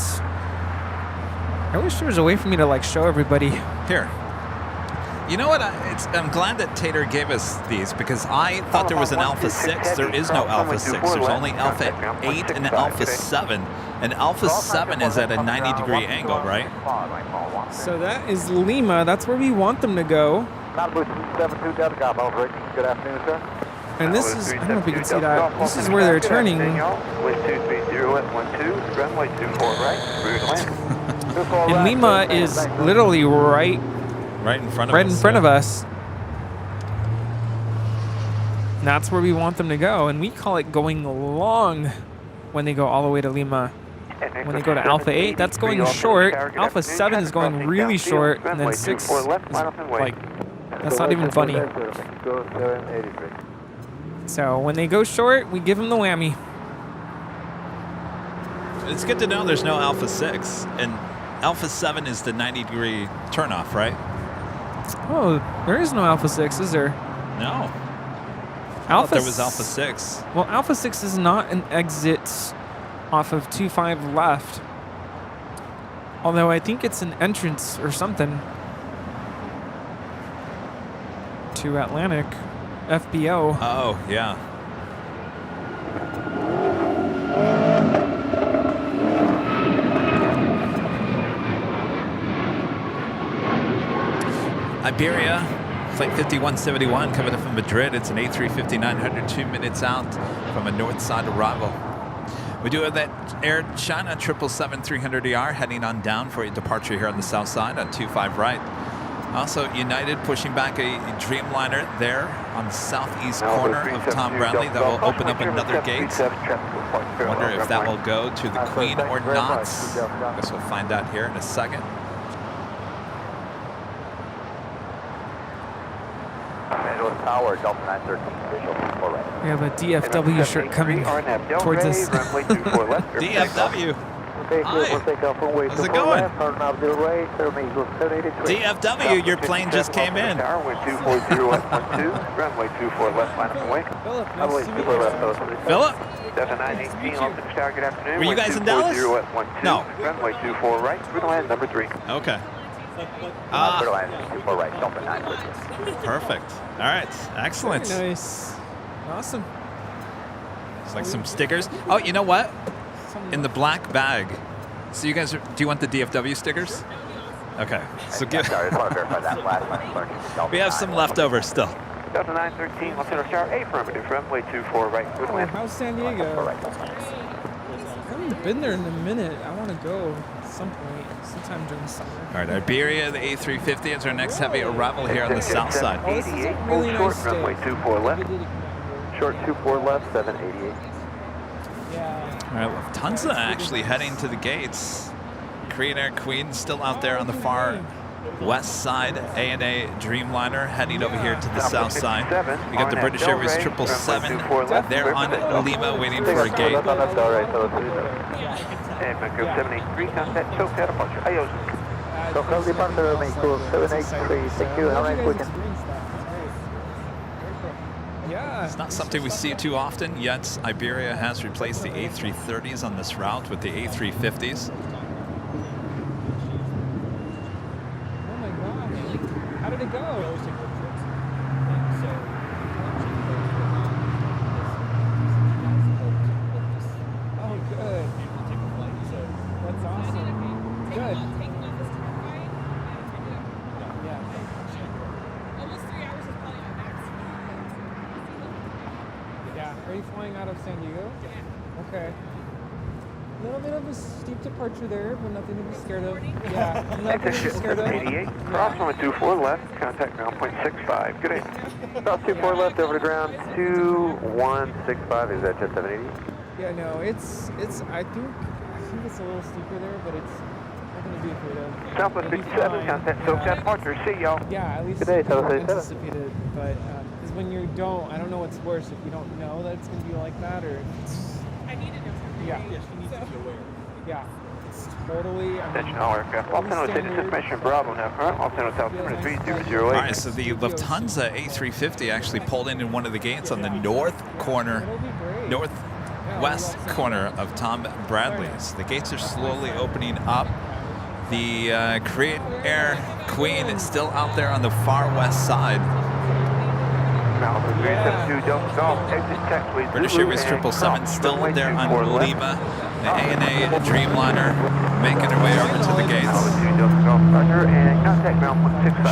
Speaker 14: I wish there was a way for me to like show everybody.
Speaker 3: Here. You know what? I'm glad that Tater gave us these, because I thought there was an Alpha 6. There is no Alpha 6. There's only Alpha 8 and Alpha 7. And Alpha 7 is at a 90-degree angle, right?
Speaker 14: So that is Lima. That's where we want them to go.
Speaker 15: Good afternoon, sir.
Speaker 14: And this is, I don't know if you can see that. This is where they're turning. And Lima is literally right
Speaker 3: in front of us.
Speaker 14: And that's where we want them to go. And we call it going long when they go all the way to Lima. When they go to Alpha 8, that's going short. Alpha 7 is going really short. And then 6 is like, that's not even funny. So when they go short, we give them the whammy.
Speaker 3: It's good to know there's no Alpha 6. And Alpha 7 is the 90-degree turnoff, right?
Speaker 14: Oh, there is no Alpha 6, is there?
Speaker 3: No.
Speaker 14: Alpha
Speaker 3: there was Alpha 6.
Speaker 14: Well, Alpha 6 is not an exit off of 25 left. Although I think it's an entrance or something to Atlantic FBO.
Speaker 3: Oh, yeah. Iberia, flight 5171 coming up from Madrid. It's an A350-900, 2 minutes out from a north side arrival. We do have that Air China 777-300ER heading on down for a departure here on the south side on 25 right. Also, United pushing back a Dreamliner there on the southeast corner of Tom Bradley. That will open up another gate. Wonder if that will go to the Queen or not. I guess we'll find out here in a second.
Speaker 15: Tower, Delta 913, visual, right.
Speaker 14: We have a DFW shirt coming towards us.
Speaker 3: DFW. How's it going? DFW, your plane just came in.
Speaker 16: Runway 240 left 12, runway 24 left line of way.
Speaker 3: Philip?
Speaker 16: 7918, Altimeter Tower, good afternoon.
Speaker 3: Were you guys in Dallas? No.
Speaker 16: Runway 24 right, through land number 3.
Speaker 3: Okay. Perfect. All right. Excellent.
Speaker 14: Very nice. Awesome.
Speaker 3: It's like some stickers. Oh, you know what? In the black bag. So you guys, do you want the DFW stickers? Okay. So give. We have some leftover still.
Speaker 16: Delta 913, Altimeter Tower, affirmative, runway 24 right, through land.
Speaker 14: How's San Diego? I haven't been there in a minute. I want to go at some point, sometime during the summer.
Speaker 3: All right, Iberia, the A350 is our next heavy arrival here on the south side.
Speaker 14: Oh, this is a really nice day.
Speaker 16: Runway 24 left.
Speaker 15: Short 24 left, 788.
Speaker 14: Yeah.
Speaker 3: All right, Lufthansa actually heading to the gates. Korean Air Queen still out there on the far west side. ANA Dreamliner heading over here to the south side. We got the British Airways 777 there on Lima waiting for a gate.
Speaker 16: And Mexico 783, contact SoCal departure. Ayos.
Speaker 15: SoCal departure, Mexico 783. Thank you. Have a nice weekend.
Speaker 14: Yeah.
Speaker 3: It's not something we see too often, yet Iberia has replaced the A330s on this route with the A350s.
Speaker 14: Oh my gosh. How did it go? Oh, good. That's awesome. Good. Are you flying out of San Diego? Yeah. Okay. A little bit of a steep departure there, but nothing to be scared of. Yeah, nothing to be scared of.
Speaker 16: 88, cross runway 24 left, contact ground point 65. Good day.
Speaker 15: About 24 left over to ground 2165. Is that just 780?
Speaker 14: Yeah, no, it's. I think it's a little steeper there, but it's nothing to be afraid of.
Speaker 16: Southwest 57, contact SoCal departure. See y'all.
Speaker 14: Yeah, at least
Speaker 15: good day,
Speaker 14: it's anticipated, but. When you don't, I don't know what's worse, if you don't know that it's going to be like that, or if it's...
Speaker 6: I need to know.
Speaker 14: Yeah.
Speaker 6: Yes, you need to be aware.
Speaker 14: Yeah. It's totally...
Speaker 16: Attention all aircraft. Altimeter Citizen Mission Bravo now. Current Altimeter South 33008.
Speaker 3: All right, so the Lufthansa A350 actually pulled in one of the gates on the northwest corner of Tom Bradley's. The gates are slowly opening up. The Korean Air Queen is still out there on the far west side. British Airways 777 still there on Lima. The ANA Dreamliner making her way over to the gates.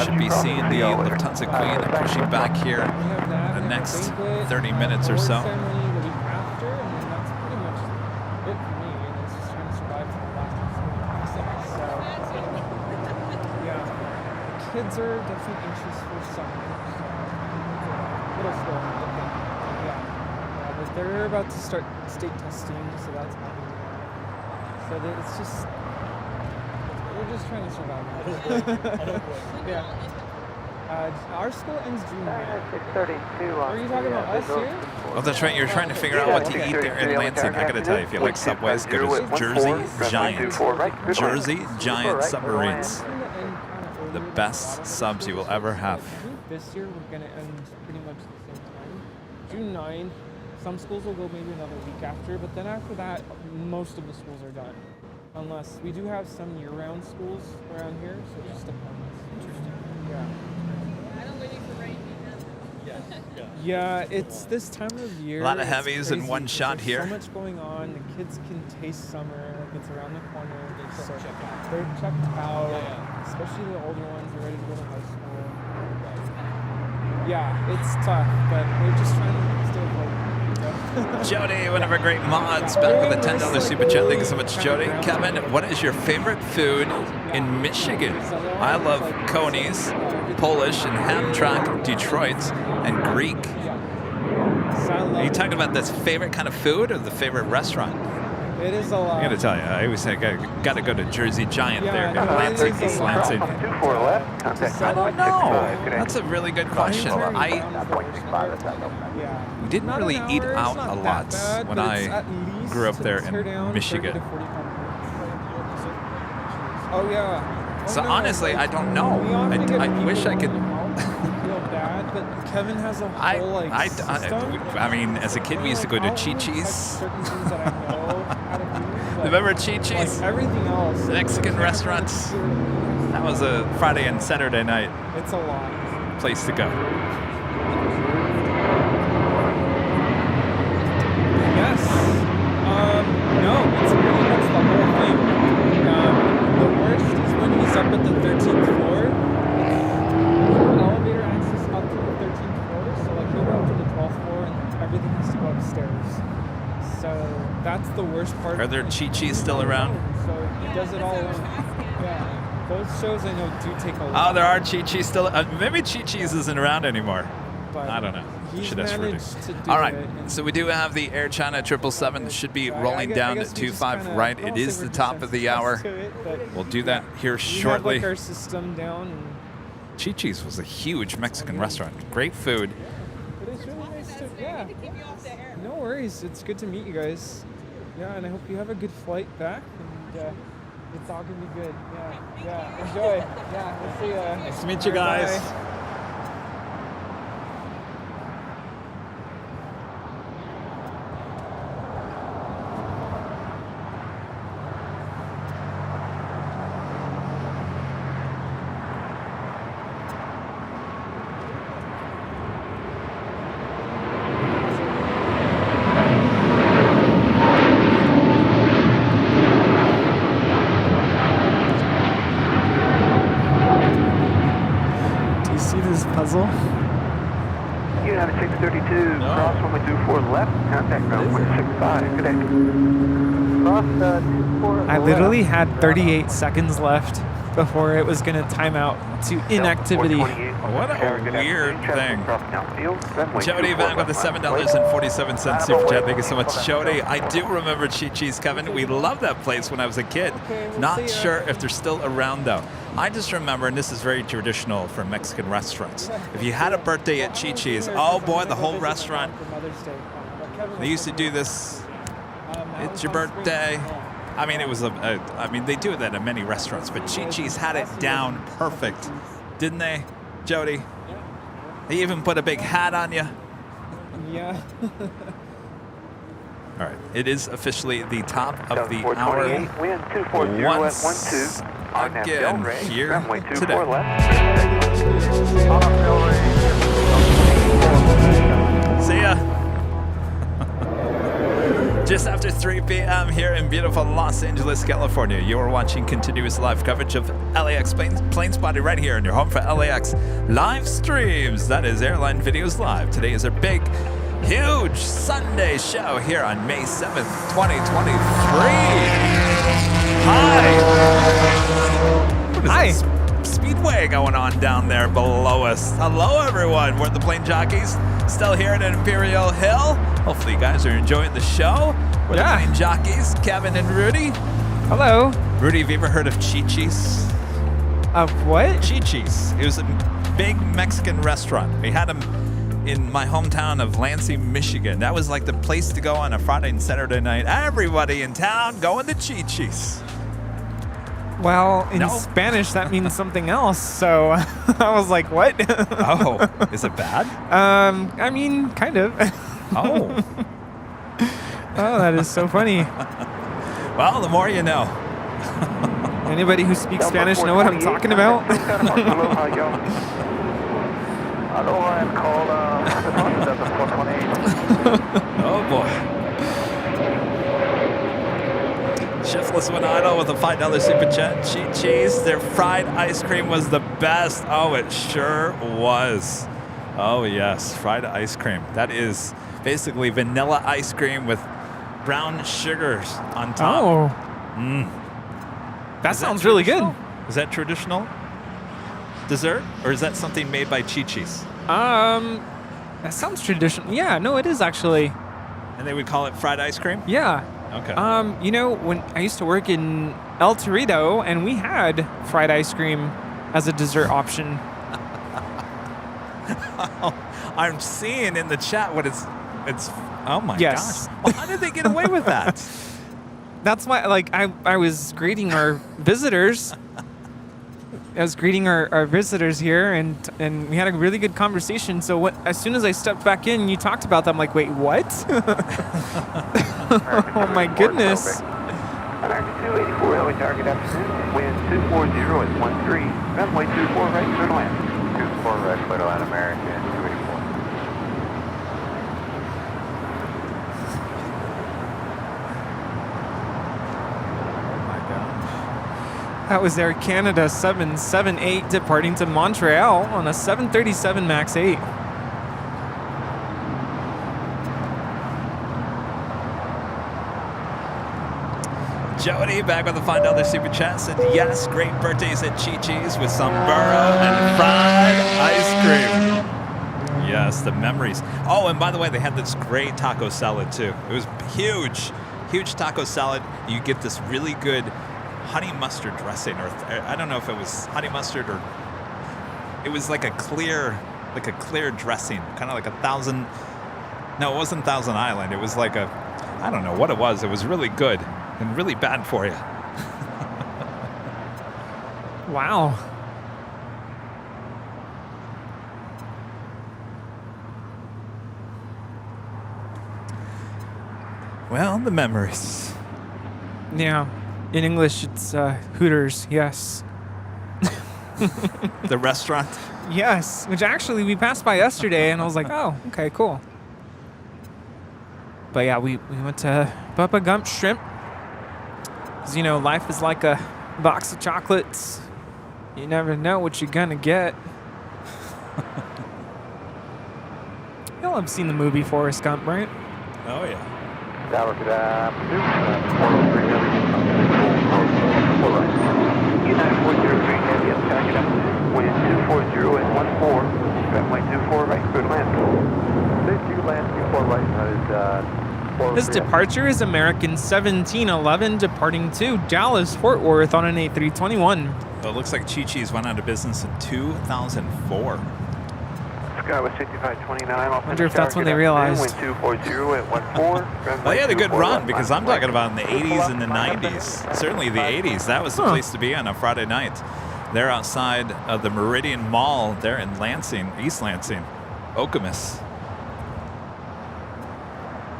Speaker 3: Should be seeing the Lufthansa Queen pushing back here the next 30 minutes or so.
Speaker 14: Kids are definitely anxious for summer. Middle school, yeah, but they're about to start state testing, so that's happening. So it's just, we're just trying to survive. Yeah. Our school ends June 9th.
Speaker 11: 632.
Speaker 14: Are you talking about us here?
Speaker 3: Oh, that's right. You're trying to figure out what to eat there in Lansing. I got to tell you, if you like Subways, go to Jersey Giant. Jersey Giant Submarines. The best subs you will ever have.
Speaker 14: I think this year we're going to end pretty much the same time. June 9th. Some schools will go maybe another week after, but then after that, most of the schools are done. Unless we do have some year-round schools around here, so it just depends. Interesting. Yeah. Yeah, it's this time of year.
Speaker 3: A lot of heavies in one shot here.
Speaker 14: So much going on. The kids can taste summer. It's around the corner. They're checked out. Especially the older ones are ready to go to high school. Yeah, it's tough, but we're just trying to stay afloat.
Speaker 3: Jody, one of our great mods, back with a $10 super chat. Thank you so much, Jody. Kevin, what is your favorite food in Michigan? I love conies, Polish and Hamtramck, Detroit, and Greek. Are you talking about this favorite kind of food or the favorite restaurant?
Speaker 14: It is a lot.
Speaker 3: I gotta tell you, I always say I gotta go to Jersey Giant there in Lansing. Lansing. I don't know. That's a really good question. We didn't really eat out a lot when I grew up there in Michigan.
Speaker 14: Oh yeah.
Speaker 3: So honestly, I don't know. I wish I could.
Speaker 14: Bad, but Kevin has a whole system.
Speaker 3: I mean, as a kid, we used to go to Chi-Chi's. Remember Chi-Chi's?
Speaker 14: Everything else.
Speaker 3: Mexican restaurants. That was a Friday and Saturday night.
Speaker 14: It's a lot.
Speaker 3: Place to go.
Speaker 14: Yes. No, it's pretty much the whole thing. The worst is when he's up at the 13th floor. Elevator access up to the 13th floor, so like he'll go up to the 12th floor and everything has to go upstairs. So that's the worst part.
Speaker 3: Are there Chi-Chi's still around?
Speaker 14: So he does it all alone. Yeah. Those shows I know do take a lot.
Speaker 3: Oh, there are Chi-Chi's still. Maybe Chi-Chi's isn't around anymore.
Speaker 14: But
Speaker 3: I don't know.
Speaker 14: Should ask Rudy.
Speaker 3: All right, so we do have the Air China 777 should be rolling down to 25 right. It is the top of the hour. We'll do that here shortly.
Speaker 14: We have like our system down. And
Speaker 3: Chi-Chi's was a huge Mexican restaurant. Great food.
Speaker 14: it is really nice to, yeah. No worries. It's good to meet you guys. Yeah, and I hope you have a good flight back. And it's all going to be good. Yeah. Enjoy. Yeah, we'll see you.
Speaker 13: Nice to meet you guys.
Speaker 14: Bye. Puzzle.
Speaker 16: United 632, cross runway 24 left, contact ground 165. Good day.
Speaker 14: Cross 24 I literally had 38 seconds left before it was going to time out to inactivity.
Speaker 3: What a weird thing. Jody Van with the $7.47 super chat. Thank you so much, Jody. I do remember Chi-Chi's, Kevin. We loved that place when I was a kid. Not sure if they're still around, though. I just remember, and this is very traditional for Mexican restaurants, if you had a birthday at Chi-Chi's, oh boy, the whole restaurant, they used to do this, it's your birthday. I mean, it was I mean, they do that at many restaurants, but Chi-Chi's had it down perfect, didn't they, Jody? They even put a big hat on you.
Speaker 14: Yeah.
Speaker 3: All right, it is officially the top of the hour.
Speaker 16: Wind 240
Speaker 3: Once again here today. See ya. Just after 3 p.m. here in beautiful Los Angeles, California, you are watching continuous live coverage of LAX Plane Spotting right here in your home for LAX live streams. That is Airline Videos Live. Today is our big, huge Sunday show here on May 7th, 2023. Hi. Speedway going on down there below us. Hello, everyone. We're the Plane Jockeys, still here at Imperial Hill. Hopefully, you guys are enjoying the show. We're the Plane Jockeys, Kevin and Rudy.
Speaker 14: Hello.
Speaker 3: Rudy, have you ever heard of Chi-Chi's?
Speaker 14: Of what?
Speaker 3: Chi-Chi's. It was a big Mexican restaurant. We had them in my hometown of Lansing, Michigan. That was like the place to go on a Friday and Saturday night. Everybody in town going to Chi-Chi's.
Speaker 14: Well, in Spanish, that means something else. So I was like, what?
Speaker 3: Oh, is it bad?
Speaker 14: I mean, kind of.
Speaker 3: Oh.
Speaker 14: Oh, that is so funny.
Speaker 3: Well, the more you know.
Speaker 14: Anybody who speaks Spanish know what I'm talking about?
Speaker 16: Aloha and call
Speaker 3: Oh, boy. Shiftless One Idol with a $5 super chat. Cheat cheese. Their fried ice cream was the best. Oh, it sure was. Oh, yes. Fried ice cream. That is basically vanilla ice cream with brown sugars on top.
Speaker 14: Oh.
Speaker 3: Mm.
Speaker 14: That sounds really good.
Speaker 3: Is that traditional dessert? Or is that something made by Chi-Chi's?
Speaker 14: That sounds traditional. Yeah, no, it is actually.
Speaker 3: And they would call it fried ice cream?
Speaker 14: Yeah.
Speaker 3: Okay.
Speaker 14: You know, when I used to work in El Torito, and we had fried ice cream as a dessert option.
Speaker 3: I'm seeing in the chat what it's oh my
Speaker 14: Yes.
Speaker 3: gosh. Well, how did they get away with that?
Speaker 14: That's why, like, I was greeting our visitors. I was greeting our visitors here, and we had a really good conversation. So as soon as I stepped back in, you talked about that. I'm like, wait, what? Oh my goodness.
Speaker 16: American 284, LA target afternoon. Wind 240 at 13. Runway 24 right, clear to land.
Speaker 15: 24 right, clear to land, American 284.
Speaker 14: That was Air Canada 778 departing to Montreal on a 737 MAX 8.
Speaker 3: Jody back with a $5 super chat said, yes, great birthdays at Chi-Chi's with some burro and fried ice cream. Yes, the memories. Oh, and by the way, they had this great taco salad too. It was huge, huge taco salad. You get this really good honey mustard dressing, or I don't know if it was honey mustard or it was like a clear dressing, kind of like no, it wasn't Thousand Island. It was like I don't know what it was. It was really good and really bad for you.
Speaker 14: Wow.
Speaker 3: Well, the memories.
Speaker 14: Yeah. In English, it's Hooters, yes.
Speaker 3: The restaurant?
Speaker 14: Yes, which actually we passed by yesterday, and I was like, oh, okay, cool. But yeah, we went to Bubba Gump Shrimp. Because, you know, life is like a box of chocolates. You never know what you're going to get. Y'all have seen the movie Forrest Gump, right?
Speaker 3: Oh, yeah.
Speaker 15: Tower, good afternoon.
Speaker 16: United 403, heavy up target up. Wind 240 at 14. Runway 24 right, clear to land.
Speaker 15: Thank you, land 24 right, that is
Speaker 14: This departure is American 1711 departing to Dallas Fort Worth on an A321.
Speaker 3: Well, it looks like Chi-Chi's went out of business in 2004.
Speaker 16: Skywest 6529.
Speaker 14: I wonder if that's when they realized.
Speaker 16: Wind 240 at 14.
Speaker 3: Well, they had a good run because I'm talking about in the 80s and the 90s. Certainly the 80s. That was the place to be on a Friday night. They're outside of the Meridian Mall. They're in Lansing, East Lansing, Okemos.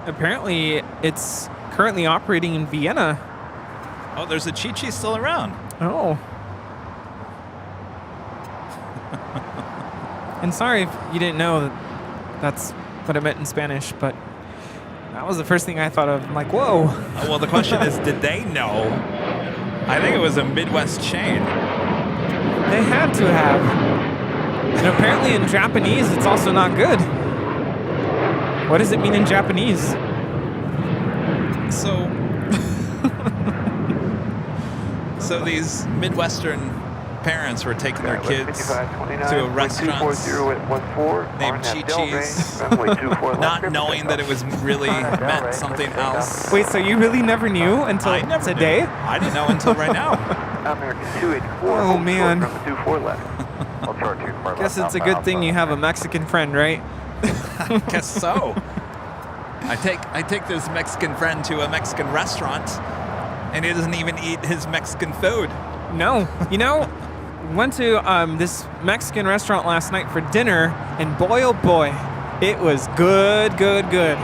Speaker 14: Apparently, it's currently operating in Vienna.
Speaker 3: Oh, there's a Chi-Chi still around.
Speaker 14: Oh. And sorry if you didn't know that that's what I meant in Spanish, but that was the first thing I thought of. I'm like, whoa.
Speaker 3: Well, the question is, did they know? I think it was a Midwest chain.
Speaker 14: They had to have. And apparently in Japanese, it's also not good. What does it mean in Japanese?
Speaker 3: So these Midwestern parents were taking their kids to a restaurant named Chi-Chi's, not knowing that it was really meant something else.
Speaker 14: Wait, so you really never knew until today?
Speaker 3: I didn't know until right now.
Speaker 14: Oh, man.
Speaker 15: I'll charge you for
Speaker 14: Guess it's a good thing you have a Mexican friend, right?
Speaker 3: I guess so. I take this Mexican friend to a Mexican restaurant, and he doesn't even eat his Mexican food.
Speaker 14: No. You know, went to this Mexican restaurant last night for dinner, and boy, oh boy, it was good, good, good.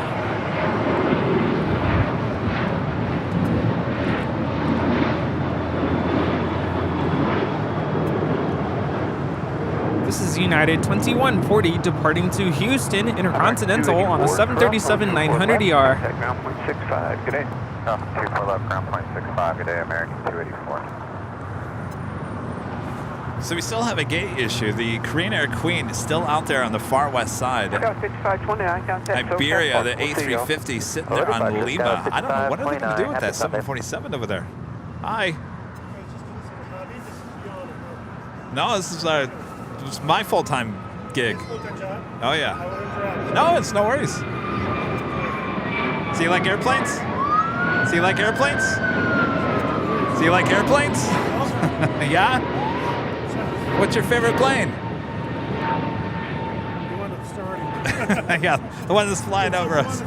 Speaker 14: This is United 2140 departing to Houston Intercontinental on a 737-900ER.
Speaker 16: Ground point 65, good day.
Speaker 15: Copy 24 left, ground point 65, good day, American 284.
Speaker 3: So we still have a gate issue. The Korean Air Queen is still out there on the far west side. Iberia, the A350, sitting there on Lima. I don't know, what are they going to do with that 747 over there? Hi. No, this is it's my full-time gig. Oh, yeah. No, it's no worries. So you like airplanes? So you like airplanes? So you like airplanes? Yeah? What's your favorite plane?
Speaker 17: The one that's starting.
Speaker 3: Yeah, the one that's flying over us.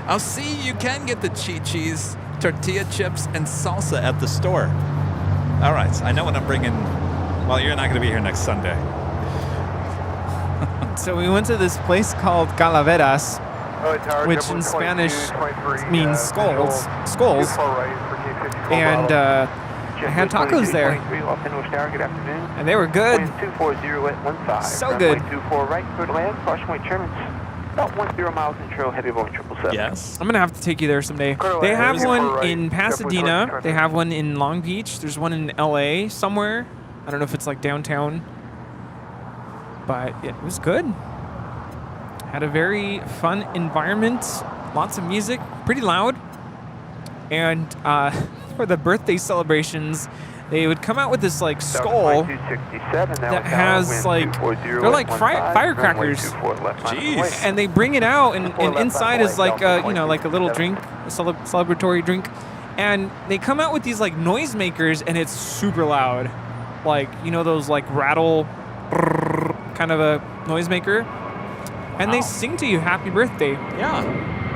Speaker 3: I'll see, you can get the chi-chis, tortilla chips, and salsa at the store. All right, I know what I'm bringing. Well, you're not going to be here next Sunday.
Speaker 14: So we went to this place called Calaveras, which in Spanish means skulls. And I had tacos there. And they were good. So good.
Speaker 16: About 10 miles in trail, heavy Boeing 777.
Speaker 3: Yes.
Speaker 14: I'm going to have to take you there someday. They have one in Pasadena. They have one in Long Beach. There's one in LA somewhere. I don't know if it's like downtown. But it was good. Had a very fun environment. Lots of music. Pretty loud. And for the birthday celebrations, they would come out with this like skull that has like, they're like firecrackers.
Speaker 3: Jeez.
Speaker 14: And they bring it out, and inside is like you know, like a little drink, a celebratory drink. And they come out with these like noisemakers, and it's super loud. Like, you know, those like rattle kind of a noisemaker. And they sing to you happy birthday.
Speaker 3: Yeah.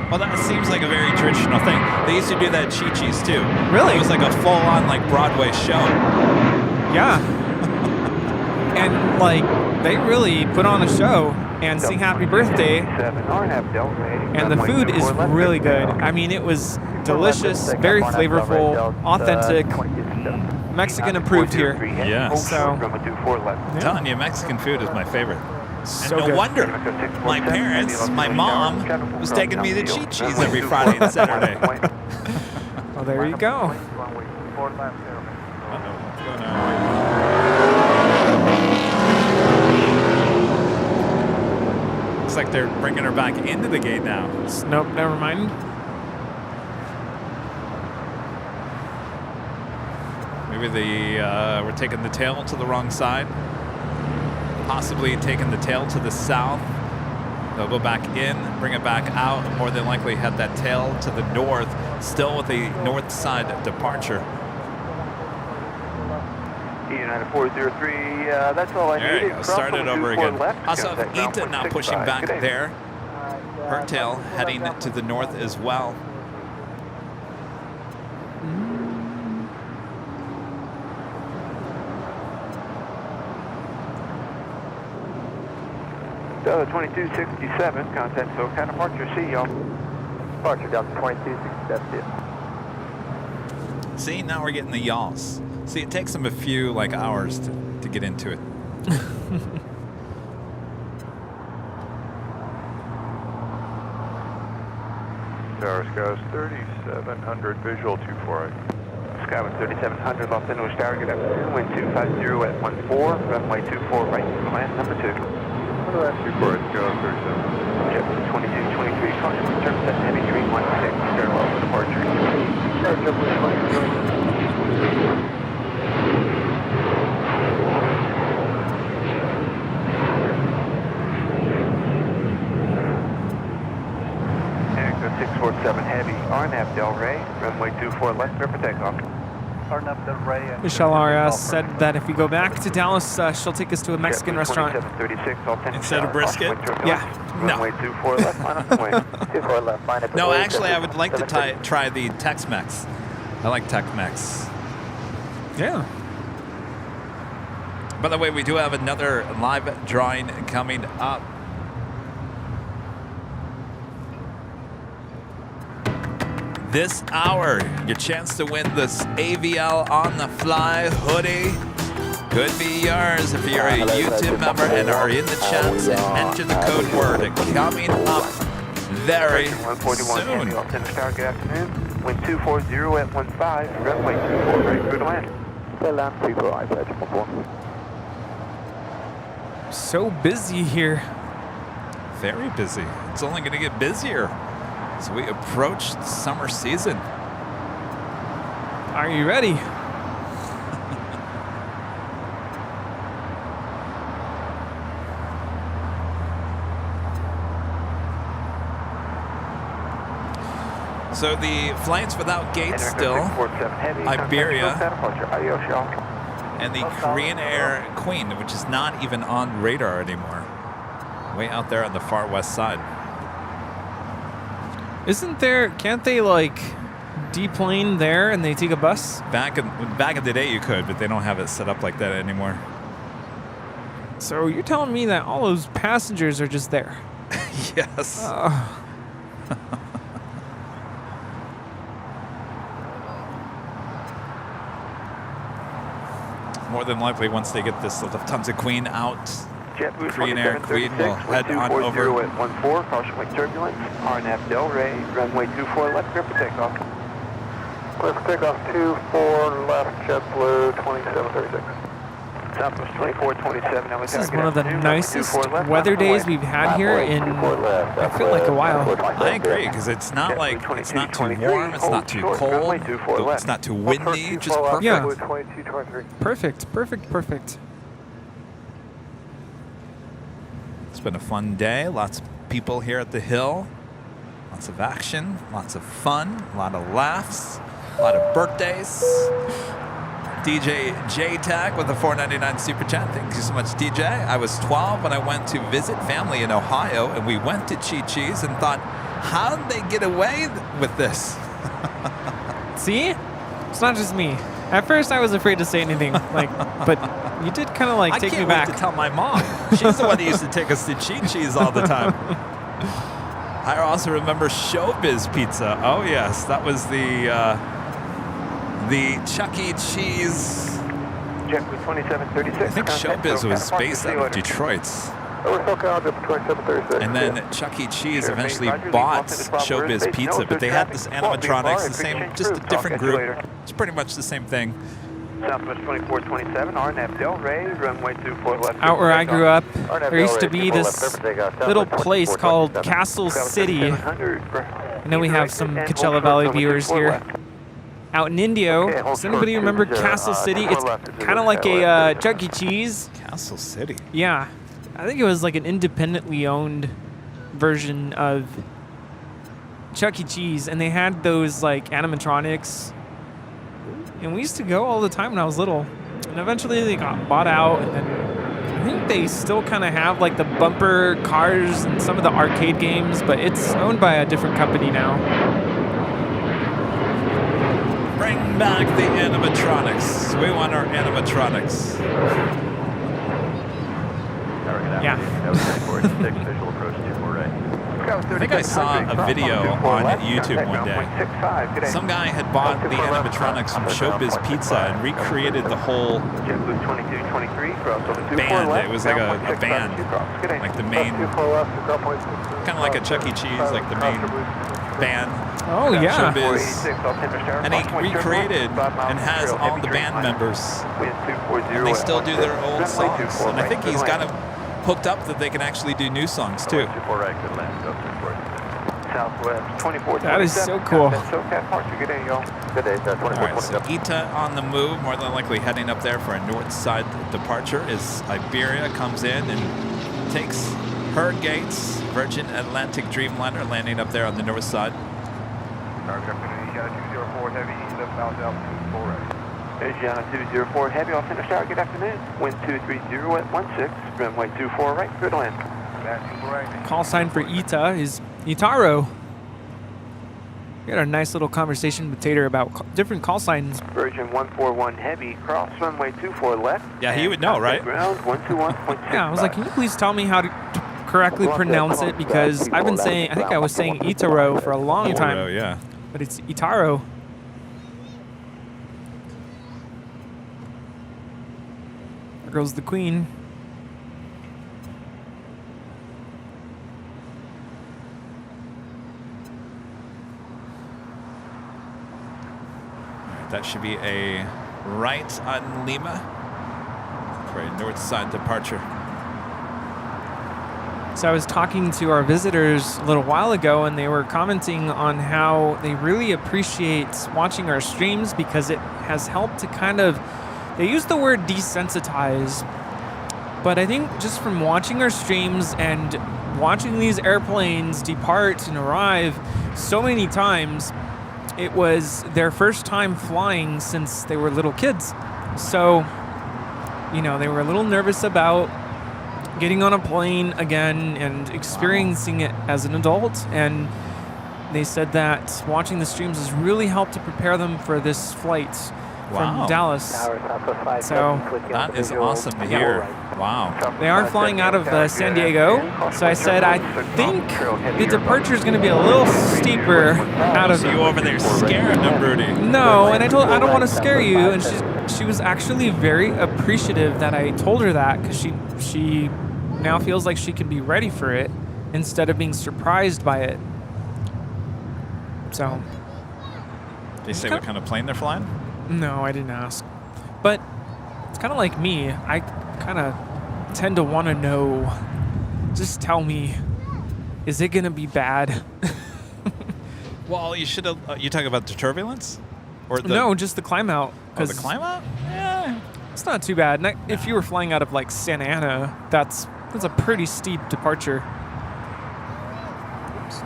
Speaker 3: Well, that seems like a very traditional thing. They used to do that at Chi-Chi's too.
Speaker 14: Really?
Speaker 3: It was like a full-on like Broadway show.
Speaker 14: Yeah. And like they really put on a show and sing happy birthday. And the food is really good. I mean, it was delicious, very flavorful, authentic, Mexican approved here.
Speaker 3: Yeah.
Speaker 14: So,
Speaker 3: I'm telling you, Mexican food is my favorite.
Speaker 14: So
Speaker 3: and no
Speaker 14: good.
Speaker 3: wonder my parents, my mom, was taking me to Chi-Chi's every Friday and Saturday.
Speaker 14: Well, there you go.
Speaker 3: What's going on? Looks like they're bringing her back into the gate now.
Speaker 14: Nope, never mind.
Speaker 3: Maybe we're taking the tail to the wrong side. Possibly taking the tail to the south. They'll go back in, bring it back out, and more than likely head that tail to the north, still with a north side departure.
Speaker 16: United 403, that's all I
Speaker 3: There
Speaker 16: needed.
Speaker 3: you go, start it over again.
Speaker 16: Left,
Speaker 3: Also,
Speaker 16: contact
Speaker 3: Ita
Speaker 16: ground
Speaker 3: now
Speaker 16: point
Speaker 3: pushing
Speaker 16: 65.
Speaker 3: back
Speaker 16: Good day.
Speaker 3: there. Her tail heading to the north as well.
Speaker 16: Delta 2267, contact SoCal departure, see y'all. Departure, Delta 2267.
Speaker 3: See, now we're getting the yaws. See, it takes them a few like hours to get into it.
Speaker 15: Tower Skies 3700, visual 248.
Speaker 16: Skyway 3700, Los Angeles Tower, good afternoon. Wind 250 at 14, runway 24 right, land number 2.
Speaker 15: What do 24, Sky 37.
Speaker 16: Jet 2223, caution, return set heavy tree 16, parallel for departure. Anchor 647 heavy, RNAV Del Rey, runway 24 left, clear for takeoff. RNAV Del Rey.
Speaker 14: Michelle Arias said that if we go back to Dallas, she'll take us to a Mexican restaurant.
Speaker 3: Instead of brisket?
Speaker 14: Yeah.
Speaker 3: No.
Speaker 16: Runway 24 left, line up the wing. 24 left, line up the
Speaker 3: No,
Speaker 16: wing.
Speaker 3: actually, I would like to try the Tex-Mex. I like Tex-Mex.
Speaker 14: Yeah.
Speaker 3: By the way, we do have another live drawing coming up. This hour, your chance to win this AVL on the fly hoodie. could be yours if you're a YouTube member and are in the chats and mention the code word coming up very soon.
Speaker 16: Good afternoon. Wind 240 at 15, runway 24, right through to land.
Speaker 15: Land 34, I pledge 14.
Speaker 14: So busy here.
Speaker 3: Very busy. It's only going to get busier as we approach the summer season.
Speaker 14: Are you ready?
Speaker 3: So the flights without gates still, Iberia, and the Korean Air Queen, which is not even on radar anymore. Way out there on the far west side.
Speaker 14: Isn't there, can't they like deplane there and they take a bus?
Speaker 3: Back in the day you could, but they don't have it set up like that anymore.
Speaker 14: So you're telling me that all those passengers are just there?
Speaker 3: Yes. More than likely, once they get this Lufthansa Queen out, Korean Air Queen will head on over.
Speaker 16: At 14, caution with turbulence. RNAV Del Rey, runway 24 left, clear for takeoff.
Speaker 15: Clear for takeoff 24 left, JetBlue 2736.
Speaker 16: Southwest 2427. Now
Speaker 14: this is one of the nicest weather days we've had here in, I feel like, a while.
Speaker 3: I agree, because it's not like, it's not too warm, it's not too cold, it's not too windy, just perfect.
Speaker 14: Yeah. Perfect, perfect, perfect.
Speaker 3: It's been a fun day. Lots of people here at the Hill. Lots of action, lots of fun, a lot of laughs, a lot of birthdays. DJ J-Tag with a $4.99 super chat. Thank you so much, DJ. I was 12 when I went to visit family in Ohio, and we went to Chi-Chi's and thought, how did they get away with this?
Speaker 14: See? It's not just me. At first, I was afraid to say anything, like, but you did kind of like take me back.
Speaker 3: I can't wait to tell my mom. She's the one who used to take us to Chi-Chi's all the time. I also remember Showbiz Pizza. Oh yes, that was the Chuck E. Cheese.
Speaker 16: JetBlue 2736.
Speaker 3: I think Showbiz was based out of Detroit. And then Chuck E. Cheese eventually bought Showbiz Pizza, but they had this animatronics, the same, just a different group. It's pretty much the same thing.
Speaker 16: Southwest 2427, RNAV Del Rey, runway 24 left.
Speaker 14: Out where I grew up, there used to be this little place called Castle City. I know we have some Coachella Valley viewers here. Out in Indio, does anybody remember Castle City? It's kind of like a Chuck E. Cheese.
Speaker 3: Castle City?
Speaker 14: Yeah. I think it was like an independently owned version of Chuck E. Cheese, and they had those like animatronics. And we used to go all the time when I was little. And eventually they got bought out, and then I think they still kind of have like the bumper cars and some of the arcade games, but it's owned by a different company now.
Speaker 3: Bring back the animatronics. We want our animatronics.
Speaker 14: Yeah.
Speaker 3: I think I saw a video on YouTube one day. Some guy had bought the animatronics from Showbiz Pizza and recreated the whole band. It was like a band, like the main, kind of like a Chuck E. Cheese, like the main band.
Speaker 14: Oh yeah.
Speaker 3: Showbiz. And he recreated and has all the band members. And they still do their old songs. And I think he's got them hooked up that they can actually do new songs too.
Speaker 14: That is so cool.
Speaker 3: Alright, so Ita on the move, more than likely heading up there for a north side departure as Iberia comes in and takes her gates. Virgin Atlantic Dreamliner landing up there on the north side.
Speaker 16: Asiana 204 Heavy, off center tower, good afternoon. Wind 230 at 16, runway 24 right, clear to land.
Speaker 14: Call sign for Ita is Itaro. We had a nice little conversation with Tater about different call signs.
Speaker 16: Virgin 141 Heavy, cross runway 24 left.
Speaker 3: Yeah, he would know, right?
Speaker 16: Ground 121.6.
Speaker 14: Yeah, I was like, can you please tell me how to correctly pronounce it? Because I've been saying, I think I was saying Itaro for a long time.
Speaker 3: Itaro, yeah.
Speaker 14: But it's Itaro. goes the Queen.
Speaker 3: That should be a right on Lima for a north side departure.
Speaker 14: So I was talking to our visitors a little while ago, and they were commenting on how they really appreciate watching our streams because it has helped to kind of, they use the word desensitize, but I think just from watching our streams and watching these airplanes depart and arrive so many times, it was their first time flying since they were little kids. So, you know, they were a little nervous about getting on a plane again and experiencing it as an adult, and they said that watching the streams has really helped to prepare them for this flight from Dallas. So
Speaker 3: that is awesome to hear. Wow.
Speaker 14: They are flying out of San Diego, so I said I think the departure is going to be a little steeper out of.
Speaker 3: So you over there scaring them, Rudy?
Speaker 14: No, and I told her I don't want to scare you, and she was actually very appreciative that I told her that, because she now feels like she can be ready for it instead of being surprised by it. So.
Speaker 3: Did they say what kind of plane they're flying?
Speaker 14: No, I didn't ask. But it's kind of like me. I kind of tend to want to know. Just tell me, is it going to be bad?
Speaker 3: Well, you should have. You talking about the turbulence? Or
Speaker 14: no, just the climb out.
Speaker 3: Oh, the climb out? Yeah.
Speaker 14: It's not too bad. And if you were flying out of like Santa Ana, that's a pretty steep departure. Oops.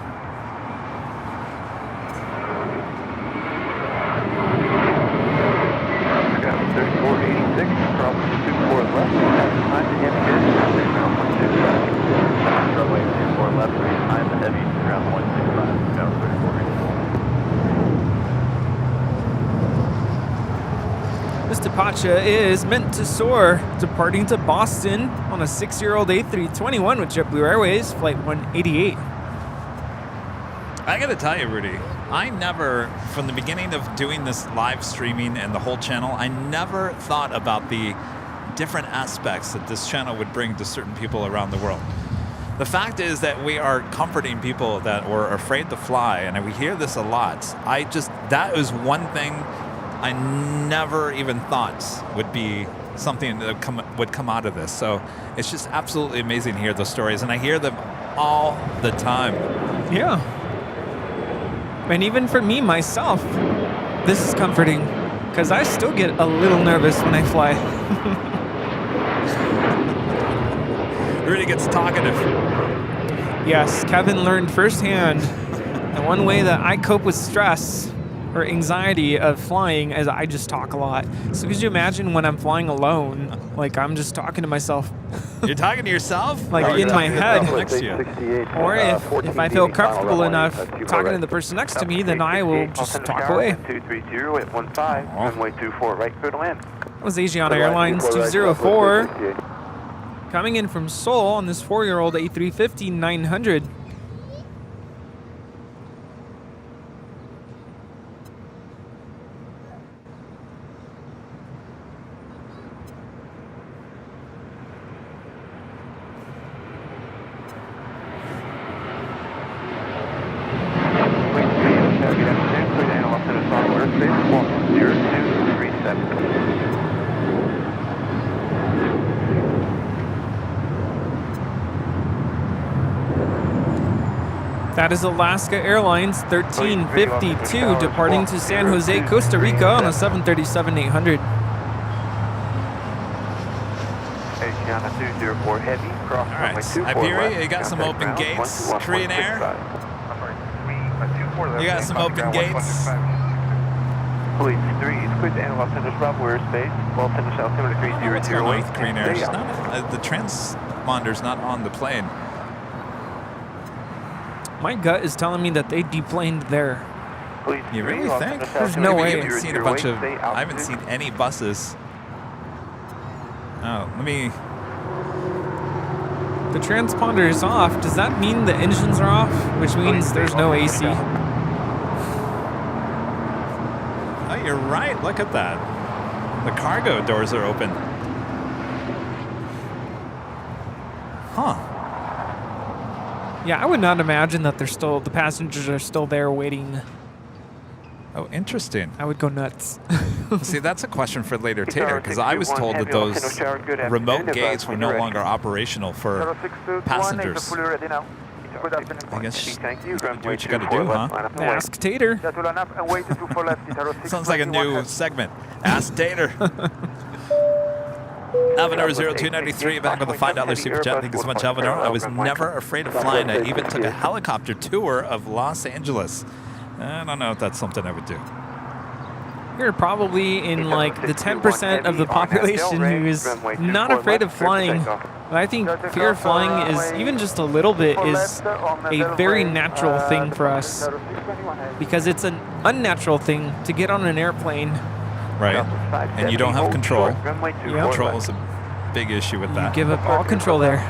Speaker 14: Mr. Pacha is meant to soar, departing to Boston on a 6-year-old A321 with JetBlue Airways, flight 188.
Speaker 3: I gotta tell you, Rudy, I never, from the beginning of doing this live streaming and the whole channel, I never thought about the different aspects that this channel would bring to certain people around the world. The fact is that we are comforting people that were afraid to fly, and we hear this a lot. That was one thing I never even thought would be something that would come out of this. So it's just absolutely amazing to hear those stories, and I hear them all the time.
Speaker 14: Yeah. And even for me, myself, this is comforting, because I still get a little nervous when I fly.
Speaker 3: Rudy gets talkative.
Speaker 14: Yes, Kevin learned firsthand that one way that I cope with stress or anxiety of flying is I just talk a lot. So could you imagine when I'm flying alone, like I'm just talking to myself?
Speaker 3: You're talking to yourself?
Speaker 14: Like in my head.
Speaker 3: Next to you.
Speaker 14: Or if I feel comfortable enough talking to the person next to me, then I will just talk away.
Speaker 16: 230 at 15, runway 24 right, clear to land.
Speaker 14: That was Aviation Airlines 204. Coming in from Seoul on this 4-year-old A350-900. That is Alaska Airlines 1352 departing to San Jose, Costa Rica on a 737-800.
Speaker 3: All right, Iberia, you got some open gates. Korean Air, you got some open gates.
Speaker 16: Police 3 is cleared to analog Los Angeles Bravo airspace. Los Angeles altimeter 3008.
Speaker 3: What's going on with Korean Air? The transponder's not on the plane.
Speaker 14: My gut is telling me that they deplaned there.
Speaker 3: You really think?
Speaker 14: There's no way.
Speaker 3: I haven't seen any buses. Oh, let me.
Speaker 14: The transponder is off. Does that mean the engines are off? Which means there's no AC.
Speaker 3: Oh, you're right. Look at that. The cargo doors are open. Huh.
Speaker 14: Yeah, I would not imagine that the passengers are still there waiting.
Speaker 3: Oh, interesting.
Speaker 14: I would go nuts.
Speaker 3: See, that's a question for later, Tater, because I was told that those remote gates were no longer operational for passengers. I guess do what you got to do, huh?
Speaker 14: Ask Tater.
Speaker 3: Sounds like a new segment. Ask Tater. Alvinor 0293 back with a $5 super chat. Thank you so much, Alvinor. I was never afraid of flying. I even took a helicopter tour of Los Angeles. I don't know if that's something I would do.
Speaker 14: You're probably in like the 10% of the population who is not afraid of flying. But I think fear of flying is, even just a little bit, is a very natural thing for us. Because it's an unnatural thing to get on an airplane.
Speaker 3: Right. And you don't have control. Control is a big issue with that.
Speaker 14: You give up all control there.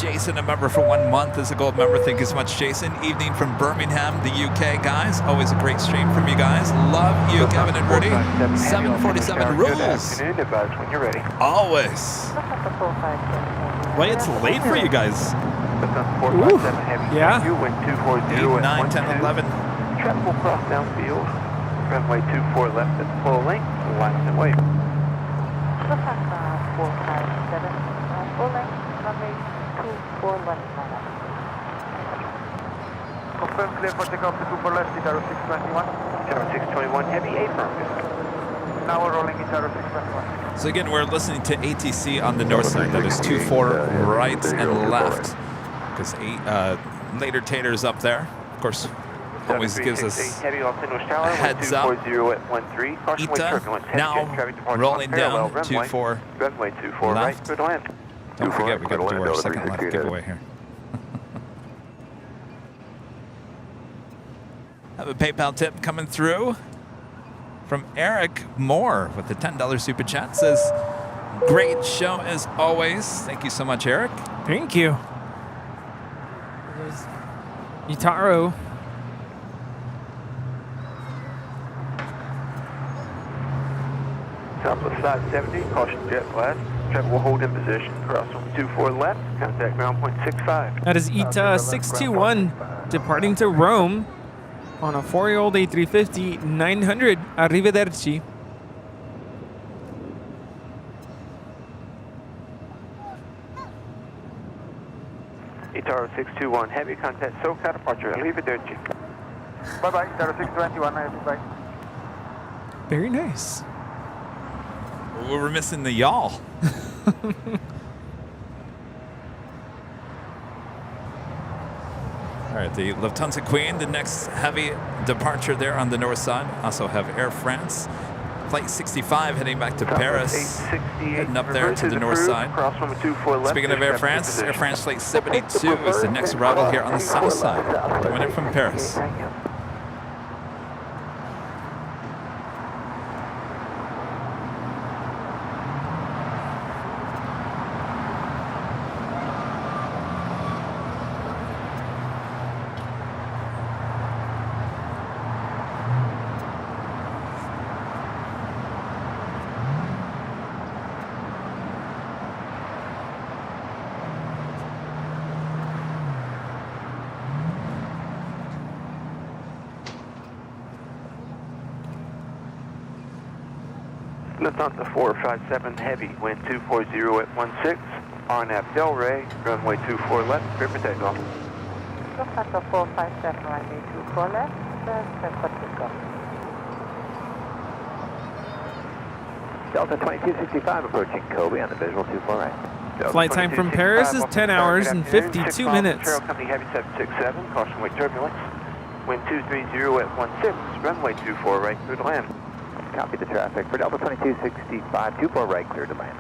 Speaker 3: Jason, a member for 1 month, is a gold member. Thank you so much, Jason. Evening from Birmingham, the UK, guys. Always a great stream from you guys. Love you, Kevin and Rudy. 747 rules. Always. Well, it's late for you guys.
Speaker 14: Ooh. Yeah.
Speaker 3: 8, 9, 10, 11.
Speaker 16: Traffic will cross downfield. Runway 24 left at full length. Line and wait.
Speaker 11: 457, full length, runway 24 left.
Speaker 16: Confirm clear for takeoff to 24 left, Itaro 621. Itaro 621, heavy affirmative. Now we're rolling Itaro 621.
Speaker 3: So again, we're listening to ATC on the north side. That is 24 right and left. Because later Tater's up there. Of course, always gives us a heads up. Ita now rolling down 24 left. Don't forget, we got to do our second left giveaway here. Have a PayPal tip coming through from Eric Moore with the $10 super chat. Says, great show as always. Thank you so much, Eric.
Speaker 14: Thank you. Itaro.
Speaker 16: Southwest 570, caution jet blast. Traffic will hold in position. Cross from 24 left, contact ground point 65.
Speaker 14: That is ITA 621 departing to Rome on a 4-year-old A350 900. Arrivederci.
Speaker 16: Itaro 621, heavy contact, SoCal departure, arrivederci. Bye-bye, Itaro 621, bye.
Speaker 14: Very nice.
Speaker 3: Well, we're missing the y'all. All right, the Lufthansa Queen, the next heavy departure there on the north side. Also have Air France. Flight 65 heading back to Paris. Heading up there to the north side. Speaking of Air France Flight 72 is the next arrival here on the south side. Coming in from Paris.
Speaker 16: Lufthansa 457 heavy, wind 240 at 16, RNAV Delray, runway 24 left, clear for takeoff.
Speaker 11: Lufthansa 457, runway 24 left, clear for takeoff.
Speaker 1: Delta 2265 approaching Kobe on the visual 24 right.
Speaker 14: Flight time from Paris is 10 hours and 52 minutes.
Speaker 16: Company heavy 767, caution weight turbulence, wind 230 at 16, runway 24 right, clear to land.
Speaker 1: Copy the traffic for Delta 2265, 24 right, clear to land.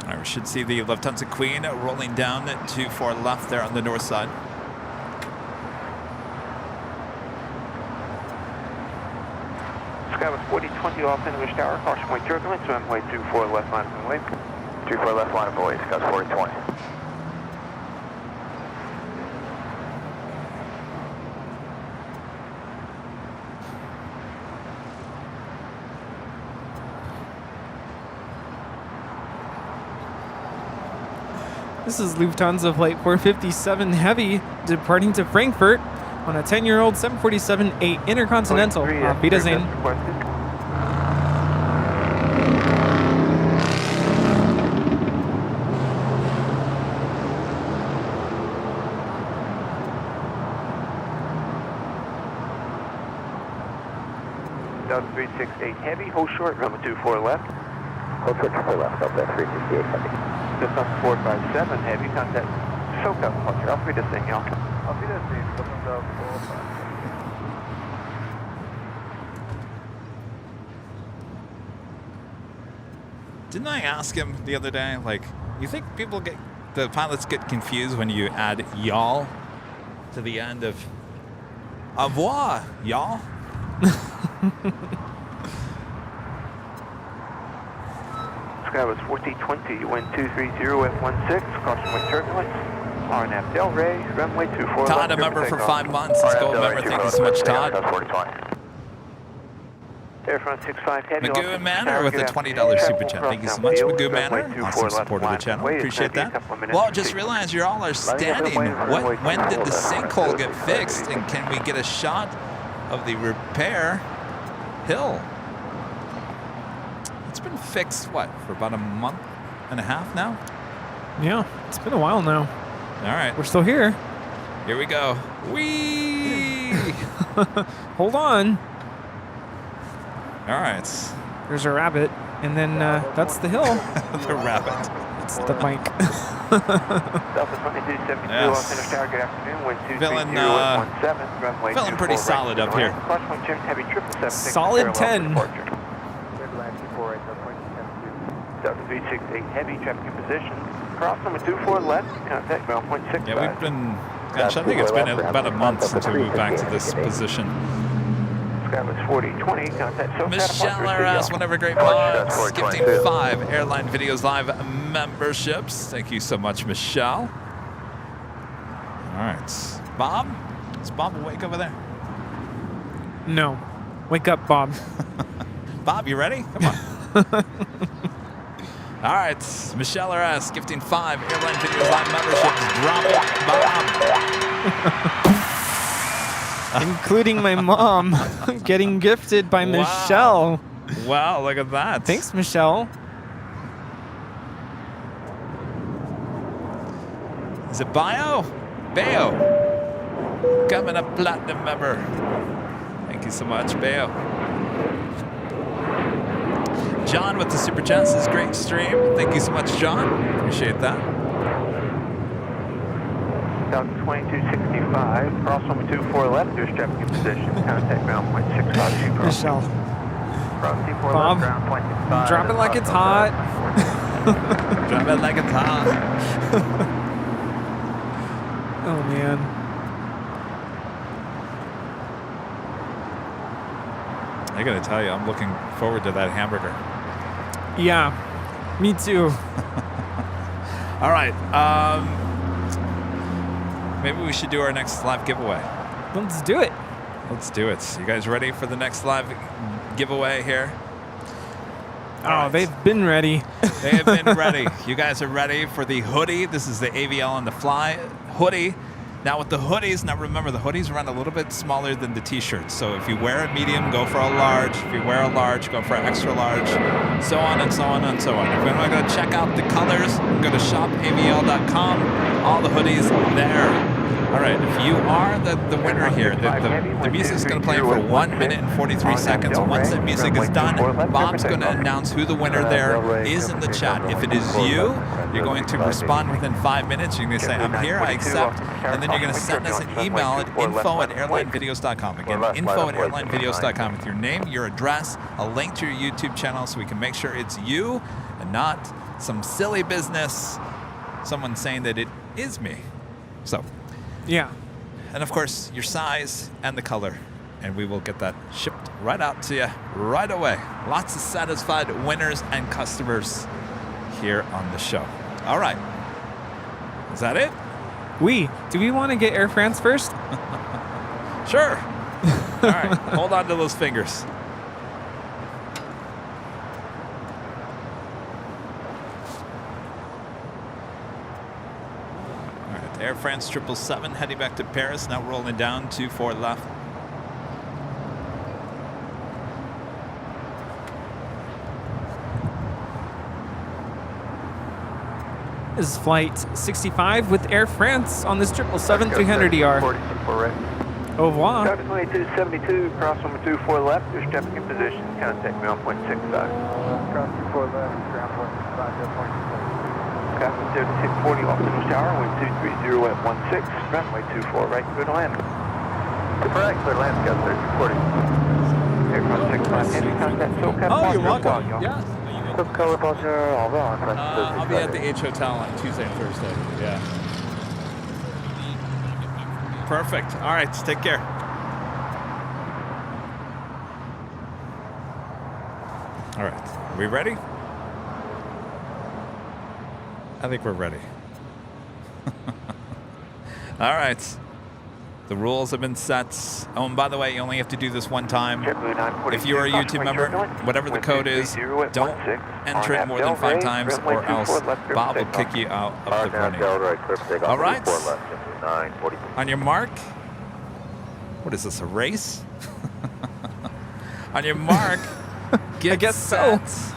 Speaker 3: All right, we should see the Lufthansa Queen rolling down 24 left there on the north side.
Speaker 16: Skywest 4020 off English Tower, caution weight turbulence, runway 24 left line of way.
Speaker 15: 24 left line of way, Skywest 4020.
Speaker 14: This is Lufthansa Flight 457 Heavy departing to Frankfurt on a 10-year-old 747-8 Intercontinental. Auf Wiedersehen.
Speaker 16: Delta 368 Heavy, hold short, runway 24 left.
Speaker 2: Hold short, 24 left, Delta 368 Heavy.
Speaker 16: Lufthansa 457 Heavy, contact SoCal departure. Auf Wiedersehen, y'all.
Speaker 4: Auf Wiedersehen, Lufthansa 457.
Speaker 3: Didn't I ask him the other day, like, you think the pilots get confused when you add y'all to the end of au revoir, y'all?
Speaker 16: Skywest 1420, wind 230 F16, caution wind turbulence. RNF Del Rey, runway 24
Speaker 3: Todd,
Speaker 16: left.
Speaker 3: a member for 5 months. Let's go, member. Thank you so much, Todd.
Speaker 16: Air front 65 Heavy.
Speaker 3: Magoo Manor with a $20 super chat. Thank you so much, Magoo Manor. Awesome support of the channel. Appreciate that. Well, just realized you all are standing. When did the sinkhole get fixed? And can we get a shot of the repair hill? It's been fixed, what, for about a month and a half now?
Speaker 14: Yeah, it's been a while now.
Speaker 3: All right.
Speaker 14: We're still here.
Speaker 3: Here we go. Whee!
Speaker 14: Hold on.
Speaker 3: All right.
Speaker 14: There's a rabbit, and then that's the hill.
Speaker 3: The rabbit.
Speaker 14: It's the bike.
Speaker 3: Yes. Feeling pretty solid up here.
Speaker 14: Solid 10.
Speaker 16: Delta 368 Heavy, traffic in position. Cross number 24 left, contact ground point 65.
Speaker 3: Yeah, we've been, gosh, I think it's been about a month since we moved back to this position.
Speaker 16: Skywest 4020, contact SoCal.
Speaker 3: Michelle RS, whatever great mods, gifting 5 Airline Videos Live memberships. Thank you so much, Michelle. All right. Bob? Is Bob awake over there?
Speaker 14: No. Wake up, Bob.
Speaker 3: Bob, you ready? Come on. All right. Michelle RS, gifting 5 Airline Videos Live memberships. Drop it, Bob.
Speaker 14: Including my mom getting gifted by Michelle.
Speaker 3: Wow, look at that.
Speaker 14: Thanks, Michelle.
Speaker 3: Is it Bio? Bayo. Coming a platinum member. Thank you so much, Bayo. John with the super chat says great stream. Thank you so much, John. Appreciate that.
Speaker 16: Delta 2265, cross number 24 left, there's traffic in position. Contact ground point 65.
Speaker 14: Michelle.
Speaker 16: Cross T4
Speaker 14: Bob,
Speaker 16: left, ground point 65.
Speaker 14: drop it like it's hot.
Speaker 3: Drop it like it's hot.
Speaker 14: Oh, man.
Speaker 3: I gotta tell you, I'm looking forward to that hamburger.
Speaker 14: Yeah, me too.
Speaker 3: All right. Maybe we should do our next live giveaway.
Speaker 14: Let's do it.
Speaker 3: Let's do it. You guys ready for the next live giveaway here?
Speaker 14: Oh, they've been ready.
Speaker 3: They have been ready. You guys are ready for the hoodie. This is the AVL on the Fly hoodie. Now with the hoodies, now remember the hoodies run a little bit smaller than the t-shirts. So if you wear a medium, go for a large. If you wear a large, go for an extra large. So on and so on and so on. If you want to go check out the colors, go to shopavl.com. All the hoodies there. All right, if you are the winner here, the music's going to play for 1 minute and 43 seconds. Once that music is done, Bob's going to announce who the winner there is in the chat. If it is you, you're going to respond within 5 minutes. You're going to say, I'm here, I accept, and then you're going to send us an email at info@airlinevideos.com. Again, info@airlinevideos.com with your name, your address, a link to your YouTube channel so we can make sure it's you and not some silly business, someone saying that it is me. So,
Speaker 14: yeah.
Speaker 3: And of course, your size and the color. And we will get that shipped right out to you right away. Lots of satisfied winners and customers here on the show. All right. Is that it?
Speaker 14: Do we want to get Air France first?
Speaker 3: Sure. All right. Hold on to those fingers. Air France 777 heading back to Paris. Now rolling down 24 left.
Speaker 14: This is flight 65 with Air France on this 777 300ER. Au revoir.
Speaker 16: Delta 2272, cross number 24 left, you're stepping in position, contact me on 0.65.
Speaker 4: Cross 24 left, ground 0.65,
Speaker 16: Captain 0640 off the nose tower, wind 230 at 16, runway 24 right, clear to land.
Speaker 15: Correct, clear land, Scout 1340.
Speaker 16: Aircraft 65, any contact, SoCal,
Speaker 13: Oh, you're welcome.
Speaker 16: Yeah.
Speaker 13: Yeah.
Speaker 16: SoCal, Roger, au revoir.
Speaker 3: I'll be at the H Hotel on Tuesday and Thursday. Yeah. Perfect. All right, take care. All right, we ready? I think we're ready. All right. The rules have been set. Oh, and by the way, you only have to do this one time. If you are a YouTube member, whatever the code is, don't enter it more than 5 times or else Bob will kick you out of the running. All right. On your mark. What is this, a race? On your mark, get
Speaker 14: I guess
Speaker 3: set.
Speaker 14: so.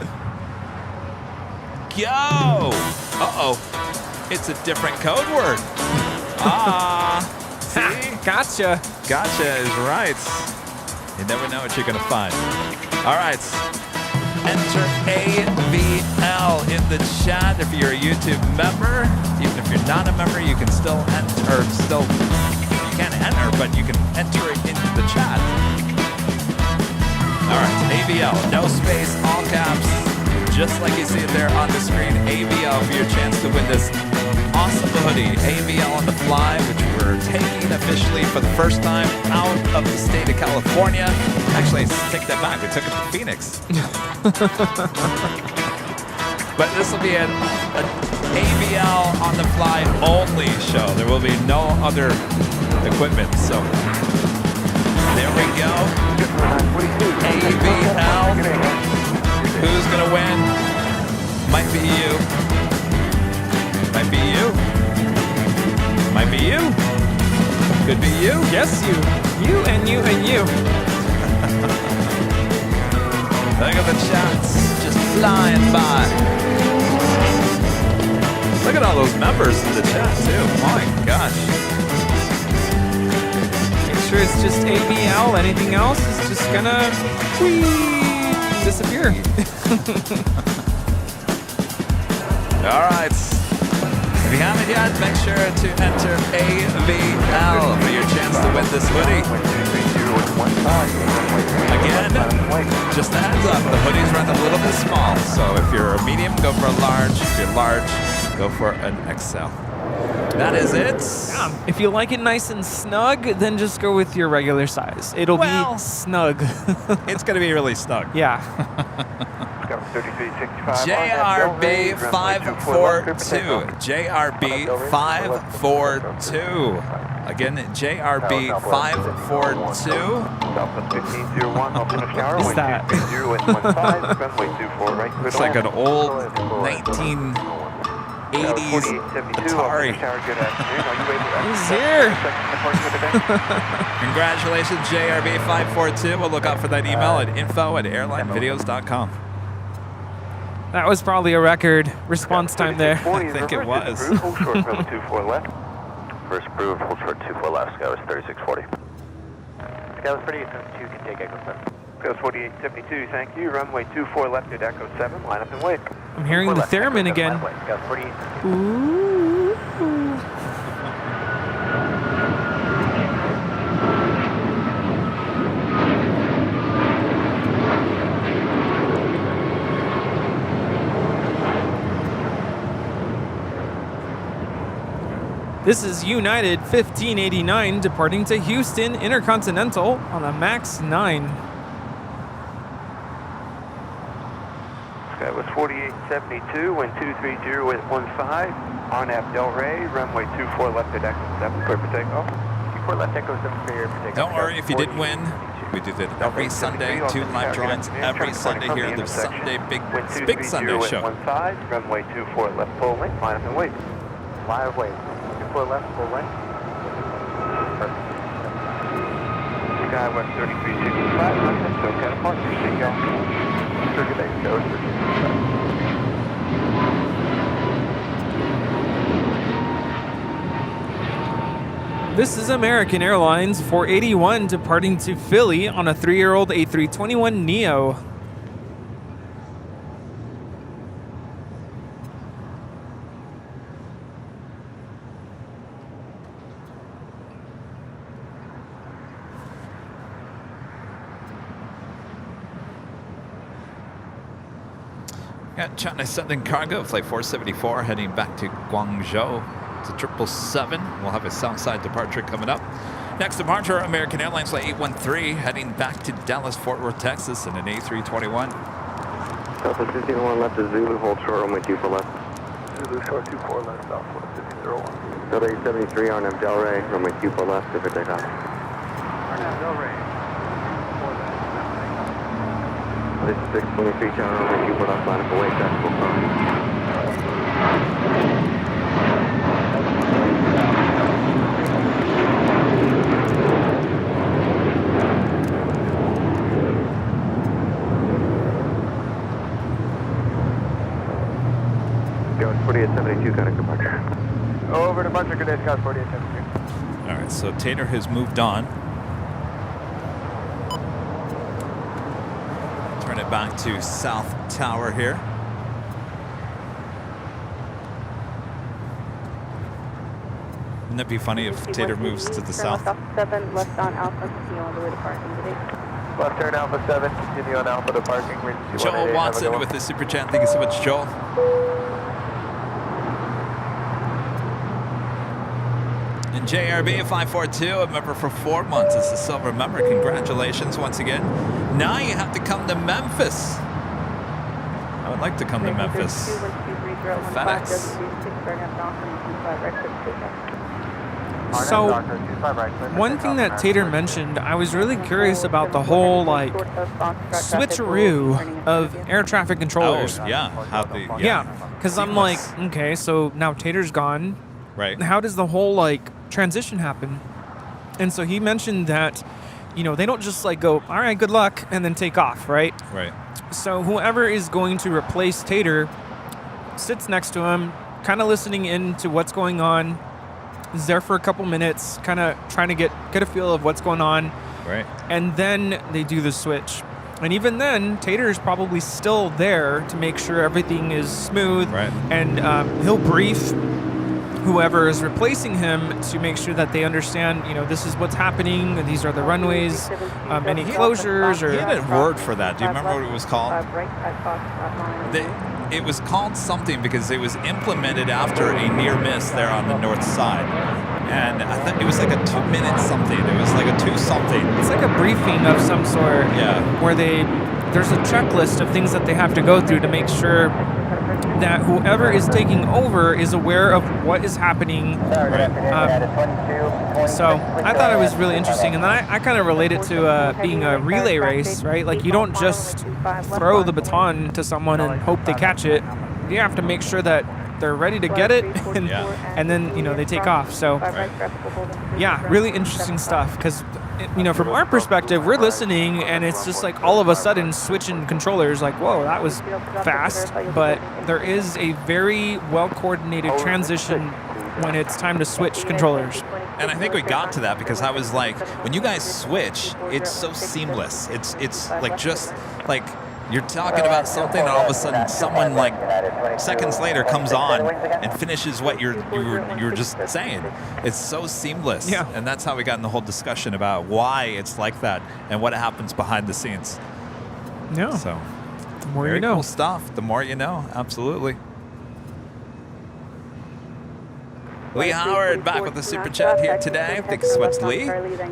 Speaker 3: Go! Uh-oh. It's a different code word. See?
Speaker 14: Gotcha.
Speaker 3: Gotcha is right. You never know what you're going to find. All right. Enter AVL in the chat if you're a YouTube member. Even if you're not a member, you can still enter, you can't enter, but you can enter it into the chat. All right, AVL, no space, all caps, just like you see it there on the screen. AVL for your chance to win this awesome hoodie. AVL on the fly, which we're taking officially for the first time out of the state of California. Actually, take that back. We took it to Phoenix. But this will be an AVL on the fly only show. There will be no other equipment. So there we go. AVL. Who's gonna win? Might be you. Might be you. Might be you. Could be you.
Speaker 14: Yes, you. You and you and you.
Speaker 3: Look at the chats just flying by. Look at all those members in the chat too. My gosh.
Speaker 14: Make sure it's just AVL. Anything else is just gonna disappear.
Speaker 3: All right. If you haven't yet, make sure to enter AVL for your chance to win this hoodie. Again, just a heads up, the hoodies run a little bit small. So if you're a medium, go for a large. If you're large, go for an XL. That is it.
Speaker 14: If you like it nice and snug, then just go with your regular size. It'll be snug.
Speaker 3: It's going to be really snug.
Speaker 14: Yeah.
Speaker 3: JRB 542. JRB 542. Again, JRB 542.
Speaker 14: What is that?
Speaker 3: Looks like an old 1980s Atari.
Speaker 14: He's here.
Speaker 3: Congratulations, JRB 542. We'll look out for that email at info@airlinevideos.com.
Speaker 14: That was probably a record response time there.
Speaker 3: I think it was.
Speaker 15: First approved, hold short 24 left, Sky was 3640.
Speaker 16: Sky was 4872, can take Echo 7. Sky was 4872, thank you. Runway 24 left at Echo 7, line up and wait.
Speaker 14: I'm hearing the theremin again.
Speaker 16: Sky was 48.
Speaker 14: Ooh. This is United 1589 departing to Houston Intercontinental on a MAX 9.
Speaker 16: Sky was 4872, wind 230 at 15. RNAV Del Rey, runway 24 left at Echo 7, clear for takeoff. 24 left Echo 7, clear for takeoff.
Speaker 3: Don't worry if you didn't win. We do that every Sunday, 2 live drawings every Sunday here at the Sunday Big Sunday show.
Speaker 16: 15, runway 24 left full length, line up and wait. Live wait.
Speaker 4: 24 left, full length.
Speaker 16: Skywest 3365, London, SoCal departure, SoCal.
Speaker 4: Circuit X, go,
Speaker 14: This is American Airlines 481 departing to Philly on a 3-year-old A321neo.
Speaker 3: Got China Southern Cargo, Flight 474, heading back to Guangzhou. It's a 777. We'll have a Southside departure coming up. Next departure, American Airlines Flight 813, heading back to Dallas, Fort Worth, Texas, in an A321.
Speaker 15: Southwest 1501 left is Zulu, hold short, runway 24 left.
Speaker 4: Zulu short 24 left, Southwest 1501.
Speaker 15: Delta 873, RNM Delray, runway 24 left, clear for takeoff.
Speaker 4: RNM Delray.
Speaker 15: This is 623, channel runway 24 left, line up away, tactical phone. Going 4872, connect departure.
Speaker 4: Over departure, good day, Scott 4872.
Speaker 3: All right, so Tater has moved on. Turn it back to South Tower here. Wouldn't it be funny if Tater moves to the south?
Speaker 11: 7, left on Alpha, continue on the way to parking today.
Speaker 4: Left turn Alpha 7, continue on Alpha to parking.
Speaker 3: Joel Watson with the super chat. Thank you so much, Joel. And JRB 542, a member for 4 months. It's a silver member. Congratulations once again. Now you have to come to Memphis. I would like to come to Memphis. FedEx.
Speaker 14: So, one thing that Tater mentioned, I was really curious about the whole, like, switcheroo of air traffic controllers.
Speaker 3: Oh, yeah. How the,
Speaker 14: yeah, because I'm like, okay, so now Tater's gone.
Speaker 3: Right.
Speaker 14: How does the whole, like, transition happen? And so he mentioned that, you know, they don't just, like, go, all right, good luck, and then take off, right?
Speaker 3: Right.
Speaker 14: So whoever is going to replace Tater sits next to him, kind of listening in to what's going on, is there for a couple minutes, kind of trying to get a feel of what's going on.
Speaker 3: Right.
Speaker 14: And then they do the switch. And even then, Tater is probably still there to make sure everything is smooth.
Speaker 3: Right.
Speaker 14: And he'll brief whoever is replacing him to make sure that they understand, you know, this is what's happening, these are the runways, any closures. Or
Speaker 3: He had a word for that. Do you remember what it was called? It was called something because it was implemented after a near miss there on the north side. And I thought it was like a 2-minute something. It was like a 2 something.
Speaker 14: It's like a briefing of some sort.
Speaker 3: Yeah.
Speaker 14: Where there's a checklist of things that they have to go through to make sure that whoever is taking over is aware of what is happening. So I thought it was really interesting. And then I kind of relate it to being a relay race, right? Like, you don't just throw the baton to someone and hope they catch it. You have to make sure that they're ready to get it, and then, you know, they take off. So, yeah, really interesting stuff. Because, you know, from our perspective, we're listening, and it's just like all of a sudden switching controllers. Like, whoa, that was fast. But there is a very well-coordinated transition when it's time to switch controllers.
Speaker 3: And I think we got to that because I was like, when you guys switch, it's so seamless. It's like just like you're talking about something, and all of a sudden someone like seconds later comes on and finishes what you were just saying. It's so seamless.
Speaker 14: Yeah.
Speaker 3: And that's how we got in the whole discussion about why it's like that and what happens behind the scenes.
Speaker 14: Yeah.
Speaker 3: So
Speaker 14: the more
Speaker 3: very
Speaker 14: you know.
Speaker 3: cool stuff. The more you know. Absolutely. Lee Howard back with the super chat here today. Thank you so much, Lee.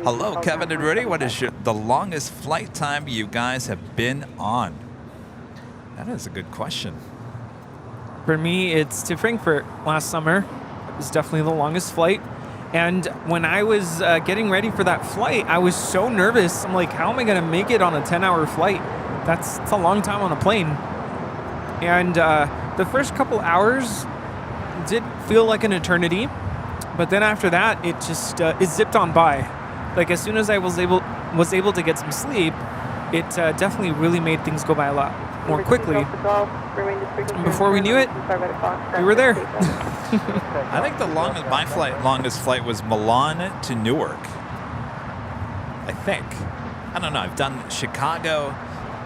Speaker 3: Hello, Kevin and Rudy. What is the longest flight time you guys have been on? That is a good question.
Speaker 14: For me, it's to Frankfurt last summer. It was definitely the longest flight. And when I was getting ready for that flight, I was so nervous. I'm like, how am I going to make it on a 10-hour flight? That's a long time on a plane. And the first couple hours did feel like an eternity. But then after that, it just it zipped on by. Like as soon as I was able to get some sleep, it definitely really made things go by a lot more quickly. And before we knew it, we were there.
Speaker 3: I think my longest flight was Milan to Newark. I think. I don't know. I've done Chicago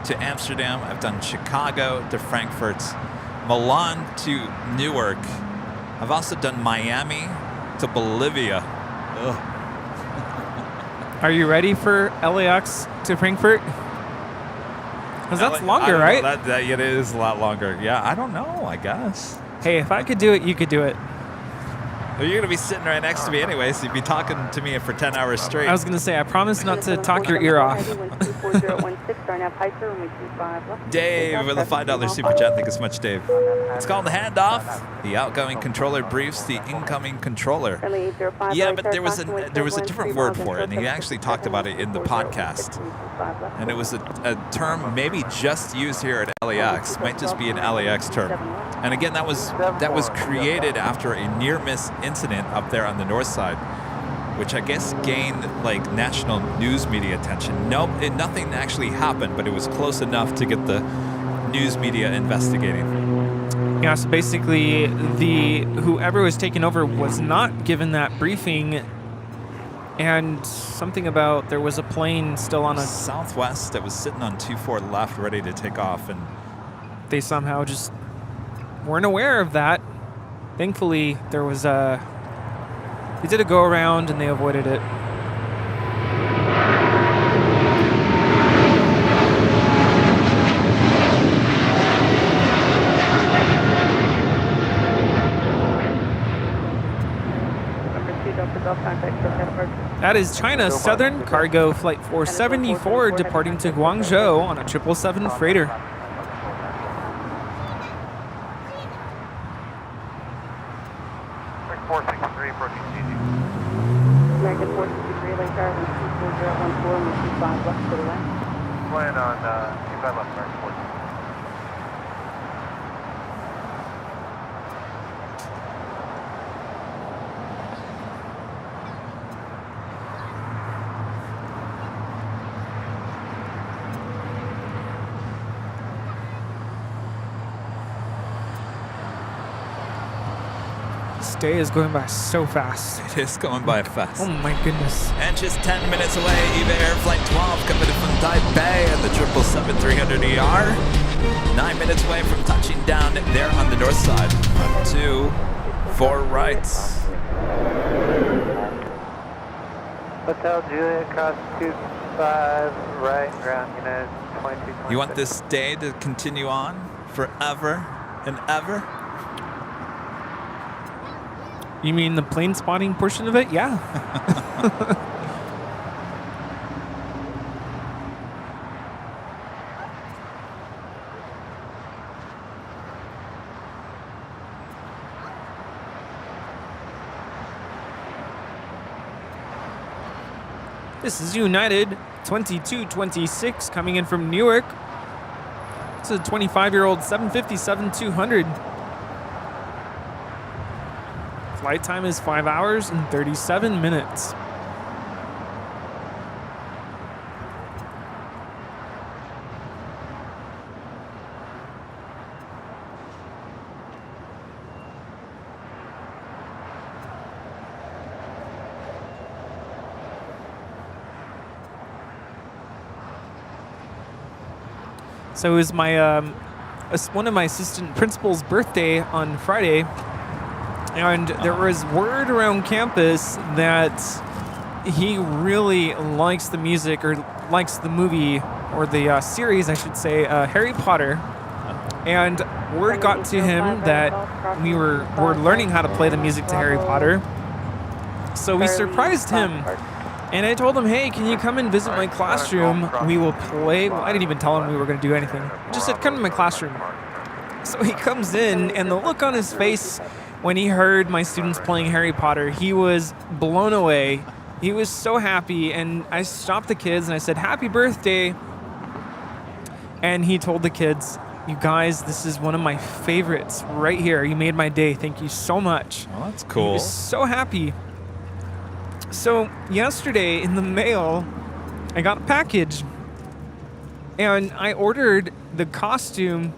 Speaker 3: to Amsterdam. I've done Chicago to Frankfurt. Milan to Newark. I've also done Miami to Bolivia. Ugh.
Speaker 14: Are you ready for LAX to Frankfurt? Because that's longer, right?
Speaker 3: That it is a lot longer. Yeah, I don't know, I guess.
Speaker 14: Hey, if I could do it, you could do it.
Speaker 3: Well, you're going to be sitting right next to me anyway, so you'd be talking to me for 10 hours straight.
Speaker 14: I was going to say, I promise not to talk your ear off.
Speaker 3: Dave with a $5 super chat. Thank you so much, Dave. It's called the handoff. The outgoing controller briefs the incoming controller. Yeah, but there was a different word for it, and he actually talked about it in the podcast. And it was a term maybe just used here at LAX. Might just be an LAX term. And again, that was created after a near-miss incident up there on the north side, which I guess gained like national news media attention. Nothing actually happened, but it was close enough to get the news media investigating.
Speaker 14: Yeah, so basically whoever was taking over was not given that briefing, and something about there was a plane still on a
Speaker 3: Southwest that was sitting on 24 left ready to take off, and
Speaker 14: they somehow just weren't aware of that. Thankfully, there was they did a go around and they avoided it. That is China Southern Cargo Flight 474 departing to Guangzhou on a 777 freighter.
Speaker 11: American 463, lane car, 24014, move 25 left to the west.
Speaker 15: Plan on 25 left, American 463.
Speaker 14: This day is going by so fast.
Speaker 3: It is going by fast.
Speaker 14: Oh my goodness.
Speaker 3: And just 10 minutes away, EVA Air Flight 12 coming in from Taipei and the 777-300ER. 9 minutes away from touching down there on the north side. 2, 4 rights.
Speaker 4: Hotel Juliet, cross 25, right, ground United 22.
Speaker 3: You want this day to continue on forever and ever?
Speaker 14: You mean the plane spotting portion of it? Yeah. This is United 2226 coming in from Newark. It's a 25-year-old 757-200. Flight time is 5 hours and 37 minutes. So it was my one of my assistant principal's birthday on Friday. And there was word around campus that he really likes the music, or likes the movie, or the series, I should say, Harry Potter. And word got to him that we were learning how to play the music to Harry Potter. So we surprised him. And I told him, hey, can you come and visit my classroom? We will play. Well, I didn't even tell him we were going to do anything. I just said, come to my classroom. So he comes in, and the look on his face when he heard my students playing Harry Potter, he was blown away. He was so happy, and I stopped the kids and I said, happy birthday. And he told the kids, You guys, this is one of my favorites right here. You made my day. Thank you so much.
Speaker 3: Oh, that's
Speaker 14: I
Speaker 3: cool.
Speaker 14: was so happy. So yesterday in the mail, I got a package. And I ordered the costume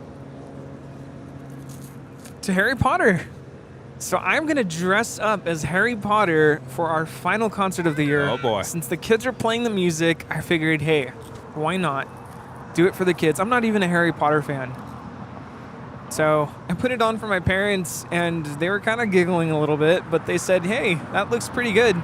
Speaker 14: to Harry Potter. So I'm going to dress up as Harry Potter for our final concert of the year.
Speaker 3: Oh, boy.
Speaker 14: Since the kids are playing the music, I figured, hey, why not? Do it for the kids. I'm not even a Harry Potter fan. So I put it on for my parents, and they were kind of giggling a little bit, but they said, hey, that looks pretty good.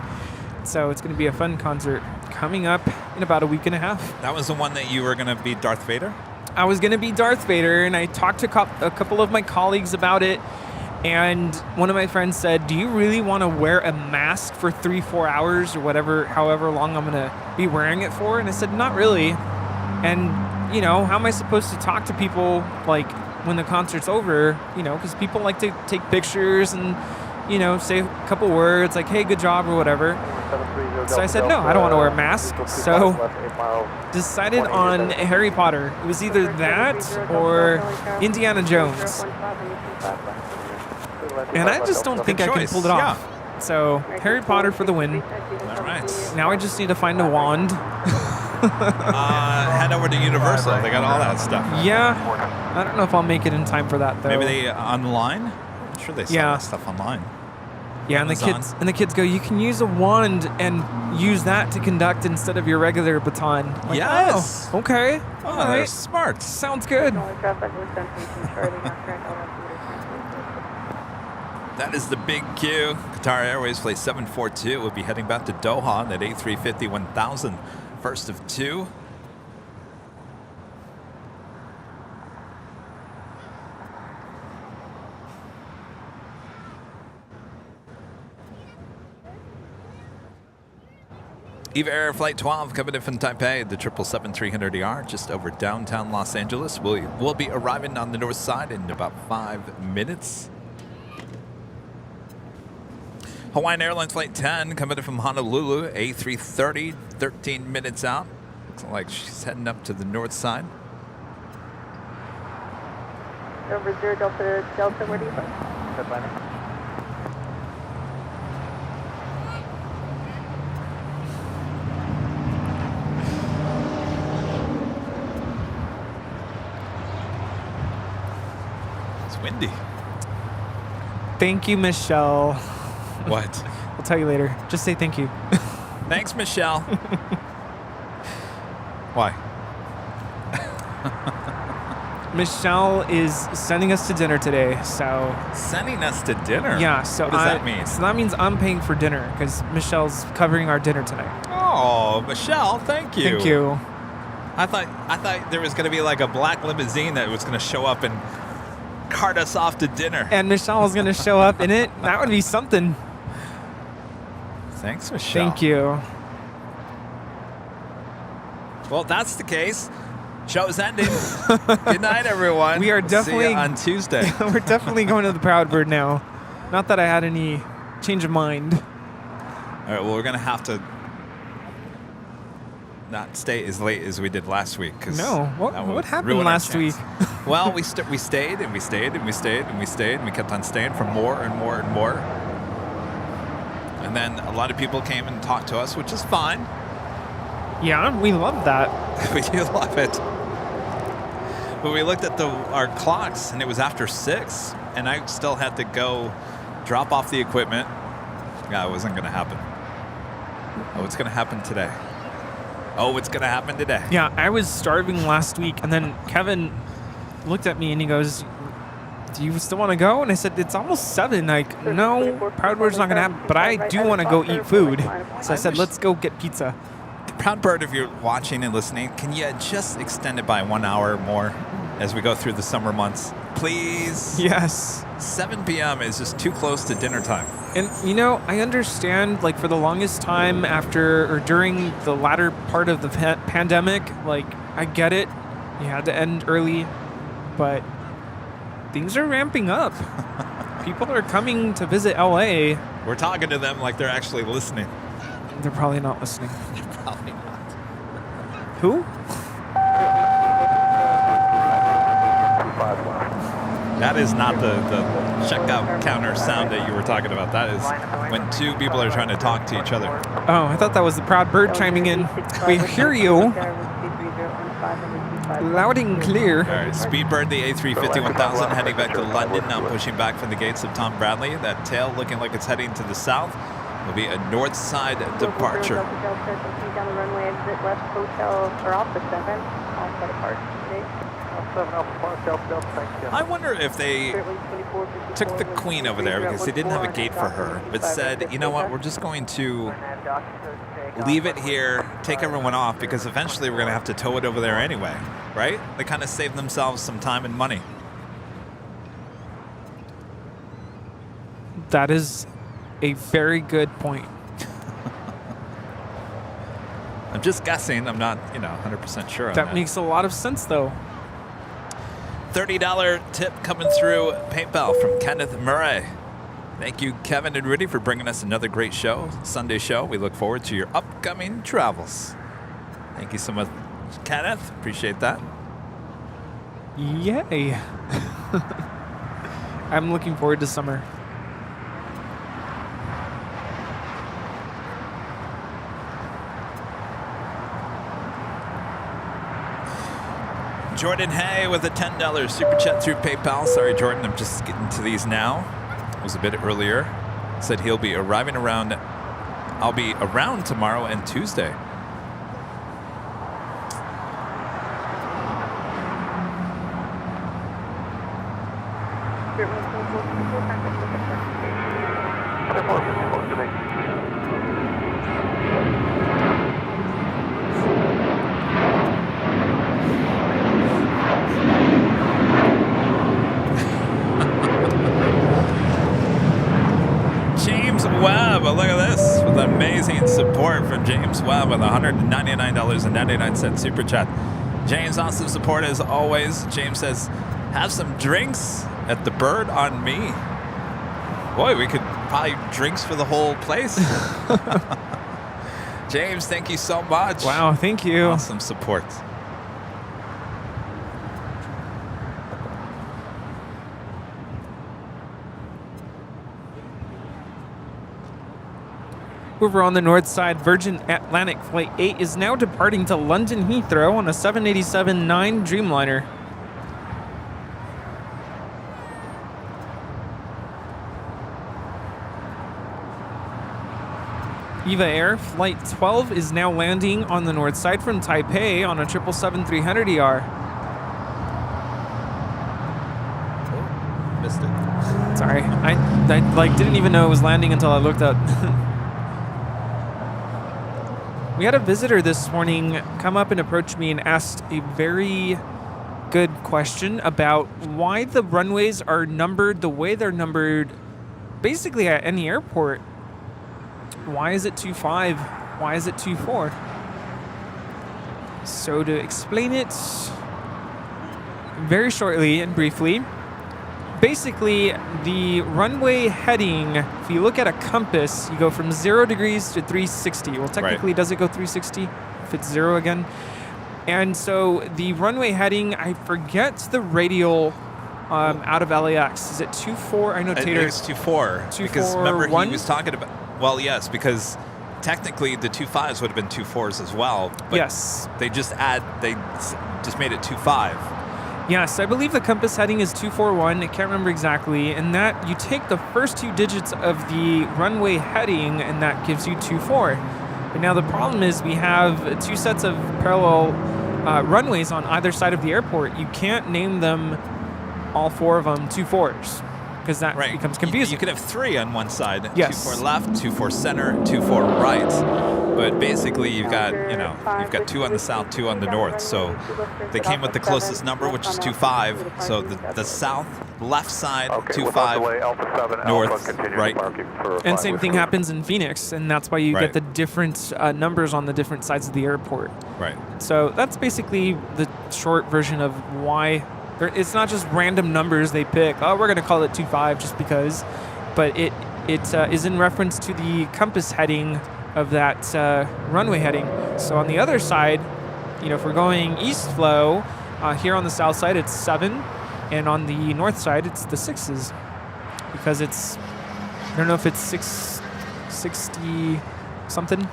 Speaker 14: So it's going to be a fun concert coming up in about a week and a half.
Speaker 3: That was the one that you were going to be Darth Vader?
Speaker 14: I was going to be Darth Vader, and I talked to a couple of my colleagues about it. And one of my friends said, do you really want to wear a mask for 3-4 hours or however long I'm going to be wearing it for? And I said, not really. And, you know, how am I supposed to talk to people, like, when the concert's over? You know, because people like to take pictures and, you know, say a couple words like, hey, good job or whatever. So I said, no, I don't want to wear a mask. So decided on Harry Potter. It was either that or Indiana Jones. And I just don't think I can pull it off. So Harry Potter for the win.
Speaker 3: All right.
Speaker 14: Now I just need to find a wand.
Speaker 3: Head over to Universal. They got all that stuff.
Speaker 14: Yeah. I don't know if I'll make it in time for that, though.
Speaker 3: Maybe they online? I'm sure they sell that stuff online.
Speaker 14: Yeah, and the kids go, you can use a wand and use that to conduct instead of your regular baton. Like,
Speaker 3: yes.
Speaker 14: Oh, okay.
Speaker 3: Oh,
Speaker 14: all
Speaker 3: they're
Speaker 14: right.
Speaker 3: smart.
Speaker 14: Sounds good.
Speaker 3: That is the big Q. Qatar Airways Flight 742 will be heading back to Doha on that A350-1000. First of two. Eva Air Flight 12 coming in from Taipei, the 777-300ER, just over downtown Los Angeles. We'll be arriving on the north side in about 5 minutes. Hawaiian Airlines Flight 10 coming in from Honolulu, A330, 13 minutes out. Looks like she's heading up to the north side.
Speaker 11: Over 0 Delta, where do you go?
Speaker 3: It's windy.
Speaker 14: Thank you, Michelle.
Speaker 3: What?
Speaker 14: I'll tell you later. Just say thank you.
Speaker 3: Thanks, Michelle. Why?
Speaker 14: Michelle is sending us to dinner today, so...
Speaker 3: Sending us to dinner?
Speaker 14: Yeah, so
Speaker 3: what does that mean?
Speaker 14: So that means I'm paying for dinner, because Michelle's covering our dinner tonight.
Speaker 3: Oh, Michelle, thank you.
Speaker 14: Thank you.
Speaker 3: I thought there was going to be like a black limousine that was going to show up and cart us off to dinner.
Speaker 14: And Michelle is going to show up in it. That would be something.
Speaker 3: Thanks, Michelle.
Speaker 14: Thank you.
Speaker 3: Well, if that's the case, show's ending. Good night, everyone.
Speaker 14: We are definitely
Speaker 3: see you on Tuesday.
Speaker 14: We're definitely going to the Proud Bird now. Not that I had any change of mind.
Speaker 3: All right, well, we're going to have to not stay as late as we did last week.
Speaker 14: No, what happened last week?
Speaker 3: Well, we stayed and we stayed and we stayed and we stayed and we kept on staying for more and more and more. And then a lot of people came and talked to us, which is fine.
Speaker 14: Yeah, we love that.
Speaker 3: We do love it. But we looked at our clocks, and it was after 6, and I still had to go drop off the equipment. Yeah, it wasn't going to happen. Oh, it's going to happen today. Oh, it's going to happen today.
Speaker 14: Yeah, I was starving last week, and then Kevin looked at me, and he goes, do you still want to go? And I said, it's almost 7. Like, no, Proud Bird's not going to happen, but I do want to go eat food. So I said, let's go get pizza.
Speaker 3: Proud Bird, if you're watching and listening, can you just extend it by 1 hour more as we go through the summer months? Please?
Speaker 14: Yes.
Speaker 3: 7 p.m. is just too close to dinner time.
Speaker 14: And, you know, I understand, like, for the longest time after or during the latter part of the pandemic, like, I get it. You had to end early, but things are ramping up. People are coming to visit LA.
Speaker 3: We're talking to them like they're actually listening.
Speaker 14: They're probably not listening.
Speaker 3: Probably not.
Speaker 14: Who?
Speaker 3: That is not the checkout counter sound that you were talking about. That is when two people are trying to talk to each other.
Speaker 14: Oh, I thought that was the proud bird chiming in. We hear you loud and clear.
Speaker 3: All right, Speedbird, the A350-1000 heading back to London, now pushing back from the gates of Tom Bradley. That tail looking like it's heading to the south. Will be a north side departure.
Speaker 11: Down the runway, exit left hotel, or off the 7, off the departure today.
Speaker 3: I wonder if they took the Queen over there because they didn't have a gate for her, but said, you know what, we're just going to leave it here, take everyone off, because eventually we're going to have to tow it over there anyway, right? They kind of saved themselves some time and money.
Speaker 14: That is a very good point.
Speaker 3: I'm just guessing. I'm not, 100% sure on that.
Speaker 14: That makes a lot of sense, though.
Speaker 3: $30 tip coming through PayPal from Kenneth Murray. Thank you, Kevin and Rudy, for bringing us another great show, Sunday show. We look forward to your upcoming travels. Thank you so much, Kenneth. Appreciate that.
Speaker 14: Yay. I'm looking forward to summer.
Speaker 3: Jordan Hay with a $10 super chat through PayPal. Sorry, Jordan, I'm just getting to these now. It was a bit earlier. Said he'll be arriving around. I'll be around tomorrow and Tuesday. Look at this, with amazing support from James Webb with $199.99 super chat. James, awesome support as always. James says, have some drinks at the Bird on me. Boy, we could probably drinks for the whole place. James, thank you so much.
Speaker 14: Wow, thank you.
Speaker 3: Awesome support.
Speaker 14: Over on the north side, Virgin Atlantic Flight 8 is now departing to London Heathrow on a 787-9 Dreamliner. EVA Air Flight 12 is now landing on the north side from Taipei on a 777-300ER.
Speaker 3: Oh, missed it.
Speaker 14: Sorry, I didn't even know it was landing until I looked up. We had a visitor this morning come up and approach me and asked a very good question about why the runways are numbered the way they're numbered basically at any airport. Why is it 25? Why is it 24? So to explain it very shortly and briefly, basically, the runway heading, if you look at a compass, you go from 0 degrees to 360. Well, technically, does it go 360 if it's 0 again? And so the runway heading, I forget the radial out of LAX. Is it 24? I know Tater.
Speaker 3: It's 24. Because remember, he was talking about, well, yes, because technically the 25s would have been 24s as well. But
Speaker 14: yes.
Speaker 3: They just made it 25.
Speaker 14: Yes, I believe the compass heading is 241. I can't remember exactly. And that you take the first 2 digits of the runway heading, and that gives you 24. But now the problem is we have 2 sets of parallel runways on either side of the airport. You can't name them, all 4 of them, 24s, because that becomes confusing.
Speaker 3: You could have 3 on one side.
Speaker 14: Yes.
Speaker 3: 24 left, 24 center, 24 right. But basically, you've got 2 on the south, 2 on the north. So they came with the closest number, which is 25. So the south left side, 25, north, right.
Speaker 14: And same thing happens in Phoenix, and that's why you get the different numbers on the different sides of the airport.
Speaker 3: Right.
Speaker 14: So that's basically the short version of why. It's not just random numbers they pick. Oh, we're going to call it 25 just because. But it is in reference to the compass heading of that runway heading. So on the other side, if we're going east flow, here on the south side, it's 7. And on the north side, it's the 6s because it's, I don't know if it's 660 something.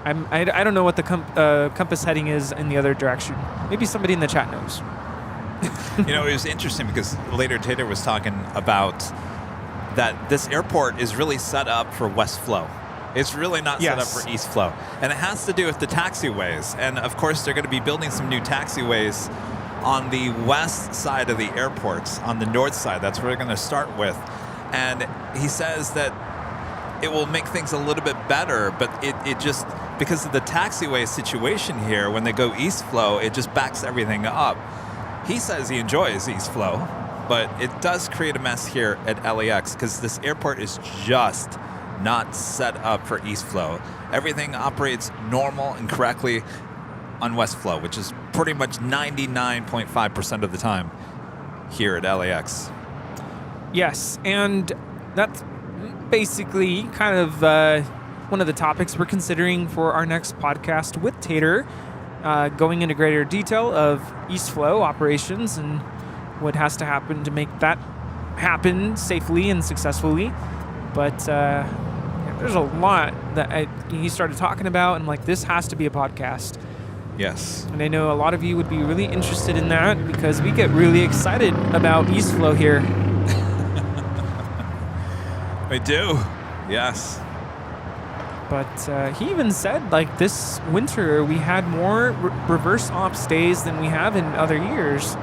Speaker 14: I don't know what the compass heading is in the other direction. Maybe somebody in the chat knows.
Speaker 3: You know, it was interesting because later Tater was talking about that this airport is really set up for west flow. It's really not set up for east flow. And it has to do with the taxiways. And of course, they're going to be building some new taxiways on the west side of the airports, on the north side. That's where they're going to start with. And he says that it will make things a little bit better, but it just, because of the taxiway situation here, when they go east flow, it just backs everything up. He says he enjoys east flow, but it does create a mess here at LAX because this airport is just not set up for east flow. Everything operates normal and correctly on west flow, which is pretty much 99.5% of the time here at LAX.
Speaker 14: Yes, and that's basically kind of one of the topics we're considering for our next podcast with Tater, going into greater detail of east flow operations and what has to happen to make that happen safely and successfully. But there's a lot that he started talking about, and like, this has to be a podcast.
Speaker 3: Yes.
Speaker 14: And I know a lot of you would be really interested in that because we get really excited about east flow here.
Speaker 3: We do, yes.
Speaker 14: But he even said, like, this winter we had more reverse ops days than we have in other years.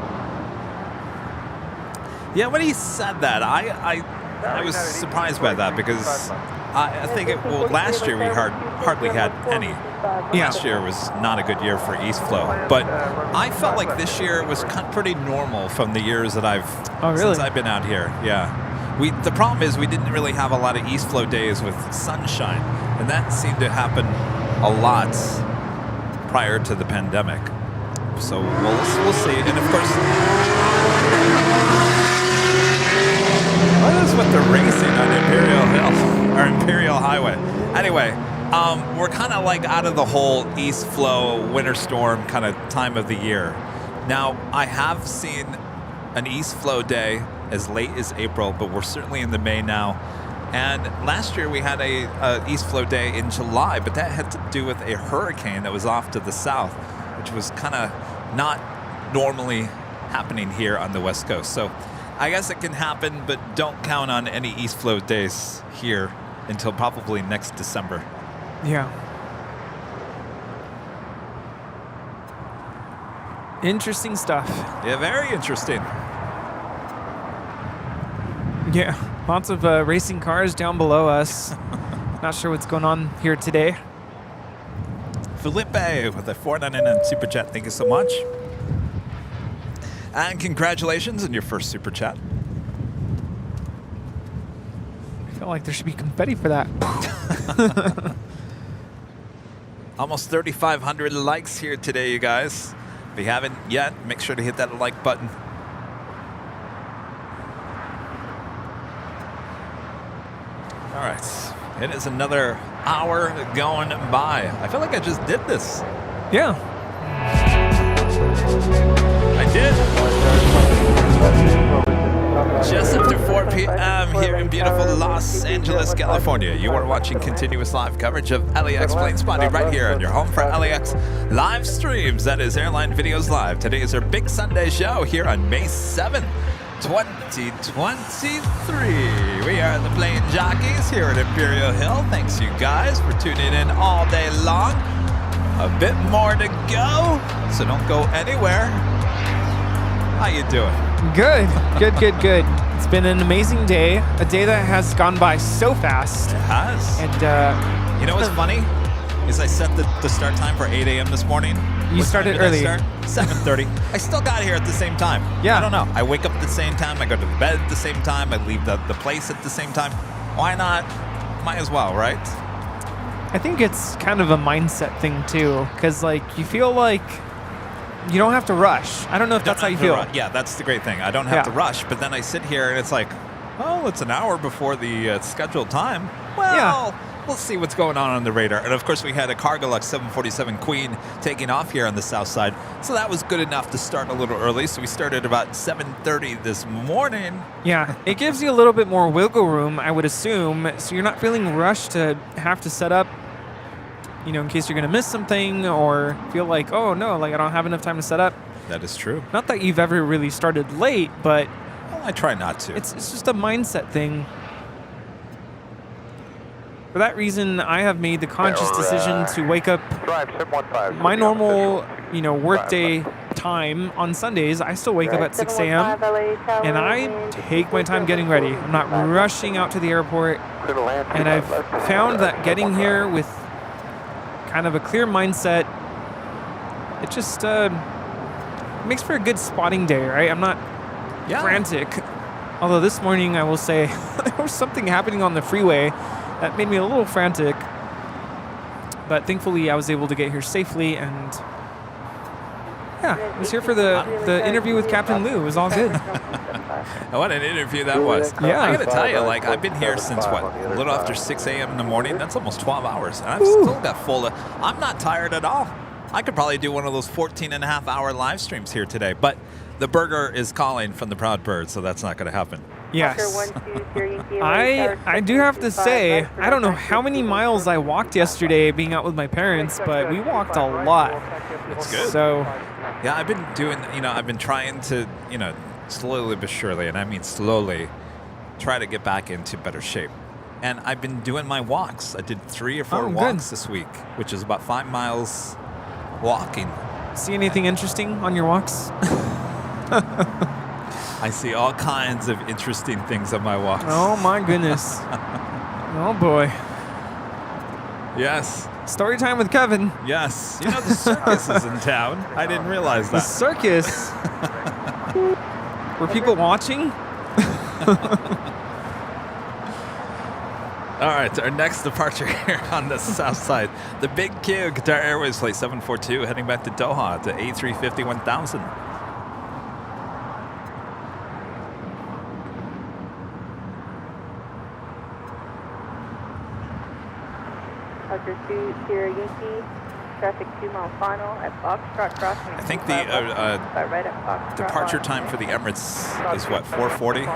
Speaker 3: Yeah, when he said that, I was surprised by that because I think last year we hardly had any. Last year was not a good year for east flow, but I felt like this year was pretty normal from the years that since I've been out here. Yeah. The problem is we didn't really have a lot of east flow days with sunshine, and that seemed to happen a lot prior to the pandemic. So we'll see. And of course, what is with the racing on Imperial Hill or Imperial Highway? Anyway, we're kind of like out of the whole east flow winter storm kind of time of the year. Now, I have seen an east flow day as late as April, but we're certainly in the May now. And last year we had a east flow day in July, but that had to do with a hurricane that was off to the south, which was kind of not normally happening here on the West Coast. So I guess it can happen, but don't count on any east flow days here until probably next December.
Speaker 14: Yeah. Interesting stuff.
Speaker 3: Yeah, very interesting.
Speaker 14: Yeah, lots of racing cars down below us. Not sure what's going on here today.
Speaker 3: Felipe with a $4.99 super chat. Thank you so much. And congratulations on your first super chat.
Speaker 14: I feel like there should be confetti for that.
Speaker 3: Almost 3,500 likes here today, you guys. If you haven't yet, make sure to hit that like button. All right, it is another hour going by. I feel like I just did this.
Speaker 14: Yeah.
Speaker 3: I did. Just after 4 p.m. here in beautiful Los Angeles, California. You are watching continuous live coverage of LAX Plane Spotting right here on your home for LAX live streams. That is Airline Videos Live. Today is our big Sunday show here on May 7th. 2023. We are the Plane Jockeys here at Imperial Hill. Thanks you guys for tuning in all day long. A bit more to go, so don't go anywhere. How you doing?
Speaker 14: Good. It's been an amazing day. A day that has gone by so fast.
Speaker 3: It has.
Speaker 14: And
Speaker 3: you know what's funny? Is I set the start time for 8 a.m. this morning.
Speaker 14: You started early.
Speaker 3: 7:30. I still got here at the same time.
Speaker 14: Yeah.
Speaker 3: I don't know. I wake up at the same time. I go to bed at the same time. I leave the place at the same time. Why not? Might as well, right?
Speaker 14: I think it's kind of a mindset thing too, because like you feel like you don't have to rush. I don't know if that's how you feel.
Speaker 3: Yeah, that's the great thing. I don't have to rush, but then I sit here and it's like, oh, it's an hour before the scheduled time. Well, we'll see what's going on the radar. And of course, we had a Cargolux 747 Queen taking off here on the south side, so that was good enough to start a little early. So we started about 7:30 this morning.
Speaker 14: Yeah, it gives you a little bit more wiggle room, I would assume, so you're not feeling rushed to have to set up, you know, in case you're going to miss something or feel like, oh no, like I don't have enough time to set up.
Speaker 3: That is true.
Speaker 14: Not that you've ever really started late, but
Speaker 3: well, I try not to.
Speaker 14: It's just a mindset thing. For that reason, I have made the conscious decision to wake up my normal, you know, workday time on Sundays. I still wake up at 6 a.m. and I take my time getting ready. I'm not rushing out to the airport. And I've found that getting here with kind of a clear mindset, it just makes for a good spotting day, right? I'm not frantic. Although this morning, I will say, there was something happening on the freeway that made me a little frantic. But thankfully, I was able to get here safely, and yeah, I was here for the interview with Captain Lou. It was all good.
Speaker 3: What an interview that was.
Speaker 14: Yeah.
Speaker 3: I gotta tell you, like, I've been here since what, a little after 6 a.m. in the morning. That's almost 12 hours, and I've still got full. I'm not tired at all. I could probably do one of those 14.5-hour live streams here today, but the burger is calling from the Proud Bird, so that's not going to happen.
Speaker 14: Yes. I do have to say, I don't know how many miles I walked yesterday being out with my parents, but we walked a lot.
Speaker 3: It's good.
Speaker 14: So,
Speaker 3: yeah, I've been doing, I've been trying to, slowly but surely, and I mean slowly, try to get back into better shape. And I've been doing my walks. I did 3 or 4 walks this week, which is about 5 miles walking.
Speaker 14: See anything interesting on your walks?
Speaker 3: I see all kinds of interesting things on my walks.
Speaker 14: Oh my goodness. Oh boy.
Speaker 3: Yes.
Speaker 14: Story time with Kevin.
Speaker 3: Yes. You know, the circus is in town. I didn't realize that.
Speaker 14: The circus? Were people watching?
Speaker 3: All right, our next departure here on the south side. The Big Q, Qatar Airways Flight 742, heading back to Doha to A350 1000.
Speaker 11: Departure 2, Sierra Yankee, traffic 2 mile final at Foxtrot crossing.
Speaker 3: I think the
Speaker 11: right at Foxtrot
Speaker 3: departure time for the Emirates is what, 4:40?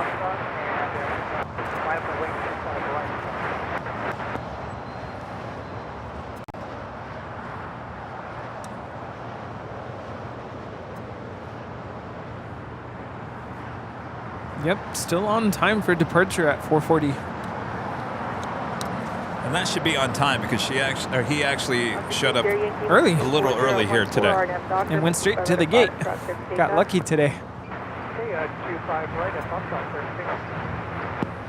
Speaker 14: Yep, still on time for departure at 4:40.
Speaker 3: And that should be on time because he actually showed up
Speaker 14: early,
Speaker 3: a little early here today,
Speaker 14: and went straight to the gate. Got lucky today.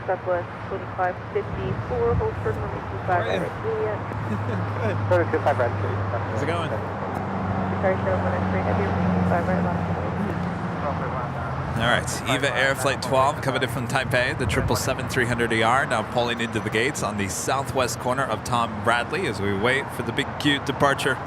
Speaker 11: Southwest 2554, hold for runway 25 right at Juliet.
Speaker 3: How's it going?
Speaker 11: Sorry, show 193 heavy, 25 right left.
Speaker 3: All right, EVA Air Flight 12 coming in from Taipei, the 777-300ER now pulling into the gates on the southwest corner of Tom Bradley as we wait for the Big Q departure.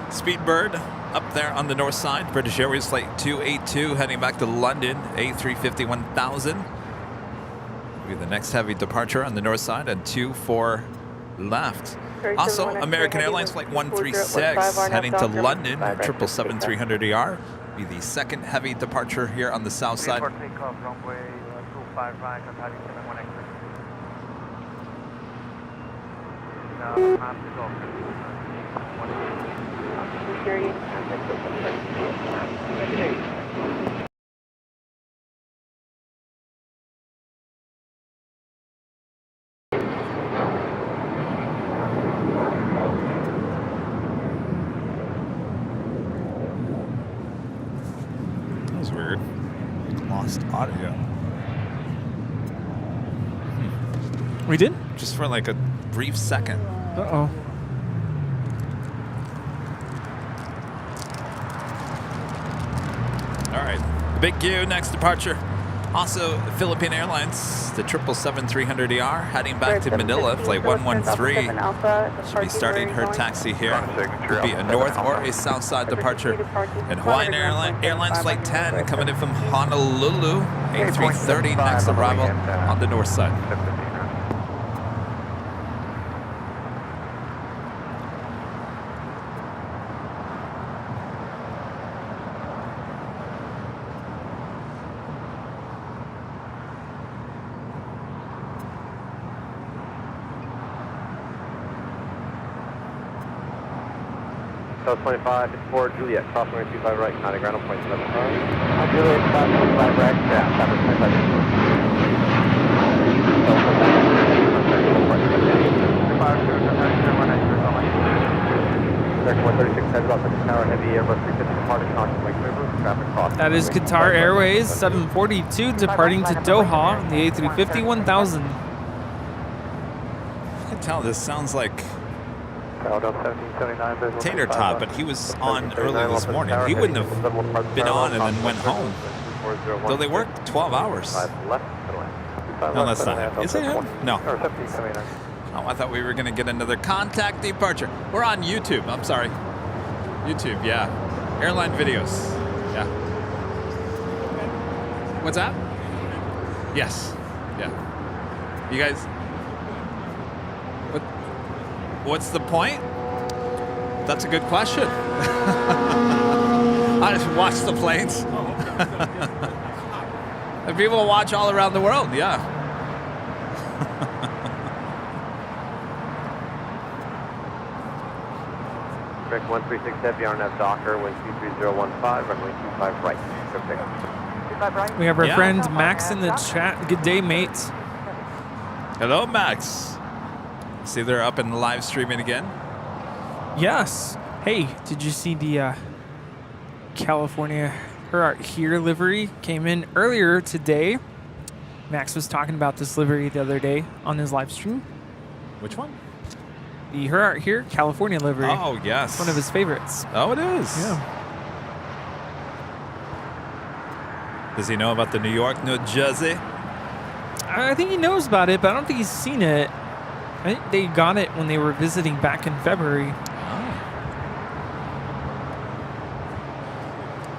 Speaker 3: Speedbird up there on the north side, British Airways Flight 282 heading back to London, A350 1000. Will be the next heavy departure on the north side and 24 left. Also, American Airlines Flight 136 heading to London, 777-300ER. Be the second heavy departure here on the south side. Lost audio.
Speaker 14: We did?
Speaker 3: Just for like a brief second.
Speaker 14: Uh-oh.
Speaker 3: All right. Big Q, next departure. Also, Philippine Airlines, the 777-300ER, heading back to Manila, flight 113. Should be starting her taxi here. Will be a north or a south side departure. And Hawaiian Airlines flight 10 coming in from Honolulu, A330, next arrival on the north side.
Speaker 1: So 25 for Juliet, crossing 25 right, United ground on point 75. Juliet, crossing 25 right, yeah, traffic 25
Speaker 14: That is Qatar Airways 742 departing to Doha on the A350 1000.
Speaker 3: I can tell this sounds like Tater Tot, but he was on early this morning. He wouldn't have been on and then went home. Though they worked 12 hours. No, that's not him. Is it him? No. Oh, I thought we were going to get another contact departure. We're on YouTube. I'm sorry. YouTube, yeah. Airline videos. Yeah. What's that? Yes. Yeah. You guys... What's the point? That's a good question. I just watch the planes. And people watch all around the world, yeah.
Speaker 1: Correct 136 Heavy RNF Docker, wind 23015, runway 25 right. Good pickup. 25 right.
Speaker 14: We have our friend Max in the chat. Good day, mate.
Speaker 3: Hello, Max. See, they're up and live streaming again.
Speaker 14: Yes. Hey, did you see the California Her Art Here livery came in earlier today? Max was talking about this livery the other day on his live stream.
Speaker 3: Which one?
Speaker 14: The Her Art Here California livery.
Speaker 3: Oh, yes.
Speaker 14: It's one of his favorites.
Speaker 3: Oh, it is.
Speaker 14: Yeah.
Speaker 3: Does he know about the New York, New Jersey?
Speaker 14: I think he knows about it, but I don't think he's seen it. I think they got it when they were visiting back in February.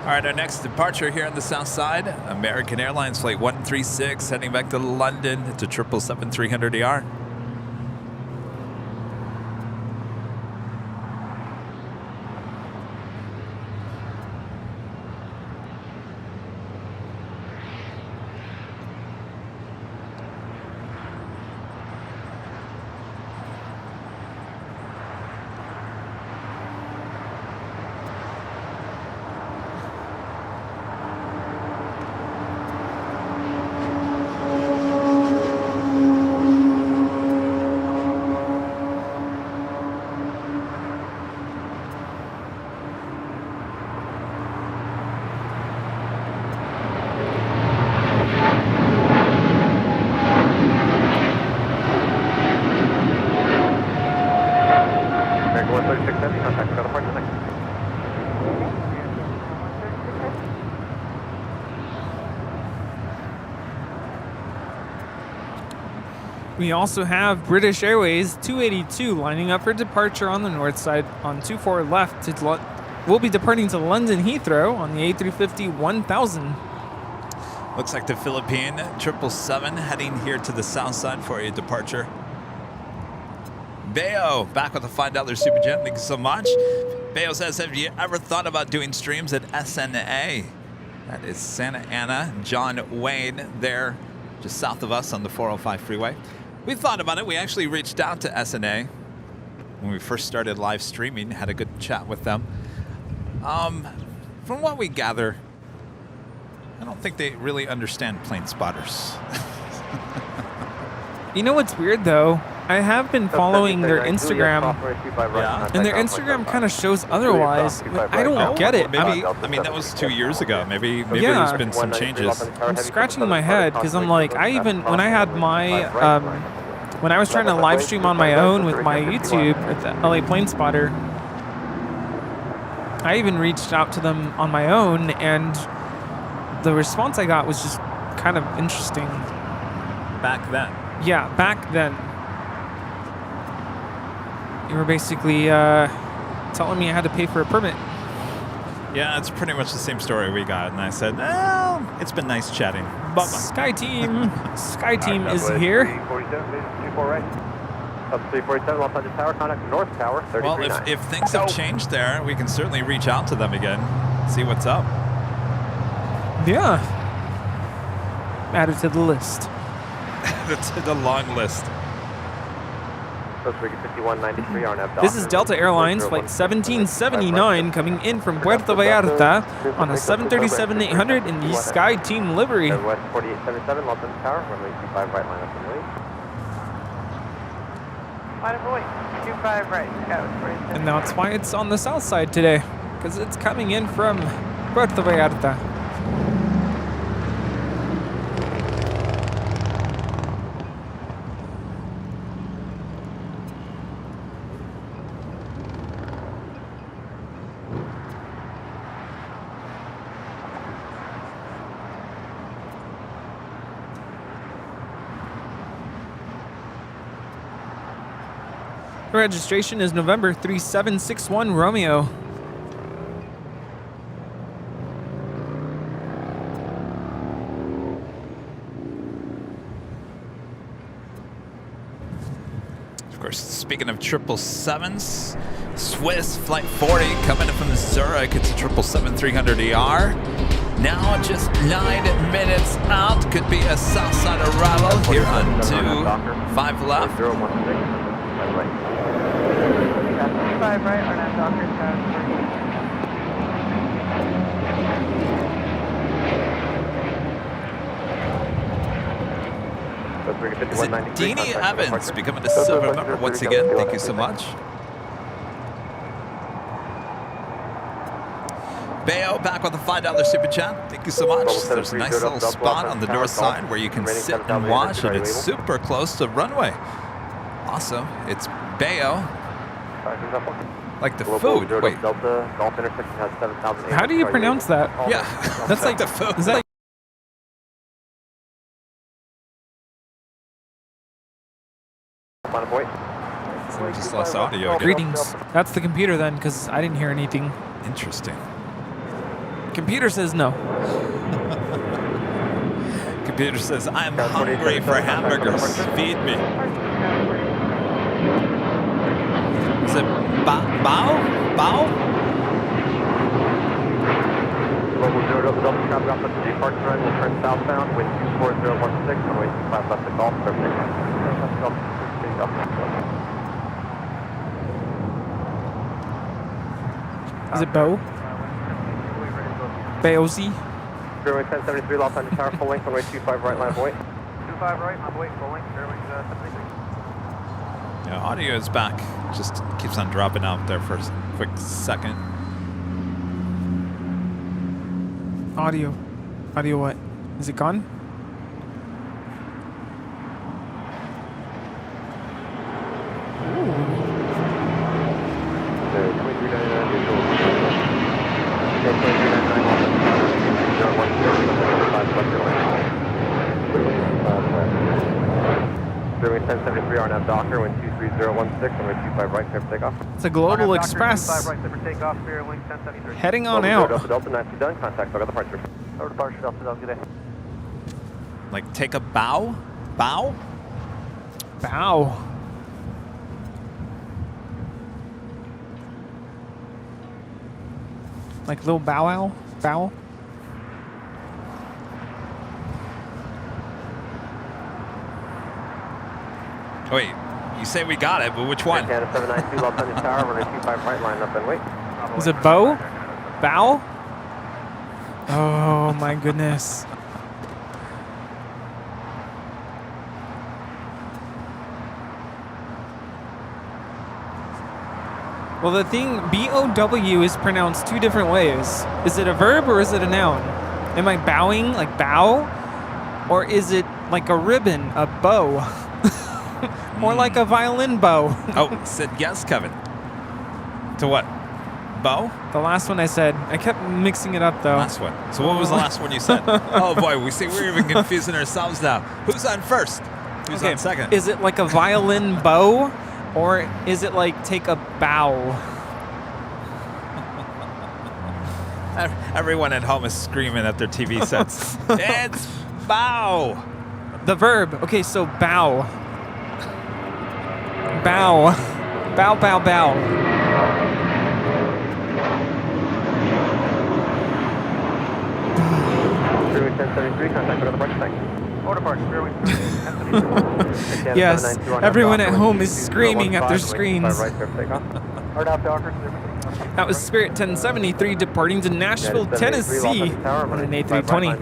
Speaker 3: All right, our next departure here on the south side, American Airlines flight 136, heading back to London to 777-300ER.
Speaker 14: We also have British Airways 282 lining up for departure on the north side on 24 left. We'll be departing to London Heathrow on the A350 1000.
Speaker 3: Looks like the Philippine 777 heading here to the south side for a departure. Bayo, back with a $5 super chat. Thank you so much. Bayo says, have you ever thought about doing streams at SNA? That is Santa Ana, John Wayne, there just south of us on the 405 freeway. We thought about it. We actually reached out to SNA when we first started live streaming, had a good chat with them. From what we gather, I don't think they really understand plane spotters.
Speaker 14: You know what's weird though? I have been following their Instagram, and their Instagram kind of shows otherwise. I don't get it.
Speaker 3: Maybe, I mean, that was 2 years ago. Maybe there's been some changes.
Speaker 14: I'm scratching my head because I'm like, when I had my, when I was trying to live stream on my own with my YouTube at the LA Plane Spotter, I even reached out to them on my own, and the response I got was just kind of interesting.
Speaker 3: Back then.
Speaker 14: Yeah, back then. You were basically telling me I had to pay for a permit.
Speaker 3: Yeah, it's pretty much the same story we got. And I said, well, it's been nice chatting. Bye-bye.
Speaker 14: Sky Team. Sky Team is here.
Speaker 1: 347, right. Up 347, Los Angeles Tower, contact North Tower, 33.9.
Speaker 3: Well, if things have changed there, we can certainly reach out to them again, see what's up.
Speaker 14: Yeah. Add it to the list.
Speaker 3: To the long list.
Speaker 14: This is Delta Airlines Flight 1779 coming in from Puerto Vallarta on a 737-800 in the Sky Team livery.
Speaker 1: West 4877, Los Angeles Tower, runway 25 right, line up and wait. Line of wait, 25 right, Sky West 47.
Speaker 14: And that's why it's on the south side today, because it's coming in from Puerto Vallarta. Registration is November 3761 Romeo.
Speaker 3: Of course, speaking of 777s, Swiss Flight 40 coming in from Zurich. It's a 777-300ER. Now just 9 minutes out. Could be a south side arrival here on 25 left.
Speaker 11: 5 right, or not, Docker,
Speaker 3: Is it Deanie Evans becoming a silver member once again? Thank you so much. Bayo back with a $5 super chat. Thank you so much. There's a nice little spot on the north side where you can sit and watch, and it's super close to runway. Awesome. It's Bayo. Like the food. Wait.
Speaker 14: How do you pronounce that?
Speaker 3: Yeah, that's like the food.
Speaker 14: Is that like
Speaker 3: So we just lost audio again.
Speaker 14: Greetings. That's the computer then, because I didn't hear anything.
Speaker 3: Interesting.
Speaker 14: Computer says no.
Speaker 3: Computer says, I'm hungry for hamburgers. Feed me. Is it Bao? Bao?
Speaker 1: Global 0 Delta Delta, traffic off at the departure run, will turn southbound, wind 24016, runway 25 left to Golf, perfect.
Speaker 14: Is it Bo? Baozi?
Speaker 1: Runway 1073, Los Angeles Tower, full length, runway 25 right, line of wait.
Speaker 4: 25 right, line of wait, full length, runway 733.
Speaker 3: Yeah, audio is back. Just keeps on dropping out there for a quick second.
Speaker 14: Audio. Audio what? Is it gone?
Speaker 1: Runway 1073, RNAV Docker, wind 23016, runway 25 right, clear for takeoff.
Speaker 14: It's a Global Express. Heading on out.
Speaker 1: Delta Delta, nicely done. Contact Delta departure. Over departure, Delta Delta, good day.
Speaker 3: Like take a bow? Bow?
Speaker 14: Bow. Like little bow wow? Bow?
Speaker 3: Wait, you say we got it, but which one?
Speaker 1: Canada 792, Los Angeles Tower, runway 25 right, line up and wait.
Speaker 14: Is it bow? Bow? Oh my goodness. Well, the thing, B-O-W is pronounced two different ways. Is it a verb or is it a noun? Am I bowing, like bow? Or is it like a ribbon, a bow? Or like a violin bow?
Speaker 3: Oh, said yes, Kevin. To what? Bo?
Speaker 14: The last one I said. I kept mixing it up though.
Speaker 3: Last one. So what was the last one you said? Oh boy, we're even confusing ourselves now. Who's on first? Who's on second?
Speaker 14: Is it like a violin bow, or is it like take a bow?
Speaker 3: Everyone at home is screaming at their TV sets. It's bow.
Speaker 14: The verb. Okay, so bow. Bow. Bow, bow, bow.
Speaker 1: Freeway 1073, contact with the parking tank. Order park, freeway 1073.
Speaker 14: Yes, everyone at home is screaming at their screens. That was Spirit 1073 departing to Nashville, Tennessee on an A320.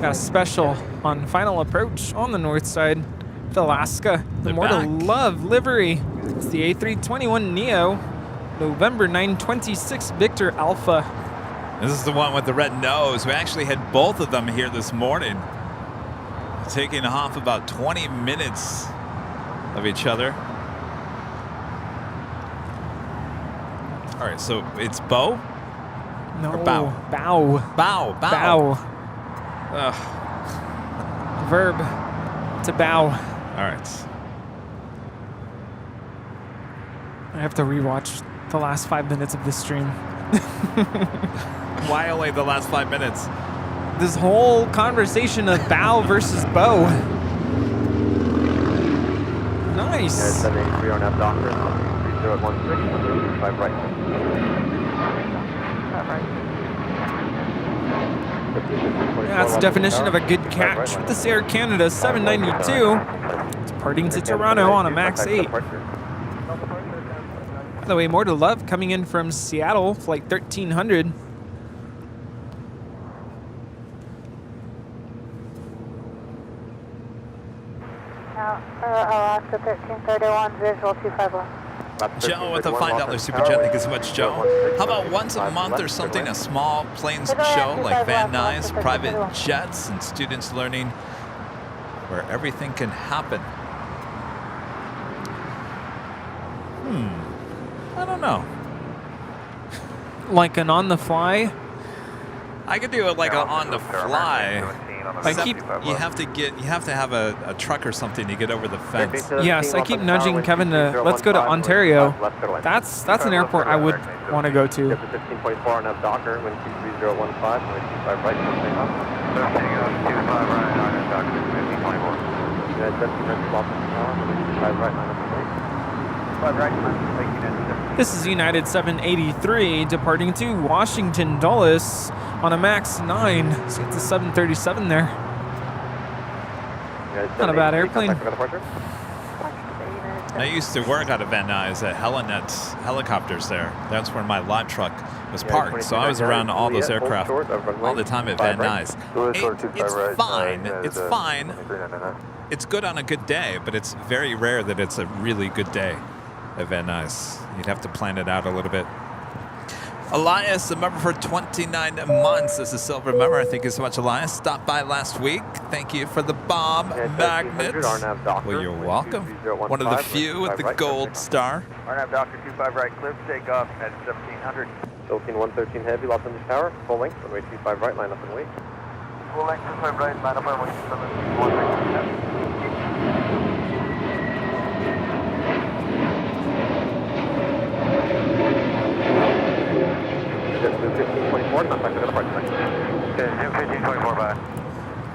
Speaker 14: Got a special on final approach on the north side with Alaska. The More to Love livery. It's the A321 Neo, November 926 Victor Alpha.
Speaker 3: This is the one with the red nose. We actually had both of them here this morning, taking off about 20 minutes of each other. All right, so it's bow?
Speaker 14: No,
Speaker 3: or bow?
Speaker 14: Bow.
Speaker 3: Bow.
Speaker 14: Bow. Verb to bow.
Speaker 3: All right.
Speaker 14: I have to rewatch the last 5 minutes of this stream.
Speaker 3: Why only the last 5 minutes?
Speaker 14: This whole conversation of bow versus bow. Nice.
Speaker 1: 783 on Docker, 3016, 5 right.
Speaker 14: Yeah, that's the definition of a good catch with this Air Canada 792. Departing to Toronto on a MAX 8. By the way, More to Love coming in from Seattle, flight 1300.
Speaker 11: Alaska 1331, visual 251.
Speaker 3: Joe with a $5 super chat. Thank you so much, Joe. How about once a month or something, a small planes show like Van Nuys, private jets, and students learning where everything can happen? I don't know.
Speaker 14: Like an on the fly?
Speaker 3: I could do it like on the fly. You have to have a truck or something to get over the fence.
Speaker 14: Yes, I keep nudging Kevin to let's go to Ontario. That's an airport I would want to go to.
Speaker 1: 15.4 on Docker, wind 23015, wind 25 right,
Speaker 16: 25 right, on Docker, 15.4.
Speaker 14: This is United 783 departing to Washington Dulles on a MAX 9. So it's a 737 there. Not a bad airplane.
Speaker 3: I used to work out of Van Nuys at Helinet helicopters there. That's where my live truck was parked. So I was around all those aircraft all the time at Van Nuys. It's fine. It's fine. It's good on a good day, but it's very rare that it's a really good day at Van Nuys. You'd have to plan it out a little bit. Elias, a member for 29 months. This is Silver member. Thank you so much, Elias. Stopped by last week. Thank you for the bomb magnet. Well, you're welcome. One of the few with the gold star.
Speaker 16: RNAV Docker 25 right, clear for takeoff at 1700.
Speaker 1: Philippine 113 heavy, lost on this tower. Full length, runway 25 right, line up and wait.
Speaker 16: Full length 25 right, line up and wait. 113 heavy.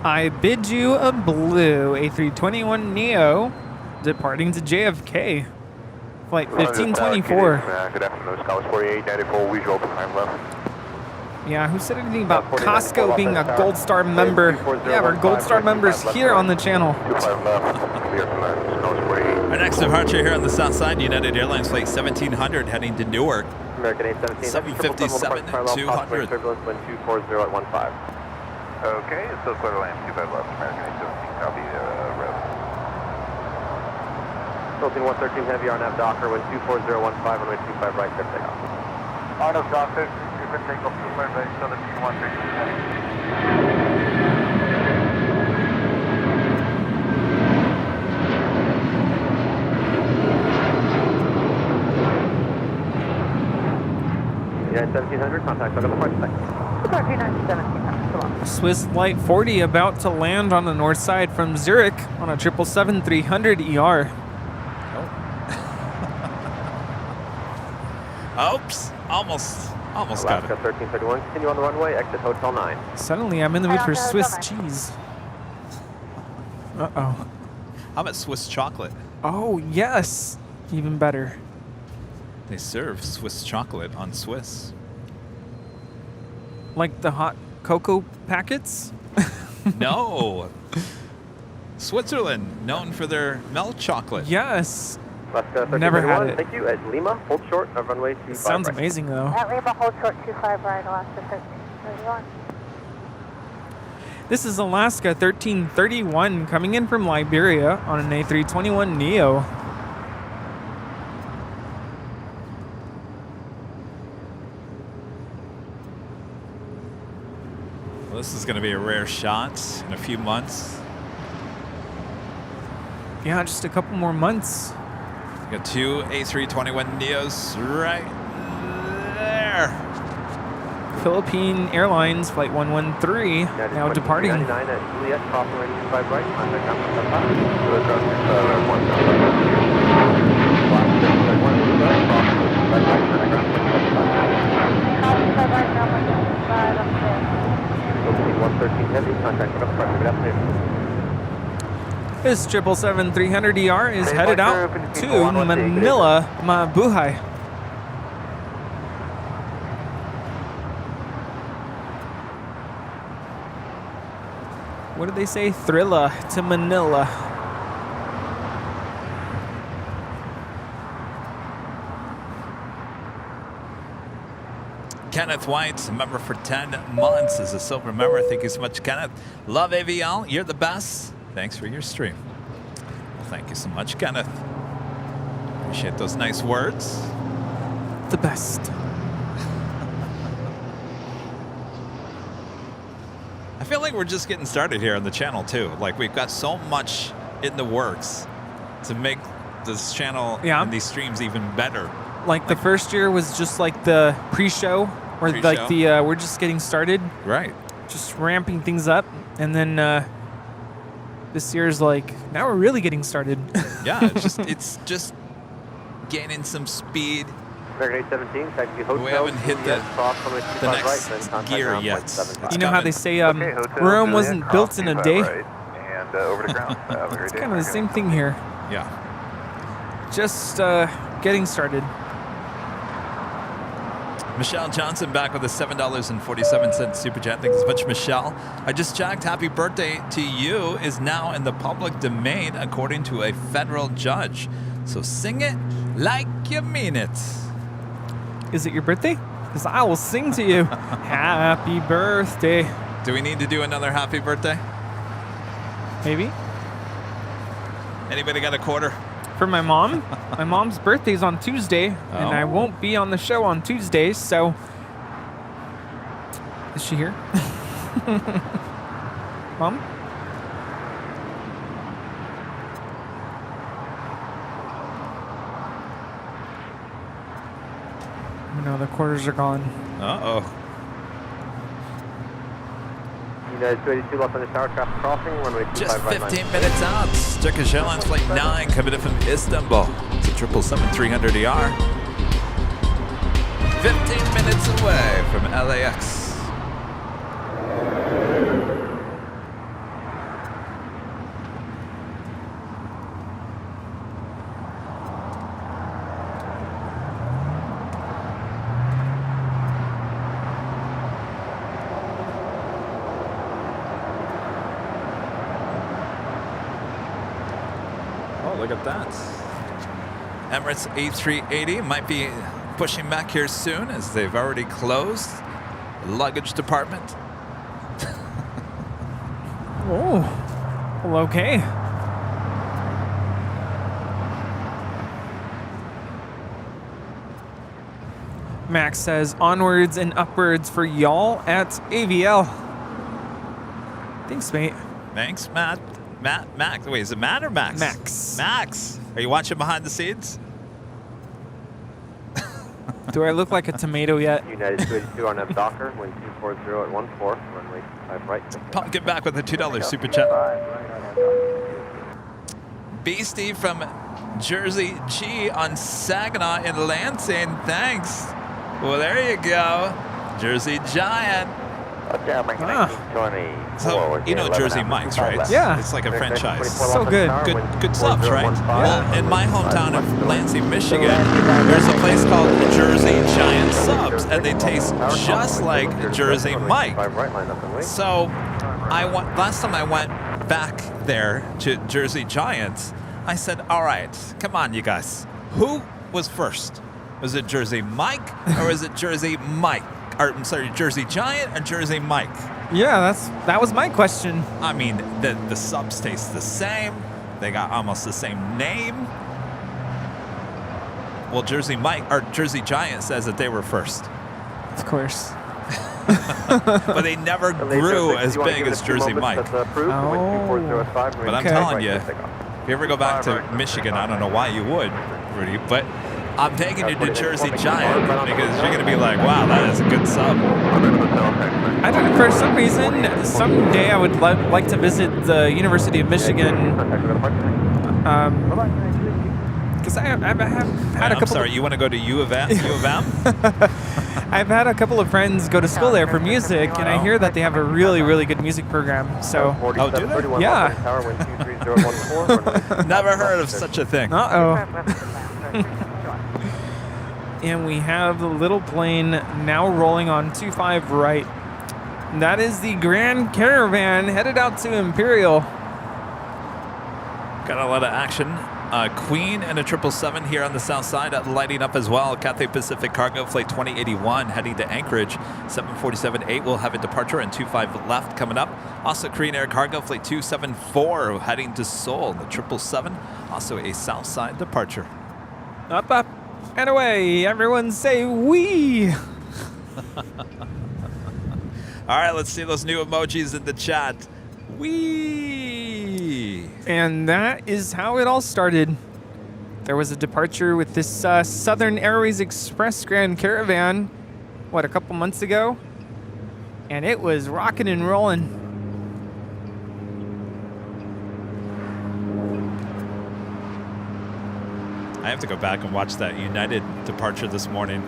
Speaker 14: I bid you a blue A321 Neo departing to JFK. Flight 1524.
Speaker 2: Good afternoon, Scholars 4894, visual behind left.
Speaker 14: Yeah, who said anything about Costco being a Gold Star member? Yeah, we're Gold Star members here on the channel.
Speaker 3: Our next departure here on the south side, United Airlines Flight 1700 heading to Newark.
Speaker 1: American 817.
Speaker 3: 757 200.
Speaker 1: Turbulence wind 240 at 15.
Speaker 16: Okay, it's still clear to land 25 left, American 817, copy rev.
Speaker 1: Philippine 113 heavy, RNAV Docker, wind 24015, runway 25 right, clear takeoff.
Speaker 16: RNAV Docker, you can take off 25 right, 113 heavy.
Speaker 1: United 1700, contact on the flight deck.
Speaker 11: Contact United 1700, so long.
Speaker 14: Swiss Flight 40 about to land on the north side from Zurich on a 777-300 ER.
Speaker 3: Oops, almost got
Speaker 1: Alaska
Speaker 3: it.
Speaker 1: 1331, continue on the runway, exit Hotel 9.
Speaker 14: Suddenly, I'm in the mood for Swiss cheese. Uh-oh.
Speaker 3: How about Swiss chocolate?
Speaker 14: Oh, yes. Even better.
Speaker 3: They serve Swiss chocolate on Swiss.
Speaker 14: Like the hot cocoa packets?
Speaker 3: No. Switzerland, known for their milk chocolate.
Speaker 14: Yes.
Speaker 1: Alaska
Speaker 14: Never had
Speaker 1: 1331,
Speaker 14: it.
Speaker 1: thank you. At Lima, hold short of runway 25
Speaker 14: Sounds
Speaker 1: right.
Speaker 14: amazing, though.
Speaker 5: At Lima, hold short 25 right, Alaska 1331.
Speaker 14: This is Alaska 1331 coming in from Liberia on an A321 Neo.
Speaker 3: Well, this is going to be a rare shot in a few months.
Speaker 14: Yeah, just a couple more months.
Speaker 3: We got two A321 Neos right there.
Speaker 14: Philippine Airlines Flight 113 now departing.
Speaker 1: 99 at Juliet, crossing runway 25 right, contact on the top.
Speaker 5: Alaska right now, 25 up there.
Speaker 1: 113 heavy, contact on the front. Good afternoon.
Speaker 14: This 777-300ER is headed out to Manila, Mabuhay. What did they say? Thrilla to Manila.
Speaker 3: Kenneth White, member for 10 months, is a silver member. Thank you so much, Kenneth. Love Aviation. You're the best. Thanks for your stream. Well, thank you so much, Kenneth. Appreciate those nice words.
Speaker 14: The best.
Speaker 3: I feel like we're just getting started here on the channel, too. Like, we've got so much in the works to make this channel and these streams even better.
Speaker 14: Like the first year was just like the pre-show, or like the we're just getting started.
Speaker 3: Right.
Speaker 14: Just ramping things up, and then this year's like now we're really getting started.
Speaker 3: Yeah, it's just gaining some speed.
Speaker 1: American 817, taxi hotel.
Speaker 3: We haven't hit the next gear yet.
Speaker 14: You know how they say Rome wasn't built in a day?
Speaker 2: And over to ground.
Speaker 14: It's kind of the same thing here.
Speaker 3: Yeah.
Speaker 14: Just getting started.
Speaker 3: Michelle Johnson back with a $7.47 super chat. Thanks so much, Michelle. I just checked. Happy birthday to you is now in the public domain according to a federal judge. So sing it like you mean it.
Speaker 14: Is it your birthday? Because I will sing to you. Happy birthday.
Speaker 3: Do we need to do another happy birthday?
Speaker 14: Maybe.
Speaker 3: Anybody got a quarter?
Speaker 14: For my mom. My mom's birthday's on Tuesday, and I won't be on the show on Tuesday, so... Is she here? Mom? No, the quarters are gone.
Speaker 3: Uh-oh.
Speaker 1: United 282 left on the tower, traffic crossing, runway 25
Speaker 3: Just
Speaker 1: right
Speaker 3: 15 minutes out. Turkish Airlines Flight 9 coming in from Istanbul. It's a 777-300ER. 15 minutes away from LAX. Look at that. Emirates A380 might be pushing back here soon as they've already closed the luggage department.
Speaker 14: Oh, well, okay. Max says, onwards and upwards for y'all at AVL. Thanks, mate.
Speaker 3: Thanks, Matt. Max. Wait, is it Matt or Max?
Speaker 14: Max.
Speaker 3: Max. Are you watching behind the scenes?
Speaker 14: Do I look like a tomato yet?
Speaker 1: United 282 on F Docker, wind 240 at 14, runway 5 right.
Speaker 3: Paul, get back with a $2 super chat. Beastie from Jersey G on Saginaw in Lansing. Thanks. Well, there you go. Jersey Giant. So, you know Jersey Mike's, right?
Speaker 14: Yeah.
Speaker 3: It's like a franchise.
Speaker 14: So good.
Speaker 3: Good subs, right? Yeah. In my hometown of Lansing, Michigan, there's a place called Jersey Giant Subs, and they taste just like Jersey Mike. So, last time I went back there to Jersey Giants, I said, all right, come on, you guys. Who was first? Was it Jersey Mike or was it Jersey Mike? Or, I'm sorry, Jersey Giant or Jersey Mike?
Speaker 14: Yeah, that was my question.
Speaker 3: I mean, the subs taste the same. They got almost the same name. Well, Jersey Mike or Jersey Giant says that they were first.
Speaker 14: Of course.
Speaker 3: But they never grew as big as Jersey Mike.
Speaker 14: Oh,
Speaker 3: but I'm telling you, if you ever go back to Michigan, I don't know why you would, Rudy, but I'm taking you to Jersey Giant because you're going to be like, wow, that is a good sub.
Speaker 14: I don't know, for some reason, someday I would like to visit the University of Michigan. Because I've had a couple.
Speaker 3: I'm sorry, you want to go to U of M?
Speaker 14: I've had a couple of friends go to school there for music, and I hear that they have a really, really good music program. So,
Speaker 3: oh, do they?
Speaker 14: Yeah.
Speaker 3: Never heard of such a thing.
Speaker 14: Uh-oh. And we have the little plane now rolling on 25 right. That is the Grand Caravan headed out to Imperial.
Speaker 3: Got a lot of action. Queen and a 777 here on the south side lighting up as well. Cathay Pacific Cargo Flight 2081 heading to Anchorage. 747-8 will have a departure and 25 left coming up. Also Korean Air Cargo Flight 274 heading to Seoul. The 777 also a south side departure.
Speaker 14: Up, up, and away. Everyone say wee.
Speaker 3: All right, let's see those new emojis in the chat. Wee.
Speaker 14: And that is how it all started. There was a departure with this Southern Airways Express Grand Caravan, a couple months ago? And it was rocking and rolling.
Speaker 3: I have to go back and watch that United departure this morning.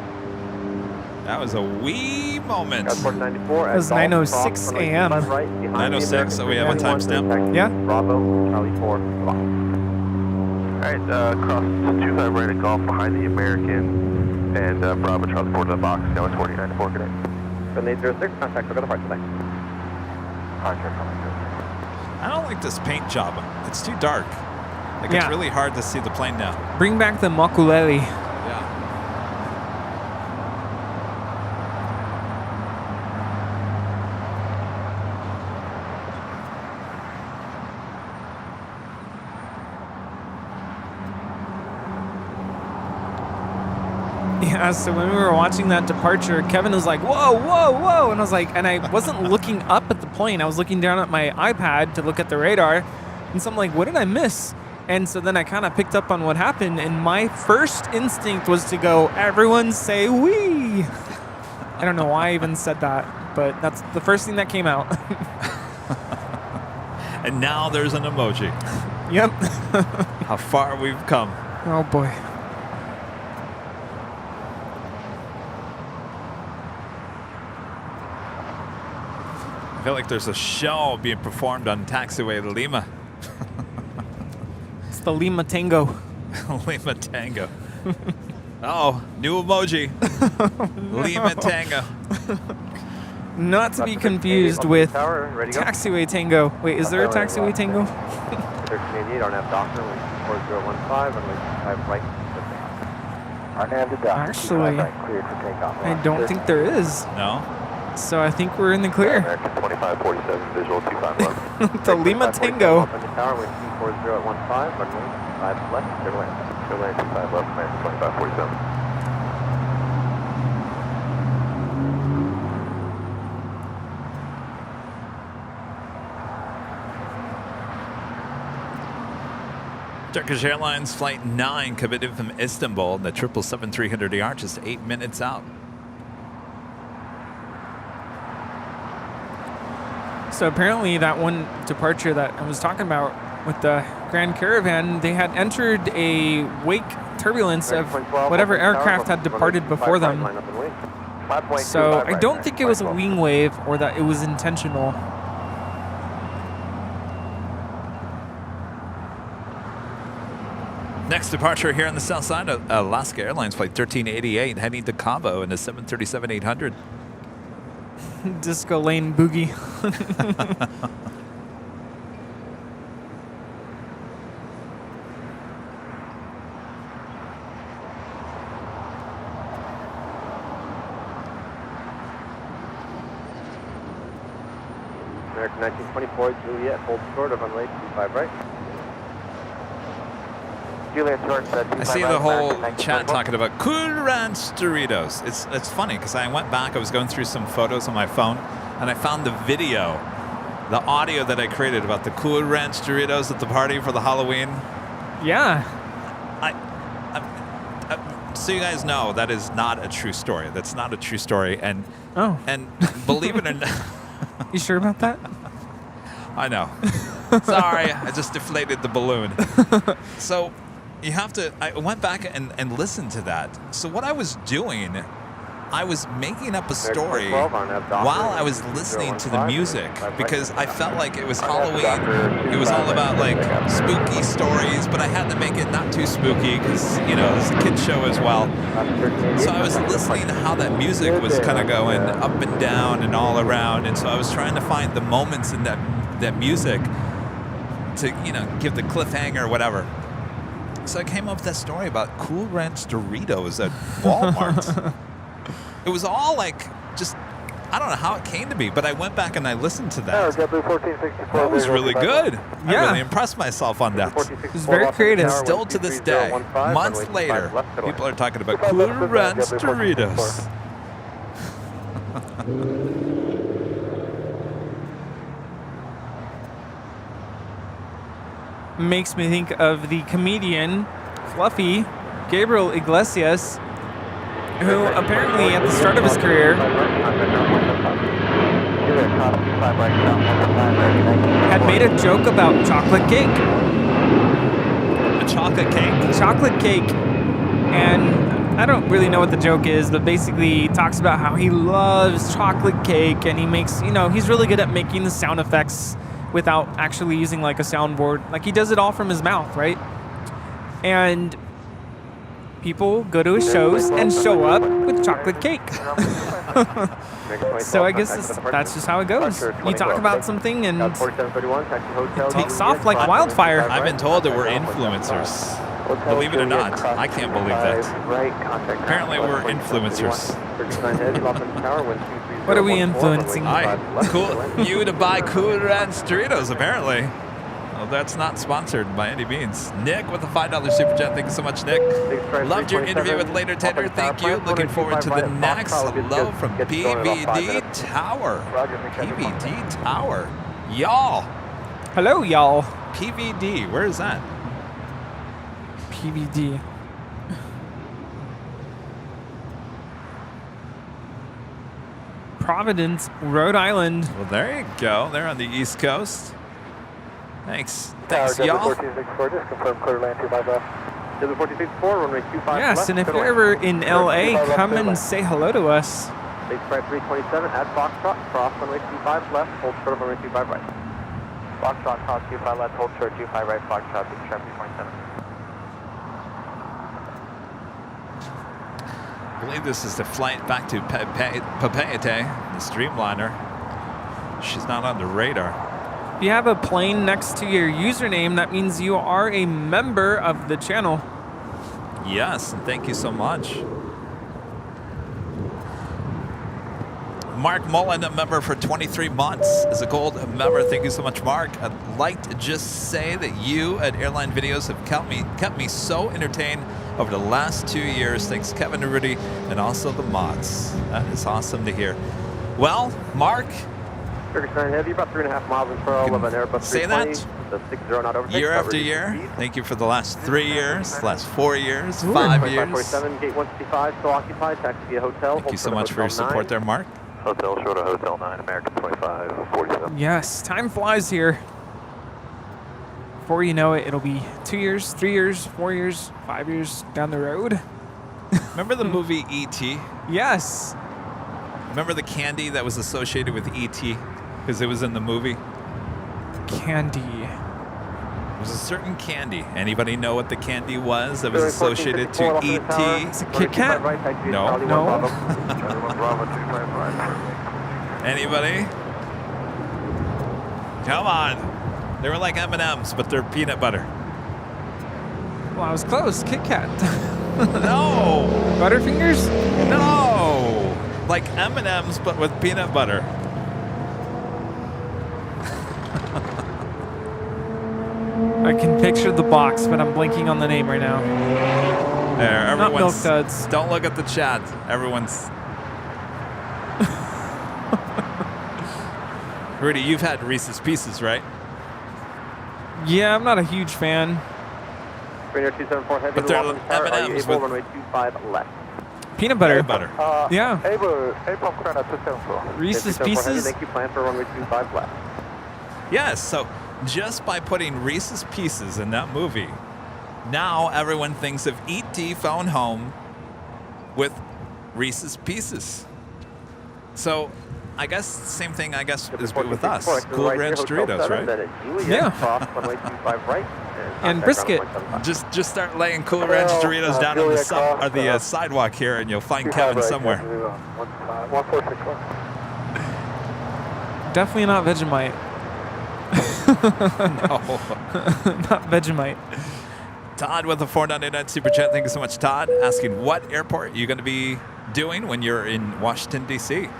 Speaker 3: That was a wee moment.
Speaker 14: It was 9:06 a.m.
Speaker 3: 9:06, so we have a timestamp.
Speaker 14: Yeah.
Speaker 1: Bravo, Charlie 4.
Speaker 2: Alright, cross 25 right at Golf behind the American, and Bravo, Charlie 4 to the box, now it's 49 to 4, good night.
Speaker 1: 7806, contact, we're going to park today.
Speaker 3: I don't like this paint job. It's too dark. Like,
Speaker 14: Yeah.
Speaker 3: it's really hard to see the plane now.
Speaker 14: Bring back the Makulele.
Speaker 3: Yeah.
Speaker 14: Yeah, so when we were watching that departure, Kevin was like, whoa, whoa, whoa. And I was like, and I wasn't looking up at the plane. I was looking down at my iPad to look at the radar. And so I'm like, what did I miss? And so then I kind of picked up on what happened. And my first instinct was to go, everyone say wee. I don't know why I even said that, but that's the first thing that came out.
Speaker 3: And now there's an emoji.
Speaker 14: Yep.
Speaker 3: How far we've come.
Speaker 14: Oh, boy.
Speaker 3: I feel like there's a show being performed on taxiway to Lima.
Speaker 14: It's the Lima Tango.
Speaker 3: Lima Tango. Oh, new emoji. Lima Tango.
Speaker 14: Not to be confused with Taxiway Tango. Wait, is there a Taxiway Tango?
Speaker 1: 1388 on F Docker, 4015, and 5 right.
Speaker 14: Actually, I don't think there is.
Speaker 3: No?
Speaker 14: So I think we're in the clear.
Speaker 2: 2547, visual 25 left.
Speaker 14: The Lima Tango.
Speaker 1: Up on the tower with 240 at 15, runway 5 left, clear to land.
Speaker 2: Clear land 25 left, man, 2547.
Speaker 3: Turkish Airlines Flight 9 coming in from Istanbul, the 777-300ER, just 8 minutes out.
Speaker 14: So apparently that one departure that I was talking about with the Grand Caravan, they had entered a wake turbulence of whatever aircraft had departed before them. So I don't think it was a wing wave or that it was intentional.
Speaker 3: Next departure here on the south side of Alaska Airlines Flight 1388 heading to Cabo in the 737-800.
Speaker 14: Disco lane boogie.
Speaker 1: American 1924 Juliet, hold short of runway 25 right. Juliet short,
Speaker 3: I see the whole chat talking about Cool Ranch Doritos. It's funny because I went back, I was going through some photos on my phone, and I found the video, the audio that I created about the Cool Ranch Doritos at the party for the Halloween.
Speaker 14: Yeah.
Speaker 3: So you guys know that is not a true story. That's not a true story, and believe it or not.
Speaker 14: You sure about that?
Speaker 3: I know. Sorry, I just deflated the balloon. So you have to, I went back and listened to that. So what I was doing, I was making up a story while I was listening to the music because I felt like it was Halloween. It was all about like spooky stories, but I had to make it not too spooky because, you know, it's a kid's show as well. So I was listening to how that music was kind of going up and down and all around. And so I was trying to find the moments in that music to, you know, give the cliffhanger or whatever. So I came up with that story about Cool Ranch Doritos at Walmart. It was all like, just, I don't know how it came to be, but I went back and I listened to that. That was really good.
Speaker 14: Yeah.
Speaker 3: I really impressed myself on that.
Speaker 14: It was very creative.
Speaker 3: Still to this day, months later, people are talking about Cool Ranch Doritos.
Speaker 14: Makes me think of the comedian Fluffy Gabriel Iglesias, who apparently at the start of his career had made a joke about chocolate cake.
Speaker 3: A chocolate cake?
Speaker 14: Chocolate cake. And I don't really know what the joke is, but basically he talks about how he loves chocolate cake and he makes, you know, he's really good at making the sound effects without actually using like a soundboard. Like he does it all from his mouth, right? And people go to his shows and show up with chocolate cake. So I guess that's just how it goes. You talk about something and it takes off like wildfire.
Speaker 3: I've been told that we're influencers. Believe it or not, I can't believe that. Apparently we're influencers.
Speaker 14: What are we influencing?
Speaker 3: You to buy Cool Ranch Doritos, apparently. Well, that's not sponsored by any means. Nick with a $5 super chat. Thank you so much, Nick. Loved your interview with Later Tender. Thank you. Looking forward to the next. Hello from PVD Tower. PVD Tower. Y'all.
Speaker 14: Hello, y'all.
Speaker 3: PVD. Where is that?
Speaker 14: PVD. Providence, Rhode Island.
Speaker 3: Well, there you go. They're on the East Coast. Thanks. Thanks, y'all.
Speaker 14: Yes, and if you're ever in LA, come and say hello to us.
Speaker 1: Base flight 327 at Foxtrot, cross runway 25 left, hold short of runway 25 right. Foxtrot, cross 25 left, hold short 25 right, Foxtrot, base flight 327.
Speaker 3: I believe this is the flight back to Papeete, the Streamliner. She's not on the radar.
Speaker 14: If you have a plane next to your username, that means you are a member of the channel.
Speaker 3: Yes, and thank you so much. Mark Mullen, a member for 23 months, is a gold member. Thank you so much, Mark. I'd like to just say that you at Airline Videos have kept me so entertained over the last 2 years. Thanks, Kevin Rudy, and also the mods. That is awesome to hear. Well, Mark,
Speaker 1: Turkish 9 Heavy, about 3.5 miles in parallel of an Airbus 320.
Speaker 3: Say that?
Speaker 1: the 60 not overtake.
Speaker 3: Year after year. Thank you for the last 3 years, last 4 years, 5 years.
Speaker 1: 47, gate 155, still occupied, taxi via hotel.
Speaker 3: Thank you so much for your support there, Mark.
Speaker 2: Hotel short of Hotel 9, American 25, 47.
Speaker 14: Yes, time flies here. Before you know it, it'll be 2 years, 3 years, 4 years, 5 years down the road.
Speaker 3: Remember the movie E.T.?
Speaker 14: Yes.
Speaker 3: Remember the candy that was associated with E.T. because it was in the movie?
Speaker 14: Candy.
Speaker 3: It was a certain candy. Anybody know what the candy was that was associated to E.T.?
Speaker 14: It's a Kit Kat.
Speaker 3: No.
Speaker 14: No.
Speaker 3: Anybody? Come on. They were like M&Ms, but they're peanut butter.
Speaker 14: Well, I was close. Kit Kat.
Speaker 3: No.
Speaker 14: Butterfingers?
Speaker 3: No. Like M&Ms, but with peanut butter.
Speaker 14: I can picture the box, but I'm blanking on the name right now.
Speaker 3: There,
Speaker 14: Not Milk
Speaker 3: everyone's.
Speaker 14: Duds.
Speaker 3: Don't look at the chat. Everyone's. Rudy, you've had Reese's Pieces, right?
Speaker 14: Yeah, I'm not a huge fan.
Speaker 1: Trainer 274 heavy.
Speaker 3: But they're
Speaker 1: M&Ms
Speaker 3: with
Speaker 1: runway 25 left.
Speaker 14: Peanut butter.
Speaker 3: Peanut butter.
Speaker 14: Yeah.
Speaker 2: April Chrono 274.
Speaker 14: Reese's
Speaker 1: 274 heavy,
Speaker 14: Pieces?
Speaker 1: thank you, plan for runway 25 left.
Speaker 3: Yes, so just by putting Reese's Pieces in that movie, now everyone thinks of E.T. phone home with Reese's Pieces. So I guess same thing, is with us. Cool Ranch Doritos, right?
Speaker 14: Yeah.
Speaker 1: Runway 25 right.
Speaker 14: And brisket.
Speaker 3: Just start laying Cool Ranch Doritos down on the sidewalk here, and you'll find Kevin somewhere.
Speaker 2: 1461.
Speaker 14: Definitely not Vegemite.
Speaker 3: No.
Speaker 14: Not Vegemite.
Speaker 3: Todd with a 499 super chat. Thank you so much, Todd. Asking what airport you're going to be doing when you're in Washington, D.C.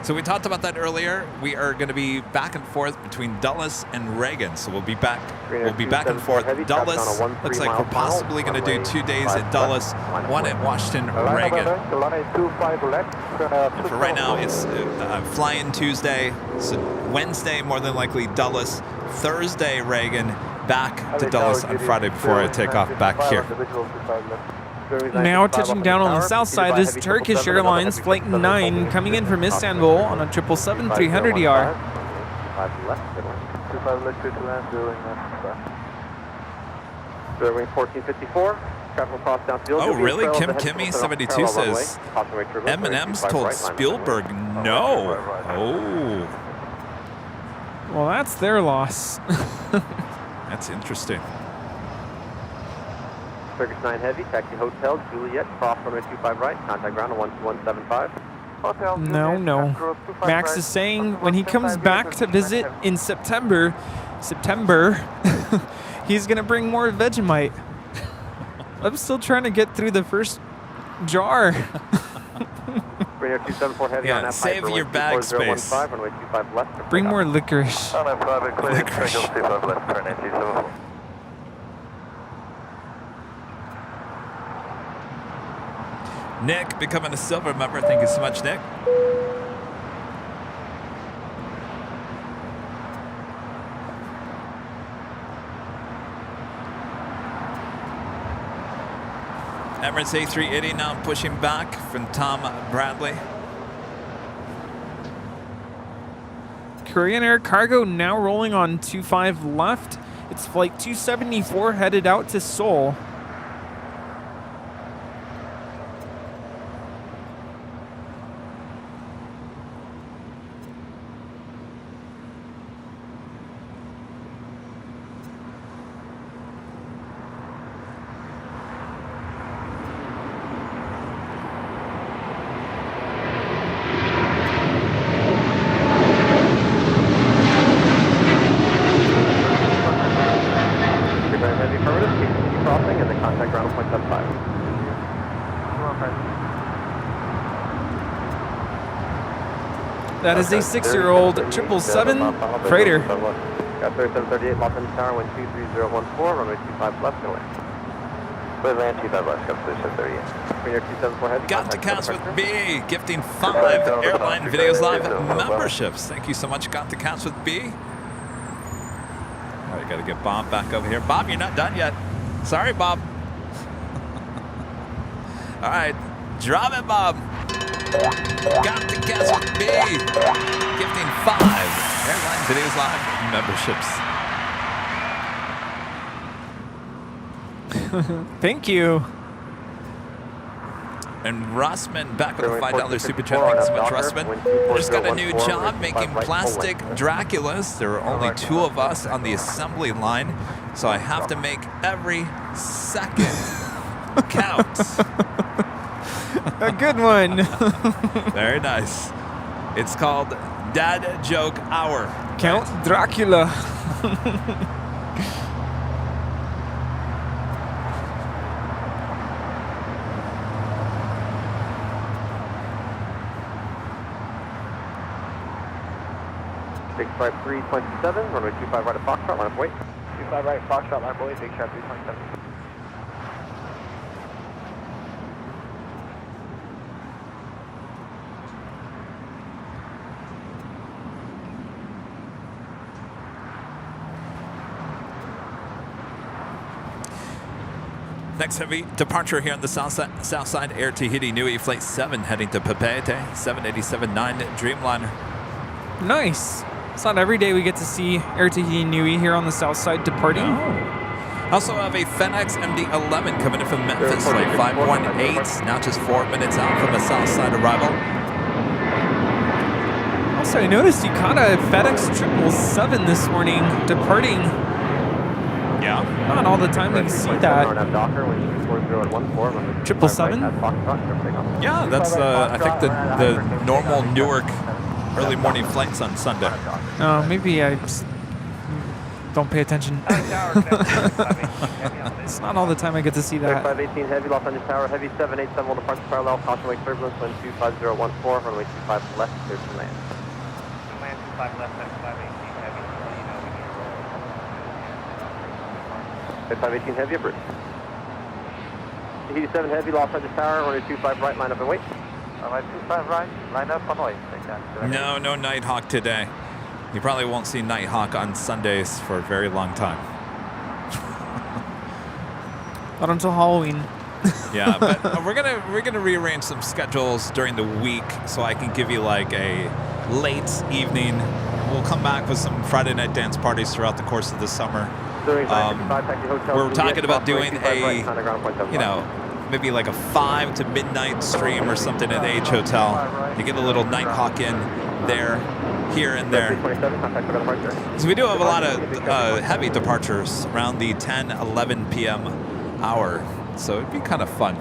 Speaker 3: So we talked about that earlier. We are going to be back and forth between Dulles and Reagan. So we'll be back and forth. Dulles looks like we're possibly going to do 2 days at Dulles, one at Washington, Reagan. For right now, it's fly-in Tuesday, so Wednesday more than likely Dulles, Thursday Reagan, back to Dulles on Friday before I take off back here.
Speaker 14: Now touching down on the south side is Turkish Airlines Flight 9 coming in from Istanbul on a 777-300ER.
Speaker 1: Wing 1454. Traffic across downfield.
Speaker 3: Oh, really? Kim Kimmy 72 says M&M's told Spielberg no. Oh.
Speaker 14: Well, that's their loss.
Speaker 3: That's interesting.
Speaker 1: Turkish 9 heavy, taxi hotel, Juliet, cross runway 25 right, contact ground on 117.5.
Speaker 14: No. Max is saying when he comes back to visit in September, he's going to bring more Vegemite. I'm still trying to get through the first jar.
Speaker 3: Yeah, save your bag space.
Speaker 14: Bring more licorice.
Speaker 3: Nick becoming a silver member. Thank you so much, Nick. Emirates A380 now pushing back from Tom Bradley.
Speaker 14: Korean Air Cargo now rolling on 25 left. It's flight 274 headed out to Seoul. That is a 6-year-old 777 freighter.
Speaker 1: Got 3738 Los Angeles Tower, wind 23014, runway 25 left, go in. Land 25 left, got 3738. Premier 274 heavy.
Speaker 3: Got to Cats with B, gifting 5 Airline Videos Live memberships. Thank you so much, Got to Cats with B. All right, I gotta get Bob back over here. Bob, you're not done yet. Sorry, Bob. All right, drop it, Bob. Got the guest with me. Gifting 5 Airline Videos Live memberships.
Speaker 14: Thank you.
Speaker 3: And Rossman back with a $5 super chat. Thanks so much, Rossman. Just got a new job making plastic Draculas. There are only 2 of us on the assembly line, so I have to make every second count.
Speaker 14: A good one.
Speaker 3: Very nice. It's called Dad Joke Hour.
Speaker 14: Count Dracula.
Speaker 1: Big Stripe 327, runway 25 right at Foxtrot, line up wait. 25 right, Foxtrot, line up wait, Big Stripe 327.
Speaker 3: Next heavy departure here on the south side, Air Tahiti Nui Flight 7 heading to Papeete, 787-9 Dreamliner.
Speaker 14: Nice. It's not every day we get to see Air Tahiti Nui here on the south side departing.
Speaker 3: No. Also have a FedEx MD-11 coming in from Memphis, flight 518, now just 4 minutes out from a south side arrival.
Speaker 14: Also, I noticed you caught a FedEx 777 this morning departing.
Speaker 3: Yeah.
Speaker 14: Not all the time you see that. 777?
Speaker 3: Yeah, that's I think the normal Newark early morning flights on Sunday.
Speaker 14: Oh, maybe I just don't pay attention. It's not all the time I get to see that.
Speaker 1: 518 heavy, Los Angeles Tower, heavy 787 will depart parallel, caution wake turbulence, wind 25014, runway 25 left, clear to land.
Speaker 16: Land 25 left, 518 heavy, you know we need to roll.
Speaker 1: 518 heavy, approach. Tahiti 7 heavy, Los Angeles Tower, runway 25 right, line up and wait.
Speaker 16: Runway 25 right, line up and wait.
Speaker 3: No Nighthawk today. You probably won't see Nighthawk on Sundays for a very long time.
Speaker 14: Not until Halloween.
Speaker 3: Yeah, but we're gonna rearrange some schedules during the week so I can give you like a late evening. We'll come back with some Friday night dance parties throughout the course of the summer. We're talking about doing a, you know, maybe like a 5 to midnight stream or something at the H Hotel. You get a little Nighthawk in there, here and there. So we do have a lot of heavy departures around the 10, 11 p.m. hour. So it'd be kind of fun.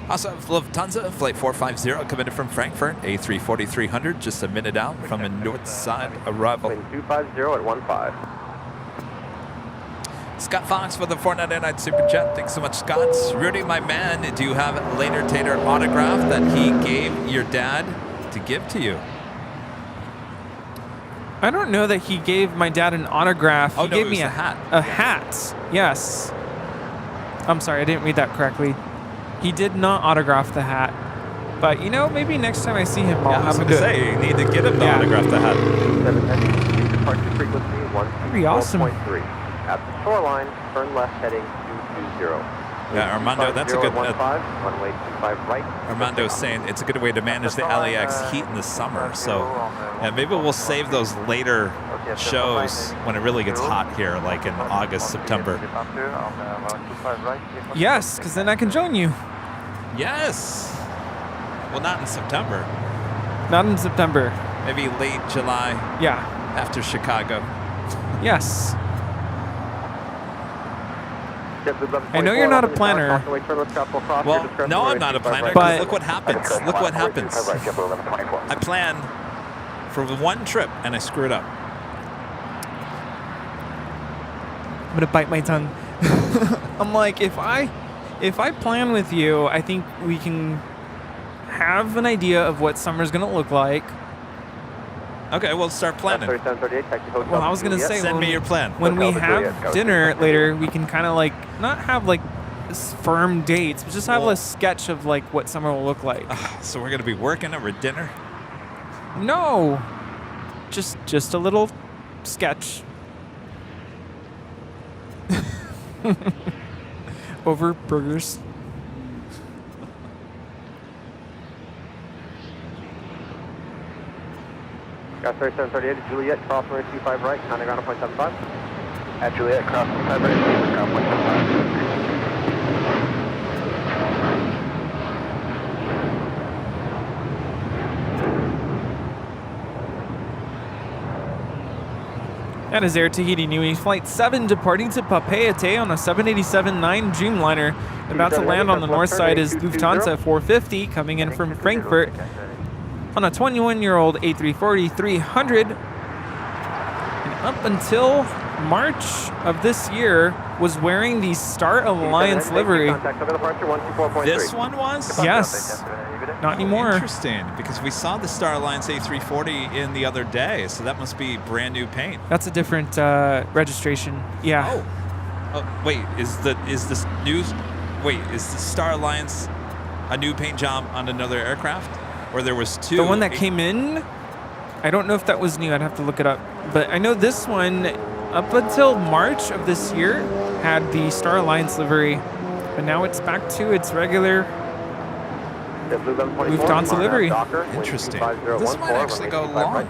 Speaker 3: Also have Lufthansa, flight 450, coming in from Frankfurt, A340-300, just a minute out from a north side arrival.
Speaker 1: 250 at 15.
Speaker 3: Scott Fox for the 499 Super Chat. Thanks so much, Scott. Rudy, my man, do you have Later Tater autograph that he gave your dad to give to you?
Speaker 14: I don't know that he gave my dad an autograph.
Speaker 3: Oh,
Speaker 14: he
Speaker 3: no,
Speaker 14: gave
Speaker 3: it
Speaker 14: me
Speaker 3: was
Speaker 14: a hat. A hat, yes. I'm sorry, I didn't read that correctly. He did not autograph the hat. But, you know, maybe next time I see him, I'll have a good...
Speaker 3: say, you need to get him to autograph the hat.
Speaker 14: That'd be awesome.
Speaker 1: At the shoreline, turn left heading 220.
Speaker 3: Yeah, Armando, that's a good...
Speaker 1: runway 25 right.
Speaker 3: Armando's saying it's a good way to manage the LAX heat in the summer. So yeah, maybe we'll save those later shows when it really gets hot here, like in August, September.
Speaker 14: Yes, because then I can join you.
Speaker 3: Yes. Well, not in September.
Speaker 14: Not in September.
Speaker 3: Maybe late July.
Speaker 14: Yeah.
Speaker 3: After Chicago.
Speaker 14: Yes. I know you're not a planner.
Speaker 3: Well, no, I'm not a planner, but look what happens. Look what happens. I plan for one trip and I screw it up.
Speaker 14: I'm gonna bite my tongue. I'm like, if I plan with you, I think we can have an idea of what summer's gonna look like.
Speaker 3: Okay, we'll start planning.
Speaker 14: Well, I was gonna say,
Speaker 3: send me your plan.
Speaker 14: When we have dinner later, we can kind of like not have like firm dates. We just have a sketch of like what summer will look like.
Speaker 3: So we're gonna be working over dinner?
Speaker 14: No, just a little sketch. Over burgers.
Speaker 1: Got 3738 Juliet, cross runway 25 right, counting ground 0.75.
Speaker 15: At Juliet, cross 25 right, ground 0.75.
Speaker 14: That is Air Tahiti Nui Flight 7 departing to Papeete on a 787-9 Dreamliner. About to land on the north side is Lufthansa 450 coming in from Frankfurt on a 21-year-old A340-300. And up until March of this year was wearing the Star Alliance livery.
Speaker 3: This one was?
Speaker 14: Yes. Not anymore.
Speaker 3: Interesting, because we saw the Star Alliance A340 in the other day, so that must be brand new paint.
Speaker 14: That's a different registration. Yeah.
Speaker 3: Oh, wait, is the Star Alliance a new paint job on another aircraft? Or there was two?
Speaker 14: The one that came in, I don't know if that was new. I'd have to look it up. But I know this one, up until March of this year, had the Star Alliance livery. But now it's back to its regular Lufthansa livery.
Speaker 3: Interesting. This might actually go long.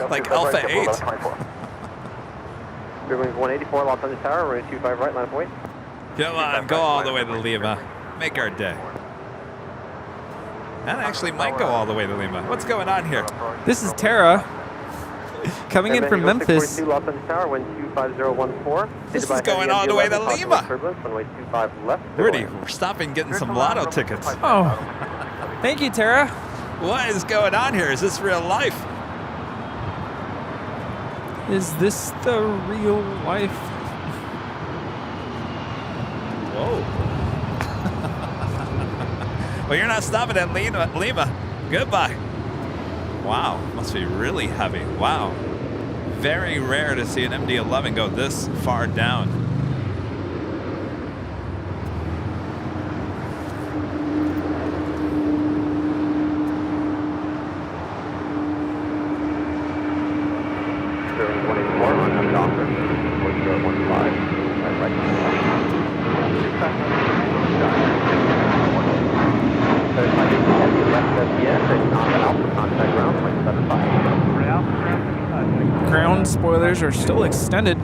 Speaker 3: Like Alpha 8.
Speaker 1: Wings 184, Los Angeles Tower, runway 25 right, line of weight.
Speaker 3: Come on, go all the way to Lima. Make our day. That actually might go all the way to Lima. What's going on here?
Speaker 14: This is Tara coming in from Memphis.
Speaker 1: Los Angeles Tower, wind 25014.
Speaker 3: This is going all the way to Lima.
Speaker 1: Runway 25 left.
Speaker 3: Rudy, we're stopping getting some lotto tickets.
Speaker 14: Oh, thank you, Tara.
Speaker 3: What is going on here? Is this real life?
Speaker 14: Is this the real life?
Speaker 3: Whoa. Well, you're not stopping at Lima. Goodbye. Wow, must be really heavy. Wow. Very rare to see an MD-11 go this far down.
Speaker 14: Ground spoilers are still extended.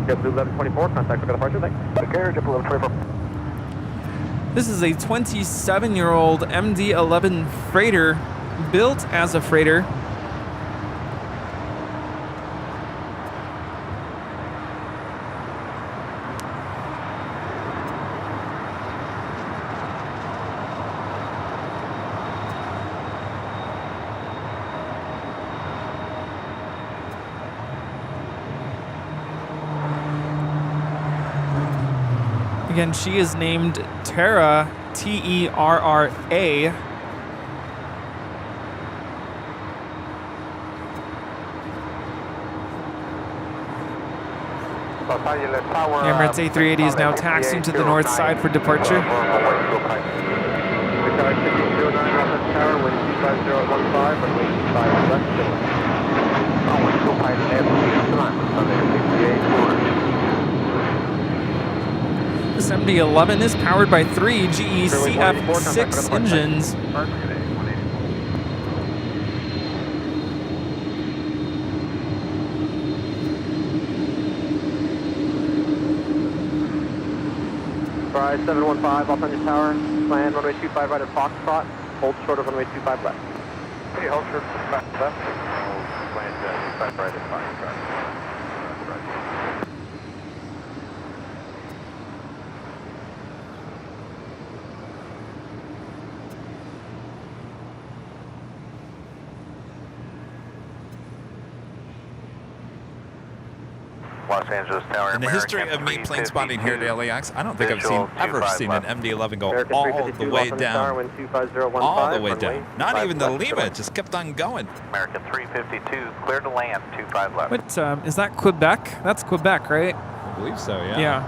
Speaker 1: JetBlue 1124, contact for departure, thanks. The carriage, JetBlue 1124.
Speaker 14: This is a 27-year-old MD-11 freighter built as a freighter. Again, she is named Terra, T-E-R-R-A. Emirates A380 is now taxiing to the north side for departure. This MD-11 is powered by 3 GE CF6 engines.
Speaker 1: Fry 715, Los Angeles Tower, plan runway 25 right at Foxtrot, hold short of runway 25 left.
Speaker 15: Hey, hold short of 25 left. Land 25 right at Foxtrot. Los Angeles Tower.
Speaker 3: In the history of me plane spotting here at LAX, I don't think I've ever seen an MD-11 go all the way down. All the way down. Not even the Lima, it just kept on going.
Speaker 15: American 352, clear to land, 25 left.
Speaker 14: What, is that Quebec? That's Quebec, right?
Speaker 3: believe so, yeah.
Speaker 14: Yeah.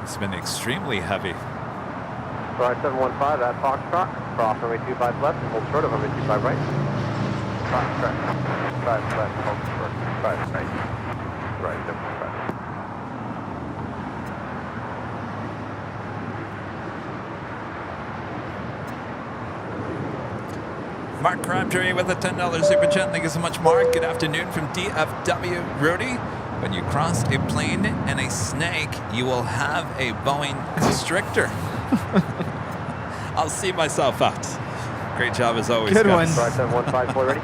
Speaker 3: It's been extremely heavy.
Speaker 1: Right 715 at Foxtrot, cross runway 25 left and hold short of runway 25 right.
Speaker 4: Foxtrot, 5 left, hold short, 5 right. Right, 75.
Speaker 3: Mark Crabtree with a $10 super chat. Thank you so much, Mark. Good afternoon from DFW. Rudy, when you cross a plane and a snake, you will have a Boeing constrictor. I'll see myself out. Great job as always,
Speaker 14: Good
Speaker 3: guys.
Speaker 14: one.
Speaker 1: Right 715 full ready.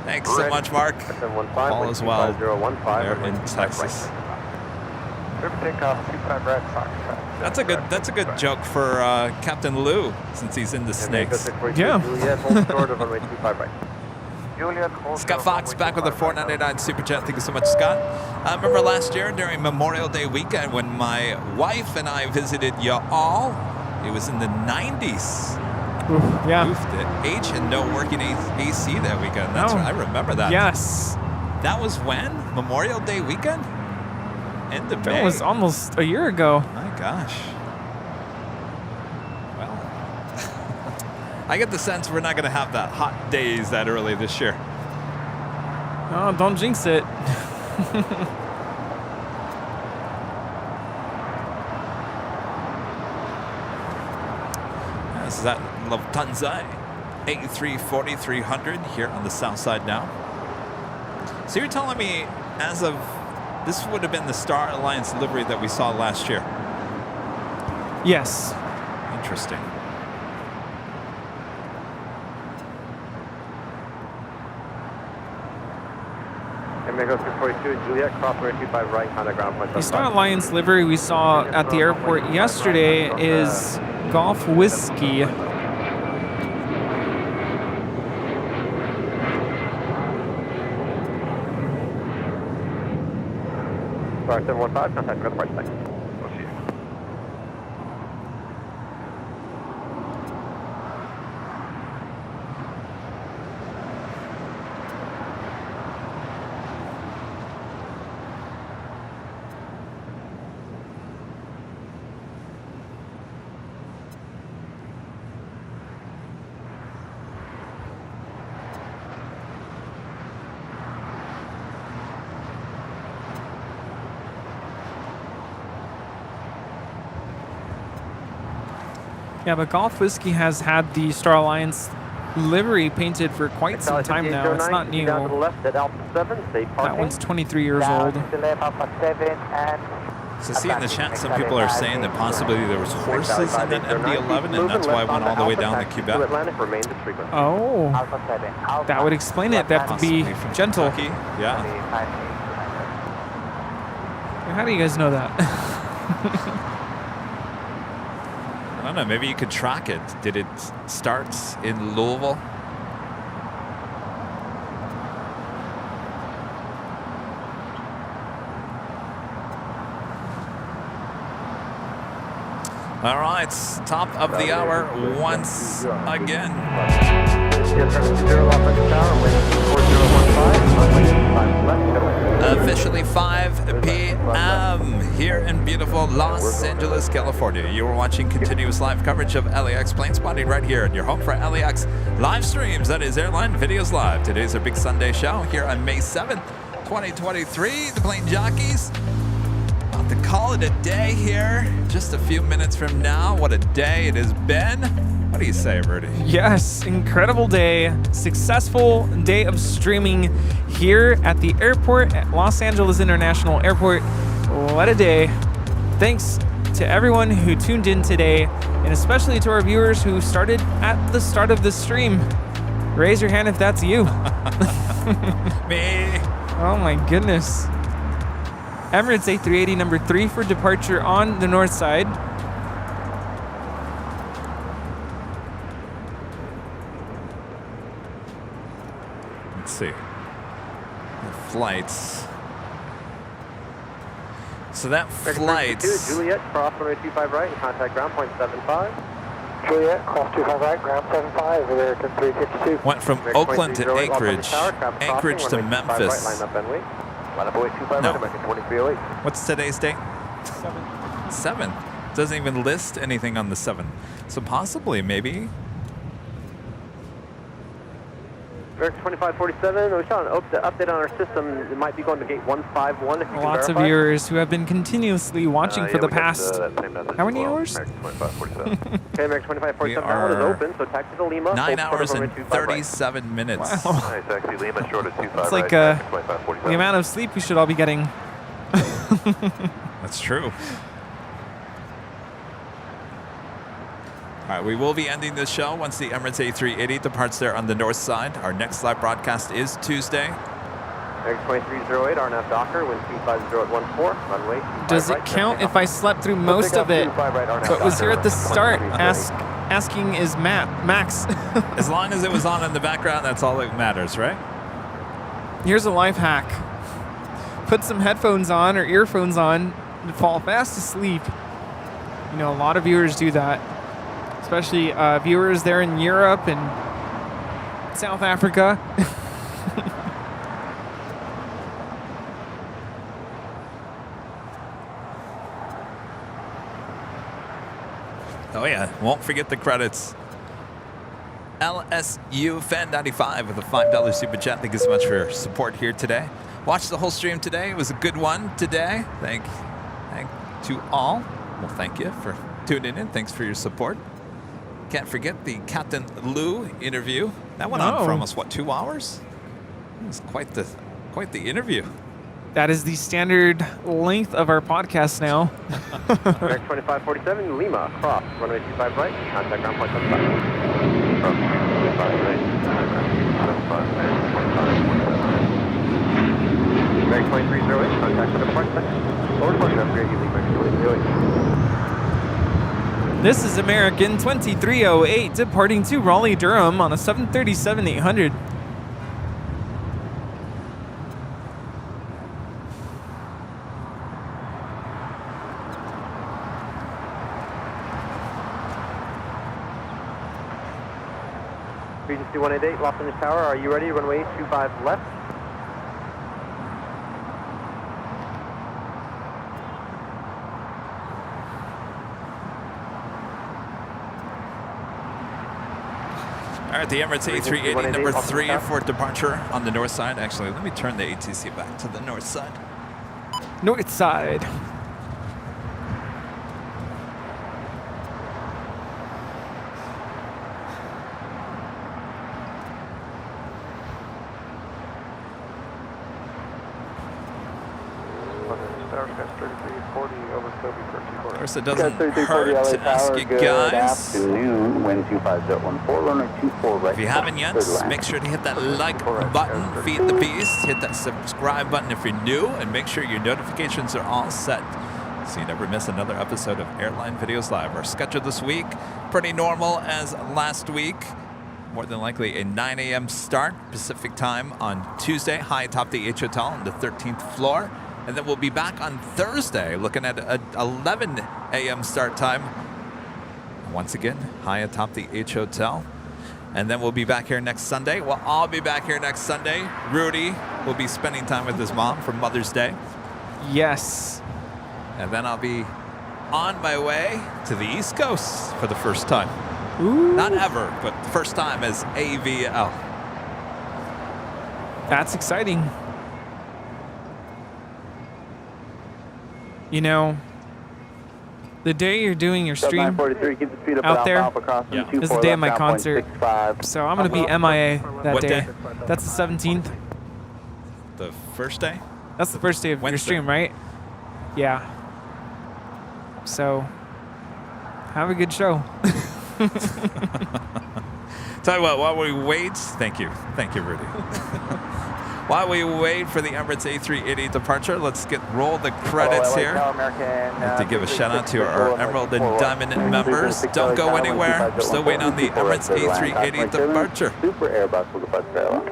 Speaker 3: Thanks so much, Mark.
Speaker 1: 715,
Speaker 3: All is well
Speaker 1: 2015,
Speaker 3: there in Texas.
Speaker 4: Clear for takeoff, 25 right, Foxtrot.
Speaker 3: That's a good joke for Captain Lou, since he's into snakes.
Speaker 14: Yeah.
Speaker 1: Juliet, hold short of runway 25 right.
Speaker 4: Juliet, hold
Speaker 3: Scott
Speaker 4: short,
Speaker 3: Fox
Speaker 4: runway
Speaker 3: back with a
Speaker 4: 25 right.
Speaker 3: $4.99 super chat. Thank you so much, Scott. I remember last year during Memorial Day weekend when my wife and I visited y'all. It was in the 90s.
Speaker 14: Yeah.
Speaker 3: Oofed it. H and no working AC that weekend. That's
Speaker 14: No.
Speaker 3: right. I remember that.
Speaker 14: Yes.
Speaker 3: That was when? Memorial Day weekend? End of May.
Speaker 14: That was almost a year ago.
Speaker 3: My gosh. Well, I get the sense we're not going to have that hot days that early this year.
Speaker 14: Oh, don't jinx it.
Speaker 3: This is at Lufthansa A340-300 here on the south side now. So you're telling me as of this would have been the Star Alliance livery that we saw last year?
Speaker 14: Yes.
Speaker 3: Interesting.
Speaker 1: Amerigo 642, Juliet, cross runway 25 right, contact ground point
Speaker 14: The
Speaker 1: 75.
Speaker 14: Star Alliance livery we saw at the airport yesterday is Golf Whiskey.
Speaker 1: Star 715, contact ground point 5.
Speaker 4: We'll see you.
Speaker 14: Yeah, but Golf Whiskey has had the Star Alliance livery painted for quite some time now. It's not new.
Speaker 1: Down to the left at Alpha 7, safe
Speaker 14: That
Speaker 1: parking.
Speaker 14: one's 23 years old.
Speaker 3: So see in the chat, some people are saying that possibly there was horses in that MD-11, and that's why it went all the way down to Quebec.
Speaker 14: Oh, that would explain it. They have to be
Speaker 3: Possibly from
Speaker 14: gentle.
Speaker 3: Kentucky. Yeah.
Speaker 14: How do you guys know that?
Speaker 3: I don't know. Maybe you could track it. Did it start in Louisville? All right, top of the hour once again. Officially 5 p.m. here in beautiful Los Angeles, California. You are watching continuous live coverage of LAX Plane Spotting right here in your home for LAX live streams. That is Airline Videos Live. Today's our big Sunday show here on May 7th, 2023. The Plane Jockeys about to call it a day here. Just a few minutes from now. What a day it has been. What do you say, Rudy?
Speaker 14: Yes, incredible day. Successful day of streaming here at the airport at Los Angeles International Airport. What a day. Thanks to everyone who tuned in today, and especially to our viewers who started at the start of the stream. Raise your hand if that's you.
Speaker 3: Me.
Speaker 14: Oh my goodness. Emirates A380 number 3 for departure on the north side.
Speaker 3: Let's see. The flights. So that flight.
Speaker 1: Juliet, cross runway 25 right and contact ground point 75.
Speaker 4: Juliet, cross 25 right, ground 75, American 352.
Speaker 3: Went from Oakland to Anchorage, Anchorage to Memphis.
Speaker 16: Line up away 25
Speaker 3: No.
Speaker 16: right, American 2308.
Speaker 3: What's today's date? 7th. Doesn't even list anything on the 7th. So possibly, maybe.
Speaker 1: American 2547, we saw an update on our system. It might be going to gate 151 if you can
Speaker 14: Lots of
Speaker 1: verify.
Speaker 14: viewers who have been continuously watching for the past, how many hours?
Speaker 1: Okay, American 2547,
Speaker 3: We
Speaker 1: that one is
Speaker 3: are
Speaker 1: open, so taxi to Lima.
Speaker 3: 9
Speaker 1: hold
Speaker 3: hours
Speaker 1: runway
Speaker 3: and
Speaker 1: 25 right.
Speaker 3: 37 minutes.
Speaker 14: Wow.
Speaker 16: Nice, taxi Lima, short of 25
Speaker 14: It's like
Speaker 16: right,
Speaker 14: the
Speaker 16: 2547.
Speaker 14: amount of sleep we should all be getting.
Speaker 3: That's true. All right, we will be ending this show once the Emirates A380 departs there on the north side. Our next live broadcast is Tuesday.
Speaker 1: American 2308, RNAV Docker, wind 250 at 14, runway 25
Speaker 14: Does
Speaker 1: right,
Speaker 14: it count
Speaker 1: clear
Speaker 14: if I slept through most of it, but was here at the start asking is Max?
Speaker 3: As long as it was on in the background, that's all that matters, right?
Speaker 14: Here's a life hack. Put some headphones on or earphones on and fall fast asleep. You know, a lot of viewers do that. Especially viewers there in Europe and South Africa.
Speaker 3: Oh yeah, won't forget the credits. LSU Fan 95 with a $5 super chat. Thank you so much for your support here today. Watch the whole stream today. It was a good one today. Thank to all. Well, thank you for tuning in. Thanks for your support. Can't forget the Captain Lou interview. That went on for almost, what, 2 hours? It was quite the interview.
Speaker 14: That is the standard length of our podcast now.
Speaker 1: American 2547, Lima, cross, runway 25 right, contact ground point 75.
Speaker 16: Cross 25 right, 75, 25.
Speaker 1: American 2308, contact with departure. Over departure, upgrade you, American 2308.
Speaker 14: This is American 2308 departing to Raleigh, Durham on a 737-800.
Speaker 1: Regency 188, Los Angeles Tower, are you ready? Runway 25 left.
Speaker 3: All right, the Emirates A380 number 3 for departure on the north side. Actually, let me turn the ATC back to the north side.
Speaker 14: North side.
Speaker 3: Of course, it doesn't hurt to ask you guys. If you haven't yet, make sure to hit that like button, feed the beast, hit that subscribe button if you're new, and make sure your notifications are all set so you never miss another episode of Airline Videos Live. Our schedule this week, pretty normal as last week. More than likely a 9 a.m. start Pacific time on Tuesday, high atop the H Hotel on the 13th floor. And then we'll be back on Thursday looking at an 11 a.m. start time. Once again, high atop the H Hotel. And then we'll be back here next Sunday. We'll all be back here next Sunday. Rudy will be spending time with his mom for Mother's Day.
Speaker 14: Yes.
Speaker 3: And then I'll be on my way to the East Coast for the first time.
Speaker 14: Ooh.
Speaker 3: Not ever, but the first time as AVL.
Speaker 14: That's exciting. You know, the day you're doing your stream out there is the day of my concert. So I'm going to be MIA that day. That's the 17th.
Speaker 3: The first day?
Speaker 14: That's the first day of your stream, right? Yeah. So, have a good show.
Speaker 3: Tell you what, while we wait, thank you, Rudy. While we wait for the Emirates A380 departure, let's roll the credits here. I'd like to give a shout out to our Emerald and Diamond members. Don't go anywhere. We're still waiting on the Emirates A380 departure.
Speaker 15: Super Airbus will depart Airline.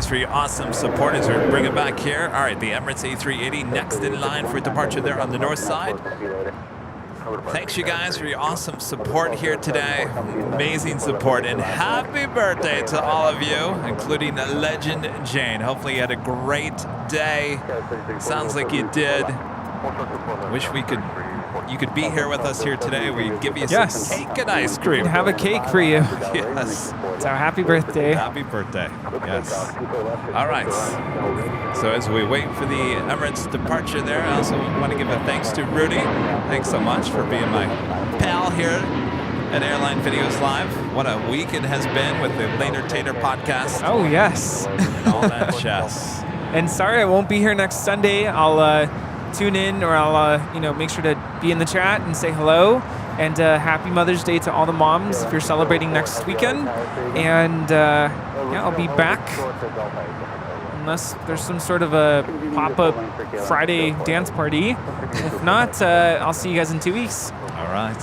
Speaker 3: for your awesome support as we bring it back here. All right, the Emirates A380 next in line for departure there on the north side. Thanks, you guys, for your awesome support here today. Amazing support, and happy birthday to all of you, including Legend Jane. Hopefully you had a great day. Sounds like you did. Wish you could be here with us here today. We'd give you some cake and ice cream.
Speaker 14: We'd have a cake for you.
Speaker 3: Yes.
Speaker 14: So happy birthday.
Speaker 3: Happy birthday. Yes. All right. So as we wait for the Emirates departure there, I also want to give a thanks to Rudy. Thanks so much for being my pal here at Airline Videos Live. What a week it has been with the Later Tater podcast.
Speaker 14: Oh, yes.
Speaker 3: All that jazz.
Speaker 14: And sorry I won't be here next Sunday. I'll tune in, or I'll make sure to be in the chat and say hello. And happy Mother's Day to all the moms if you're celebrating next weekend. And yeah, I'll be back unless there's some sort of a pop-up Friday dance party. If not, I'll see you guys in 2 weeks.
Speaker 3: All right.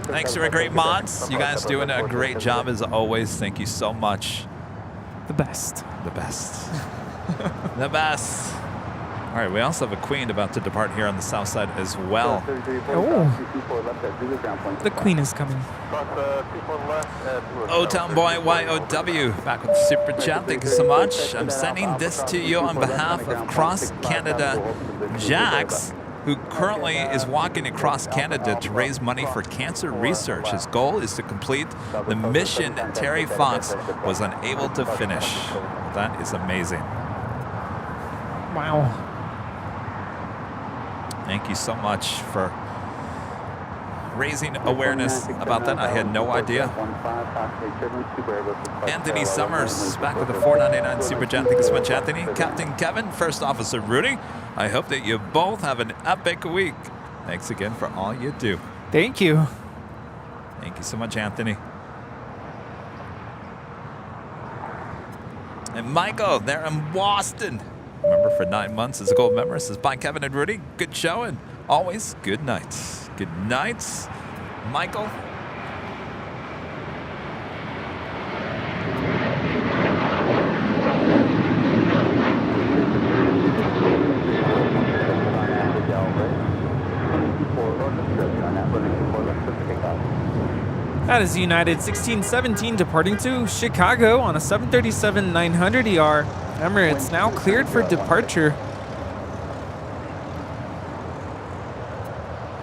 Speaker 3: Thanks to our great mods. You guys doing a great job as always. Thank you so much.
Speaker 14: The best.
Speaker 3: The best. The best. All right, we also have a Queen about to depart here on the south side as well.
Speaker 14: Oh, the Queen is coming.
Speaker 3: O-Town Boy YOW back with Super Chat. Thank you so much. I'm sending this to you on behalf of Cross Canada Jax, who currently is walking across Canada to raise money for cancer research. His goal is to complete the mission Terry Fox was unable to finish. That is amazing.
Speaker 14: Wow.
Speaker 3: Thank you so much for raising awareness about that. I had no idea. Anthony Summers back with a $4.99 Super Chat. Thank you so much, Anthony. Captain Kevin, First Officer Rudy. I hope that you both have an epic week. Thanks again for all you do.
Speaker 14: Thank you.
Speaker 3: Thank you so much, Anthony. And Michael, there in Boston. Remember, for 9 months as a gold member. Says, bye, Kevin and Rudy. Good show, and always good nights. Good nights, Michael.
Speaker 14: That is United 1617 departing to Chicago on a 737-900ER. Emirates now cleared for departure.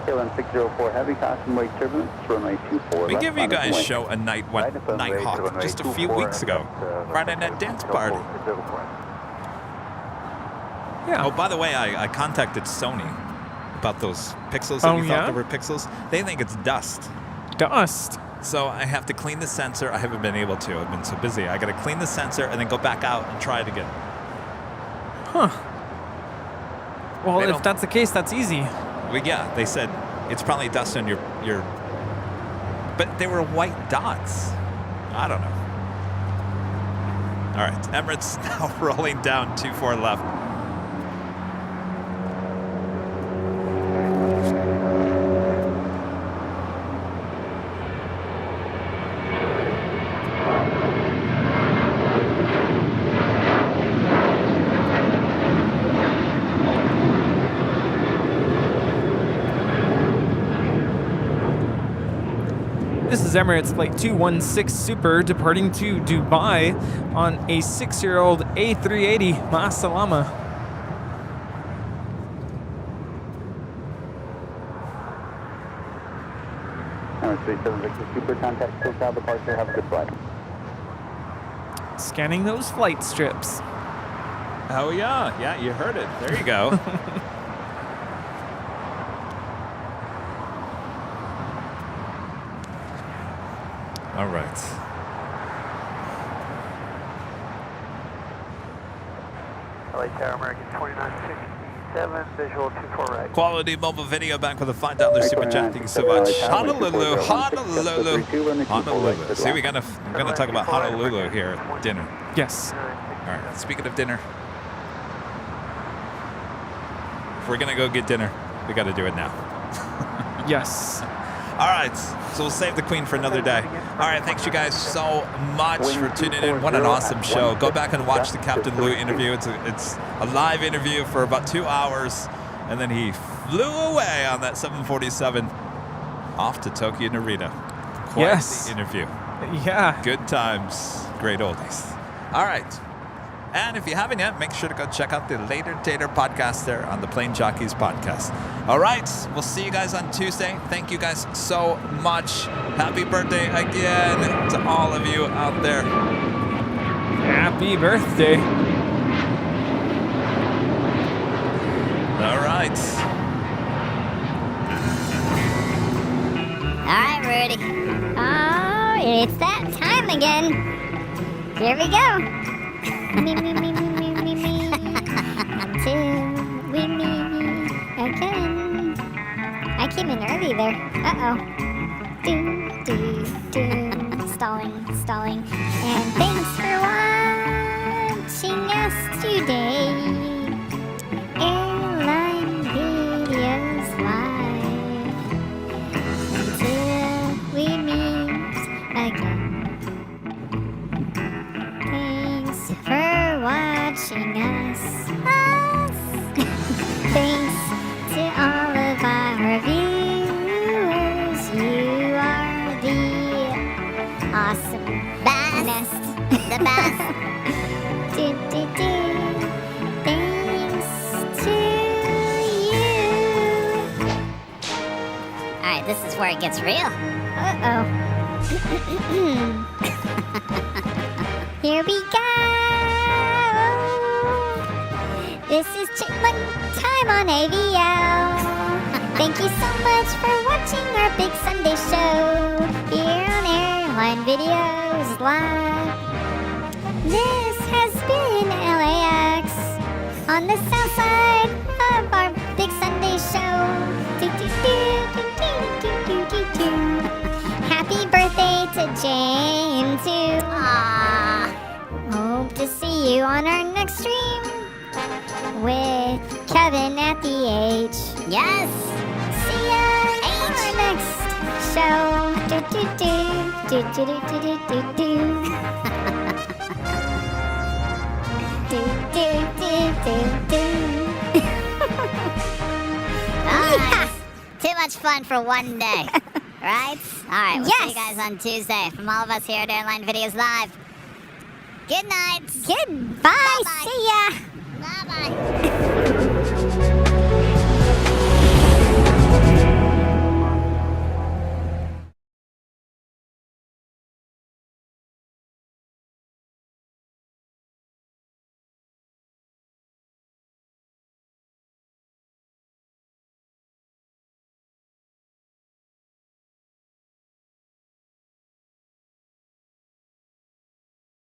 Speaker 15: KLM-604 heavy caution wake turbulence, runway 24.
Speaker 3: We gave you guys a show a Nighthawk just a few weeks ago. Friday night dance party.
Speaker 14: Yeah.
Speaker 3: Oh, by the way, I contacted Sony about those pixels that we thought they were pixels. They think it's dust.
Speaker 14: Dust?
Speaker 3: So I have to clean the sensor. I haven't been able to. I've been so busy. I got to clean the sensor and then go back out and try it again.
Speaker 14: Huh. Well, if that's the case, that's easy.
Speaker 3: Yeah, they said it's probably dust on your. But they were white dots. I don't know. All right, Emirates now rolling down 24 left.
Speaker 14: This is Emirates Flight 216 Super departing to Dubai on a 6-year-old A380. Ma'asalama.
Speaker 15: Emirates 376 Super, contact SoCal departure. Have a good flight.
Speaker 14: Scanning those flight strips.
Speaker 3: Oh, yeah. Yeah, you heard it. There you go. All right.
Speaker 16: LA Tower American 2967, visual 24 right.
Speaker 3: Quality mobile video back with a $5 super chat. Thank you so much. Honolulu, Honolulu, Honolulu. See, we're gonna talk about Honolulu here at dinner.
Speaker 14: Yes.
Speaker 3: All right. Speaking of dinner, if we're gonna go get dinner, we got to do it now.
Speaker 14: Yes.
Speaker 3: All right, so we'll save the Queen for another day. All right, thanks you guys so much for tuning in. What an awesome show. Go back and watch the Captain Lou interview. It's a live interview for about 2 hours, and then he flew away on that 747 off to Tokyo Narita. Quite the interview.
Speaker 14: Yeah.
Speaker 3: Good times, great oldies. All right. And if you haven't yet, make sure to go check out the Later Tater podcast there on the Plane Jockeys podcast. All right, we'll see you guys on Tuesday. Thank you guys so much. Happy birthday again to all of you out there.
Speaker 14: Happy birthday.
Speaker 3: All right.
Speaker 17: All right, Rudy. Oh, it's that time again. Here we go. Me, till we meet again. I came in early there. Uh-oh. Stalling. And thanks for watching us today. Airline Videos Live. Until we meet again. Thanks for watching us. Thanks to all of our viewers. You are the awesome best. The best. Thanks to you. Alright, this is where it gets real. Uh-oh. Here we go. This is Chipmunk time on AVL. Thank you so much for watching our big Sunday show here on Airline Videos Live. This has been LAX on the south side of our big Sunday show. Happy birthday to Jane too. Hope to see you on our next stream with Kevin at the H. Yes. See ya on our next show. Yes. Too much fun for one day. Right? Alright, we'll see you guys on Tuesday. From all of us here at Airline Videos Live. Good night.
Speaker 11: Goodbye.
Speaker 17: Bye-bye.
Speaker 11: See ya.
Speaker 17: Bye-bye.